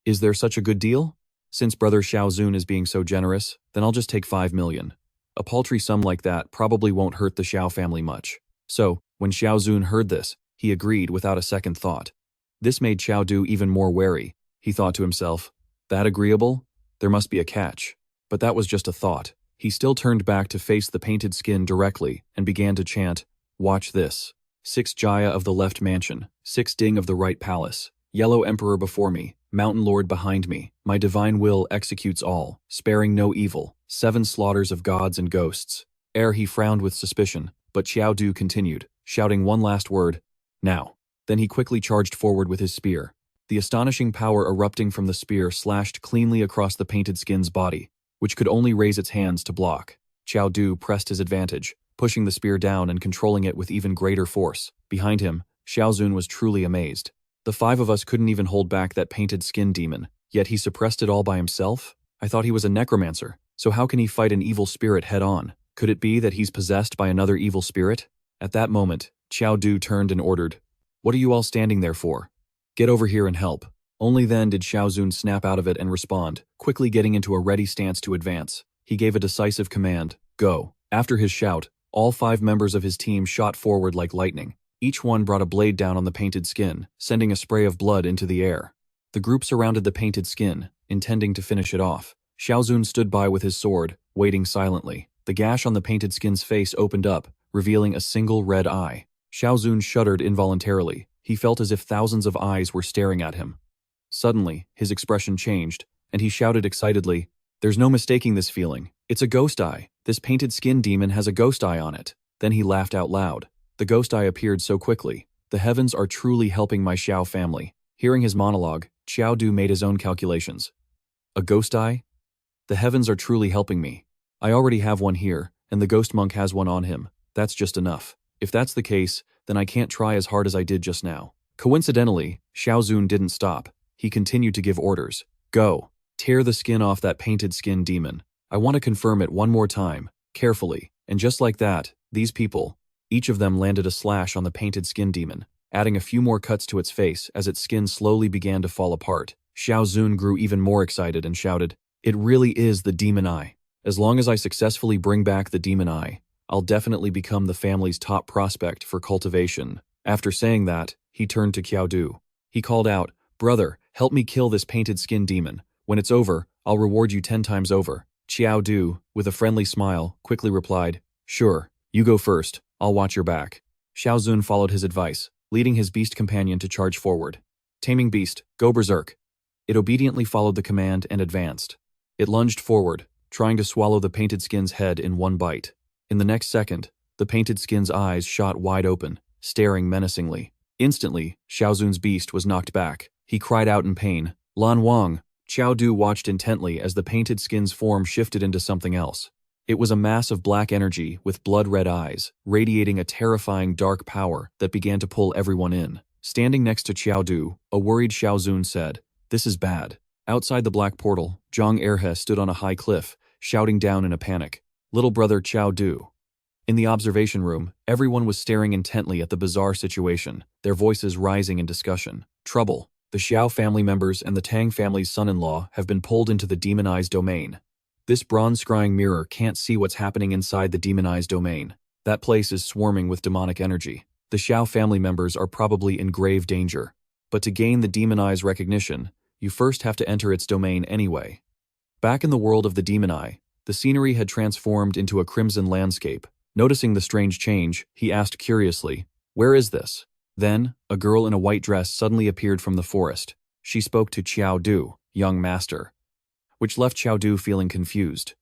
Is there such a good deal? Since Brother Xiao Zun is being so generous, then I'll just take 5 million. A paltry sum like that probably won't hurt the Xiao family much." So, when Xiao Zun heard this, he agreed without a second thought. This made Qiao Du even more wary. He thought to himself, "That agreeable? There must be a catch." But that was just a thought. He still turned back to face the painted skin directly and began to chant, "Watch this. 6 Jaya of the left mansion, 6 Ding of the right palace, Yellow Emperor before me, Mountain Lord behind me, my divine will executes all, sparing no evil, 7 slaughters of gods and ghosts." Ere he frowned with suspicion, but Qiao Du continued, shouting one last word, "Now." Then he quickly charged forward with his spear. The astonishing power erupting from the spear slashed cleanly across the painted skin's body, which could only raise its hands to block. Qiao Du pressed his advantage, pushing the spear down and controlling it with even greater force. Behind him, Xiao Zun was truly amazed. The 5 of us couldn't even hold back that painted skin demon, yet he suppressed it all by himself? I thought he was a necromancer, so how can he fight an evil spirit head-on? Could it be that he's possessed by another evil spirit? At that moment, Qiao Du turned and ordered, "What are you all standing there for? Get over here and help." Only then did Xiao Zun snap out of it and respond, quickly getting into a ready stance to advance. He gave a decisive command, "Go." After his shout, all 5 members of his team shot forward like lightning. Each one brought a blade down on the painted skin, sending a spray of blood into the air. The group surrounded the painted skin, intending to finish it off. Xiao Zun stood by with his sword, waiting silently. The gash on the painted skin's face opened up, revealing a single red eye. Xiao Zun shuddered involuntarily. He felt as if thousands of eyes were staring at him. Suddenly, his expression changed, and he shouted excitedly, "There's no mistaking this feeling. It's a ghost eye. This painted skin demon has a ghost eye on it." Then he laughed out loud. The ghost eye appeared so quickly. "The heavens are truly helping my Xiao family." Hearing his monologue, Qiao Du made his own calculations. "A ghost eye? The heavens are truly helping me. I already have one here, and the ghost monk has one on him. That's just enough. If that's the case, then I can't try as hard as I did just now." Coincidentally, Xiao Zun didn't stop. He continued to give orders. "Go. Tear the skin off that painted skin demon. I want to confirm it one more time, carefully." And just like that, these people, each of them landed a slash on the painted skin demon, adding a few more cuts to its face as its skin slowly began to fall apart. Xiao Zun grew even more excited and shouted, "It really is the demon eye. As long as I successfully bring back the demon eye, I'll definitely become the family's top prospect for cultivation." After saying that, he turned to Qiao Du. He called out, "Brother, help me kill this painted skin demon. When it's over, I'll reward you 10 times over." Qiao Du, with a friendly smile, quickly replied, "Sure, you go first. I'll watch your back." Xiao Zun followed his advice, leading his beast companion to charge forward. "Taming beast, go berserk." It obediently followed the command and advanced. It lunged forward, trying to swallow the painted skin's head in one bite. In the next second, the painted skin's eyes shot wide open, staring menacingly. Instantly, Xiao Zun's beast was knocked back. He cried out in pain, "Lan Wang!" Qiao Du watched intently as the painted skin's form shifted into something else. It was a mass of black energy with blood-red eyes, radiating a terrifying dark power that began to pull everyone in. Standing next to Qiao Du, a worried Xiao Zun said, "This is bad." Outside the black portal, Zhang Erhe stood on a high cliff, shouting down in a panic, "Little brother Qiao Du, In the observation room, everyone was staring intently at the bizarre situation, their voices rising in discussion. Trouble. The Qiao family members and the Tang family's son-in-law have been pulled into the demonized domain. This bronze scrying mirror can't see what's happening inside the demonized domain. That place is swarming with demonic energy. The Qiao family members are probably in grave danger. But to gain the demonized recognition, you first have to enter its domain anyway. Back in the world of the demon eye, the scenery had transformed into a crimson landscape. Noticing the strange change, he asked curiously, "Where is this?" Then, a girl in a white dress suddenly appeared from the forest. She spoke to Qiao Du, young master, which left Qiao Du feeling confused.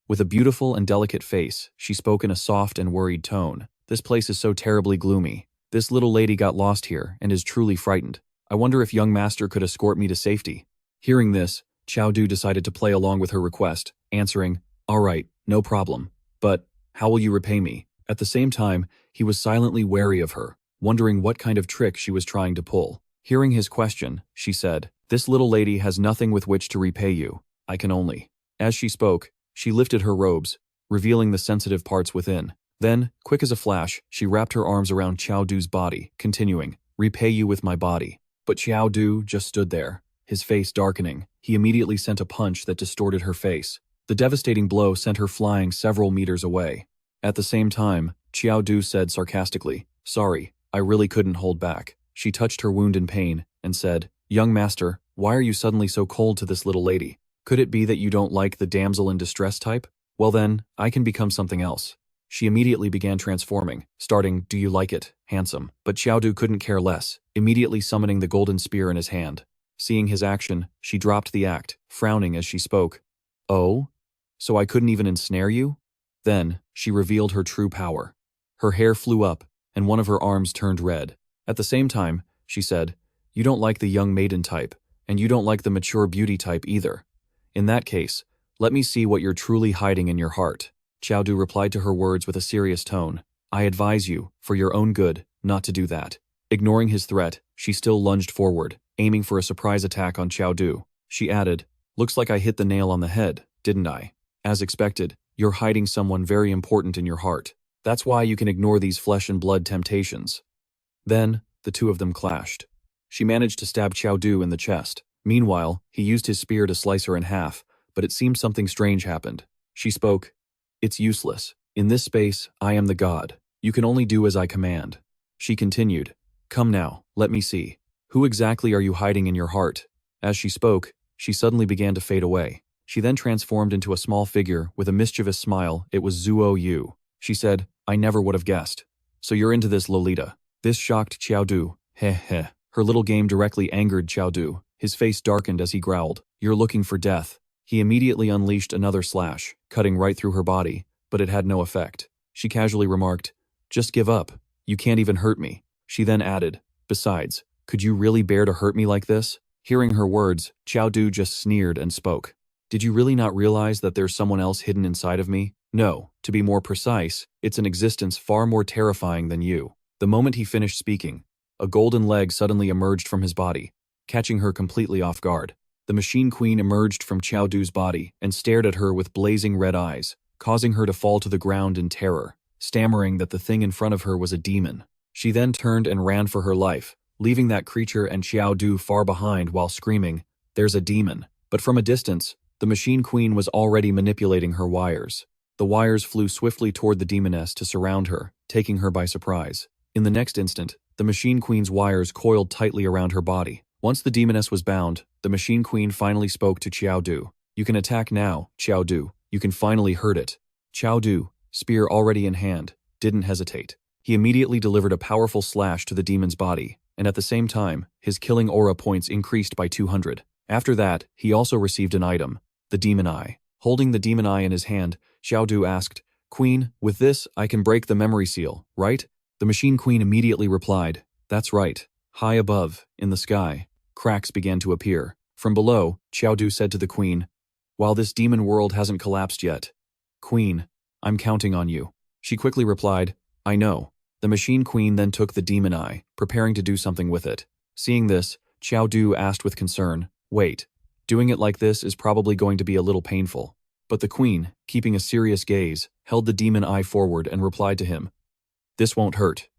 With a beautiful and delicate face, she spoke in a soft and worried tone. "This place is so terribly gloomy. This little lady got lost here and is truly frightened. I wonder if young master could escort me to safety." Hearing this, Qiao Du decided to play along with her request, answering, "All right, no problem. But how will you repay me?" At the same time, he was silently wary of her, wondering what kind of trick she was trying to pull. Hearing his question, she said, "This little lady has nothing with which to repay you. I can only." As she spoke, she lifted her robes, revealing the sensitive parts within. Then, quick as a flash, she wrapped her arms around Qiao Du's body, continuing, "Repay you with my body." But Qiao Du just stood there, his face darkening. He immediately sent a punch that distorted her face. The devastating blow sent her flying several meters away. At the same time, Qiao Du said sarcastically, "Sorry, I really couldn't hold back." She touched her wound in pain and said, "Young master, why are you suddenly so cold to this little lady? Could it be that you don't like the damsel in distress type? Well then, I can become something else." She immediately began transforming, starting, "Do you like it, handsome?" But Qiao Du couldn't care less, immediately summoning the golden spear in his hand. Seeing his action, she dropped the act, frowning as she spoke. "Oh? So I couldn't even ensnare you?" Then, she revealed her true power. Her hair flew up, and one of her arms turned red. At the same time, she said, "You don't like the young maiden type, and you don't like the mature beauty type either. In that case, let me see what you're truly hiding in your heart." Qiao Du replied to her words with a serious tone. "I advise you, for your own good, not to do that." Ignoring his threat, she still lunged forward, aiming for a surprise attack on Qiao Du. She added, "Looks like I hit the nail on the head, didn't I? As expected, you're hiding someone very important in your heart. That's why you can ignore these flesh and blood temptations." Then, the two of them clashed. She managed to stab Qiao Du in the chest. Meanwhile, he used his spear to slice her in half, but it seemed something strange happened. She spoke, "It's useless. In this space, I am the god. You can only do as I command." She continued, "Come now, let me see. Who exactly are you hiding in your heart?" As she spoke, she suddenly began to fade away. She then transformed into a small figure with a mischievous smile. It was Zuo Yu. She said, "I never would have guessed. So you're into this, Lolita." This shocked Qiao Du. Heh heh. Her little game directly angered Qiao Du. His face darkened as he growled, "You're looking for death." He immediately unleashed another slash, cutting right through her body, but it had no effect. She casually remarked, "Just give up. You can't even hurt me." She then added, "Besides, could you really bear to hurt me like this?" Hearing her words, Qiao Du just sneered and spoke. "Did you really not realize that there's someone else hidden inside of me? No, to be more precise, it's an existence far more terrifying than you." The moment he finished speaking, a golden leg suddenly emerged from his body, catching her completely off guard. The Machine Queen emerged from Qiao Du's body and stared at her with blazing red eyes, causing her to fall to the ground in terror, stammering that the thing in front of her was a demon. She then turned and ran for her life, leaving that creature and Qiao Du far behind while screaming, "There's a demon." But from a distance, the Machine Queen was already manipulating her wires. The wires flew swiftly toward the demoness to surround her, taking her by surprise. In the next instant, the Machine Queen's wires coiled tightly around her body. Once the demoness was bound, the Machine Queen finally spoke to Qiao Du. "You can attack now, Qiao Du. You can finally hurt it." Qiao Du, spear already in hand, didn't hesitate. He immediately delivered a powerful slash to the demon's body, and at the same time, his killing aura points increased by 200. After that, he also received an item, the Demon Eye. Holding the Demon Eye in his hand, Qiao Du asked, "Queen, with this, I can break the memory seal, right?" The Machine Queen immediately replied, "That's right." High above, in the sky, cracks began to appear. From below, Qiao Du said to the Queen, "While this demon world hasn't collapsed yet, Queen, I'm counting on you." She quickly replied, "I know." The Machine Queen then took the Demon Eye, preparing to do something with it. Seeing this, Qiao Du asked with concern, "Wait, doing it like this is probably going to be a little painful." But the queen, keeping a serious gaze, held the demon eye forward and replied to him, "This won't hurt."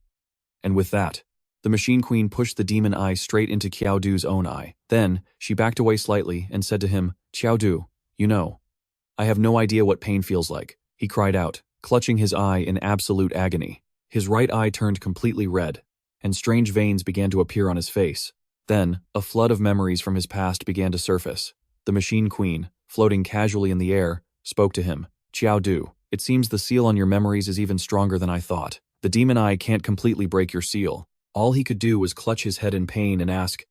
And with that, the machine queen pushed the demon eye straight into Qiao Du's own eye. Then, she backed away slightly and said to him, "Qiao Du, you know, I have no idea what pain feels like," he cried out, clutching his eye in absolute agony. His right eye turned completely red, and strange veins began to appear on his face. Then, a flood of memories from his past began to surface. The machine queen, floating casually in the air, spoke to him. "Qiao Du, it seems the seal on your memories is even stronger than I thought. The demon eye can't completely break your seal." All he could do was clutch his head in pain and ask,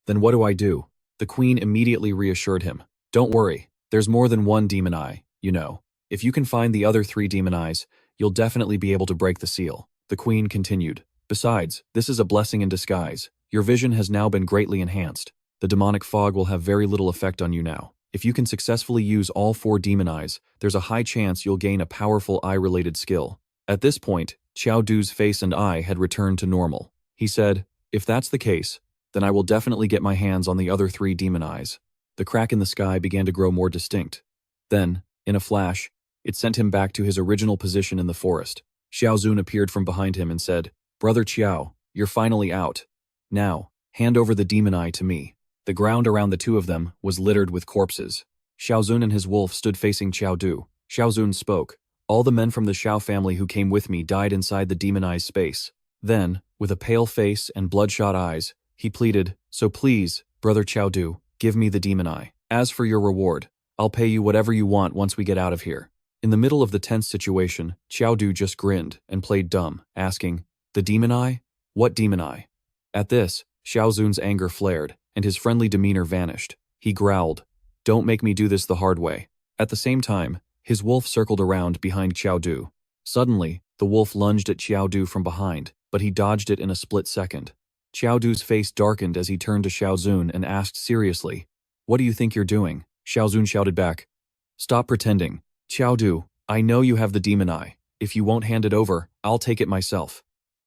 "Then what do I do?" The queen immediately reassured him. "Don't worry, there's more than one demon eye, you know. If you can find the other 3 demon eyes, you'll definitely be able to break the seal." The queen continued, "Besides, this is a blessing in disguise. Your vision has now been greatly enhanced. The demonic fog will have very little effect on you now. If you can successfully use all 4 demon eyes, there's a high chance you'll gain a powerful eye-related skill." At this point, Qiao Du's face and eye had returned to normal. He said, "If that's the case, then I will definitely get my hands on the other 3 demon eyes." The crack in the sky began to grow more distinct. Then, in a flash, it sent him back to his original position in the forest. Xiao Zun appeared from behind him and said, "Brother Qiao, you're finally out. Now, hand over the demon eye to me." The ground around the 2 of them was littered with corpses. Xiao Zun and his wolf stood facing Qiao Du. Xiao Zun spoke, "All the men from the Xiao family who came with me died inside the demon eye's space." Then, with a pale face and bloodshot eyes, he pleaded, "So please, Brother Qiao Du, give me the demon eye. As for your reward, I'll pay you whatever you want once we get out of here." In the middle of the tense situation, Qiao Du just grinned and played dumb, asking, "The demon eye? What demon eye?" At this, Xiao Zun's anger flared, and his friendly demeanor vanished. He growled, "Don't make me do this the hard way." At the same time, his wolf circled around behind Qiao Du. Suddenly, the wolf lunged at Qiao Du from behind, but he dodged it in a split second. Qiao Du's face darkened as he turned to Xiao Zun and asked seriously, "What do you think you're doing?" Xiao Zun shouted back, "Stop pretending. Qiao Du, I know you have the demon eye. If you won't hand it over, I'll take it myself."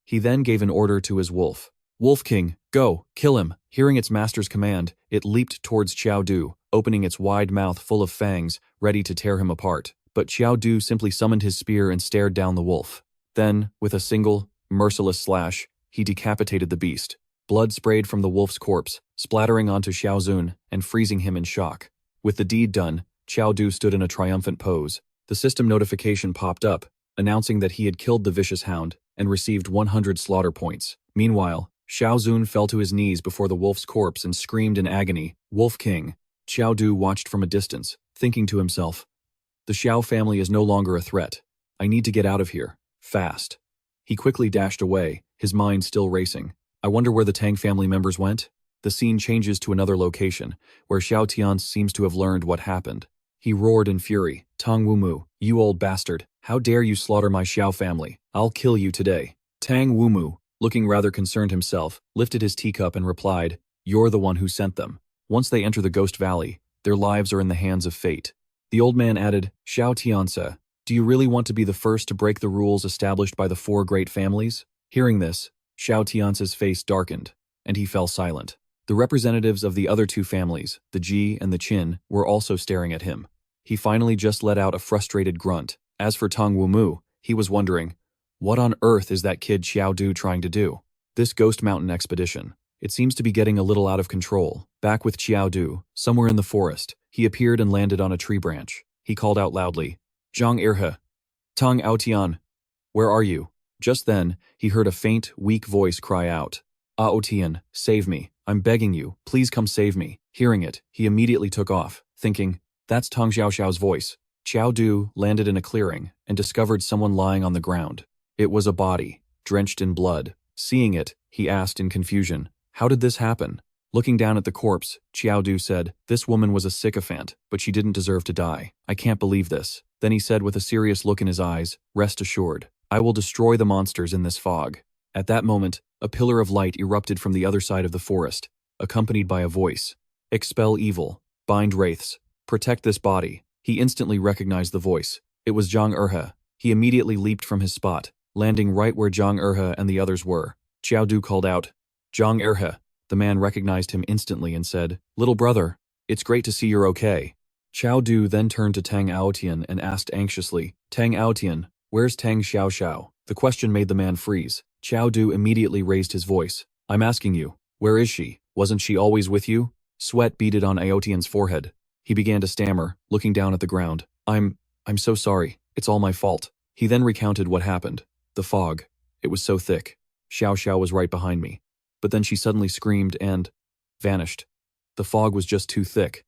He then gave an order to his wolf. "Wolf King, go, kill him." Hearing its master's command, it leaped towards Qiao Du, opening its wide mouth full of fangs, ready to tear him apart. But Qiao Du simply summoned his spear and stared down the wolf. Then, with a single, merciless slash, he decapitated the beast. Blood sprayed from the wolf's corpse, splattering onto Xiao Zun and freezing him in shock. With the deed done, Qiao Du stood in a triumphant pose. The system notification popped up, announcing that he had killed the vicious hound and received 100 slaughter points. Meanwhile, Xiao Zun fell to his knees before the wolf's corpse and screamed in agony, "Wolf King." Qiao Du watched from a distance, thinking to himself, "The Xiao family is no longer a threat. I need to get out of here, fast." He quickly dashed away, his mind still racing. I wonder where the Tang family members went? The scene changes to another location, where Xiao Tian seems to have learned what happened. He roared in fury, "Tang Wumu, you old bastard, how dare you slaughter my Xiao family? I'll kill you today." Tang Wumu, looking rather concerned himself, lifted his teacup and replied, "You're the one who sent them. Once they enter the Ghost Valley, their lives are in the hands of fate." The old man added, "Xiao Tianse, do you really want to be the first to break the rules established by the 4 great families?" Hearing this, Xiao Tianse's face darkened, and he fell silent. The representatives of the other 2 families, the Ji and the Qin, were also staring at him. He finally just let out a frustrated grunt. As for Tang Wumu, he was wondering, what on earth is that kid Xiao Du trying to do? This Ghost Mountain expedition, it seems to be getting a little out of control. Back with Qiao Du, somewhere in the forest, he appeared and landed on a tree branch. He called out loudly, "Zhang Erhe, Tang Aotian, where are you?" Just then, he heard a faint, weak voice cry out, "Aotian, save me. I'm begging you, please come save me." Hearing it, he immediately took off, thinking, that's Tang Xiaoxiao's voice. Qiao Du landed in a clearing and discovered someone lying on the ground. It was a body, drenched in blood. Seeing it, he asked in confusion, "How did this happen?" Looking down at the corpse, Qiao Du said, "This woman was a sycophant, but she didn't deserve to die. I can't believe this." Then he said with a serious look in his eyes, "Rest assured, I will destroy the monsters in this fog." At that moment, a pillar of light erupted from the other side of the forest, accompanied by a voice. "Expel evil, bind wraiths, protect this body." He instantly recognized the voice. It was Zhang Erhe. He immediately leaped from his spot, landing right where Zhang Erhe and the others were. Qiao Du called out, "Zhang Erhe." The man recognized him instantly and said, "Little brother, it's great to see you're okay." Qiao Du then turned to Tang Aotian and asked anxiously, Tang Aotian, where's Tang Xiao Xiao? The question made the man freeze. Qiao Du immediately raised his voice. I'm asking you, where is she? Wasn't she always with you? Sweat beaded on Aotian's forehead. He began to stammer, looking down at the ground. I'm so sorry. It's all my fault. He then recounted what happened. The fog. It was so thick. Xiao Xiao was right behind me. But then she suddenly screamed and vanished. The fog was just too thick.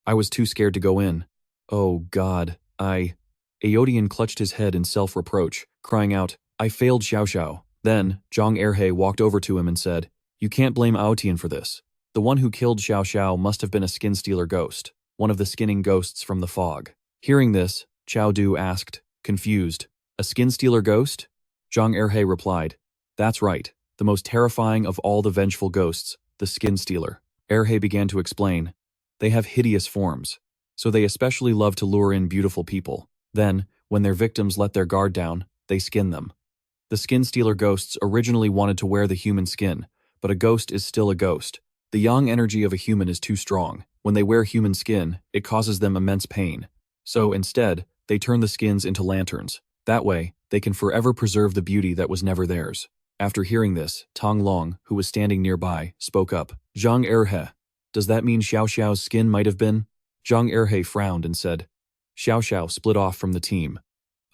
I was too scared to go in. Oh God, Aotian clutched his head in self-reproach, crying out, I failed Xiao Xiao. Then, Zhang Erhe walked over to him and said, You can't blame Aotian for this. The one who killed Xiao Xiao must have been a skin stealer ghost, one of the skinning ghosts from the fog. Hearing this, Qiao Du asked, confused, A skin stealer ghost? Zhang Erhe replied, That's right, the most terrifying of all the vengeful ghosts, the skin stealer. Erhe began to explain, They have hideous forms, so they especially love to lure in beautiful people. Then, when their victims let their guard down, they skin them. The skin stealer ghosts originally wanted to wear the human skin, but a ghost is still a ghost. The yang energy of a human is too strong. When they wear human skin, it causes them immense pain. So instead, they turn the skins into lanterns. That way, they can forever preserve the beauty that was never theirs. After hearing this, Tong Long, who was standing nearby, spoke up. Zhang Erhe, does that mean Xiao Xiao's skin might have been? Zhang Erhe frowned and said, Xiao Xiao split off from the team.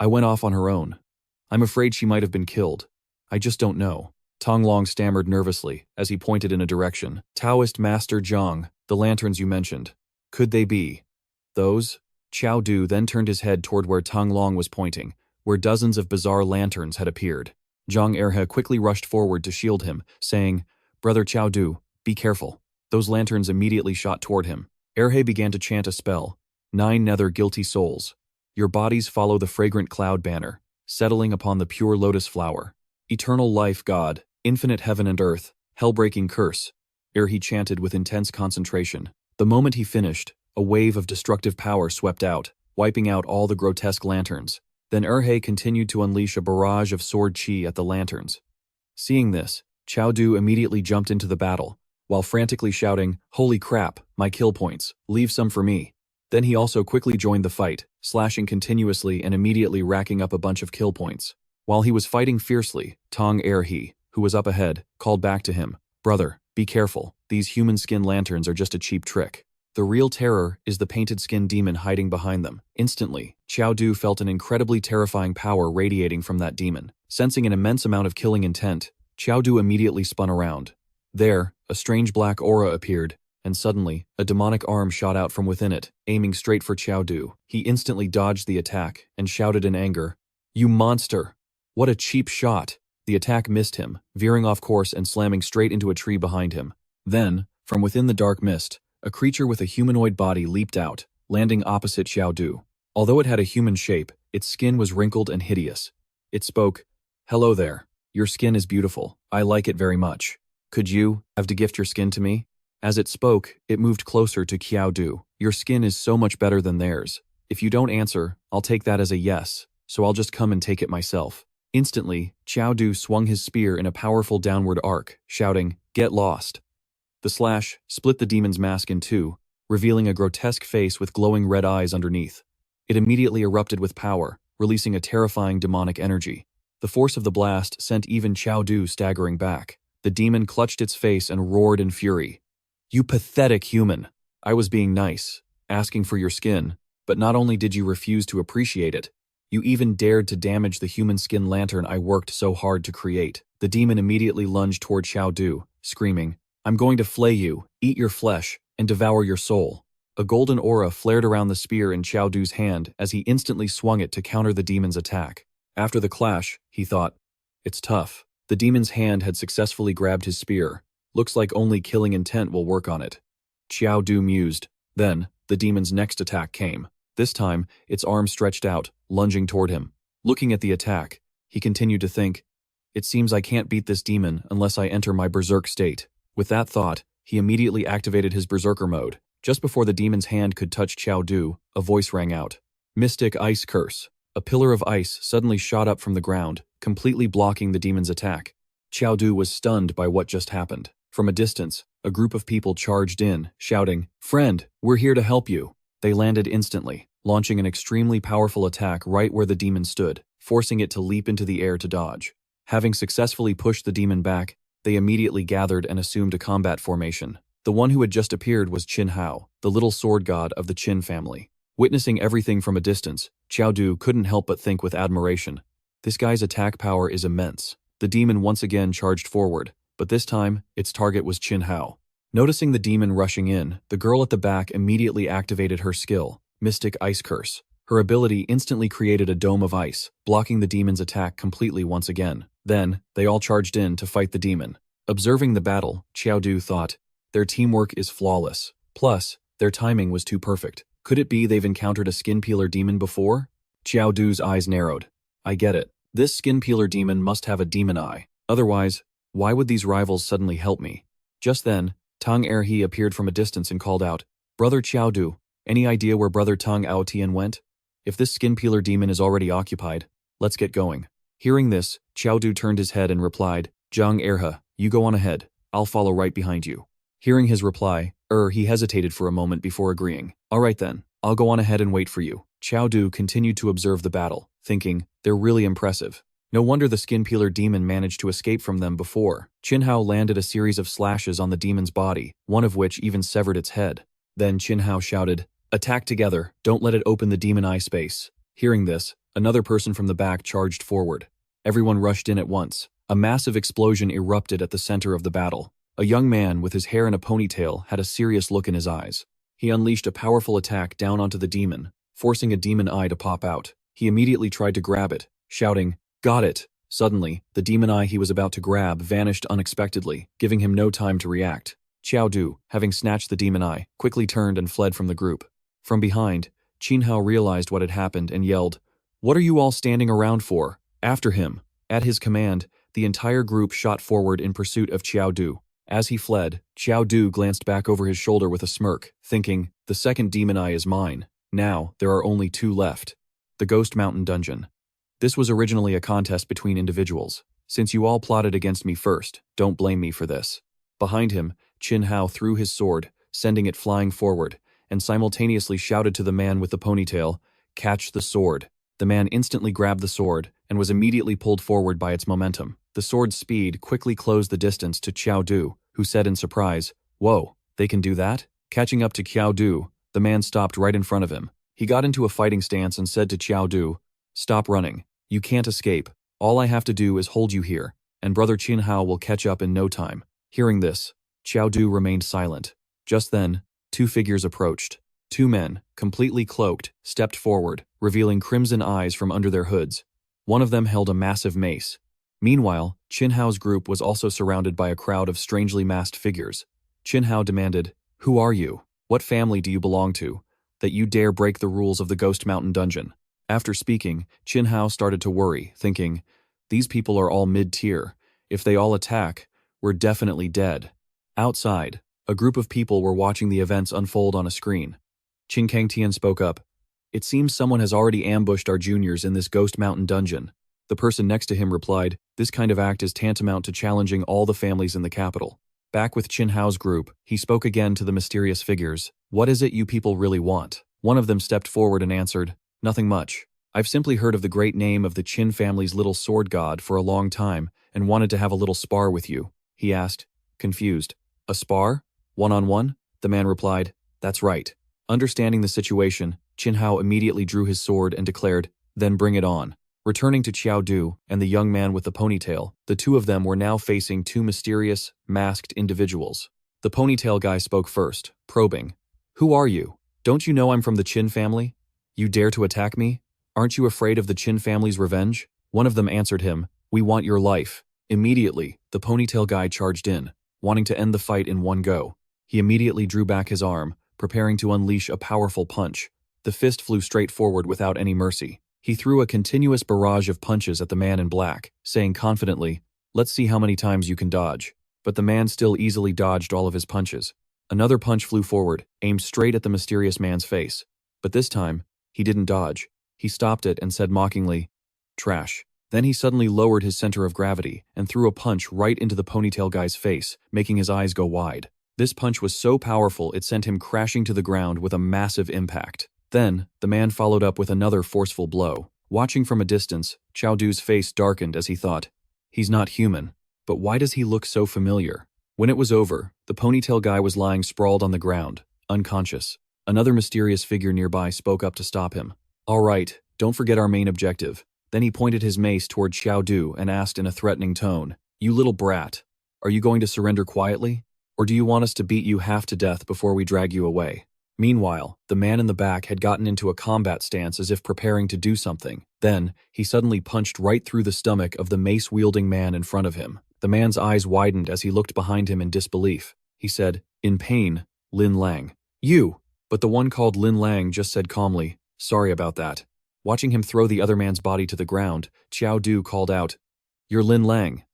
I went off on her own. I'm afraid she might have been killed. I just don't know. Tong Long stammered nervously as he pointed in a direction. Taoist Master Zhang, the lanterns you mentioned. Could they be those? Qiao Du then turned his head toward where Tong Long was pointing, where dozens of bizarre lanterns had appeared. Zhang Erhe quickly rushed forward to shield him, saying, Brother Qiao Du, be careful. Those lanterns immediately shot toward him. Erhe began to chant a spell. 9 nether guilty souls. Your bodies follow the fragrant cloud banner, settling upon the pure lotus flower. Eternal life God, infinite heaven and earth, hell-breaking curse. Erhe chanted with intense concentration. The moment he finished, a wave of destructive power swept out, wiping out all the grotesque lanterns. Then Erhe continued to unleash a barrage of sword chi at the lanterns. Seeing this, Qiao Du immediately jumped into the battle, while frantically shouting, Holy crap, my kill points, leave some for me. Then he also quickly joined the fight, slashing continuously and immediately racking up a bunch of kill points. While he was fighting fiercely, Tong Erhe, who was up ahead, called back to him, Brother, be careful, these human skin lanterns are just a cheap trick. The real terror is the painted skin demon hiding behind them. Instantly, Qiao Du felt an incredibly terrifying power radiating from that demon. Sensing an immense amount of killing intent, Qiao Du immediately spun around. There, a strange black aura appeared, and suddenly, a demonic arm shot out from within it, aiming straight for Qiao Du. He instantly dodged the attack and shouted in anger, You monster! What a cheap shot! The attack missed him, veering off course and slamming straight into a tree behind him. Then, from within the dark mist, a creature with a humanoid body leaped out, landing opposite Qiao Du. Although it had a human shape, its skin was wrinkled and hideous. It spoke, Hello there. Your skin is beautiful. I like it very much. Could you have to gift your skin to me? As it spoke, it moved closer to Qiao Du. Your skin is so much better than theirs. If you don't answer, I'll take that as a yes, so I'll just come and take it myself. Instantly, Qiao Du swung his spear in a powerful downward arc, shouting, Get lost. The slash split the demon's mask in two, revealing a grotesque face with glowing red eyes underneath. It immediately erupted with power, releasing a terrifying demonic energy. The force of the blast sent even Qiao Du staggering back. The demon clutched its face and roared in fury. You pathetic human! I was being nice, asking for your skin, but not only did you refuse to appreciate it, you even dared to damage the human skin lantern I worked so hard to create. The demon immediately lunged toward Qiao Du, screaming, I'm going to flay you, eat your flesh, and devour your soul. A golden aura flared around the spear in Qiao Du's hand as he instantly swung it to counter the demon's attack. After the clash, he thought, It's tough. The demon's hand had successfully grabbed his spear. Looks like only killing intent will work on it. Qiao Du mused. Then, the demon's next attack came. This time, its arm stretched out, lunging toward him. Looking at the attack, he continued to think, It seems I can't beat this demon unless I enter my berserk state. With that thought, he immediately activated his berserker mode. Just before the demon's hand could touch Qiao Du, a voice rang out. Mystic Ice Curse. A pillar of ice suddenly shot up from the ground, completely blocking the demon's attack. Qiao Du was stunned by what just happened. From a distance, a group of people charged in, shouting, "Friend, we're here to help you." They landed instantly, launching an extremely powerful attack right where the demon stood, forcing it to leap into the air to dodge. Having successfully pushed the demon back, they immediately gathered and assumed a combat formation. The one who had just appeared was Qin Hao, the little sword god of the Qin family. Witnessing everything from a distance, Qiao Du couldn't help but think with admiration. This guy's attack power is immense. The demon once again charged forward, but this time, its target was Qin Hao. Noticing the demon rushing in, the girl at the back immediately activated her skill, Mystic Ice Curse. Her ability instantly created a dome of ice, blocking the demon's attack completely once again. Then, they all charged in to fight the demon. Observing the battle, Qiao Du thought, their teamwork is flawless. Plus, their timing was too perfect. Could it be they've encountered a skin peeler demon before? Qiao Du's eyes narrowed. I get it. This skin peeler demon must have a demon eye. Otherwise, why would these rivals suddenly help me? Just then, Tang Erhe appeared from a distance and called out, Brother Qiao Du, any idea where Brother Tang Aotian went? If this skin peeler demon is already occupied, let's get going. Hearing this, Qiao Du turned his head and replied, Zhang Erhe, you go on ahead. I'll follow right behind you. Hearing his reply, he hesitated for a moment before agreeing. All right then, I'll go on ahead and wait for you. Qiao Du continued to observe the battle, thinking, they're really impressive. No wonder the skin peeler demon managed to escape from them before. Qin Hao landed a series of slashes on the demon's body, one of which even severed its head. Then Qin Hao shouted, attack together, don't let it open the demon eye space. Hearing this, another person from the back charged forward. Everyone rushed in at once. A massive explosion erupted at the center of the battle. A young man with his hair in a ponytail had a serious look in his eyes. He unleashed a powerful attack down onto the demon, forcing a demon eye to pop out. He immediately tried to grab it, shouting, got it! Suddenly, the demon eye he was about to grab vanished unexpectedly, giving him no time to react. Qiao Du, having snatched the demon eye, quickly turned and fled from the group. From behind, Qin Hao realized what had happened and yelled, what are you all standing around for? After him. At his command, the entire group shot forward in pursuit of Qiao Du. As he fled, Qiao Du glanced back over his shoulder with a smirk, thinking, the second demon eye is mine. Now, there are only 2 left. The Ghost Mountain Dungeon. This was originally a contest between individuals. Since you all plotted against me first, don't blame me for this. Behind him, Qin Hao threw his sword, sending it flying forward, and simultaneously shouted to the man with the ponytail, catch the sword. The man instantly grabbed the sword and was immediately pulled forward by its momentum. The sword's speed quickly closed the distance to Qiao Du, who said in surprise, whoa, they can do that? Catching up to Qiao Du, the man stopped right in front of him. He got into a fighting stance and said to Qiao Du, stop running. You can't escape. All I have to do is hold you here, and Brother Qin Hao will catch up in no time. Hearing this, Qiao Du remained silent. Just then, 2 figures approached. 2 men, completely cloaked, stepped forward, revealing crimson eyes from under their hoods. One of them held a massive mace. Meanwhile, Qin Hao's group was also surrounded by a crowd of strangely masked figures. Qin Hao demanded, who are you? What family do you belong to, that you dare break the rules of the Ghost Mountain Dungeon? After speaking, Qin Hao started to worry, thinking, these people are all mid-tier. If they all attack, we're definitely dead. Outside, a group of people were watching the events unfold on a screen. Qin Kangtian spoke up. It seems someone has already ambushed our juniors in this Ghost Mountain Dungeon. The person next to him replied, this kind of act is tantamount to challenging all the families in the capital. Back with Qin Hao's group, he spoke again to the mysterious figures. What is it you people really want? One of them stepped forward and answered, nothing much. I've simply heard of the great name of the Qin family's little sword god for a long time and wanted to have a little spar with you. He asked, confused. A spar? One-on-one? The man replied, that's right. Understanding the situation, Qin Hao immediately drew his sword and declared, then bring it on. Returning to Qiao Du and the young man with the ponytail, the 2 of them were now facing 2 mysterious, masked individuals. The ponytail guy spoke first, probing. Who are you? Don't you know I'm from the Qin family? You dare to attack me? Aren't you afraid of the Qin family's revenge? One of them answered him, we want your life. Immediately, the ponytail guy charged in, wanting to end the fight in one go. He immediately drew back his arm, preparing to unleash a powerful punch. The fist flew straight forward without any mercy. He threw a continuous barrage of punches at the man in black, saying confidently, let's see how many times you can dodge. But the man still easily dodged all of his punches. Another punch flew forward, aimed straight at the mysterious man's face. But this time, he didn't dodge. He stopped it and said mockingly, trash. Then he suddenly lowered his center of gravity and threw a punch right into the ponytail guy's face, making his eyes go wide. This punch was so powerful it sent him crashing to the ground with a massive impact. Then, the man followed up with another forceful blow. Watching from a distance, Qiao Du's face darkened as he thought, "He's not human. But why does he look so familiar?" When it was over, the ponytail guy was lying sprawled on the ground, unconscious. Another mysterious figure nearby spoke up to stop him. "All right, don't forget our main objective." Then he pointed his mace toward Qiao Du and asked in a threatening tone, "You little brat, are you going to surrender quietly? Or do you want us to beat you half to death before we drag you away?" Meanwhile, the man in the back had gotten into a combat stance as if preparing to do something. Then, he suddenly punched right through the stomach of the mace-wielding man in front of him. The man's eyes widened as he looked behind him in disbelief. He said, in pain, "Lin Lang." "You!" But the one called Lin Lang just said calmly, "Sorry about that." Watching him throw the other man's body to the ground, Qiao Du called out, "You're Lin Lang.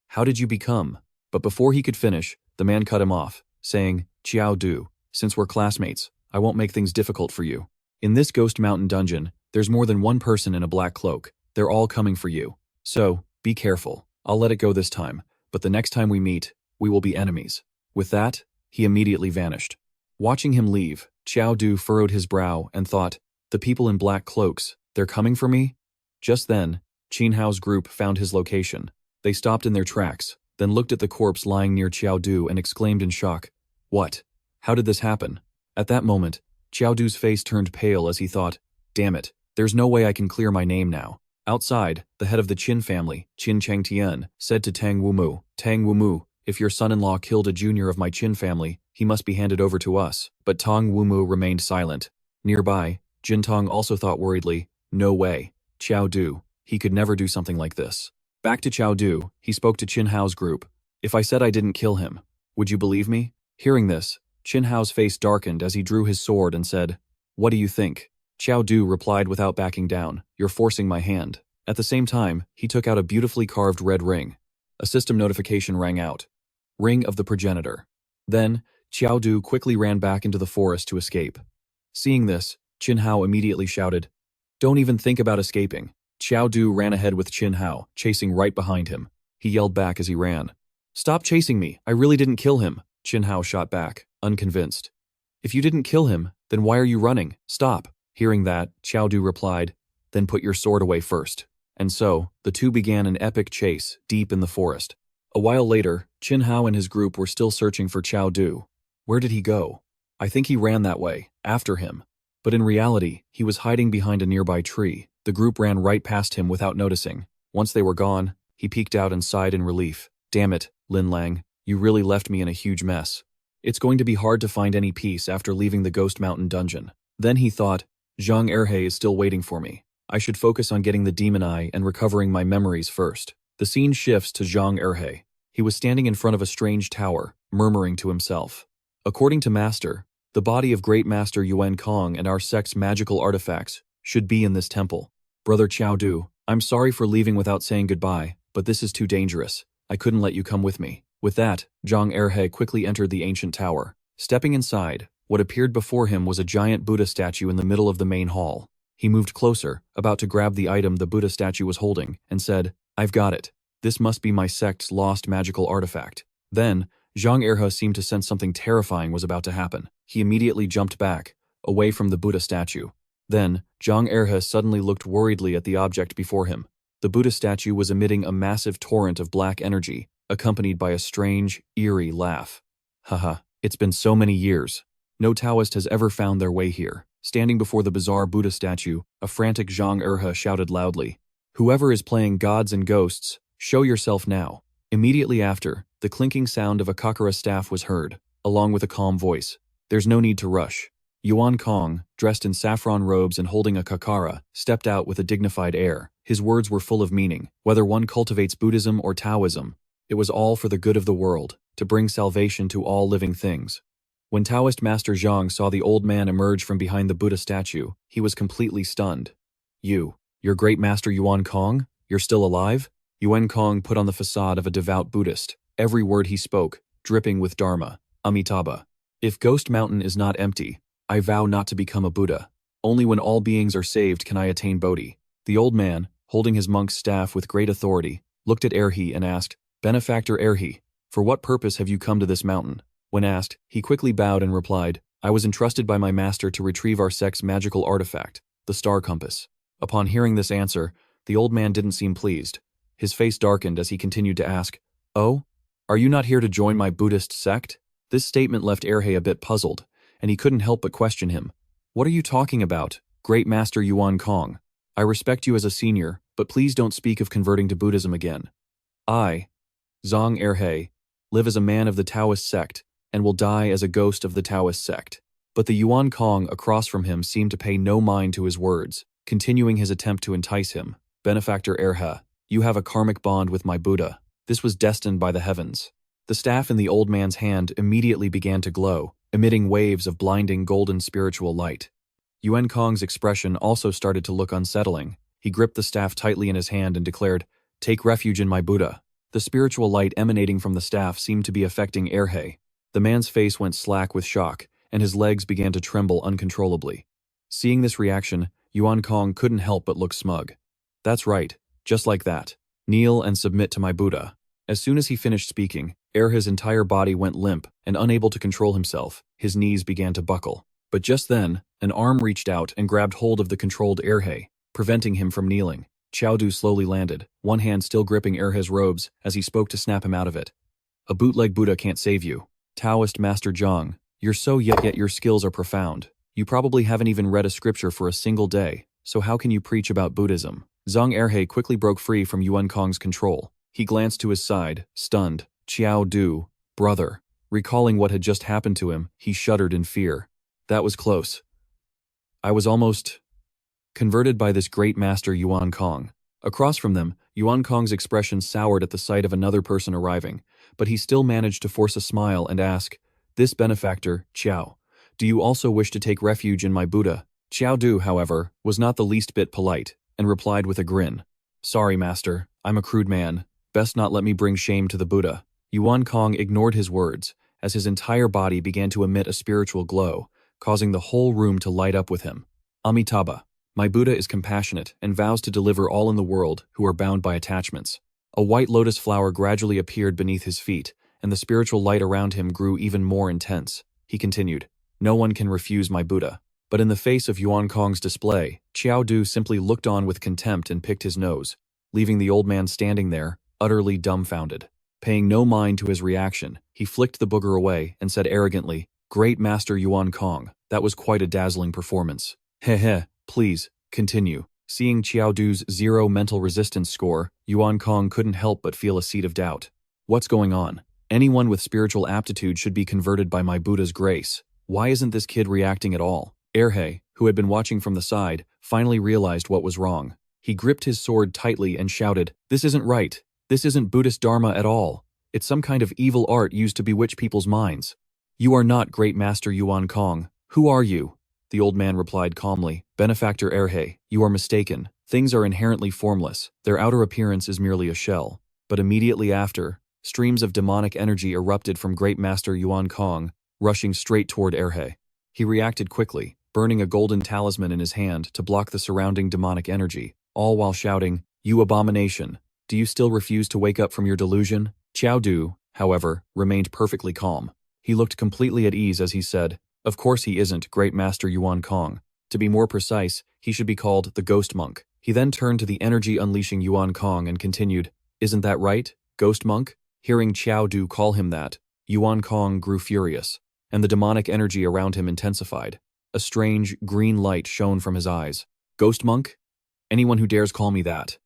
How did you become?" But before he could finish, the man cut him off, saying, "Qiao Du, since we're classmates, I won't make things difficult for you. In this Ghost Mountain dungeon, there's more than one person in a black cloak. They're all coming for you. So, be careful. I'll let it go this time, but the next time we meet, we will be enemies." With that, he immediately vanished. Watching him leave, Qiao Du furrowed his brow and thought, "The people in black cloaks, they're coming for me?" Just then, Qin Hao's group found his location. They stopped in their tracks, then looked at the corpse lying near Qiao Du and exclaimed in shock, "What? How did this happen?" At that moment, Qiao Du's face turned pale as he thought, "Damn it, there's no way I can clear my name now." Outside, the head of the Qin family, Qin Changtian, said to Tang Wumu, "Tang Wumu, if your son-in-law killed a junior of my Qin family, he must be handed over to us." But Tang Wumu remained silent. Nearby, Jin Tong also thought worriedly, "No way. Qiao Du, he could never do something like this." Back to Qiao Du, he spoke to Qin Hao's group. "If I said I didn't kill him, would you believe me?" Hearing this, Qin Hao's face darkened as he drew his sword and said, "What do you think?" Qiao Du replied without backing down, "You're forcing my hand." At the same time, he took out a beautifully carved red ring. A system notification rang out. Ring of the Progenitor. Then, Qiao Du quickly ran back into the forest to escape. Seeing this, Qin Hao immediately shouted, "Don't even think about escaping." Qiao Du ran ahead with Qin Hao, chasing right behind him. He yelled back as he ran, "Stop chasing me, I really didn't kill him." Qin Hao shot back, unconvinced. "If you didn't kill him, then why are you running? Stop." Hearing that, Qiao Du replied, "Then put your sword away first." And so, the two began an epic chase deep in the forest. A while later, Qin Hao and his group were still searching for Qiao Du. Where did he go? I think he ran that way, after him. But in reality, he was hiding behind a nearby tree. The group ran right past him without noticing. Once they were gone, he peeked out and sighed in relief. "Damn it, Lin Lang, you really left me in a huge mess. It's going to be hard to find any peace after leaving the Ghost Mountain dungeon." Then he thought, "Zhang Erhe is still waiting for me. I should focus on getting the demon eye and recovering my memories first." The scene shifts to Zhang Erhe. He was standing in front of a strange tower, murmuring to himself. According to Master, the body of Great Master Yuan Kong and our sect's magical artifacts should be in this temple. "Brother Qiao Du, I'm sorry for leaving without saying goodbye, but this is too dangerous. I couldn't let you come with me." With that, Zhang Erhe quickly entered the ancient tower. Stepping inside, what appeared before him was a giant Buddha statue in the middle of the main hall. He moved closer, about to grab the item the Buddha statue was holding, and said, "I've got it. This must be my sect's lost magical artifact." Then, Zhang Erhe seemed to sense something terrifying was about to happen. He immediately jumped back, away from the Buddha statue. Then, Zhang Erhe suddenly looked worriedly at the object before him. The Buddha statue was emitting a massive torrent of black energy, accompanied by a strange, eerie laugh. "Haha, it's been so many years. No Taoist has ever found their way here." Standing before the bizarre Buddha statue, a frantic Zhang Erhe shouted loudly, "Whoever is playing gods and ghosts, show yourself now." Immediately after, the clinking sound of a kakara staff was heard, along with a calm voice. "There's no need to rush." Yuan Kong, dressed in saffron robes and holding a kakara, stepped out with a dignified air. His words were full of meaning. Whether one cultivates Buddhism or Taoism, it was all for the good of the world, to bring salvation to all living things. When Taoist Master Zhang saw the old man emerge from behind the Buddha statue, he was completely stunned. Your great master Yuan Kong? You're still alive?" Yuan Kong put on the facade of a devout Buddhist, every word he spoke, dripping with Dharma, Amitabha. "If Ghost Mountain is not empty, I vow not to become a Buddha. Only when all beings are saved can I attain Bodhi." The old man, holding his monk's staff with great authority, looked at Erhe and asked, "Benefactor Erhe, for what purpose have you come to this mountain?" When asked, he quickly bowed and replied, "I was entrusted by my master to retrieve our sect's magical artifact, the star compass." Upon hearing this answer, the old man didn't seem pleased. His face darkened as he continued to ask, "Oh? Are you not here to join my Buddhist sect?" This statement left Erhe a bit puzzled, and he couldn't help but question him. "What are you talking about, Great Master Yuan Kong? I respect you as a senior, but please don't speak of converting to Buddhism again. I, Zhang Erhe, live as a man of the Taoist sect, and will die as a ghost of the Taoist sect." But the Yuan Kong across from him seemed to pay no mind to his words, continuing his attempt to entice him. "Benefactor Erhe, you have a karmic bond with my Buddha. This was destined by the heavens." The staff in the old man's hand immediately began to glow, emitting waves of blinding golden spiritual light. Yuan Kong's expression also started to look unsettling. He gripped the staff tightly in his hand and declared, "Take refuge in my Buddha." The spiritual light emanating from the staff seemed to be affecting Erhe. The man's face went slack with shock, and his legs began to tremble uncontrollably. Seeing this reaction, Yuan Kong couldn't help but look smug. "That's right, just like that. Kneel and submit to my Buddha." As soon as he finished speaking, Erhe's entire body went limp, and unable to control himself, his knees began to buckle. But just then, an arm reached out and grabbed hold of the controlled Erhe, preventing him from kneeling. Qiao Du slowly landed, one hand still gripping Erhe's robes as he spoke to snap him out of it. "A bootleg Buddha can't save you. Taoist Master Zhang, you're so yet your skills are profound. You probably haven't even read a scripture for a single day, so how can you preach about Buddhism?" Zhang Erhe quickly broke free from Yuan Kong's control. He glanced to his side, stunned. "Qiao Du, brother." Recalling what had just happened to him, he shuddered in fear. "That was close. I was almost converted by this great master Yuan Kong." Across from them, Yuan Kong's expression soured at the sight of another person arriving, but he still managed to force a smile and ask, "This benefactor, Qiao, do you also wish to take refuge in my Buddha?" Qiao Du, however, was not the least bit polite, and replied with a grin, "Sorry, master, I'm a crude man. Best not let me bring shame to the Buddha." Yuan Kong ignored his words, as his entire body began to emit a spiritual glow, causing the whole room to light up with him. "Amitabha, my Buddha is compassionate and vows to deliver all in the world who are bound by attachments." A white lotus flower gradually appeared beneath his feet, and the spiritual light around him grew even more intense. He continued, "No one can refuse my Buddha." But in the face of Yuan Kong's display, Qiao Du simply looked on with contempt and picked his nose, leaving the old man standing there, utterly dumbfounded. Paying no mind to his reaction, he flicked the booger away and said arrogantly, "Great Master Yuan Kong, that was quite a dazzling performance. Heh, please, continue." Seeing Qiao Du's 0 mental resistance score, Yuan Kong couldn't help but feel a seed of doubt. "What's going on? Anyone with spiritual aptitude should be converted by my Buddha's grace. Why isn't this kid reacting at all?" Erhe, who had been watching from the side, finally realized what was wrong. He gripped his sword tightly and shouted, "This isn't right. This isn't Buddhist Dharma at all. It's some kind of evil art used to bewitch people's minds." "You are not Great Master Yuan Kong. Who are you?" The old man replied calmly, "Benefactor Erhe, you are mistaken. Things are inherently formless. Their outer appearance is merely a shell." But immediately after, streams of demonic energy erupted from Great Master Yuan Kong, rushing straight toward Erhe. He reacted quickly, burning a golden talisman in his hand to block the surrounding demonic energy, all while shouting, "You abomination! Do you still refuse to wake up from your delusion?" Qiao Du, however, remained perfectly calm. He looked completely at ease as he said, "Of course he isn't Great Master Yuan Kong. To be more precise, he should be called the Ghost Monk." He then turned to the energy-unleashing Yuan Kong and continued, "Isn't that right, Ghost Monk?" Hearing Qiao Du call him that, Yuan Kong grew furious, and the demonic energy around him intensified. A strange, green light shone from his eyes. "Ghost Monk? Anyone who dares call me that,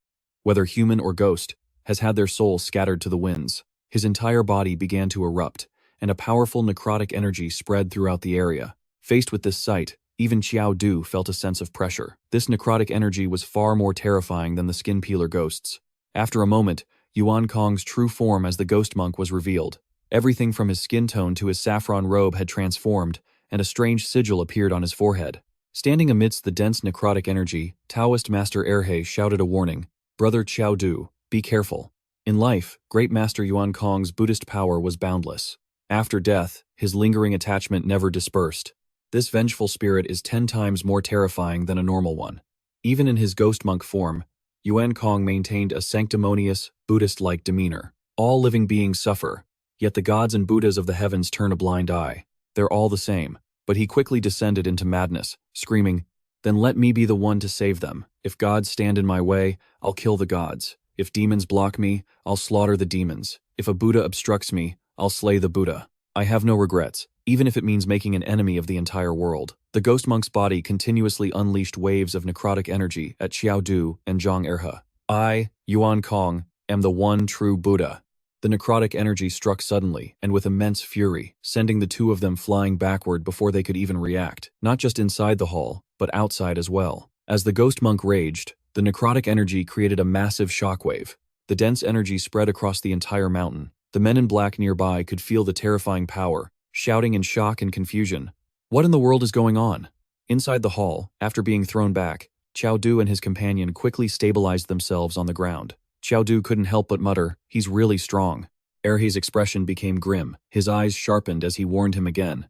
whether human or ghost, has had their soul scattered to the winds." His entire body began to erupt, and a powerful necrotic energy spread throughout the area. Faced with this sight, even Qiao Du felt a sense of pressure. This necrotic energy was far more terrifying than the skin peeler ghosts. After a moment, Yuan Kong's true form as the Ghost Monk was revealed. Everything from his skin tone to his saffron robe had transformed, and a strange sigil appeared on his forehead. Standing amidst the dense necrotic energy, Taoist Master Erhe shouted a warning, "Brother Qiao Du, be careful." In life, Great Master Yuan Kong's Buddhist power was boundless. After death, his lingering attachment never dispersed. This vengeful spirit is 10 times more terrifying than a normal one. Even in his Ghost Monk form, Yuan Kong maintained a sanctimonious, Buddhist-like demeanor. All living beings suffer, yet the gods and Buddhas of the heavens turn a blind eye. They're all the same. But he quickly descended into madness, screaming, "Then let me be the one to save them. If gods stand in my way, I'll kill the gods. If demons block me, I'll slaughter the demons. If a Buddha obstructs me, I'll slay the Buddha. I have no regrets, even if it means making an enemy of the entire world." The ghost monk's body continuously unleashed waves of necrotic energy at Qiao and Zhang Erhe. "I, Yuan Kong, am the one true Buddha." The necrotic energy struck suddenly and with immense fury, sending the two of them flying backward before they could even react, not just inside the hall, but outside as well. As the ghost monk raged, the necrotic energy created a massive shockwave. The dense energy spread across the entire mountain. The men in black nearby could feel the terrifying power, shouting in shock and confusion. What in the world is going on? Inside the hall, after being thrown back, Qiao and his companion quickly stabilized themselves on the ground. Qiao couldn't help but mutter, "He's really strong." Erhe's expression became grim, his eyes sharpened as he warned him again.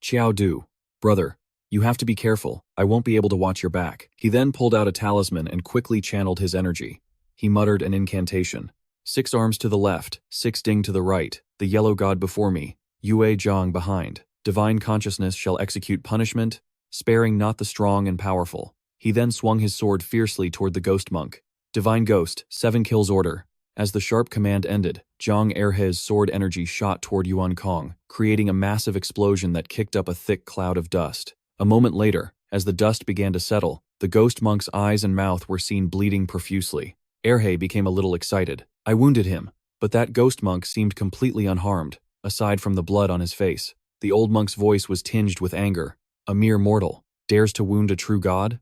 "Qiao, brother, you have to be careful, I won't be able to watch your back." He then pulled out a talisman and quickly channeled his energy. He muttered an incantation. "6 arms to the left, 6 ding to the right, the yellow god before me, Yue Zhang behind. Divine consciousness shall execute punishment, sparing not the strong and powerful." He then swung his sword fiercely toward the ghost monk. "Divine Ghost, 7 kills order." As the sharp command ended, Zhang Erhe's sword energy shot toward Yuan Kong, creating a massive explosion that kicked up a thick cloud of dust. A moment later, as the dust began to settle, the ghost monk's eyes and mouth were seen bleeding profusely. Erhe became a little excited. "I wounded him, but that ghost monk seemed completely unharmed, aside from the blood on his face." The old monk's voice was tinged with anger. "A mere mortal dares to wound a true god?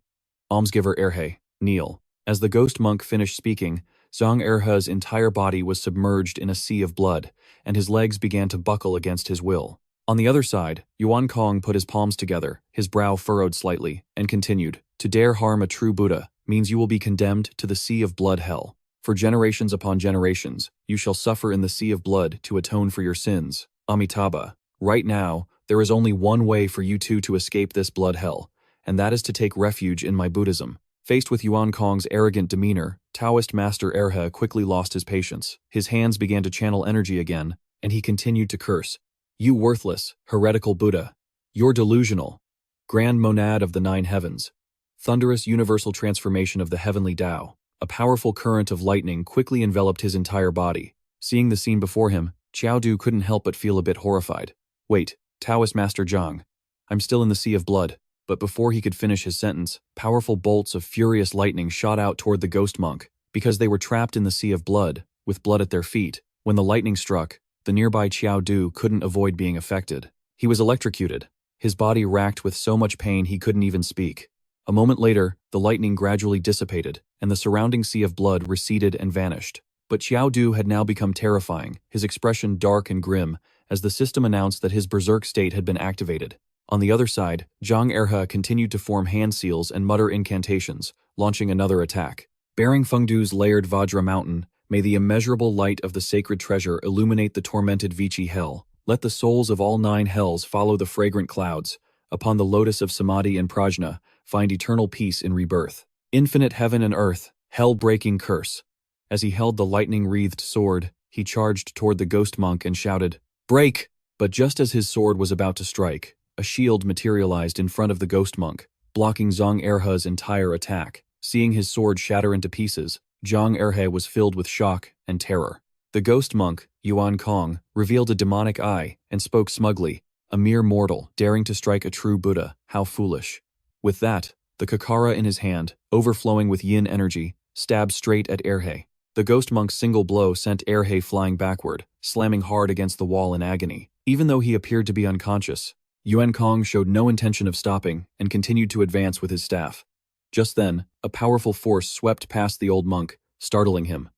Almsgiver Erhe, kneel." As the ghost monk finished speaking, Zhang Erhe's entire body was submerged in a sea of blood, and his legs began to buckle against his will. On the other side, Yuan Kong put his palms together, his brow furrowed slightly, and continued, "To dare harm a true Buddha means you will be condemned to the sea of blood hell. For generations upon generations, you shall suffer in the sea of blood to atone for your sins. Amitabha. Right now, there is only one way for you two to escape this blood hell, and that is to take refuge in my Buddhism." Faced with Yuan Kong's arrogant demeanor, Taoist Master Erhe quickly lost his patience. His hands began to channel energy again, and he continued to curse. "You worthless, heretical Buddha. You're delusional. Grand monad of the 9 heavens. Thunderous universal transformation of the heavenly Tao." A powerful current of lightning quickly enveloped his entire body. Seeing the scene before him, Qiao couldn't help but feel a bit horrified. "Wait, Taoist Master Zhang. I'm still in the sea of blood." But before he could finish his sentence, powerful bolts of furious lightning shot out toward the ghost monk. Because they were trapped in the sea of blood, with blood at their feet, when the lightning struck, the nearby Qiao couldn't avoid being affected. He was electrocuted, his body racked with so much pain he couldn't even speak. A moment later, the lightning gradually dissipated, and the surrounding sea of blood receded and vanished. But Qiao had now become terrifying, his expression dark and grim, as the system announced that his berserk state had been activated. On the other side, Zhang Erhe continued to form hand seals and mutter incantations, launching another attack. Bearing Fengdu's layered Vajra mountain, may the immeasurable light of the sacred treasure illuminate the tormented Vichy hell. Let the souls of all 9 hells follow the fragrant clouds. Upon the lotus of Samadhi and Prajna, find eternal peace in rebirth. Infinite heaven and earth, hell-breaking curse. As he held the lightning-wreathed sword, he charged toward the ghost monk and shouted, "Break!" But just as his sword was about to strike, a shield materialized in front of the ghost monk, blocking Zhang Erhe's entire attack. Seeing his sword shatter into pieces, Zhang Erhe was filled with shock and terror. The ghost monk, Yuan Kong, revealed a demonic eye and spoke smugly, "A mere mortal, daring to strike a true Buddha, how foolish." With that, the kakara in his hand, overflowing with yin energy, stabbed straight at Erhe. The ghost monk's single blow sent Erhe flying backward, slamming hard against the wall in agony. Even though he appeared to be unconscious, Yuan Kong showed no intention of stopping and continued to advance with his staff. Just then, a powerful force swept past the old monk, startling him.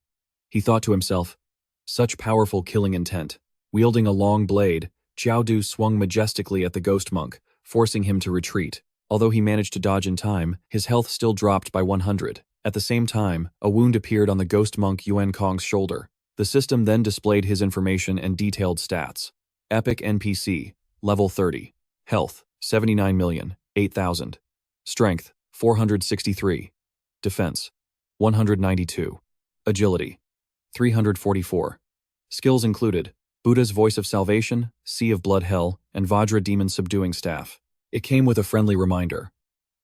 He thought to himself, such powerful killing intent. Wielding a long blade, Qiao swung majestically at the ghost monk, forcing him to retreat. Although he managed to dodge in time, his health still dropped by 100. At the same time, a wound appeared on the ghost monk Yuan Kong's shoulder. The system then displayed his information and detailed stats. Epic NPC, level 30. Health, 79,008,000. Strength, 463. Defense, 192. Agility. 344. Skills included Buddha's Voice of Salvation, Sea of Blood Hell, and Vajra Demon Subduing Staff. It came with a friendly reminder.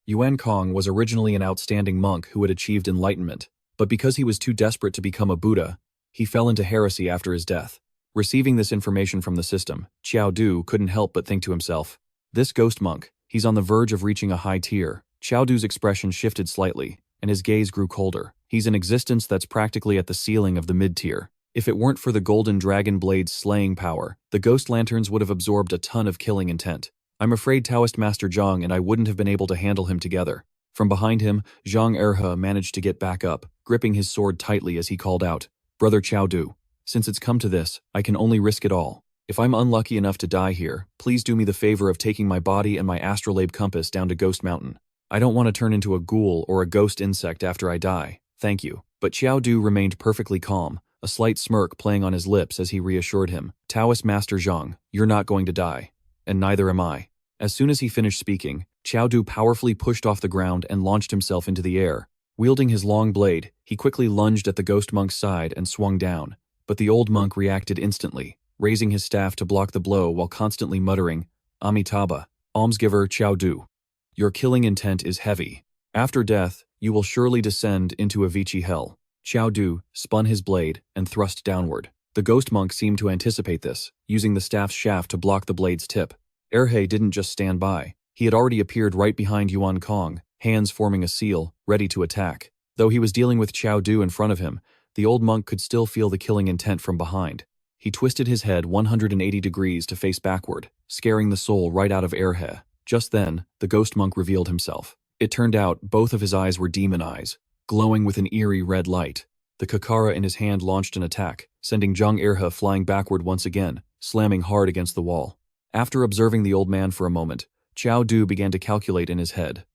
Yuan Kong was originally an outstanding monk who had achieved enlightenment, but because he was too desperate to become a Buddha, he fell into heresy after his death. Receiving this information from the system, Qiao Du couldn't help but think to himself, this ghost monk, he's on the verge of reaching a high tier. Qiao Du's expression shifted slightly, and his gaze grew colder. He's an existence that's practically at the ceiling of the mid-tier. If it weren't for the golden dragon blade's slaying power, the ghost lanterns would have absorbed a ton of killing intent. I'm afraid Taoist Master Zhang and I wouldn't have been able to handle him together. From behind him, Zhang Erhe managed to get back up, gripping his sword tightly as he called out, Brother Qiao Du, since it's come to this, I can only risk it all. If I'm unlucky enough to die here, please do me the favor of taking my body and my astrolabe compass down to Ghost Mountain. I don't want to turn into a ghoul or a ghost insect after I die, thank you. But Qiao Du remained perfectly calm, a slight smirk playing on his lips as he reassured him, Taoist Master Zhang, you're not going to die. And neither am I. As soon as he finished speaking, Qiao Du powerfully pushed off the ground and launched himself into the air. Wielding his long blade, he quickly lunged at the ghost monk's side and swung down. But the old monk reacted instantly, raising his staff to block the blow while constantly muttering, Amitabha, almsgiver Qiao Du. Your killing intent is heavy. After death, you will surely descend into a Vichy hell. Qiao Du spun his blade and thrust downward. The ghost monk seemed to anticipate this, using the staff's shaft to block the blade's tip. Erhe didn't just stand by. He had already appeared right behind Yuan Kong, hands forming a seal, ready to attack. Though he was dealing with Qiao Du in front of him, the old monk could still feel the killing intent from behind. He twisted his head 180 degrees to face backward, scaring the soul right out of Erhe. Just then, the ghost monk revealed himself. It turned out both of his eyes were demon eyes, glowing with an eerie red light. The kakara in his hand launched an attack, sending Zhang Erhe flying backward once again, slamming hard against the wall. After observing the old man for a moment, Qiao Du began to calculate in his head.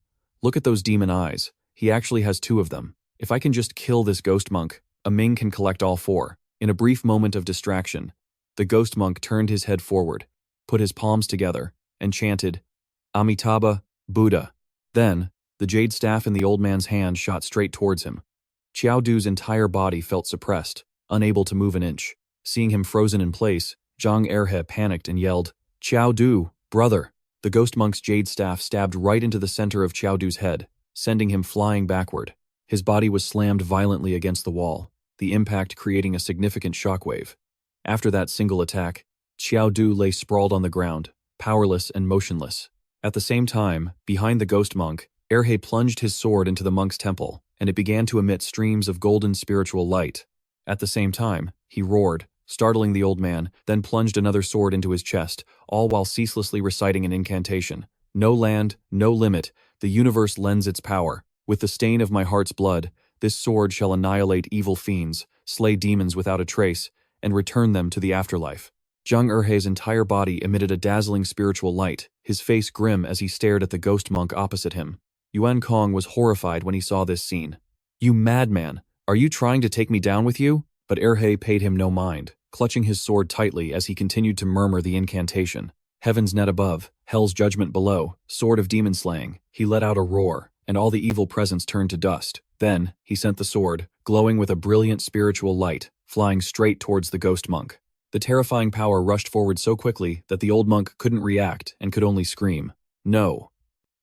Look at those demon eyes. He actually has 2 of them. If I can just kill this ghost monk, a Ming can collect all 4. In a brief moment of distraction, the ghost monk turned his head forward, put his palms together, and chanted, Amitabha, Buddha. Then, the jade staff in the old man's hand shot straight towards him. Qiao Du's entire body felt suppressed, unable to move an inch. Seeing him frozen in place, Zhang Erhe panicked and yelled, Qiao Du, brother. The ghost monk's jade staff stabbed right into the center of Qiao Du's head, sending him flying backward. His body was slammed violently against the wall, the impact creating a significant shockwave. After that single attack, Qiao Du lay sprawled on the ground, powerless and motionless. At the same time, behind the ghost monk, Erhe plunged his sword into the monk's temple, and it began to emit streams of golden spiritual light. At the same time, he roared, startling the old man, then plunged another sword into his chest, all while ceaselessly reciting an incantation. No land, no limit, the universe lends its power. With the stain of my heart's blood, this sword shall annihilate evil fiends, slay demons without a trace, and return them to the afterlife. Zhang Erhe's entire body emitted a dazzling spiritual light, his face grim as he stared at the ghost monk opposite him. Yuan Kong was horrified when he saw this scene. You madman, are you trying to take me down with you? But Erhe paid him no mind, clutching his sword tightly as he continued to murmur the incantation. Heaven's net above, hell's judgment below, sword of demon slaying. He let out a roar, and all the evil presence turned to dust. Then, he sent the sword, glowing with a brilliant spiritual light, flying straight towards the ghost monk. The terrifying power rushed forward so quickly that the old monk couldn't react and could only scream, No.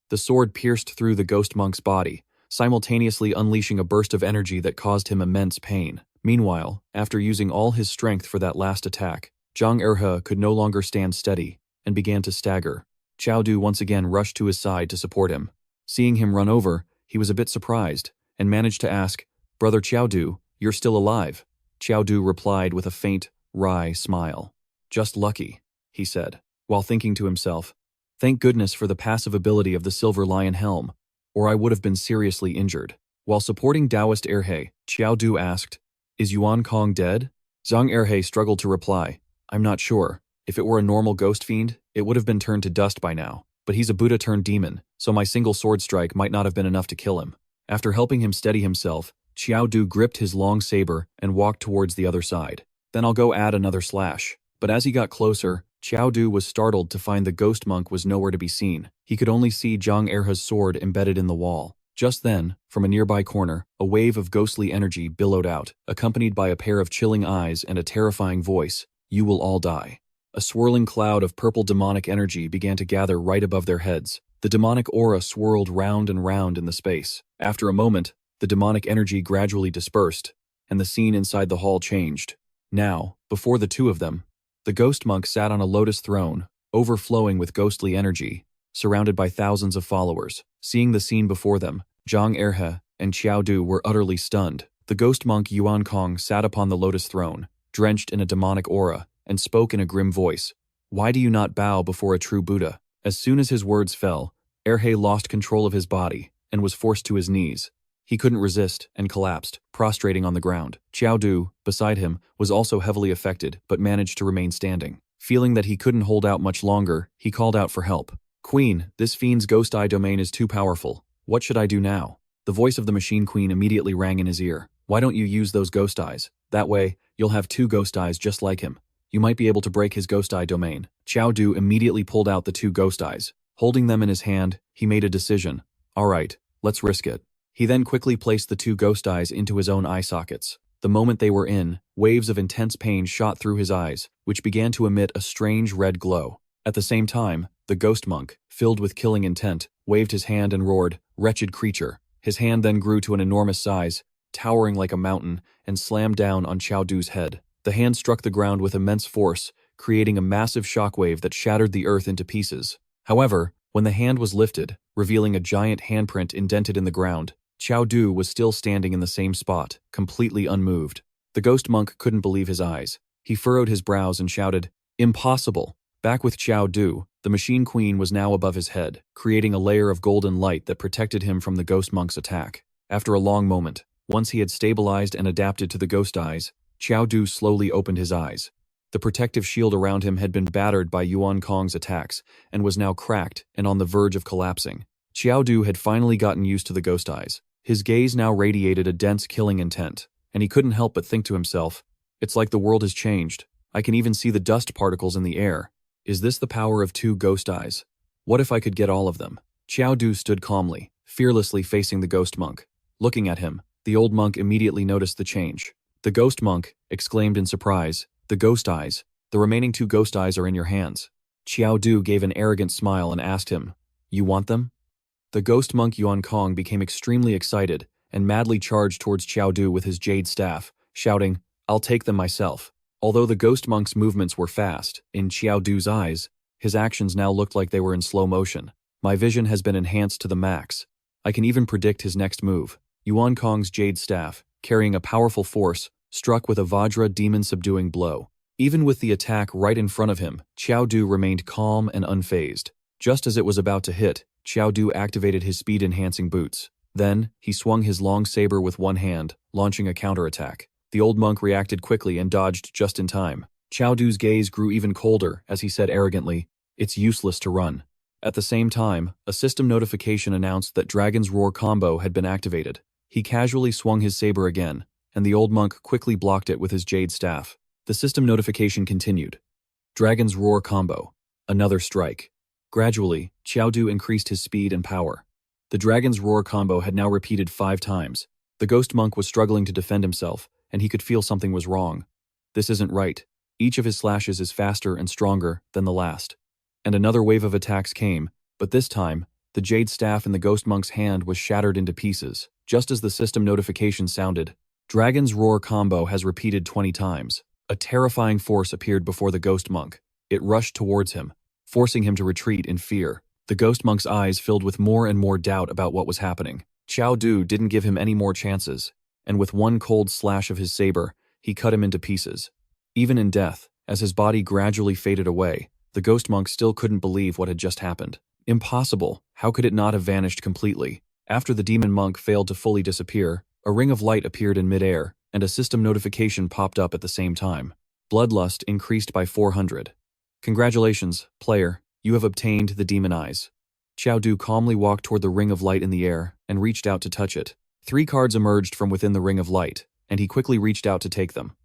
The sword pierced through the ghost monk's body, simultaneously unleashing a burst of energy that caused him immense pain. Meanwhile, after using all his strength for that last attack, Zhang Erhe could no longer stand steady and began to stagger. Qiao Du once again rushed to his side to support him. Seeing him run over, he was a bit surprised and managed to ask, Brother Qiao Du, you're still alive? Qiao Du replied with a faint, wry smile. Just lucky, he said, while thinking to himself, thank goodness for the passive ability of the Silver Lion Helm, or I would have been seriously injured. While supporting Taoist Erhe, Qiao Du asked, Is Yuan Kong dead? Zhang Erhe struggled to reply, I'm not sure. If it were a normal ghost fiend, it would have been turned to dust by now. But he's a Buddha turned demon, so my single sword strike might not have been enough to kill him. After helping him steady himself, Qiao Du gripped his long saber and walked towards the other side. Then I'll go add another slash. But as he got closer, Qiao Du was startled to find the ghost monk was nowhere to be seen. He could only see Zhang Erhe's sword embedded in the wall. Just then, from a nearby corner, a wave of ghostly energy billowed out, accompanied by a pair of chilling eyes and a terrifying voice. You will all die. A swirling cloud of purple demonic energy began to gather right above their heads. The demonic aura swirled round and round in the space. After a moment, the demonic energy gradually dispersed, and the scene inside the hall changed. Now, before the two of them, the ghost monk sat on a lotus throne, overflowing with ghostly energy, surrounded by thousands of followers. Seeing the scene before them, Zhang Erhe and Qiao Du were utterly stunned. The ghost monk Yuan Kong sat upon the lotus throne, drenched in a demonic aura, and spoke in a grim voice. Why do you not bow before a true Buddha? As soon as his words fell, Erhe lost control of his body and was forced to his knees. He couldn't resist and collapsed, prostrating on the ground. Qiao Du, beside him, was also heavily affected but managed to remain standing. Feeling that he couldn't hold out much longer, he called out for help. Queen, this fiend's ghost eye domain is too powerful. What should I do now? The voice of the machine queen immediately rang in his ear. Why don't you use those ghost eyes? That way, you'll have two ghost eyes just like him. You might be able to break his ghost eye domain. Qiao Du immediately pulled out the two ghost eyes. Holding them in his hand, he made a decision. All right, let's risk it. He then quickly placed the two ghost eyes into his own eye sockets. The moment they were in, waves of intense pain shot through his eyes, which began to emit a strange red glow. At the same time, the ghost monk, filled with killing intent, waved his hand and roared, "Wretched creature." His hand then grew to an enormous size, towering like a mountain, and slammed down on Qiao Du's head. The hand struck the ground with immense force, creating a massive shockwave that shattered the earth into pieces. However, when the hand was lifted, revealing a giant handprint indented in the ground, Qiao Du was still standing in the same spot, completely unmoved. The ghost monk couldn't believe his eyes. He furrowed his brows and shouted, "Impossible!" Back with Qiao Du, the machine queen was now above his head, creating a layer of golden light that protected him from the ghost monk's attack. After a long moment, once he had stabilized and adapted to the ghost eyes, Qiao Du slowly opened his eyes. The protective shield around him had been battered by Yuan Kong's attacks and was now cracked and on the verge of collapsing. Qiao Du had finally gotten used to the ghost eyes. His gaze now radiated a dense killing intent, and he couldn't help but think to himself, "It's like the world has changed. I can even see the dust particles in the air. Is this the power of two ghost eyes? What if I could get all of them?" Qiao Du stood calmly, fearlessly facing the ghost monk. Looking at him, the old monk immediately noticed the change. The ghost monk exclaimed in surprise, "The ghost eyes. The remaining two ghost eyes are in your hands." Qiao Du gave an arrogant smile and asked him, "You want them?" The ghost monk Yuan Kong became extremely excited and madly charged towards Qiao Du with his jade staff, shouting, "I'll take them myself." Although the ghost monk's movements were fast, in Qiao Du's eyes, his actions now looked like they were in slow motion. My vision has been enhanced to the max. I can even predict his next move. Yuan Kong's jade staff, carrying a powerful force, struck with a Vajra demon-subduing blow. Even with the attack right in front of him, Qiao Du remained calm and unfazed. Just as it was about to hit, Qiao Du activated his speed-enhancing boots. Then, he swung his long saber with one hand, launching a counterattack. The old monk reacted quickly and dodged just in time. Qiao Du's gaze grew even colder as he said arrogantly, "It's useless to run." At the same time, a system notification announced that Dragon's Roar combo had been activated. He casually swung his saber again, and the old monk quickly blocked it with his jade staff. The system notification continued. Dragon's Roar combo. Another strike. Gradually, Qiao Du increased his speed and power. The Dragon's Roar combo had now repeated 5 times. The ghost monk was struggling to defend himself, and he could feel something was wrong. This isn't right. Each of his slashes is faster and stronger than the last. And another wave of attacks came, but this time, the jade staff in the ghost monk's hand was shattered into pieces. Just as the system notification sounded, Dragon's Roar combo has repeated 20 times. A terrifying force appeared before the ghost monk. It rushed towards him, forcing him to retreat in fear. The ghost monk's eyes filled with more and more doubt about what was happening. Qiao Du didn't give him any more chances, and with one cold slash of his saber, he cut him into pieces. Even in death, as his body gradually faded away, the ghost monk still couldn't believe what had just happened. Impossible! How could it not have vanished completely? After the demon monk failed to fully disappear, a ring of light appeared in midair, and a system notification popped up at the same time. Bloodlust increased by 400. Congratulations, player, you have obtained the demon eyes. Qiao Du calmly walked toward the ring of light in the air and reached out to touch it. 3 cards emerged from within the ring of light, and he quickly reached out to take them.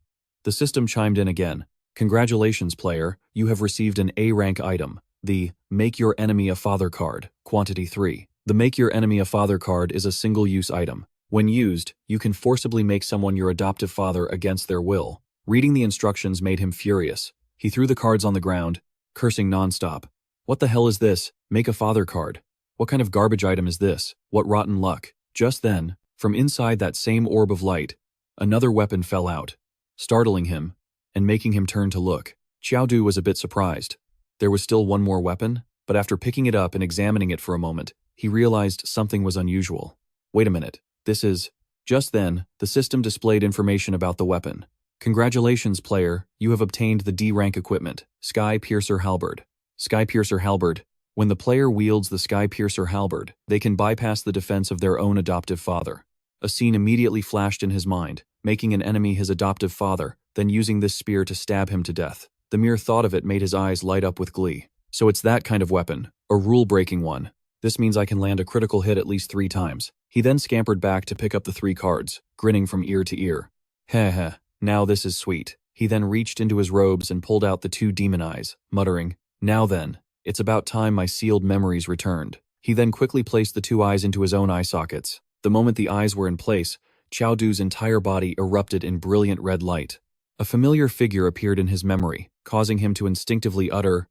The system chimed in again. Congratulations, player, you have received an A-rank item, the Make Your Enemy a Father card, quantity 3. The Make Your Enemy a Father card is a single-use item. When used, you can forcibly make someone your adoptive father against their will. Reading the instructions made him furious. He threw the cards on the ground, cursing nonstop. What the hell is this? Make a father card. What kind of garbage item is this? What rotten luck? Just then, from inside that same orb of light, another weapon fell out, startling him and making him turn to look. Qiao was a bit surprised. There was still one more weapon, but after picking it up and examining it for a moment, he realized something was unusual. Wait a minute, this is… Just then, the system displayed information about the weapon. Congratulations, player, you have obtained the D-rank equipment, Sky Piercer Halberd. Sky Piercer Halberd. When the player wields the Sky Piercer Halberd, they can bypass the defense of their own adoptive father. A scene immediately flashed in his mind, making an enemy his adoptive father, then using this spear to stab him to death. The mere thought of it made his eyes light up with glee. So it's that kind of weapon, a rule-breaking one. This means I can land a critical hit at least 3 times. He then scampered back to pick up the 3 cards, grinning from ear to ear. Heh heh, now this is sweet. He then reached into his robes and pulled out the 2 demon eyes, muttering, now then, it's about time my sealed memories returned. He then quickly placed the 2 eyes into his own eye sockets. The moment the eyes were in place, Qiao Du's entire body erupted in brilliant red light. A familiar figure appeared in his memory, causing him to instinctively utter,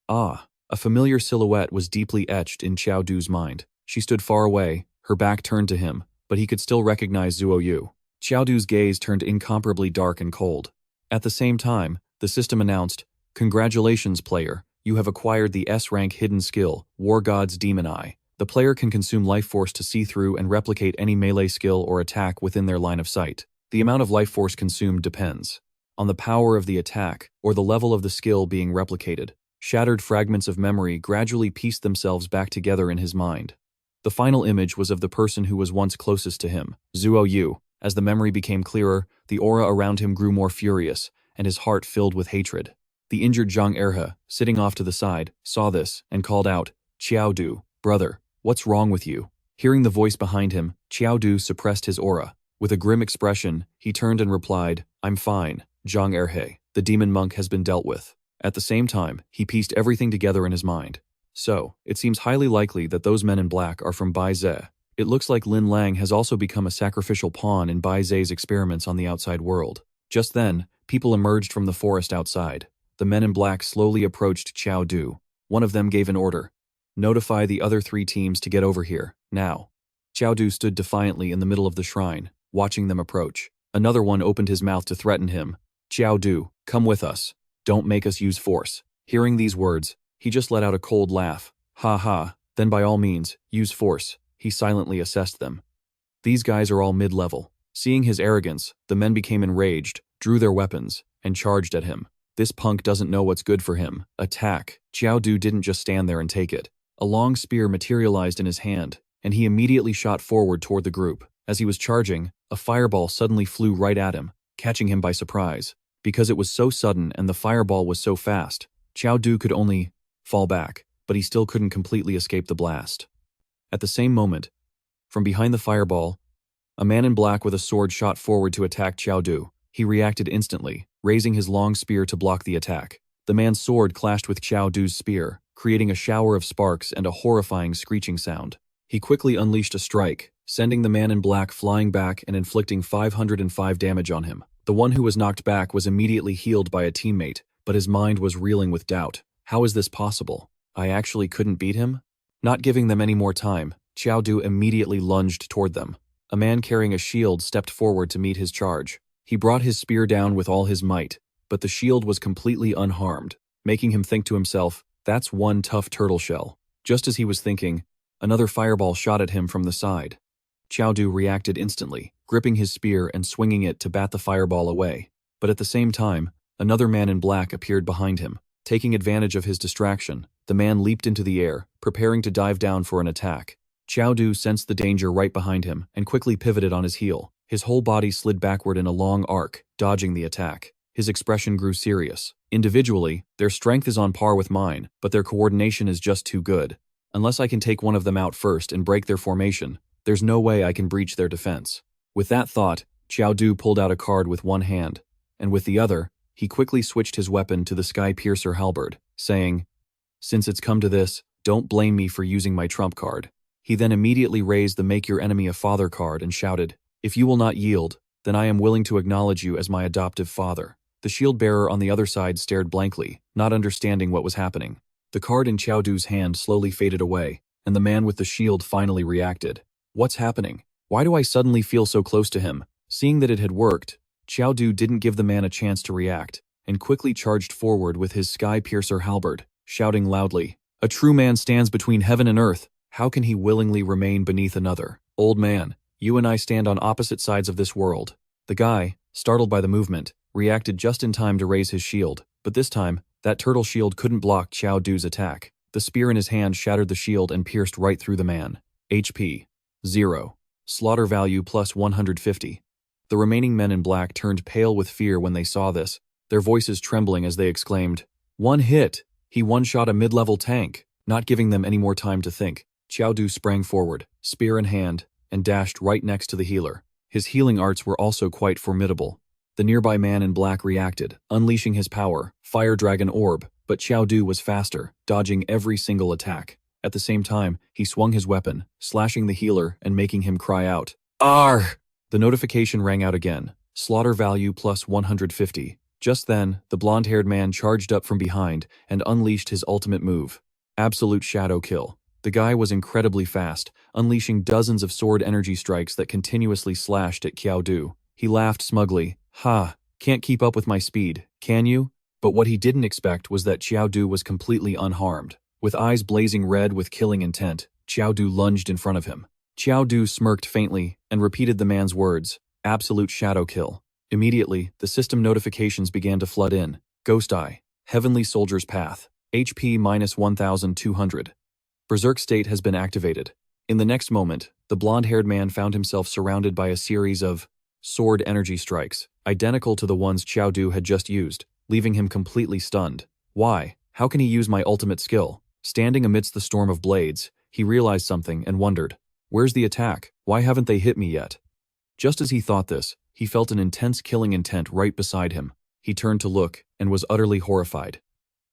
ah. A familiar silhouette was deeply etched in Qiao Du's mind. She stood far away, her back turned to him, but he could still recognize Zuo Yu. Qiao Du's gaze turned incomparably dark and cold. At the same time, the system announced, congratulations, player, you have acquired the S-rank hidden skill, War God's Demon Eye. The player can consume life force to see through and replicate any melee skill or attack within their line of sight. The amount of life force consumed depends on the power of the attack or the level of the skill being replicated. Shattered fragments of memory gradually pieced themselves back together in his mind. The final image was of the person who was once closest to him, Zuo Yu. As the memory became clearer, the aura around him grew more furious, and his heart filled with hatred. The injured Zhang Erhe, sitting off to the side, saw this and called out, Qiao Du, brother, what's wrong with you? Hearing the voice behind him, Qiao Du suppressed his aura. With a grim expression, he turned and replied, I'm fine, Zhang Erhe. The demon monk has been dealt with. At the same time, he pieced everything together in his mind. So, it seems highly likely that those men in black are from Bise. It looks like Lin Lang has also become a sacrificial pawn in Bise's experiments on the outside world. Just then, people emerged from the forest outside. The men in black slowly approached Qiao Du. One of them gave an order. Notify the other 3 teams to get over here, now. Qiao Du stood defiantly in the middle of the shrine, watching them approach. Another one opened his mouth to threaten him. Qiao Du, come with us. Don't make us use force. Hearing these words, he just let out a cold laugh. Ha ha, then by all means, use force. He silently assessed them. These guys are all mid-level. Seeing his arrogance, the men became enraged, drew their weapons, and charged at him. This punk doesn't know what's good for him. Attack. Qiao Du didn't just stand there and take it. A long spear materialized in his hand, and he immediately shot forward toward the group. As he was charging, a fireball suddenly flew right at him, catching him by surprise. Because it was so sudden and the fireball was so fast, Qiao Du could only fall back, but he still couldn't completely escape the blast. At the same moment, from behind the fireball, a man in black with a sword shot forward to attack Qiao Du. He reacted instantly, raising his long spear to block the attack. The man's sword clashed with Qiao Du's spear, creating a shower of sparks and a horrifying screeching sound. He quickly unleashed a strike, sending the man in black flying back and inflicting 505 damage on him. The one who was knocked back was immediately healed by a teammate, but his mind was reeling with doubt. How is this possible? I actually couldn't beat him? Not giving them any more time, Qiao Du immediately lunged toward them. A man carrying a shield stepped forward to meet his charge. He brought his spear down with all his might, but the shield was completely unharmed, making him think to himself, that's one tough turtle shell. Just as he was thinking, another fireball shot at him from the side. Qiao Du reacted instantly, gripping his spear and swinging it to bat the fireball away. But at the same time, another man in black appeared behind him. Taking advantage of his distraction, the man leaped into the air, preparing to dive down for an attack. Qiao Du sensed the danger right behind him and quickly pivoted on his heel. His whole body slid backward in a long arc, dodging the attack. His expression grew serious. Individually, their strength is on par with mine, but their coordination is just too good. Unless I can take one of them out first and break their formation, there's no way I can breach their defense. With that thought, Qiao Du pulled out a card with one hand, and with the other, he quickly switched his weapon to the Sky Piercer Halberd, saying, since it's come to this, don't blame me for using my trump card. He then immediately raised the Make Your Enemy a Father card and shouted, "If you will not yield, then I am willing to acknowledge you as my adoptive father." The shield bearer on the other side stared blankly, not understanding what was happening. The card in Qiao Du's hand slowly faded away, and the man with the shield finally reacted. "What's happening? Why do I suddenly feel so close to him?" Seeing that it had worked, Qiao Du didn't give the man a chance to react, and quickly charged forward with his sky-piercer halberd, shouting loudly, "A true man stands between heaven and earth. How can he willingly remain beneath another? Old man, you and I stand on opposite sides of this world." The guy, startled by the movement, reacted just in time to raise his shield, but this time, that turtle shield couldn't block Qiao Du's attack. The spear in his hand shattered the shield and pierced right through the man. HP 0. Slaughter value plus 150. The remaining men in black turned pale with fear when they saw this, their voices trembling as they exclaimed, "One hit! He one-shot a mid-level tank!" Not giving them any more time to think, Qiao Du sprang forward, spear in hand, and dashed right next to the healer. His healing arts were also quite formidable. The nearby man in black reacted, unleashing his power, Fire Dragon Orb, but Qiao Du was faster, dodging every single attack. At the same time, he swung his weapon, slashing the healer and making him cry out, "Arr!" The notification rang out again, slaughter value plus 150. Just then, the blonde-haired man charged up from behind and unleashed his ultimate move, Absolute Shadow Kill. The guy was incredibly fast, unleashing dozens of sword energy strikes that continuously slashed at Qiao Du. He laughed smugly, "Ha, can't keep up with my speed, can you?" But what he didn't expect was that Qiao Du was completely unharmed. With eyes blazing red with killing intent, Qiao Du lunged in front of him. Qiao Du smirked faintly and repeated the man's words, "Absolute Shadow Kill." Immediately, the system notifications began to flood in. Ghost Eye, Heavenly Soldier's Path, HP minus 1200. Berserk State has been activated. In the next moment, the blonde-haired man found himself surrounded by a series of sword energy strikes, identical to the ones Qiao Du had just used, leaving him completely stunned. Why? How can he use my ultimate skill? Standing amidst the storm of blades, he realized something and wondered, where's the attack? Why haven't they hit me yet? Just as he thought this, he felt an intense killing intent right beside him. He turned to look and was utterly horrified.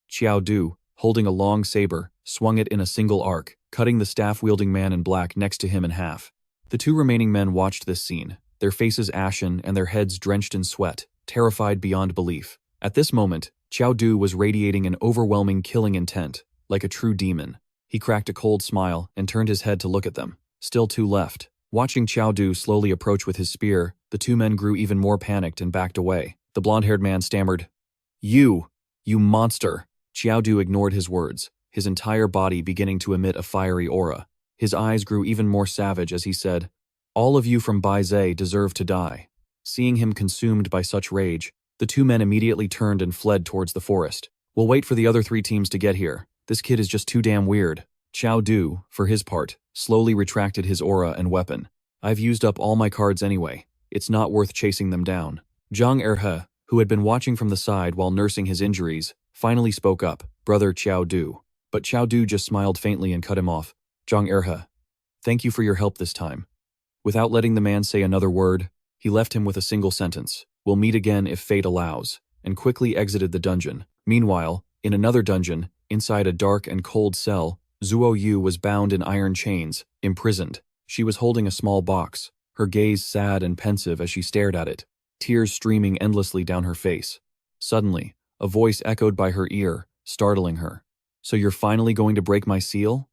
Qiao Du, holding a long saber, swung it in a single arc, cutting the staff-wielding man in black next to him in half. The two remaining men watched this scene, their faces ashen and their heads drenched in sweat, terrified beyond belief. At this moment, Qiao Du was radiating an overwhelming killing intent, like a true demon. He cracked a cold smile and turned his head to look at them. Still two left. Watching Qiao Du slowly approach with his spear, the two men grew even more panicked and backed away. The blonde-haired man stammered, You monster!" Qiao Du ignored his words, his entire body beginning to emit a fiery aura. His eyes grew even more savage as he said, "All of you from Bise deserve to die." Seeing him consumed by such rage, the two men immediately turned and fled towards the forest. "We'll wait for the other three teams to get here. This kid is just too damn weird." Qiao Du, for his part, slowly retracted his aura and weapon. "I've used up all my cards anyway. It's not worth chasing them down." Zhang Erhe, who had been watching from the side while nursing his injuries, finally spoke up, "Brother Qiao Du." But Qiao Du just smiled faintly and cut him off. "Zhang Erhe, thank you for your help this time." Without letting the man say another word, he left him with a single sentence, "We'll meet again if fate allows," and quickly exited the dungeon. Meanwhile, in another dungeon, inside a dark and cold cell, Zuo Yu was bound in iron chains, imprisoned. She was holding a small box, her gaze sad and pensive as she stared at it, tears streaming endlessly down her face. Suddenly, a voice echoed by her ear, startling her. "So you're finally going to break my seal?"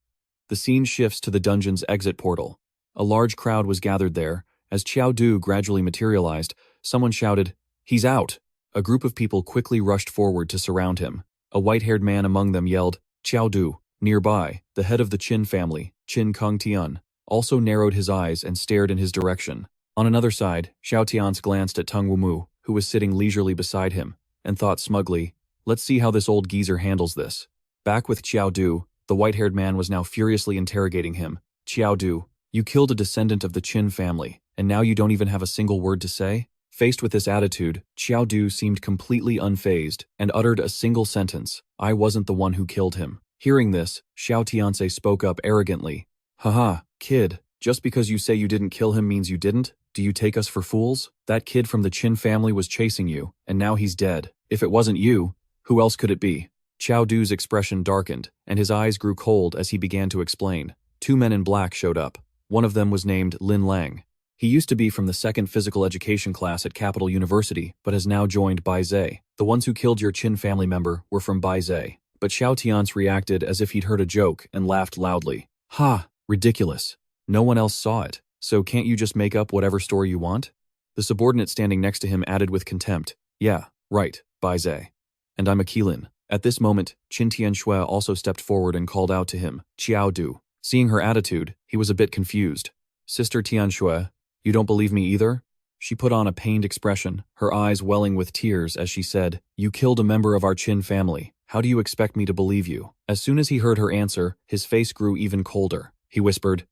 The scene shifts to the dungeon's exit portal. A large crowd was gathered there. As Qiao Du gradually materialized, someone shouted, "He's out!" A group of people quickly rushed forward to surround him. A white-haired man among them yelled, "Qiao Du!" Nearby, the head of the Qin family, Qin Kongtian, also narrowed his eyes and stared in his direction. On another side, Xiao Tian's glanced at Tung Wumu, who was sitting leisurely beside him, and thought smugly, "Let's see how this old geezer handles this." Back with Qiao Du, the white-haired man was now furiously interrogating him. "Qiao Du, you killed a descendant of the Qin family, and now you don't even have a single word to say?" Faced with this attitude, Qiao Du seemed completely unfazed and uttered a single sentence, "I wasn't the one who killed him." Hearing this, Xiao Tianse spoke up arrogantly, "Haha, kid, just because you say you didn't kill him means you didn't? Do you take us for fools? That kid from the Qin family was chasing you, and now he's dead. If it wasn't you, who else could it be?" Qiao Du's expression darkened, and his eyes grew cold as he began to explain. 2 men in black showed up. One of them was named Lin Lang. He used to be from the 2nd physical education class at Capital University, but has now joined Bise. The ones who killed your Qin family member were from Bise. But Xiao Tian's reacted as if he'd heard a joke and laughed loudly. Ha! Ridiculous. No one else saw it, so can't you just make up whatever story you want? The subordinate standing next to him added with contempt. Yeah, right, Bise. And I'm a Qilin. At this moment, Qin Tianxue also stepped forward and called out to him, Qiao Du. Seeing her attitude, he was a bit confused. Sister Tianxue, you don't believe me either? She put on a pained expression, her eyes welling with tears as she said, You killed a member of our Qin family. How do you expect me to believe you? As soon as he heard her answer, his face grew even colder. He whispered,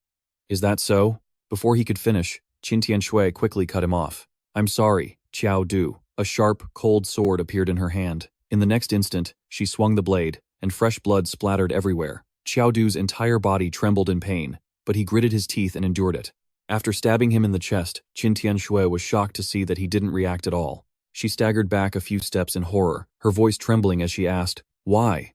Is that so? Before he could finish, Qin Tianxue quickly cut him off. I'm sorry, Qiao Du. A sharp, cold sword appeared in her hand. In the next instant, she swung the blade, and fresh blood splattered everywhere. Qiao Du's entire body trembled in pain, but he gritted his teeth and endured it. After stabbing him in the chest, Qin Tianxue was shocked to see that he didn't react at all. She staggered back a few steps in horror, her voice trembling as she asked, Why?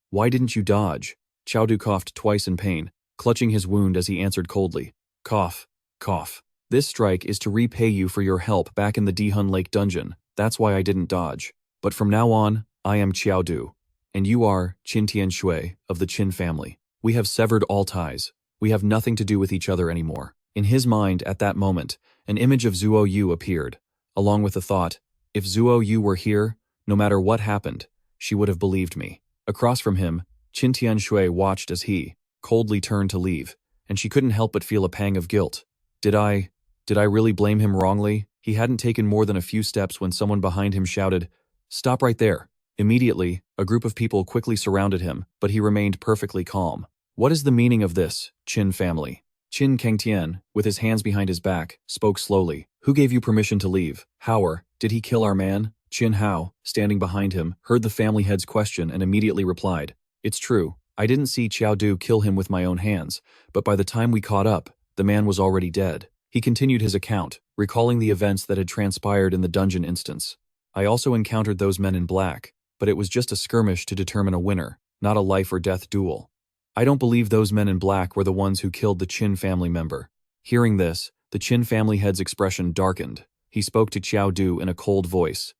Why didn't you dodge? Qiao Du coughed twice in pain, clutching his wound as he answered coldly, Cough, cough. This strike is to repay you for your help back in the Dihun Lake dungeon. That's why I didn't dodge. But from now on, I am Qiao Du. And you are Qin Tianxue of the Qin family. We have severed all ties. We have nothing to do with each other anymore. In his mind, at that moment, an image of Zuo Yu appeared, along with the thought, if Zuo Yu were here, no matter what happened, she would have believed me. Across from him, Qin Tianxue watched as he coldly turned to leave, and she couldn't help but feel a pang of guilt. Did I really blame him wrongly? He hadn't taken more than a few steps when someone behind him shouted, Stop right there. Immediately, a group of people quickly surrounded him, but he remained perfectly calm. What is the meaning of this, Qin family? Qin Kangtian, with his hands behind his back, spoke slowly. Who gave you permission to leave? Howard, did he kill our man? Qin Hao, standing behind him, heard the family head's question and immediately replied, It's true. I didn't see Qiao Du kill him with my own hands, but by the time we caught up, the man was already dead. He continued his account, recalling the events that had transpired in the dungeon instance. I also encountered those men in black, but it was just a skirmish to determine a winner, not a life or death duel. I don't believe those men in black were the ones who killed the Qin family member. Hearing this, the Qin family head's expression darkened. He spoke to Qiao Du in a cold voice.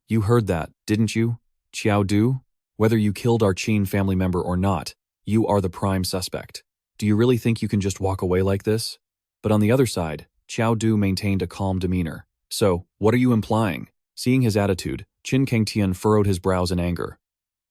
You heard that, didn't you? Qiao Du? Whether you killed our Qin family member or not, you are the prime suspect. Do you really think you can just walk away like this? But on the other side, Qiao Du maintained a calm demeanor. So, what are you implying? Seeing his attitude, Qin Kangtian furrowed his brows in anger.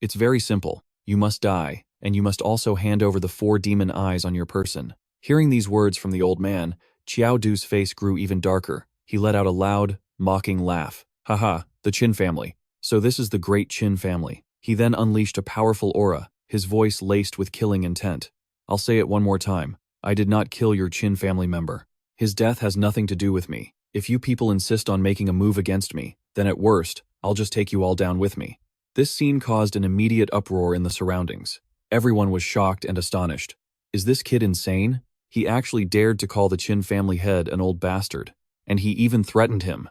It's very simple. You must die, and you must also hand over the 4 demon eyes on your person. Hearing these words from the old man, Qiao Du's face grew even darker. He let out a loud, mocking laugh. Haha, the Qin family. So this is the great Qin family. He then unleashed a powerful aura, his voice laced with killing intent. I'll say it one more time. I did not kill your Qin family member. His death has nothing to do with me. If you people insist on making a move against me, then at worst, I'll just take you all down with me. This scene caused an immediate uproar in the surroundings. Everyone was shocked and astonished. Is this kid insane? He actually dared to call the Qin family head an old bastard. And he even threatened him.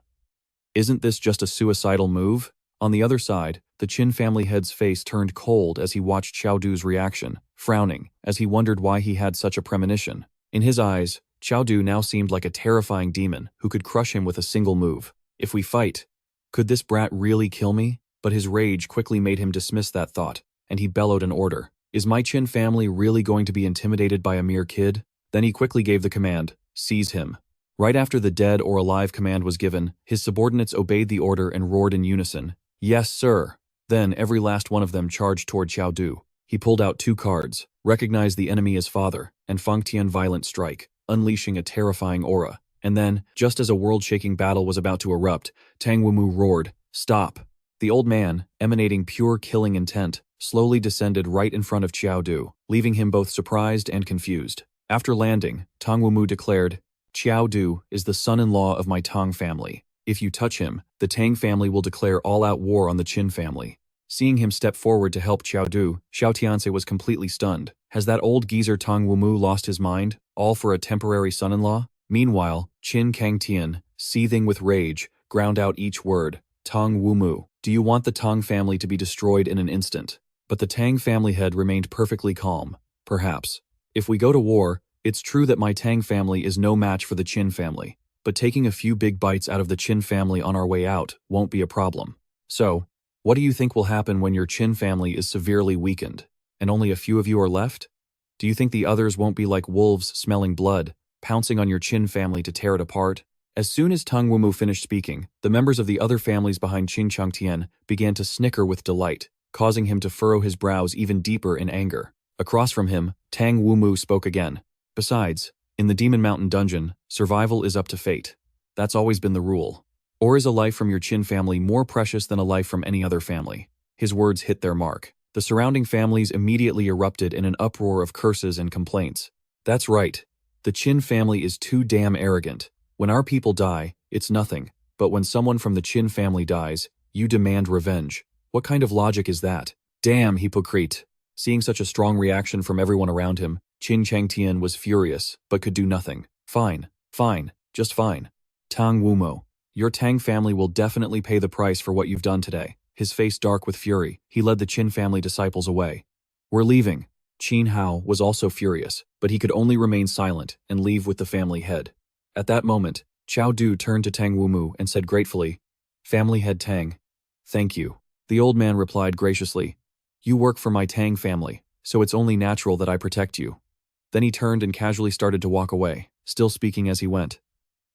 Isn't this just a suicidal move? On the other side, the Qin family head's face turned cold as he watched Qiao Du's reaction, frowning, as he wondered why he had such a premonition. In his eyes, Qiao Du now seemed like a terrifying demon who could crush him with a single move. If we fight, could this brat really kill me? But his rage quickly made him dismiss that thought, and he bellowed an order. Is my Qin family really going to be intimidated by a mere kid? Then he quickly gave the command, seize him. Right after the dead or alive command was given, his subordinates obeyed the order and roared in unison, Yes, sir. Then every last one of them charged toward Qiao Du. He pulled out 2 cards, recognized the enemy as father, and Fangtian Violent Strike, unleashing a terrifying aura. And then, just as a world-shaking battle was about to erupt, Tang Wumu roared, Stop! The old man, emanating pure killing intent, slowly descended right in front of Qiao Du, leaving him both surprised and confused. After landing, Tang Wumu declared, Qiao Du is the son-in-law of my Tang family. If you touch him, the Tang family will declare all-out war on the Qin family. Seeing him step forward to help Qiao Du, Xiao Tianse was completely stunned. Has that old geezer Tang Wumu lost his mind, all for a temporary son-in-law? Meanwhile, Qin Kangtian, seething with rage, ground out each word. Tang Wumu, do you want the Tang family to be destroyed in an instant? But the Tang family head remained perfectly calm. Perhaps. If we go to war, it's true that my Tang family is no match for the Qin family, but taking a few big bites out of the Qin family on our way out won't be a problem. So, what do you think will happen when your Qin family is severely weakened, and only a few of you are left? Do you think the others won't be like wolves smelling blood, pouncing on your Qin family to tear it apart? As soon as Tang Wumu finished speaking, the members of the other families behind Qin Changtian began to snicker with delight, causing him to furrow his brows even deeper in anger. Across from him, Tang Wumu spoke again. Besides, in the Demon Mountain dungeon, survival is up to fate. That's always been the rule. Or is a life from your Qin family more precious than a life from any other family? His words hit their mark. The surrounding families immediately erupted in an uproar of curses and complaints. That's right. The Qin family is too damn arrogant. When our people die, it's nothing. But when someone from the Qin family dies, you demand revenge. What kind of logic is that? Damn hypocrite. Seeing such a strong reaction from everyone around him, Qin Changtian was furious, but could do nothing. Fine, just fine. Tang Wumo, your Tang family will definitely pay the price for what you've done today. His face dark with fury, he led the Qin family disciples away. We're leaving. Qin Hao was also furious, but he could only remain silent and leave with the family head. At that moment, Qiao Du turned to Tang Wumu and said gratefully, "Family head Tang. Thank you." The old man replied graciously, "You work for my Tang family, so it's only natural that I protect you." Then he turned and casually started to walk away, still speaking as he went.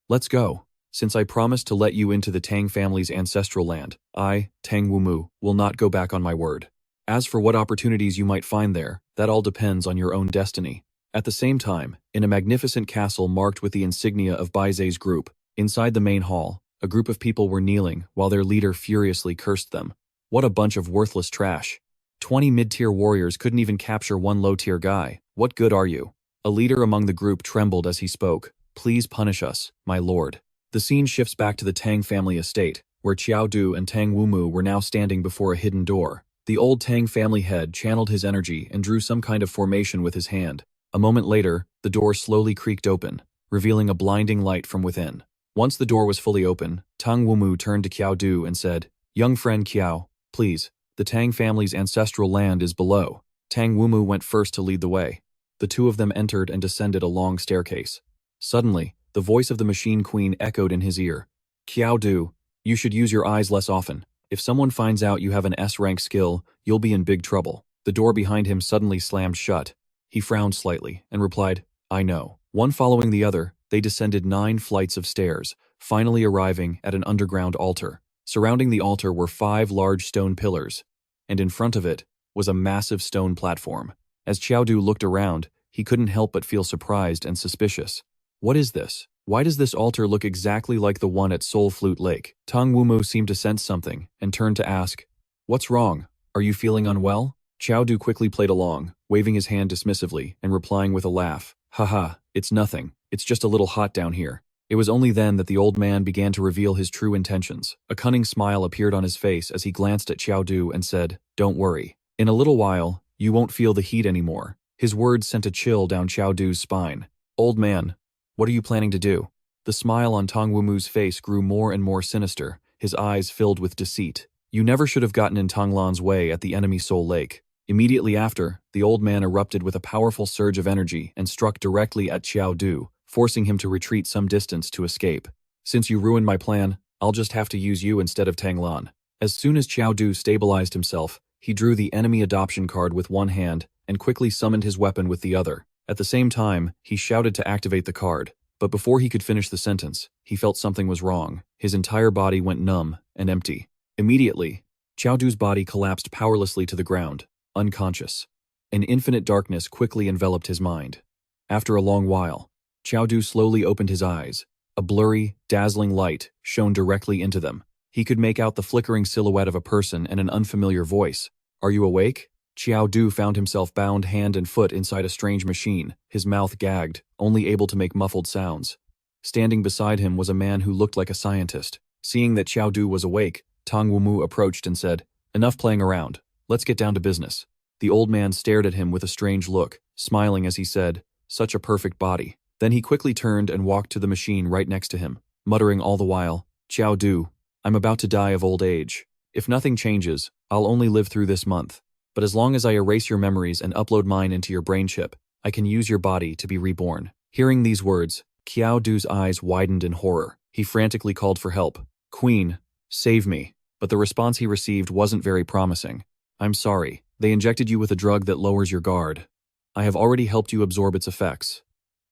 "Let's go. Since I promised to let you into the Tang family's ancestral land, I, Tang Wumu, will not go back on my word. As for what opportunities you might find there, that all depends on your own destiny." At the same time, in a magnificent castle marked with the insignia of Bise's group, inside the main hall, a group of people were kneeling while their leader furiously cursed them. What a bunch of worthless trash. 20 mid-tier warriors couldn't even capture one low-tier guy. What good are you? A leader among the group trembled as he spoke. "Please punish us, my lord." The scene shifts back to the Tang family estate, where Qiao Du and Tang Wumu were now standing before a hidden door. The old Tang family head channeled his energy and drew some kind of formation with his hand. A moment later, the door slowly creaked open, revealing a blinding light from within. Once the door was fully open, Tang Wumu turned to Qiao Du and said, "Young friend Qiao, please, the Tang family's ancestral land is below." Tang Wumu went first to lead the way. The two of them entered and descended a long staircase. Suddenly, the voice of the Machine Queen echoed in his ear. "Qiao Du, you should use your eyes less often. If someone finds out you have an S-rank skill, you'll be in big trouble." The door behind him suddenly slammed shut. He frowned slightly and replied, "I know." One following the other, they descended 9 flights of stairs, finally arriving at an underground altar. Surrounding the altar were 5 large stone pillars, and in front of it was a massive stone platform. As Qiao Du looked around, he couldn't help but feel surprised and suspicious. What is this? Why does this altar look exactly like the one at Soul Flute Lake? Tang Wumu seemed to sense something and turned to ask, "What's wrong? Are you feeling unwell?" Qiao Du quickly played along, waving his hand dismissively and replying with a laugh, "Haha, it's nothing. It's just a little hot down here." It was only then that the old man began to reveal his true intentions. A cunning smile appeared on his face as he glanced at Qiao Du and said, "Don't worry. In a little while, you won't feel the heat anymore." His words sent a chill down Qiao Du's spine. "Old man, what are you planning to do?" The smile on Tang Wumu's face grew more and more sinister, his eyes filled with deceit. "You never should have gotten in Tonglan's way at the enemy Soul Lake." Immediately after, the old man erupted with a powerful surge of energy and struck directly at Qiao Du, forcing him to retreat some distance to escape. "Since you ruined my plan, I'll just have to use you instead of Tanglan." As soon as Qiao Du stabilized himself, he drew the enemy adoption card with one hand and quickly summoned his weapon with the other. At the same time, he shouted to activate the card, but before he could finish the sentence, he felt something was wrong. His entire body went numb and empty. Immediately, Qiao Du's body collapsed powerlessly to the ground, unconscious. An infinite darkness quickly enveloped his mind. After a long while, Qiao Du slowly opened his eyes. A blurry, dazzling light shone directly into them. He could make out the flickering silhouette of a person and an unfamiliar voice. "Are you awake?" Qiao Du found himself bound hand and foot inside a strange machine, his mouth gagged, only able to make muffled sounds. Standing beside him was a man who looked like a scientist. Seeing that Qiao Du was awake, Tang Wumu approached and said, "Enough playing around. Let's get down to business." The old man stared at him with a strange look, smiling as he said, "Such a perfect body." Then he quickly turned and walked to the machine right next to him, muttering all the while, "Qiao Du, I'm about to die of old age. If nothing changes, I'll only live through this month. But as long as I erase your memories and upload mine into your brain chip, I can use your body to be reborn." Hearing these words, Qiao Du's eyes widened in horror. He frantically called for help. "Queen, save me." But the response he received wasn't very promising. "I'm sorry. They injected you with a drug that lowers your guard. I have already helped you absorb its effects."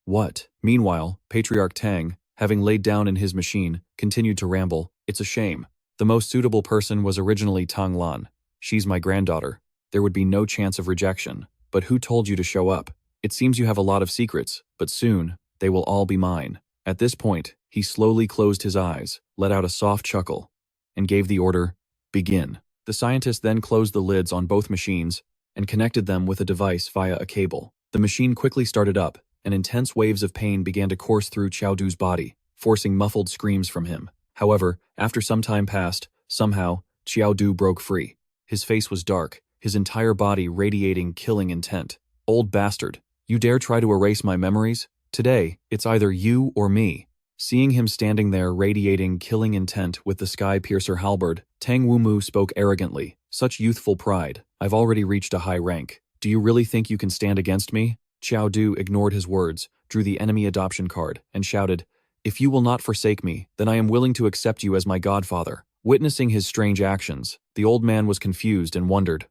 "What?" Meanwhile, Patriarch Tang, having laid down in his machine, continued to ramble. "It's a shame. The most suitable person was originally Tang Lan. She's my granddaughter. There would be no chance of rejection. But who told you to show up? It seems you have a lot of secrets, but soon, they will all be mine." At this point, he slowly closed his eyes, let out a soft chuckle, and gave the order, "Begin." The scientist then closed the lids on both machines and connected them with a device via a cable. The machine quickly started up, and intense waves of pain began to course through Qiao Du's body, forcing muffled screams from him. However, after some time passed, somehow, Qiao Du broke free. His face was dark, his entire body radiating killing intent. "Old bastard, you dare try to erase my memories? Today, it's either you or me." Seeing him standing there radiating killing intent with the sky piercer halberd, Tang Wumu spoke arrogantly. "Such youthful pride. I've already reached a high rank. Do you really think you can stand against me?" Qiao Du ignored his words, drew the enemy adoption card, and shouted, "If you will not forsake me, then I am willing to accept you as my godfather." Witnessing his strange actions, the old man was confused and wondered,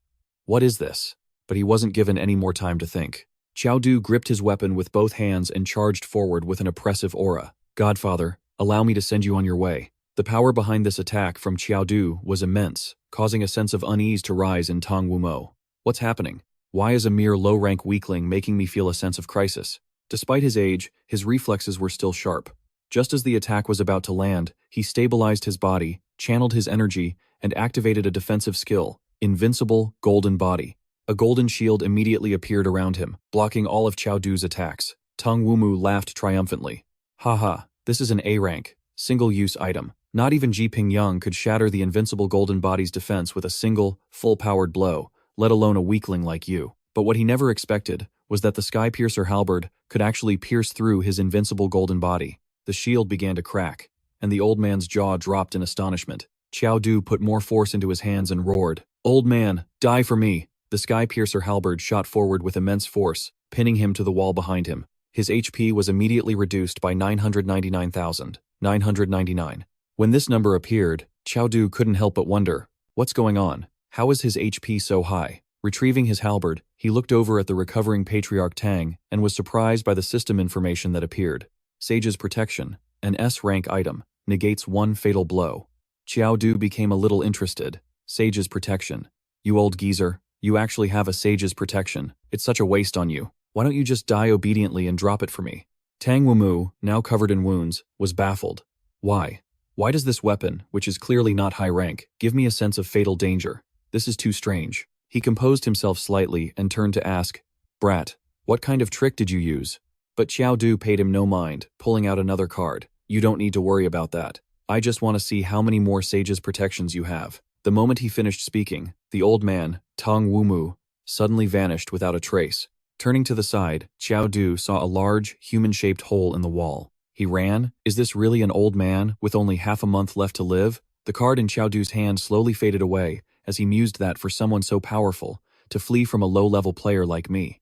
"What is this?" But he wasn't given any more time to think. Qiao Du gripped his weapon with both hands and charged forward with an oppressive aura. "Godfather, allow me to send you on your way." The power behind this attack from Qiao Du was immense, causing a sense of unease to rise in Tang Wumo. "What's happening? Why is a mere low-rank weakling making me feel a sense of crisis?" Despite his age, his reflexes were still sharp. Just as the attack was about to land, he stabilized his body, channeled his energy, and activated a defensive skill, Invincible Golden Body. A golden shield immediately appeared around him, blocking all of Qiao Du's attacks. Tang Wumu laughed triumphantly. "Haha, this is an A-rank, single-use item. Not even Ji Pingyang could shatter the Invincible Golden Body's defense with a single, full-powered blow, let alone a weakling like you." But what he never expected was that the Sky Piercer halberd could actually pierce through his Invincible Golden Body. The shield began to crack, and the old man's jaw dropped in astonishment. Qiao Du put more force into his hands and roared, "Old man, die for me!" The Sky Piercer halberd shot forward with immense force, pinning him to the wall behind him. His HP was immediately reduced by 999,999. When this number appeared, Qiao Du couldn't help but wonder, what's going on? How is his HP so high? Retrieving his halberd, he looked over at the recovering Patriarch Tang and was surprised by the system information that appeared. Sage's Protection, an S-rank item, negates one fatal blow. Qiao Du became a little interested. Sage's Protection. "You old geezer, you actually have a Sage's Protection. It's such a waste on you. Why don't you just die obediently and drop it for me?" Tang Wumu, now covered in wounds, was baffled. Why? Why does this weapon, which is clearly not high rank, give me a sense of fatal danger? This is too strange. He composed himself slightly and turned to ask, "Brat, what kind of trick did you use?" But Qiao Du paid him no mind, pulling out another card. "You don't need to worry about that. I just want to see how many more Sage's Protections you have." The moment he finished speaking, the old man, Tang Wumu, suddenly vanished without a trace. Turning to the side, Qiao Du saw a large, human-shaped hole in the wall. He ran. Is this really an old man with only half a month left to live? The card in Qiao Du's hand slowly faded away as he mused that for someone so powerful to flee from a low-level player like me.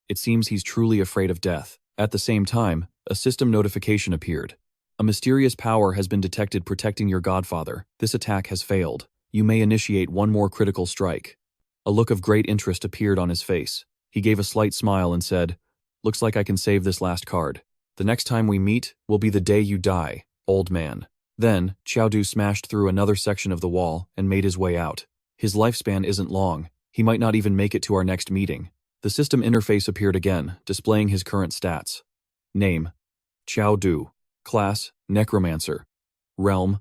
It seems he's truly afraid of death. At the same time, a system notification appeared. "A mysterious power has been detected protecting your godfather. This attack has failed. You may initiate one more critical strike." A look of great interest appeared on his face. He gave a slight smile and said, "Looks like I can save this last card. The next time we meet will be the day you die, old man." Then, Qiao Du smashed through another section of the wall and made his way out. His lifespan isn't long. He might not even make it to our next meeting. The system interface appeared again, displaying his current stats. Name: Qiao Du. Class: Necromancer. Realm: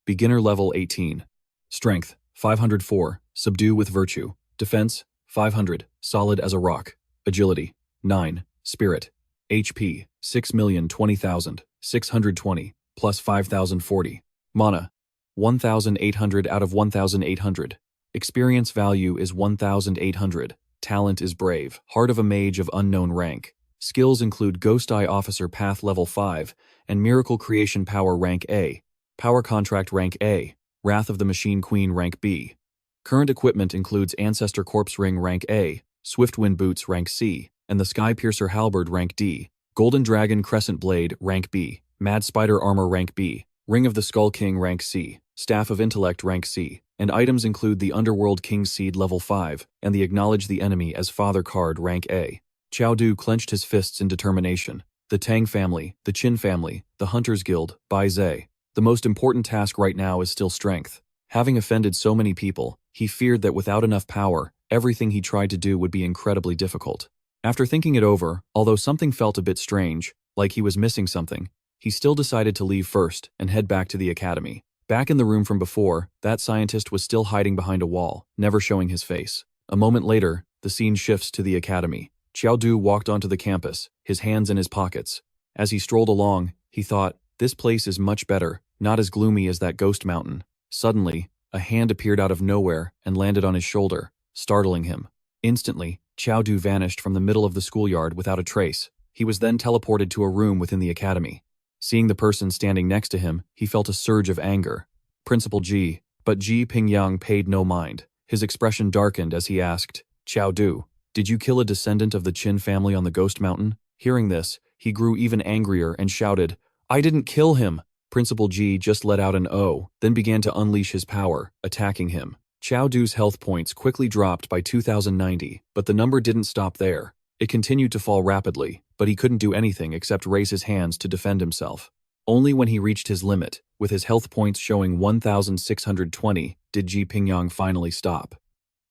Beginner level 18. Strength: 504, Subdue with Virtue. Defense: 500, Solid as a Rock. Agility: 9. Spirit. HP: 6,020,620, plus 5,040. Mana: 1,800 out of 1,800. Experience value is 1,800. Talent is Brave, Heart of a Mage of unknown rank. Skills include Ghost Eye Officer Path level 5 and Miracle Creation Power rank A, Power Contract rank A, Wrath of the Machine Queen rank B. Current equipment includes Ancestor Corpse Ring rank A, Swiftwind Boots rank C, and the Sky Piercer Halberd rank D, Golden Dragon Crescent Blade rank B, Mad Spider Armor rank B, Ring of the Skull King rank C, Staff of Intellect rank C, and items include the Underworld King Seed level 5 and the Acknowledge the Enemy as Father card rank A. Qiao Du clenched his fists in determination. The Tang family, the Qin family, the Hunters Guild, Bise. The most important task right now is still strength. Having offended so many people, he feared that without enough power, everything he tried to do would be incredibly difficult. After thinking it over, although something felt a bit strange, like he was missing something, he still decided to leave first and head back to the academy. Back in the room from before, that scientist was still hiding behind a wall, never showing his face. A moment later, the scene shifts to the academy. Qiao Du walked onto the campus, his hands in his pockets. As he strolled along, he thought, this place is much better, not as gloomy as that ghost mountain. Suddenly, a hand appeared out of nowhere and landed on his shoulder, startling him. Instantly, Qiao Du vanished from the middle of the schoolyard without a trace. He was then teleported to a room within the academy. Seeing the person standing next to him, he felt a surge of anger. Principal Ji, but Ji Pingyang paid no mind. His expression darkened as he asked, Qiao Du, did you kill a descendant of the Qin family on the Ghost Mountain? Hearing this, he grew even angrier and shouted, I didn't kill him! Principal Ji just let out an "oh," then began to unleash his power, attacking him. Qiao Du's health points quickly dropped by 2,090, but the number didn't stop there. It continued to fall rapidly, but he couldn't do anything except raise his hands to defend himself. Only when he reached his limit, with his health points showing 1,620, did Ji Pingyang finally stop.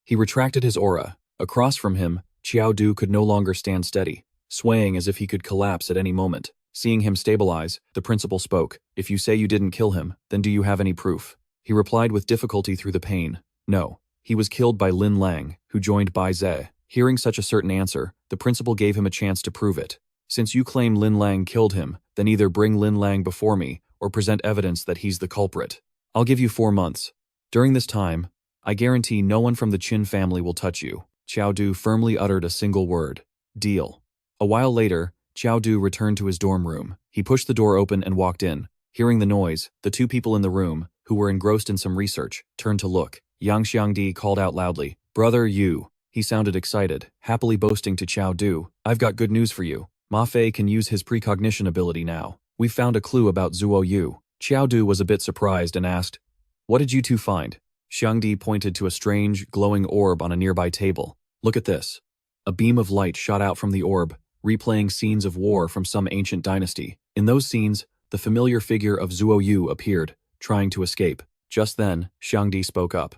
He retracted his aura. Across from him, Qiao Du could no longer stand steady, swaying as if he could collapse at any moment. Seeing him stabilize, the principal spoke. If you say you didn't kill him, then do you have any proof? He replied with difficulty through the pain. No. He was killed by Lin Lang, who joined Bise. Hearing such a certain answer, the principal gave him a chance to prove it. Since you claim Lin Lang killed him, then either bring Lin Lang before me, or present evidence that he's the culprit. I'll give you 4 months. During this time, I guarantee no one from the Qin family will touch you. Qiao Du firmly uttered a single word. Deal. A while later, Qiao Du returned to his dorm room. He pushed the door open and walked in. Hearing the noise, the 2 people in the room, who were engrossed in some research, turned to look. Yang Xiangdi called out loudly, Brother Yu. He sounded excited, happily boasting to Qiao Du, I've got good news for you. Ma Fei can use his precognition ability now. We've found a clue about Zuo Yu. Qiao Du was a bit surprised and asked, What did you 2 find? Xiangdi pointed to a strange, glowing orb on a nearby table. Look at this. A beam of light shot out from the orb, replaying scenes of war from some ancient dynasty. In those scenes, the familiar figure of Zuo Yu appeared, trying to escape. Just then, Xiangdi spoke up.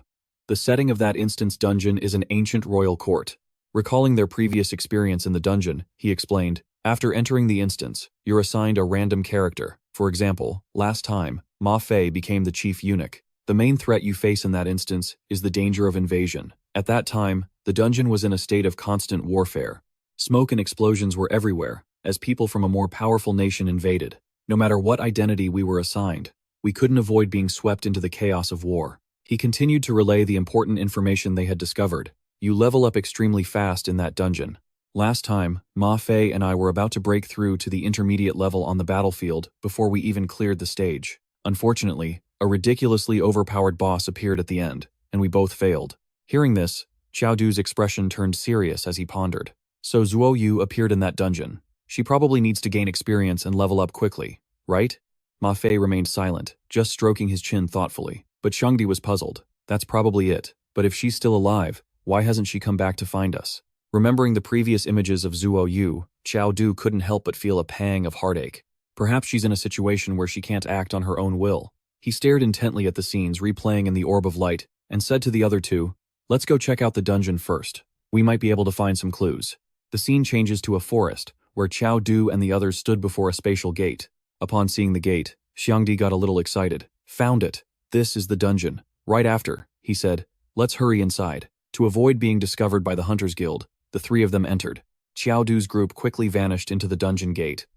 The setting of that instant's dungeon is an ancient royal court. Recalling their previous experience in the dungeon, he explained, after entering the instance, you're assigned a random character. For example, last time, Ma Fei became the chief eunuch. The main threat you face in that instance is the danger of invasion. At that time, the dungeon was in a state of constant warfare. Smoke and explosions were everywhere, as people from a more powerful nation invaded. No matter what identity we were assigned, we couldn't avoid being swept into the chaos of war. He continued to relay the important information they had discovered. You level up extremely fast in that dungeon. Last time, Ma Fei and I were about to break through to the intermediate level on the battlefield before we even cleared the stage. Unfortunately, a ridiculously overpowered boss appeared at the end, and we both failed. Hearing this, Qiao Du's expression turned serious as he pondered. So Zuo Yu appeared in that dungeon. She probably needs to gain experience and level up quickly, right? Ma Fei remained silent, just stroking his chin thoughtfully. But Xiangdi was puzzled. That's probably it. But if she's still alive, why hasn't she come back to find us? Remembering the previous images of Zuo Yu, Qiao Du couldn't help but feel a pang of heartache. Perhaps she's in a situation where she can't act on her own will. He stared intently at the scenes replaying in the orb of light, and said to the other 2, Let's go check out the dungeon first. We might be able to find some clues. The scene changes to a forest, where Qiao Du and the others stood before a spatial gate. Upon seeing the gate, Xiangdi got a little excited. Found it. This is the dungeon. Right after, he said, let's hurry inside. To avoid being discovered by the Hunters Guild, the 3 of them entered. Qiao Du's group quickly vanished into the dungeon gate.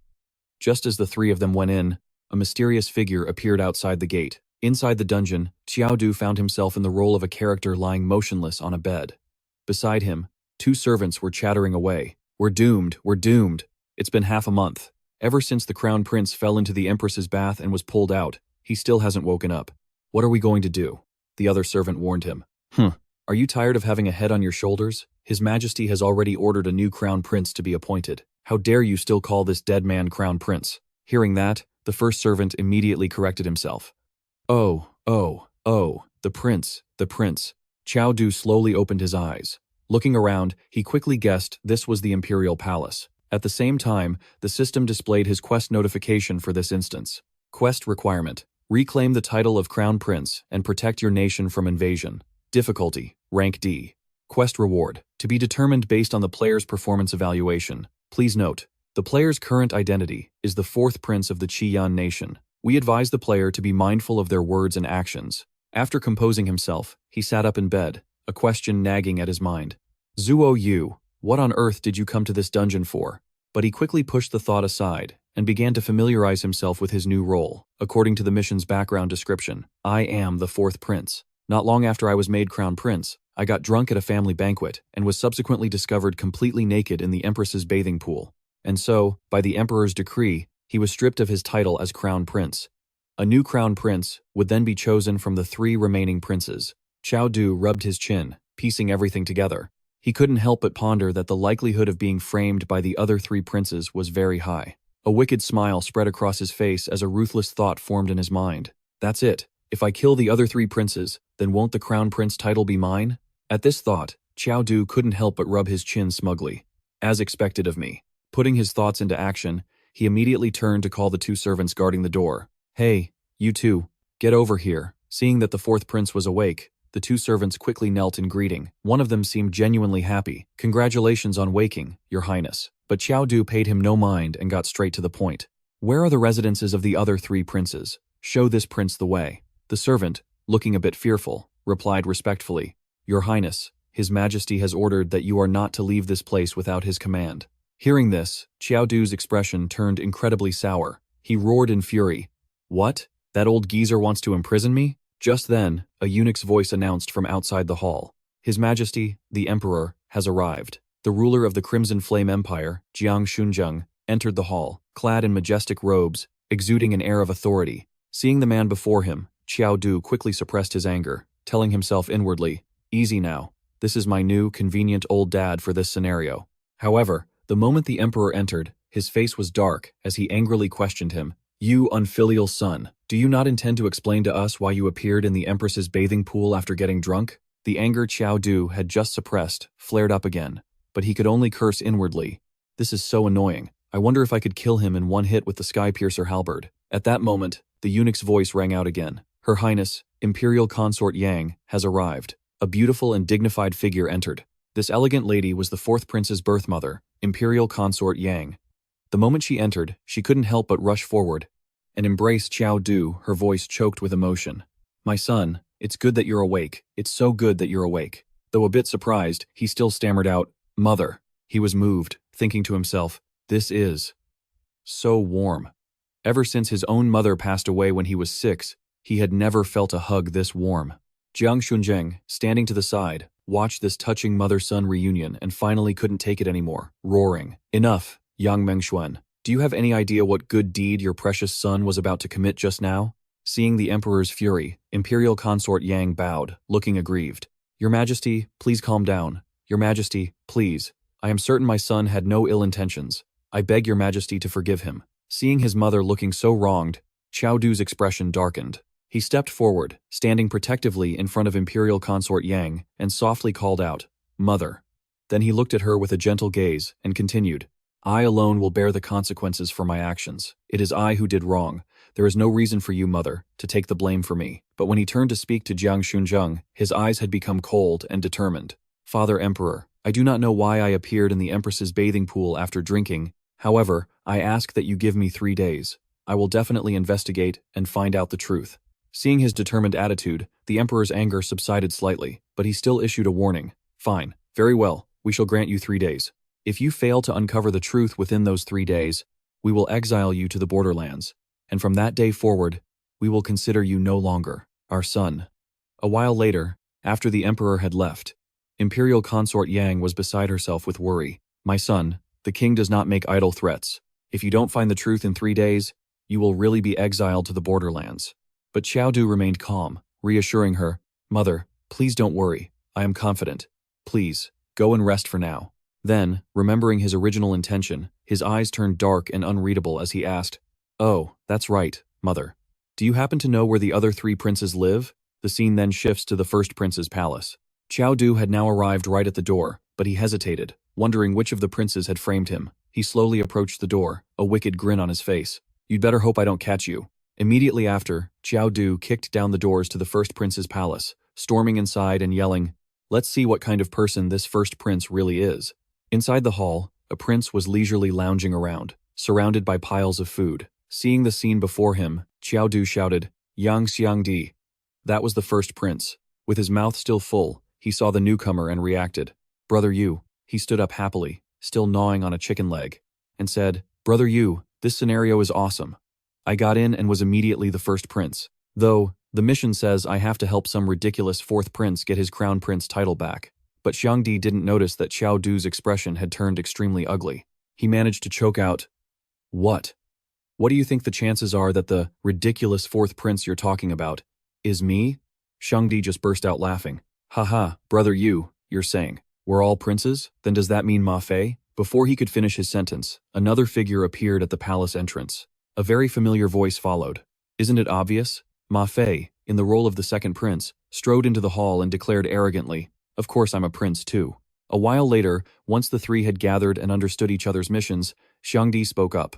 Just as the 3 of them went in, a mysterious figure appeared outside the gate. Inside the dungeon, Qiao Du found himself in the role of a character lying motionless on a bed. Beside him, 2 servants were chattering away. We're doomed, we're doomed. It's been half a month. Ever since the Crown Prince fell into the Empress's bath and was pulled out, he still hasn't woken up. What are we going to do? The other servant warned him. Are you tired of having a head on your shoulders? His Majesty has already ordered a new crown prince to be appointed. How dare you still call this dead man crown prince? Hearing that, the first servant immediately corrected himself. Oh, the prince, the prince. Qiao Du slowly opened his eyes. Looking around, he quickly guessed this was the imperial palace. At the same time, the system displayed his quest notification for this instance. Quest requirement: reclaim the title of crown prince and protect your nation from invasion. Difficulty: rank D. Quest reward: to be determined based on the player's performance evaluation. Please note, the player's current identity is the fourth prince of the Qian nation. We advise the player to be mindful of their words and actions. After composing himself, he sat up in bed, a question nagging at his mind. Zuo Yu, what on earth did you come to this dungeon for? But he quickly pushed the thought aside and began to familiarize himself with his new role. According to the mission's background description, I am the fourth prince. Not long after I was made crown prince, I got drunk at a family banquet and was subsequently discovered completely naked in the Empress's bathing pool. And so, by the Emperor's decree, he was stripped of his title as crown prince. A new crown prince would then be chosen from the 3 remaining princes. Qiao Du rubbed his chin, piecing everything together. He couldn't help but ponder that the likelihood of being framed by the other 3 princes was very high. A wicked smile spread across his face as a ruthless thought formed in his mind. That's it. If I kill the other 3 princes, then won't the crown prince title be mine? At this thought, Qiao Du couldn't help but rub his chin smugly. As expected of me. Putting his thoughts into action, he immediately turned to call the 2 servants guarding the door. Hey, you two, get over here. Seeing that the 4th prince was awake, the 2 servants quickly knelt in greeting. One of them seemed genuinely happy. Congratulations on waking, Your Highness. But Qiao Du paid him no mind and got straight to the point. Where are the residences of the other 3 princes? Show this prince the way. The servant, looking a bit fearful, replied respectfully, Your Highness, His Majesty has ordered that you are not to leave this place without his command. Hearing this, Qiao Du's expression turned incredibly sour. He roared in fury. What? That old geezer wants to imprison me? Just then, a eunuch's voice announced from outside the hall. His Majesty, the Emperor, has arrived. The ruler of the Crimson Flame Empire, Jiang Shunzheng, entered the hall, clad in majestic robes, exuding an air of authority. Seeing the man before him, Qiao Du quickly suppressed his anger, telling himself inwardly, easy now. This is my new, convenient old dad for this scenario. However, the moment the Emperor entered, his face was dark as he angrily questioned him. You unfilial son, do you not intend to explain to us why you appeared in the Empress's bathing pool after getting drunk? The anger Qiao Du had just suppressed flared up again, but he could only curse inwardly. This is so annoying. I wonder if I could kill him in one hit with the Skypiercer halberd. At that moment, the eunuch's voice rang out again. Her Highness, Imperial Consort Yang, has arrived. A beautiful and dignified figure entered. This elegant lady was the 4th prince's birth mother, Imperial Consort Yang. The moment she entered, she couldn't help but rush forward and embrace Qiao Du, her voice choked with emotion. My son, it's good that you're awake. It's so good that you're awake. Though a bit surprised, he still stammered out, Mother. He was moved, thinking to himself, this is so warm. Ever since his own mother passed away when he was 6, he had never felt a hug this warm. Jiang Shunzheng, standing to the side, watched this touching mother-son reunion and finally couldn't take it anymore, roaring, Enough, Yang Mengxuan. Do you have any idea what good deed your precious son was about to commit just now? Seeing the Emperor's fury, Imperial Consort Yang bowed, looking aggrieved. Your Majesty, please calm down. Your Majesty, please. I am certain my son had no ill intentions. I beg your Majesty to forgive him. Seeing his mother looking so wronged, Qiao Du's expression darkened. He stepped forward, standing protectively in front of Imperial Consort Yang, and softly called out, Mother. Then he looked at her with a gentle gaze and continued, I alone will bear the consequences for my actions. It is I who did wrong. There is no reason for you, Mother, to take the blame for me. But when he turned to speak to Jiang Shunzheng, his eyes had become cold and determined. Father Emperor, I do not know why I appeared in the Empress's bathing pool after drinking. However, I ask that you give me 3 days. I will definitely investigate and find out the truth. Seeing his determined attitude, the Emperor's anger subsided slightly, but he still issued a warning. Fine, very well, we shall grant you 3 days. If you fail to uncover the truth within those 3 days, we will exile you to the borderlands, and from that day forward, we will consider you no longer our son. A while later, after the Emperor had left, Imperial Consort Yang was beside herself with worry. My son, the king does not make idle threats. If you don't find the truth in 3 days, you will really be exiled to the borderlands. But Qiao Du remained calm, reassuring her, Mother, please don't worry. I am confident. Please, Go and rest for now. Then, remembering his original intention, his eyes turned dark and unreadable as he asked, "Oh, that's right, mother. Do you happen to know where the other 3 princes live?" The scene then shifts to the first prince's palace. Qiao Du had now arrived right at the door, but he hesitated, wondering which of the princes had framed him. He slowly approached the door, a wicked grin on his face. "You'd better hope I don't catch you." Immediately after, Qiao Du kicked down the doors to the first prince's palace, storming inside and yelling, "Let's see what kind of person this first prince really is." Inside the hall, a prince was leisurely lounging around, surrounded by piles of food. Seeing the scene before him, Qiao Du shouted, "Yang Xiangdi." That was the first prince. With his mouth still full, he saw the newcomer and reacted. "Brother Yu." He stood up happily, still gnawing on a chicken leg, and said, "Brother Yu, this scenario is awesome. I got in and was immediately the first prince. Though, the mission says I have to help some ridiculous 4th prince get his crown prince title back." But Xiangdi didn't notice that Qiao Du's expression had turned extremely ugly. He managed to choke out, "What? What do you think the chances are that the ridiculous 4th prince you're talking about is me?" Xiangdi just burst out laughing. "Haha, brother Yu, you're saying we're all princes? Then does that mean Ma Fei?" Before he could finish his sentence, another figure appeared at the palace entrance. A very familiar voice followed. "Isn't it obvious?" Ma Fei, in the role of the second prince, strode into the hall and declared arrogantly, "Of course I'm a prince too." A while later, once the 3 had gathered and understood each other's missions, Xiangdi spoke up.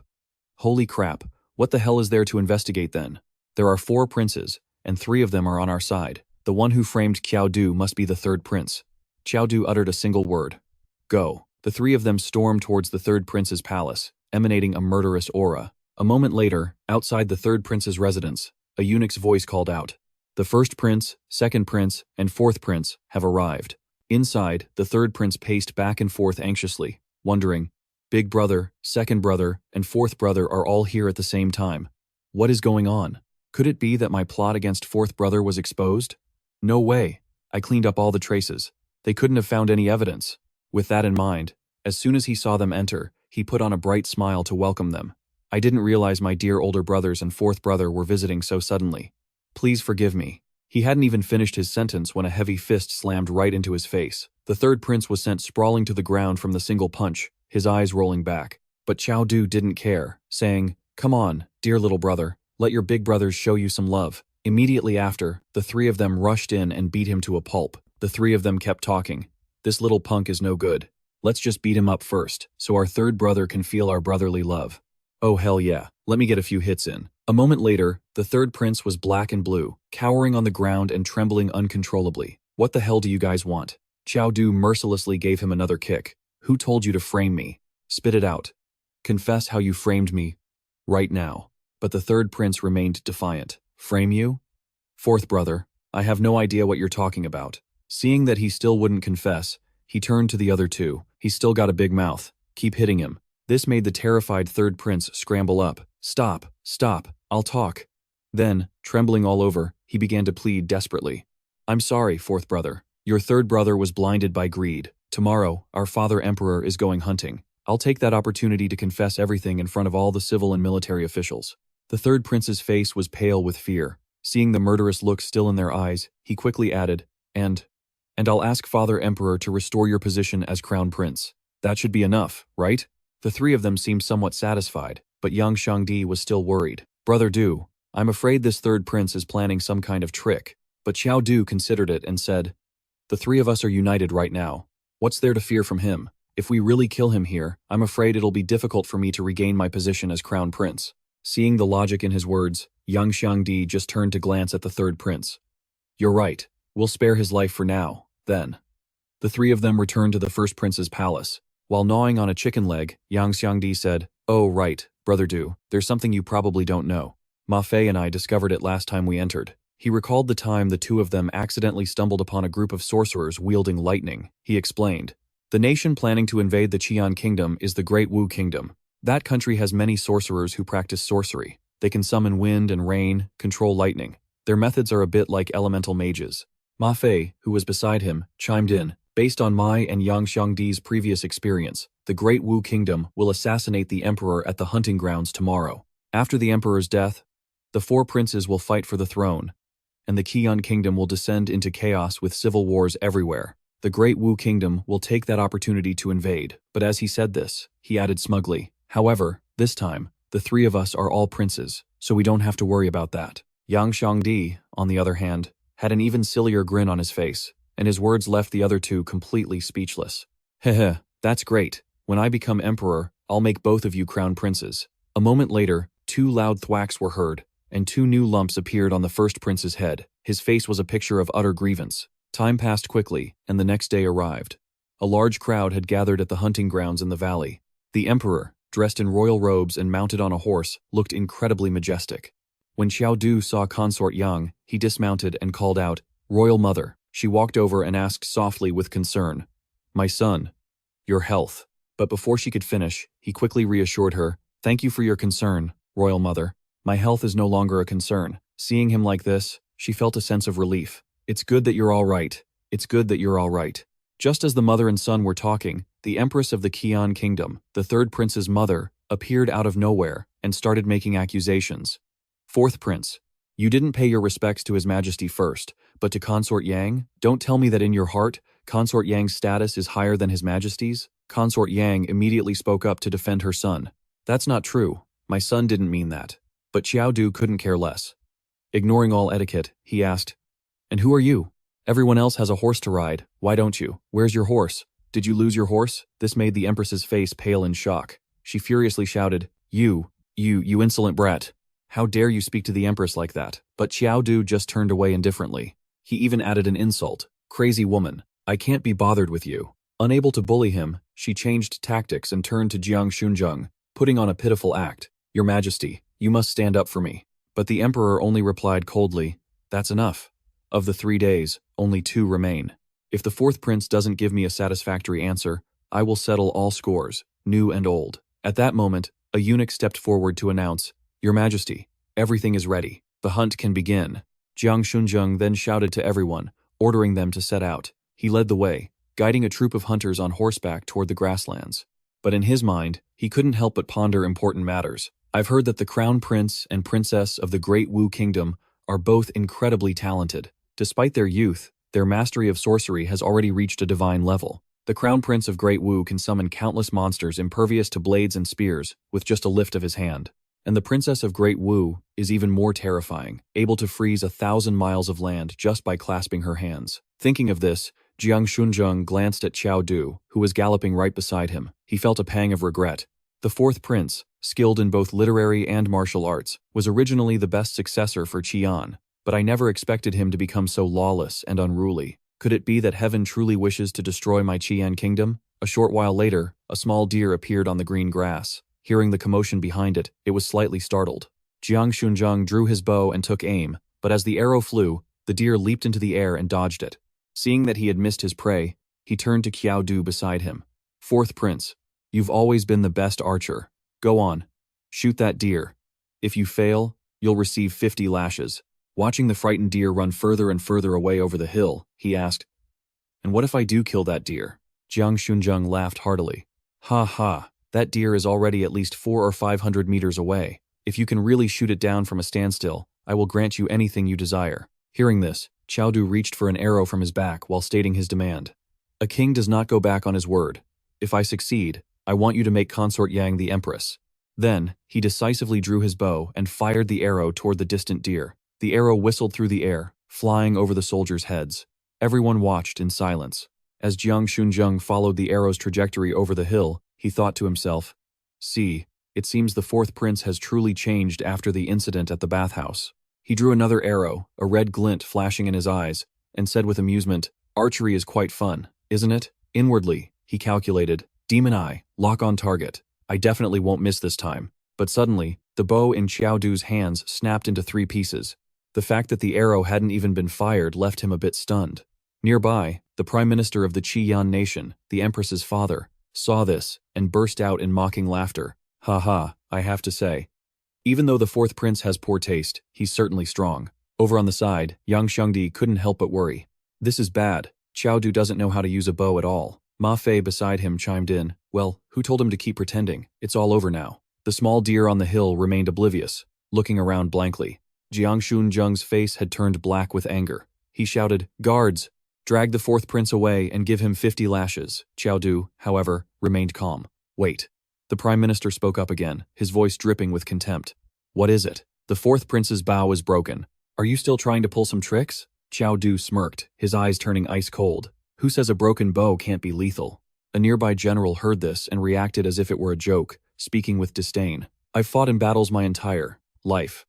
"Holy crap, what the hell is there to investigate then? There are 4 princes, and 3 of them are on our side. The one who framed Qiao Du must be the 3rd prince." Qiao Du uttered a single word. "Go." The 3 of them stormed towards the 3rd prince's palace, emanating a murderous aura. A moment later, outside the 3rd prince's residence, a eunuch's voice called out, "The 1st prince, 2nd prince, and 4th prince have arrived." Inside, the 3rd prince paced back and forth anxiously, wondering, "Big brother, 2nd brother, and 4th brother are all here at the same time. What is going on? Could it be that my plot against 4th brother was exposed? No way. I cleaned up all the traces. They couldn't have found any evidence." With that in mind, as soon as he saw them enter, he put on a bright smile to welcome them. "I didn't realize my dear older brothers and 4th brother were visiting so suddenly. Please forgive me." He hadn't even finished his sentence when a heavy fist slammed right into his face. The 3rd prince was sent sprawling to the ground from the single punch, his eyes rolling back. But Qiao Du didn't care, saying, "Come on, dear little brother, let your big brothers show you some love." Immediately after, the 3 of them rushed in and beat him to a pulp. The 3 of them kept talking. "This little punk is no good. Let's just beat him up first, so our 3rd brother can feel our brotherly love. Oh hell yeah, let me get a few hits in." A moment later, the 3rd prince was black and blue, cowering on the ground and trembling uncontrollably. "What the hell do you guys want?" Qiao Du mercilessly gave him another kick. "Who told you to frame me? Spit it out. Confess how you framed me. Right now." But the 3rd prince remained defiant. "Frame you? 4th brother, I have no idea what you're talking about." Seeing that he still wouldn't confess, he turned to the other 2. "He's still got a big mouth. Keep hitting him." This made the terrified 3rd prince scramble up. "Stop, stop, I'll talk." Then, trembling all over, he began to plead desperately. "I'm sorry, 4th brother. Your 3rd brother was blinded by greed. Tomorrow, our father emperor is going hunting. I'll take that opportunity to confess everything in front of all the civil and military officials." The 3rd prince's face was pale with fear. Seeing the murderous look still in their eyes, he quickly added, And I'll ask Father Emperor to restore your position as Crown Prince. That should be enough, right?" The 3 of them seemed somewhat satisfied, but young Xiangdi was still worried. "Brother Du, I'm afraid this 3rd prince is planning some kind of trick." But Qiao Du considered it and said, "The 3 of us are united right now. What's there to fear from him? If we really kill him here, I'm afraid it'll be difficult for me to regain my position as Crown Prince." Seeing the logic in his words, young Xiangdi just turned to glance at the 3rd prince. "You're right. We'll spare his life for now, then." The 3 of them returned to the 1st prince's palace. While gnawing on a chicken leg, Yang Xiangdi said, "Oh right, Brother Du, there's something you probably don't know. Ma Fei and I discovered it last time we entered." He recalled the time the 2 of them accidentally stumbled upon a group of sorcerers wielding lightning. He explained, "The nation planning to invade the Qian kingdom is the Great Wu Kingdom. That country has many sorcerers who practice sorcery. They can summon wind and rain, control lightning. Their methods are a bit like elemental mages." Ma Fei, who was beside him, chimed in, "Based on my and Yang Xiangdi's previous experience, the Great Wu Kingdom will assassinate the emperor at the hunting grounds tomorrow. After the emperor's death, the 4 princes will fight for the throne, and the Qian kingdom will descend into chaos with civil wars everywhere." The Great Wu Kingdom will take that opportunity to invade. But as he said this, he added smugly, however, this time, the three of us are all princes, so we don't have to worry about that. Yang Xiangdi, on the other hand, had an even sillier grin on his face, and his words left the other two completely speechless. Heh, that's great. When I become emperor, I'll make both of you crown princes. A moment later, 2 loud thwacks were heard, and 2 new lumps appeared on the first prince's head. His face was a picture of utter grievance. Time passed quickly, and the next day arrived. A large crowd had gathered at the hunting grounds in the valley. The emperor, dressed in royal robes and mounted on a horse, looked incredibly majestic. When Qiao Du saw Consort Yang, he dismounted and called out, "Royal Mother." She walked over and asked softly with concern, "My son, your health." But before she could finish, he quickly reassured her, "Thank you for your concern, Royal Mother. My health is no longer a concern." Seeing him like this, she felt a sense of relief. "It's good that you're all right. It's good that you're all right." Just as the mother and son were talking, the Empress of the Qian Kingdom, the third prince's mother, appeared out of nowhere and started making accusations. "Fourth prince, you didn't pay your respects to His Majesty first, but to Consort Yang? Don't tell me that in your heart, Consort Yang's status is higher than His Majesty's?" Consort Yang immediately spoke up to defend her son. "That's not true. My son didn't mean that." But Qiao Du couldn't care less. Ignoring all etiquette, he asked, "And who are you? Everyone else has a horse to ride. Why don't you? Where's your horse? Did you lose your horse?" This made the Empress's face pale in shock. She furiously shouted, You insolent brat. How dare you speak to the Empress like that?" But Qiao Du just turned away indifferently. He even added an insult. "Crazy woman. I can't be bothered with you." Unable to bully him, she changed tactics and turned to Jiang Shunzheng, putting on a pitiful act. "Your Majesty, you must stand up for me." But the Emperor only replied coldly, "That's enough. Of the 3 days, only 2 remain. If the fourth prince doesn't give me a satisfactory answer, I will settle all scores, new and old." At that moment, a eunuch stepped forward to announce, "Your Majesty, everything is ready. The hunt can begin." Jiang Shunzheng then shouted to everyone, ordering them to set out. He led the way, guiding a troop of hunters on horseback toward the grasslands. But in his mind, he couldn't help but ponder important matters. "I've heard that the crown prince and princess of the Great Wu Kingdom are both incredibly talented. Despite their youth, their mastery of sorcery has already reached a divine level. The crown prince of Great Wu can summon countless monsters impervious to blades and spears with just a lift of his hand. And the princess of Great Wu is even more terrifying, able to freeze 1,000 miles of land just by clasping her hands." Thinking of this, Jiang Shunzheng glanced at Qiao Du, who was galloping right beside him. He felt a pang of regret. The fourth prince, skilled in both literary and martial arts, was originally the best successor for Qian, but I never expected him to become so lawless and unruly. Could it be that heaven truly wishes to destroy my Qian kingdom? A short while later, a small deer appeared on the green grass. Hearing the commotion behind it, it was slightly startled. Jiang Shunzheng drew his bow and took aim, but as the arrow flew, the deer leaped into the air and dodged it. Seeing that he had missed his prey, he turned to Qiao Du beside him. "Fourth prince, you've always been the best archer. Go on, shoot that deer. If you fail, you'll receive 50 lashes." Watching the frightened deer run further and further away over the hill, he asked, "And what if I do kill that deer?" Jiang Shunzheng laughed heartily. "Ha ha, that deer is already at least 400 or 500 meters away. If you can really shoot it down from a standstill, I will grant you anything you desire." Hearing this, Qiao Du reached for an arrow from his back while stating his demand. "A king does not go back on his word. If I succeed, I want you to make Consort Yang the empress." Then, he decisively drew his bow and fired the arrow toward the distant deer. The arrow whistled through the air, flying over the soldiers' heads. Everyone watched in silence. As Jiang Shunzheng followed the arrow's trajectory over the hill, he thought to himself, "See, it seems the fourth prince has truly changed after the incident at the bathhouse." He drew another arrow, a red glint flashing in his eyes, and said with amusement, "Archery is quite fun, isn't it?" Inwardly, he calculated, "Demon eye, lock on target. I definitely won't miss this time." But suddenly, the bow in Qiao Du's hands snapped into 3 pieces. The fact that the arrow hadn't even been fired left him a bit stunned. Nearby, the Prime Minister of the Qian nation, the Empress's father, saw this and burst out in mocking laughter. "Ha ha, I have to say. Even though the fourth prince has poor taste, he's certainly strong." Over on the side, Yang Xiangdi couldn't help but worry. "This is bad. Qiao Du doesn't know how to use a bow at all." Ma Fei beside him chimed in, "Well, who told him to keep pretending? It's all over now." The small deer on the hill remained oblivious, looking around blankly. Jiang Shunzheng's face had turned black with anger. He shouted, "Guards, Drag the fourth prince away and give him 50 lashes. Qiao Du, however, remained calm. Wait. The Prime Minister spoke up again, his voice dripping with contempt. What is it? The fourth prince's bow is broken. Are you still trying to pull some tricks? Qiao Du smirked, his eyes turning ice cold. Who says a broken bow can't be lethal? A nearby general heard this and reacted as if it were a joke, speaking with disdain. I've fought in battles my entire life,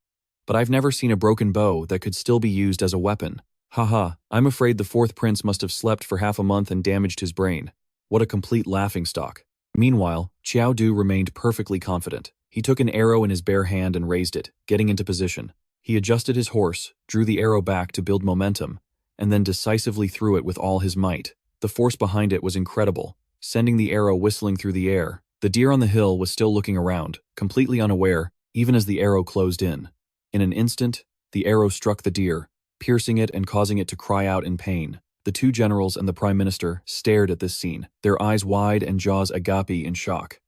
but I've never seen a broken bow that could still be used as a weapon. Haha, I'm afraid the fourth prince must have slept for half a month and damaged his brain. What a complete laughingstock. Meanwhile, Qiao Du remained perfectly confident. He took an arrow in his bare hand and raised it, getting into position. He adjusted his horse, drew the arrow back to build momentum, and then decisively threw it with all his might. The force behind it was incredible, sending the arrow whistling through the air. The deer on the hill was still looking around, completely unaware, even as the arrow closed in. In an instant, the arrow struck the deer, piercing it and causing it to cry out in pain. The two generals and the Prime Minister stared at this scene, their eyes wide and jaws agape in shock.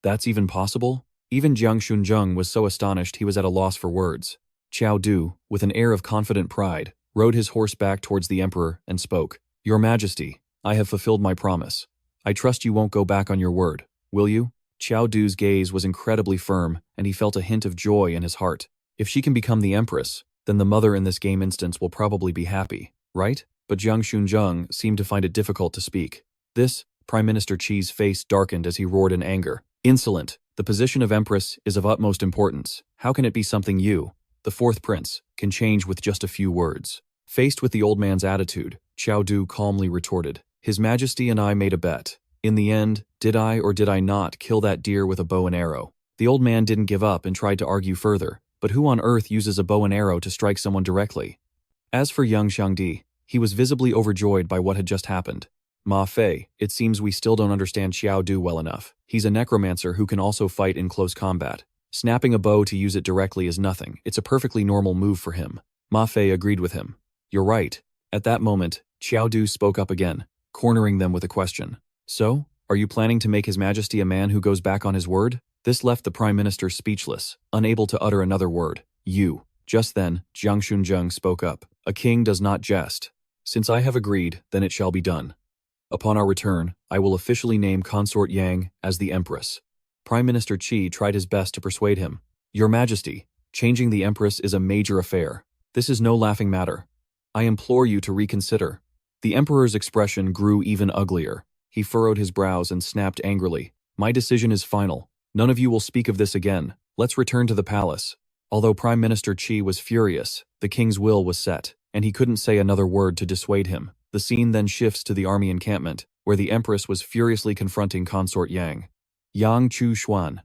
That's even possible? Even Jiang Shunzheng was so astonished he was at a loss for words. Qiao Du, with an air of confident pride, rode his horse back towards the emperor and spoke. Your Majesty, I have fulfilled my promise. I trust you won't go back on your word, will you? Qiao Du's gaze was incredibly firm, and he felt a hint of joy in his heart. If she can become the empress, then the mother in this game instance will probably be happy, right? But Jiang Shunzheng seemed to find it difficult to speak. This, Prime Minister Qi's face darkened as he roared in anger. Insolent! The position of empress is of utmost importance. How can it be something you, the fourth prince, can change with just a few words? Faced with the old man's attitude, Qiao Du calmly retorted. His Majesty and I made a bet. In the end, did I or did I not kill that deer with a bow and arrow? The old man didn't give up and tried to argue further, but who on earth uses a bow and arrow to strike someone directly? As for Yang Xiangdi, he was visibly overjoyed by what had just happened. Ma Fei, it seems we still don't understand Qiao Du well enough. He's a necromancer who can also fight in close combat. Snapping a bow to use it directly is nothing. It's a perfectly normal move for him. Ma Fei agreed with him. You're right. At that moment, Qiao Du spoke up again, cornering them with a question. So, are you planning to make His Majesty a man who goes back on his word? This left the Prime Minister speechless, unable to utter another word. You. Just then, Jiang Shunzheng spoke up. A king does not jest. Since I have agreed, then it shall be done. Upon our return, I will officially name Consort Yang as the Empress. Prime Minister Qi tried his best to persuade him. Your Majesty, changing the Empress is a major affair. This is no laughing matter. I implore you to reconsider. The Emperor's expression grew even uglier. He furrowed his brows and snapped angrily. My decision is final. None of you will speak of this again. Let's return to the palace. Although Prime Minister Qi was furious, the king's will was set, and he couldn't say another word to dissuade him. The scene then shifts to the army encampment, where the Empress was furiously confronting Consort Yang. Yang Chu Xuan,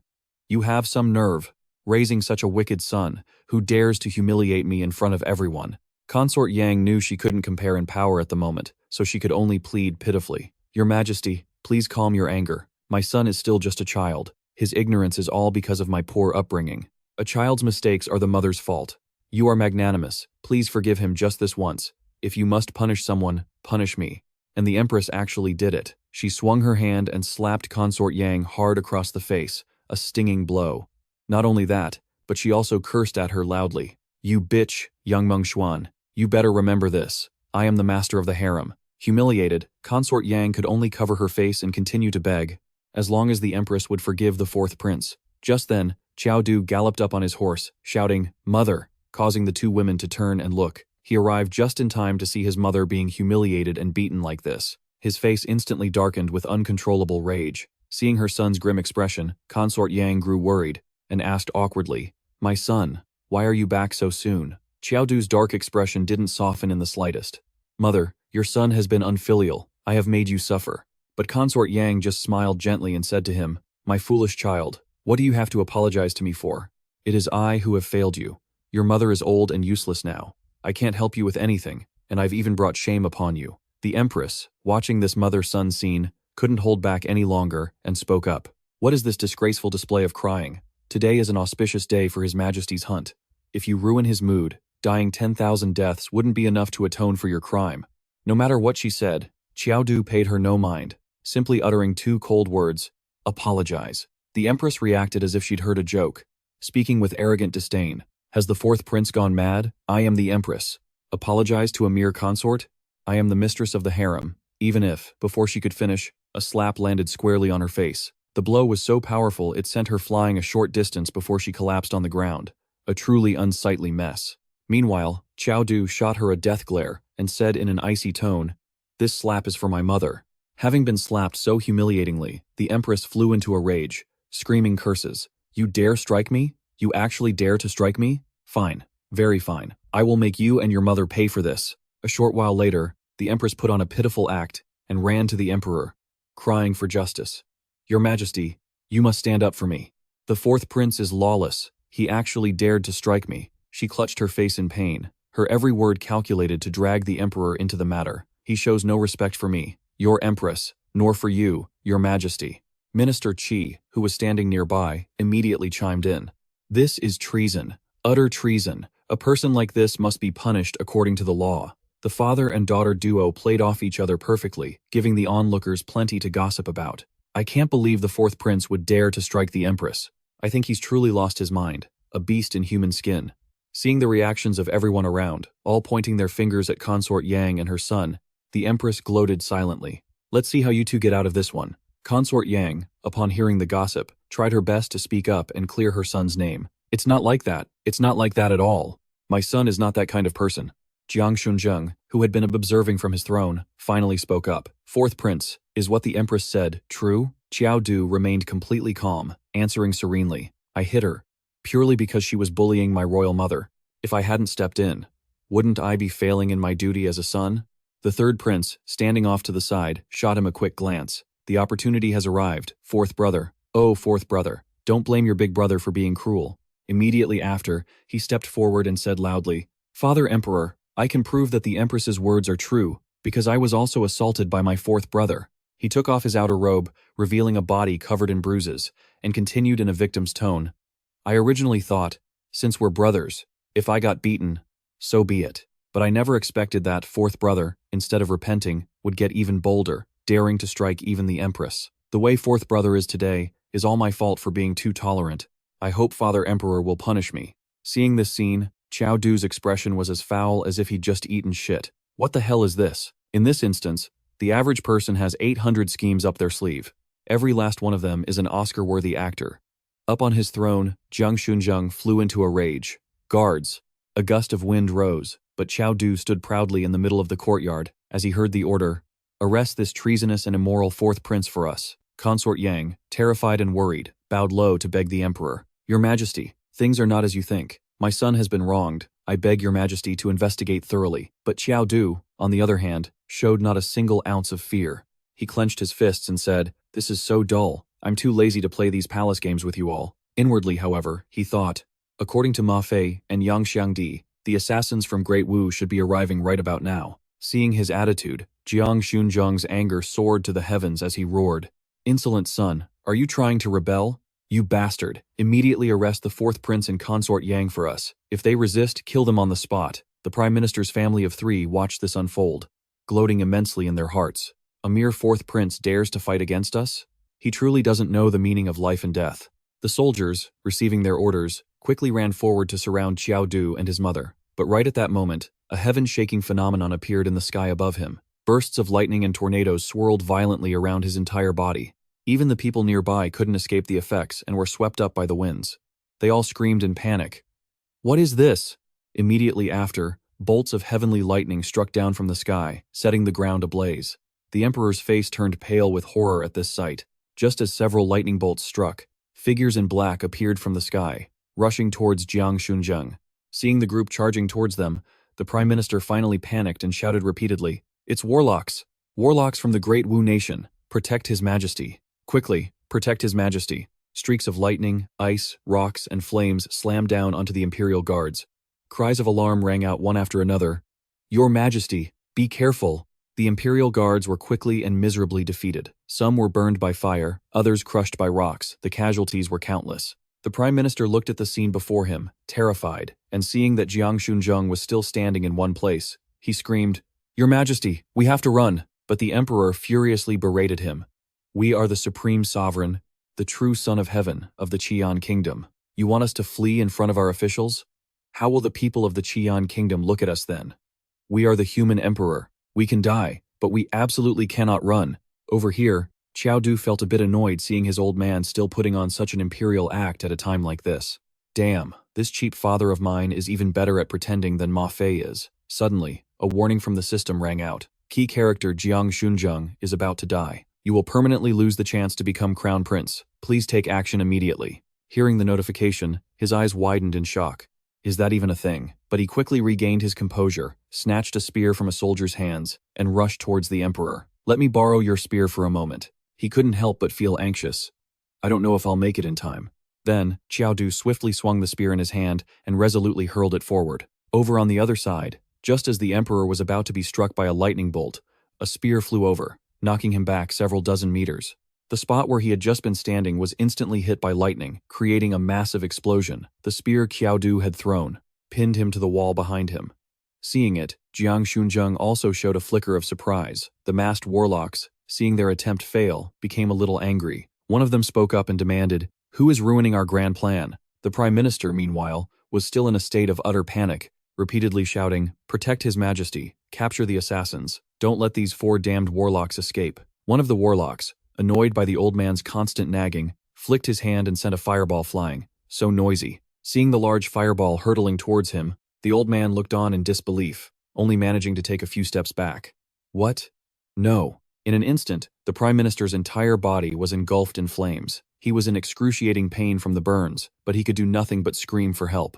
you have some nerve, raising such a wicked son, who dares to humiliate me in front of everyone. Consort Yang knew she couldn't compare in power at the moment, so she could only plead pitifully. Your Majesty, please calm your anger. My son is still just a child. His ignorance is all because of my poor upbringing. A child's mistakes are the mother's fault. You are magnanimous. Please forgive him just this once. If you must punish someone, punish me. And the Empress actually did it. She swung her hand and slapped Consort Yang hard across the face, a stinging blow. Not only that, but she also cursed at her loudly. You bitch, young Mengxuan. You better remember this. I am the master of the harem. Humiliated, Consort Yang could only cover her face and continue to beg, as long as the Empress would forgive the fourth prince. Just then, Qiao Du galloped up on his horse, shouting, Mother, causing the two women to turn and look. He arrived just in time to see his mother being humiliated and beaten like this. His face instantly darkened with uncontrollable rage. Seeing her son's grim expression, Consort Yang grew worried, and asked awkwardly, My son, why are you back so soon? Qiao Du's dark expression didn't soften in the slightest. Mother, your son has been unfilial. I have made you suffer. But Consort Yang just smiled gently and said to him, My foolish child, what do you have to apologize to me for? It is I who have failed you. Your mother is old and useless now. I can't help you with anything, and I've even brought shame upon you. The Empress, watching this mother-son scene, couldn't hold back any longer and spoke up. What is this disgraceful display of crying? Today is an auspicious day for His Majesty's hunt. If you ruin his mood, dying 10,000 deaths wouldn't be enough to atone for your crime. No matter what she said, Qiao Du paid her no mind, simply uttering two cold words, apologize. The Empress reacted as if she'd heard a joke, speaking with arrogant disdain. Has the fourth prince gone mad? I am the Empress. Apologize to a mere consort? I am the mistress of the harem, even if, before she could finish, a slap landed squarely on her face. The blow was so powerful it sent her flying a short distance before she collapsed on the ground. A truly unsightly mess. Meanwhile, Qiao Du shot her a death glare and said in an icy tone, "This slap is for my mother." Having been slapped so humiliatingly, the Empress flew into a rage, screaming curses. "You dare strike me? You actually dare to strike me? Fine. Very fine. I will make you and your mother pay for this." A short while later, the Empress put on a pitiful act and ran to the Emperor, crying for justice. "Your Majesty, you must stand up for me. The fourth prince is lawless. He actually dared to strike me." She clutched her face in pain, her every word calculated to drag the Emperor into the matter. "He shows no respect for me, your Empress, nor for you, your Majesty." Minister Qi, who was standing nearby, immediately chimed in. "This is treason. Utter treason. A person like this must be punished according to the law." The father and daughter duo played off each other perfectly, giving the onlookers plenty to gossip about. "I can't believe the fourth prince would dare to strike the Empress. I think he's truly lost his mind, a beast in human skin." Seeing the reactions of everyone around, all pointing their fingers at Consort Yang and her son, the Empress gloated silently. "Let's see how you two get out of this one." Consort Yang, upon hearing the gossip, tried her best to speak up and clear her son's name. "It's not like that. It's not like that at all. My son is not that kind of person." Jiang Shunzheng, who had been observing from his throne, finally spoke up. "Fourth prince, is what the Empress said true?" Qiao Du remained completely calm, answering serenely. "I hit her, purely because she was bullying my royal mother. If I hadn't stepped in, wouldn't I be failing in my duty as a son?" The third prince, standing off to the side, shot him a quick glance. "The opportunity has arrived, fourth brother. Oh, fourth brother, don't blame your big brother for being cruel." Immediately after, he stepped forward and said loudly, "Father Emperor, I can prove that the Empress's words are true, because I was also assaulted by my fourth brother." He took off his outer robe, revealing a body covered in bruises, and continued in a victim's tone. "I originally thought, since we're brothers, if I got beaten, so be it. But I never expected that fourth brother, instead of repenting, would get even bolder, daring to strike even the Empress. The way fourth brother is today is all my fault for being too tolerant. I hope Father Emperor will punish me." Seeing this scene, Qiao Du's expression was as foul as if he'd just eaten shit. What the hell is this? In this instance, the average person has 800 schemes up their sleeve. Every last one of them is an Oscar-worthy actor. Up on his throne, Jiang Shunzheng flew into a rage. "Guards!" A gust of wind rose, but Qiao Du stood proudly in the middle of the courtyard as he heard the order, "Arrest this treasonous and immoral fourth prince for us." Consort Yang, terrified and worried, bowed low to beg the Emperor. "Your Majesty, things are not as you think. My son has been wronged. I beg your Majesty to investigate thoroughly." But Qiao Du, on the other hand, showed not a single ounce of fear. He clenched his fists and said, "This is so dull. I'm too lazy to play these palace games with you all." Inwardly, however, he thought, according to Ma Fei and Yang Xiangdi, the assassins from Great Wu should be arriving right about now. Seeing his attitude, Jiang Shunzheng's anger soared to the heavens as he roared, "Insolent son, are you trying to rebel? You bastard, immediately arrest the fourth prince and consort Yang for us. If they resist, kill them on the spot." The Prime Minister's family of three watched this unfold, gloating immensely in their hearts. A mere fourth prince dares to fight against us? He truly doesn't know the meaning of life and death. The soldiers, receiving their orders, quickly ran forward to surround Qiao Du and his mother. But right at that moment, a heaven-shaking phenomenon appeared in the sky above him. Bursts of lightning and tornadoes swirled violently around his entire body. Even the people nearby couldn't escape the effects and were swept up by the winds. They all screamed in panic. "What is this?" Immediately after, bolts of heavenly lightning struck down from the sky, setting the ground ablaze. The Emperor's face turned pale with horror at this sight. Just as several lightning bolts struck, figures in black appeared from the sky, rushing towards Jiang Shunzheng. Seeing the group charging towards them, the Prime Minister finally panicked and shouted repeatedly, "It's warlocks! Warlocks from the Great Wu Nation! Protect His Majesty! Quickly, protect His Majesty!" Streaks of lightning, ice, rocks, and flames slammed down onto the Imperial Guards. Cries of alarm rang out one after another. "Your Majesty, be careful!" The Imperial Guards were quickly and miserably defeated. Some were burned by fire, others crushed by rocks. The casualties were countless. The Prime Minister looked at the scene before him, terrified, and seeing that Jiang Shunzheng was still standing in one place, he screamed, "Your Majesty, we have to run!" But the Emperor furiously berated him. "We are the supreme sovereign, the true son of heaven, of the Qian Kingdom. You want us to flee in front of our officials? How will the people of the Qian Kingdom look at us then? We are the human emperor. We can die, but we absolutely cannot run. Over here, Qiao Du felt a bit annoyed seeing his old man still putting on such an imperial act at a time like this. Damn, this cheap father of mine is even better at pretending than Ma Fei is. Suddenly, a warning from the system rang out. Key character Jiang Shunzheng is about to die. You will permanently lose the chance to become crown prince. Please take action immediately. Hearing the notification, his eyes widened in shock. Is that even a thing? But he quickly regained his composure, snatched a spear from a soldier's hands, and rushed towards the emperor. Let me borrow your spear for a moment. He couldn't help but feel anxious. I don't know if I'll make it in time. Then, Qiao Du swiftly swung the spear in his hand and resolutely hurled it forward. Over on the other side, just as the emperor was about to be struck by a lightning bolt, a spear flew over, knocking him back several dozen meters. The spot where he had just been standing was instantly hit by lightning, creating a massive explosion. The spear Qiao Du had thrown pinned him to the wall behind him. Seeing it, Jiang Shunzheng also showed a flicker of surprise. The masked warlocks, seeing their attempt fail, became a little angry. One of them spoke up and demanded, "Who is ruining our grand plan?" The prime minister, meanwhile, was still in a state of utter panic, repeatedly shouting, "Protect his majesty, capture the assassins, don't let these 4 damned warlocks escape." One of the warlocks, annoyed by the old man's constant nagging, flicked his hand and sent a fireball flying. So noisy. Seeing the large fireball hurtling towards him, the old man looked on in disbelief, only managing to take a few steps back. What? No. In an instant, the prime minister's entire body was engulfed in flames. He was in excruciating pain from the burns, but he could do nothing but scream for help.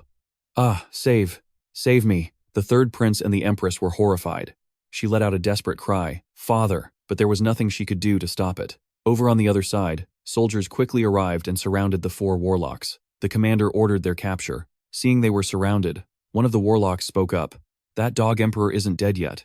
"Ah, save me." The third prince and the empress were horrified. She let out a desperate cry, "Father," but there was nothing she could do to stop it. Over on the other side, soldiers quickly arrived and surrounded the 4 warlocks. The commander ordered their capture. Seeing they were surrounded, one of the warlocks spoke up. "That dog emperor isn't dead yet.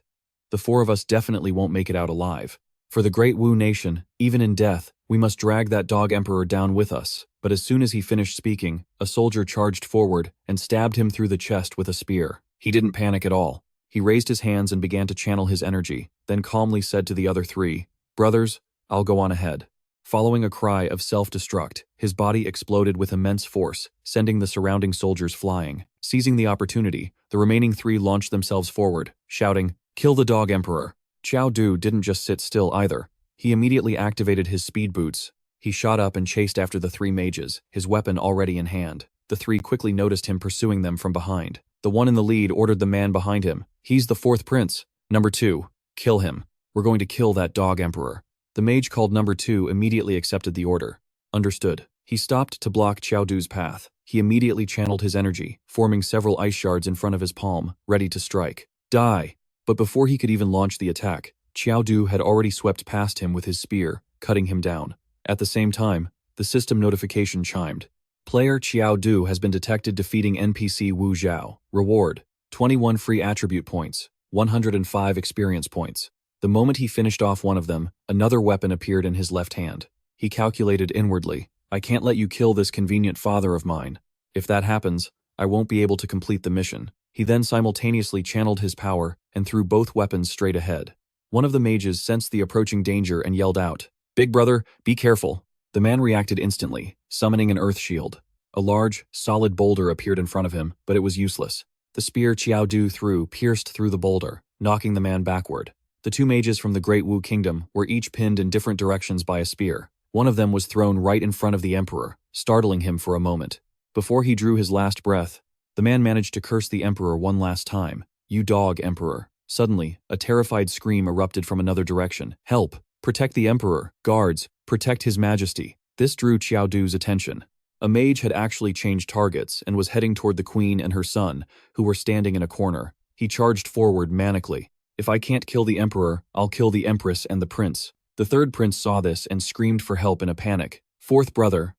The 4 of us definitely won't make it out alive. For the great Wu nation, even in death, we must drag that dog emperor down with us." But as soon as he finished speaking, a soldier charged forward and stabbed him through the chest with a spear. He didn't panic at all. He raised his hands and began to channel his energy, then calmly said to the other 3, "Brothers, I'll go on ahead." Following a cry of self-destruct, his body exploded with immense force, sending the surrounding soldiers flying. Seizing the opportunity, the remaining 3 launched themselves forward, shouting, "Kill the dog emperor." Qiao Du didn't just sit still either. He immediately activated his speed boots. He shot up and chased after the 3 mages, his weapon already in hand. The 3 quickly noticed him pursuing them from behind. The one in the lead ordered the man behind him, "He's the 4th prince. Number 2, kill him. We're going to kill that dog emperor." The mage called number 2 immediately accepted the order. Understood. He stopped to block Qiao Du's path. He immediately channeled his energy, forming several ice shards in front of his palm, ready to strike. Die! But before he could even launch the attack, Qiao Du had already swept past him with his spear, cutting him down. At the same time, the system notification chimed. Player Qiao Du has been detected defeating NPC Wu Zhao. Reward: 21 free attribute points, 105 experience points. The moment he finished off one of them, another weapon appeared in his left hand. He calculated inwardly, "I can't let you kill this convenient father of mine. If that happens, I won't be able to complete the mission." He then simultaneously channeled his power and threw both weapons straight ahead. One of the mages sensed the approaching danger and yelled out, "Big brother, be careful." The man reacted instantly, summoning an earth shield. A large, solid boulder appeared in front of him, but it was useless. The spear Qiao Du threw pierced through the boulder, knocking the man backward. The 2 mages from the Great Wu Kingdom were each pinned in different directions by a spear. One of them was thrown right in front of the emperor, startling him for a moment. Before he drew his last breath, the man managed to curse the emperor one last time. "You dog, emperor." Suddenly, a terrified scream erupted from another direction. "Help! Protect the emperor! Guards, protect his majesty!" This drew Qiao Du's attention. A mage had actually changed targets and was heading toward the queen and her son, who were standing in a corner. He charged forward manically. "If I can't kill the emperor, I'll kill the empress and the prince." The 3rd prince saw this and screamed for help in a panic. Fourth brother,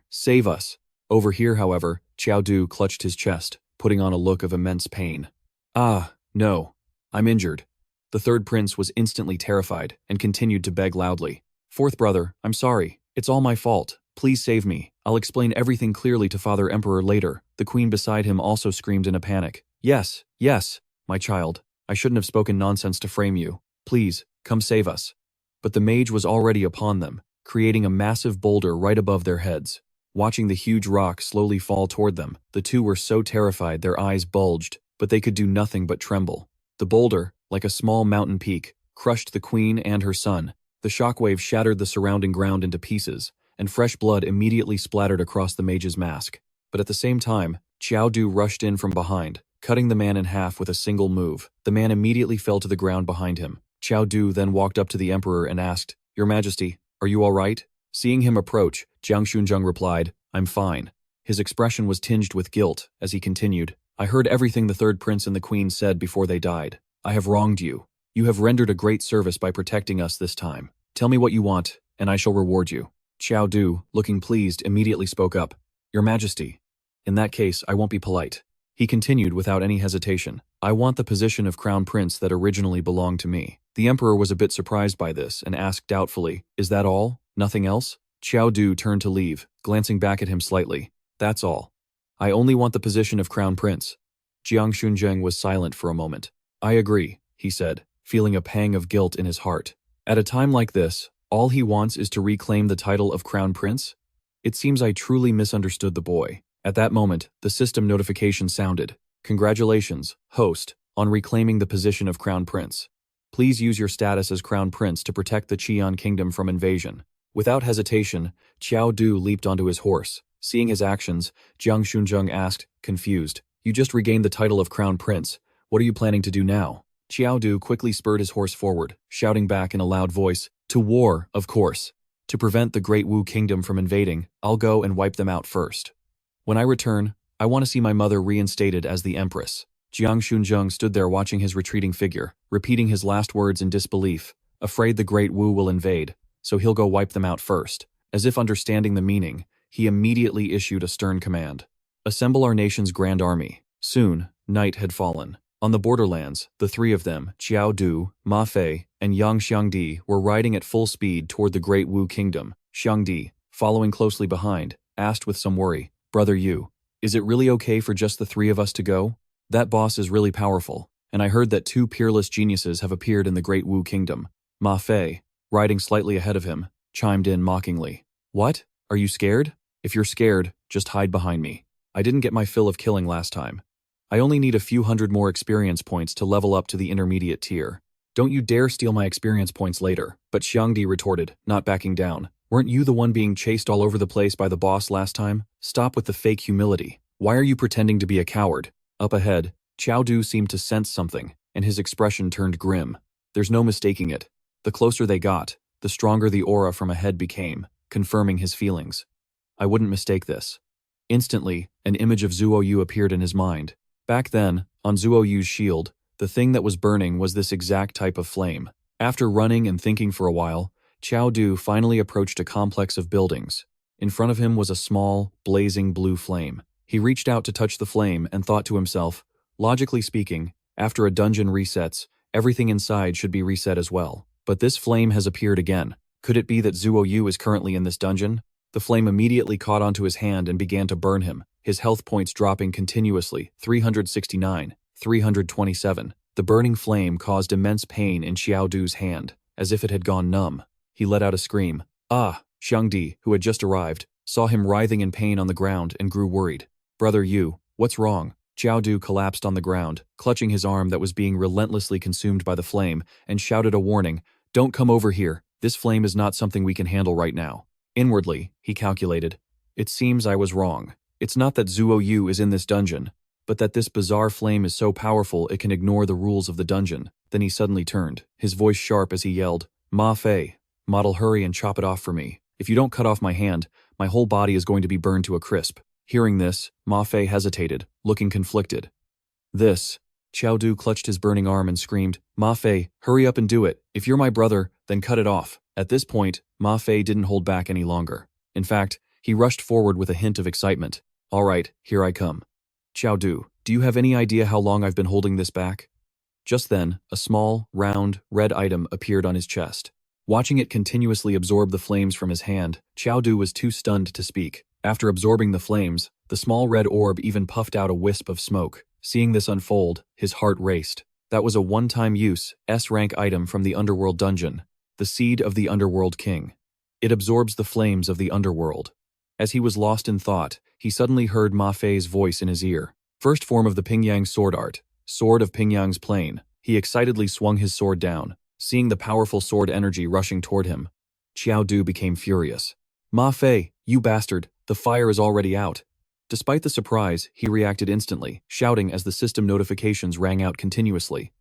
save us." Over here, however, Qiao Du clutched his chest, putting on a look of immense pain. "Ah, no. I'm injured." The 3rd prince was instantly terrified and continued to beg loudly. "Fourth brother, I'm sorry. It's all my fault. Please save me. I'll explain everything clearly to Father Emperor later." The queen beside him also screamed in a panic. Yes, my child. I shouldn't have spoken nonsense to frame you. Please, come save us." But the mage was already upon them, creating a massive boulder right above their heads. Watching the huge rock slowly fall toward them, the 2 were so terrified their eyes bulged, but they could do nothing but tremble. The boulder, like a small mountain peak, crushed the queen and her son. The shockwave shattered the surrounding ground into pieces, and fresh blood immediately splattered across the mage's mask. But at the same time, Qiao Du rushed in from behind, cutting the man in half with a single move. The man immediately fell to the ground behind him. Qiao Du then walked up to the emperor and asked, "Your Majesty, are you all right?" Seeing him approach, Jiang Shunzheng replied, "I'm fine." His expression was tinged with guilt as he continued, "I heard everything the third prince and the queen said before they died. I have wronged you. You have rendered a great service by protecting us this time. Tell me what you want, and I shall reward you." Qiao Du, looking pleased, immediately spoke up, "Your Majesty, in that case, I won't be polite." He continued without any hesitation, "I want the position of crown prince that originally belonged to me." The emperor was a bit surprised by this and asked doubtfully, "Is that all? Nothing else?" Qiao Du turned to leave, glancing back at him slightly. "That's all. I only want the position of crown prince." Jiang Shunzheng was silent for a moment. "I agree," he said, feeling a pang of guilt in his heart. At a time like this, all he wants is to reclaim the title of crown prince? It seems I truly misunderstood the boy. At that moment, the system notification sounded. "Congratulations, host, on reclaiming the position of crown prince. Please use your status as crown prince to protect the Qian kingdom from invasion." Without hesitation, Qiao Du leaped onto his horse. Seeing his actions, Jiang Shunzheng asked, confused, "You just regained the title of crown prince. What are you planning to do now?" Qiao Du quickly spurred his horse forward, shouting back in a loud voice, "To war, of course. To prevent the Great Wu Kingdom from invading, I'll go and wipe them out first. When I return, I want to see my mother reinstated as the empress." Jiang Shunzheng stood there watching his retreating figure, repeating his last words in disbelief, afraid the Great Wu will invade, so he'll go wipe them out first. As if understanding the meaning, he immediately issued a stern command. "Assemble our nation's grand army." Soon, night had fallen. On the borderlands, the three of them, Qiao Du, Ma Fei, and Yang Xiangdi, were riding at full speed toward the Great Wu Kingdom. Xiangdi, following closely behind, asked with some worry, "Brother Yu, is it really okay for just the three of us to go? That boss is really powerful, and I heard that two peerless geniuses have appeared in the Great Wu Kingdom." Ma Fei, riding slightly ahead of him, chimed in mockingly, "What? Are you scared? If you're scared, just hide behind me. I didn't get my fill of killing last time. I only need a few hundred more experience points to level up to the intermediate tier. Don't you dare steal my experience points later." But Xiangdi retorted, not backing down, "Weren't you the one being chased all over the place by the boss last time? Stop with the fake humility. Why are you pretending to be a coward?" Up ahead, Qiao Du seemed to sense something, and his expression turned grim. There's no mistaking it. The closer they got, the stronger the aura from ahead became, confirming his feelings. I wouldn't mistake this. Instantly, an image of Zuo Yu appeared in his mind. Back then, on Zuo Yu's shield, the thing that was burning was this exact type of flame. After running and thinking for a while, Qiao Du finally approached a complex of buildings. In front of him was a small, blazing blue flame. He reached out to touch the flame and thought to himself, logically speaking, after a dungeon resets, everything inside should be reset as well. But this flame has appeared again. Could it be that Zuo Yu is currently in this dungeon? The flame immediately caught onto his hand and began to burn him, his health points dropping continuously, 369, 327. The burning flame caused immense pain in Qiao Du's hand, as if it had gone numb. He let out a scream. "Ah!" Xiangdi, who had just arrived, saw him writhing in pain on the ground and grew worried. "Brother Yu, what's wrong?" Qiao Du collapsed on the ground, clutching his arm that was being relentlessly consumed by the flame, and shouted a warning, "Don't come over here. This flame is not something we can handle right now." Inwardly, he calculated, "It seems I was wrong. It's not that Zuo Yu is in this dungeon, but that this bizarre flame is so powerful it can ignore the rules of the dungeon." Then he suddenly turned, his voice sharp as he yelled, "Ma Fei, model, hurry and chop it off for me. If you don't cut off my hand, my whole body is going to be burned to a crisp." Hearing this, Ma Fei hesitated, looking conflicted. "This." Qiao Du clutched his burning arm and screamed, "Ma Fei, hurry up and do it. If you're my brother, then cut it off." At this point, Ma Fei didn't hold back any longer. In fact, he rushed forward with a hint of excitement. "All right, here I come." "Qiao Du, do you have any idea how long I've been holding this back?" Just then, a small, round, red item appeared on his chest. Watching it continuously absorb the flames from his hand, Qiao Du was too stunned to speak. After absorbing the flames, the small red orb even puffed out a wisp of smoke. Seeing this unfold, his heart raced. That was a one-time use, S-rank item from the Underworld dungeon, the Seed of the Underworld King. It absorbs the flames of the Underworld. As he was lost in thought, he suddenly heard Ma Fei's voice in his ear. "First form of the Pingyang sword art, Sword of Pingyang's Plane." He excitedly swung his sword down, seeing the powerful sword energy rushing toward him. Qiao Du became furious. "Ma Fei, you bastard, the fire is already out." Despite the surprise, he reacted instantly, shouting as the system notifications rang out continuously.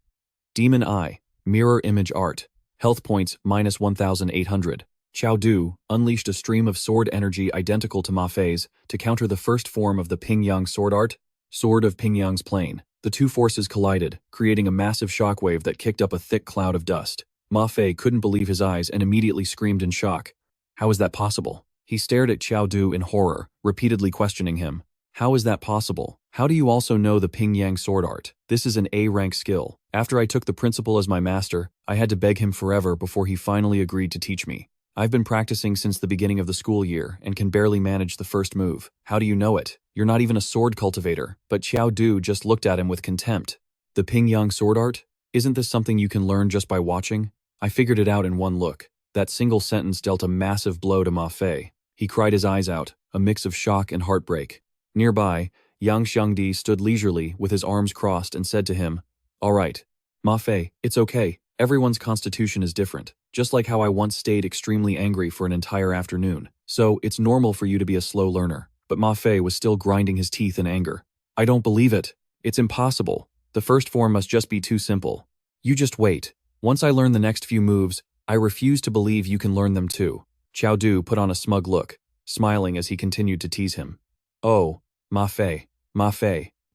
Demon Eye, Mirror Image Art, Health Points minus 1,800. Qiao Du unleashed a stream of sword energy identical to Ma Fei's to counter the first form of the Pingyang sword art, Sword of Pingyang's Plane. The two forces collided, creating a massive shockwave that kicked up a thick cloud of dust. Ma Fei couldn't believe his eyes and immediately screamed in shock. How is that possible? He stared at Qiao Du in horror, repeatedly questioning him. How is that possible? How do you also know the Pingyang sword art? This is an A-rank skill. After I took the principal as my master, I had to beg him forever before he finally agreed to teach me. I've been practicing since the beginning of the school year and can barely manage the first move. How do you know it? You're not even a sword cultivator. But Qiao Du just looked at him with contempt. The Pingyang sword art? Isn't this something you can learn just by watching? I figured it out in one look. That single sentence dealt a massive blow to Ma Fei. He cried his eyes out, a mix of shock and heartbreak. Nearby, Yang Xiangdi stood leisurely with his arms crossed and said to him, "All right, Ma Fei, it's okay. Everyone's constitution is different. Just like how I once stayed extremely angry for an entire afternoon. So, it's normal for you to be a slow learner." But Ma Fei was still grinding his teeth in anger. "I don't believe it. It's impossible. The first form must just be too simple. You just wait. Once I learn the next few moves, I refuse to believe you can learn them too." Qiao Du put on a smug look, smiling as he continued to tease him. "Oh, Ma Fei,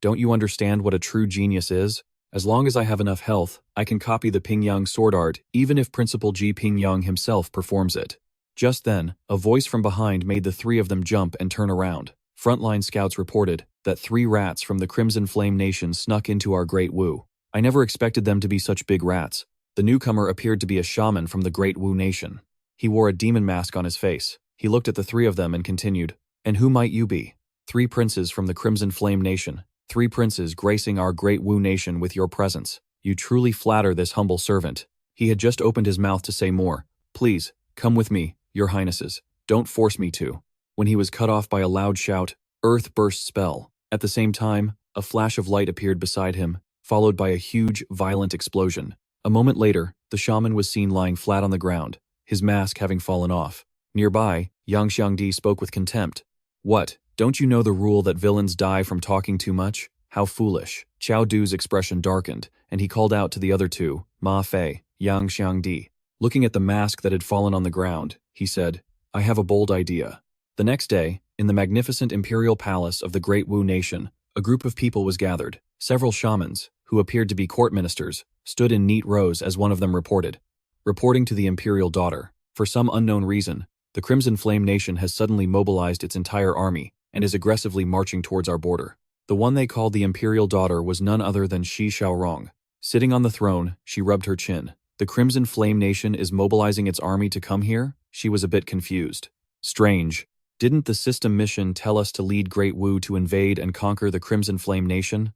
don't you understand what a true genius is? As long as I have enough health, I can copy the Pingyang sword art even if Principal Ji Pingyang himself performs it." Just then, a voice from behind made the three of them jump and turn around. Frontline scouts reported that 3 rats from the Crimson Flame Nation snuck into our Great Wu. I never expected them to be such big rats. The newcomer appeared to be a shaman from the Great Wu Nation. He wore a demon mask on his face. He looked at the 3 of them and continued, "And who might you be?" 3 princes from the Crimson Flame Nation. 3 princes gracing our Great Wu Nation with your presence. You truly flatter this humble servant." He had just opened his mouth to say more. "Please, come with me, your highnesses. Don't force me to." When he was cut off by a loud shout, Earth burst spell. At the same time, a flash of light appeared beside him, followed by a huge, violent explosion. A moment later, the shaman was seen lying flat on the ground, his mask having fallen off. Nearby, Yang Xiangdi spoke with contempt. "What? Don't you know the rule that villains die from talking too much? How foolish." Qiao Du's expression darkened, and he called out to the other 2, Ma Fei, Yang Xiangdi. Looking at the mask that had fallen on the ground, he said, "I have a bold idea." The next day, in the magnificent imperial palace of the Great Wu Nation, a group of people was gathered. Several shamans, who appeared to be court ministers, stood in neat rows as one of them reported. Reporting to the imperial daughter, for some unknown reason, the Crimson Flame Nation has suddenly mobilized its entire army and is aggressively marching towards our border. The one they called the imperial daughter was none other than Shi Xiaorong. Sitting on the throne, she rubbed her chin. The Crimson Flame Nation is mobilizing its army to come here? She was a bit confused. Strange. Didn't the system mission tell us to lead Great Wu to invade and conquer the Crimson Flame Nation?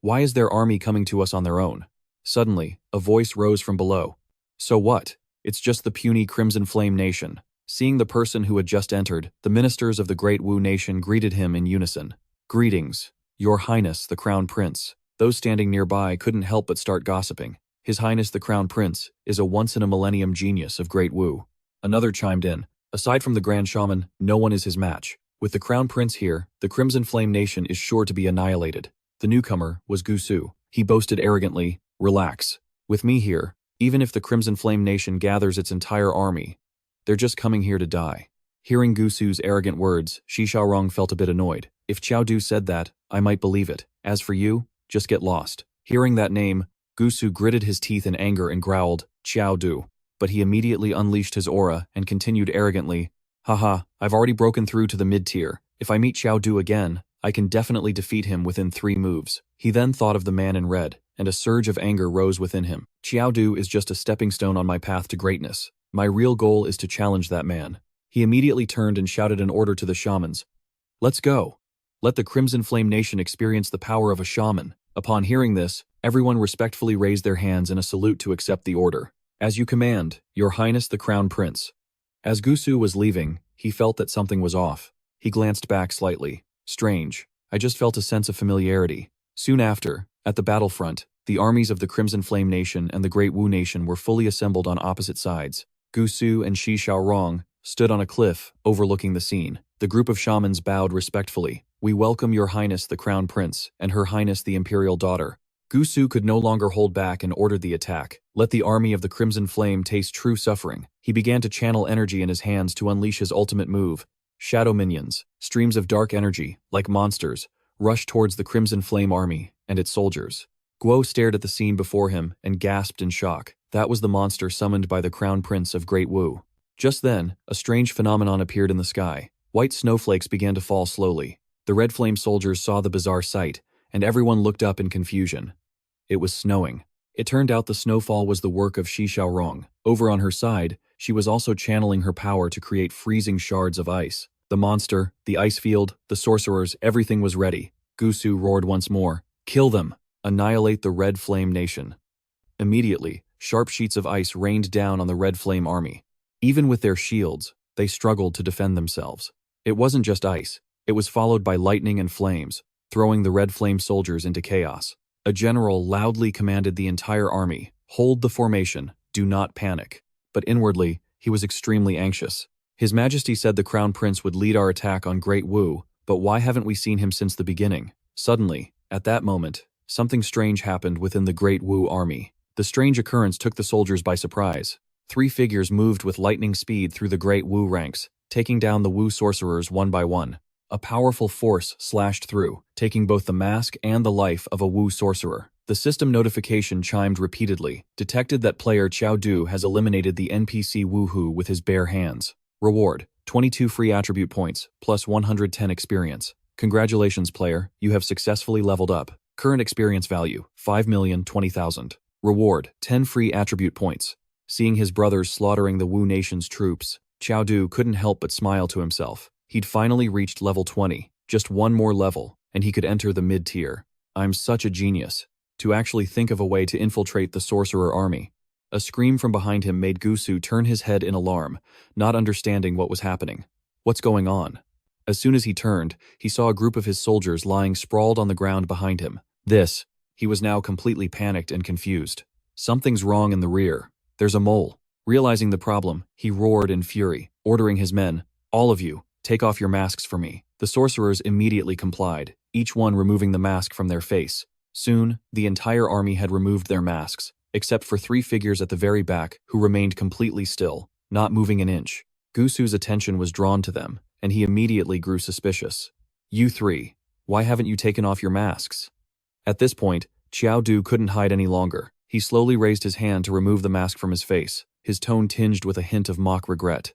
Why is their army coming to us on their own? Suddenly, a voice rose from below. So what? It's just the puny Crimson Flame Nation. Seeing the person who had just entered, the ministers of the Great Wu Nation greeted him in unison. "Greetings, Your Highness the Crown Prince." Those standing nearby couldn't help but start gossiping. "His Highness the Crown Prince is a once-in-a-millennium genius of Great Wu." Another chimed in. "Aside from the Grand Shaman, no one is his match. With the Crown Prince here, the Crimson Flame Nation is sure to be annihilated." The newcomer was Gusu. He boasted arrogantly, "Relax. With me here, even if the Crimson Flame Nation gathers its entire army, they're just coming here to die." Hearing Gusu's arrogant words, Shi Xiaorong felt a bit annoyed. If Qiao Du said that, I might believe it. As for you, just get lost. Hearing that name, Gusu gritted his teeth in anger and growled, "Qiao Du." But he immediately unleashed his aura and continued arrogantly, "Haha, I've already broken through to the mid-tier. If I meet Qiao Du again, I can definitely defeat him within 3 moves." He then thought of the man in red, and a surge of anger rose within him. "Qiao Du is just a stepping stone on my path to greatness. My real goal is to challenge that man." He immediately turned and shouted an order to the shamans. "Let's go. Let the Crimson Flame Nation experience the power of a shaman." Upon hearing this, everyone respectfully raised their hands in a salute to accept the order. "As you command, Your Highness the Crown Prince." As Gusu was leaving, he felt that something was off. He glanced back slightly. Strange. I just felt a sense of familiarity. Soon after, at the battlefront, The armies of the Crimson Flame Nation and the Great Wu Nation were fully assembled on opposite sides. Gusu and Shi Xiaorong stood on a cliff overlooking the scene. The group of shamans bowed respectfully. "We welcome Your Highness the Crown Prince and Her Highness the Imperial Daughter." Gusu could no longer hold back and ordered the attack. Let the army of the Crimson Flame taste true suffering. He began to channel energy in his hands to unleash his ultimate move. Shadow minions, streams of dark energy, like monsters, rushed towards the Crimson Flame army and its soldiers. Guo stared at the scene before him and gasped in shock. That was the monster summoned by the Crown Prince of Great Wu. Just then, a strange phenomenon appeared in the sky. White snowflakes began to fall slowly. The Red Flame soldiers saw the bizarre sight, and everyone looked up in confusion. It was snowing. It turned out the snowfall was the work of Shi Xiaorong. Over on her side, she was also channeling her power to create freezing shards of ice. The monster, the ice field, the sorcerers, everything was ready. Gusu roared once more, "Kill them! Annihilate the Red Flame Nation!" Immediately, sharp sheets of ice rained down on the Red Flame army. Even with their shields, they struggled to defend themselves. It wasn't just ice. It was followed by lightning and flames, throwing the Red Flame soldiers into chaos. A general loudly commanded the entire army, "Hold the formation, do not panic." But inwardly, he was extremely anxious. His Majesty said the Crown Prince would lead our attack on Great Wu, but why haven't we seen him since the beginning? Suddenly, at that moment, something strange happened within the Great Wu army. The strange occurrence took the soldiers by surprise. 3 figures moved with lightning speed through the Great Wu ranks, taking down the Wu sorcerers one by one. A powerful force slashed through, taking both the mask and the life of a Wu sorcerer. The system notification chimed repeatedly, detected that player Qiao Du has eliminated the NPC Woohoo with his bare hands. Reward, 22 free attribute points, plus 110 experience. Congratulations player, you have successfully leveled up. Current experience value, 5,020,000. Reward, 10 free attribute points. Seeing his brothers slaughtering the Wu Nation's troops, Qiao Du couldn't help but smile to himself. He'd finally reached level 20, just one more level, and he could enter the mid-tier. I'm such a genius. To actually think of a way to infiltrate the sorcerer army. A scream from behind him made Gusu turn his head in alarm, not understanding what was happening. What's going on? As soon as he turned, he saw a group of his soldiers lying sprawled on the ground behind him. He was now completely panicked and confused. Something's wrong in the rear. There's a mole. Realizing the problem, he roared in fury, ordering his men, "All of you, take off your masks for me." The sorcerers immediately complied, each one removing the mask from their face. Soon, the entire army had removed their masks, except for 3 figures at the very back who remained completely still, not moving an inch. Gusu's attention was drawn to them, and he immediately grew suspicious. "You 3, why haven't you taken off your masks?" At this point, Qiao Du couldn't hide any longer. He slowly raised his hand to remove the mask from his face, his tone tinged with a hint of mock regret.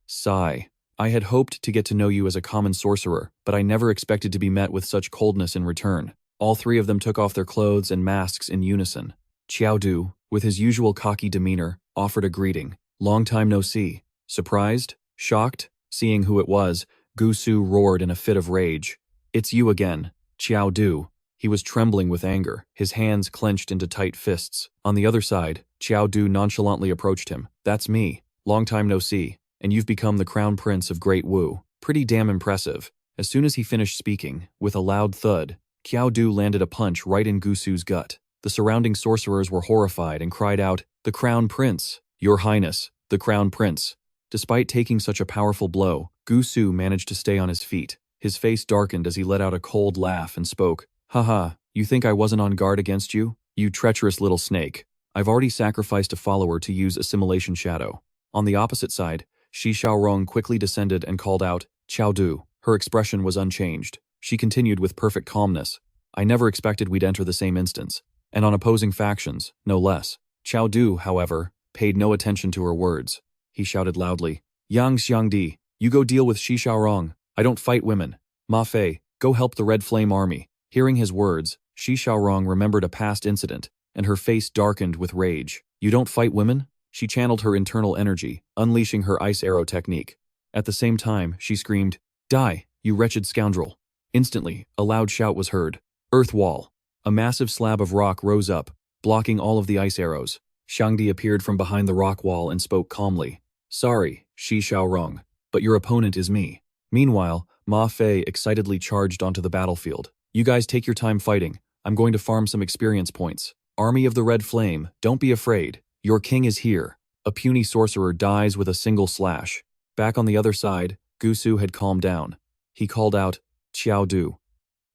"Sigh. I had hoped to get to know you as a common sorcerer, but I never expected to be met with such coldness in return." All 3 of them took off their clothes and masks in unison. Qiao Du, with his usual cocky demeanor, offered a greeting. "Long time no see." Surprised? Shocked? Seeing who it was, Gusu roared in a fit of rage. "It's you again, Qiao Du." He was trembling with anger, his hands clenched into tight fists. On the other side, Qiao Du nonchalantly approached him. "That's me. Long time no see. And you've become the Crown Prince of Great Wu. Pretty damn impressive." As soon as he finished speaking, with a loud thud, Qiao Du landed a punch right in Gusu's gut. The surrounding sorcerers were horrified and cried out, "The Crown Prince! Your Highness, the Crown Prince!" Despite taking such a powerful blow, Gusu managed to stay on his feet. His face darkened as he let out a cold laugh and spoke, "Haha, you think I wasn't on guard against you? You treacherous little snake. I've already sacrificed a follower to use Assimilation Shadow." On the opposite side, Shi Xiaorong quickly descended and called out, "Qiao Du." Her expression was unchanged. She continued with perfect calmness, "I never expected we'd enter the same instance, and on opposing factions, no less." Qiao Du, however, paid no attention to her words. He shouted loudly, "Yang Xiangdi, you go deal with Shi Xiaorong. I don't fight women. Ma Fei, go help the Red Flame army." Hearing his words, Shi Xiaorong remembered a past incident, and her face darkened with rage. "You don't fight women?" She channeled her internal energy, unleashing her ice arrow technique. At the same time, she screamed, "Die, you wretched scoundrel." Instantly, a loud shout was heard. "Earth wall." A massive slab of rock rose up, blocking all of the ice arrows. Xiangdi appeared from behind the rock wall and spoke calmly. "Sorry, Shi Xiaorong, but your opponent is me." Meanwhile, Ma Fei excitedly charged onto the battlefield. "You guys take your time fighting. I'm going to farm some experience points." Army of the Red Flame, don't be afraid. Your king is here. A puny sorcerer dies with a single slash. Back on the other side, Gusu had calmed down. He called out, Qiao Du.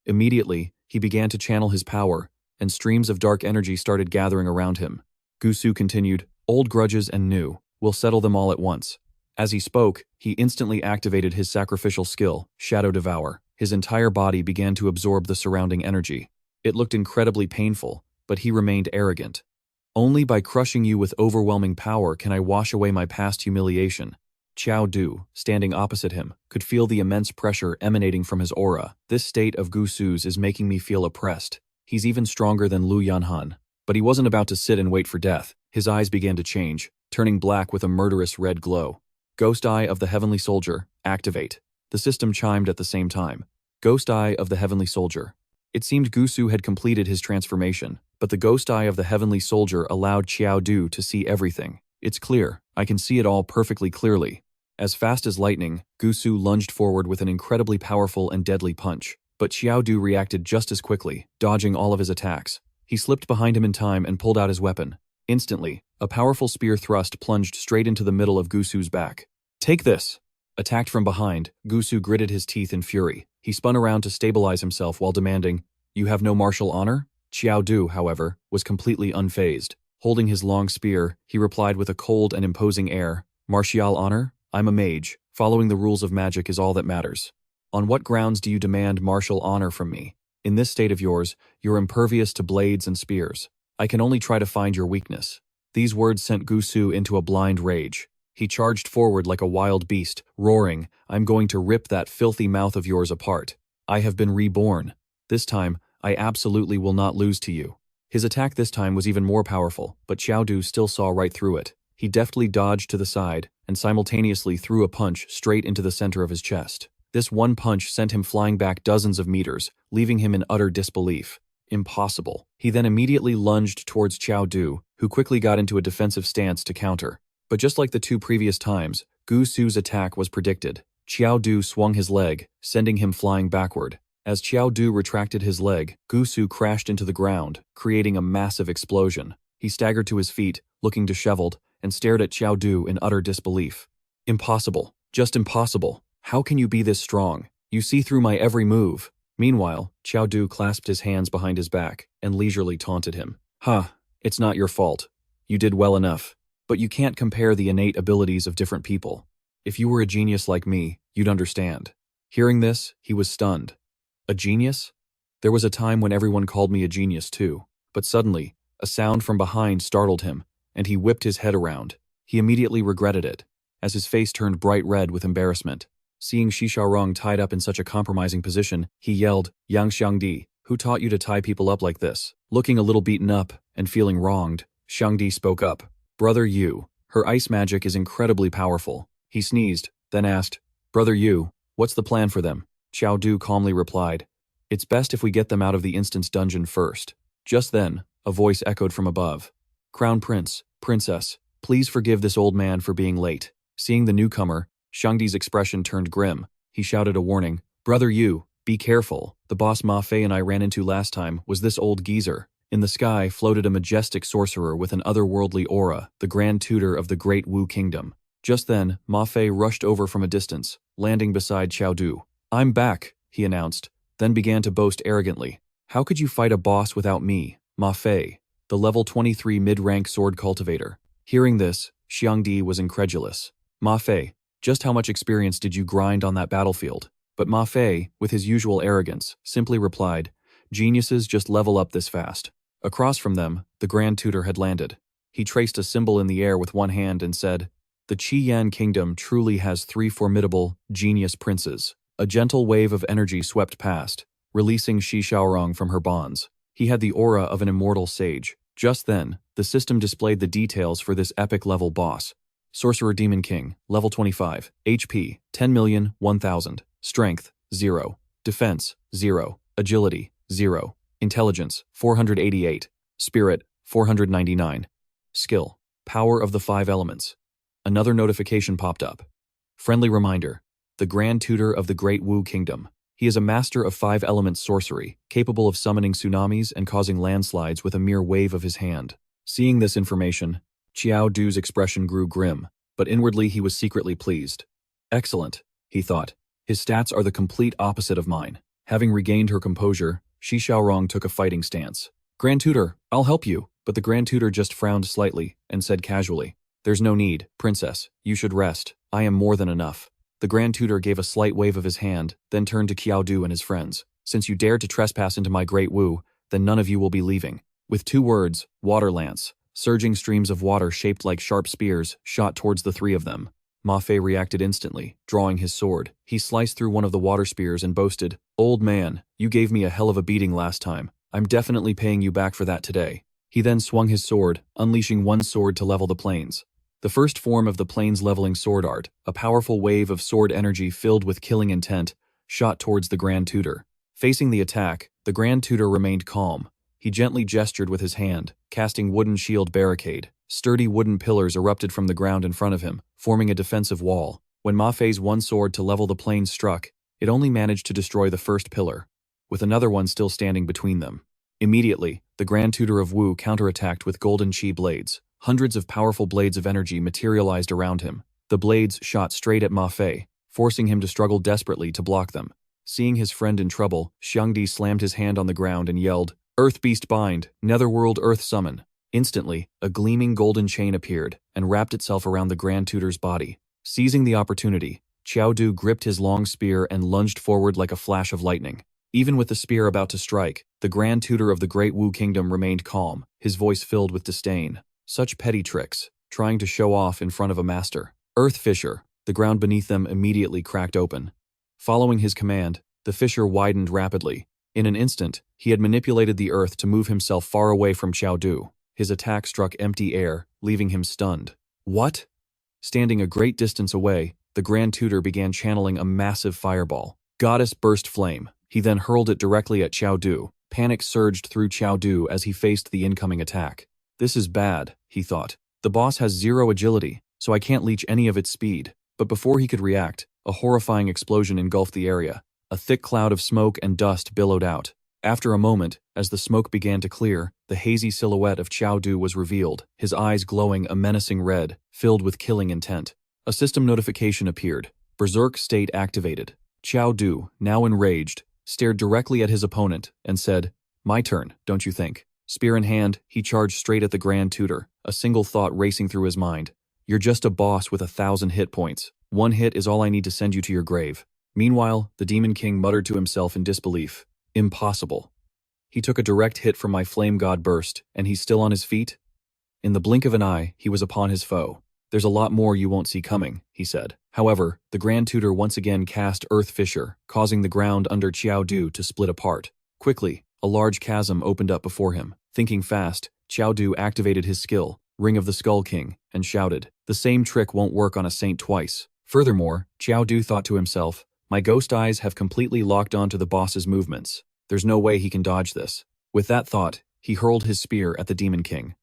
Immediately, he began to channel his power, and streams of dark energy started gathering around him. Gusu continued, old grudges and new, we'll settle them all at once. As he spoke, he instantly activated his sacrificial skill, Shadow Devour. His entire body began to absorb the surrounding energy. It looked incredibly painful, but he remained arrogant. Only by crushing you with overwhelming power can I wash away my past humiliation. Qiao Du, standing opposite him, could feel the immense pressure emanating from his aura. This state of Gusu's is making me feel oppressed. He's even stronger than Lu Yanhan. But he wasn't about to sit and wait for death. His eyes began to change, turning black with a murderous red glow. Ghost Eye of the Heavenly Soldier, activate. The system chimed at the same time. Ghost Eye of the Heavenly Soldier. It seemed Gusu had completed his transformation, but the Ghost Eye of the Heavenly Soldier allowed Qiao Du to see everything. It's clear, I can see it all perfectly clearly. As fast as lightning, Gusu lunged forward with an incredibly powerful and deadly punch, but Qiao Du reacted just as quickly, dodging all of his attacks. He slipped behind him in time and pulled out his weapon. Instantly, a powerful spear thrust plunged straight into the middle of Gusu's back. Take this! Attacked from behind, Gusu gritted his teeth in fury. He spun around to stabilize himself while demanding, You have no martial honor? Qiao Du, however, was completely unfazed. Holding his long spear, he replied with a cold and imposing air, Martial honor? I'm a mage. Following the rules of magic is all that matters. On what grounds do you demand martial honor from me? In this state of yours, you're impervious to blades and spears. I can only try to find your weakness. These words sent Gusu into a blind rage. He charged forward like a wild beast, roaring, I'm going to rip that filthy mouth of yours apart. I have been reborn. This time, I absolutely will not lose to you. His attack this time was even more powerful, but Qiao Du still saw right through it. He deftly dodged to the side and simultaneously threw a punch straight into the center of his chest. This one punch sent him flying back dozens of meters, leaving him in utter disbelief. Impossible. He then immediately lunged towards Qiao Du, who quickly got into a defensive stance to counter. But just like the two previous times, Gusu's attack was predicted. Qiao Du swung his leg, sending him flying backward. As Qiao Du retracted his leg, Gusu crashed into the ground, creating a massive explosion. He staggered to his feet, looking disheveled, and stared at Qiao Du in utter disbelief. Impossible. Just impossible. How can you be this strong? You see through my every move. Meanwhile, Qiao Du clasped his hands behind his back and leisurely taunted him. It's not your fault. You did well enough. But you can't compare the innate abilities of different people. If you were a genius like me, you'd understand. Hearing this, he was stunned. A genius? There was a time when everyone called me a genius too. But suddenly, a sound from behind startled him, and he whipped his head around. He immediately regretted it, as his face turned bright red with embarrassment. Seeing Xiaorong tied up in such a compromising position, he yelled, Yang Xiangdi, who taught you to tie people up like this? Looking a little beaten up and feeling wronged, Xiangdi spoke up. Brother Yu, her ice magic is incredibly powerful. He sneezed, then asked, Brother Yu, what's the plan for them? Qiao Du calmly replied, It's best if we get them out of the instance dungeon first. Just then, a voice echoed from above. Crown Prince, Princess, please forgive this old man for being late. Seeing the newcomer, Xiangdi's expression turned grim. He shouted a warning, Brother Yu, be careful. The boss Ma Fei and I ran into last time was this old geezer. In the sky floated a majestic sorcerer with an otherworldly aura, the Grand Tutor of the Great Wu Kingdom. Just then, Ma Fei rushed over from a distance, landing beside Qiao Du. I'm back, he announced, then began to boast arrogantly. How could you fight a boss without me, Ma Fei, the level 23 mid-rank sword cultivator? Hearing this, Xiangdi was incredulous. Ma Fei, just how much experience did you grind on that battlefield? But Ma Fei, with his usual arrogance, simply replied, Geniuses just level up this fast. Across from them, the Grand Tutor had landed. He traced a symbol in the air with one hand and said, The Qi Yan Kingdom truly has 3 formidable, genius princes. A gentle wave of energy swept past, releasing Shi Xiaorong from her bonds. He had the aura of an immortal sage. Just then, the system displayed the details for this epic-level boss. Sorcerer Demon King, level 25, HP, 10,001,000, Strength, 0, Defense, 0, Agility, 0, Intelligence, 488, Spirit, 499. Skill, Power of the 5 Elements. Another notification popped up. Friendly reminder, the Grand Tutor of the Great Wu Kingdom. He is a master of 5 element sorcery, capable of summoning tsunamis and causing landslides with a mere wave of his hand. Seeing this information, Qiao Du's expression grew grim, but inwardly he was secretly pleased. Excellent, he thought. His stats are the complete opposite of mine. Having regained her composure, Shi Xiaorong took a fighting stance. Grand Tutor, I'll help you, but the Grand Tutor just frowned slightly and said casually, There's no need, Princess, you should rest, I am more than enough. The Grand Tutor gave a slight wave of his hand, then turned to Qiao Du and his friends. Since you dared to trespass into my Great Wu, then none of you will be leaving. With 2 words, water lance, surging streams of water shaped like sharp spears shot towards the 3 of them. Ma Fei reacted instantly, drawing his sword. He sliced through one of the water spears and boasted, Old man, you gave me a hell of a beating last time. I'm definitely paying you back for that today. He then swung his sword, unleashing one sword to level the plains. The first form of the plains leveling sword art, a powerful wave of sword energy filled with killing intent, shot towards the Grand Tutor. Facing the attack, the Grand Tutor remained calm. He gently gestured with his hand, casting wooden shield barricade. Sturdy wooden pillars erupted from the ground in front of him, forming a defensive wall. When Ma Fei's one sword to level the plains struck, it only managed to destroy the first pillar, with another one still standing between them. Immediately, the Grand Tutor of Wu counterattacked with golden chi blades. Hundreds of powerful blades of energy materialized around him. The blades shot straight at Ma Fei, forcing him to struggle desperately to block them. Seeing his friend in trouble, Xiangdi slammed his hand on the ground and yelled, Earth Beast Bind, Netherworld Earth Summon. Instantly, a gleaming golden chain appeared and wrapped itself around the Grand Tutor's body. Seizing the opportunity, Qiao Du gripped his long spear and lunged forward like a flash of lightning. Even with the spear about to strike, the Grand Tutor of the Great Wu Kingdom remained calm, his voice filled with disdain. Such petty tricks, trying to show off in front of a master. Earth Fissure, the ground beneath them immediately cracked open. Following his command, the fissure widened rapidly. In an instant, he had manipulated the earth to move himself far away from Qiao Du. His attack struck empty air, leaving him stunned. What? Standing a great distance away, the Grand Tutor began channeling a massive fireball. Goddess burst flame. He then hurled it directly at Qiao Du. Panic surged through Qiao Du as he faced the incoming attack. This is bad, he thought. The boss has 0 agility, so I can't leech any of its speed. But before he could react, a horrifying explosion engulfed the area. A thick cloud of smoke and dust billowed out. After a moment, as the smoke began to clear, the hazy silhouette of Qiao Du was revealed, his eyes glowing a menacing red, filled with killing intent. A system notification appeared. Berserk state activated. Qiao Du, now enraged, stared directly at his opponent and said, My turn, don't you think? Spear in hand, he charged straight at the Grand Tutor, a single thought racing through his mind. You're just a boss with 1,000 hit points. 1 hit is all I need to send you to your grave. Meanwhile, the Demon King muttered to himself in disbelief. Impossible. He took a direct hit from my flame god burst, and he's still on his feet? In the blink of an eye, he was upon his foe. There's a lot more you won't see coming, he said. However, the Grand Tutor once again cast Earth Fissure, causing the ground under Qiao Du to split apart. Quickly, a large chasm opened up before him. Thinking fast, Qiao Du activated his skill, Ring of the Skull King, and shouted, The same trick won't work on a saint twice. Furthermore, Qiao Du thought to himself, My ghost eyes have completely locked onto the boss's movements. There's no way he can dodge this. With that thought, he hurled his spear at the Demon King.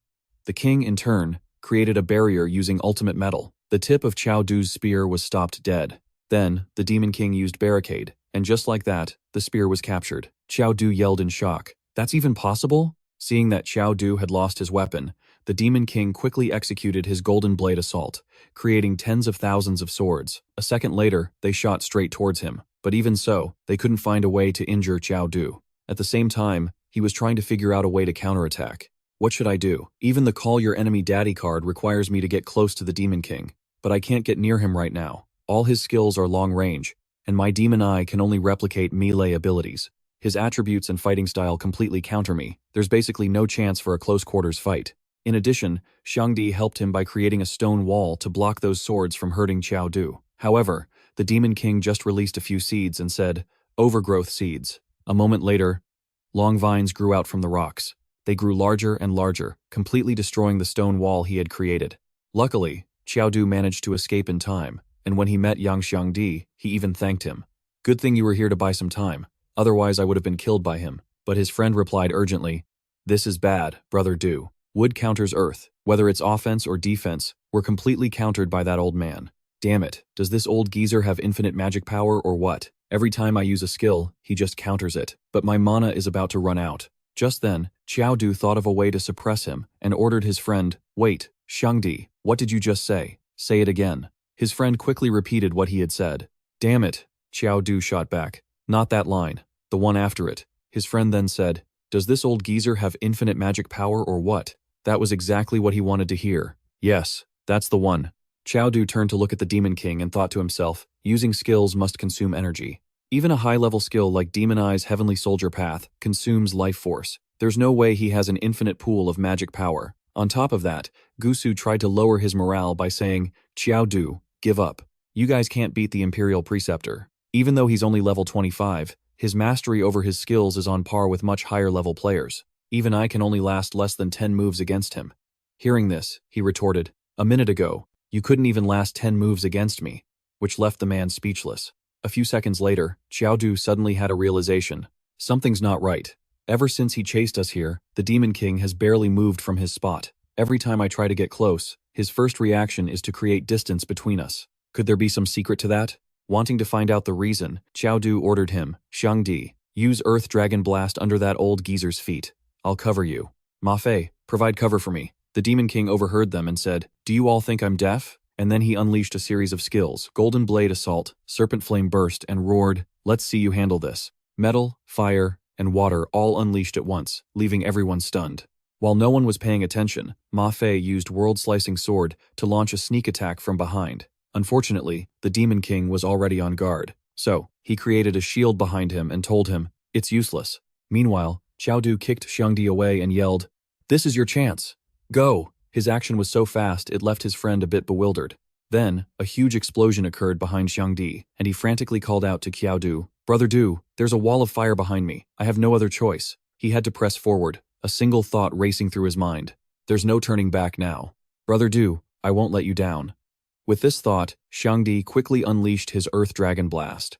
The king, in turn, created a barrier using ultimate metal. The tip of Qiao Du's spear was stopped dead. Then, the Demon King used barricade, and just like that, the spear was captured. Qiao Du yelled in shock. That's even possible? Seeing that Qiao Du had lost his weapon, the Demon King quickly executed his Golden Blade assault, creating tens of thousands of swords. A second later, they shot straight towards him. But even so, they couldn't find a way to injure Qiao Du. At the same time, he was trying to figure out a way to counterattack. What should I do? Even the Call Your Enemy Daddy card requires me to get close to the Demon King. But I can't get near him right now. All his skills are long range, and my Demon Eye can only replicate melee abilities. His attributes and fighting style completely counter me. There's basically no chance for a close quarters fight. In addition, Xiangdi helped him by creating a stone wall to block those swords from hurting Qiao Du. However, the Demon King just released a few seeds and said, Overgrowth seeds. A moment later, long vines grew out from the rocks. They grew larger and larger, completely destroying the stone wall he had created. Luckily, Qiao Du managed to escape in time, and when he met Yang Xiangdi, he even thanked him. Good thing you were here to buy some time, otherwise I would have been killed by him. But his friend replied urgently, This is bad, brother Du. Wood counters earth. Whether it's offense or defense, we're completely countered by that old man. Damn it, does this old geezer have infinite magic power or what? Every time I use a skill, he just counters it, but my mana is about to run out. Just then, Qiao Du thought of a way to suppress him and ordered his friend, "Wait, Xiangdi, what did you just say? Say it again." His friend quickly repeated what he had said. "Damn it," Qiao Du shot back. "Not that line. The one after it." His friend then said, "Does this old geezer have infinite magic power or what?" That was exactly what he wanted to hear. "Yes, that's the one." Qiao Du turned to look at the Demon King and thought to himself, using skills must consume energy. Even a high-level skill like Demonize Heavenly Soldier Path consumes life force. There's no way he has an infinite pool of magic power. On top of that, Gusu tried to lower his morale by saying, "Qiao Du, give up. You guys can't beat the Imperial Preceptor." Even though he's only level 25, his mastery over his skills is on par with much higher-level players. Even I can only last less than 10 moves against him. Hearing this, he retorted, "A minute ago, you couldn't even last 10 moves against me," which left the man speechless. A few seconds later, Qiao Du suddenly had a realization. Something's not right. Ever since he chased us here, the Demon King has barely moved from his spot. Every time I try to get close, his first reaction is to create distance between us. Could there be some secret to that? Wanting to find out the reason, Qiao Du ordered him, "Xiangdi, use Earth Dragon Blast under that old geezer's feet. I'll cover you. Ma Fei, provide cover for me." The Demon King overheard them and said, "Do you all think I'm deaf?" And then he unleashed a series of skills, Golden Blade Assault, Serpent Flame Burst, and roared, "Let's see you handle this." Metal, fire, and water all unleashed at once, leaving everyone stunned. While no one was paying attention, Ma Fei used World-Slicing Sword to launch a sneak attack from behind. Unfortunately, the Demon King was already on guard, so he created a shield behind him and told him, "It's useless." Meanwhile, Qiao Du kicked Xiangdi away and yelled, "This is your chance. Go!" His action was so fast it left his friend a bit bewildered. Then, a huge explosion occurred behind Xiangdi, and he frantically called out to Qiao Du, "Brother Du, there's a wall of fire behind me. I have no other choice." He had to press forward, a single thought racing through his mind. There's no turning back now. "Brother Du, I won't let you down." With this thought, Xiangdi quickly unleashed his Earth Dragon Blast.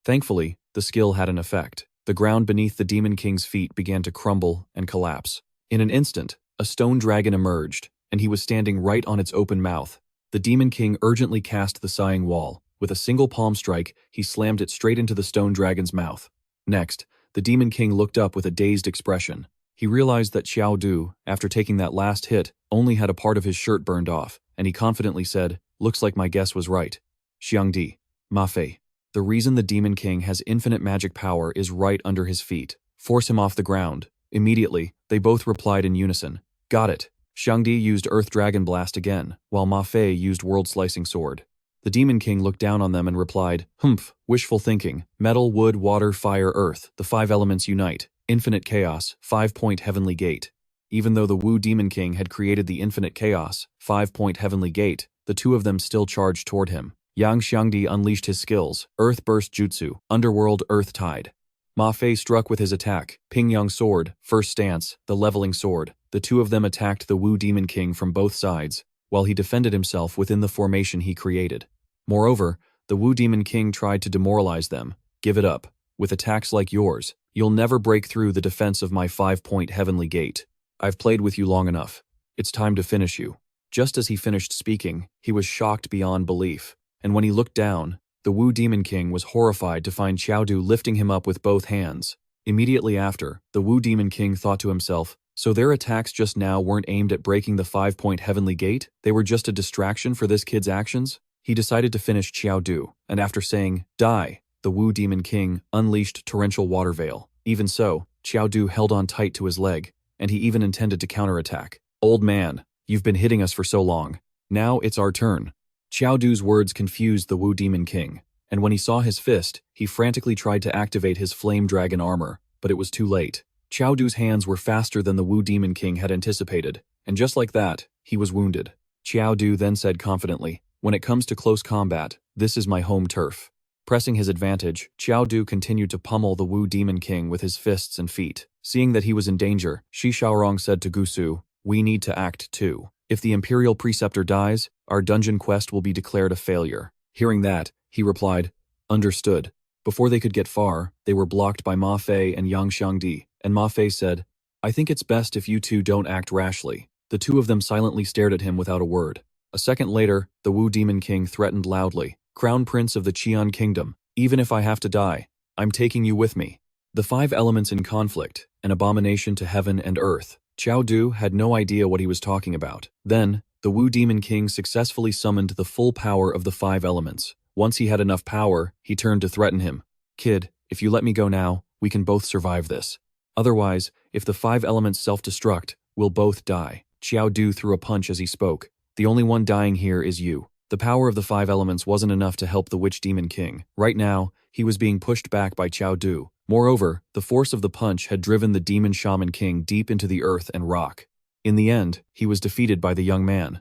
Thankfully, the skill had an effect. The ground beneath the Demon King's feet began to crumble and collapse. In an instant, a stone dragon emerged, and he was standing right on its open mouth. The Demon King urgently cast the Sighing Wall. With a single palm strike, he slammed it straight into the stone dragon's mouth. Next, the Demon King looked up with a dazed expression. He realized that Qiao Du, after taking that last hit, only had a part of his shirt burned off, and he confidently said, "Looks like my guess was right. Xiangdi, Ma Fei, the reason the Demon King has infinite magic power is right under his feet. Force him off the ground." Immediately, they both replied in unison, "Got it." Xiangdi used Earth Dragon Blast again, while Ma Fei used World Slicing Sword. The Demon King looked down on them and replied, "Humph, wishful thinking. Metal, wood, water, fire, earth, the 5 elements unite. Infinite chaos, 5-point heavenly gate." Even though the Wu Demon King had created the infinite chaos, 5-point heavenly gate, the two of them still charged toward him. Yang Xiangdi unleashed his skills, Earth Burst Jutsu, Underworld Earth Tide. Ma Fei struck with his attack, Ping Yang Sword, First Stance, the Leveling Sword. The two of them attacked the Wu Demon King from both sides, while he defended himself within the formation he created. Moreover, the Wu Demon King tried to demoralize them. "Give it up. With attacks like yours, you'll never break through the defense of my 5-point heavenly gate. I've played with you long enough. It's time to finish you." Just as he finished speaking, he was shocked beyond belief, and when he looked down, the Wu Demon King was horrified to find Qiao Du lifting him up with both hands. Immediately after, the Wu Demon King thought to himself, so their attacks just now weren't aimed at breaking the 5-point heavenly gate, they were just a distraction for this kid's actions? He decided to finish Qiao Du, and after saying, "Die," the Wu Demon King unleashed Torrential Water Veil. Even so, Qiao Du held on tight to his leg, and he even intended to counterattack. "Old man, you've been hitting us for so long. Now it's our turn." Qiao Du's words confused the Wu Demon King, and when he saw his fist, he frantically tried to activate his Flame Dragon armor, but it was too late. Qiao Du's hands were faster than the Wu Demon King had anticipated, and just like that, he was wounded. Qiao Du then said confidently, "When it comes to close combat, this is my home turf." Pressing his advantage, Qiao Du continued to pummel the Wu Demon King with his fists and feet. Seeing that he was in danger, Shi Shaorong said to Gusu, "We need to act too. If the Imperial Preceptor dies, our dungeon quest will be declared a failure." Hearing that, he replied, "Understood." Before they could get far, they were blocked by Ma Fei and Yang Xiangdi, and Ma Fei said, "I think it's best if you two don't act rashly." The two of them silently stared at him without a word. A second later, the Wu Demon King threatened loudly, "Crown Prince of the Qian Kingdom, Even if I have to die, I'm taking you with me. The 5 elements in conflict, an abomination to heaven and earth. Qiao Du had no idea what he was talking about. Then, the Wu Demon King successfully summoned the full power of the 5 elements. Once he had enough power, he turned to threaten him. Kid, if you let me go now, we can both survive this. Otherwise, if the 5 elements self-destruct, we'll both die. Qiao Du threw a punch as he spoke. The only one dying here is you. The power of the 5 elements wasn't enough to help the Witch Demon King. Right now, he was being pushed back by Qiao Du. Moreover, the force of the punch had driven the Demon Shaman King deep into the earth and rock. In the end, he was defeated by the young man.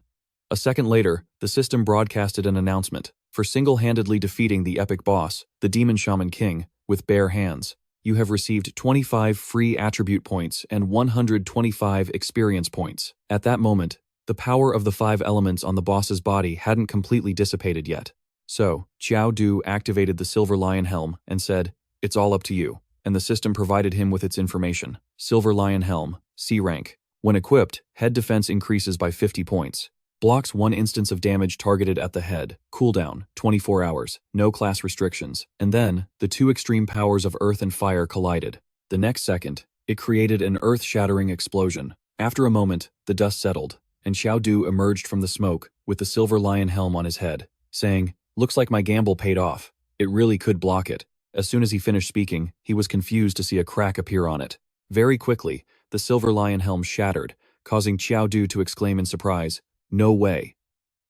A second later, the system broadcasted an announcement. For single-handedly defeating the epic boss, the Demon Shaman King, with bare hands, you have received 25 free attribute points and 125 experience points. At that moment, the power of the 5 elements on the boss's body hadn't completely dissipated yet. So, Qiao Du activated the Silver Lion Helm and said, "It's all up to you," and the system provided him with its information. Silver Lion Helm, C rank. When equipped, head defense increases by 50 points. Blocks 1 instance of damage targeted at the head. Cooldown, 24 hours. No class restrictions. And then, the 2 extreme powers of earth and fire collided. The next second, it created an earth-shattering explosion. After a moment, the dust settled, and Qiao Du emerged from the smoke with the Silver Lion Helm on his head, saying, "Looks like my gamble paid off. It really could block it." As soon as he finished speaking, he was confused to see a crack appear on it. Very quickly, the Silver Lion Helm shattered, causing Qiao Du to exclaim in surprise, "No way."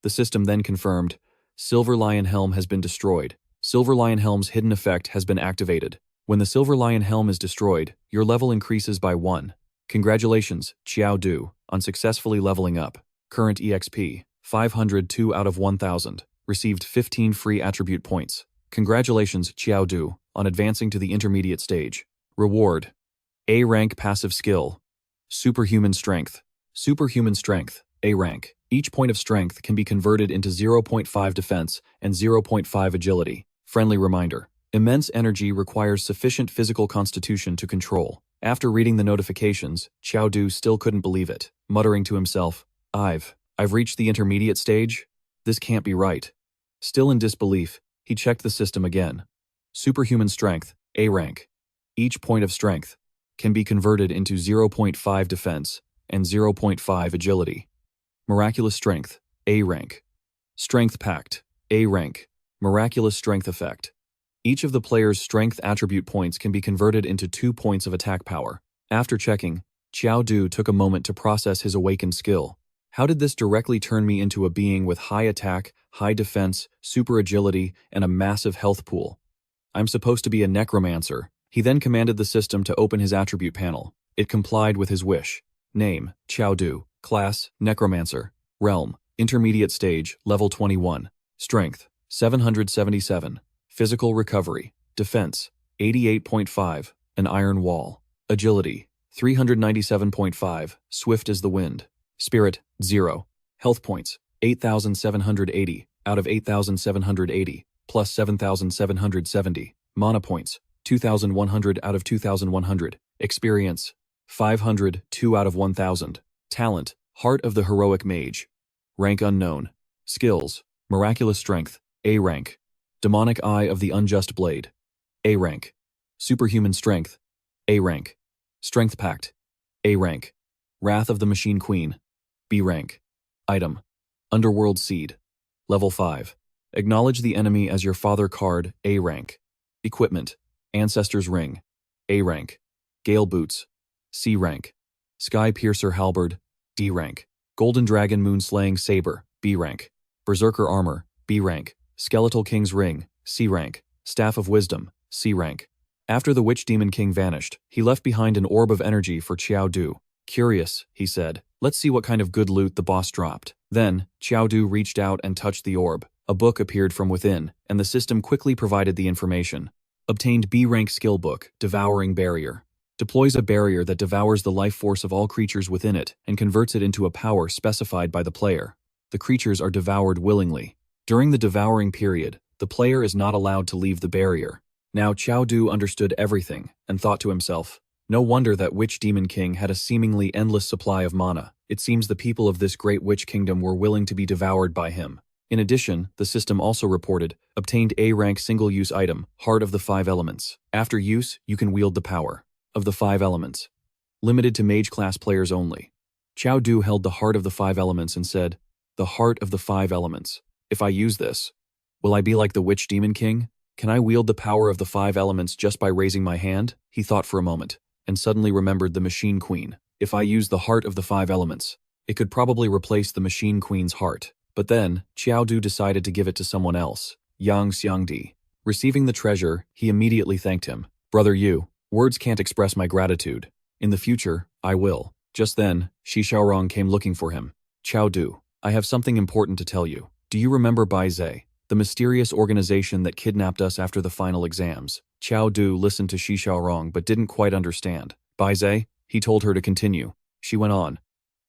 The system then confirmed, Silver Lion Helm has been destroyed. Silver Lion Helm's hidden effect has been activated. When the Silver Lion Helm is destroyed, your level increases by 1. Congratulations, Qiao Du, on successfully leveling up. Current EXP, 502 out of 1000. Received 15 free attribute points. Congratulations, Qiao Du, on advancing to the intermediate stage. Reward: A rank passive skill. Superhuman strength. Superhuman strength, A rank. Each point of strength can be converted into 0.5 defense and 0.5 agility. Friendly reminder: immense energy requires sufficient physical constitution to control. After reading the notifications, Qiao Du still couldn't believe it, muttering to himself, I've reached the intermediate stage? This can't be right. Still in disbelief, he checked the system again. Superhuman strength, A rank. Each point of strength can be converted into 0.5 defense and 0.5 agility. Miraculous strength, A rank. Strength pact, A rank. Miraculous strength effect. Each of the player's strength attribute points can be converted into 2 points of attack power. After checking, Qiao Du took a moment to process his awakened skill. How did this directly turn me into a being with high attack, high defense, super agility, and a massive health pool? I'm supposed to be a necromancer. He then commanded the system to open his attribute panel. It complied with his wish. Name, Qiao Du. Class, Necromancer. Realm, Intermediate Stage, Level 21. Strength, 777. Physical recovery. Defense, 88.5. An iron wall. Agility, 397.5. Swift as the wind. Spirit, 0. Health points, 8,780 out of 8,780, plus 7,770. Mana points, 2,100 out of 2,100. Experience, 500, 2 out of 1,000. Talent, Heart of the Heroic Mage. Rank unknown. Skills, Miraculous Strength, A rank. Demonic Eye of the Unjust Blade, A rank. Superhuman Strength, A rank. Strength Pact, A rank. Wrath of the Machine Queen, B rank. Item, Underworld Seed, Level 5. Acknowledge the enemy as your father card, A rank. Equipment, Ancestor's Ring, A rank. Gale Boots, C rank. Sky Piercer Halberd, D rank. Golden Dragon Moonslaying Saber, B rank. Berserker Armor, B rank. Skeletal King's Ring, C rank. Staff of Wisdom, C rank. After the Witch Demon King vanished, he left behind an orb of energy for Qiao Du. Curious, he said. Let's see what kind of good loot the boss dropped. Then, Qiao Du reached out and touched the orb. A book appeared from within, and the system quickly provided the information. Obtained B rank skill book, Devouring Barrier. Deploys a barrier that devours the life force of all creatures within it and converts it into a power specified by the player. The creatures are devoured willingly. During the devouring period, the player is not allowed to leave the barrier. Now Qiao Du understood everything and thought to himself, no wonder that Witch Demon King had a seemingly endless supply of mana. It seems the people of this great witch kingdom were willing to be devoured by him. In addition, the system also reported, obtained A-rank single-use item, Heart of the Five Elements. After use, you can wield the power of the five elements. Limited to Mage class players only. Qiao Du held the Heart of the Five Elements and said, "The Heart of the Five Elements. If I use this, will I be like the Witch Demon King? Can I wield the power of the five elements just by raising my hand?" He thought for a moment, and suddenly remembered the Machine Queen. If I use the Heart of the Five Elements, it could probably replace the Machine Queen's heart. But then, Qiao Du decided to give it to someone else, Yang Xiangdi. Receiving the treasure, he immediately thanked him. "Brother Yu, words can't express my gratitude. In the future, I will." Just then, Shi Xiaorong came looking for him. "Qiao Du, I have something important to tell you. Do you remember Bise, the mysterious organization that kidnapped us after the final exams?" Qiao Du listened to Shi Xiaorong but didn't quite understand. "Bise?" He told her to continue. She went on.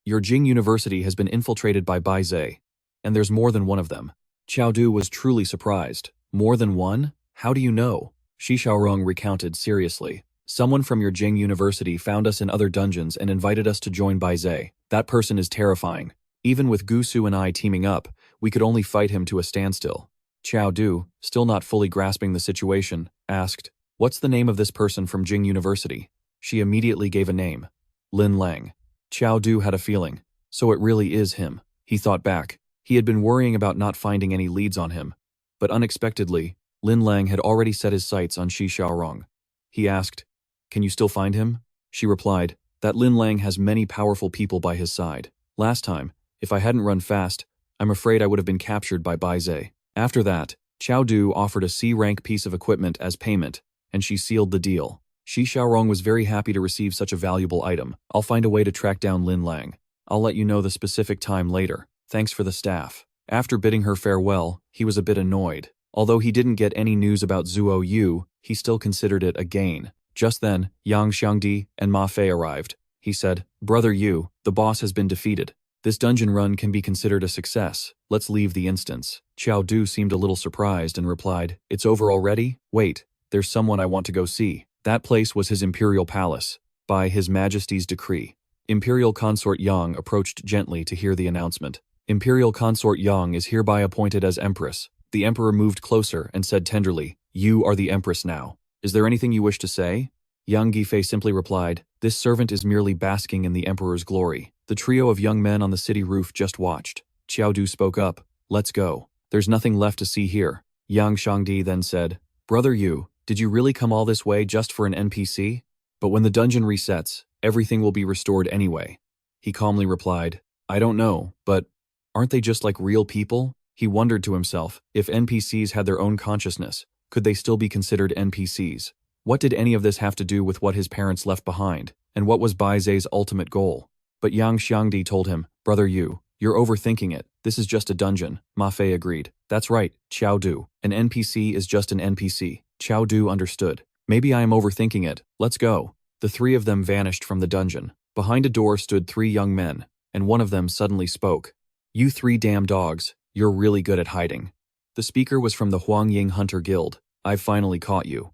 "Your Jing University has been infiltrated by Bise. And there's more than one of them." Qiao Du was truly surprised. "More than one? How do you know?" Shi Xiaorong recounted seriously. "Someone from your Jing University found us in other dungeons and invited us to join Bise. That person is terrifying. Even with Gusu and I teaming up, we could only fight him to a standstill." Qiao Du, still not fully grasping the situation, asked, "What's the name of this person from Jing University?" She immediately gave a name. Lin Lang. Qiao Du had a feeling. So it really is him. He thought back. He had been worrying about not finding any leads on him. But unexpectedly, Lin Lang had already set his sights on Shi Xiaorong. He asked, "Can you still find him?" She replied, "That Lin Lang has many powerful people by his side. Last time, if I hadn't run fast, I'm afraid I would have been captured by Bise." After that, Qiao Du offered a C-rank piece of equipment as payment, and she sealed the deal. Shi Xiaorong was very happy to receive such a valuable item. "I'll find a way to track down Lin Lang. I'll let you know the specific time later. Thanks for the staff." After bidding her farewell, he was a bit annoyed. Although he didn't get any news about Zuo Yu, he still considered it a gain. Just then, Yang Xiangdi and Ma Fei arrived. He said, "Brother Yu, the boss has been defeated. This dungeon run can be considered a success. Let's leave the instance." Qiao Du seemed a little surprised and replied, "It's over already? Wait, there's someone I want to go see." That place was his imperial palace, by His Majesty's decree. Imperial Consort Yang approached gently to hear the announcement. "Imperial Consort Yang is hereby appointed as Empress." The Emperor moved closer and said tenderly, "You are the Empress now. Is there anything you wish to say?" Yang Gifei simply replied, "This servant is merely basking in the Emperor's glory." The trio of young men on the city roof just watched. Qiao Du spoke up, "Let's go. There's nothing left to see here." Yang Xiangdi then said, "Brother Yu, did you really come all this way just for an NPC? But when the dungeon resets, everything will be restored anyway." He calmly replied, "I don't know, but aren't they just like real people?" He wondered to himself, if NPCs had their own consciousness, could they still be considered NPCs? What did any of this have to do with what his parents left behind, and what was Baize's ultimate goal? But Yang Xiangdi told him, "Brother Yu, you're overthinking it. This is just a dungeon." Ma Fei agreed. "That's right, Qiao Du. An NPC is just an NPC." Qiao Du understood. "Maybe I am overthinking it. Let's go." The three of them vanished from the dungeon. Behind a door stood three young men, and one of them suddenly spoke. "You three damn dogs, you're really good at hiding." The speaker was from the Huangying Hunter Guild. "I've finally caught you."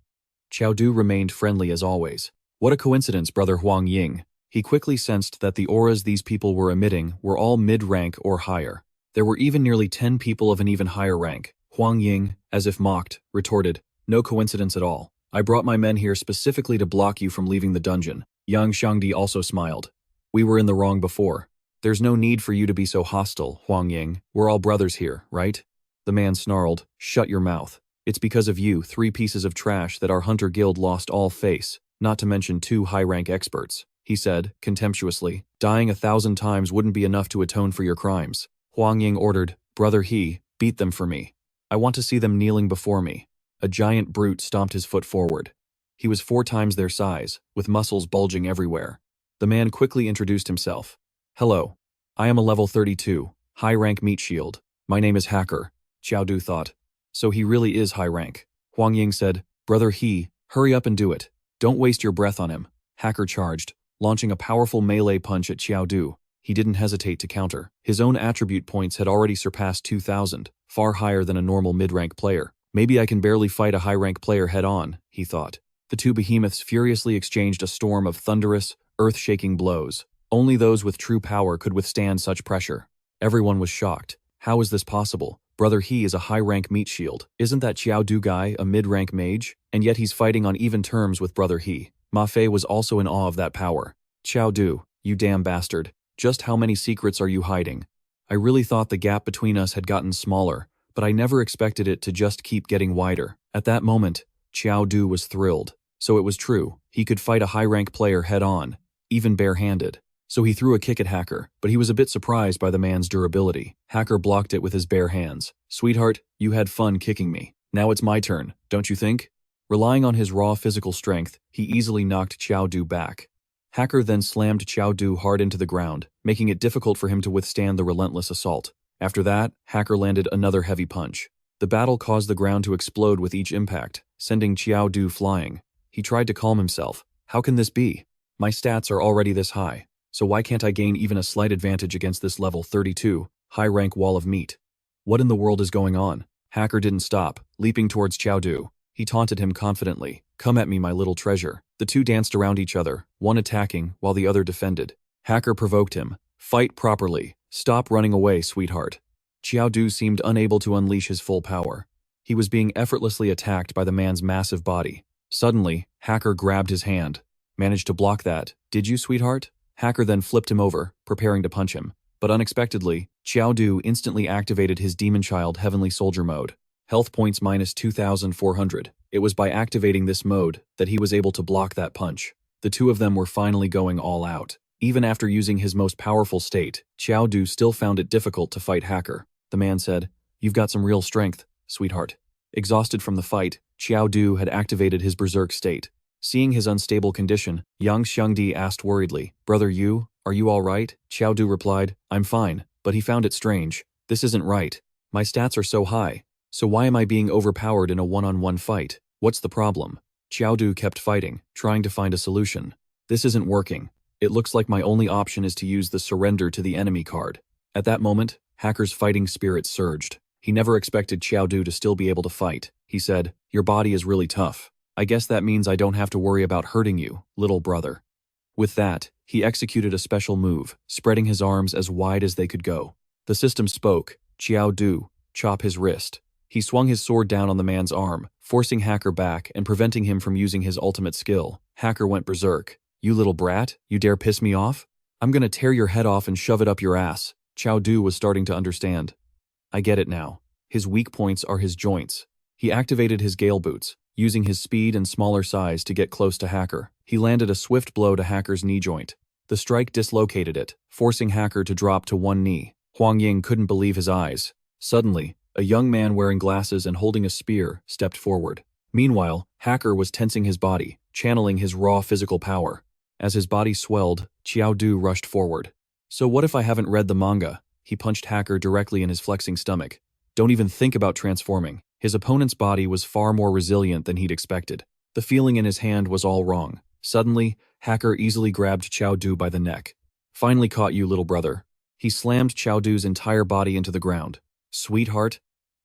Qiao Du remained friendly as always. "What a coincidence, Brother Huangying." He quickly sensed that the auras these people were emitting were all mid-rank or higher. There were even nearly 10 people of an even higher rank. Huangying, as if mocked, retorted, "No coincidence at all. I brought my men here specifically to block you from leaving the dungeon." Yang Xiangdi also smiled. "We were in the wrong before. There's no need for you to be so hostile, Huangying. We're all brothers here, right?" The man snarled, "Shut your mouth. It's because of you, 3 pieces of trash, that our Hunter Guild lost all face, not to mention 2 high-rank experts," he said, contemptuously. "Dying 1,000 times wouldn't be enough to atone for your crimes." Huangying ordered, "Brother He, beat them for me. I want to see them kneeling before me." A giant brute stomped his foot forward. He was 4 times their size, with muscles bulging everywhere. The man quickly introduced himself. "Hello. I am a level 32, high-rank meat shield. My name is Hacker." Qiao Du thought. So he really is high rank. Huangying said, "Brother He, hurry up and do it. Don't waste your breath on him." Hacker charged, launching a powerful melee punch at Qiao Du. He didn't hesitate to counter. His own attribute points had already surpassed 2,000, far higher than a normal mid-rank player. "Maybe I can barely fight a high-rank player head-on," he thought. The 2 behemoths furiously exchanged a storm of thunderous, earth-shaking blows. Only those with true power could withstand such pressure. Everyone was shocked. How is this possible? Brother, he is a high-rank meat shield. Isn't that Qiao Du guy a mid-rank mage? And yet he's fighting on even terms with Brother He. Ma Fei was also in awe of that power. Qiao Du, you damn bastard. Just how many secrets are you hiding? I really thought the gap between us had gotten smaller, but I never expected it to just keep getting wider. At that moment, Qiao Du was thrilled. So it was true. He could fight a high-rank player head-on, even bare-handed. So he threw a kick at Hacker, but he was a bit surprised by the man's durability. Hacker blocked it with his bare hands. Sweetheart, you had fun kicking me. Now it's my turn, don't you think? Relying on his raw physical strength, he easily knocked Qiao Du back. Hacker then slammed Qiao Du hard into the ground, making it difficult for him to withstand the relentless assault. After that, Hacker landed another heavy punch. The battle caused the ground to explode with each impact, sending Qiao Du flying. He tried to calm himself. How can this be? My stats are already this high, so why can't I gain even a slight advantage against this level 32, high-rank wall of meat? What in the world is going on? Hacker didn't stop, leaping towards Qiao Du. He taunted him confidently. Come at me, my little treasure. The two danced around each other, one attacking while the other defended. Hacker provoked him. Fight properly. Stop running away, sweetheart. Qiao Du seemed unable to unleash his full power. He was being effortlessly attacked by the man's massive body. Suddenly, Hacker grabbed his hand. Managed to block that, did you, sweetheart? Hacker then flipped him over, preparing to punch him. But unexpectedly, Qiao Du instantly activated his Demon Child Heavenly Soldier mode. Health points minus 2,400. It was by activating this mode that he was able to block that punch. The two of them were finally going all out. Even after using his most powerful state, Qiao Du still found it difficult to fight Hacker. The man said, "You've got some real strength, sweetheart." Exhausted from the fight, Qiao Du had activated his berserk state. Seeing his unstable condition, Yang Xiangdi asked worriedly, "Brother Yu, are you all right?" Qiao Du replied, "I'm fine," but he found it strange. "This isn't right. My stats are so high. So why am I being overpowered in a one-on-one fight? What's the problem?" Qiao Du kept fighting, trying to find a solution. "This isn't working. It looks like my only option is to use the surrender to the enemy card." At that moment, Hacker's fighting spirit surged. He never expected Qiao Du to still be able to fight. He said, "Your body is really tough. I guess that means I don't have to worry about hurting you, little brother." With that, he executed a special move, spreading his arms as wide as they could go. The system spoke, "Qiao Du, chop his wrist." He swung his sword down on the man's arm, forcing Hacker back and preventing him from using his ultimate skill. Hacker went berserk. "You little brat, you dare piss me off? I'm gonna tear your head off and shove it up your ass." Qiao Du was starting to understand. "I get it now. His weak points are his joints." He activated his Gale Boots, using his speed and smaller size to get close to Hacker. He landed a swift blow to Hacker's knee joint. The strike dislocated it, forcing Hacker to drop to one knee. Huang Ying couldn't believe his eyes. Suddenly, a young man wearing glasses and holding a spear stepped forward. Meanwhile, Hacker was tensing his body, channeling his raw physical power. As his body swelled, Qiao Du rushed forward. "So what if I haven't read the manga?" He punched Hacker directly in his flexing stomach. "Don't even think about transforming." His opponent's body was far more resilient than he'd expected. The feeling in his hand was all wrong. Suddenly, Hacker easily grabbed Qiao Du by the neck. "Finally caught you, little brother." He slammed Qiao Du's entire body into the ground. "Sweetheart?"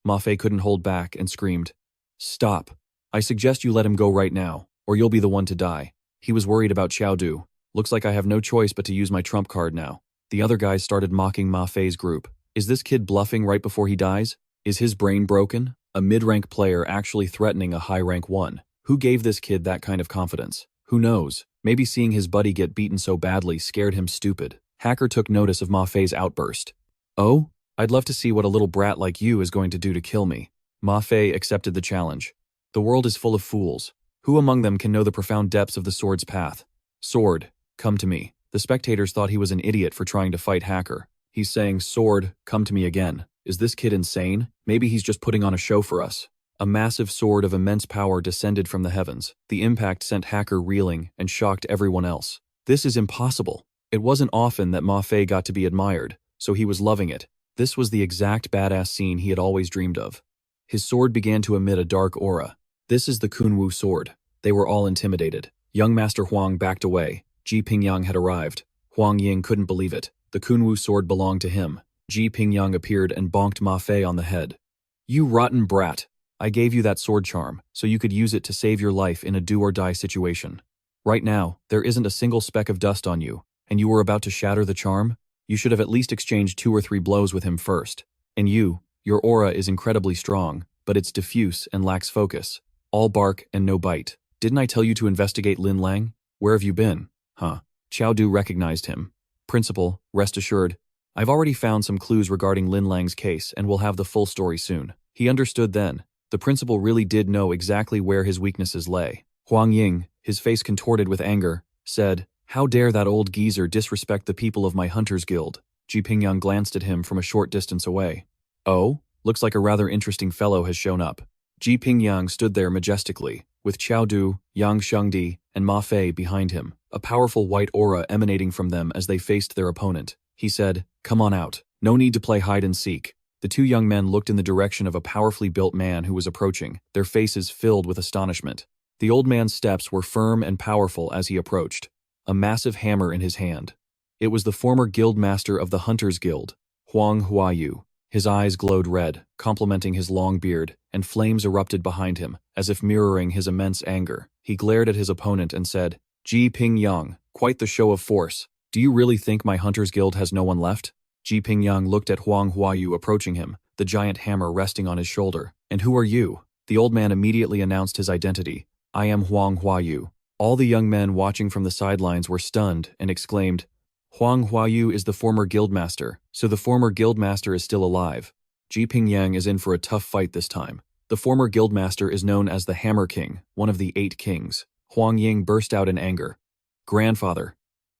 Ma Fei couldn't hold back and screamed. "Stop. I suggest you let him go right now, or you'll be the one to die." He was worried about Qiao Du. "Looks like I have no choice but to use my trump card now." The other guys started mocking Ma Fei's group. "Is this kid bluffing right before he dies? Is his brain broken? A mid-rank player actually threatening a high-rank one. Who gave this kid that kind of confidence? Who knows? Maybe seeing his buddy get beaten so badly scared him stupid." Hacker took notice of Ma Fei's outburst. "Oh? I'd love to see what a little brat like you is going to do to kill me." Ma Fei accepted the challenge. "The world is full of fools. Who among them can know the profound depths of the sword's path? Sword, come to me." The spectators thought he was an idiot for trying to fight Hacker. He's saying, "Sword, come to me again." Is this kid insane? Maybe he's just putting on a show for us. A massive sword of immense power descended from the heavens. The impact sent Hacker reeling and shocked everyone else. This is impossible. It wasn't often that Ma Fei got to be admired, so he was loving it. This was the exact badass scene he had always dreamed of. His sword began to emit a dark aura. "This is the Kunwu sword." They were all intimidated. Young Master Huang backed away. Ji Pingyang had arrived. Huang Ying couldn't believe it. The Kunwu sword belonged to him. Ji Pingyang appeared and bonked Ma Fei on the head. "You rotten brat. I gave you that sword charm, so you could use it to save your life in a do-or-die situation. Right now, there isn't a single speck of dust on you, and you were about to shatter the charm? You should have at least exchanged 2 or 3 blows with him first. And you're Your aura is incredibly strong, but it's diffuse and lacks focus. All bark and no bite. Didn't I tell you to investigate Lin Lang? Where have you been? Huh. Qiao Du recognized him. Principal, rest assured, I've already found some clues regarding Lin Lang's case and will have the full story soon. He understood then. The principal really did know exactly where his weaknesses lay. Huang Ying, his face contorted with anger, said, "How dare that old geezer disrespect the people of my Hunters Guild?" Ji Pingyang glanced at him from a short distance away. "Oh? Looks like a rather interesting fellow has shown up." Ji Pingyang stood there majestically, with Qiao Du, Yang Shengdi, and Ma Fei behind him, a powerful white aura emanating from them as they faced their opponent. He said, "Come on out. No need to play hide and seek." The two young men looked in the direction of a powerfully built man who was approaching, their faces filled with astonishment. The old man's steps were firm and powerful as he approached, a massive hammer in his hand. It was the former guild master of the Hunters Guild, Huang Huayu. His eyes glowed red, complementing his long beard, and flames erupted behind him, as if mirroring his immense anger. He glared at his opponent and said, "Ji Pingyang, quite the show of force. Do you really think my Hunters Guild has no one left?" Ji Pingyang looked at Huang Huayu approaching him, the giant hammer resting on his shoulder. "And who are you?" The old man immediately announced his identity. "I am Huang Huayu." All the young men watching from the sidelines were stunned and exclaimed, "Huang Huayu is the former guildmaster, so the former guildmaster is still alive. Ji Pingyang is in for a tough fight this time." The former guildmaster is known as the Hammer King, one of the 8 kings. Huang Ying burst out in anger. "Grandfather,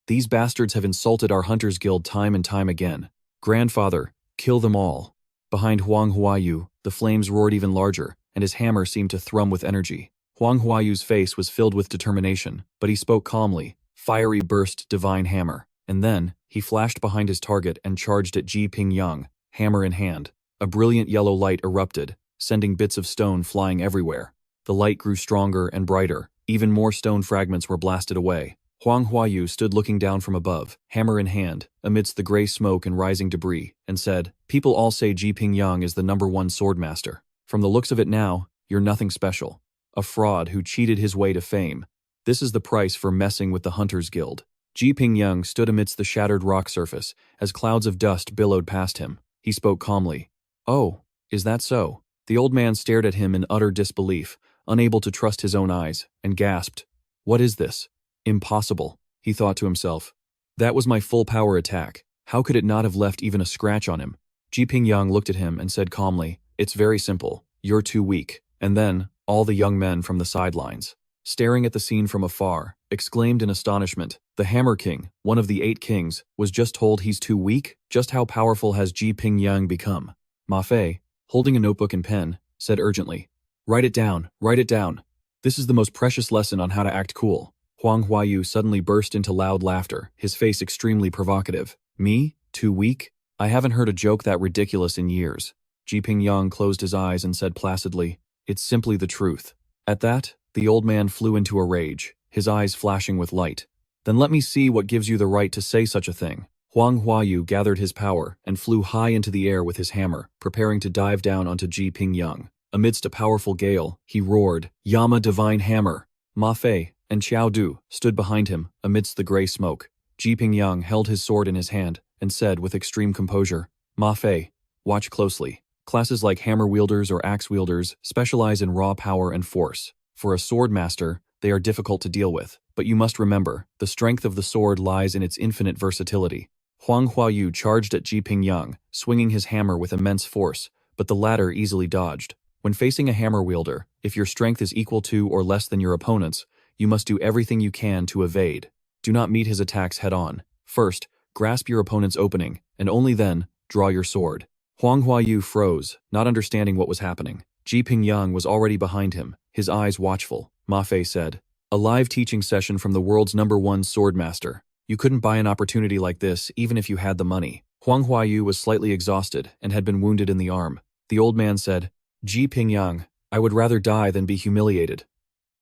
these bastards have insulted our Hunters Guild time and time again. Grandfather, kill them all." Behind Huang Huayu, the flames roared even larger, and his hammer seemed to thrum with energy. Huang Huayu's face was filled with determination, but he spoke calmly. "Fiery burst, divine hammer." And then, he flashed behind his target and charged at Ji Pingyang, hammer in hand. A brilliant yellow light erupted, sending bits of stone flying everywhere. The light grew stronger and brighter. Even more stone fragments were blasted away. Huang Huayu stood looking down from above, hammer in hand, amidst the gray smoke and rising debris, and said, "People all say Ji Pingyang is the #1 swordmaster. From the looks of it now, you're nothing special. A fraud who cheated his way to fame. This is the price for messing with the Hunters Guild." Ji Pingyang stood amidst the shattered rock surface as clouds of dust billowed past him. He spoke calmly. "Oh, is that so?" The old man stared at him in utter disbelief, unable to trust his own eyes, and gasped, "What is this? Impossible," he thought to himself. "That was my full power attack. How could it not have left even a scratch on him?" Ji Pingyang looked at him and said calmly, "It's very simple. You're too weak." And then, all the young men from the sidelines, staring at the scene from afar, exclaimed in astonishment, "The Hammer King, one of the 8 kings, was just told he's too weak? Just how powerful has Ji Pingyang become?" Ma Fei, holding a notebook and pen, said urgently, "Write it down, write it down. This is the most precious lesson on how to act cool." Huang Huayu suddenly burst into loud laughter, his face extremely provocative. "Me? Too weak? I haven't heard a joke that ridiculous in years." Ji Pingyang closed his eyes and said placidly, "It's simply the truth." At that, the old man flew into a rage, his eyes flashing with light. "Then let me see what gives you the right to say such a thing." Huang Huayu gathered his power and flew high into the air with his hammer, preparing to dive down onto Ji Pingyang. Amidst a powerful gale, he roared, "Yama Divine Hammer!" Ma Fei and Qiao Du stood behind him amidst the gray smoke. Ji Pingyang held his sword in his hand and said with extreme composure, "Ma Fei, watch closely. Classes like hammer wielders or axe wielders specialize in raw power and force. For a sword master, they are difficult to deal with, but you must remember, the strength of the sword lies in its infinite versatility." Huang Huayu charged at Ji Pingyang, swinging his hammer with immense force, but the latter easily dodged. When facing a hammer wielder, if your strength is equal to or less than your opponent's, you must do everything you can to evade. Do not meet his attacks head-on. First, grasp your opponent's opening, and only then, draw your sword. Huang Huayu froze, not understanding what was happening. Ji Pingyang was already behind him, his eyes watchful. Ma Fei said, "A live teaching session from the world's #1 swordmaster. You couldn't buy an opportunity like this even if you had the money." Huang Huayu was slightly exhausted and had been wounded in the arm. The old man said, "Ji Pingyang, I would rather die than be humiliated.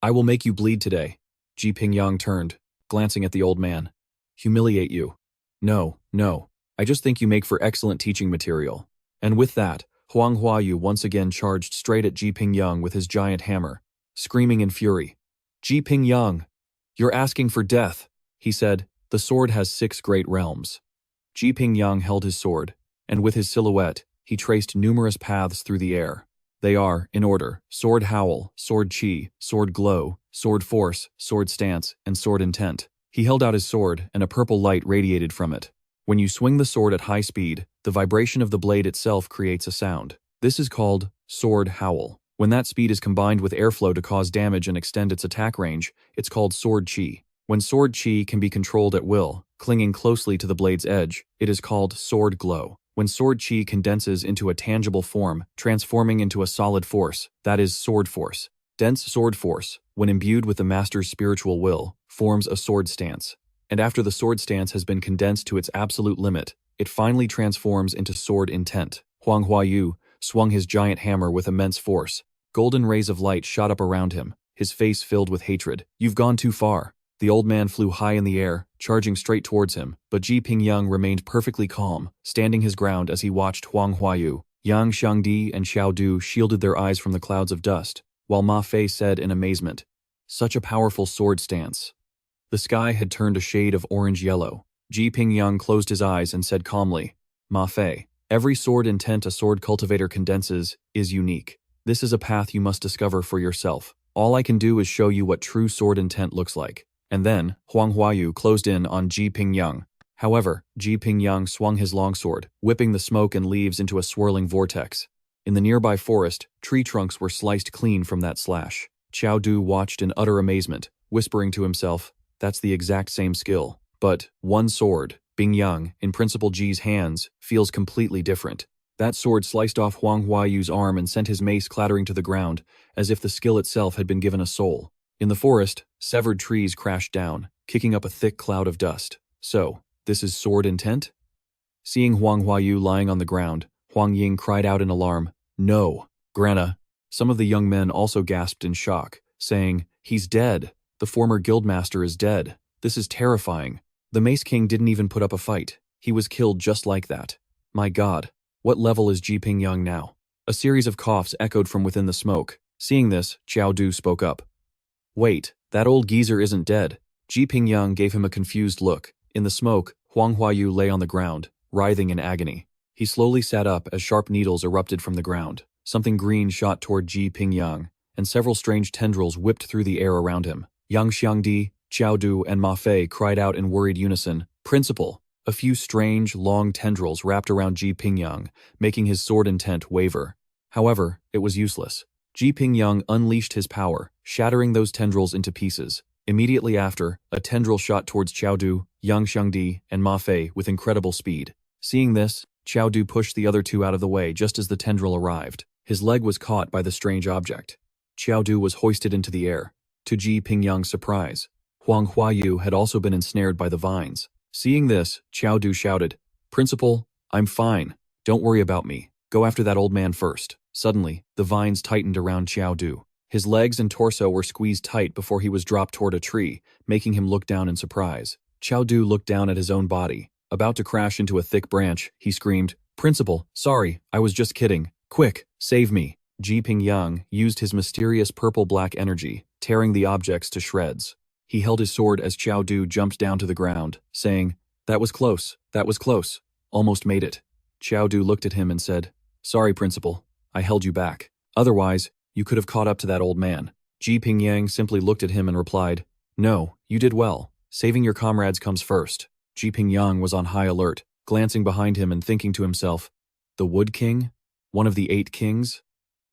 I will make you bleed today." Ji Pingyang turned, glancing at the old man. "Humiliate you? No, no. I just think you make for excellent teaching material." And with that, Huang Huayu once again charged straight at Ji Pingyang with his giant hammer, screaming in fury. "Ji Pingyang, you're asking for death," he said. "The sword has 6 great realms." Ji Pingyang held his sword, and with his silhouette, He traced numerous paths through the air. They are, in order, sword howl, sword chi, sword glow, sword force, sword stance, and sword intent. He held out his sword, and a purple light radiated from it. When you swing the sword at high speed, the vibration of the blade itself creates a sound. This is called sword howl. When that speed is combined with airflow to cause damage and extend its attack range, it's called sword chi. When sword chi can be controlled at will, clinging closely to the blade's edge, it is called sword glow. When sword chi condenses into a tangible form, transforming into a solid force, that is sword force. Dense sword force, when imbued with the master's spiritual will, forms a sword stance. And after the sword stance has been condensed to its absolute limit, it finally transforms into sword intent. Huang Huayu swung his giant hammer with immense force. Golden rays of light shot up around him, his face filled with hatred. "You've gone too far." The old man flew high in the air, charging straight towards him, but Ji Pingyang remained perfectly calm, standing his ground as he watched Huang Huayu. Yang Xiangdi and Xiao Du shielded their eyes from the clouds of dust, while Ma Fei said in amazement, "Such a powerful sword stance." The sky had turned a shade of orange-yellow. Ji Pingyang closed his eyes and said calmly, "Ma Fei, every sword intent a sword cultivator condenses is unique. This is a path you must discover for yourself. All I can do is show you what true sword intent looks like." And then, Huang Huayu closed in on Ji Pingyang. However, Ji Pingyang swung his longsword, whipping the smoke and leaves into a swirling vortex. In the nearby forest, tree trunks were sliced clean from that slash. Qiao Du watched in utter amazement, whispering to himself, "That's the exact same skill. But one sword, Bingyang, in Principal Ji's hands, feels completely different." That sword sliced off Huang Huayu's arm and sent his mace clattering to the ground, as if the skill itself had been given a soul. In the forest, severed trees crashed down, kicking up a thick cloud of dust. "So, this is sword intent?" Seeing Huang Huayu lying on the ground, Huang Ying cried out in alarm, "No, Grana." Some of the young men also gasped in shock, saying, "He's dead. The former guildmaster is dead. This is terrifying. The Mace King didn't even put up a fight. He was killed just like that. My God, what level is Ji Pingyang now?" A series of coughs echoed from within the smoke. Seeing this, Qiao Du spoke up. "Wait, that old geezer isn't dead." Ji Pingyang gave him a confused look. In the smoke, Huang Huayu lay on the ground, writhing in agony. He slowly sat up as sharp needles erupted from the ground. Something green shot toward Ji Pingyang, and several strange tendrils whipped through the air around him. Yang Xiangdi, Qiao Du, and Ma Fei cried out in worried unison, "Principal!" A few strange, long tendrils wrapped around Ji Pingyang, making his sword intent waver. However, it was useless. Ji Pingyang unleashed his power, shattering those tendrils into pieces. Immediately after, a tendril shot towards Qiao Du, Yang Xiangdi, and Ma Fei with incredible speed. Seeing this, Qiao Du pushed the other two out of the way just as the tendril arrived. His leg was caught by the strange object. Qiao Du was hoisted into the air. To Ji Pingyang's surprise, Huang Huayu had also been ensnared by the vines. Seeing this, Qiao Du shouted, "Principal, I'm fine. Don't worry about me. Go after that old man first." Suddenly, the vines tightened around Qiao Du. His legs and torso were squeezed tight before he was dropped toward a tree, making him look down in surprise. Qiao Du looked down at his own body. About to crash into a thick branch, he screamed, "Principal, sorry, I was just kidding. Quick, save me." Ji Pingyang used his mysterious purple-black energy, tearing the objects to shreds. He held his sword as Qiao Du jumped down to the ground, saying, "That was close, that was close. Almost made it." Qiao Du looked at him and said, "Sorry, Principal. I held you back. Otherwise, you could have caught up to that old man." Ji Pingyang simply looked at him and replied, "No, you did well. Saving your comrades comes first." Ji Pingyang was on high alert, glancing behind him and thinking to himself, "The Wood King? One of the 8 kings?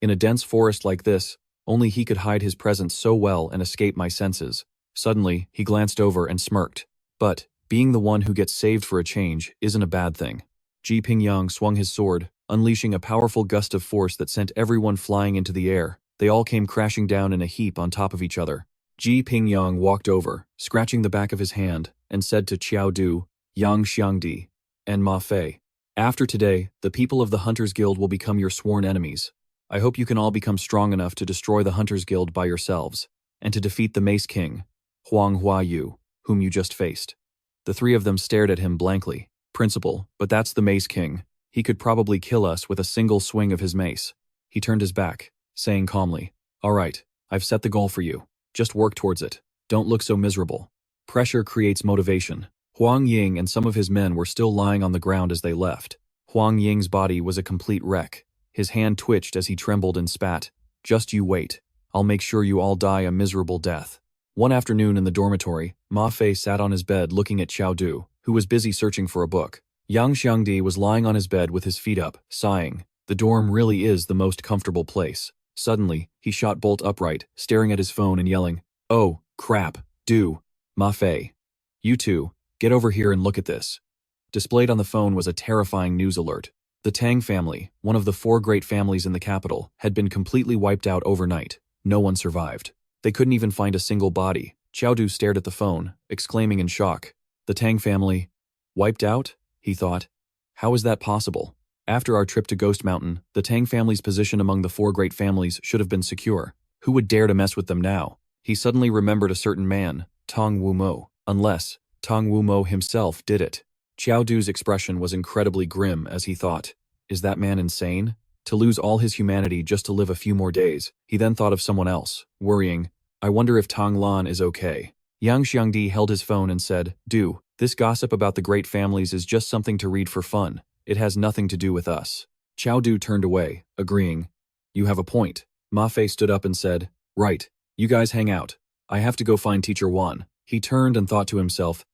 In a dense forest like this, only he could hide his presence so well and escape my senses." Suddenly, he glanced over and smirked. But, being the one who gets saved for a change isn't a bad thing. Ji Pingyang swung his sword, unleashing a powerful gust of force that sent everyone flying into the air. They all came crashing down in a heap on top of each other. Ji Pingyang walked over, scratching the back of his hand, and said to Qiao Du, Yang Xiangdi, and Ma Fei, "After today, the people of the Hunters Guild will become your sworn enemies. I hope you can all become strong enough to destroy the Hunters Guild by yourselves, and to defeat the Mace King, Huang Huayu, whom you just faced." The three of them stared at him blankly. "Principal, but that's the Mace King. He could probably kill us with a single swing of his mace." He turned his back, saying calmly, "All right, I've set the goal for you. Just work towards it. Don't look so miserable." Pressure creates motivation. Huang Ying and some of his men were still lying on the ground as they left. Huang Ying's body was a complete wreck. His hand twitched as he trembled and spat. "Just you wait. I'll make sure you all die a miserable death." One afternoon in the dormitory, Ma Fei sat on his bed looking at Qiao Du, who was busy searching for a book. Yang Xiangdi was lying on his bed with his feet up, sighing. The dorm really is the most comfortable place. Suddenly, he shot bolt upright, staring at his phone and yelling, "Oh, crap, Du. Ma Fei. You two, get over here and look at this." Displayed on the phone was a terrifying news alert. The Tang family, one of the 4 great families in the capital, had been completely wiped out overnight. No one survived. They couldn't even find a single body. Qiao Du stared at the phone, exclaiming in shock. The Tang family? Wiped out? He thought. How is that possible? After our trip to Ghost Mountain, the Tang family's position among the 4 great families should have been secure. Who would dare to mess with them now? He suddenly remembered a certain man, Tong Wumo. Unless Tong Wumo himself did it. Qiao Du's expression was incredibly grim as he thought, is that man insane? To lose all his humanity just to live a few more days. He then thought of someone else, worrying, I wonder if Tong Lan is okay. Yang Xiangdi held his phone and said, Du, this gossip about the great families is just something to read for fun. It has nothing to do with us. Qiao Du turned away, agreeing. You have a point. Ma Fei stood up and said, Right, you guys hang out. I have to go find Teacher Wan. He turned and thought to himself,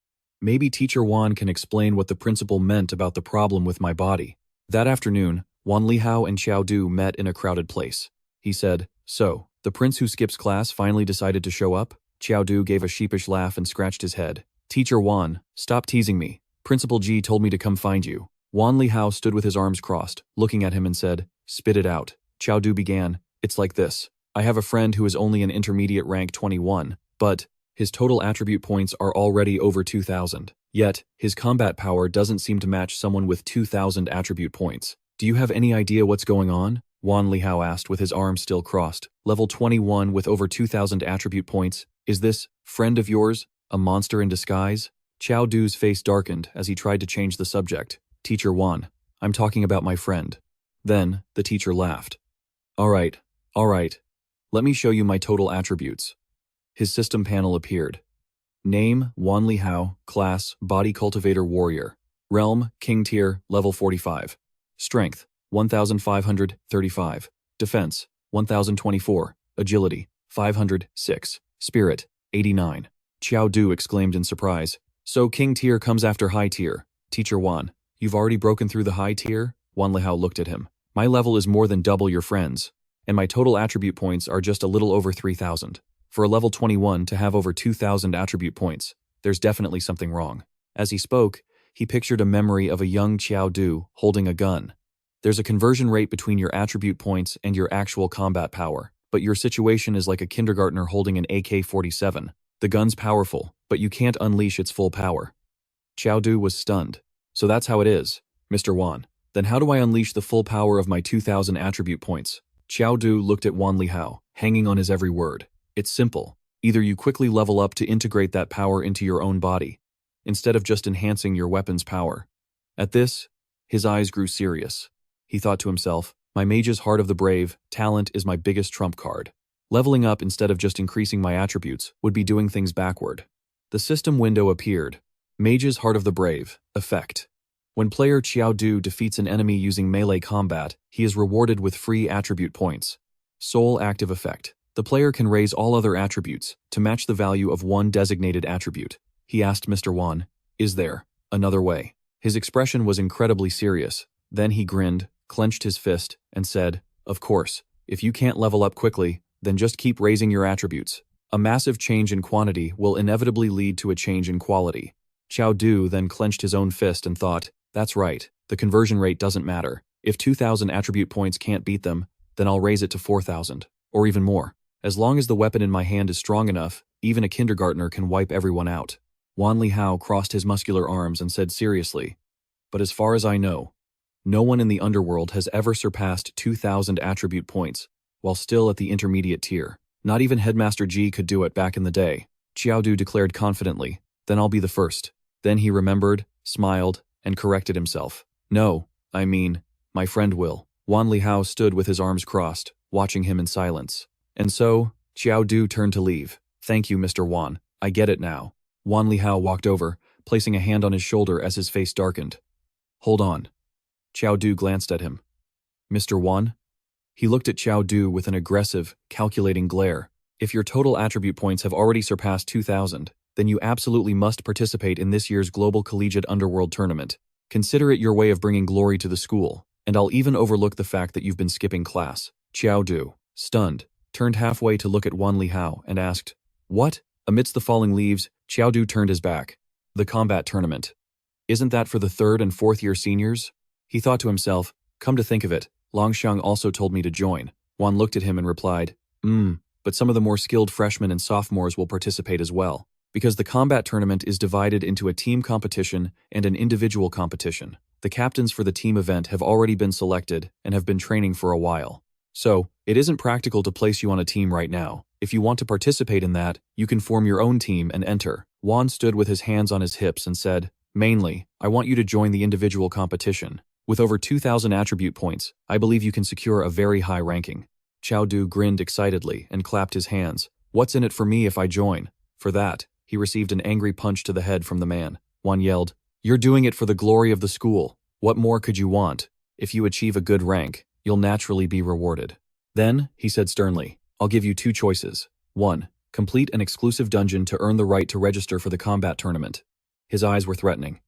maybe Teacher Wan can explain what the principal meant about the problem with my body. That afternoon, Wan Lihao and Qiao Du met in a crowded place. He said, So, the prince who skips class finally decided to show up? Qiao Du gave a sheepish laugh and scratched his head. Teacher Wan, stop teasing me. Principal Ji told me to come find you. Wan Lihao stood with his arms crossed, looking at him and said, Spit it out. Qiao Du began, It's like this. I have a friend who is only an intermediate rank 21, but his total attribute points are already over 2,000. Yet, his combat power doesn't seem to match someone with 2,000 attribute points. Do you have any idea what's going on? Wan Lihao asked with his arms still crossed. Level 21 with over 2,000 attribute points. Is this friend of yours a monster in disguise? Qiao Du's face darkened as he tried to change the subject. Teacher Wan, I'm talking about my friend. Then, the teacher laughed. All right. Let me show you my total attributes. His system panel appeared. Name, Wan Lihao, class, Body Cultivator Warrior. Realm, King Tier, level 45. Strength, 1,535. Defense, 1,024. Agility, 506. Spirit, 89. Qiao Du exclaimed in surprise. So King Tier comes after High Tier. Teacher Wan, you've already broken through the High Tier? Wan Lihao looked at him. My level is more than double your friend's, and my total attribute points are just a little over 3,000. For a level 21 to have over 2,000 attribute points, there's definitely something wrong. As he spoke, he pictured a memory of a young Qiao Du holding a gun. There's a conversion rate between your attribute points and your actual combat power, but your situation is like a kindergartner holding an AK-47. The gun's powerful, but you can't unleash its full power. Qiao Du was stunned. So that's how it is, Mr. Wan. Then how do I unleash the full power of my 2,000 attribute points? Qiao Du looked at Wan Lihao, hanging on his every word. It's simple. Either you quickly level up to integrate that power into your own body, instead of just enhancing your weapon's power. At this, his eyes grew serious. He thought to himself, my Mage's Heart of the Brave talent is my biggest trump card. Leveling up instead of just increasing my attributes would be doing things backward. The system window appeared. Mage's Heart of the Brave effect. When player Qiao Du defeats an enemy using melee combat, he is rewarded with free attribute points. Sole active effect. The player can raise all other attributes to match the value of one designated attribute. He asked Mr. Wan, Is there another way? His expression was incredibly serious. Then he grinned, clenched his fist, and said, Of course, if you can't level up quickly, then just keep raising your attributes. A massive change in quantity will inevitably lead to a change in quality. Qiao Du then clenched his own fist and thought, That's right, the conversion rate doesn't matter. If 2,000 attribute points can't beat them, then I'll raise it to 4,000, or even more. As long as the weapon in my hand is strong enough, even a kindergartner can wipe everyone out. Wan Lihao crossed his muscular arms and said seriously, But as far as I know, no one in the underworld has ever surpassed 2,000 attribute points, while still at the intermediate tier. Not even Headmaster Ji could do it back in the day. Qiao Du declared confidently, Then I'll be the first. Then he remembered, smiled, and corrected himself. No, I mean, my friend will. Wan Lihao stood with his arms crossed, watching him in silence. And so, Qiao Du turned to leave. Thank you, Mr. Wan. I get it now. Wan Lihao walked over, placing a hand on his shoulder as his face darkened. Hold on. Qiao Du glanced at him. Mr. Wan? He looked at Qiao Du with an aggressive, calculating glare. If your total attribute points have already surpassed 2,000, then you absolutely must participate in this year's Global Collegiate Underworld Tournament. Consider it your way of bringing glory to the school, and I'll even overlook the fact that you've been skipping class. Qiao Du, stunned, turned halfway to look at Wan Lihao and asked, What? Amidst the falling leaves, Qiao Du turned his back. The combat tournament. Isn't that for the 3rd and 4th year seniors? He thought to himself, come to think of it, Longxiang also told me to join. Wan looked at him and replied, but some of the more skilled freshmen and sophomores will participate as well, because the combat tournament is divided into a team competition and an individual competition. The captains for the team event have already been selected and have been training for a while. So, it isn't practical to place you on a team right now. If you want to participate in that, you can form your own team and enter. Wan stood with his hands on his hips and said, Mainly, I want you to join the individual competition. With over 2,000 attribute points, I believe you can secure a very high ranking. Qiao Du grinned excitedly and clapped his hands. What's in it for me if I join? For that, he received an angry punch to the head from the man. Wan yelled, You're doing it for the glory of the school. What more could you want? If you achieve a good rank, you'll naturally be rewarded. Then, he said sternly, I'll give you 2 choices. 1. Complete an exclusive dungeon to earn the right to register for the combat tournament. His eyes were threatening.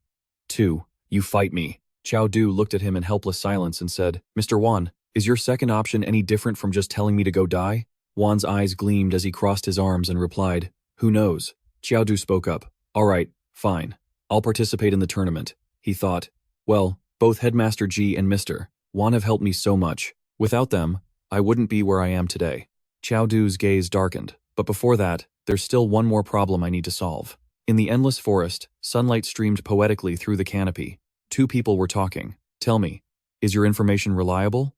2. You fight me. Qiao Du looked at him in helpless silence and said, Mr. Wan, is your second option any different from just telling me to go die? Wan's eyes gleamed as he crossed his arms and replied, Who knows? Qiao Du spoke up. All right, fine. I'll participate in the tournament. He thought, well, both Headmaster Ji and Mr. Wan have helped me so much. Without them, I wouldn't be where I am today. Qiao Du's gaze darkened, but before that, there's still one more problem I need to solve. In the endless forest, sunlight streamed poetically through the canopy. 2 people were talking. Tell me, is your information reliable?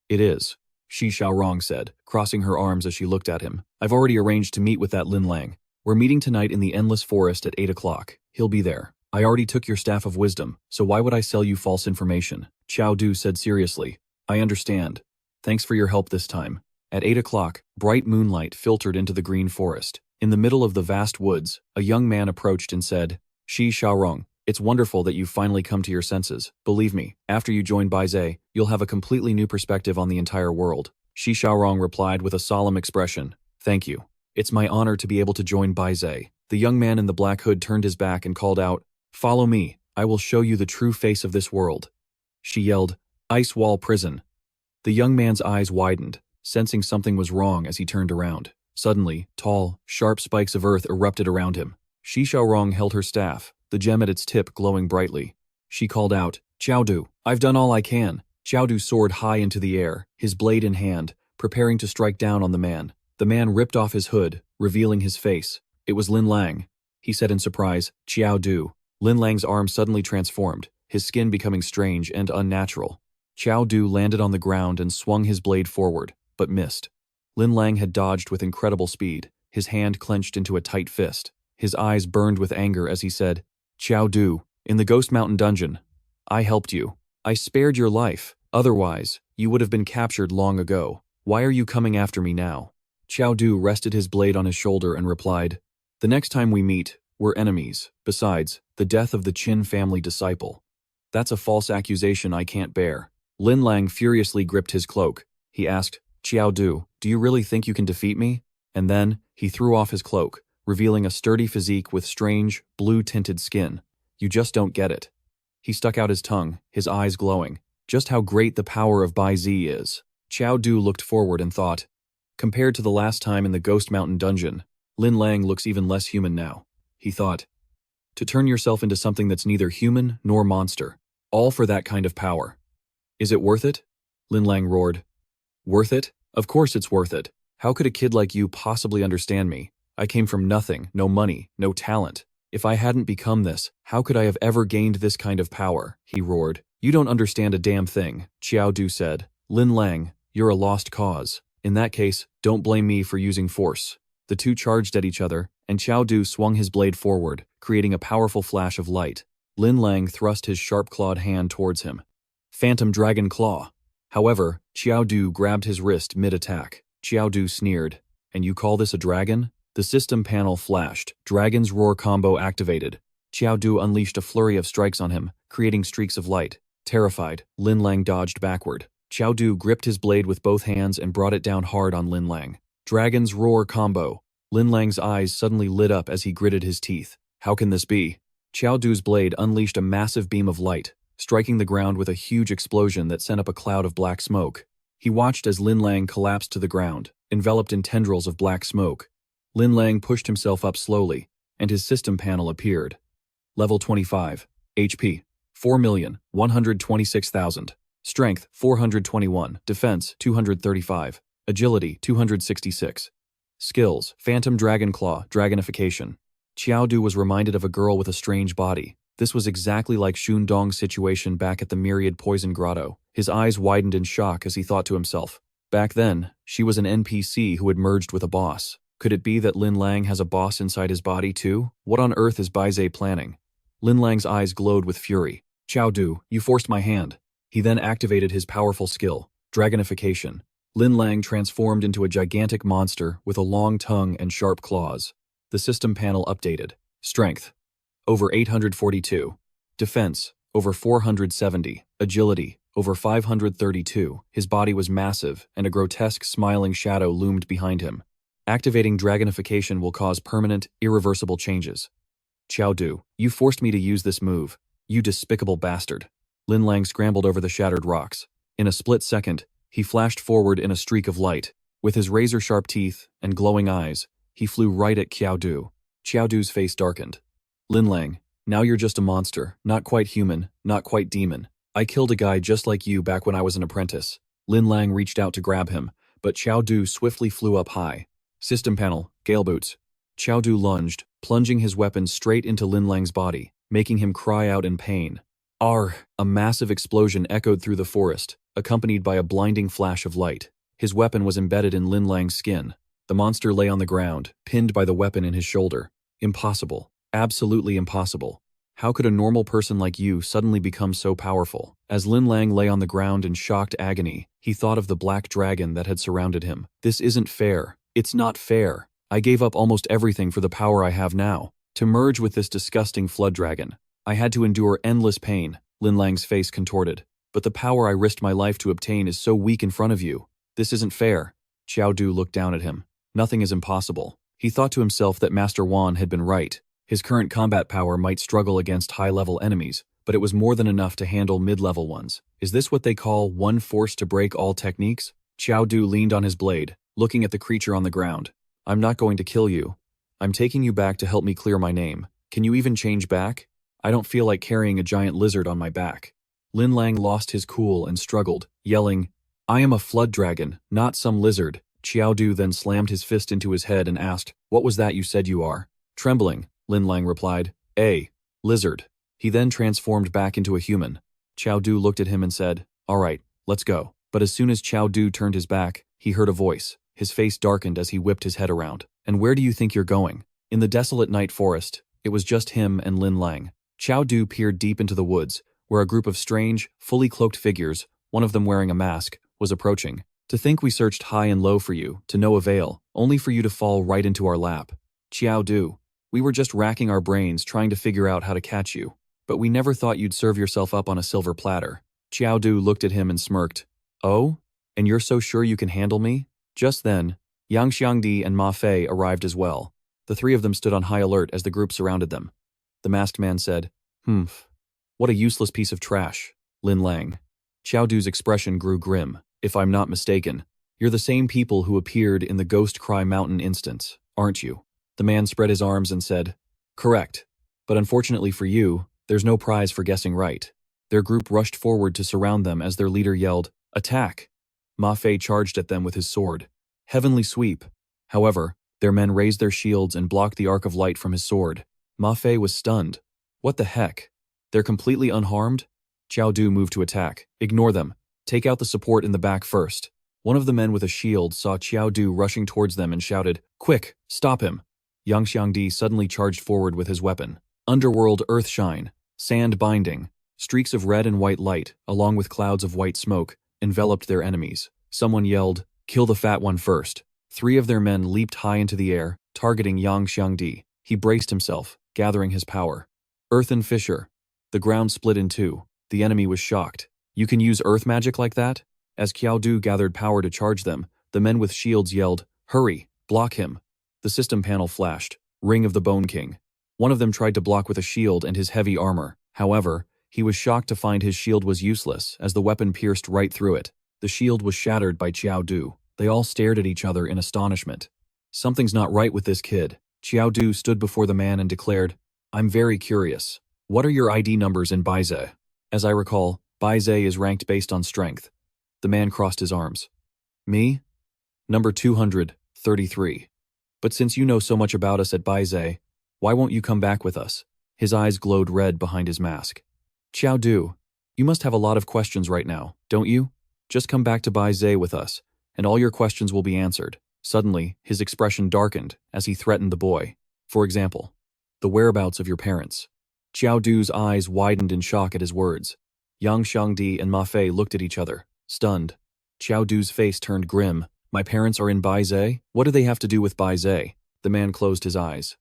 It is, Shi Xiaorong said, crossing her arms as she looked at him. I've already arranged to meet with that Lin Lang. We're meeting tonight in the endless forest at 8 o'clock. He'll be there. I already took your staff of wisdom, so why would I sell you false information? Qiao Du said seriously. I understand. Thanks for your help this time. At 8 o'clock, bright moonlight filtered into the green forest. In the middle of the vast woods, a young man approached and said, Shi Xiaorong, it's wonderful that you've finally come to your senses. Believe me, after you join Bise, you'll have a completely new perspective on the entire world. Shi Xiaorong replied with a solemn expression. Thank you. It's my honor to be able to join Bise. The young man in the black hood turned his back and called out, Follow me, I will show you the true face of this world. She yelled, Ice Wall Prison. The young man's eyes widened, sensing something was wrong as he turned around. Suddenly, tall, sharp spikes of earth erupted around him. Shi Xiaorong held her staff, the gem at its tip glowing brightly. She called out, Qiao Du, I've done all I can. Qiao Du soared high into the air, his blade in hand, preparing to strike down on the man. The man ripped off his hood, revealing his face. It was Lin Lang. He said in surprise, Qiao Du. Lin Lang's arm suddenly transformed, his skin becoming strange and unnatural. Qiao Du landed on the ground and swung his blade forward, but missed. Lin Lang had dodged with incredible speed, his hand clenched into a tight fist. His eyes burned with anger as he said, Qiao Du, in the Ghost Mountain dungeon, I helped you. I spared your life. Otherwise, you would have been captured long ago. Why are you coming after me now? Qiao Du rested his blade on his shoulder and replied, The next time we meet, we're enemies. Besides, the death of the Qin family disciple. That's a false accusation I can't bear. Lin Lang furiously gripped his cloak. He asked, Qiao Du, do you really think you can defeat me? And then, he threw off his cloak, revealing a sturdy physique with strange, blue-tinted skin. You just don't get it. He stuck out his tongue, his eyes glowing. Just how great the power of Bise is. Qiao Du looked forward and thought, compared to the last time in the Ghost Mountain dungeon, Lin Lang looks even less human now. He thought, to turn yourself into something that's neither human nor monster, all for that kind of power. Is it worth it? Lin Lang roared. Worth it? Of course it's worth it. How could a kid like you possibly understand me? I came from nothing, no money, no talent. If I hadn't become this, how could I have ever gained this kind of power? He roared. You don't understand a damn thing, Qiao Du said. Lin Lang, you're a lost cause. In that case, don't blame me for using force. The two charged at each other, and Qiao Du swung his blade forward, creating a powerful flash of light. Lin Lang thrust his sharp-clawed hand towards him. Phantom Dragon Claw. However, Qiao Du grabbed his wrist mid-attack. Qiao Du sneered. And you call this a dragon? The system panel flashed. Dragon's Roar combo activated. Qiao Du unleashed a flurry of strikes on him, creating streaks of light. Terrified, Lin Lang dodged backward. Qiao Du gripped his blade with both hands and brought it down hard on Lin Lang. Dragon's Roar combo. Lin Lang's eyes suddenly lit up as he gritted his teeth. How can this be? Qiao Du's blade unleashed a massive beam of light, striking the ground with a huge explosion that sent up a cloud of black smoke. He watched as Lin Lang collapsed to the ground, enveloped in tendrils of black smoke. Lin Lang pushed himself up slowly, and his system panel appeared. Level 25. HP. 4,126,000. Strength, 421. Defense, 235. Agility, 266. Skills, Phantom Dragon Claw, Dragonification. Qiao Du was reminded of a girl with a strange body. This was exactly like Xun Dong's situation back at the Myriad Poison Grotto. His eyes widened in shock as he thought to himself. Back then, she was an NPC who had merged with a boss. Could it be that Lin Lang has a boss inside his body too? What on earth is Bise planning? Lin Lang's eyes glowed with fury. Qiao Du, you forced my hand. He then activated his powerful skill, Dragonification. Lin Lang transformed into a gigantic monster with a long tongue and sharp claws. The system panel updated. Strength, over 842. Defense, over 470. Agility, over 532. His body was massive, and a grotesque smiling shadow loomed behind him. Activating Dragonification will cause permanent, irreversible changes. Qiao Du, you forced me to use this move. You despicable bastard. Lin Lang scrambled over the shattered rocks. In a split second, he flashed forward in a streak of light. With his razor-sharp teeth and glowing eyes, he flew right at Qiao Du. Qiao Du's face darkened. Lin Lang, now you're just a monster, not quite human, not quite demon. I killed a guy just like you back when I was an apprentice. Lin Lang reached out to grab him, but Qiao Du swiftly flew up high. System panel, Gale Boots. Qiao Du lunged, plunging his weapon straight into Lin Lang's body, making him cry out in pain. Arr! A massive explosion echoed through the forest, accompanied by a blinding flash of light. His weapon was embedded in Lin Lang's skin. The monster lay on the ground, pinned by the weapon in his shoulder. Impossible. Absolutely impossible. How could a normal person like you suddenly become so powerful? As Lin Lang lay on the ground in shocked agony, he thought of the black dragon that had surrounded him. This isn't fair. It's not fair. I gave up almost everything for the power I have now. To merge with this disgusting flood dragon, I had to endure endless pain. Lin Lang's face contorted. But the power I risked my life to obtain is so weak in front of you. This isn't fair. Qiao Du looked down at him. Nothing is impossible. He thought to himself that Master Wan had been right. His current combat power might struggle against high-level enemies, but it was more than enough to handle mid-level ones. Is this what they call one force to break all techniques? Qiao Du leaned on his blade, looking at the creature on the ground. I'm not going to kill you. I'm taking you back to help me clear my name. Can you even change back? I don't feel like carrying a giant lizard on my back. Lin Lang lost his cool and struggled, yelling, I am a flood dragon, not some lizard. Qiao Du then slammed his fist into his head and asked, What was that you said you are? Trembling, Lin Lang replied, lizard. He then transformed back into a human. Qiao Du looked at him and said, All right, let's go. But as soon as Qiao Du turned his back, he heard a voice. His face darkened as he whipped his head around. And where do you think you're going? In the desolate night forest, it was just him and Lin Lang. Qiao Du peered deep into the woods, where a group of strange, fully cloaked figures, one of them wearing a mask, was approaching. To think we searched high and low for you, to no avail, only for you to fall right into our lap. Qiao Du, we were just racking our brains trying to figure out how to catch you, but we never thought you'd serve yourself up on a silver platter. Qiao Du looked at him and smirked. Oh? And you're so sure you can handle me? Just then, Yang Xiangdi and Ma Fei arrived as well. The three of them stood on high alert as the group surrounded them. The masked man said, What a useless piece of trash, Lin Lang. Qiao Du's expression grew grim. If I'm not mistaken, you're the same people who appeared in the Ghost Cry Mountain instance, aren't you? The man spread his arms and said, Correct. But unfortunately for you, there's no prize for guessing right. Their group rushed forward to surround them as their leader yelled, Attack! Ma Fei charged at them with his sword. Heavenly sweep. However, their men raised their shields and blocked the arc of light from his sword. Ma Fei was stunned. What the heck? They're completely unharmed? Qiao Du moved to attack. Ignore them. Take out the support in the back first. One of the men with a shield saw Qiao Du rushing towards them and shouted, Quick, stop him. Yang Xiangdi suddenly charged forward with his weapon. Underworld earthshine, sand binding, streaks of red and white light, along with clouds of white smoke, enveloped their enemies. Someone yelled, Kill the fat one first. Three of their men leaped high into the air, targeting Yang Xiangdi. He braced himself, gathering his power. Earthen fissure. The ground split in two. The enemy was shocked. You can use earth magic like that? As Qiao Du gathered power to charge them, the men with shields yelled, "Hurry, block him." The system panel flashed. Ring of the Bone King. One of them tried to block with a shield and his heavy armor. However, he was shocked to find his shield was useless as the weapon pierced right through it. The shield was shattered by Qiao Du. They all stared at each other in astonishment. Something's not right with this kid. Qiao Du stood before the man and declared, "I'm very curious. What are your ID numbers in Bise?" As I recall, Bise is ranked based on strength. The man crossed his arms. "Me? Number 233. But since you know so much about us at Bise, why won't you come back with us?" His eyes glowed red behind his mask. "Qiao Du, you must have a lot of questions right now, don't you? Just come back to Bise with us, and all your questions will be answered." Suddenly, his expression darkened as he threatened the boy. "For example, the whereabouts of your parents." Qiao Du's eyes widened in shock at his words. Yang Xiangdi and Ma Fei looked at each other, stunned. Qiao Du's face turned grim. "My parents are in Bise? What do they have to do with Bise?" The man closed his eyes.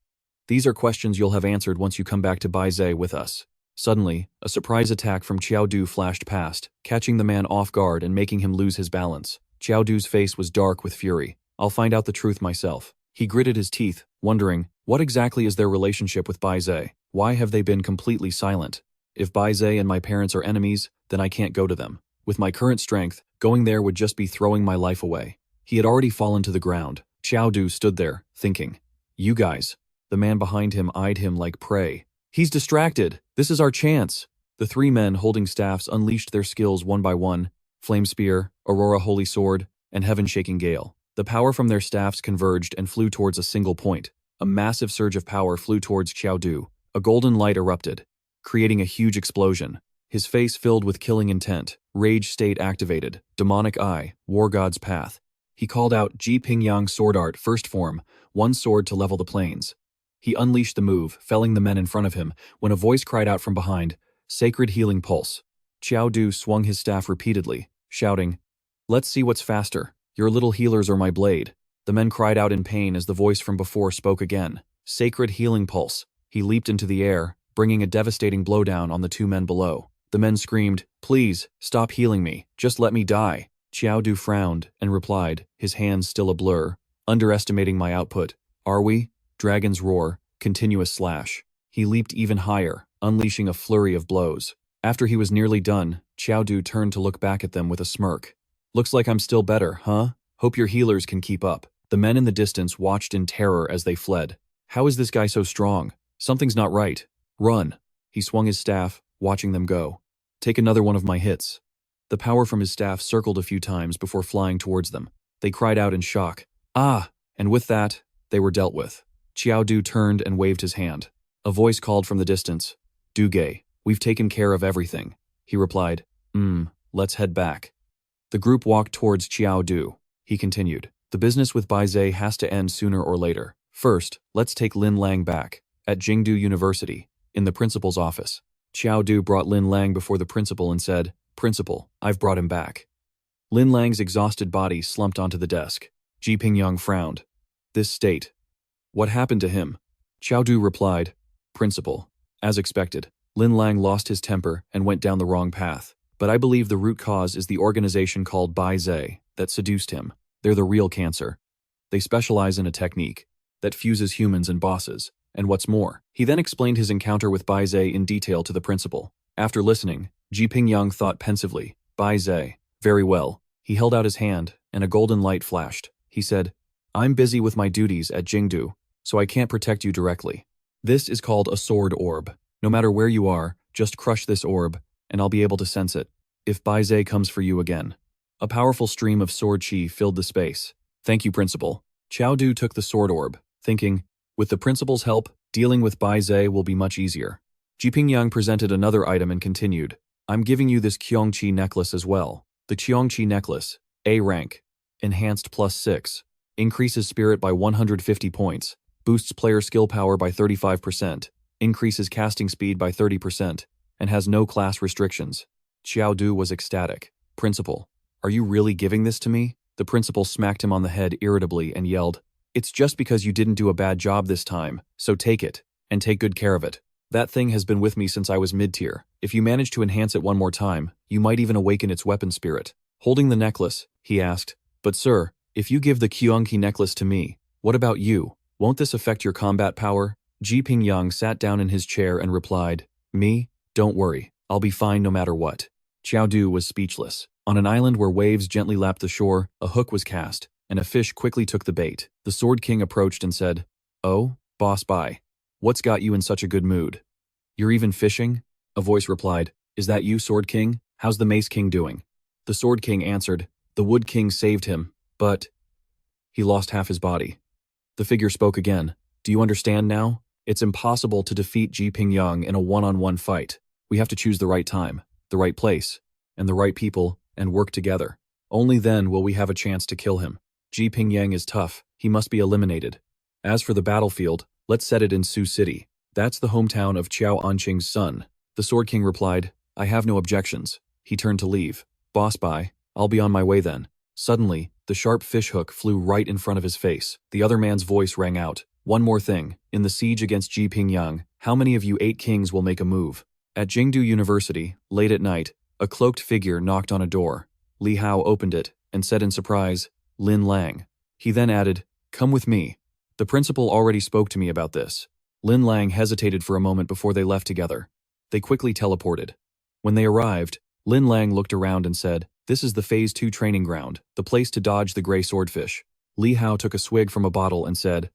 "These are questions you'll have answered once you come back to Bise with us." Suddenly, a surprise attack from Qiao Du flashed past, catching the man off guard and making him lose his balance. Qiao Du's face was dark with fury. "I'll find out the truth myself." He gritted his teeth, wondering, what exactly is their relationship with Bise? Why have they been completely silent? If Bise and my parents are enemies, then I can't go to them. With my current strength, going there would just be throwing my life away. He had already fallen to the ground. Qiao Du stood there, thinking, "You guys." The man behind him eyed him like prey. "He's distracted. This is our chance." The three men holding staffs unleashed their skills one by one: Flame Spear, Aurora Holy Sword, and Heaven Shaking Gale. The power from their staffs converged and flew towards a single point. A massive surge of power flew towards Qiao Du. A golden light erupted, creating a huge explosion. His face filled with killing intent, rage state activated, demonic eye, war god's path. He called out Ji Pingyang Sword Art First Form, one sword to level the plains. He unleashed the move, felling the men in front of him, when a voice cried out from behind, "Sacred Healing Pulse." Qiao Du swung his staff repeatedly, shouting, "Let's see what's faster. Your little healers or my blade." The men cried out in pain as the voice from before spoke again. "Sacred Healing Pulse." He leaped into the air, bringing a devastating blowdown on the two men below. The men screamed, "Please, stop healing me. Just let me die." Qiao Du frowned and replied, his hands still a blur, "Underestimating my output, are we?" Dragon's roar, continuous slash. He leaped even higher, unleashing a flurry of blows. After he was nearly done, Qiao Du turned to look back at them with a smirk. "Looks like I'm still better, huh? Hope your healers can keep up." The men in the distance watched in terror as they fled. "How is this guy so strong? Something's not right. Run." He swung his staff, watching them go. "Take another one of my hits." The power from his staff circled a few times before flying towards them. They cried out in shock, "Ah!" And with that, they were dealt with. Qiao Du turned and waved his hand. A voice called from the distance, "Duge, we've taken care of everything." He replied, Let's head back." The group walked towards Qiao Du. He continued, "The business with Bise has to end sooner or later. First, let's take Lin Lang back. At Jingdu University, in the principal's office." Qiao Du brought Lin Lang before the principal and said, "Principal, I've brought him back." Lin Lang's exhausted body slumped onto the desk. Ji Pingyang frowned. "This state. What happened to him?" Qiao Du replied, "Principal, as expected, Lin Lang lost his temper and went down the wrong path. But I believe the root cause is the organization called Bise that seduced him. They're the real cancer. They specialize in a technique that fuses humans and bosses. And what's more," he then explained his encounter with Bise in detail to the principal. After listening, Ji Pingyang thought pensively, "Bise, very well." He held out his hand, and a golden light flashed. He said, "I'm busy with my duties at Jingdu, so I can't protect you directly. This is called a sword orb. No matter where you are, just crush this orb, and I'll be able to sense it. If Bise comes for you again." A powerful stream of sword chi filled the space. "Thank you, Principal." Qiao Du took the sword orb, thinking, with the principal's help, dealing with Bise will be much easier. Ji Pingyang presented another item and continued, "I'm giving you this Qiongqi necklace as well. The Qiongqi necklace, A rank, enhanced +6, increases spirit by 150 points, boosts player skill power by 35%, increases casting speed by 30%, and has no class restrictions." Qiao Du was ecstatic. "Principal, are you really giving this to me?" The principal smacked him on the head irritably and yelled, "It's just because you didn't do a bad job this time, so take it, and take good care of it. That thing has been with me since I was mid-tier. If you manage to enhance it one more time, you might even awaken its weapon spirit. Holding the necklace, he asked, "But sir, if you give the Qiongqi necklace to me, what about you? Won't this affect your combat power?" Ji Pingyang sat down in his chair and replied, "Me? Don't worry, I'll be fine no matter what." Qiao Du was speechless. On an island where waves gently lapped the shore, a hook was cast, and a fish quickly took the bait. The Sword King approached and said, "Oh, boss bye. What's got you in such a good mood? You're even fishing?" A voice replied, "Is that you, Sword King? How's the Mace King doing?" The Sword King answered, "The Wood King saved him, but he lost half his body." The figure spoke again, "Do you understand now? It's impossible to defeat Ji Pingyang in a one-on-one fight. We have to choose the right time, the right place, and the right people, and work together. Only then will we have a chance to kill him. Ji Pingyang is tough, he must be eliminated. As for the battlefield, let's set it in Sioux City. That's the hometown of Qiao Anqing's son." The Sword King replied, "I have no objections." He turned to leave. "Boss bye, I'll be on my way then." Suddenly, the sharp fishhook flew right in front of his face. The other man's voice rang out, "One more thing, in the siege against Ji Pingyang, how many of you 8 kings will make a move?" At Jingdu University, late at night, a cloaked figure knocked on a door. Li Hao opened it and said in surprise, "Lin Lang." He then added, "Come with me. The principal already spoke to me about this." Lin Lang hesitated for a moment before they left together. They quickly teleported. When they arrived, Lin Lang looked around and said, "This is the Phase 2 training ground, the place to dodge the gray swordfish." Li Hao took a swig from a bottle and said,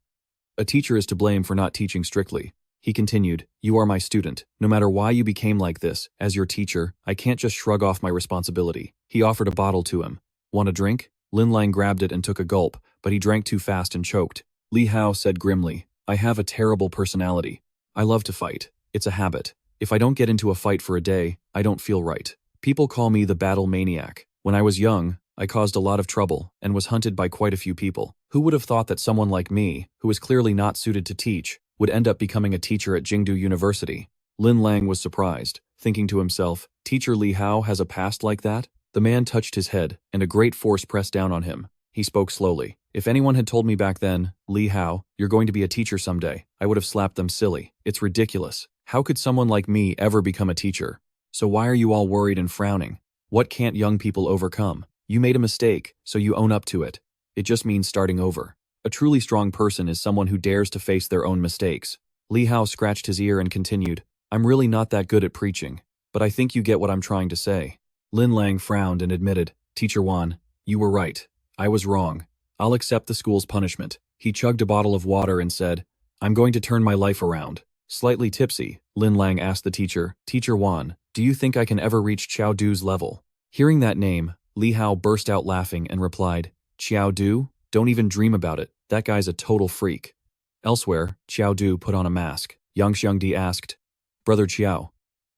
"A teacher is to blame for not teaching strictly." He continued, "You are my student. No matter why you became like this, as your teacher, I can't just shrug off my responsibility." He offered a bottle to him. "Want a drink?" Lin Lang grabbed it and took a gulp, but he drank too fast and choked. Li Hao said grimly, "I have a terrible personality. I love to fight. It's a habit. If I don't get into a fight for a day, I don't feel right. People call me the battle maniac. When I was young, I caused a lot of trouble and was hunted by quite a few people. Who would have thought that someone like me, who is clearly not suited to teach, would end up becoming a teacher at Jingdu University?" Lin Lang was surprised, thinking to himself, "Teacher Li Hao has a past like that?" The man touched his head, and a great force pressed down on him. He spoke slowly. "If anyone had told me back then, Li Hao, you're going to be a teacher someday, I would have slapped them silly. It's ridiculous. How could someone like me ever become a teacher? So why are you all worried and frowning? What can't young people overcome? You made a mistake, so you own up to it. It just means starting over. A truly strong person is someone who dares to face their own mistakes." Li Hao scratched his ear and continued, "I'm really not that good at preaching, but I think you get what I'm trying to say." Lin Lang frowned and admitted, "Teacher Wan, you were right. I was wrong. I'll accept the school's punishment." He chugged a bottle of water and said, "I'm going to turn my life around." Slightly tipsy, Lin Lang asked the teacher, "Teacher Wan, do you think I can ever reach Qiao Du's level?" Hearing that name, Li Hao burst out laughing and replied, "Qiao Du? Don't even dream about it. That guy's a total freak." Elsewhere, Qiao Du put on a mask. Yang Xiangdi asked, "Brother Qiao,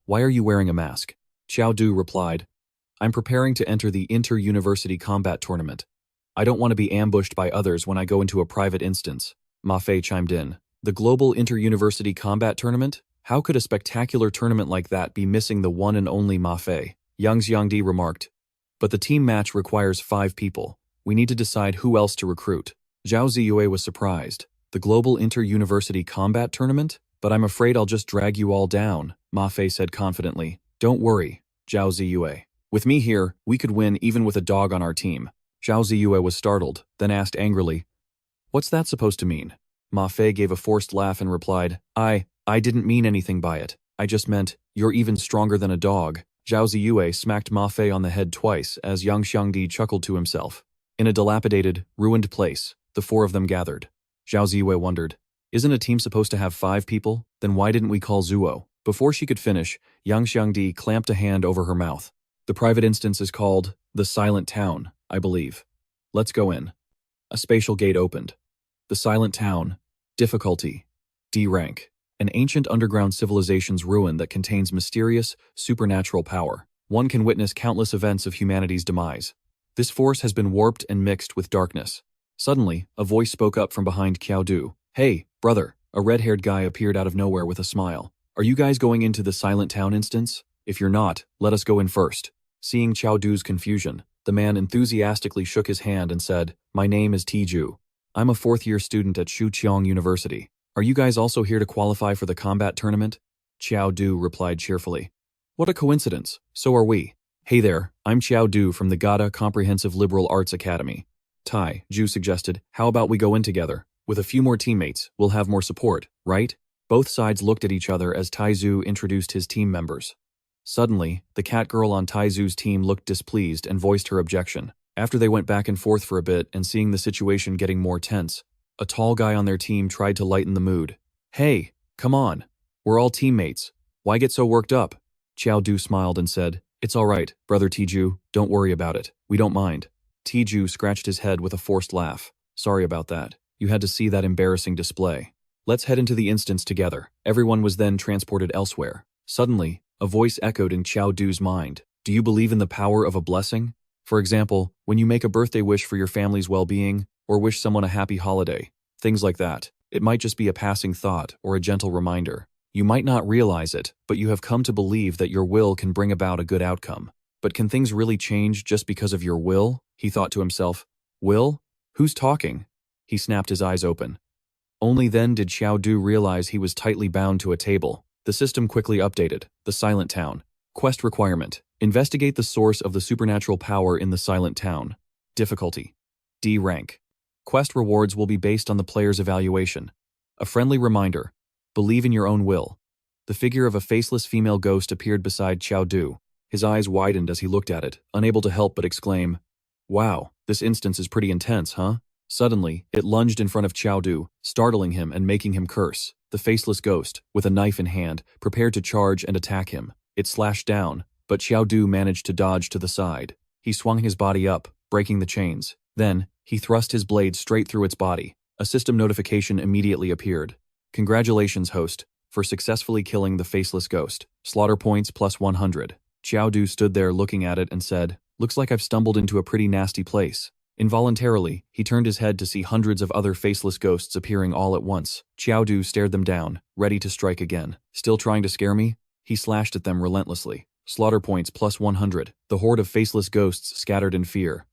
why are you wearing a mask?" Qiao Du replied, "I'm preparing to enter the inter-university combat tournament. I don't want to be ambushed by others when I go into a private instance." Ma Fei chimed in, "The global inter-university combat tournament? How could a spectacular tournament like that be missing the one and only Ma Fei?" Yang Xiangdi remarked, "But the team match requires 5 people. We need to decide who else to recruit." Zhao Ziyue was surprised. "The global inter-university combat tournament? But I'm afraid I'll just drag you all down," Ma Fei said confidently. "Don't worry, Zhao Ziyue. With me here, we could win even with a dog on our team." Zhao Ziyue was startled, then asked angrily, "What's that supposed to mean?" Ma Fei gave a forced laugh and replied, I didn't mean anything by it. I just meant, you're even stronger than a dog." Zhao Ziyue smacked Ma Fei on the head twice as Yang Xiangdi chuckled to himself. In a dilapidated, ruined place, the 4 of them gathered. Zhao Ziyue wondered, "Isn't a team supposed to have 5 people? Then why didn't we call Zuo?" Before she could finish, Yang Xiangdi clamped a hand over her mouth. "The private instance is called the Silent Town, I believe. Let's go in." A spatial gate opened. The Silent Town. Difficulty. D rank. An ancient underground civilization's ruin that contains mysterious, supernatural power. One can witness countless events of humanity's demise. This force has been warped and mixed with darkness. Suddenly, a voice spoke up from behind Qiao Du. "Hey, brother." A red-haired guy appeared out of nowhere with a smile. "Are you guys going into the Silent Town instance? If you're not, let us go in first." Seeing Qiao Du's confusion, the man enthusiastically shook his hand and said, "My name is Tiju. I'm a 4th-year student at Qiao University. Are you guys also here to qualify for the combat tournament?" Qiao Du replied cheerfully. What a coincidence. So are we. Hey there, I'm Qiao Du from the Gada Comprehensive Liberal Arts Academy. Tai, Ju suggested, how about we go in together? With a few more teammates, we'll have more support, right? Both sides looked at each other as Taizu introduced his team members. Suddenly, the cat girl on Taizu's team looked displeased and voiced her objection. After they went back and forth for a bit and seeing the situation getting more tense, a tall guy on their team tried to lighten the mood. Hey, come on. We're all teammates. Why get so worked up? Qiao Du smiled and said, It's all right, brother Tiju, don't worry about it. We don't mind. Tiju scratched his head with a forced laugh. Sorry about that. You had to see that embarrassing display. Let's head into the instance together. Everyone was then transported elsewhere. Suddenly, a voice echoed in Qiao Du's mind. Do you believe in the power of a blessing? For example, when you make a birthday wish for your family's well-being, or wish someone a happy holiday, things like that. It might just be a passing thought or a gentle reminder. You might not realize it, but you have come to believe that your will can bring about a good outcome. But can things really change just because of your will? He thought to himself. Will? Who's talking? He snapped his eyes open. Only then did Qiao Du realize he was tightly bound to a table. The system quickly updated. The Silent Town. Quest requirement. Investigate the source of the supernatural power in the Silent Town. Difficulty. D rank. Quest rewards will be based on the player's evaluation. A friendly reminder. Believe in your own will. The figure of a faceless female ghost appeared beside Qiao Du. His eyes widened as he looked at it, unable to help but exclaim, Wow, this instance is pretty intense, huh? Suddenly, it lunged in front of Qiao Du, startling him and making him curse. The faceless ghost, with a knife in hand, prepared to charge and attack him. It slashed down, but Qiao Du managed to dodge to the side. He swung his body up, breaking the chains. Then, he thrust his blade straight through its body. A system notification immediately appeared. Congratulations, host, for successfully killing the faceless ghost. Slaughter points plus 100. Qiao Du stood there looking at it and said, Looks like I've stumbled into a pretty nasty place. Involuntarily, he turned his head to see hundreds of other faceless ghosts appearing all at once. Qiao Du stared them down, ready to strike again. Still trying to scare me? He slashed at them relentlessly. Slaughter points plus 100. The horde of faceless ghosts scattered in fear.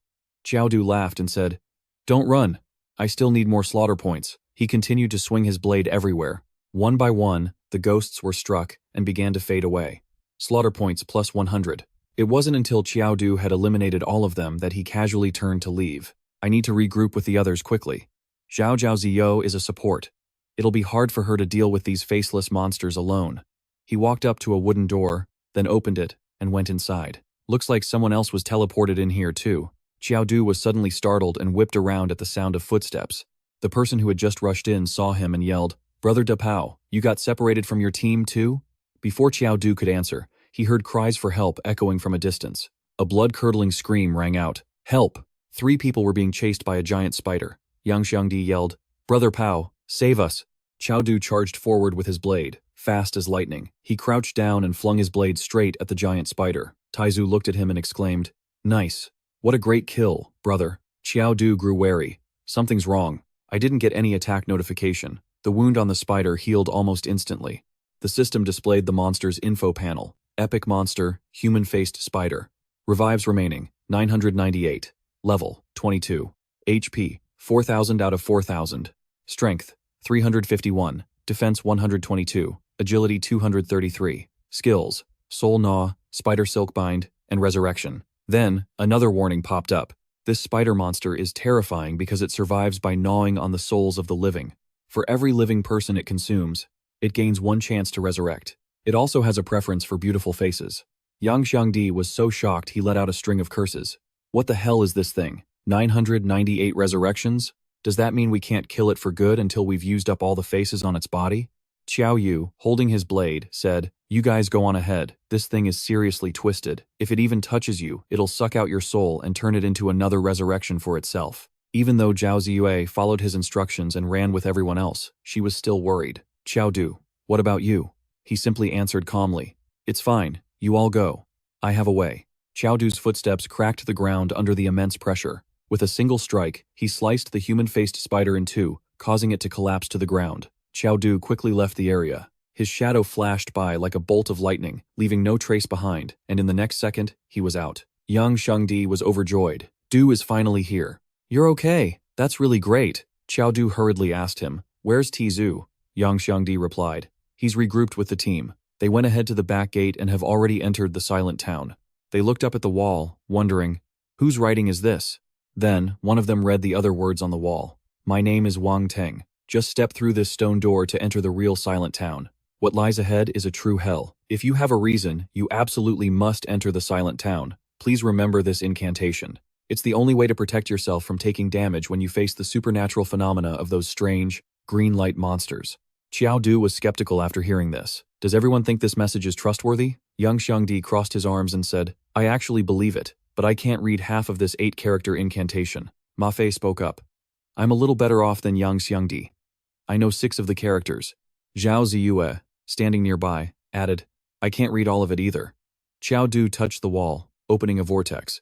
Qiao Du laughed and said, Don't run. I still need more slaughter points. He continued to swing his blade everywhere. One by one, the ghosts were struck and began to fade away. Slaughter points plus 100. It wasn't until Qiao Du had eliminated all of them that he casually turned to leave. I need to regroup with the others quickly. Zhao Zhao Ziyo is a support. It'll be hard for her to deal with these faceless monsters alone. He walked up to a wooden door, then opened it, and went inside. Looks like someone else was teleported in here too. Qiao Du was suddenly startled and whipped around at the sound of footsteps. The person who had just rushed in saw him and yelled, Brother Da Pao, you got separated from your team too? Before Qiao Du could answer, he heard cries for help echoing from a distance. A blood-curdling scream rang out. Help! 3 people were being chased by a giant spider. Yang Xiangdi yelled, Brother Pao, save us! Qiao Du charged forward with his blade, fast as lightning. He crouched down and flung his blade straight at the giant spider. Taizu looked at him and exclaimed, Nice. What a great kill, brother. Qiao Du grew wary. Something's wrong. I didn't get any attack notification. The wound on the spider healed almost instantly. The system displayed the monster's info panel. Epic monster, human-faced spider. Revives remaining, 998. Level, 22. HP, 4,000 out of 4,000. Strength, 351. Defense, 122. Agility, 233. Skills, Soul Gnaw, Spider Silk Bind, and Resurrection. Then, another warning popped up. This spider monster is terrifying because it survives by gnawing on the souls of the living. For every living person it consumes, it gains 1 chance to resurrect. It also has a preference for beautiful faces. Yang Xiangdi was so shocked he let out a string of curses. What the hell is this thing? 998 resurrections? Does that mean we can't kill it for good until we've used up all the faces on its body? Qiao Yu, holding his blade, said, You guys go on ahead. This thing is seriously twisted. If it even touches you, it'll suck out your soul and turn it into another resurrection for itself. Even though Zhao Ziyue followed his instructions and ran with everyone else, she was still worried. Qiao Du, what about you? He simply answered calmly, It's fine, you all go. I have a way. Qiao Du's footsteps cracked the ground under the immense pressure. With a single strike, he sliced the human-faced spider in 2, causing it to collapse to the ground. Qiao Du quickly left the area. His shadow flashed by like a bolt of lightning, leaving no trace behind, and in the next second, he was out. Yang Xiangdi was overjoyed. Du is finally here. You're okay. That's really great. Qiao Du hurriedly asked him, Where's Tizu? Yang Xiangdi replied, He's regrouped with the team. They went ahead to the back gate and have already entered the silent town. They looked up at the wall, wondering, whose writing is this? Then, one of them read the other words on the wall. My name is Wang Teng. Just step through this stone door to enter the real silent town. What lies ahead is a true hell. If you have a reason, you absolutely must enter the silent town. Please remember this incantation. It's the only way to protect yourself from taking damage when you face the supernatural phenomena of those strange, green light monsters. Qiao Du was skeptical after hearing this. Does everyone think this message is trustworthy? Yang Xiangdi crossed his arms and said, I actually believe it, but I can't read half of this 8-character incantation. Ma Fei spoke up. I'm a little better off than Yang Xiangdi. I know 6 of the characters. Zhao Ziyue, standing nearby, added, I can't read all of it either. Qiao Du touched the wall, opening a vortex.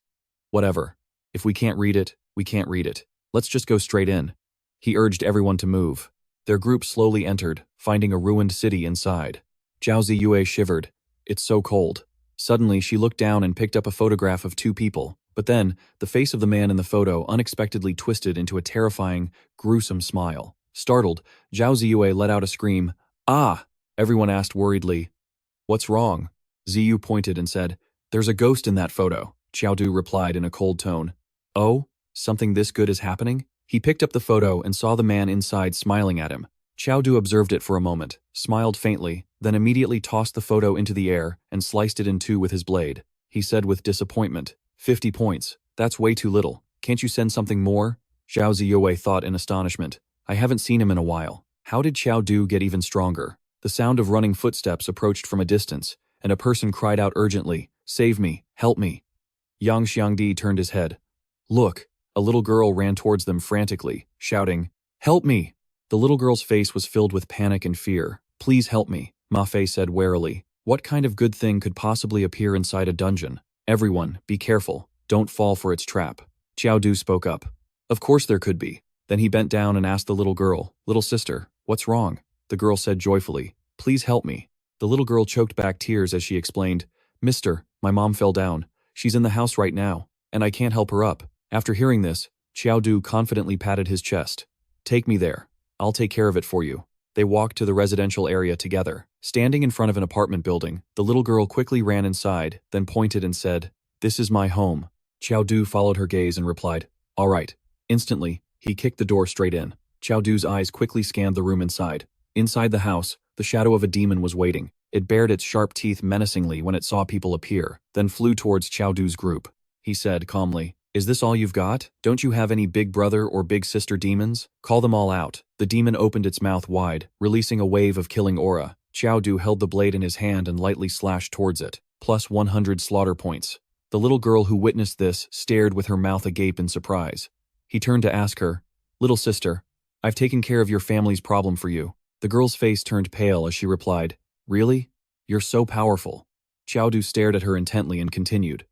Whatever. If we can't read it, we can't read it. Let's just go straight in. He urged everyone to move. Their group slowly entered, finding a ruined city inside. Zhao Ziyue shivered. It's so cold. Suddenly, she looked down and picked up a photograph of 2 people, but then, the face of the man in the photo unexpectedly twisted into a terrifying, gruesome smile. Startled, Zhao Ziyue let out a scream. Ah! Everyone asked worriedly. What's wrong? Ziyu pointed and said, There's a ghost in that photo. Qiao Du replied in a cold tone. Oh? Something this good is happening? He picked up the photo and saw the man inside smiling at him. Qiao Du observed it for a moment, smiled faintly, then immediately tossed the photo into the air and sliced it in 2 with his blade. He said with disappointment, 50 points. That's way too little. Can't you send something more? Zhao Ziyue thought in astonishment. I haven't seen him in a while. How did Qiao Du get even stronger? The sound of running footsteps approached from a distance, and a person cried out urgently, Save me, help me. Yang Xiangdi turned his head. Look, a little girl ran towards them frantically, shouting, Help me! The little girl's face was filled with panic and fear. Please help me, Ma Fei said warily. What kind of good thing could possibly appear inside a dungeon? Everyone, be careful. Don't fall for its trap. Qiao Du spoke up. Of course there could be. Then he bent down and asked the little girl, Little sister, what's wrong? The girl said joyfully, Please help me. The little girl choked back tears as she explained, Mister, my mom fell down. She's in the house right now, and I can't help her up. After hearing this, Qiao Du confidently patted his chest. Take me there. I'll take care of it for you. They walked to the residential area together. Standing in front of an apartment building, the little girl quickly ran inside, then pointed and said, This is my home. Qiao Du followed her gaze and replied, All right. Instantly, he kicked the door straight in. Qiao Du's eyes quickly scanned the room inside. Inside the house, the shadow of a demon was waiting. It bared its sharp teeth menacingly when it saw people appear, then flew towards Qiao Du's group. He said calmly, Is this all you've got? Don't you have any big brother or big sister demons? Call them all out. The demon opened its mouth wide, releasing a wave of killing aura. Qiao Du held the blade in his hand and lightly slashed towards it. Plus 100 slaughter points. The little girl who witnessed this stared with her mouth agape in surprise. He turned to ask her, Little sister, I've taken care of your family's problem for you. The girl's face turned pale as she replied, Really? You're so powerful. Qiao Du stared at her intently and continued,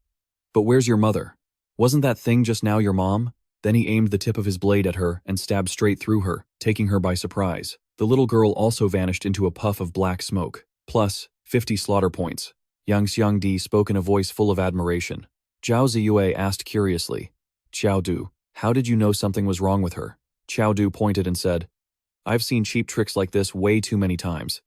But where's your mother? Wasn't that thing just now your mom? Then he aimed the tip of his blade at her and stabbed straight through her, taking her by surprise. The little girl also vanished into a puff of black smoke. Plus 50 slaughter points. Yang Xiangdi spoke in a voice full of admiration. Zhao Ziyue asked curiously, Qiao Du, how did you know something was wrong with her? Qiao Du pointed and said, I've seen cheap tricks like this way too many times.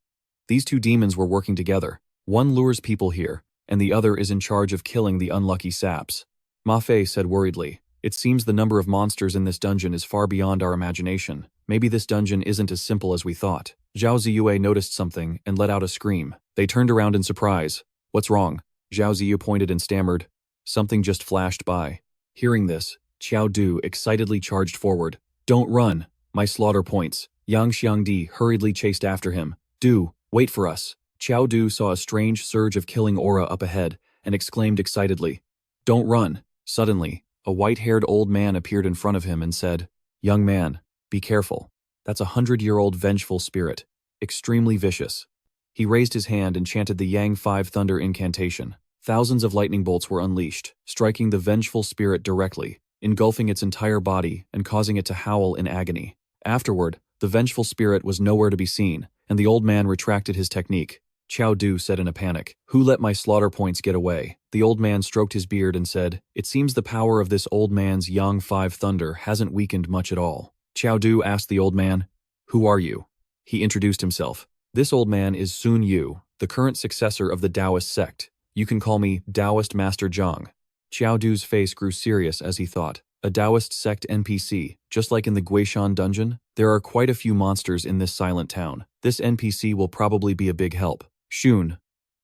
These 2 demons were working together. One lures people here, and the other is in charge of killing the unlucky saps. Ma Fei said worriedly, It seems the number of monsters in this dungeon is far beyond our imagination. Maybe this dungeon isn't as simple as we thought. Zhao Ziyue noticed something and let out a scream. They turned around in surprise. What's wrong? Zhao Ziyu pointed and stammered. Something just flashed by. Hearing this, Qiao Du excitedly charged forward. Don't run. My slaughter points. Yang Xiangdi hurriedly chased after him. Du, wait for us. Qiao Du saw a strange surge of killing aura up ahead and exclaimed excitedly, Don't run. Suddenly, a white-haired old man appeared in front of him and said, Young man, be careful. That's a 100-year-old vengeful spirit. Extremely vicious. He raised his hand and chanted the Yang 5 Thunder incantation. Thousands of lightning bolts were unleashed, striking the vengeful spirit directly, engulfing its entire body and causing it to howl in agony. Afterward, the vengeful spirit was nowhere to be seen, and the old man retracted his technique. Qiao Du said in a panic, Who let my slaughter points get away? The old man stroked his beard and said, It seems the power of this old man's Yang 5 Thunder hasn't weakened much at all. Qiao Du asked the old man, Who are you? He introduced himself. This old man is Sun Yu, the current successor of the Taoist sect. You can call me Taoist Master Zhang. Qiao Du's face grew serious as he thought. A Taoist sect NPC, just like in the Guishan dungeon? There are quite a few monsters in this silent town. This NPC will probably be a big help. Shun.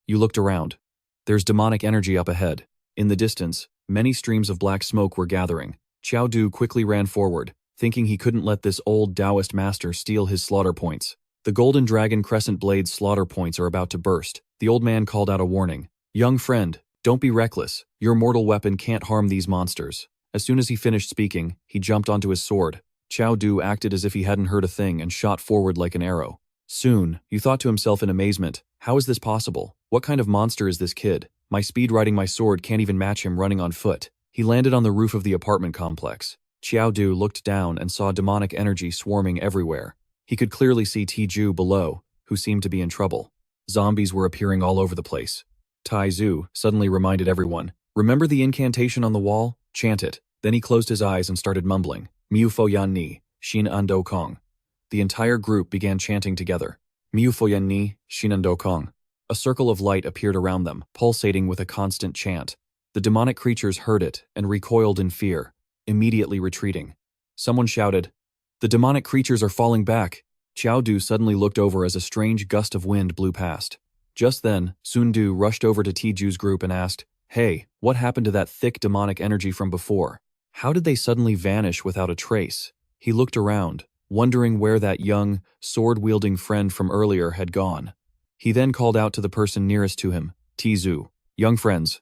You looked around. There's demonic energy up ahead. In the distance, many streams of black smoke were gathering. Qiao Du quickly ran forward, thinking he couldn't let this old Taoist master steal his slaughter points. The Golden Dragon Crescent Blade's slaughter points are about to burst. The old man called out a warning. Young friend, don't be reckless. Your mortal weapon can't harm these monsters. As soon as he finished speaking, he jumped onto his sword. Qiao Du acted as if he hadn't heard a thing and shot forward like an arrow. Soon, he thought to himself in amazement, how is this possible? What kind of monster is this kid? My speed riding my sword can't even match him running on foot. He landed on the roof of the apartment complex. Qiao Du looked down and saw demonic energy swarming everywhere. He could clearly see Tiju below, who seemed to be in trouble. Zombies were appearing all over the place. Tai Zhu suddenly reminded everyone, remember the incantation on the wall? Chant it. Then he closed his eyes and started mumbling, Miu Fo Yan Ni, Xin An Do Kong. The entire group began chanting together. Miu Fo Yan Ni, Xin An Do Kong. A circle of light appeared around them, pulsating with a constant chant. The demonic creatures heard it and recoiled in fear, immediately retreating. Someone shouted, the demonic creatures are falling back. Qiao Du suddenly looked over as a strange gust of wind blew past. Just then, Sun Du rushed over to Tiju's group and asked, hey, what happened to that thick demonic energy from before? How did they suddenly vanish without a trace? He looked around, wondering where that young, sword-wielding friend from earlier had gone. He then called out to the person nearest to him, Tizu. Young friends,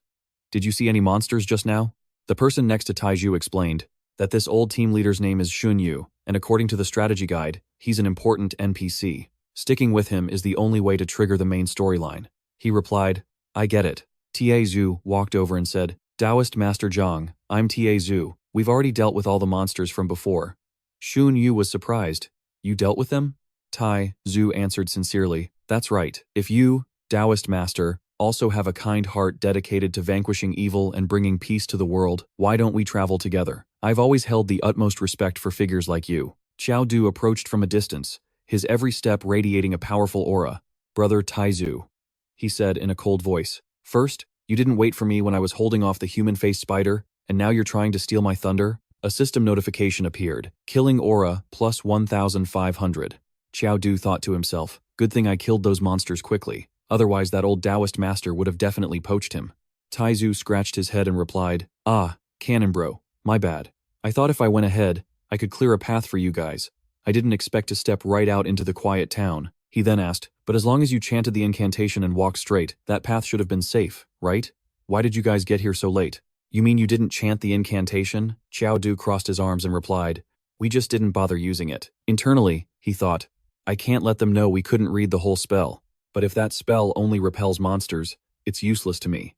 did you see any monsters just now? The person next to Taiju explained that this old team leader's name is Shun Yu, and according to the strategy guide, he's an important NPC. Sticking with him is the only way to trigger the main storyline. He replied, I get it. Ta Zhu walked over and said, Taoist Master Zhang, I'm Ta Zhu. We've already dealt with all the monsters from before. Shun Yu was surprised. You dealt with them? Tai Zhu answered sincerely, that's right. If you, Taoist Master, also have a kind heart dedicated to vanquishing evil and bringing peace to the world, why don't we travel together? I've always held the utmost respect for figures like you. Qiao Du approached from a distance, his every step radiating a powerful aura. Brother Taizu, he said in a cold voice. First, you didn't wait for me when I was holding off the human-faced spider, and now you're trying to steal my thunder? A system notification appeared. Killing aura plus 1,500. Qiao Du thought to himself, good thing I killed those monsters quickly. Otherwise that old Taoist master would have definitely poached him. Taizu scratched his head and replied, ah, Cannon bro, my bad. I thought if I went ahead, I could clear a path for you guys. I didn't expect to step right out into the quiet town. He then asked, but as long as you chanted the incantation and walked straight, that path should have been safe, right? Why did you guys get here so late? You mean you didn't chant the incantation? Qiao Du crossed his arms and replied, we just didn't bother using it. Internally, he thought, I can't let them know we couldn't read the whole spell. But if that spell only repels monsters, it's useless to me.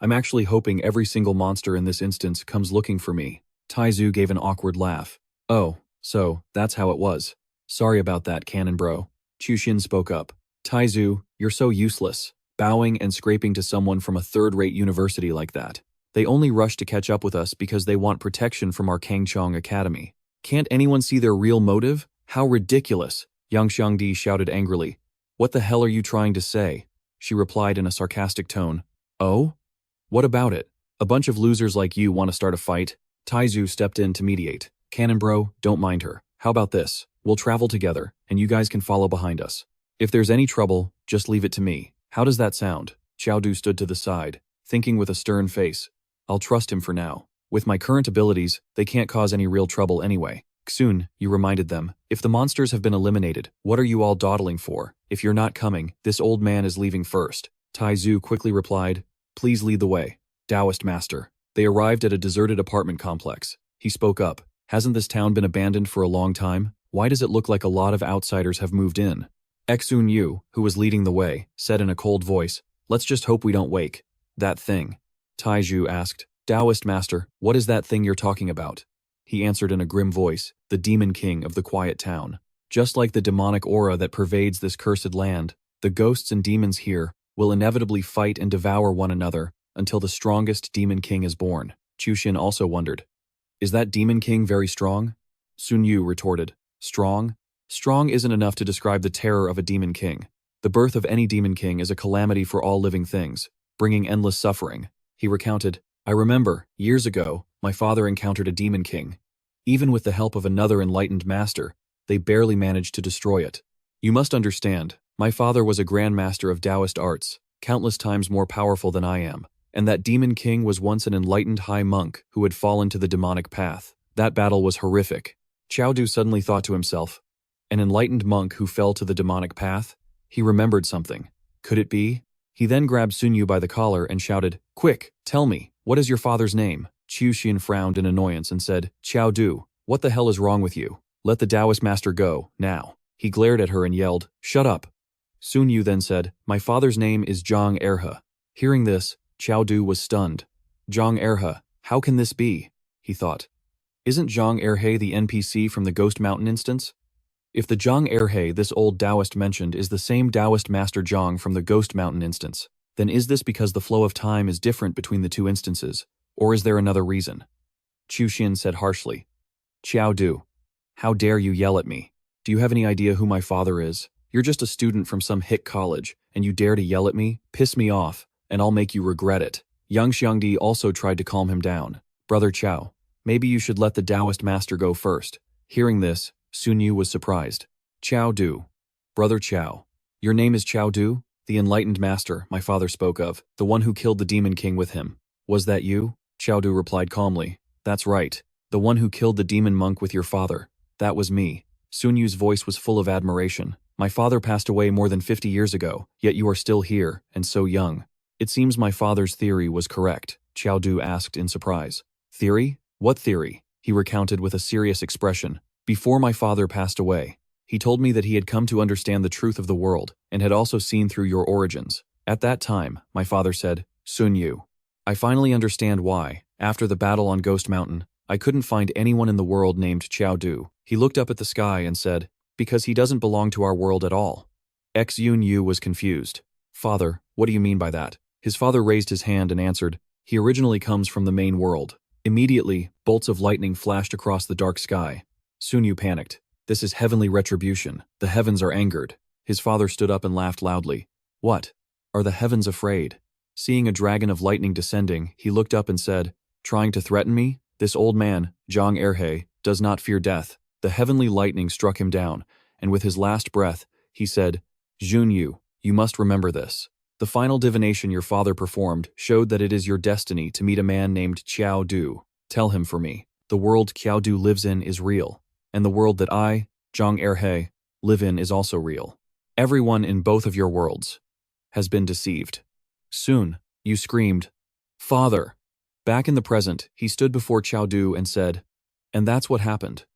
I'm actually hoping every single monster in this instance comes looking for me. Taizu gave an awkward laugh. Oh, so, that's how it was. Sorry about that, Cannon bro. Chushin spoke up. Taizu, you're so useless. Bowing and scraping to someone from a third-rate university like that. They only rush to catch up with us because they want protection from our Kangchong Academy. Can't anyone see their real motive? How ridiculous! Yang Xiangdi shouted angrily. What the hell are you trying to say? She replied in a sarcastic tone. Oh? What about it? A bunch of losers like you want to start a fight? Taizu stepped in to mediate. Cannon bro, don't mind her. How about this? We'll travel together, and you guys can follow behind us. If there's any trouble, just leave it to me. How does that sound? Qiao Du stood to the side, thinking with a stern face. I'll trust him for now. With my current abilities, they can't cause any real trouble anyway. Xun, you reminded them, if the monsters have been eliminated, what are you all dawdling for? If you're not coming, this old man is leaving first. Taizu quickly replied, please lead the way. Taoist master. They arrived at a deserted apartment complex. He spoke up. Hasn't this town been abandoned for a long time? Why does it look like a lot of outsiders have moved in? Xun Yu, who was leading the way, said in a cold voice, let's just hope we don't wake that thing. Taiju asked, Taoist master, what is that thing you're talking about? He answered in a grim voice, the demon king of the quiet town. Just like the demonic aura that pervades this cursed land, the ghosts and demons here will inevitably fight and devour one another until the strongest demon king is born. Chushin also wondered, is that demon king very strong? Sun Yu retorted, strong? Strong isn't enough to describe the terror of a demon king. The birth of any demon king is a calamity for all living things, bringing endless suffering. He recounted, I remember, years ago, my father encountered a demon king. Even with the help of another enlightened master, they barely managed to destroy it. You must understand, my father was a grandmaster of Taoist arts, countless times more powerful than I am, and that demon king was once an enlightened high monk who had fallen to the demonic path. That battle was horrific. Qiao Du suddenly thought to himself, an enlightened monk who fell to the demonic path? He remembered something. Could it be? He then grabbed Sun Yu by the collar and shouted, Quick, tell me, what is your father's name? Qiu Xian frowned in annoyance and said, Qiao Du, what the hell is wrong with you? Let the Taoist master go, now. He glared at her and yelled, Shut up. Sun Yu then said, My father's name is Zhang Erhe. Hearing this, Qiao Du was stunned. Zhang Erhe, how can this be? He thought. Isn't Zhang Erhe the NPC from the Ghost Mountain instance? If the Zhang Erhe this old Taoist mentioned is the same Taoist Master Zhang from the Ghost Mountain instance, then is this because the flow of time is different between the two instances, or is there another reason? Qiu Xian said harshly. Qiao Du, how dare you yell at me? Do you have any idea who my father is? You're just a student from some hick college, and you dare to yell at me? Piss me off, and I'll make you regret it. Yang Xiangdi also tried to calm him down. Brother Qiao, maybe you should let the Taoist master go first. Hearing this, Sun Yu was surprised. Qiao Du. Brother Qiao. Your name is Qiao Du? The enlightened master my father spoke of, the one who killed the demon king with him. Was that you? Qiao Du replied calmly. That's right. The one who killed the demon monk with your father. That was me. Sun Yu's voice was full of admiration. My father passed away more than 50 years ago, yet you are still here, and so young. It seems my father's theory was correct, Qiao Du asked in surprise. Theory? What theory? He recounted with a serious expression. Before my father passed away, he told me that he had come to understand the truth of the world and had also seen through your origins. At that time, my father said, Sun Yu, I finally understand why, after the battle on Ghost Mountain, I couldn't find anyone in the world named Qiao Du. He looked up at the sky and said, because he doesn't belong to our world at all. Yun Yu was confused. Father, what do you mean by that? His father raised his hand and answered, he originally comes from the main world. Immediately, bolts of lightning flashed across the dark sky. Sun Yu panicked. This is heavenly retribution. The heavens are angered. His father stood up and laughed loudly. What? Are the heavens afraid? Seeing a dragon of lightning descending, he looked up and said, trying to threaten me? This old man, Zhang Erhe, does not fear death. The heavenly lightning struck him down, and with his last breath, he said, Jun Yu, you must remember this. The final divination your father performed showed that it is your destiny to meet a man named Qiao Du. Tell him for me. The world Qiao Du lives in is real. And the world that I, Zhang Erhe, live in is also real. Everyone in both of your worlds has been deceived. Soon, you screamed, Father. Back in the present, he stood before Qiao Du and said, and that's what happened.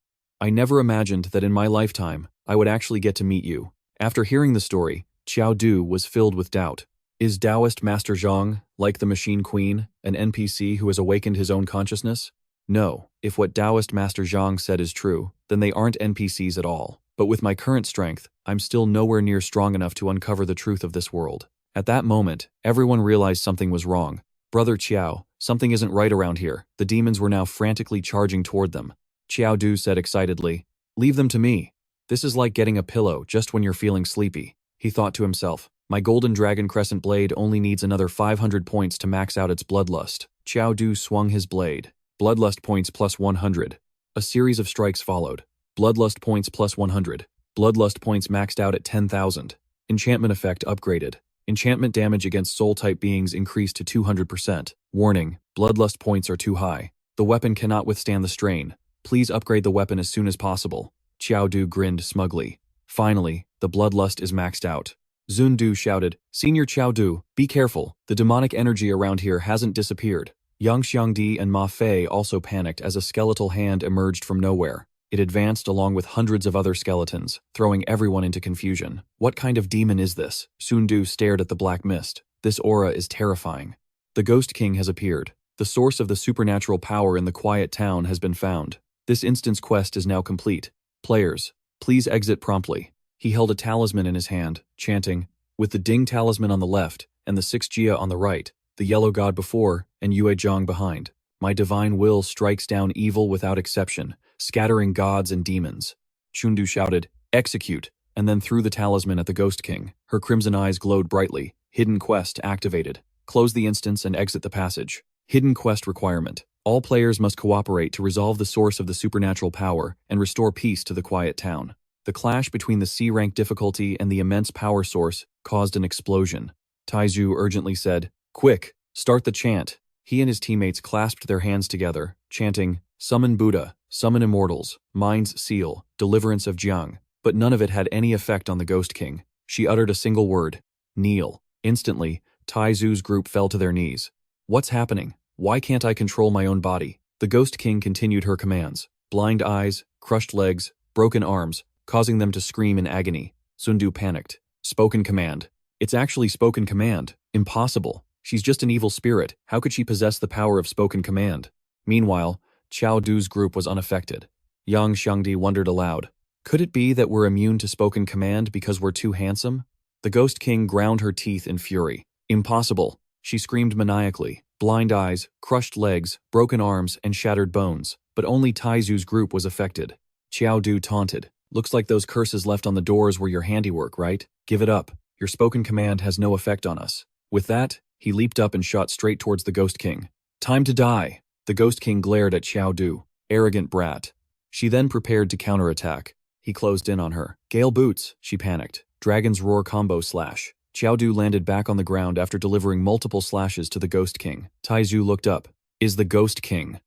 I never imagined that in my lifetime, I would actually get to meet you. After hearing the story, Qiao Du was filled with doubt. Is Taoist Master Zhang, like the Machine Queen, an NPC who has awakened his own consciousness? No, if what Taoist Master Zhang said is true, then they aren't NPCs at all. But with my current strength, I'm still nowhere near strong enough to uncover the truth of this world. At that moment, everyone realized something was wrong. Brother Qiao, something isn't right around here. The demons were now frantically charging toward them. Qiao Du said excitedly, leave them to me. This is like getting a pillow just when you're feeling sleepy. He thought to himself, my golden dragon crescent blade only needs another 500 points to max out its bloodlust. Qiao Du swung his blade. Bloodlust points plus 100. A series of strikes followed. Bloodlust points plus 100. Bloodlust points maxed out at 10,000. Enchantment effect upgraded. Enchantment damage against soul-type beings increased to 200%. Warning, bloodlust points are too high. The weapon cannot withstand the strain. Please upgrade the weapon as soon as possible. Qiao Du grinned smugly. Finally, the bloodlust is maxed out. Zun Du shouted, Senior Qiao Du, be careful. The demonic energy around here hasn't disappeared. Yang Xiangdi and Ma Fei also panicked as a skeletal hand emerged from nowhere. It advanced along with hundreds of other skeletons, throwing everyone into confusion. What kind of demon is this? Sun Du stared at the black mist. This aura is terrifying. The Ghost King has appeared. The source of the supernatural power in the quiet town has been found. This instance quest is now complete. Players, please exit promptly. He held a talisman in his hand, chanting, with the Ding talisman on the left and the 6 Jia on the right, the yellow god before and Yue Zhang behind. My divine will strikes down evil without exception, scattering gods and demons. Chundu shouted, execute. and then threw the talisman at the Ghost King. Her crimson eyes glowed brightly. Hidden quest activated. Close the instance and exit the passage. Hidden quest requirement. All players must cooperate to resolve the source of the supernatural power and restore peace to the quiet town. The clash between the C-rank difficulty and the immense power source caused an explosion. Taizhu urgently said, "Quick, start the chant." He and his teammates clasped their hands together, chanting, "Summon Buddha, summon immortals, Mind's seal, deliverance of Jiang." But none of it had any effect on the Ghost King. She uttered a single word, "Kneel." Instantly, Taizhu's group fell to their knees. "What's happening? Why can't I control my own body?" The Ghost King continued her commands. Blind eyes, crushed legs, broken arms, causing them to scream in agony. Sundu panicked. Spoken command. It's actually spoken command. Impossible. She's just an evil spirit. How could she possess the power of spoken command? Meanwhile, Qiao Du's group was unaffected. Yang Xiangdi wondered aloud. Could it be that we're immune to spoken command because we're too handsome? The Ghost King ground her teeth in fury. Impossible. She screamed maniacally. Blind eyes, crushed legs, broken arms, and shattered bones. But only Taizhu's group was affected. Qiao Du taunted. Looks like those curses left on the doors were your handiwork, right? Give it up. Your spoken command has no effect on us. With that, he leaped up and shot straight towards the Ghost King. Time to die. The Ghost King glared at Qiao Du. Arrogant brat. She then prepared to counterattack. He closed in on her. Gale boots, she panicked. Dragon's roar combo slash. Qiao Du landed back on the ground after delivering multiple slashes to the Ghost King. Taizhu looked up. Is the Ghost King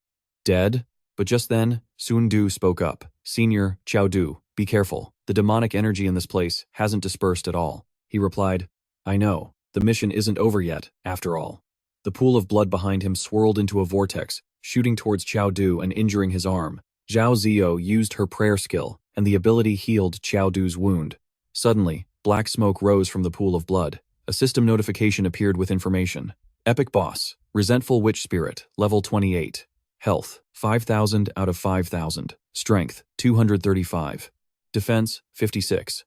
dead? But just then, Sun Du spoke up. Senior, Qiao Du, be careful. The demonic energy in this place hasn't dispersed at all. He replied, I know. The mission isn't over yet, after all. The pool of blood behind him swirled into a vortex, shooting towards Qiao Du and injuring his arm. Zhao Ziyo used her prayer skill, and the ability healed Qiao Du's wound. Suddenly, black smoke rose from the pool of blood. A system notification appeared with information. Epic Boss, Resentful Witch Spirit, Level 28. Health, 5,000 out of 5,000. Strength, 235. Defense, 56.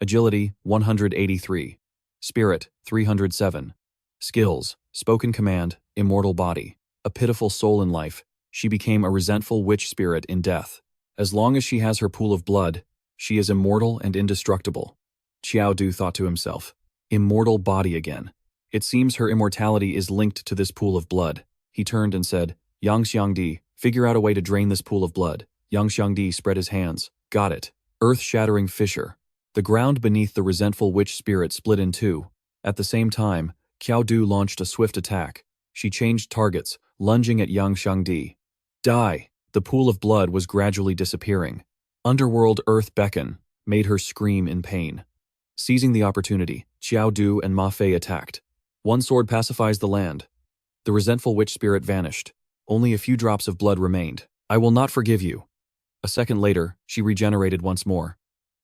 Agility, 183. Spirit, 307. Skills, Spoken Command, Immortal Body. A pitiful soul in life, she became a resentful witch spirit in death. As long as she has her pool of blood, she is immortal and indestructible. Qiao Du thought to himself, immortal body again. It seems her immortality is linked to this pool of blood. He turned and said, Yang Xiangdi, figure out a way to drain this pool of blood. Yang Xiangdi spread his hands. Got it. Earth-shattering fissure. The ground beneath the resentful witch spirit split in two. At the same time, Qiao Du launched a swift attack. She changed targets, lunging at Yang Xiangdi. Die! The pool of blood was gradually disappearing. Underworld Earth Beckon made her scream in pain. Seizing the opportunity, Qiao Du and Ma Fei attacked. One sword pacifies the land. The resentful witch spirit vanished. Only a few drops of blood remained. I will not forgive you. A second later, she regenerated once more.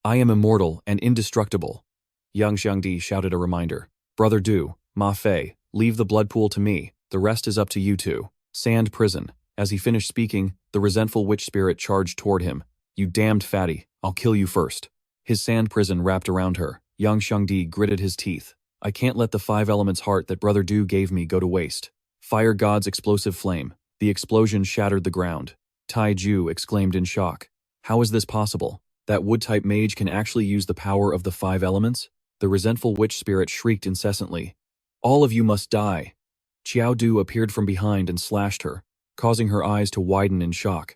I am immortal and indestructible. Yang Xiangdi shouted a reminder. Brother Du, Ma Fei, leave the blood pool to me. The rest is up to you two. Sand prison. As he finished speaking, the resentful witch spirit charged toward him. You damned fatty, I'll kill you first. His sand prison wrapped around her. Yang Xiangdi gritted his teeth. I can't let the 5 elements heart that Brother Du gave me go to waste. Fire God's explosive flame. The explosion shattered the ground. Tai Ju exclaimed in shock. How is this possible? That wood-type mage can actually use the power of the 5 elements? The resentful witch spirit shrieked incessantly. All of you must die. Qiao Du appeared from behind and slashed her, causing her eyes to widen in shock.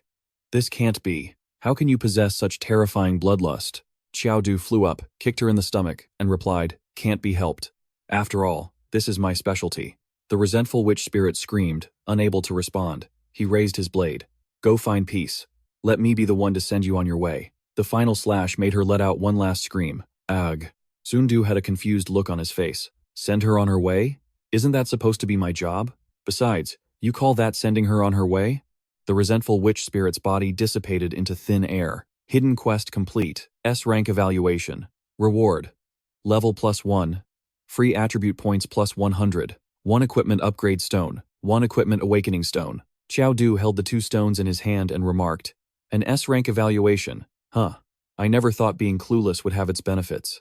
This can't be. How can you possess such terrifying bloodlust? Qiao Du flew up, kicked her in the stomach, and replied, Can't be helped. After all, this is my specialty. The resentful witch spirit screamed, unable to respond. He raised his blade. Go find peace. Let me be the one to send you on your way. The final slash made her let out one last scream. Ugh. Sundu had a confused look on his face. Send her on her way? Isn't that supposed to be my job? Besides, you call that sending her on her way? The resentful witch spirit's body dissipated into thin air. Hidden quest complete. S rank evaluation. Reward. Level +1. Free attribute points +100. 1 equipment upgrade stone. 1 equipment awakening stone. Qiao Du held the 2 stones in his hand and remarked, An S rank evaluation. Huh. I never thought being clueless would have its benefits.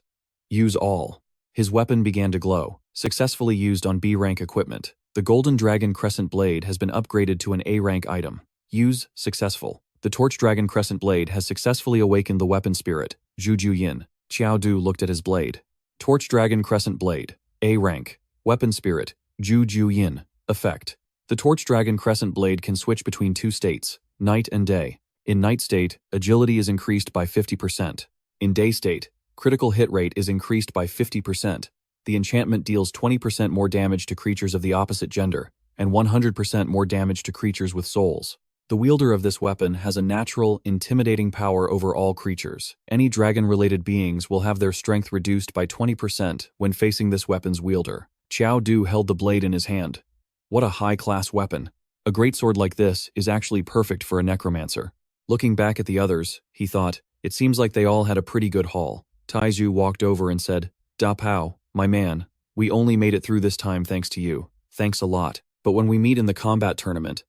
Use all. His weapon began to glow, successfully used on B rank equipment. The Golden Dragon Crescent Blade has been upgraded to an A rank item. Use successful. The Torch Dragon Crescent Blade has successfully awakened the weapon spirit, Juju Yin. Qiao Du looked at his blade. Torch Dragon Crescent Blade. A rank. Weapon Spirit. Ju Ju Yin. Effect. The Torch Dragon Crescent Blade can switch between two states, night and day. In night state, agility is increased by 50%. In day state, critical hit rate is increased by 50%. The enchantment deals 20% more damage to creatures of the opposite gender, and 100% more damage to creatures with souls. The wielder of this weapon has a natural, intimidating power over all creatures. Any dragon-related beings will have their strength reduced by 20% when facing this weapon's wielder. Qiao Du held the blade in his hand. What a high-class weapon. A greatsword like this is actually perfect for a necromancer. Looking back at the others, he thought, it seems like they all had a pretty good haul. Taizhu walked over and said, Da Pao, my man, we only made it through this time thanks to you. Thanks a lot. But when we meet in the combat tournament,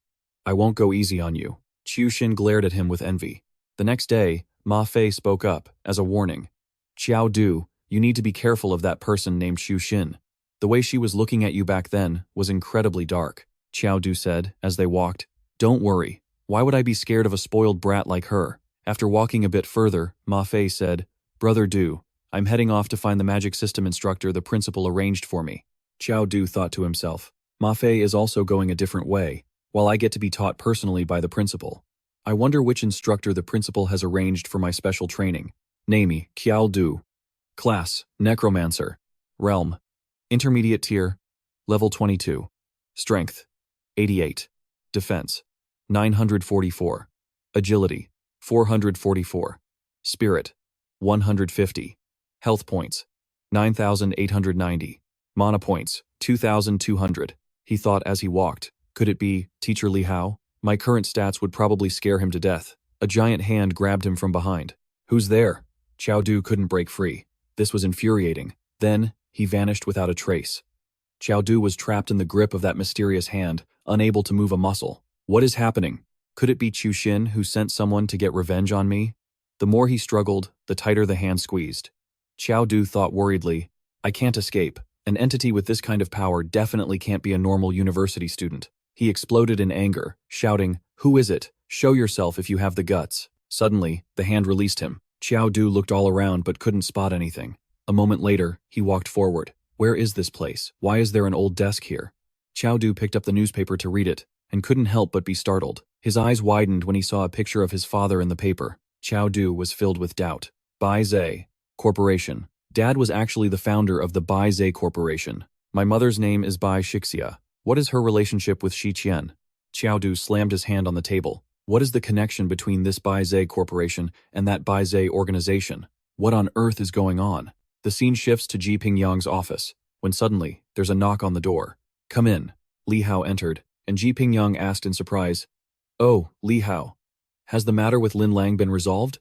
I won't go easy on you. Qiushin glared at him with envy. The next day, Ma Fei spoke up, as a warning. Qiao Du, you need to be careful of that person named Qiushin. The way she was looking at you back then was incredibly dark. Qiao Du said, as they walked. Don't worry. Why would I be scared of a spoiled brat like her? After walking a bit further, Ma Fei said, Brother Du, I'm heading off to find the magic system instructor the principal arranged for me. Qiao Du thought to himself, Ma Fei is also going a different way, while I get to be taught personally by the principal. I wonder which instructor the principal has arranged for my special training. Name, Qiao Du. Class, Necromancer. Realm, Intermediate Tier. Level 22. Strength, 88. Defense, 944. Agility, 444. Spirit, 150. Health points, 9,890. Mana points, 2,200. He thought as he walked, could it be Teacher Li Hao? My current stats would probably scare him to death. A giant hand grabbed him from behind. Who's there? Qiao Du couldn't break free. This was infuriating. Then, he vanished without a trace. Qiao Du was trapped in the grip of that mysterious hand, unable to move a muscle. What is happening? Could it be Qiushin who sent someone to get revenge on me? The more he struggled, the tighter the hand squeezed. Qiao Du thought worriedly, I can't escape. An entity with this kind of power definitely can't be a normal university student. He exploded in anger, shouting, Who is it? Show yourself if you have the guts. Suddenly, the hand released him. Qiao Du looked all around but couldn't spot anything. A moment later, he walked forward. Where is this place? Why is there an old desk here? Qiao Du picked up the newspaper to read it, and couldn't help but be startled. His eyes widened when he saw a picture of his father in the paper. Qiao Du was filled with doubt. Bise Corporation. Dad was actually the founder of the Bise Corporation. My mother's name is Bai Shixia. What is her relationship with Shi Qian? Qiao Du slammed his hand on the table. What is the connection between this Bise Corporation and that Bise organization? What on earth is going on? The scene shifts to Ji Pingyang's office, when suddenly, there's a knock on the door. Come in. Li Hao entered, and Ji Pingyang asked in surprise, Oh, Li Hao. Has the matter with Lin Lang been resolved?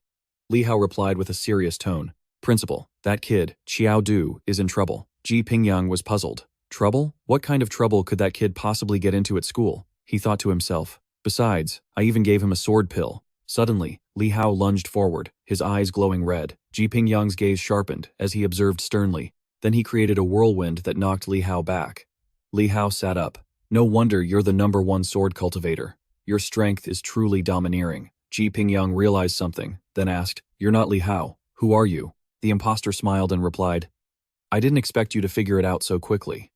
Li Hao replied with a serious tone. Principal, that kid, Qiao Du, is in trouble. Ji Pingyang was puzzled. Trouble? What kind of trouble could that kid possibly get into at school? He thought to himself. Besides, I even gave him a sword pill. Suddenly, Li Hao lunged forward, his eyes glowing red. Ji Pingyang's gaze sharpened as he observed sternly. Then he created a whirlwind that knocked Li Hao back. Li Hao sat up. No wonder you're the #1 sword cultivator. Your strength is truly domineering. Ji Pingyang realized something, then asked, You're not Li Hao. Who are you? The imposter smiled and replied, I didn't expect you to figure it out so quickly.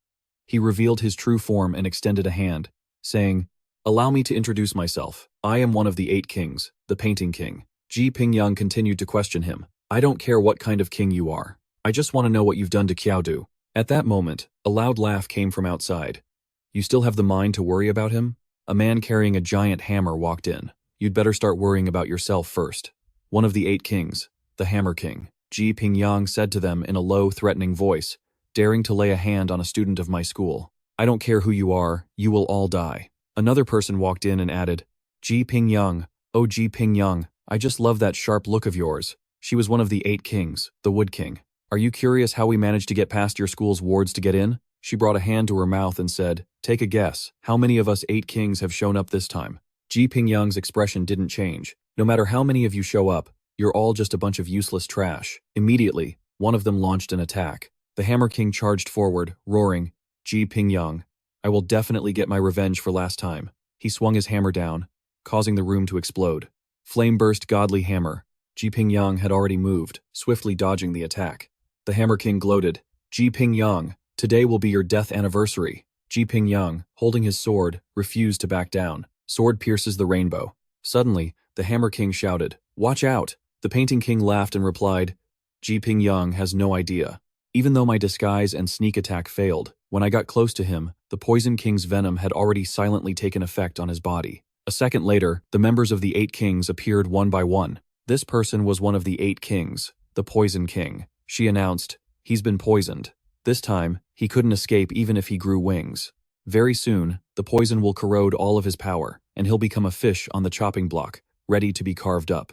He revealed his true form and extended a hand, saying, Allow me to introduce myself. I am one of the 8 kings, the Painting King. Ji Pingyang continued to question him. I don't care what kind of king you are. I just want to know what you've done to Qiao Du. At that moment, a loud laugh came from outside. You still have the mind to worry about him? A man carrying a giant hammer walked in. You'd better start worrying about yourself first. One of the 8 kings, the Hammer King. Ji Pingyang said to them in a low, threatening voice, daring to lay a hand on a student of my school. I don't care who you are, you will all die. Another person walked in and added, Ji Pingyang, oh Ji Pingyang, I just love that sharp look of yours. She was one of the 8 kings, the Wood King. Are you curious how we managed to get past your school's wards to get in? She brought a hand to her mouth and said, Take a guess, how many of us 8 kings have shown up this time? Ji Pingyang's expression didn't change. No matter how many of you show up, you're all just a bunch of useless trash. Immediately, one of them launched an attack. The Hammer King charged forward, roaring, Ji Pingyang, I will definitely get my revenge for last time. He swung his hammer down, causing the room to explode. Flame burst godly hammer. Ji Pingyang had already moved, swiftly dodging the attack. The Hammer King gloated, Ji Pingyang, today will be your death anniversary. Ji Pingyang, holding his sword, refused to back down. Sword pierces the rainbow. Suddenly, the Hammer King shouted, watch out! The Painting King laughed and replied, Ji Pingyang has no idea. Even though my disguise and sneak attack failed, when I got close to him, the Poison King's venom had already silently taken effect on his body. A second later, the members of the 8 kings appeared one by one. This person was one of the 8 kings, the Poison King. She announced, he's been poisoned. This time, he couldn't escape even if he grew wings. Very soon, the poison will corrode all of his power, and he'll become a fish on the chopping block, ready to be carved up.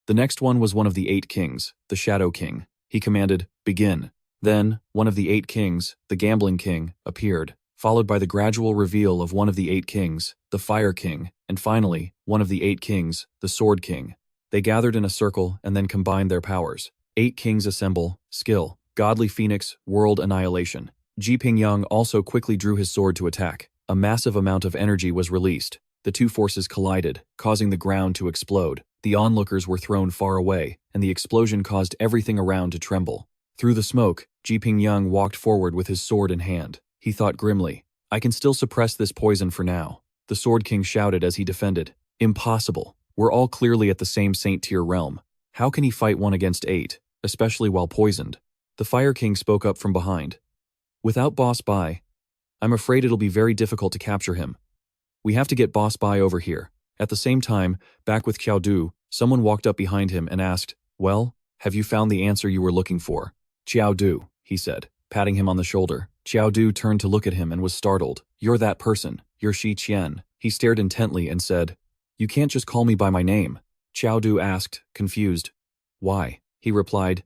The next one was one of the 8 kings, the Shadow King. He commanded, begin. Then, one of the 8 kings, the Gambling King, appeared, followed by the gradual reveal of one of the 8 kings, the Fire King, and finally, one of the 8 kings, the Sword King. They gathered in a circle and then combined their powers. 8 kings assemble, skill, Godly Phoenix, World Annihilation. Ji Pingyang also quickly drew his sword to attack. A massive amount of energy was released. The two forces collided, causing the ground to explode. The onlookers were thrown far away, and the explosion caused everything around to tremble. Through the smoke, Ji Pingyang walked forward with his sword in hand. He thought grimly, I can still suppress this poison for now. The Sword King shouted as he defended, impossible. We're all clearly at the same Saint-tier realm. How can he fight 1 against 8, especially while poisoned? The Fire King spoke up from behind. Without Boss Bai, I'm afraid it'll be very difficult to capture him. We have to get Boss Bai over here. At the same time, back with Qiao Du, someone walked up behind him and asked, well, have you found the answer you were looking for? Qiao Du, he said, patting him on the shoulder. Qiao Du turned to look at him and was startled. You're that person. You're Shi Qian. He stared intently and said, you can't just call me by my name. Qiao Du asked, confused. Why? He replied,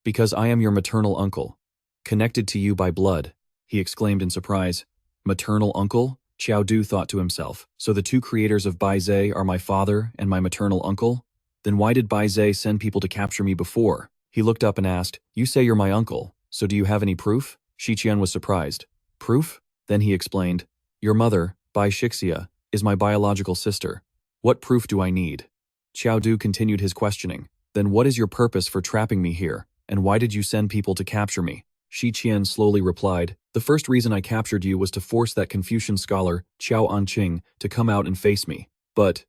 because I am your maternal uncle. Connected to you by blood. He exclaimed in surprise. Maternal uncle? Qiao Du thought to himself. So the 2 creators of Bise are my father and my maternal uncle? Then why did Bise send people to capture me before? He looked up and asked, you say you're my uncle, so do you have any proof? Shi Qian was surprised. Proof? Then he explained, your mother, Bai Shixia, is my biological sister. What proof do I need? Qiao Du continued his questioning. Then what is your purpose for trapping me here, and why did you send people to capture me? Shi Qian slowly replied, the first reason I captured you was to force that Confucian scholar, Qiao Anqing, to come out and face me. But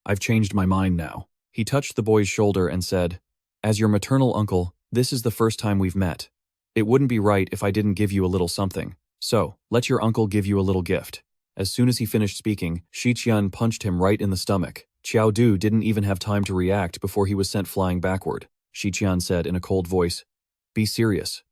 I've changed my mind now. He touched the boy's shoulder and said, as your maternal uncle, this is the first time we've met. It wouldn't be right if I didn't give you a little something. So, let your uncle give you a little gift. As soon as he finished speaking, Shi Qian punched him right in the stomach. Qiao Du didn't even have time to react before he was sent flying backward. Shi Qian said in a cold voice, be serious.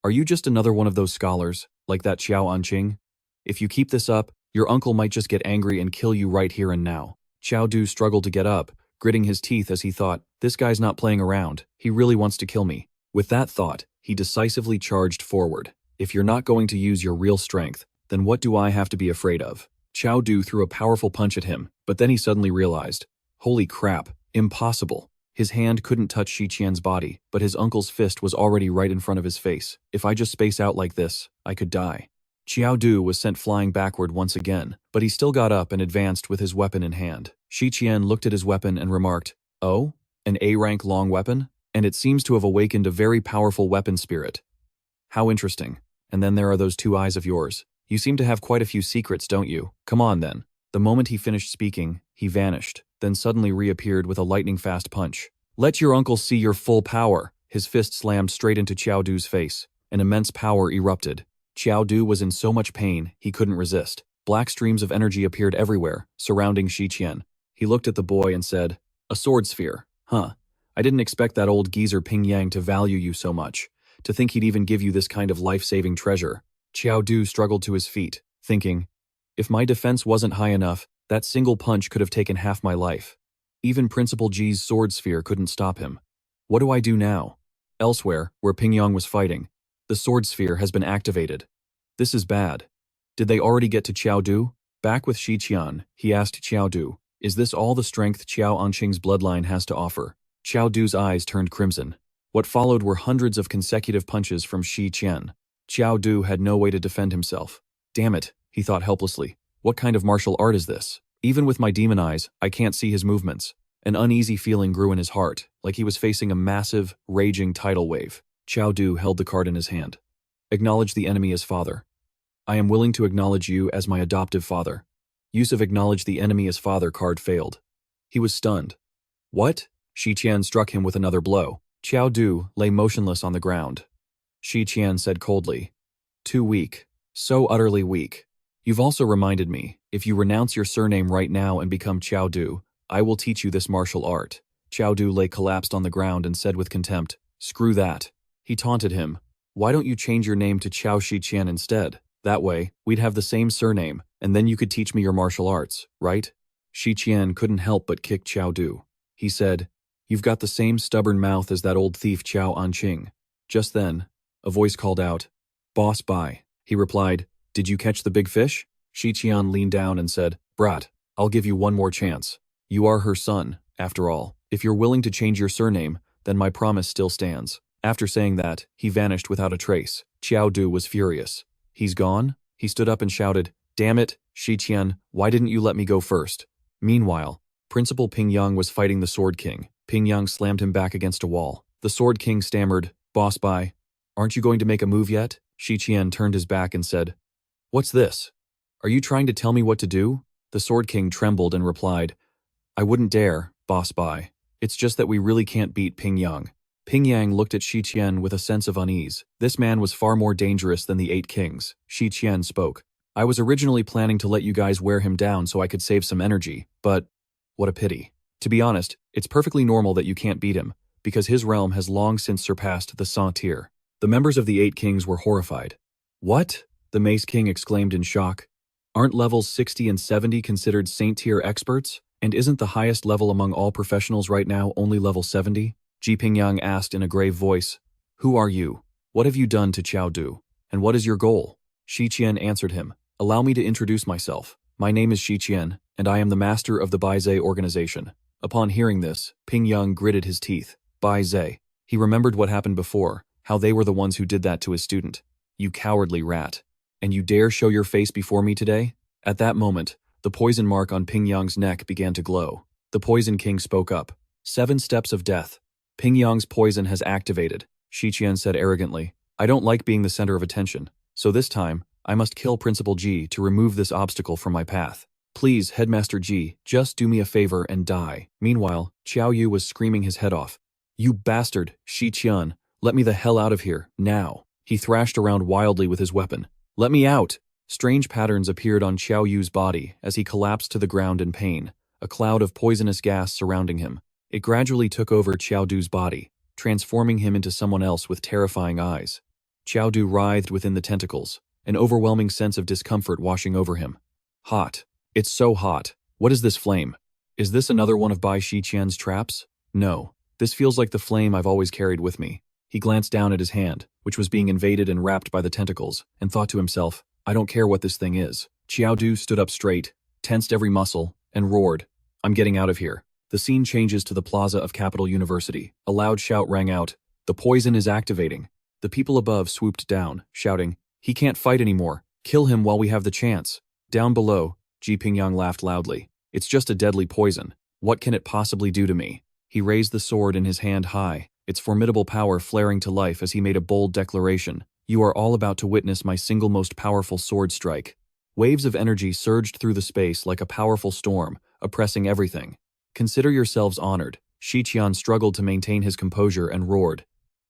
Are you just another one of those scholars, like that Qiao Anqing? If you keep this up, your uncle might just get angry and kill you right here and now. Qiao Du struggled to get up, gritting his teeth as he thought, this guy's not playing around, he really wants to kill me. With that thought, he decisively charged forward. If you're not going to use your real strength, then what do I have to be afraid of? Qiao Du threw a powerful punch at him, but then he suddenly realized, holy crap, impossible. His hand couldn't touch Shi Qian's body, but his uncle's fist was already right in front of his face. If I just space out like this, I could die. Qiao Du was sent flying backward once again, but he still got up and advanced with his weapon in hand. Shi Qian looked at his weapon and remarked, oh, an A-rank long weapon? And it seems to have awakened a very powerful weapon spirit. How interesting. And then there are those 2 eyes of yours. You seem to have quite a few secrets, don't you? Come on then. The moment he finished speaking, he vanished, then suddenly reappeared with a lightning-fast punch. Let your uncle see your full power. His fist slammed straight into Qiao Du's face. An immense power erupted. Qiao Du was in so much pain, he couldn't resist. Black streams of energy appeared everywhere, surrounding Shi Qian. He looked at the boy and said, a sword sphere. Huh. I didn't expect that old geezer Pingyang to value you so much. To think he'd even give you this kind of life-saving treasure. Qiao Du struggled to his feet, thinking, if my defense wasn't high enough, that single punch could have taken half my life. Even Principal Ji's sword sphere couldn't stop him. What do I do now? Elsewhere, where Pingyang was fighting, the sword sphere has been activated. This is bad. Did they already get to Qiao Du? Back with Shi Qian, he asked Qiao Du, is this all the strength Qiao Anqing's bloodline has to offer? Qiao Du's eyes turned crimson. What followed were hundreds of consecutive punches from Shi Qian. Qiao Du had no way to defend himself. Damn it, he thought helplessly. What kind of martial art is this? Even with my demon eyes, I can't see his movements. An uneasy feeling grew in his heart, like he was facing a massive, raging tidal wave. Qiao Du held the card in his hand. Acknowledge the enemy as father. I am willing to acknowledge you as my adoptive father. Use of acknowledge the enemy as father card failed. He was stunned. What? Shi Qian struck him with another blow. Qiao Du lay motionless on the ground. Shi Qian said coldly, "Too weak. So utterly weak. You've also reminded me, if you renounce your surname right now and become Qiao Du, I will teach you this martial art." Qiao Du lay collapsed on the ground and said with contempt, "Screw that." He taunted him. "Why don't you change your name to Qiao Shi Qian instead? That way, we'd have the same surname, and then you could teach me your martial arts, right?" Shi Qian couldn't help but kick Qiao Du. He said, "You've got the same stubborn mouth as that old thief Qiao Anqing." Just then, a voice called out, "Boss Bai." He replied, "Did you catch the big fish?" Shi Qian leaned down and said, "Brat, I'll give you one more chance. You are her son, after all. If you're willing to change your surname, then my promise still stands." After saying that, he vanished without a trace. Qiao Du was furious. "He's gone?" He stood up and shouted, "Damn it, Shi Qian, why didn't you let me go first?" Meanwhile, Principal Ping Yang was fighting the Sword King. Ping Yang slammed him back against a wall. The Sword King stammered, "Boss Bai, aren't you going to make a move yet?" Shi Qian turned his back and said, "What's this? Are you trying to tell me what to do?" The Sword King trembled and replied, "I wouldn't dare, Boss Bai. It's just that we really can't beat Ping Yang." Ping Yang looked at Shi Qian with a sense of unease. This man was far more dangerous than the 8 kings. Shi Qian spoke. "I was originally planning to let you guys wear him down so I could save some energy, but what a pity. To be honest, it's perfectly normal that you can't beat him, because his realm has long since surpassed the Saint tier." The members of the 8 kings were horrified. "What?" the Mace King exclaimed in shock. "Aren't levels 60 and 70 considered Saint tier experts? And isn't the highest level among all professionals right now only level 70? Ji Pingyang asked in a grave voice. "Who are you? What have you done to Qiao Du? And what is your goal?" Shi Qian answered him. "Allow me to introduce myself. My name is Shi Qian, and I am the master of the Bise organization." Upon hearing this, Ping Yang gritted his teeth. Bise. He remembered what happened before, how they were the ones who did that to his student. "You cowardly rat. And you dare show your face before me today?" At that moment, the poison mark on Ping Yang's neck began to glow. The Poison King spoke up. 7 steps of death. Ping Yang's poison has activated, Shi Qian said arrogantly. "I don't like being the center of attention, so this time, I must kill Principal Ji to remove this obstacle from my path. Please, Headmaster Ji, just do me a favor and die." Meanwhile, Qiao Yu was screaming his head off. "You bastard, Shi Qian, let me the hell out of here, now." He thrashed around wildly with his weapon. "Let me out!" Strange patterns appeared on Qiao Yu's body as he collapsed to the ground in pain, a cloud of poisonous gas surrounding him. It gradually took over Qiao Du's body, transforming him into someone else with terrifying eyes. Qiao Du writhed within the tentacles, an overwhelming sense of discomfort washing over him. "Hot. It's so hot. What is this flame? Is this another one of Bai Shi Qian's traps? No. This feels like the flame I've always carried with me." He glanced down at his hand, which was being invaded and wrapped by the tentacles, and thought to himself, "I don't care what this thing is." Qiao Du stood up straight, tensed every muscle, and roared, "I'm getting out of here." The scene changes to the plaza of Capital University. A loud shout rang out, "The poison is activating." The people above swooped down, shouting, "He can't fight anymore. Kill him while we have the chance." Down below, Ji Pingyang laughed loudly. "It's just a deadly poison. What can it possibly do to me?" He raised the sword in his hand high, its formidable power flaring to life as he made a bold declaration. "You are all about to witness my single most powerful sword strike." Waves of energy surged through the space like a powerful storm, oppressing everything. "Consider yourselves honored." Shi Qian struggled to maintain his composure and roared.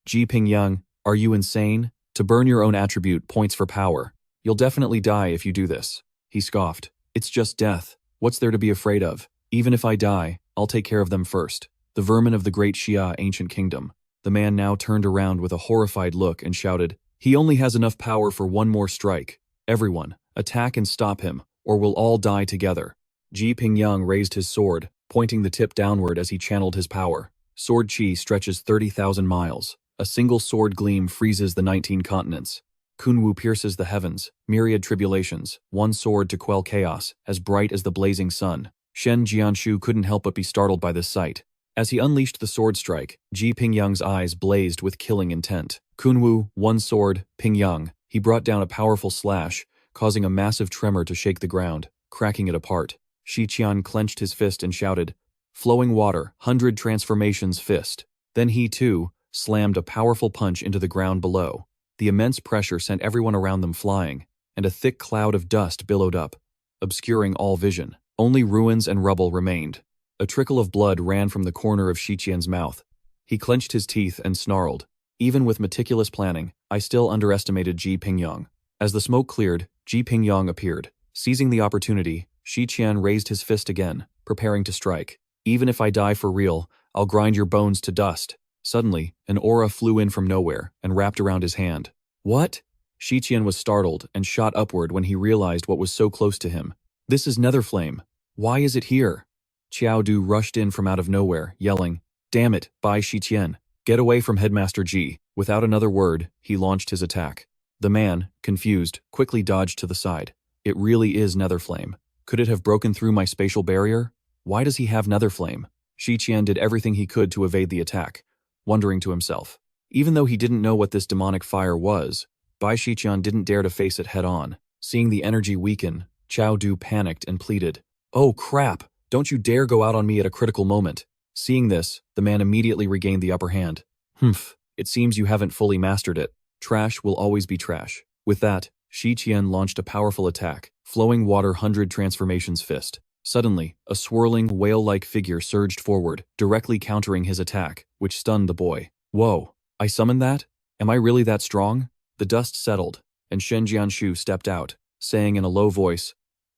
"Ji Pingyang, are you insane? To burn your own attribute points for power. You'll definitely die if you do this." He scoffed. "It's just death. What's there to be afraid of? Even if I die, I'll take care of them first. The vermin of the great Xia ancient kingdom." The man now turned around with a horrified look and shouted, "He only has enough power for one more strike. Everyone, attack and stop him, or we'll all die together." Ji Pingyang raised his sword, pointing the tip downward as he channeled his power. Sword chi stretches 30,000 miles. A single sword gleam freezes the 19 continents. Kunwu pierces the heavens, myriad tribulations, one sword to quell chaos, as bright as the blazing sun. Shen Jianshu couldn't help but be startled by this sight. As he unleashed the sword strike, Ji Pingyang's eyes blazed with killing intent. Kunwu, one sword, Pingyang. He brought down a powerful slash, causing a massive tremor to shake the ground, cracking it apart. Shi Qian clenched his fist and shouted, Flowing water, 100 transformations fist. Then he, too, slammed a powerful punch into the ground below. The immense pressure sent everyone around them flying, and a thick cloud of dust billowed up, obscuring all vision. Only ruins and rubble remained. A trickle of blood ran from the corner of Shiqian's mouth. He clenched his teeth and snarled. Even with meticulous planning, I still underestimated Ji Pingyang. As the smoke cleared, Ji Pingyang appeared. Seizing the opportunity, Shiqian raised his fist again, preparing to strike. Even if I die for real, I'll grind your bones to dust. Suddenly, an aura flew in from nowhere and wrapped around his hand. What? Shiqian was startled and shot upward when he realized what was so close to him. This is Netherflame. Why is it here? Qiao Du rushed in from out of nowhere, yelling, Damn it, Bai Shiqian. Get away from Headmaster Ji. Without another word, he launched his attack. The man, confused, quickly dodged to the side. It really is Netherflame. Could it have broken through my spatial barrier? Why does he have Netherflame? Shiqian did everything he could to evade the attack, wondering to himself. Even though he didn't know what this demonic fire was, Bai Shiqian didn't dare to face it head-on. Seeing the energy weaken, Qiao Du panicked and pleaded, Oh crap, don't you dare go out on me at a critical moment. Seeing this, the man immediately regained the upper hand. Humph, it seems you haven't fully mastered it. Trash will always be trash. With that, Shiqian launched a powerful attack, flowing water 100 transformations fist. Suddenly, a swirling, whale-like figure surged forward, directly countering his attack, which stunned the boy. Whoa, I summoned that? Am I really that strong? The dust settled, and Shen Jianshu stepped out, saying in a low voice,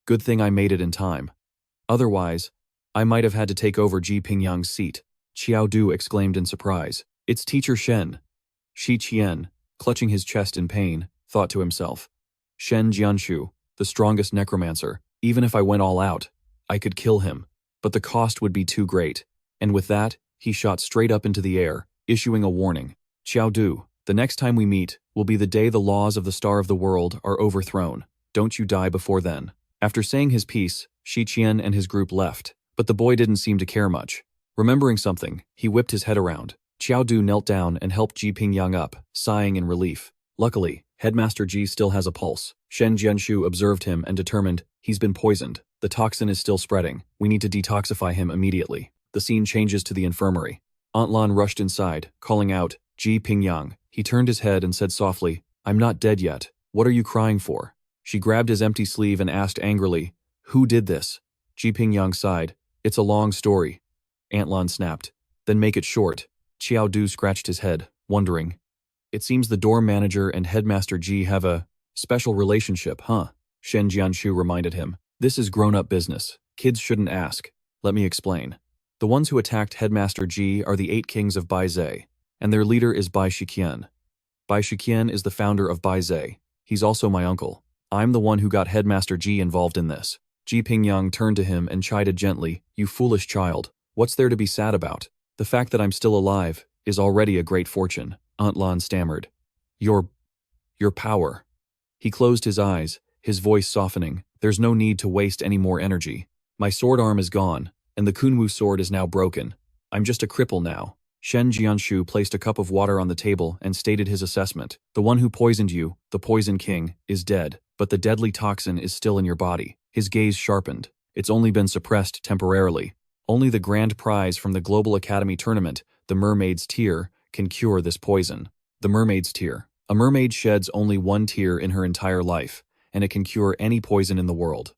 Good thing I made it in time. Otherwise, I might have had to take over Ji Pingyang's seat. Qiao Du exclaimed in surprise. It's Teacher Shen. Shiqian, clutching his chest in pain, thought to himself. Shen Jianshu, the strongest necromancer. Even if I went all out, I could kill him, but the cost would be too great. And with that, he shot straight up into the air, issuing a warning. Qiao Du, the next time we meet will be the day the laws of the Star of the World are overthrown. Don't you die before then. After saying his piece, Shiqian and his group left, but the boy didn't seem to care much. Remembering something, he whipped his head around. Qiao Du knelt down and helped Ji Pingyang up, sighing in relief. Luckily, Headmaster Ji still has a pulse. Shen Jianshu observed him and determined, he's been poisoned. The toxin is still spreading. We need to detoxify him immediately. The scene changes to the infirmary. Aunt Lan rushed inside, calling out, Ji Pingyang. He turned his head and said softly, I'm not dead yet. What are you crying for? She grabbed his empty sleeve and asked angrily, Who did this? Ji Pingyang sighed. It's a long story. Aunt Lan snapped. Then make it short. Qiao Du scratched his head, wondering. It seems the dorm manager and Headmaster Ji have a special relationship, huh? Shen Jianshu reminded him. This is grown-up business. Kids shouldn't ask. Let me explain. The ones who attacked Headmaster Ji are the 8 kings of Bise, and their leader is Bai Shiqian. Bai Shiqian is the founder of Bise. He's also my uncle. I'm the one who got Headmaster Ji involved in this. Ji Pingyang turned to him and chided gently, You foolish child. What's there to be sad about? The fact that I'm still alive is already a great fortune. Aunt Lan stammered. Your power. He closed his eyes, his voice softening. There's no need to waste any more energy. My sword arm is gone, and the Kunwu sword is now broken. I'm just a cripple now. Shen Jianshu placed a cup of water on the table and stated his assessment. The one who poisoned you, the Poison King, is dead, but the deadly toxin is still in your body. His gaze sharpened. It's only been suppressed temporarily. Only the grand prize from the Global Academy tournament, the Mermaid's Tear, can cure this poison. The Mermaid's Tear. A mermaid sheds only one tear in her entire life, and it can cure any poison in the world.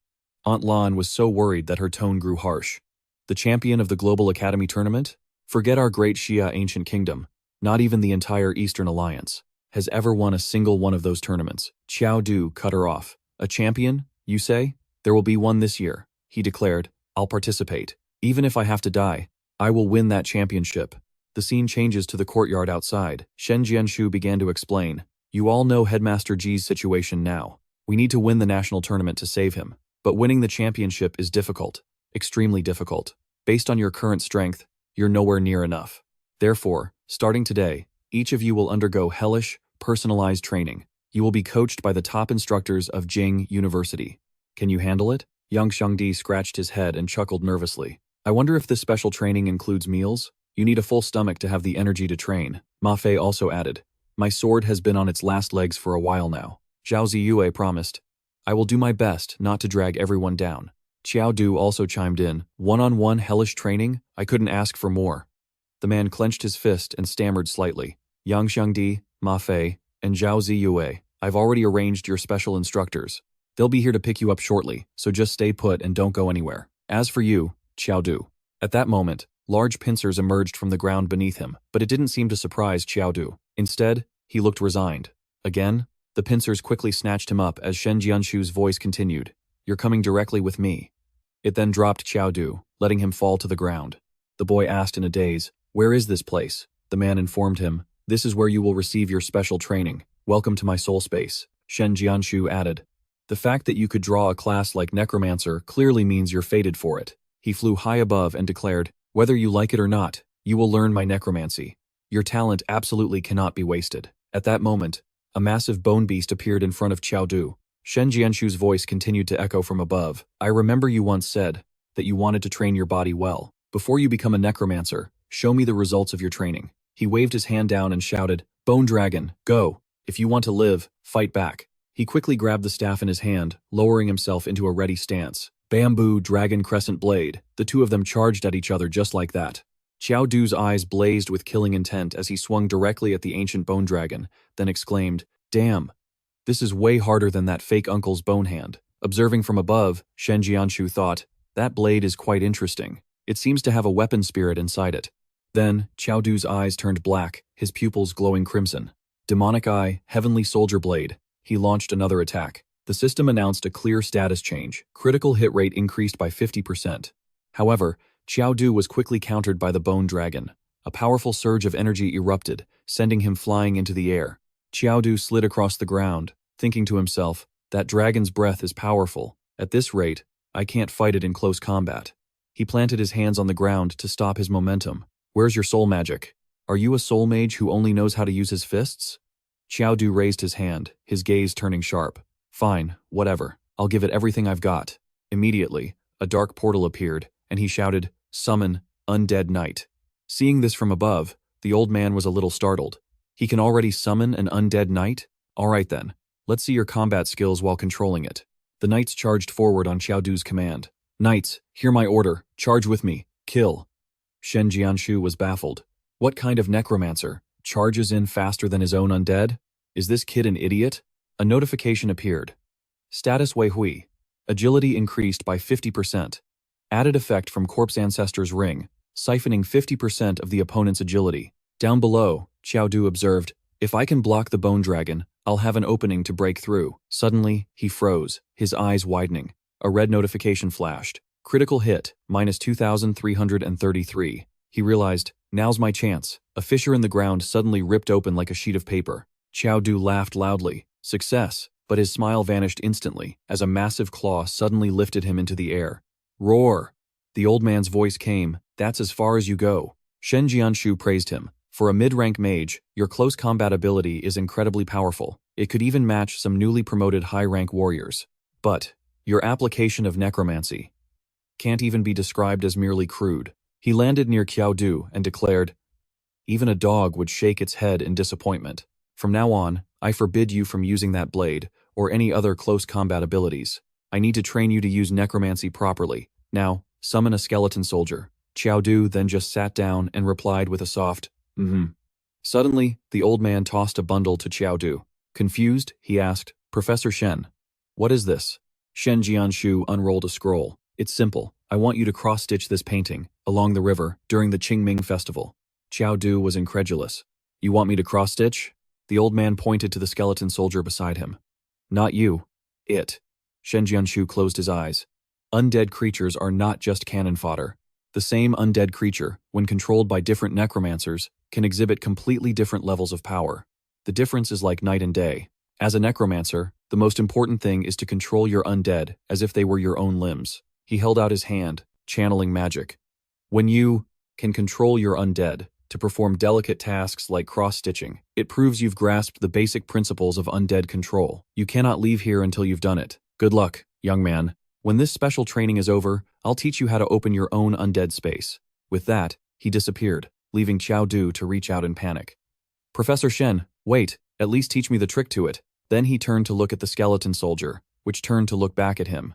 Aunt Lan was so worried that her tone grew harsh. The champion of the Global Academy tournament? Forget our great Xia ancient kingdom. Not even the entire Eastern Alliance has ever won a single one of those tournaments. Qiao Du cut her off. A champion, you say? There will be one this year, he declared. I'll participate. Even if I have to die, I will win that championship. The scene changes to the courtyard outside. Shen Jianshu began to explain. You all know Headmaster Ji's situation now. We need to win the national tournament to save him. But winning the championship is difficult. Extremely difficult. Based on your current strength, you're nowhere near enough. Therefore, starting today, each of you will undergo hellish, personalized training. You will be coached by the top instructors of Jingdu University. Can you handle it? Yang Xiangdi scratched his head and chuckled nervously. I wonder if this special training includes meals? You need a full stomach to have the energy to train. Ma Fei also added. My sword has been on its last legs for a while now. Zhao Ziyue promised. I will do my best not to drag everyone down. Qiao Du also chimed in, one-on-one hellish training? I couldn't ask for more. The man clenched his fist and stammered slightly. Yang Xiangdi, Ma Fei, and Zhao Ziyue, I've already arranged your special instructors. They'll be here to pick you up shortly, so just stay put and don't go anywhere. As for you, Qiao Du. At that moment, large pincers emerged from the ground beneath him, but it didn't seem to surprise Qiao Du. Instead, he looked resigned. Again, the pincers quickly snatched him up as Shen Jianshu's voice continued. You're coming directly with me. It then dropped Qiao Du, letting him fall to the ground. The boy asked in a daze, where is this place? The man informed him, this is where you will receive your special training. Welcome to my soul space. Shen Jianshu added. The fact that you could draw a class like Necromancer clearly means you're fated for it. He flew high above and declared, whether you like it or not, you will learn my necromancy. Your talent absolutely cannot be wasted. At that moment, a massive bone beast appeared in front of Qiao Du. Shen Jianshu's voice continued to echo from above. I remember you once said that you wanted to train your body well. Before you become a necromancer, show me the results of your training. He waved his hand down and shouted, Bone Dragon, go. If you want to live, fight back. He quickly grabbed the staff in his hand, lowering himself into a ready stance. Bamboo, Dragon, Crescent Blade. The two of them charged at each other just like that. Qiao Du's eyes blazed with killing intent as he swung directly at the ancient bone dragon, then exclaimed, damn. This is way harder than that fake uncle's bone hand. Observing from above, Shen Jianshu thought, that blade is quite interesting. It seems to have a weapon spirit inside it. Then, Qiao Du's eyes turned black, his pupils glowing crimson. Demonic Eye, Heavenly Soldier Blade. He launched another attack. The system announced a clear status change. Critical hit rate increased by 50%. However, Qiao Du was quickly countered by the Bone Dragon. A powerful surge of energy erupted, sending him flying into the air. Qiao Du slid across the ground, thinking to himself, that dragon's breath is powerful. At this rate, I can't fight it in close combat. He planted his hands on the ground to stop his momentum. Where's your soul magic? Are you a soul mage who only knows how to use his fists? Qiao Du raised his hand, his gaze turning sharp. Fine, whatever. I'll give it everything I've got. Immediately, a dark portal appeared, and he shouted, Summon, Undead Knight. Seeing this from above, the old man was a little startled. He can already summon an undead knight? Alright then, let's see your combat skills while controlling it. The knights charged forward on Qiao Du's command. Knights, hear my order, charge with me, kill. Shen Jianshu was baffled. What kind of necromancer charges in faster than his own undead? Is this kid an idiot? A notification appeared. Status Wei Hui. Agility increased by 50%. Added effect from Corpse Ancestor's Ring, siphoning 50% of the opponent's agility. Down below, Qiao Du observed, if I can block the Bone Dragon, I'll have an opening to break through. Suddenly, he froze, his eyes widening. A red notification flashed. Critical hit, minus 2,333. He realized, now's my chance. A fissure in the ground suddenly ripped open like a sheet of paper. Qiao Du laughed loudly. Success, but his smile vanished instantly as a massive claw suddenly lifted him into the air. Roar! The old man's voice came, that's as far as you go. Shen Jianshu praised him. For a mid-rank mage, your close combat ability is incredibly powerful. It could even match some newly promoted high-rank warriors. But your application of necromancy can't even be described as merely crude. He landed near Qiao Du and declared, even a dog would shake its head in disappointment. From now on, I forbid you from using that blade or any other close combat abilities. I need to train you to use necromancy properly. Now, summon a skeleton soldier. Qiao Du then just sat down and replied with a soft, Suddenly, the old man tossed a bundle to Qiao Du. Confused, he asked, Professor Shen, what is this? Shen Jianshu unrolled a scroll. It's simple. I want you to cross-stitch this painting along the river during the Qingming festival. Qiao Du was incredulous. You want me to cross-stitch? The old man pointed to the skeleton soldier beside him. Not you. It. Shen Jianshu closed his eyes. Undead creatures are not just cannon fodder. The same undead creature, when controlled by different necromancers, can exhibit completely different levels of power. The difference is like night and day. As a necromancer, the most important thing is to control your undead as if they were your own limbs. He held out his hand, channeling magic. When you can control your undead to perform delicate tasks like cross-stitching, it proves you've grasped the basic principles of undead control. You cannot leave here until you've done it. Good luck, young man. When this special training is over, I'll teach you how to open your own undead space. With that, he disappeared, leaving Qiao Du to reach out in panic. Professor Shen, wait, at least teach me the trick to it. Then he turned to look at the skeleton soldier, which turned to look back at him.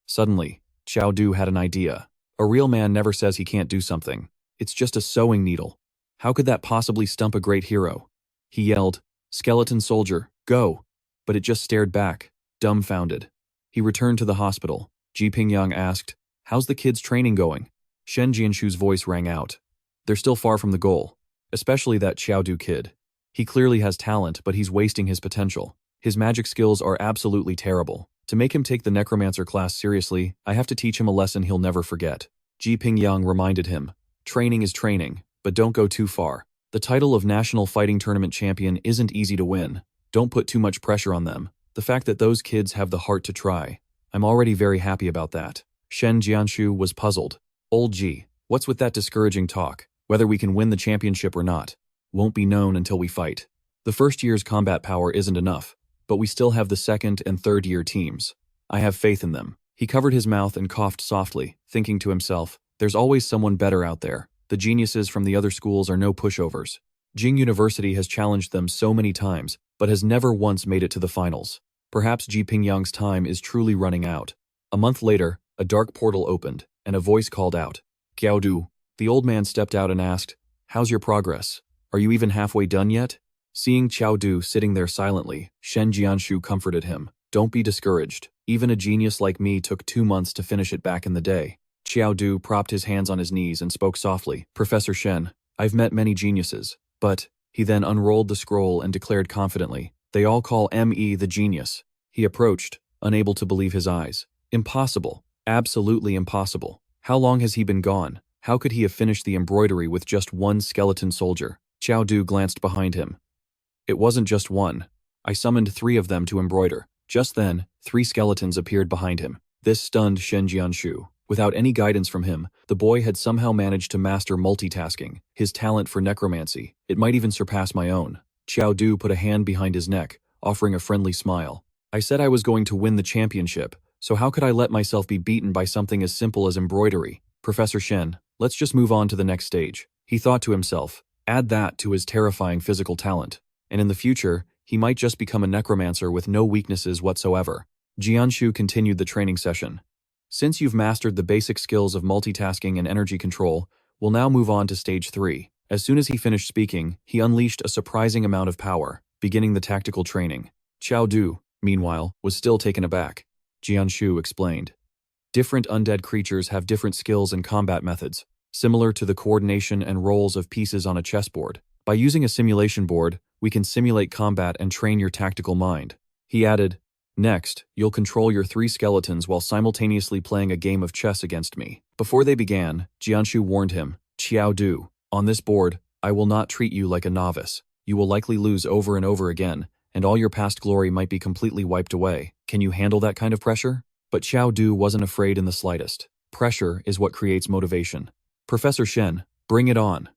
Suddenly, Qiao Du had an idea. A real man never says he can't do something. It's just a sewing needle. How could that possibly stump a great hero? He yelled, "Skeleton soldier, go!" But it just stared back, dumbfounded. He returned to the hospital. Ji Pingyang asked, "How's the kids' training going?" Shen Jianshu's voice rang out. "They're still far from the goal. Especially that Qiao Du kid. He clearly has talent, but he's wasting his potential. His magic skills are absolutely terrible. To make him take the Necromancer class seriously, I have to teach him a lesson he'll never forget." Ji Pingyang reminded him, "Training is training, but don't go too far. The title of National Fighting Tournament champion isn't easy to win. Don't put too much pressure on them. The fact that those kids have the heart to try. I'm already very happy about that." Shen Jianshu was puzzled. "Old Ji, what's with that discouraging talk? Whether we can win the championship or not won't be known until we fight. The first year's combat power isn't enough, but we still have the second and third year teams. I have faith in them." He covered his mouth and coughed softly, thinking to himself, "There's always someone better out there. The geniuses from the other schools are no pushovers. Jingdu University has challenged them so many times, but has never once made it to the finals. Perhaps Ji Pingyang's time is truly running out." A month later, a dark portal opened, and a voice called out, "Qiao Du." The old man stepped out and asked, "How's your progress? Are you even halfway done yet?" Seeing Qiao Du sitting there silently, Shen Jianshu comforted him. "Don't be discouraged. Even a genius like me took 2 months to finish it back in the day." Qiao Du propped his hands on his knees and spoke softly. "Professor Shen, I've met many geniuses, but..." He then unrolled the scroll and declared confidently, "They all call me the genius." He approached, unable to believe his eyes. "Impossible. Absolutely impossible. How long has he been gone? How could he have finished the embroidery with just one skeleton soldier?" Qiao Du glanced behind him. "It wasn't just one. I summoned 3 of them to embroider." Just then, 3 skeletons appeared behind him. This stunned Shen Jianshu. Without any guidance from him, the boy had somehow managed to master multitasking, his talent for necromancy. It might even surpass my own. Qiao Du put a hand behind his neck, offering a friendly smile. "I said I was going to win the championship, so how could I let myself be beaten by something as simple as embroidery? Professor Shen, let's just move on to the next stage." He thought to himself, add that to his terrifying physical talent, and in the future, he might just become a necromancer with no weaknesses whatsoever. Jianshu continued the training session. "Since you've mastered the basic skills of multitasking and energy control, we'll now move on to stage 3. As soon as he finished speaking, he unleashed a surprising amount of power, beginning the tactical training. Qiao Du, meanwhile, was still taken aback. Jianshu explained. "Different undead creatures have different skills and combat methods, similar to the coordination and roles of pieces on a chessboard. By using a simulation board, we can simulate combat and train your tactical mind." He added, "Next, you'll control your 3 skeletons while simultaneously playing a game of chess against me." Before they began, Jianshu warned him, "Qiao Du, on this board, I will not treat you like a novice. You will likely lose over and over again, and all your past glory might be completely wiped away. Can you handle that kind of pressure?" But Qiao Du wasn't afraid in the slightest. Pressure is what creates motivation. "Professor Shen, bring it on."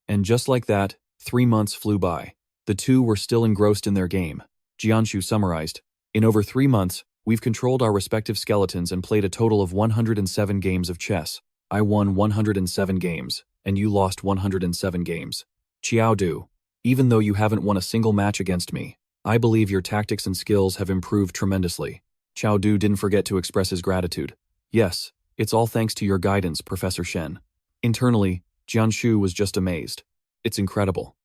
And just like that, 3 months flew by. The two were still engrossed in their game. Jianshu summarized, "In over 3 months, we've controlled our respective skeletons and played a total of 107 games of chess. I won 107 games, and you lost 107 games. Qiao Du, even though you haven't won a single match against me, I believe your tactics and skills have improved tremendously." Qiao Du didn't forget to express his gratitude. "Yes, it's all thanks to your guidance, Professor Shen." Internally, Jianshu was just amazed. It's incredible.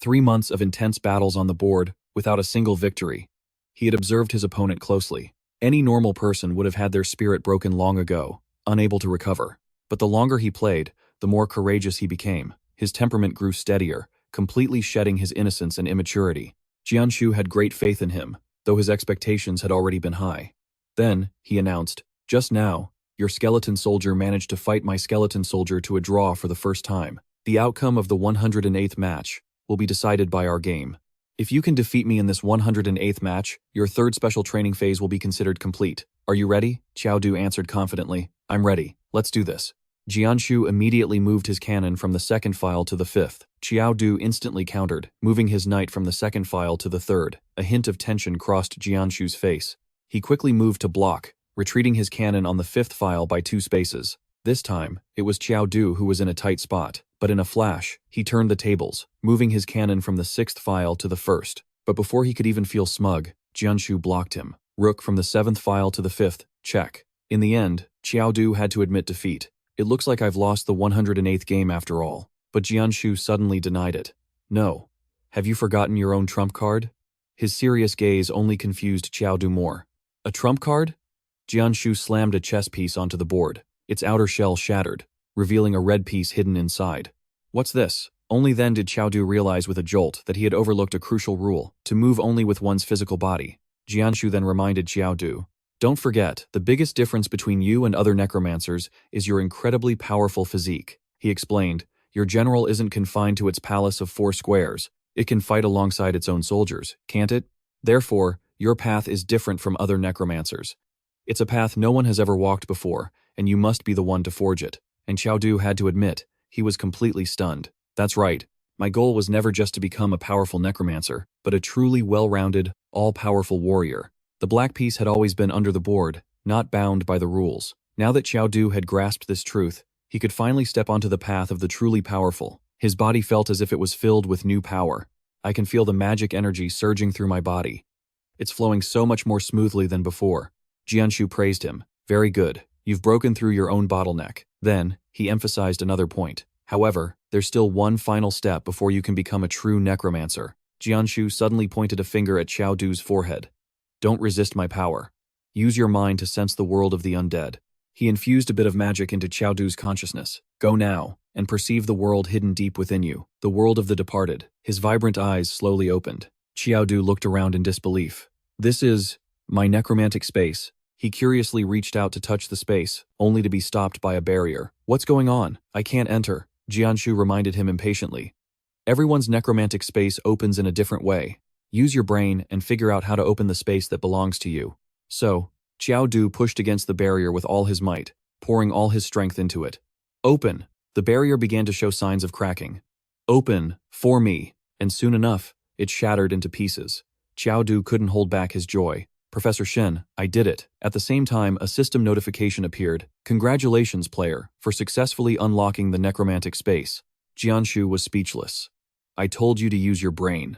3 months of intense battles on the board, without a single victory. He had observed his opponent closely. Any normal person would have had their spirit broken long ago, unable to recover. But the longer he played, the more courageous he became. His temperament grew steadier, completely shedding his innocence and immaturity. Jianshu had great faith in him, though his expectations had already been high. Then, he announced, "Just now, your skeleton soldier managed to fight my skeleton soldier to a draw for the first time. The outcome of the 108th match will be decided by our game. If you can defeat me in this 108th match, your 3rd special training phase will be considered complete. Are you ready?" Qiao Du answered confidently, "I'm ready. Let's do this." Jianshu immediately moved his cannon from the 2nd file to the 5th. Qiao Du instantly countered, moving his knight from the 2nd file to the 3rd. A hint of tension crossed Jianshu's face. He quickly moved to block, retreating his cannon on the 5th file by 2 spaces. This time, it was Qiao Du who was in a tight spot, but in a flash, he turned the tables, moving his cannon from the 6th file to the 1st. But before he could even feel smug, Jianshu blocked him. Rook from the 7th file to the 5th, check. In the end, Qiao Du had to admit defeat. It looks like I've lost the 108th game after all. But Jianshu suddenly denied it. No. Have you forgotten your own trump card? His serious gaze only confused Qiao Du more. A trump card? Jianshu slammed a chess piece onto the board. Its outer shell shattered, revealing a red piece hidden inside. What's this? Only then did Qiao Du realize with a jolt that he had overlooked a crucial rule, to move only with one's physical body. Jianshu then reminded Qiao Du, "Don't forget, the biggest difference between you and other necromancers is your incredibly powerful physique." He explained, "Your general isn't confined to its palace of 4 squares. It can fight alongside its own soldiers, can't it? Therefore, your path is different from other necromancers. It's a path no one has ever walked before, and you must be the one to forge it." And Qiao Du had to admit, he was completely stunned. That's right. My goal was never just to become a powerful necromancer, but a truly well-rounded, all-powerful warrior. The black piece had always been under the board, not bound by the rules. Now that Qiao Du had grasped this truth, he could finally step onto the path of the truly powerful. His body felt as if it was filled with new power. I can feel the magic energy surging through my body. It's flowing so much more smoothly than before. Jianshu praised him. Very good. You've broken through your own bottleneck. Then, he emphasized another point. However, there's still one final step before you can become a true necromancer. Jianshu suddenly pointed a finger at Qiao Du's forehead. Don't resist my power. Use your mind to sense the world of the undead. He infused a bit of magic into Qiao Du's consciousness. Go now, and perceive the world hidden deep within you, the world of the departed. His vibrant eyes slowly opened. Qiao Du looked around in disbelief. This is my necromantic space. He curiously reached out to touch the space, only to be stopped by a barrier. What's going on? I can't enter. Jianshu reminded him impatiently. Everyone's necromantic space opens in a different way. Use your brain and figure out how to open the space that belongs to you. So, Qiao Du pushed against the barrier with all his might, pouring all his strength into it. Open! The barrier began to show signs of cracking. Open, for me! And soon enough, it shattered into pieces. Qiao Du couldn't hold back his joy. Professor Shen, I did it. At the same time, a system notification appeared. Congratulations, player, for successfully unlocking the necromantic space. Jianshu was speechless. I told you to use your brain.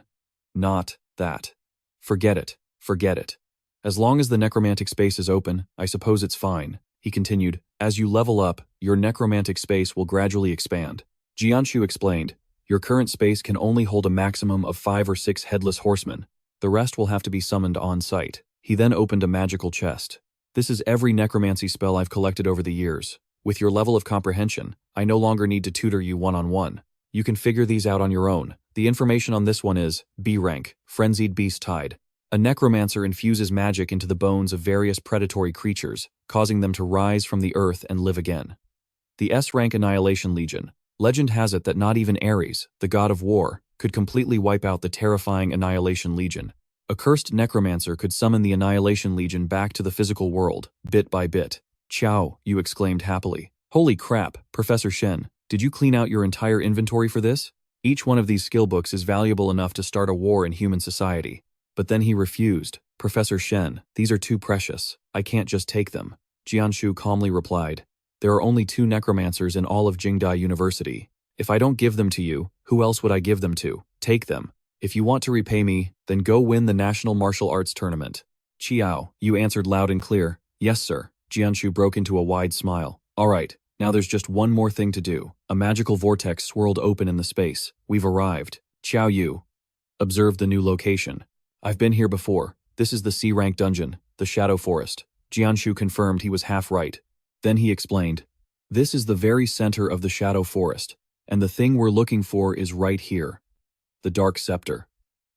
Not that. Forget it. Forget it. As long as the necromantic space is open, I suppose it's fine. He continued, as you level up, your necromantic space will gradually expand. Jianshu explained, your current space can only hold a maximum of 5 or 6 headless horsemen. The rest will have to be summoned on site. He then opened a magical chest. This is every necromancy spell I've collected over the years. With your level of comprehension, I no longer need to tutor you one-on-one. You can figure these out on your own. The information on this one is B rank, Frenzied Beast Tide. A necromancer infuses magic into the bones of various predatory creatures, causing them to rise from the earth and live again. The S rank Annihilation Legion. Legend has it that not even Ares, the god of war, could completely wipe out the terrifying Annihilation Legion. A cursed necromancer could summon the Annihilation Legion back to the physical world, bit by bit. Qiao, you exclaimed happily. Holy crap, Professor Shen, did you clean out your entire inventory for this? Each one of these skill books is valuable enough to start a war in human society. But then he refused. Professor Shen, these are too precious. I can't just take them. Jianshu calmly replied. There are only 2 necromancers in all of Jingdu University. If I don't give them to you, who else would I give them to? Take them. If you want to repay me, then go win the National Martial Arts Tournament. Qiao, you answered loud and clear. Yes, sir. Jianshu broke into a wide smile. All right, now there's just one more thing to do. A magical vortex swirled open in the space. We've arrived. Qiao Yu observed the new location. I've been here before. This is the C-rank dungeon, the Shadow Forest. Jianshu confirmed he was half right. Then he explained. This is the very center of the Shadow Forest, and the thing we're looking for is right here. The Dark Scepter.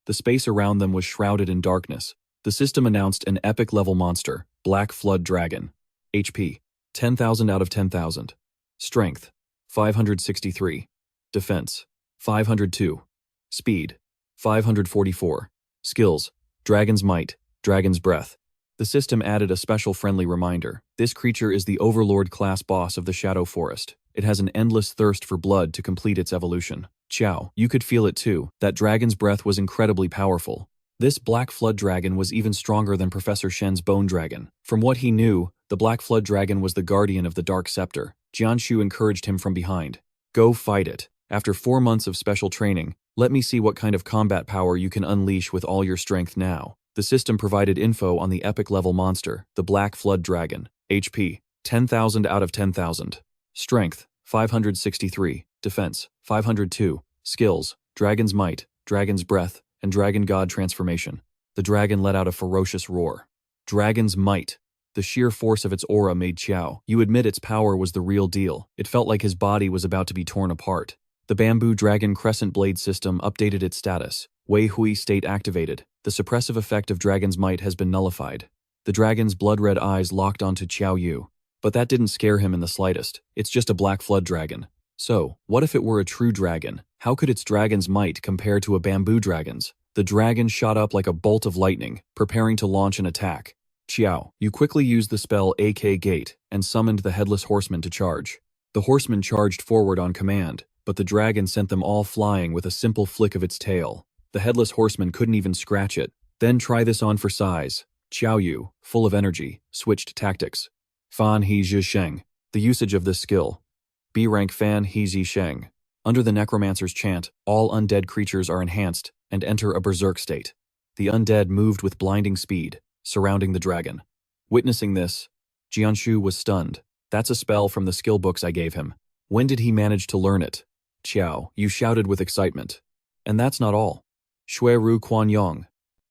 The space around them was shrouded in darkness. The system announced an epic-level monster, Black Flood Dragon. HP, 10,000 out of 10,000. Strength, 563. Defense, 502. Speed, 544. Skills, Dragon's Might, Dragon's Breath. The system added a special friendly reminder. This creature is the Overlord class boss of the Shadow Forest. It has an endless thirst for blood to complete its evolution. Qiao, you could feel it too. That dragon's breath was incredibly powerful. This Black Flood Dragon was even stronger than Professor Shen's Bone Dragon. From what he knew, the Black Flood Dragon was the guardian of the Dark Scepter. Jianshu encouraged him from behind. Go fight it. After 4 months of special training, let me see what kind of combat power you can unleash with all your strength now. The system provided info on the epic level monster, the Black Flood Dragon. HP, 10,000 out of 10,000. Strength, 563. Defense, 502. Skills, Dragon's Might, Dragon's Breath, and Dragon God Transformation. The dragon let out a ferocious roar. Dragon's Might. The sheer force of its aura made Qiao. You admit its power was the real deal. It felt like his body was about to be torn apart. The Bamboo Dragon Crescent Blade system updated its status. Wei Hui state activated. The suppressive effect of Dragon's Might has been nullified. The dragon's blood-red eyes locked onto Qiao Yu. But that didn't scare him in the slightest. It's just a black flood dragon. So, what if it were a true dragon? How could its dragon's might compare to a bamboo dragon's? The dragon shot up like a bolt of lightning, preparing to launch an attack. Qiao, you quickly used the spell AK Gate and summoned the Headless Horseman to charge. The horseman charged forward on command, but the dragon sent them all flying with a simple flick of its tail. The Headless Horseman couldn't even scratch it. Then try this on for size. Qiao Yu, full of energy, switched tactics. Fan He Zhi Sheng. The usage of this skill. B rank Fan He Zhi Sheng. Under the Necromancer's chant, all undead creatures are enhanced and enter a berserk state. The undead moved with blinding speed, surrounding the dragon. Witnessing this, Jianshu was stunned. That's a spell from the skill books I gave him. When did he manage to learn it? Qiao, you shouted with excitement. And that's not all. Shui Ru Quan Yong.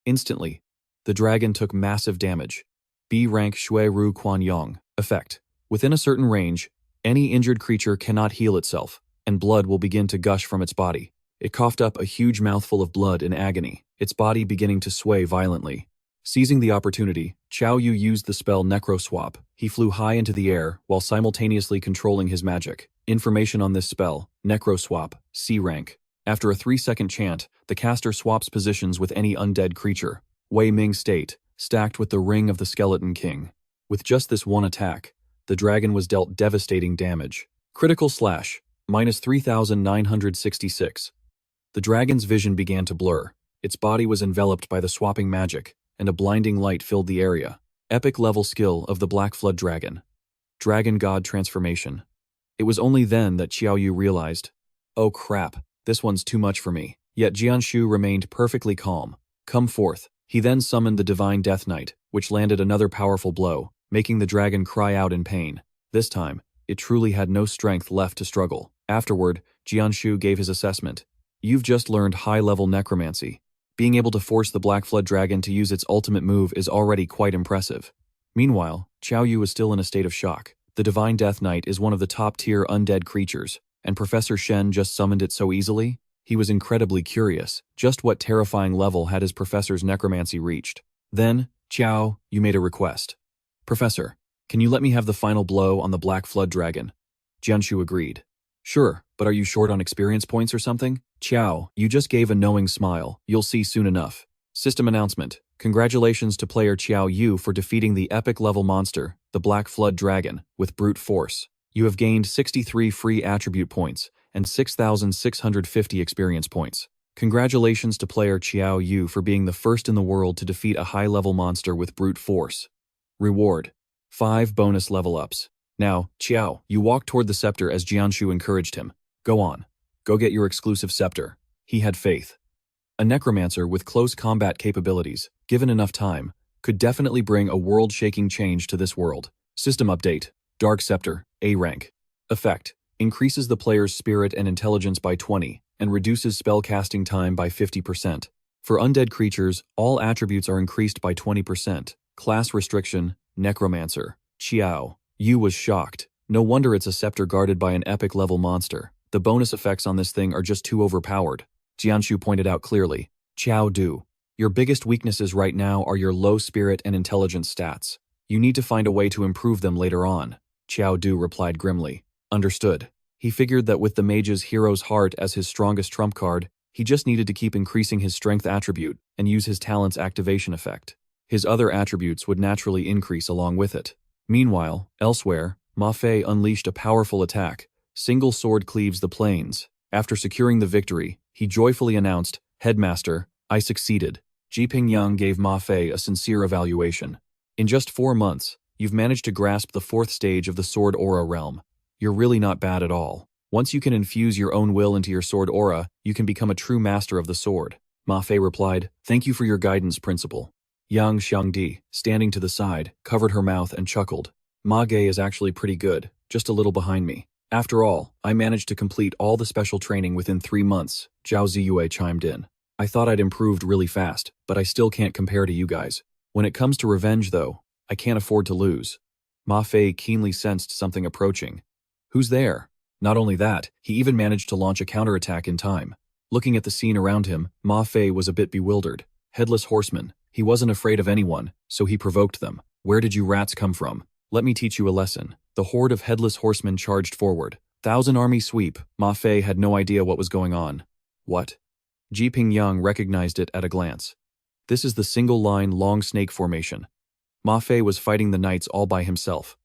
Instantly, the dragon took massive damage. B rank Shui Ru Quan Yong. Effect. Within a certain range, any injured creature cannot heal itself, and blood will begin to gush from its body. It coughed up a huge mouthful of blood in agony, its body beginning to sway violently. Seizing the opportunity, Qiao Yu used the spell Necro Swap. He flew high into the air while simultaneously controlling his magic. Information on this spell, Necro Swap, C rank. After a 3-second chant, the caster swaps positions with any undead creature. Wei Ming state, stacked with the Ring of the Skeleton King. With just this one attack, the dragon was dealt devastating damage. Critical slash, minus 3,966. The dragon's vision began to blur. Its body was enveloped by the swapping magic, and a blinding light filled the area. Epic level skill of the Black Flood Dragon. Dragon God Transformation. It was only then that Qiao Yu realized, oh crap, this one's too much for me. Yet Jianshu remained perfectly calm. Come forth. He then summoned the Divine Death Knight, which landed another powerful blow, making the dragon cry out in pain. This time, it truly had no strength left to struggle. Afterward, Jianshu gave his assessment. You've just learned high-level necromancy. Being able to force the Black Flood Dragon to use its ultimate move is already quite impressive. Meanwhile, Qiao Yu is still in a state of shock. The Divine Death Knight is one of the top-tier undead creatures, and Professor Shen just summoned it so easily? He was incredibly curious. Just what terrifying level had his professor's necromancy reached? Then, Qiao, you made a request. Professor, can you let me have the final blow on the Black Flood Dragon? Jianshu agreed. Sure, but are you short on experience points or something? Qiao, you just gave a knowing smile. You'll see soon enough. System announcement. Congratulations to player Qiao Yu for defeating the epic level monster, the Black Flood Dragon, with brute force. You have gained 63 free attribute points and 6,650 experience points. Congratulations to player Qiao Yu for being the first in the world to defeat a high-level monster with brute force. Reward. 5 bonus level ups. Now, Qiao, you walked toward the scepter as Jianshu encouraged him. Go on. Go get your exclusive scepter. He had faith. A necromancer with close combat capabilities, given enough time, could definitely bring a world-shaking change to this world. System update. Dark Scepter, A rank. Effect. Increases the player's spirit and intelligence by 20, and reduces spellcasting time by 50%. For undead creatures, all attributes are increased by 20%. Class restriction, Necromancer. Qiao Yu was shocked. No wonder it's a scepter guarded by an epic level monster. The bonus effects on this thing are just too overpowered. Jianshu pointed out clearly. Qiao Du, your biggest weaknesses right now are your low spirit and intelligence stats. You need to find a way to improve them later on. Qiao Du replied grimly. Understood. He figured that with the Mage's Hero's Heart as his strongest trump card, he just needed to keep increasing his strength attribute and use his talent's activation effect. His other attributes would naturally increase along with it. Meanwhile, elsewhere, Ma Fei unleashed a powerful attack. Single sword cleaves the plains. After securing the victory, he joyfully announced, Headmaster, I succeeded. Ji Pingyang gave Ma Fei a sincere evaluation. In just 4 months, you've managed to grasp the 4th stage of the Sword Aura realm. You're really not bad at all. Once you can infuse your own will into your sword aura, you can become a true master of the sword. Ma Fei replied, Thank you for your guidance, Principal. Yang Xiangdi, standing to the side, covered her mouth and chuckled. Mage is actually pretty good, just a little behind me. After all, I managed to complete all the special training within 3 months, Zhao Ziyue chimed in. I thought I'd improved really fast, but I still can't compare to you guys. When it comes to revenge though, I can't afford to lose. Ma Fei keenly sensed something approaching. Who's there? Not only that, he even managed to launch a counterattack in time. Looking at the scene around him, Ma Fei was a bit bewildered. Headless horseman. He wasn't afraid of anyone, so he provoked them. Where did you rats come from? Let me teach you a lesson. The horde of headless horsemen charged forward. 1,000 army sweep. Ma Fei had no idea what was going on. What? Ji Pingyang recognized it at a glance. This is the single-line long snake formation. Ma Fei was fighting the knights all by himself.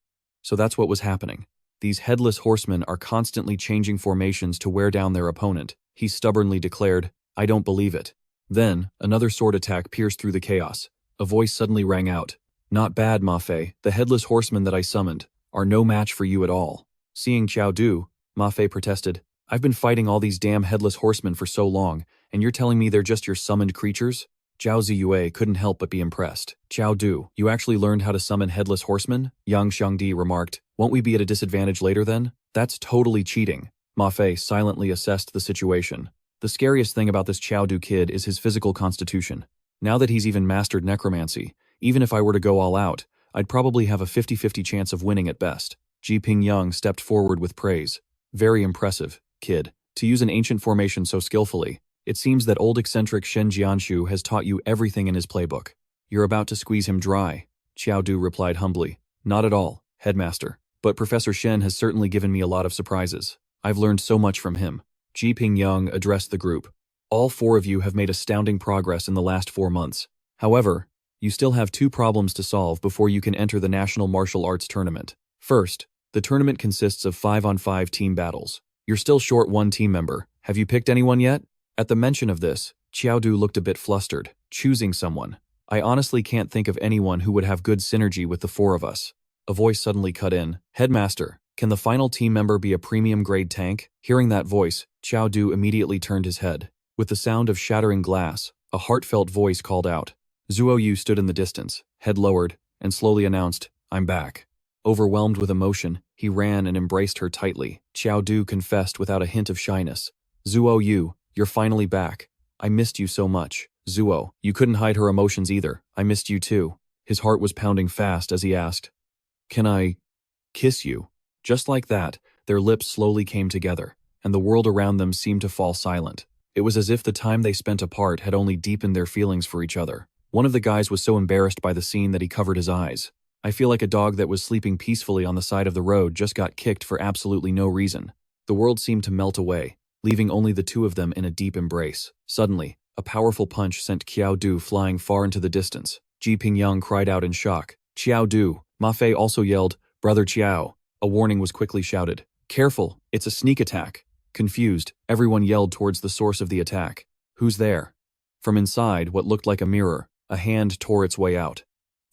So that's what was happening. These headless horsemen are constantly changing formations to wear down their opponent. He stubbornly declared, I don't believe it. Then, another sword attack pierced through the chaos. A voice suddenly rang out. Not bad, Ma Fei. The headless horsemen that I summoned are no match for you at all. Seeing Qiao Du, Ma Fei protested, I've been fighting all these damn headless horsemen for so long, and you're telling me they're just your summoned creatures? Zhao Ziyue couldn't help but be impressed. Qiao Du, you actually learned how to summon headless horsemen? Yang Xiangdi remarked. Won't we be at a disadvantage later then? That's totally cheating. Ma Fei silently assessed the situation. The scariest thing about this Qiao Du kid is his physical constitution. Now that he's even mastered necromancy, even if I were to go all out, I'd probably have a 50-50 chance of winning at best. Ji Pingyang stepped forward with praise. Very impressive, kid. To use an ancient formation so skillfully, it seems that old eccentric Shen Jianshu has taught you everything in his playbook. You're about to squeeze him dry, Qiao Du replied humbly. Not at all, headmaster. But Professor Shen has certainly given me a lot of surprises. I've learned so much from him. Ji Pingyang addressed the group. All 4 of you have made astounding progress in the last 4 months. However, you still have 2 problems to solve before you can enter the National Martial Arts Tournament. First, the tournament consists of 5-on-5 team battles. You're still short 1 team member. Have you picked anyone yet? At the mention of this, Qiao Du looked a bit flustered. Choosing someone. I honestly can't think of anyone who would have good synergy with the 4 of us. A voice suddenly cut in. Headmaster, can the final team member be a premium grade tank? Hearing that voice, Qiao Du immediately turned his head. With the sound of shattering glass, a heartfelt voice called out. Zhuo Yu stood in the distance, head lowered, and slowly announced, I'm back. Overwhelmed with emotion, he ran and embraced her tightly. Qiao Du confessed without a hint of shyness. Zhuo Yu, you're finally back. I missed you so much. Zhuo, you couldn't hide her emotions either. I missed you too. His heart was pounding fast as he asked, Can I kiss you? Just like that, their lips slowly came together, and the world around them seemed to fall silent. It was as if the time they spent apart had only deepened their feelings for each other. One of the guys was so embarrassed by the scene that he covered his eyes. I feel like a dog that was sleeping peacefully on the side of the road just got kicked for absolutely no reason. The world seemed to melt away, leaving only the 2 of them in a deep embrace. Suddenly, a powerful punch sent Qiao Du flying far into the distance. Ji Pingyang cried out in shock. Qiao Du! Ma Fei also yelled, Brother Qiao! A warning was quickly shouted. Careful, it's a sneak attack. Confused, everyone yelled towards the source of the attack. Who's there? From inside what looked like a mirror, a hand tore its way out.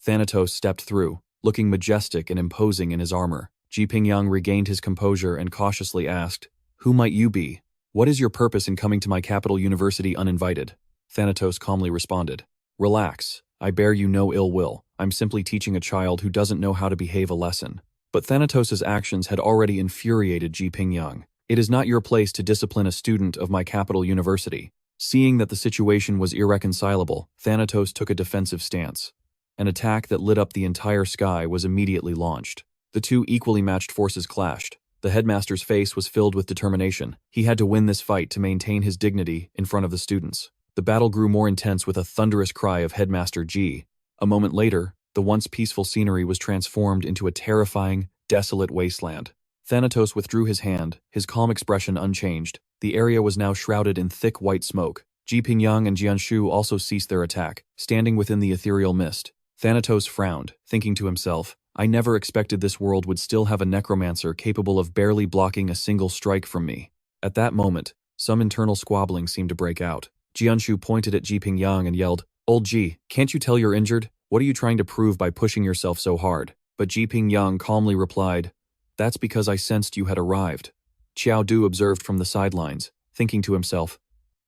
Thanatos stepped through, looking majestic and imposing in his armor. Ji Pingyang regained his composure and cautiously asked, Who might you be? What is your purpose in coming to my capital university uninvited? Thanatos calmly responded. Relax, I bear you no ill will. I'm simply teaching a child who doesn't know how to behave a lesson. But Thanatos' actions had already infuriated Ji Pingyang. It is not your place to discipline a student of my capital university. Seeing that the situation was irreconcilable, Thanatos took a defensive stance. An attack that lit up the entire sky was immediately launched. The 2 equally matched forces clashed. The headmaster's face was filled with determination. He had to win this fight to maintain his dignity in front of the students. The battle grew more intense with a thunderous cry of Headmaster Ji. A moment later, the once peaceful scenery was transformed into a terrifying, desolate wasteland. Thanatos withdrew his hand, his calm expression unchanged. The area was now shrouded in thick white smoke. Ji Pingyang and Jianshu also ceased their attack, standing within the ethereal mist. Thanatos frowned, thinking to himself, I never expected this world would still have a necromancer capable of barely blocking a single strike from me. At that moment, some internal squabbling seemed to break out. Jianshu pointed at Ji Pingyang and yelled, Old Ji, can't you tell you're injured? What are you trying to prove by pushing yourself so hard? But Ji Pingyang calmly replied, That's because I sensed you had arrived. Qiao Du observed from the sidelines, thinking to himself,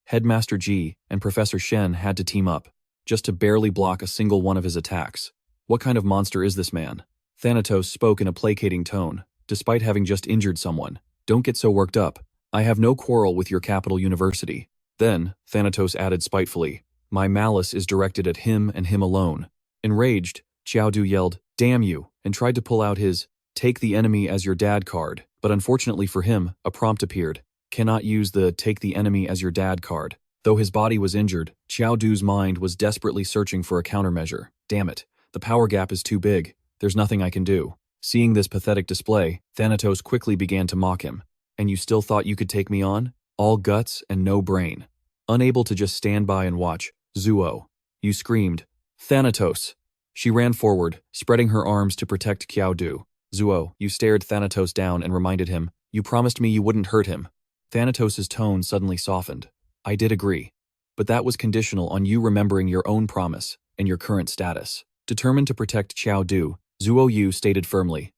Headmaster Ji and Professor Shen had to team up, just to barely block a single one of his attacks. What kind of monster is this man? Thanatos spoke in a placating tone, despite having just injured someone. Don't get so worked up. I have no quarrel with your capital university. Then, Thanatos added spitefully, my malice is directed at him and him alone. Enraged, Qiao yelled, damn you, and tried to pull out his take the enemy as your dad card, but unfortunately for him, a prompt appeared. Cannot use the take the enemy as your dad card. Though his body was injured, Qiao mind was desperately searching for a countermeasure. Damn it, the power gap is too big. There's nothing I can do. Seeing this pathetic display, Thanatos quickly began to mock him. And you still thought you could take me on? All guts and no brain. Unable to just stand by and watch, Zuo. You screamed. Thanatos. She ran forward, spreading her arms to protect Qiao. Zuo, you stared Thanatos down and reminded him, you promised me you wouldn't hurt him. Thanatos' tone suddenly softened. I did agree. But that was conditional on you remembering your own promise and your current status. Determined to protect Qiao, Zuo Yu stated firmly,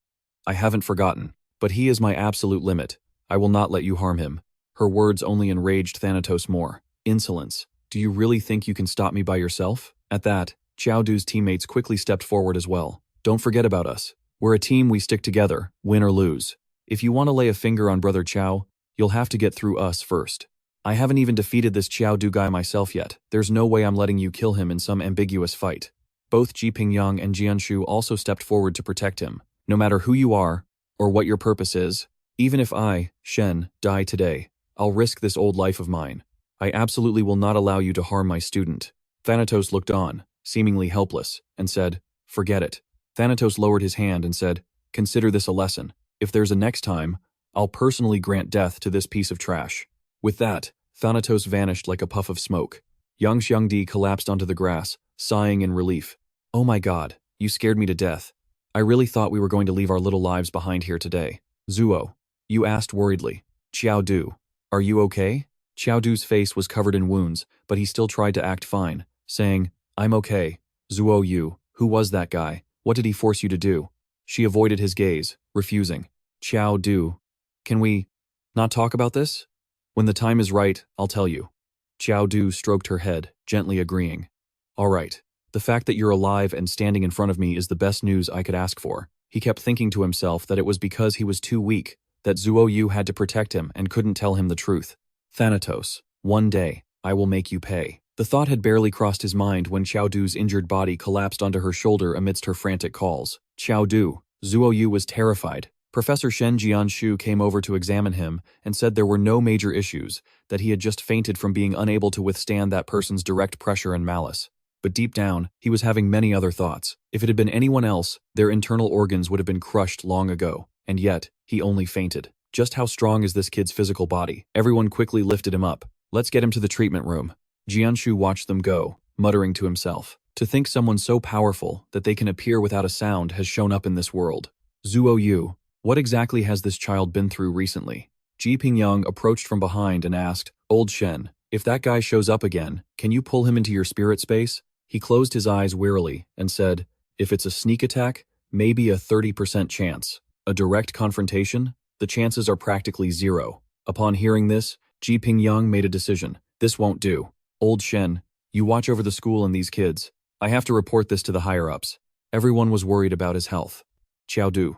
I haven't forgotten, but he is my absolute limit. I will not let you harm him. Her words only enraged Thanatos more. Insolence. Do you really think you can stop me by yourself? At that, Qiao's teammates quickly stepped forward as well. Don't forget about us. We're a team, we stick together, win or lose. If you want to lay a finger on Brother Qiao, you'll have to get through us first. I haven't even defeated this Qiao guy myself yet. There's no way I'm letting you kill him in some ambiguous fight. Both Ji Pingyang and Jianshu also stepped forward to protect him. No matter who you are, or what your purpose is, even if I, Shen, die today, I'll risk this old life of mine. I absolutely will not allow you to harm my student. Thanatos looked on, seemingly helpless, and said, forget it. Thanatos lowered his hand and said, consider this a lesson. If there's a next time, I'll personally grant death to this piece of trash. With that, Thanatos vanished like a puff of smoke. Yang Xiangdi collapsed onto the grass, sighing in relief. Oh my god, you scared me to death. I really thought we were going to leave our little lives behind here today. Zuo, you asked worriedly. Qiao, are you okay? Qiao's face was covered in wounds, but he still tried to act fine, saying, I'm okay. Zuo Yu, who was that guy? What did he force you to do? She avoided his gaze, refusing. Qiao, can we not talk about this? When the time is right, I'll tell you. Qiao stroked her head, gently agreeing. All right. The fact that you're alive and standing in front of me is the best news I could ask for. He kept thinking to himself that it was because he was too weak, that Zuo Yu had to protect him and couldn't tell him the truth. Thanatos, one day, I will make you pay. The thought had barely crossed his mind when Qiao's injured body collapsed onto her shoulder amidst her frantic calls. Qiao, Zuo Yu was terrified. Professor Shen Jianshu came over to examine him and said there were no major issues, that he had just fainted from being unable to withstand that person's direct pressure and malice. But deep down, he was having many other thoughts. If it had been anyone else, their internal organs would have been crushed long ago. And yet, he only fainted. Just how strong is this kid's physical body? Everyone quickly lifted him up. Let's get him to the treatment room. Jianshu watched them go, muttering to himself. To think someone so powerful that they can appear without a sound has shown up in this world. Zuo Yu, what exactly has this child been through recently? Ji Pingyang approached from behind and asked, Old Shen, if that guy shows up again, can you pull him into your spirit space? He closed his eyes wearily and said, if it's a sneak attack, maybe a 30% chance. A direct confrontation? The chances are practically zero. Upon hearing this, Ji Pingyang made a decision. This won't do. Old Shen, you watch over the school and these kids. I have to report this to the higher-ups. Everyone was worried about his health. Qiao,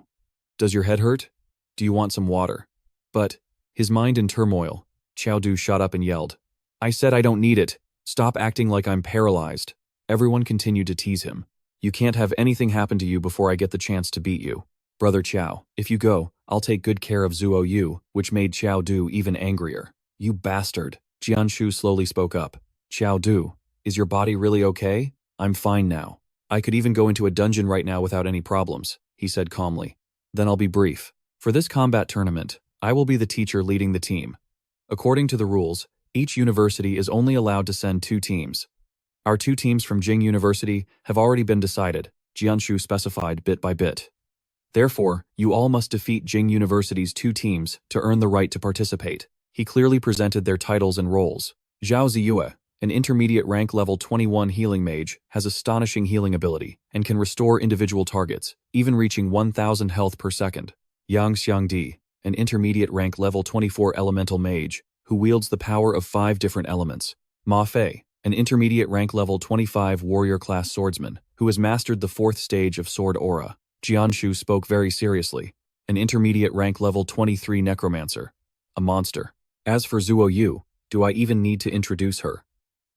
does your head hurt? Do you want some water? But, his mind in turmoil, Qiao shot up and yelled, I said I don't need it. Stop acting like I'm paralyzed. Everyone continued to tease him. You can't have anything happen to you before I get the chance to beat you. Brother Qiao, if you go, I'll take good care of Zuo Yu, which made Qiao even angrier. You bastard. Jianshu slowly spoke up. Qiao, is your body really okay? I'm fine now. I could even go into a dungeon right now without any problems, he said calmly. Then I'll be brief. For this combat tournament, I will be the teacher leading the team. According to the rules, each university is only allowed to send 2 teams. Our 2 teams from Jing University have already been decided, Jianshu specified bit by bit. Therefore, you all must defeat Jing University's 2 teams to earn the right to participate. He clearly presented their titles and roles. Zhao Ziyue, an intermediate rank level 21 healing mage, has astonishing healing ability and can restore individual targets, even reaching 1000 health per second. Yang Xiangdi, an intermediate rank level 24 elemental mage, who wields the power of 5 different elements. Ma Fei, an intermediate rank level 25 warrior class swordsman, who has mastered the 4th stage of sword aura. Jianshu spoke very seriously. An intermediate rank level 23 necromancer. A monster. As for Zuo Yu, do I even need to introduce her?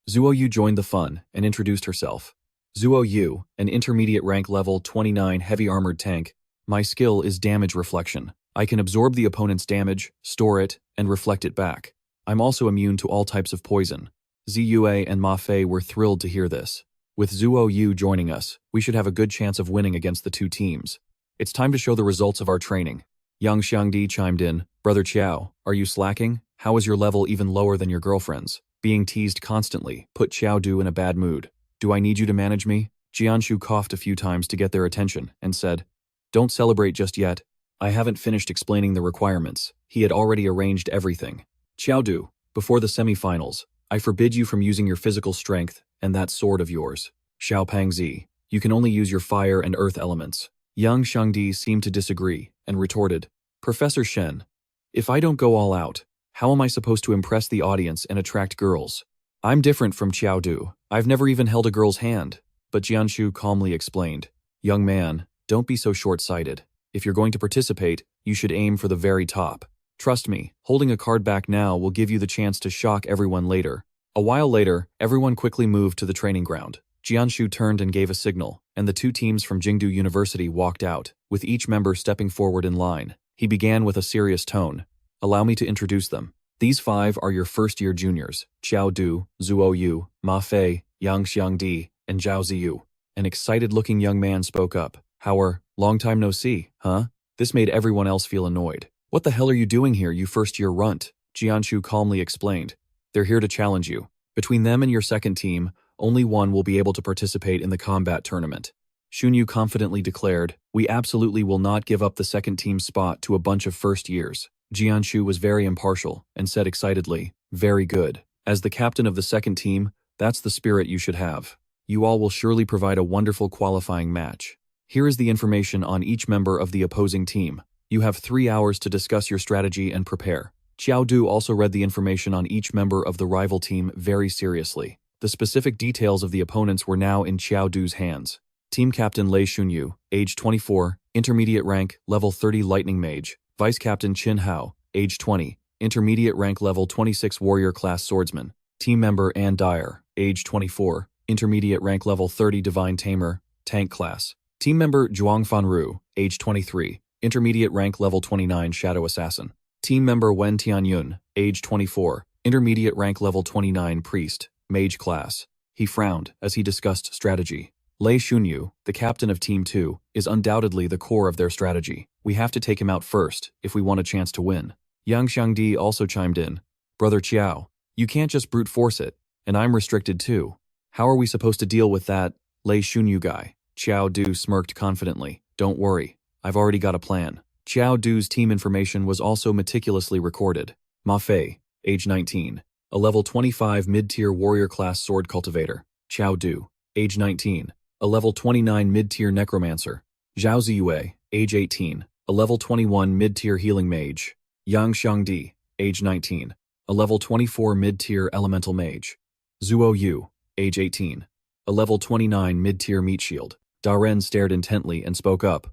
Zuo Yu joined the fun and introduced herself. Zuo Yu, an intermediate rank level 29 heavy armored tank. My skill is damage reflection. I can absorb the opponent's damage, store it, and reflect it back. I'm also immune to all types of poison. Ziyue and Ma Fei were thrilled to hear this. With Zuo Yu joining us, we should have a good chance of winning against the two teams. It's time to show the results of our training. Yang Xiangdi chimed in, Brother Qiao, are you slacking? How is your level even lower than your girlfriend's? Being teased constantly put Qiao Du in a bad mood. Do I need you to manage me? Jianshu coughed a few times to get their attention and said, Don't celebrate just yet. I haven't finished explaining the requirements. He had already arranged everything. Qiao Du, before the semi-finals, I forbid you from using your physical strength and that sword of yours. Xiao Pangzi, you can only use your fire and earth elements. Yang Xiangdi seemed to disagree and retorted, Professor Shen, if I don't go all out, how am I supposed to impress the audience and attract girls? I'm different from Qiao Du. I've never even held a girl's hand. But Jianshu calmly explained, Young man, don't be so short-sighted. If you're going to participate, you should aim for the very top. Trust me, holding a card back now will give you the chance to shock everyone later. A while later, everyone quickly moved to the training ground. Jianshu turned and gave a signal, and the two teams from Jingdu University walked out, with each member stepping forward in line. He began with a serious tone. Allow me to introduce them. These 5 are your first-year juniors, Qiao Du, Zuo Yu, Ma Fei, Yang Xiangdi, and Zhao Ziyu. An excited-looking young man spoke up. Howard, long time no see, huh? This made everyone else feel annoyed. What the hell are you doing here, you first-year runt? Jianshu calmly explained. They're here to challenge you. Between them and your second team, only one will be able to participate in the combat tournament. Shunyu confidently declared, We absolutely will not give up the second team's spot to a bunch of first-years. Jianshu was very impartial and said excitedly, Very good. As the captain of the second team, that's the spirit you should have. You all will surely provide a wonderful qualifying match. Here is the information on each member of the opposing team. You have 3 hours to discuss your strategy and prepare. Qiao Du also read the information on each member of the rival team very seriously. The specific details of the opponents were now in Qiao Du's hands. Team Captain Lei Shunyu, age 24, intermediate rank, level 30 Lightning Mage. Vice Captain Qin Hao, age 20, intermediate rank level 26 Warrior Class Swordsman. Team Member Ann Dyer, age 24, intermediate rank level 30 Divine Tamer, Tank Class. Team Member Zhuang Fanru, age 23, intermediate rank level 29 Shadow Assassin. Team Member Wen Tianyun, age 24, intermediate rank level 29 Priest, Mage Class. He frowned as he discussed strategy. Lei Shunyu, the captain of Team 2, is undoubtedly the core of their strategy. We have to take him out first if we want a chance to win. Yang Xiangdi also chimed in. Brother Qiao, you can't just brute force it, and I'm restricted too. How are we supposed to deal with that Lei Shunyu guy? Qiao Du smirked confidently. Don't worry, I've already got a plan. Qiao Du's team information was also meticulously recorded. Ma Fei, age 19, a level 25 mid-tier warrior class sword cultivator. Qiao Du, age 19, a level 29 mid-tier necromancer. Zhao Ziyue, age 18, a level 21 mid-tier healing mage. Yang Xiangdi, age 19, a level 24 mid-tier elemental mage. Zuo Yu, age 18, a level 29 mid-tier meat shield. Daren stared intently and spoke up.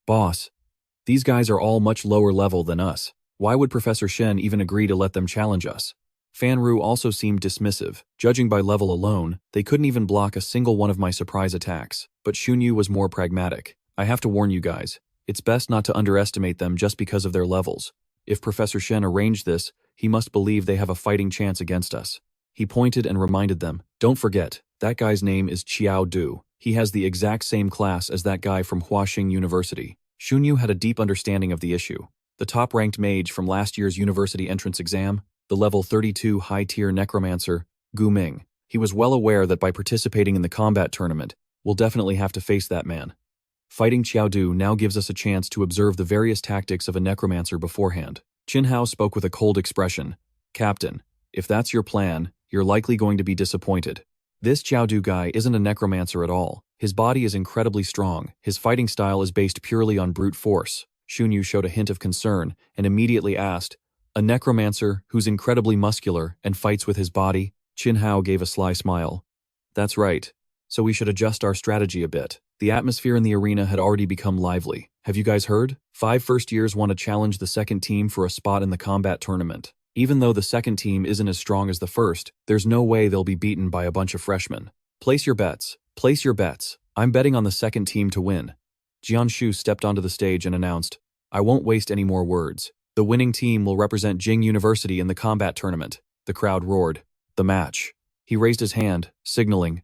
Boss, these guys are all much lower level than us. Why would Professor Shen even agree to let them challenge us? Fanru also seemed dismissive. Judging by level alone, they couldn't even block a single one of my surprise attacks. But Shunyu was more pragmatic. I have to warn you guys, it's best not to underestimate them just because of their levels. If Professor Shen arranged this, he must believe they have a fighting chance against us. He pointed and reminded them, don't forget, that guy's name is Qiao Du. He has the exact same class as that guy from Huaxing University. Shunyu had a deep understanding of the issue. The top-ranked mage from last year's university entrance exam, the level 32 high-tier necromancer, Gu Ming. He was well aware that by participating in the combat tournament, we'll definitely have to face that man. Fighting Qiao Du now gives us a chance to observe the various tactics of a necromancer beforehand. Qin Hao spoke with a cold expression. Captain, if that's your plan, you're likely going to be disappointed. This Qiao Du guy isn't a necromancer at all. His body is incredibly strong. His fighting style is based purely on brute force. Shunyu showed a hint of concern and immediately asked, a necromancer who's incredibly muscular and fights with his body? Qin Hao gave a sly smile. That's right. So we should adjust our strategy a bit. The atmosphere in the arena had already become lively. Have you guys heard? 5 first years want to challenge the second team for a spot in the combat tournament. Even though the second team isn't as strong as the first, there's no way they'll be beaten by a bunch of freshmen. Place your bets. Place your bets. I'm betting on the second team to win. Jianshu stepped onto the stage and announced, I won't waste any more words. The winning team will represent Jingdu University in the combat tournament. The crowd roared. The match. He raised his hand, signaling.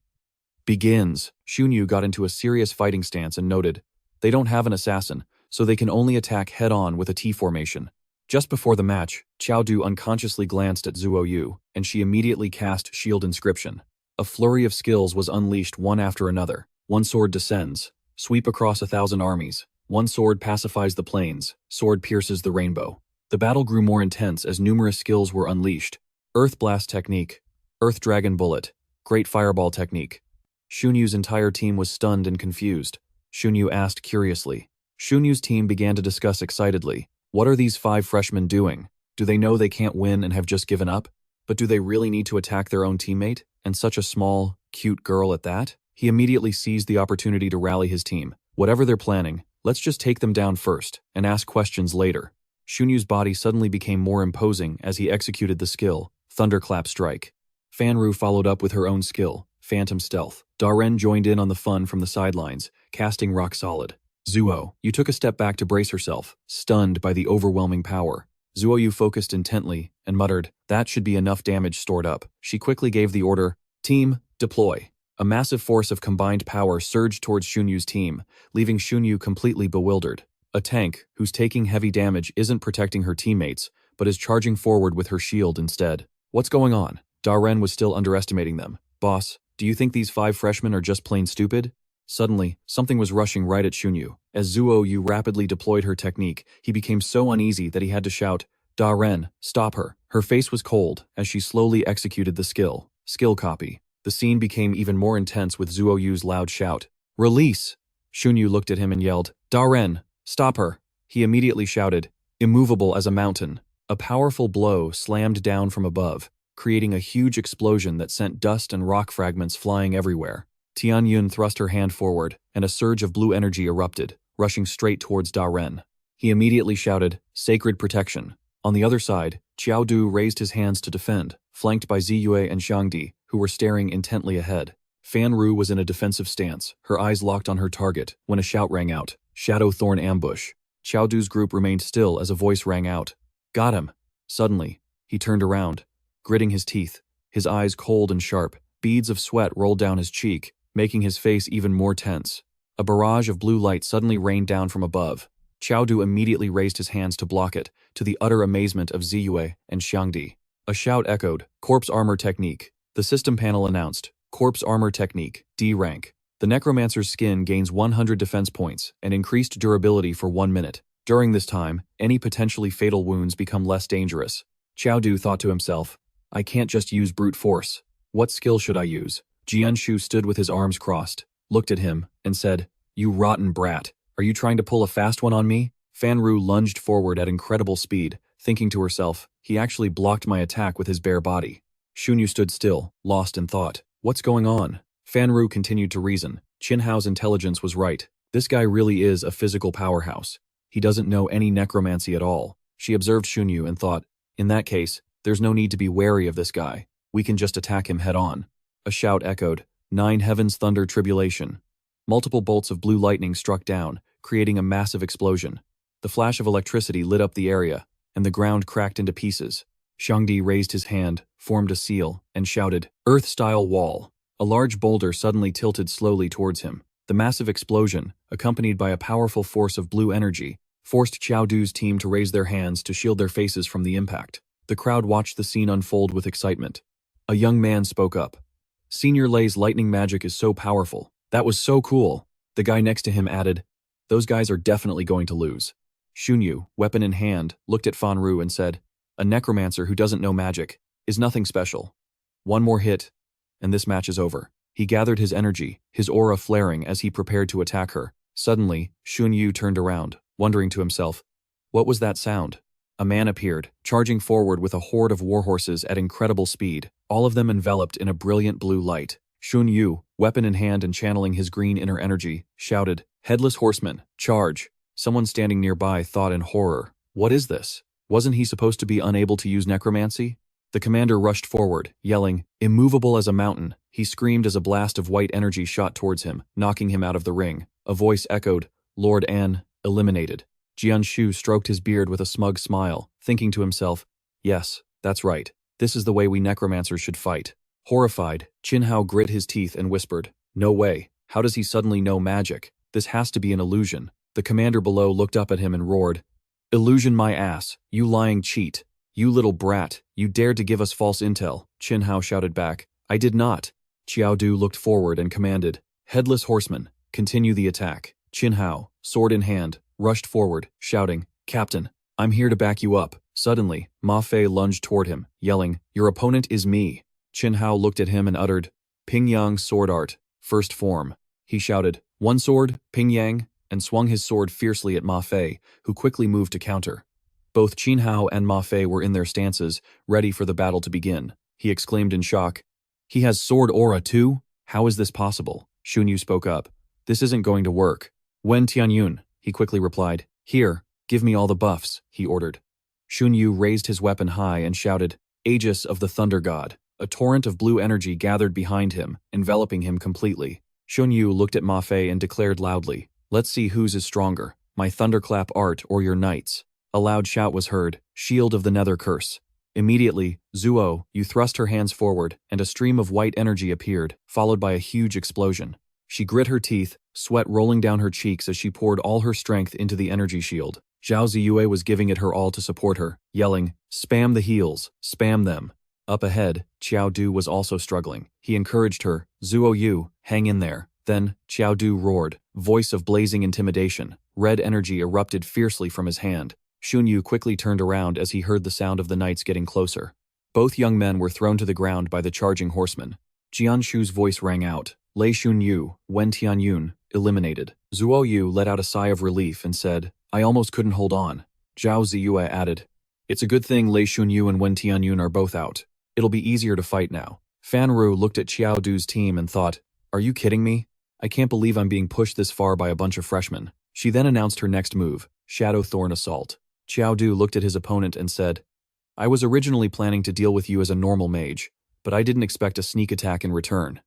Begins. Shunyu got into a serious fighting stance and noted, they don't have an assassin, so they can only attack head-on with a T formation. Just before the match, Qiao unconsciously glanced at Zuo Yu, and she immediately cast Shield Inscription. A flurry of skills was unleashed one after another. One sword descends. Sweep across 1,000 armies. One sword pacifies the plains. Sword pierces the rainbow. The battle grew more intense as numerous skills were unleashed. Earth Blast Technique. Earth Dragon Bullet. Great Fireball Technique. Shunyu's entire team was stunned and confused. Shunyu asked curiously. Shunyu's team began to discuss excitedly. What are these 5 freshmen doing? Do they know they can't win and have just given up? But do they really need to attack their own teammate? And such a small, cute girl at that? He immediately seized the opportunity to rally his team. Whatever they're planning, let's just take them down first and ask questions later. Shunyu's body suddenly became more imposing as he executed the skill, Thunderclap Strike. Fanru followed up with her own skill, Phantom Stealth. Daren joined in on the fun from the sidelines, casting Rock Solid. Zuo, you took a step back to brace herself, stunned by the overwhelming power. Zuo Yu focused intently and muttered, that should be enough damage stored up. She quickly gave the order, team, deploy. A massive force of combined power surged towards Shunyu's team, leaving Shunyu completely bewildered. A tank, who's taking heavy damage, isn't protecting her teammates, but is charging forward with her shield instead. What's going on? Daren was still underestimating them. Boss, do you think these 5 freshmen are just plain stupid? Suddenly, something was rushing right at Shunyu. As Zuo Yu rapidly deployed her technique, he became so uneasy that he had to shout, Daren, stop her. Her face was cold as she slowly executed the skill. Skill copy. The scene became even more intense with Zuo Yu's loud shout. Release! Shunyu looked at him and yelled, Daren, stop her. He immediately shouted, immovable as a mountain. A powerful blow slammed down from above, creating a huge explosion that sent dust and rock fragments flying everywhere. Tianyun thrust her hand forward, and a surge of blue energy erupted, rushing straight towards Daren. He immediately shouted, Sacred Protection. On the other side, Qiao Du raised his hands to defend, flanked by Ziyue and Xiangdi, who were staring intently ahead. Fanru was in a defensive stance, her eyes locked on her target, when a shout rang out, Shadow Thorn Ambush. Qiao Du's group remained still as a voice rang out, Got him! Suddenly, he turned around, gritting his teeth, his eyes cold and sharp. Beads of sweat rolled down his cheek, making his face even more tense. A barrage of blue light suddenly rained down from above. Qiao Du immediately raised his hands to block it, to the utter amazement of Ziyue and Xiangdi. A shout echoed, Corpse Armor Technique. The system panel announced, Corpse Armor Technique, D rank. The Necromancer's skin gains 100 defense points and increased durability for 1 minute. During this time, any potentially fatal wounds become less dangerous. Qiao Du thought to himself, I can't just use brute force. What skill should I use? Jianshu stood with his arms crossed, looked at him, and said, You rotten brat. Are you trying to pull a fast one on me? Fanru lunged forward at incredible speed, thinking to herself, he actually blocked my attack with his bare body. Shunyu stood still, lost in thought. What's going on? Fanru continued to reason. Qinhao's intelligence was right. This guy really is a physical powerhouse. He doesn't know any necromancy at all. She observed Shunyu and thought, in that case, there's no need to be wary of this guy. We can just attack him head on. A shout echoed, 9 Heavens Thunder Tribulation. Multiple bolts of blue lightning struck down, creating a massive explosion. The flash of electricity lit up the area, and the ground cracked into pieces. Xiangdi raised his hand, formed a seal, and shouted, Earth-style wall. A large boulder suddenly tilted slowly towards him. The massive explosion, accompanied by a powerful force of blue energy, forced Qiao Du's team to raise their hands to shield their faces from the impact. The crowd watched the scene unfold with excitement. A young man spoke up. Senior Lei's lightning magic is so powerful. That was so cool. The guy next to him added, Those guys are definitely going to lose. Shunyu, weapon in hand, looked at Fanru and said, A necromancer who doesn't know magic is nothing special. One more hit, and this match is over. He gathered his energy, his aura flaring as he prepared to attack her. Suddenly, Shunyu turned around, wondering to himself, what was that sound? A man appeared, charging forward with a horde of warhorses at incredible speed, all of them enveloped in a brilliant blue light. Shun Yu, weapon in hand and channeling his green inner energy, shouted, "Headless Horseman, charge!" Someone standing nearby thought in horror, "What is this? Wasn't he supposed to be unable to use necromancy?" The commander rushed forward, yelling, "Immovable as a mountain." He screamed as a blast of white energy shot towards him, knocking him out of the ring. A voice echoed, "Lord An, eliminated." Jianshu stroked his beard with a smug smile, thinking to himself, "Yes, that's right. This is the way we necromancers should fight." Horrified, Qinhao grit his teeth and whispered, "No way. How does he suddenly know magic? This has to be an illusion." The commander below looked up at him and roared, "Illusion my ass, you lying cheat. You little brat, you dared to give us false intel." Qinhao shouted back, "I did not." Qiao Du looked forward and commanded, "Headless Horseman, continue the attack." Qinhao, sword in hand, rushed forward, shouting, "Captain, I'm here to back you up." Suddenly, Ma Fei lunged toward him, yelling, "Your opponent is me." Qinhao looked at him and uttered, "Ping Yang sword art, first form." He shouted, "One sword, Ping Yang," and swung his sword fiercely at Ma Fei, who quickly moved to counter. Both Qinhao and Ma Fei were in their stances, ready for the battle to begin. He exclaimed in shock, "He has sword aura too? How is this possible?" Shunyu spoke up, "This isn't going to work." "Wen Tianyun," he quickly replied, "Here, give me all the buffs," he ordered. Shunyu raised his weapon high and shouted, "Aegis of the Thunder God." A torrent of blue energy gathered behind him, enveloping him completely. Shunyu looked at Ma Fei and declared loudly, "Let's see whose is stronger, my thunderclap art or your knights." A loud shout was heard, "Shield of the Nether Curse." Immediately, Zuo, you thrust her hands forward, and a stream of white energy appeared, followed by a huge explosion. She grit her teeth, sweat rolling down her cheeks as she poured all her strength into the energy shield. Zhao Ziyue was giving it her all to support her, yelling, "Spam the heals, spam them." Up ahead, Qiao Du was also struggling. He encouraged her, "Zuo Yu, hang in there." Then, Qiao Du roared, voice of blazing intimidation. Red energy erupted fiercely from his hand. Shunyu quickly turned around as he heard the sound of the knights getting closer. Both young men were thrown to the ground by the charging horsemen. Jianshu's voice rang out, "Lei Shunyu, Wen Tianyun, eliminated." Zuo Yu let out a sigh of relief and said, "I almost couldn't hold on." Zhao Ziyue added, "It's a good thing Lei Shunyu and Wen Tianyun are both out. It'll be easier to fight now." Fan Ru looked at Qiao Du's team and thought, "Are you kidding me? I can't believe I'm being pushed this far by a bunch of freshmen." She then announced her next move, Shadow Thorn Assault. Qiao Du looked at his opponent and said, "I was originally planning to deal with you as a normal mage, but I didn't expect a sneak attack in return.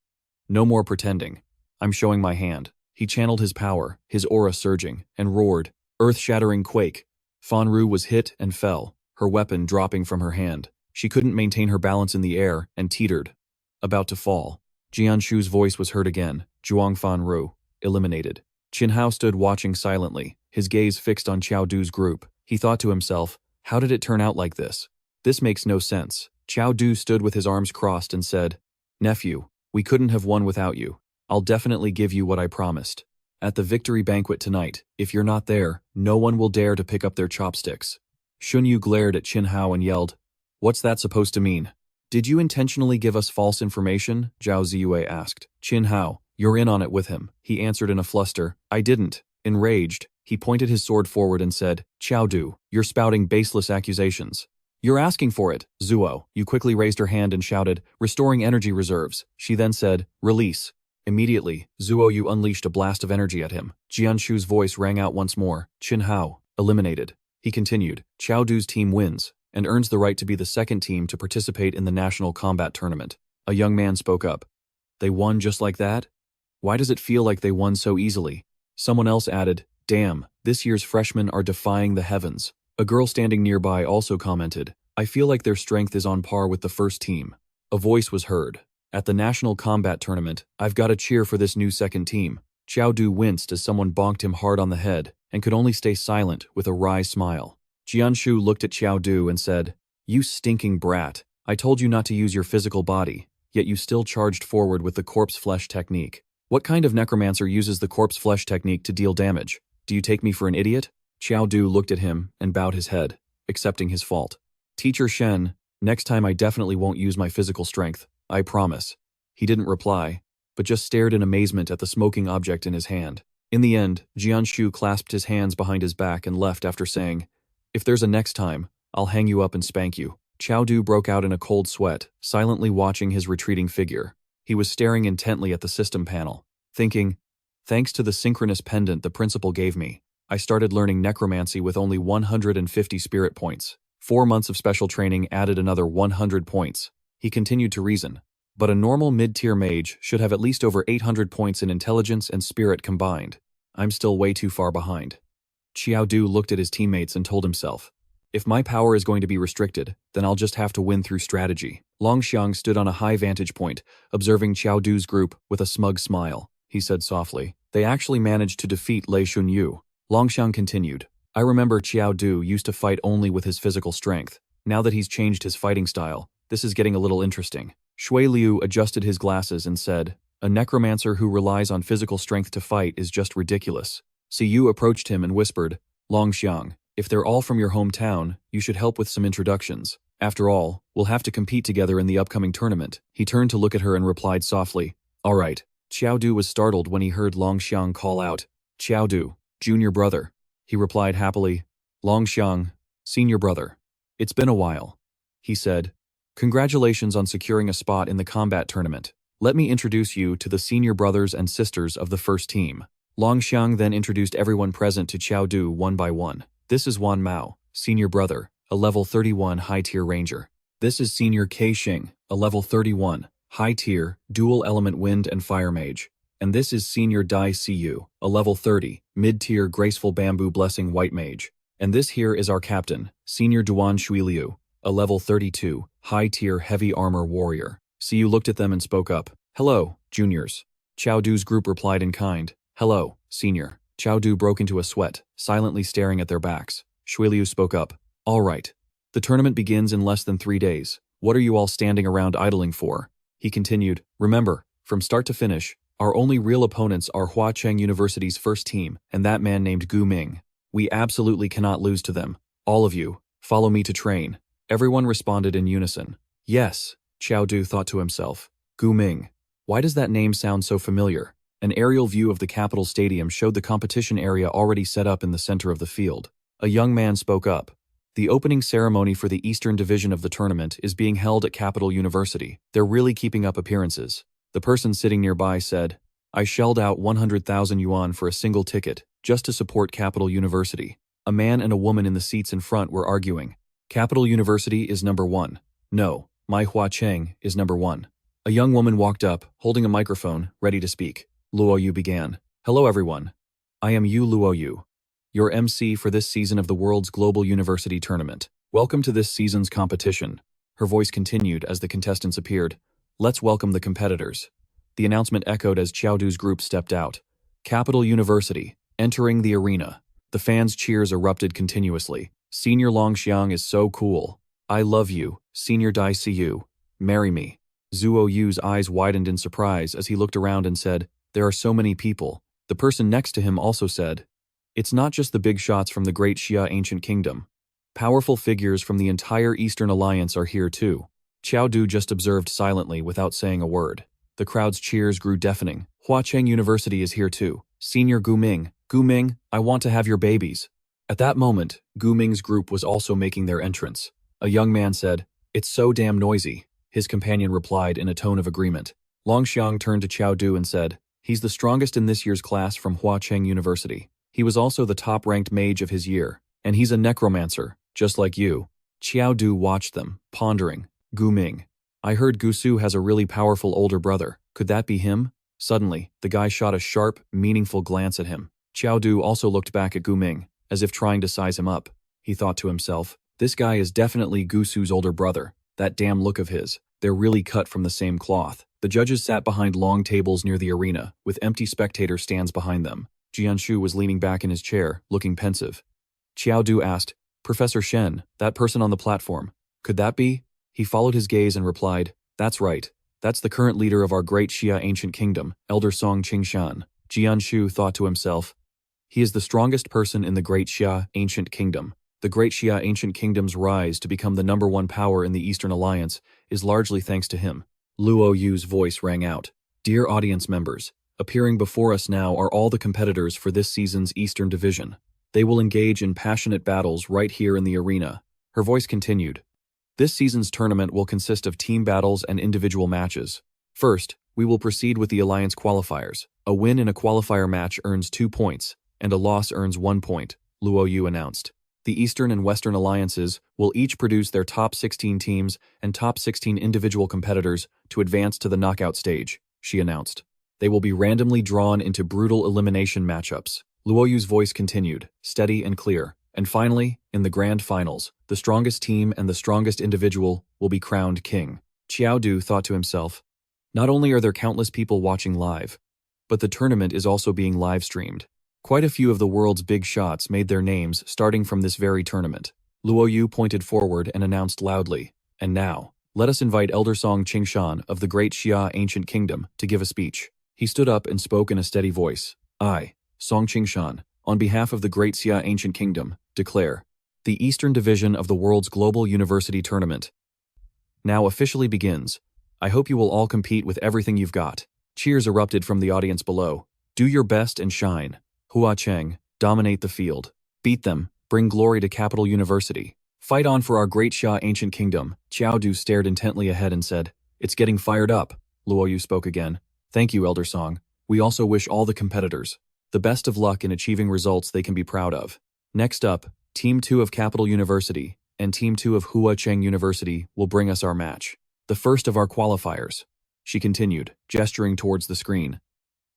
No more pretending. I'm showing my hand." He channeled his power, his aura surging, and roared, "Earth-shattering quake." Fan Ru was hit and fell, her weapon dropping from her hand. She couldn't maintain her balance in the air and teetered, about to fall. Jianshu's voice was heard again, "Zhuang Fan Ru, eliminated." Qinhao stood watching silently, his gaze fixed on Qiao Du's group. He thought to himself, how did it turn out like this? This makes no sense. Qiao Du stood with his arms crossed and said, "Nephew, we couldn't have won without you. I'll definitely give you what I promised. At the victory banquet tonight, if you're not there, no one will dare to pick up their chopsticks." Shunyu glared at Qinhao and yelled, "What's that supposed to mean?" "Did you intentionally give us false information?" Zhao Ziyue asked. "Qinhao, you're in on it with him," he answered in a fluster. "I didn't." Enraged, he pointed his sword forward and said, "Qiao Du, you're spouting baseless accusations." "You're asking for it." Zuo, you quickly raised her hand and shouted, "Restoring energy reserves." She then said, "Release." Immediately, Zuo Yu unleashed a blast of energy at him. Jianshu's voice rang out once more, "Qinhao, eliminated." He continued, "Qiao Du's team wins, and earns the right to be the second team to participate in the national combat tournament." A young man spoke up. "They won just like that? Why does it feel like they won so easily?" Someone else added, "Damn, this year's freshmen are defying the heavens." A girl standing nearby also commented, "I feel like their strength is on par with the first team." A voice was heard. "At the national combat tournament, I've got to cheer for this new second team." Qiao Du winced as someone bonked him hard on the head, and could only stay silent with a wry smile. Jianshu looked at Qiao Du and said, "You stinking brat. I told you not to use your physical body, yet you still charged forward with the corpse flesh technique. What kind of necromancer uses the corpse flesh technique to deal damage? Do you take me for an idiot?" Qiao Du looked at him and bowed his head, accepting his fault. "Teacher Shen, next time I definitely won't use my physical strength, I promise." He didn't reply, but just stared in amazement at the smoking object in his hand. In the end, Jianshu clasped his hands behind his back and left after saying, "If there's a next time, I'll hang you up and spank you." Qiao Du broke out in a cold sweat, silently watching his retreating figure. He was staring intently at the system panel, thinking, thanks to the synchronous pendant the principal gave me, I started learning necromancy with only 150 spirit points. 4 months of special training added another 100 points. He continued to reason. But a normal mid-tier mage should have at least over 800 points in intelligence and spirit combined. I'm still way too far behind. Qiao Du looked at his teammates and told himself, if my power is going to be restricted, then I'll just have to win through strategy. Longxiang stood on a high vantage point, observing Qiao Du's group with a smug smile. He said softly, they actually managed to defeat Lei Shunyu. Longxiang continued, I remember Qiao Du used to fight only with his physical strength. Now that he's changed his fighting style, this is getting a little interesting. Shui Liu adjusted his glasses and said, a necromancer who relies on physical strength to fight is just ridiculous. Siyu approached him and whispered, Longxiang, if they're all from your hometown, you should help with some introductions. After all, we'll have to compete together in the upcoming tournament. He turned to look at her and replied softly, all right. Qiao Du was startled when he heard Longxiang call out, Qiao Du, junior brother. He replied happily, Longxiang, senior brother. It's been a while. He said, congratulations on securing a spot in the combat tournament. Let me introduce you to the senior brothers and sisters of the first team. Longxiang then introduced everyone present to Qiao Du one by one. This is Wan Mao, senior brother, a level 31 high-tier ranger. This is senior Kei Xing, a level 31, high-tier, dual-element wind and fire mage. And this is senior Dai Siyu, a level 30, mid-tier graceful bamboo blessing white mage. And this here is our captain, senior Duan Shuiliu, a level 32, high-tier heavy armor warrior. Siyu looked at them and spoke up. Hello, juniors. Qiao Du's group replied in kind. Hello, senior. Qiao Du broke into a sweat, silently staring at their backs. Shuiliu spoke up. All right. The tournament begins in less than 3 days. What are you all standing around idling for? He continued. Remember, from start to finish, our only real opponents are Huacheng University's first team and that man named Gu Ming. We absolutely cannot lose to them. All of you, follow me to train. Everyone responded in unison. Yes, Qiao Du thought to himself. Gu Ming. Why does that name sound so familiar? An aerial view of the capital stadium showed the competition area already set up in the center of the field. A young man spoke up. The opening ceremony for the Eastern Division of the tournament is being held at Capital University. They're really keeping up appearances. The person sitting nearby said, I shelled out 100,000 yuan for a single ticket, just to support Capital University. A man and a woman in the seats in front were arguing. Capital University is number 1. No, my Huacheng is number 1. A young woman walked up, holding a microphone, ready to speak. Luo Yu began. Hello everyone. I am Yu Luo Yu, your MC for this season of the World's Global University Tournament. Welcome to this season's competition. Her voice continued as the contestants appeared. Let's welcome the competitors. The announcement echoed as Qiao Du's group stepped out. Capital University, entering the arena. The fans' cheers erupted continuously. Senior Longxiang is so cool. I love you, Senior Dai Siyu. Marry me. Zuo Yu's eyes widened in surprise as he looked around and said, there are so many people. The person next to him also said, it's not just the big shots from the great Xia ancient kingdom. Powerful figures from the entire Eastern Alliance are here too. Qiao Du just observed silently without saying a word. The crowd's cheers grew deafening. Huacheng University is here too. Senior Gu Ming. Gu Ming, I want to have your babies. At that moment, Gu Ming's group was also making their entrance. A young man said, it's so damn noisy. His companion replied in a tone of agreement. Longxiang turned to Qiao Du and said, he's the strongest in this year's class from Huacheng University. He was also the top-ranked mage of his year, and he's a necromancer, just like you. Qiao Du watched them, pondering. Gu Ming. I heard Gusu has a really powerful older brother. Could that be him? Suddenly, the guy shot a sharp, meaningful glance at him. Qiao Du also looked back at Gu Ming, as if trying to size him up. He thought to himself, this guy is definitely Gusu's older brother. That damn look of his. They're really cut from the same cloth. The judges sat behind long tables near the arena, with empty spectator stands behind them. Jianshu was leaning back in his chair, looking pensive. Qiao Du asked, Professor Shen, that person on the platform, could that be? He followed his gaze and replied, that's right. That's the current leader of our great Xia ancient kingdom, Elder Song Qingshan. Jianshu thought to himself, he is the strongest person in the great Xia ancient kingdom. The great Xia ancient kingdom's rise to become the #1 power in the Eastern Alliance is largely thanks to him. Luo Yu's voice rang out. Dear audience members, appearing before us now are all the competitors for this season's Eastern Division. They will engage in passionate battles right here in the arena. Her voice continued. This season's tournament will consist of team battles and individual matches. First, We will proceed with the alliance qualifiers. A win in a qualifier match earns 2 points, and a loss earns 1 point, Luo Yu announced. The Eastern and Western alliances will each produce their top 16 teams and top 16 individual competitors to advance to the knockout stage, she announced. They will be randomly drawn into brutal elimination matchups. Luo Yu's voice continued, steady and clear. And finally, in the grand finals, the strongest team and the strongest individual will be crowned king. Qiao Du thought to himself, not only are there countless people watching live, but the tournament is also being live-streamed. Quite a few of the world's big shots made their names starting from this very tournament. Luo Yu pointed forward and announced loudly, and now, let us invite Elder Song Qingshan of the Great Xia Ancient Kingdom to give a speech. He stood up and spoke in a steady voice. I, Song Qingshan, on behalf of the Great Xia Ancient Kingdom, declare, the Eastern Division of the world's global university tournament now officially begins. I hope you will all compete with everything you've got. Cheers erupted from the audience below. Do your best and shine. Hua Cheng, dominate the field. Beat them, bring glory to Capital University. Fight on for our Great Xia Ancient Kingdom. Qiao Du stared intently ahead and said, it's getting fired up. Luo Yu spoke again. Thank you, Elder Song. We also wish all the competitors the best of luck in achieving results they can be proud of. Next up, Team 2 of Capital University and Team 2 of Hua Cheng University will bring us our match. The first of our qualifiers. She continued, gesturing towards the screen.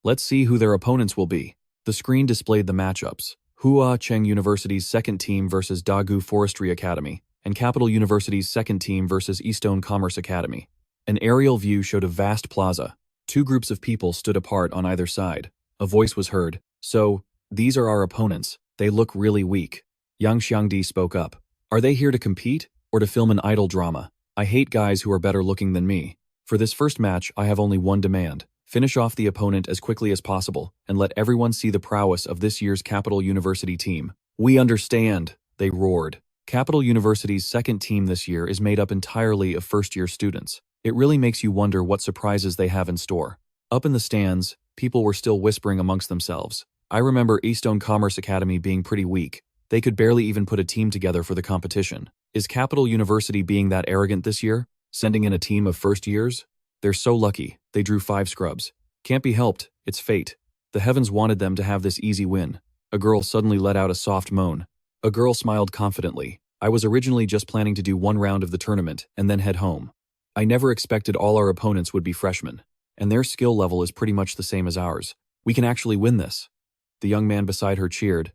Let's see who their opponents will be. The screen displayed the matchups. Hua Cheng University's second team versus Dagu Forestry Academy, and Capital University's second team versus Eastone Commerce Academy. An aerial view showed a vast plaza. 2 groups of people stood apart on either side. A voice was heard. So, these are our opponents. They look really weak. Yang Xiangdi spoke up. Are they here to compete, or to film an idol drama? I hate guys who are better looking than me. For this first match, I have only one demand. Finish off the opponent as quickly as possible, and let everyone see the prowess of this year's Capital University team. We understand, they roared. Capital University's second team this year is made up entirely of first-year students. It really makes you wonder what surprises they have in store. Up in the stands, people were still whispering amongst themselves. I remember Eastone Commerce Academy being pretty weak. They could barely even put a team together for the competition. Is Capital University being that arrogant this year? Sending in a team of first years? They're so lucky, they drew 5 scrubs. Can't be helped, it's fate. The heavens wanted them to have this easy win. A girl suddenly let out a soft moan. A girl smiled confidently. I was originally just planning to do 1 round of the tournament and then head home. I never expected all our opponents would be freshmen. And their skill level is pretty much the same as ours. We can actually win this. The young man beside her cheered.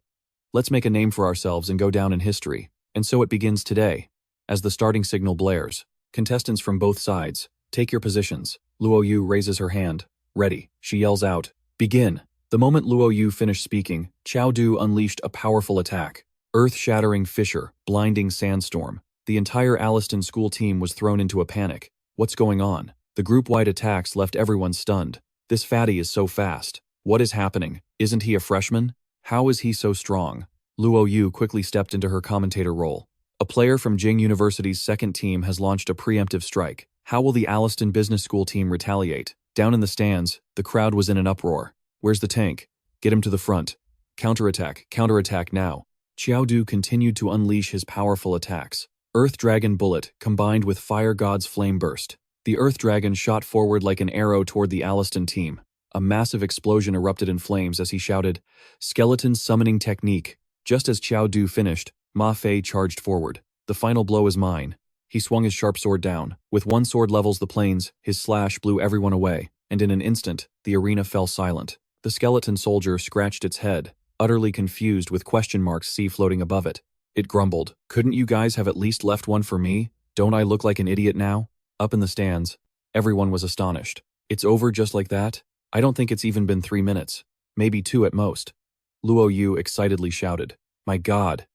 Let's make a name for ourselves and go down in history. And so it begins today. As the starting signal blares, contestants from both sides, take your positions. Luo Yu raises her hand. Ready, she yells out. Begin. The moment Luo Yu finished speaking, Qiao Du unleashed a powerful attack. Earth-shattering fissure, blinding sandstorm. The entire Alliston school team was thrown into a panic. What's going on? The group-wide attacks left everyone stunned. This fatty is so fast. What is happening? Isn't he a freshman? How is he so strong? Luo Yu quickly stepped into her commentator role. A player from Jing University's second team has launched a preemptive strike. How will the Alliston Business School team retaliate? Down in the stands, the crowd was in an uproar. Where's the tank? Get him to the front. Counterattack now. Qiao Du continued to unleash his powerful attacks. Earth Dragon Bullet combined with Fire God's Flame Burst. The Earth Dragon shot forward like an arrow toward the Alliston team. A massive explosion erupted in flames as he shouted, Skeleton Summoning Technique. Just as Qiao Du finished, Ma Fei charged forward. The final blow is mine. He swung his sharp sword down. With one sword levels the plains, his slash blew everyone away, and in an instant, the arena fell silent. The skeleton soldier scratched its head, utterly confused with question marks floating above it. It grumbled, couldn't you guys have at least left one for me? Don't I look like an idiot now? Up in the stands, everyone was astonished. It's over just like that? I don't think it's even been 3 minutes. Maybe 2 at most. Luo Yu excitedly shouted, my God.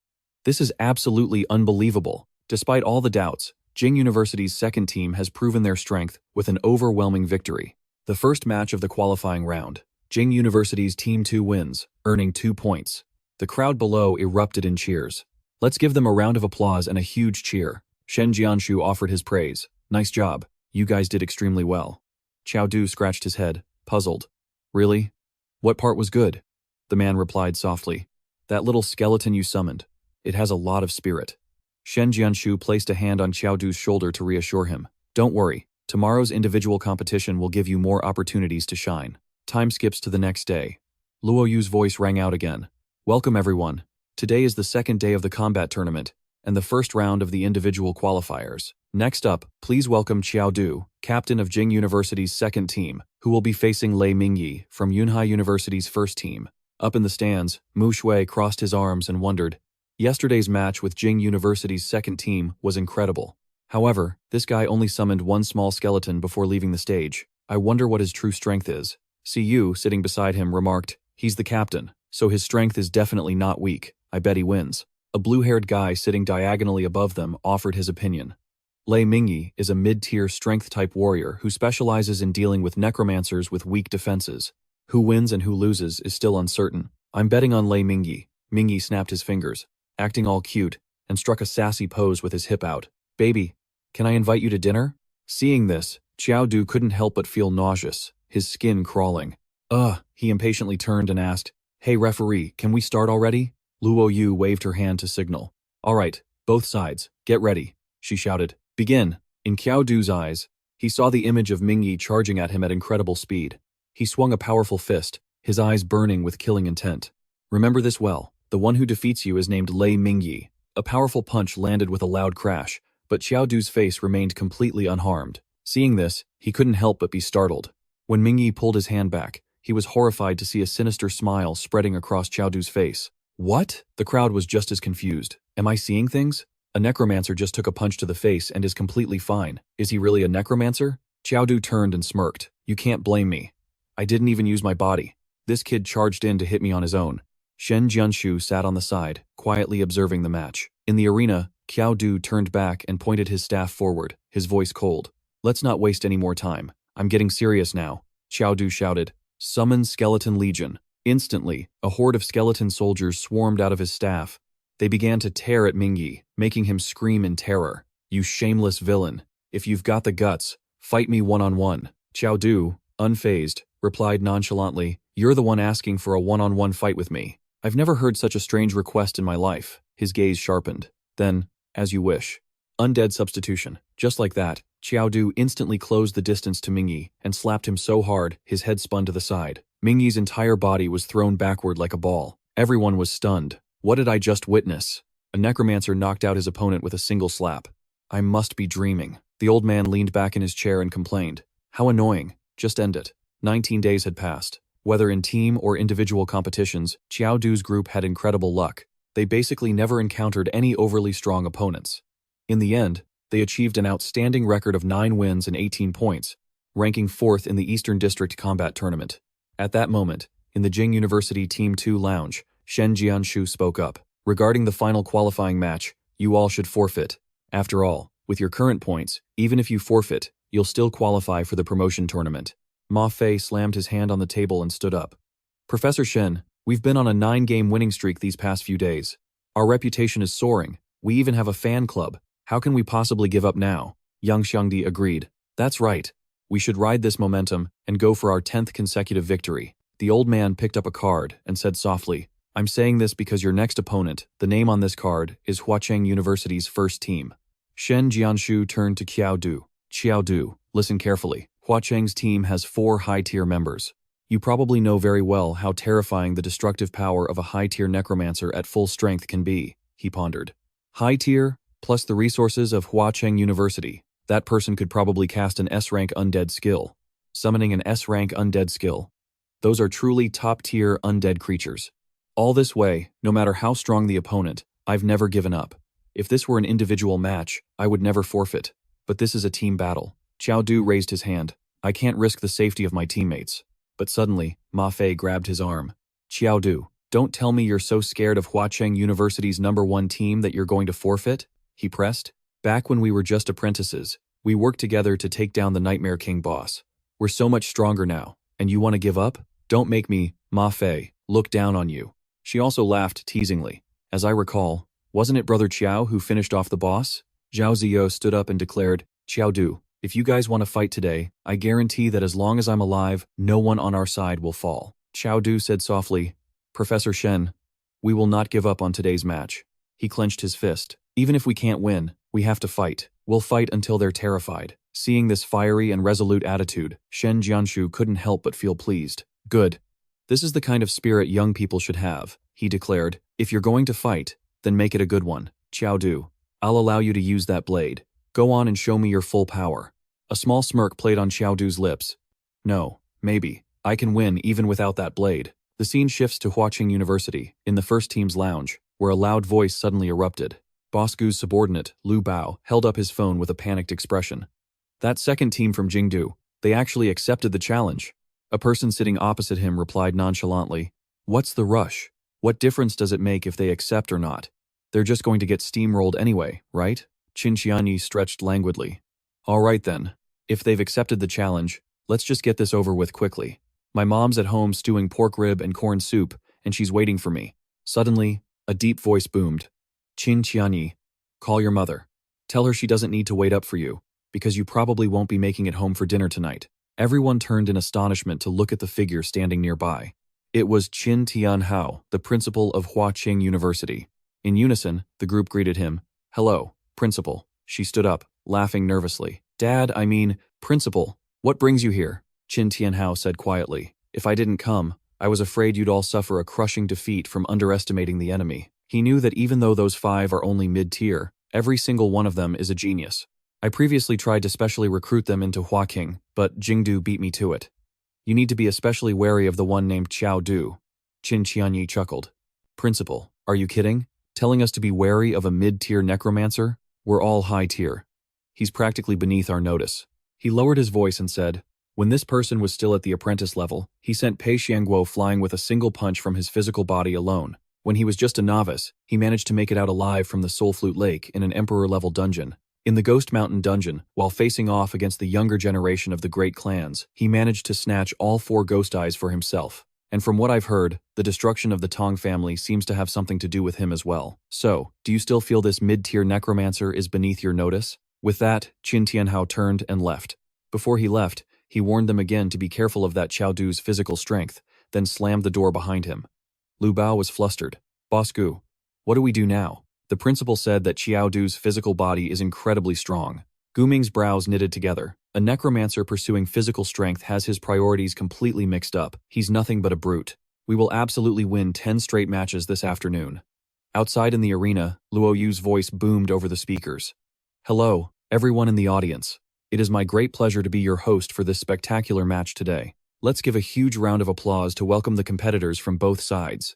This is absolutely unbelievable. Despite all the doubts, Jing University's second team has proven their strength with an overwhelming victory. The first match of the qualifying round, Jing University's Team 2 wins, earning 2 points. The crowd below erupted in cheers. Let's give them a round of applause and a huge cheer. Shen Jianshu offered his praise. Nice job. You guys did extremely well. Qiao Du scratched his head, puzzled. Really? What part was good? The man replied softly. That little skeleton you summoned. It has a lot of spirit. Shen Jianshu placed a hand on Qiao Du's shoulder to reassure him. Don't worry, Tomorrow's individual competition will give you more opportunities to shine. Time skips to the next day. Luo Yu's voice rang out again. Welcome everyone. Today is the second day of the combat tournament, and the first round of the individual qualifiers. Next up, please welcome Qiao Du, captain of Jing University's second team, who will be facing Lei Mingyi from Yunhai University's first team. Up in the stands, Mu Shui crossed his arms and wondered. Yesterday's match with Jing University's second team was incredible. However, this guy only summoned one small skeleton before leaving the stage. I wonder what his true strength is. Yu, sitting beside him, remarked, he's the captain, so his strength is definitely not weak. I bet he wins. A blue-haired guy sitting diagonally above them offered his opinion. Lei Mingyi is a mid-tier strength-type warrior who specializes in dealing with necromancers with weak defenses. Who wins and who loses is still uncertain. I'm betting on Lei Mingyi. Mingyi snapped his fingers, acting all cute, and struck a sassy pose with his hip out. Baby, can I invite you to dinner? Seeing this, Qiao Du couldn't help but feel nauseous, his skin crawling. He impatiently turned and asked, Hey referee, can we start already? Luo Yu waved her hand to signal. All right, both sides, get ready, she shouted. Begin. In Qiao Du's eyes, he saw the image of Mingyi charging at him at incredible speed. He swung a powerful fist, his eyes burning with killing intent. Remember this well, the one who defeats you is named Lei Mingyi. A powerful punch landed with a loud crash, but Qiao Du's face remained completely unharmed. Seeing this, he couldn't help but be startled. When Mingyi pulled his hand back, he was horrified to see a sinister smile spreading across Qiao Du's face. What? The crowd was just as confused. Am I seeing things? A necromancer just took a punch to the face and is completely fine. Is he really a necromancer? Qiao Du turned and smirked. You can't blame me. I didn't even use my body. This kid charged in to hit me on his own. Shen Jianshu sat on the side, quietly observing the match. In the arena, Qiao Du turned back and pointed his staff forward, his voice cold. Let's not waste any more time. I'm getting serious now. Qiao Du shouted. Summon Skeleton Legion. Instantly, a horde of skeleton soldiers swarmed out of his staff. They began to tear at Mingyi, making him scream in terror. You shameless villain. If you've got the guts, fight me one-on-one. Qiao Du, unfazed, replied nonchalantly, You're the one asking for a one-on-one fight with me. I've never heard such a strange request in my life. His gaze sharpened. Then, as you wish. Undead substitution. Just like that, Qiao Du instantly closed the distance to Mingyi and slapped him so hard his head spun to the side. Mingyi's entire body was thrown backward like a ball. Everyone was stunned. What did I just witness? A necromancer knocked out his opponent with a single slap. I must be dreaming. The old man leaned back in his chair and complained. How annoying. Just end it. 19 days had passed. Whether in team or individual competitions, Qiao Du's group had incredible luck. They basically never encountered any overly strong opponents. In the end, they achieved an outstanding record of 9 wins and 18 points, ranking 4th in the Eastern District Combat Tournament. At that moment, in the Jing University Team 2 lounge, Shen Jianshu spoke up. Regarding the final qualifying match, you all should forfeit. After all, with your current points, even if you forfeit, you'll still qualify for the promotion tournament. Ma Fei slammed his hand on the table and stood up. Professor Shen, we've been on a 9-game winning streak these past few days. Our reputation is soaring. We even have a fan club. How can we possibly give up now? Yang Xiangdi agreed. That's right. We should ride this momentum and go for our 10th consecutive victory. The old man picked up a card and said softly, I'm saying this because your next opponent, the name on this card, is Huacheng University's first team. Shen Jianshu turned to Qiao Du. Qiao Du, listen carefully. Huacheng's team has 4 high-tier members. You probably know very well how terrifying the destructive power of a high-tier necromancer at full strength can be, he pondered. High-tier, plus the resources of Huacheng University. That person could probably cast an S-rank undead skill. Summoning an S-rank undead skill. Those are truly top-tier undead creatures. All this way, no matter how strong the opponent, I've never given up. If this were an individual match, I would never forfeit. But this is a team battle. Qiao Du raised his hand. I can't risk the safety of my teammates. But suddenly, Ma Fei grabbed his arm. Qiao Du, don't tell me you're so scared of Huacheng University's #1 team that you're going to forfeit? He pressed. Back when we were just apprentices, we worked together to take down the Nightmare King boss. We're so much stronger now, and you want to give up? Don't make me, Ma Fei, look down on you. She also laughed teasingly. As I recall, wasn't it Brother Qiao who finished off the boss? Zhao Ziyo stood up and declared, Qiao Du, if you guys want to fight today, I guarantee that as long as I'm alive, no one on our side will fall. Qiao Du said softly, Professor Shen, we will not give up on today's match. He clenched his fist. Even if we can't win, we have to fight. We'll fight until they're terrified. Seeing this fiery and resolute attitude, Shen Jianshu couldn't help but feel pleased. Good. This is the kind of spirit young people should have, he declared. If you're going to fight, then make it a good one. Qiao Du, I'll allow you to use that blade. Go on and show me your full power. A small smirk played on Qiao Du's lips. No, maybe. I can win even without that blade. The scene shifts to Huaqing University, in the first team's lounge, where a loud voice suddenly erupted. Boss Gu's subordinate, Lu Bao, held up his phone with a panicked expression. That second team from Jingdu, they actually accepted the challenge. A person sitting opposite him replied nonchalantly, "What's the rush? What difference does it make if they accept or not? They're just going to get steamrolled anyway, right?" Qin Qianyi stretched languidly. "All right then. If they've accepted the challenge, let's just get this over with quickly. My mom's at home stewing pork rib and corn soup, and she's waiting for me." Suddenly, a deep voice boomed. "Qin Qianyi, call your mother. Tell her she doesn't need to wait up for you, because you probably won't be making it home for dinner tonight." Everyone turned in astonishment to look at the figure standing nearby. It was Qin Tianhao, the principal of Huaqing University. In unison, the group greeted him. "Hello, principal." She stood up, laughing nervously. Principal, what brings you here?" Qin Tianhao said quietly. "If I didn't come, I was afraid you'd all suffer a crushing defeat from underestimating the enemy." He knew that even though those 5 are only mid-tier, every single one of them is a genius. "I previously tried to specially recruit them into Huaqing, but Jingdu beat me to it. You need to be especially wary of the one named Qiao Du." Qin Qianyi chuckled. "Principal, are you kidding? Telling us to be wary of a mid-tier necromancer? We're all high-tier. He's practically beneath our notice." He lowered his voice and said, "When this person was still at the apprentice level, he sent Pei Xiangguo flying with a single punch from his physical body alone. When he was just a novice, he managed to make it out alive from the Soul Flute Lake in an Emperor-level dungeon. In the Ghost Mountain dungeon, while facing off against the younger generation of the great clans, he managed to snatch all 4 ghost eyes for himself. And from what I've heard, the destruction of the Tong family seems to have something to do with him as well. So, do you still feel this mid-tier necromancer is beneath your notice?" With that, Qin Tianhao turned and left. Before he left, he warned them again to be careful of that Qiao Du's physical strength, then slammed the door behind him. Lu Bao was flustered. "Boss Gu, what do we do now?" The principal said that Qiao Du's physical body is incredibly strong. Gu Ming's brows knitted together. A necromancer pursuing physical strength has his priorities completely mixed up. He's nothing but a brute. "We will absolutely win 10 straight matches this afternoon." Outside in the arena, Luo Yu's voice boomed over the speakers. "Hello, everyone in the audience. It is my great pleasure to be your host for this spectacular match today. Let's give a huge round of applause to welcome the competitors from both sides.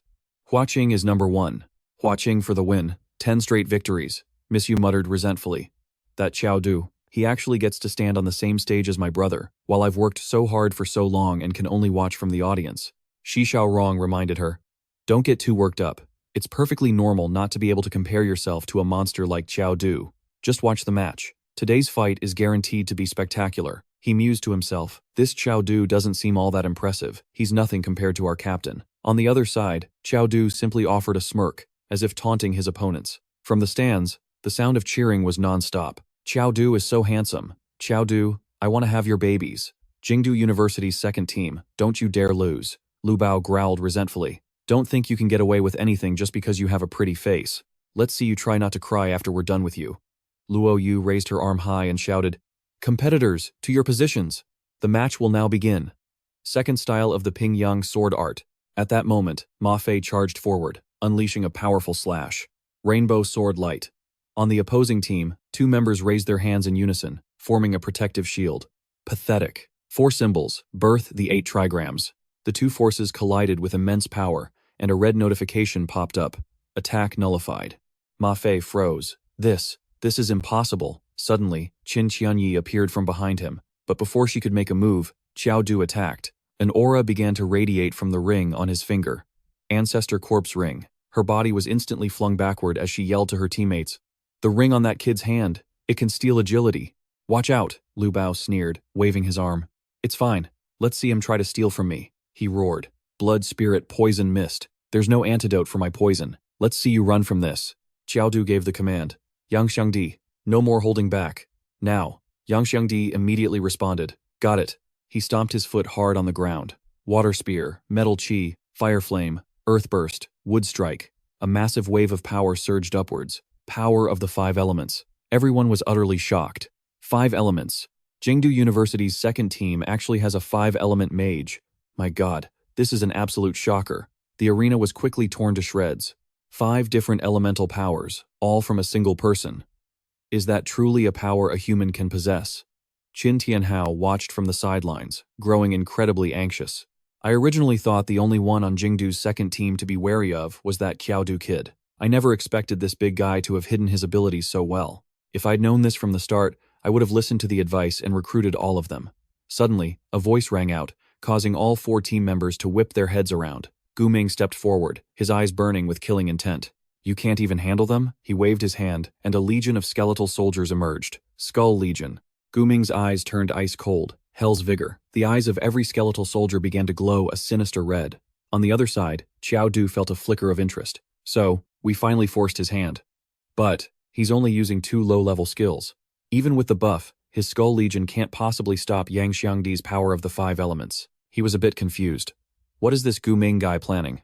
Huaqing is number 1. Huaqing for the win. 10 straight victories," Miss Yu muttered resentfully. "That Qiao Du, he actually gets to stand on the same stage as my brother, while I've worked so hard for so long and can only watch from the audience." Shi Xiaorong reminded her. "Don't get too worked up. It's perfectly normal not to be able to compare yourself to a monster like Qiao Du. Just watch the match. Today's fight is guaranteed to be spectacular." He mused to himself. "This Qiao Du doesn't seem all that impressive. He's nothing compared to our captain." On the other side, Qiao Du simply offered a smirk, as if taunting his opponents. From the stands, the sound of cheering was non-stop. "Qiao Du is so handsome. Qiao Du, I want to have your babies." Jingdu University's second team, "Don't you dare lose." Lu Bao growled resentfully. "Don't think you can get away with anything just because you have a pretty face. Let's see you try not to cry after we're done with you." Luo Yu raised her arm high and shouted, "Competitors, to your positions. The match will now begin." Second style of the Ping Yang sword art. At that moment, Ma Fei charged forward, unleashing a powerful slash. Rainbow sword light. On the opposing team, 2 members raised their hands in unison, forming a protective shield. Pathetic. 4 symbols, birth the 8 trigrams. The 2 forces collided with immense power, and a red notification popped up. Attack nullified. Ma Fei froze. This is impossible. Suddenly, Qin Qianyi appeared from behind him, but before she could make a move, Qiao Du attacked. An aura began to radiate from the ring on his finger. Ancestor Corpse Ring. Her body was instantly flung backward as she yelled to her teammates, "The ring on that kid's hand. It can steal agility." "Watch out," Lu Bao sneered, waving his arm. "It's fine. Let's see him try to steal from me," he roared. "Blood, spirit, poison, mist. There's no antidote for my poison. Let's see you run from this." Qiao Du gave the command. "Yang Xiangdi, no more holding back. Now." Yang Xiangdi immediately responded. "Got it." He stomped his foot hard on the ground. Water spear, metal chi, fire flame, earth burst, wood strike. A massive wave of power surged upwards. Power of the 5 elements. Everyone was utterly shocked. 5 elements. Jingdu University's second team actually has a 5-element mage. My god, this is an absolute shocker. The arena was quickly torn to shreds. 5 different elemental powers, all from a single person. Is that truly a power a human can possess? Qin Tianhao watched from the sidelines, growing incredibly anxious. I originally thought the only one on Jingdu's second team to be wary of was that Qiao kid. I never expected this big guy to have hidden his abilities so well. If I'd known this from the start, I would have listened to the advice and recruited all of them. Suddenly, a voice rang out, causing all 4 team members to whip their heads around. Gu Ming stepped forward, his eyes burning with killing intent. You can't even handle them? He waved his hand, and a legion of skeletal soldiers emerged. Skull Legion. Gu Ming's eyes turned ice cold. Hell's vigor. The eyes of every skeletal soldier began to glow a sinister red. On the other side, Qiao Du felt a flicker of interest. So, we finally forced his hand. But, he's only using 2 low-level skills. Even with the buff, his Skull Legion can't possibly stop Yang Xiangdi's power of the 5 elements. He was a bit confused. What is this Gu Ming guy planning?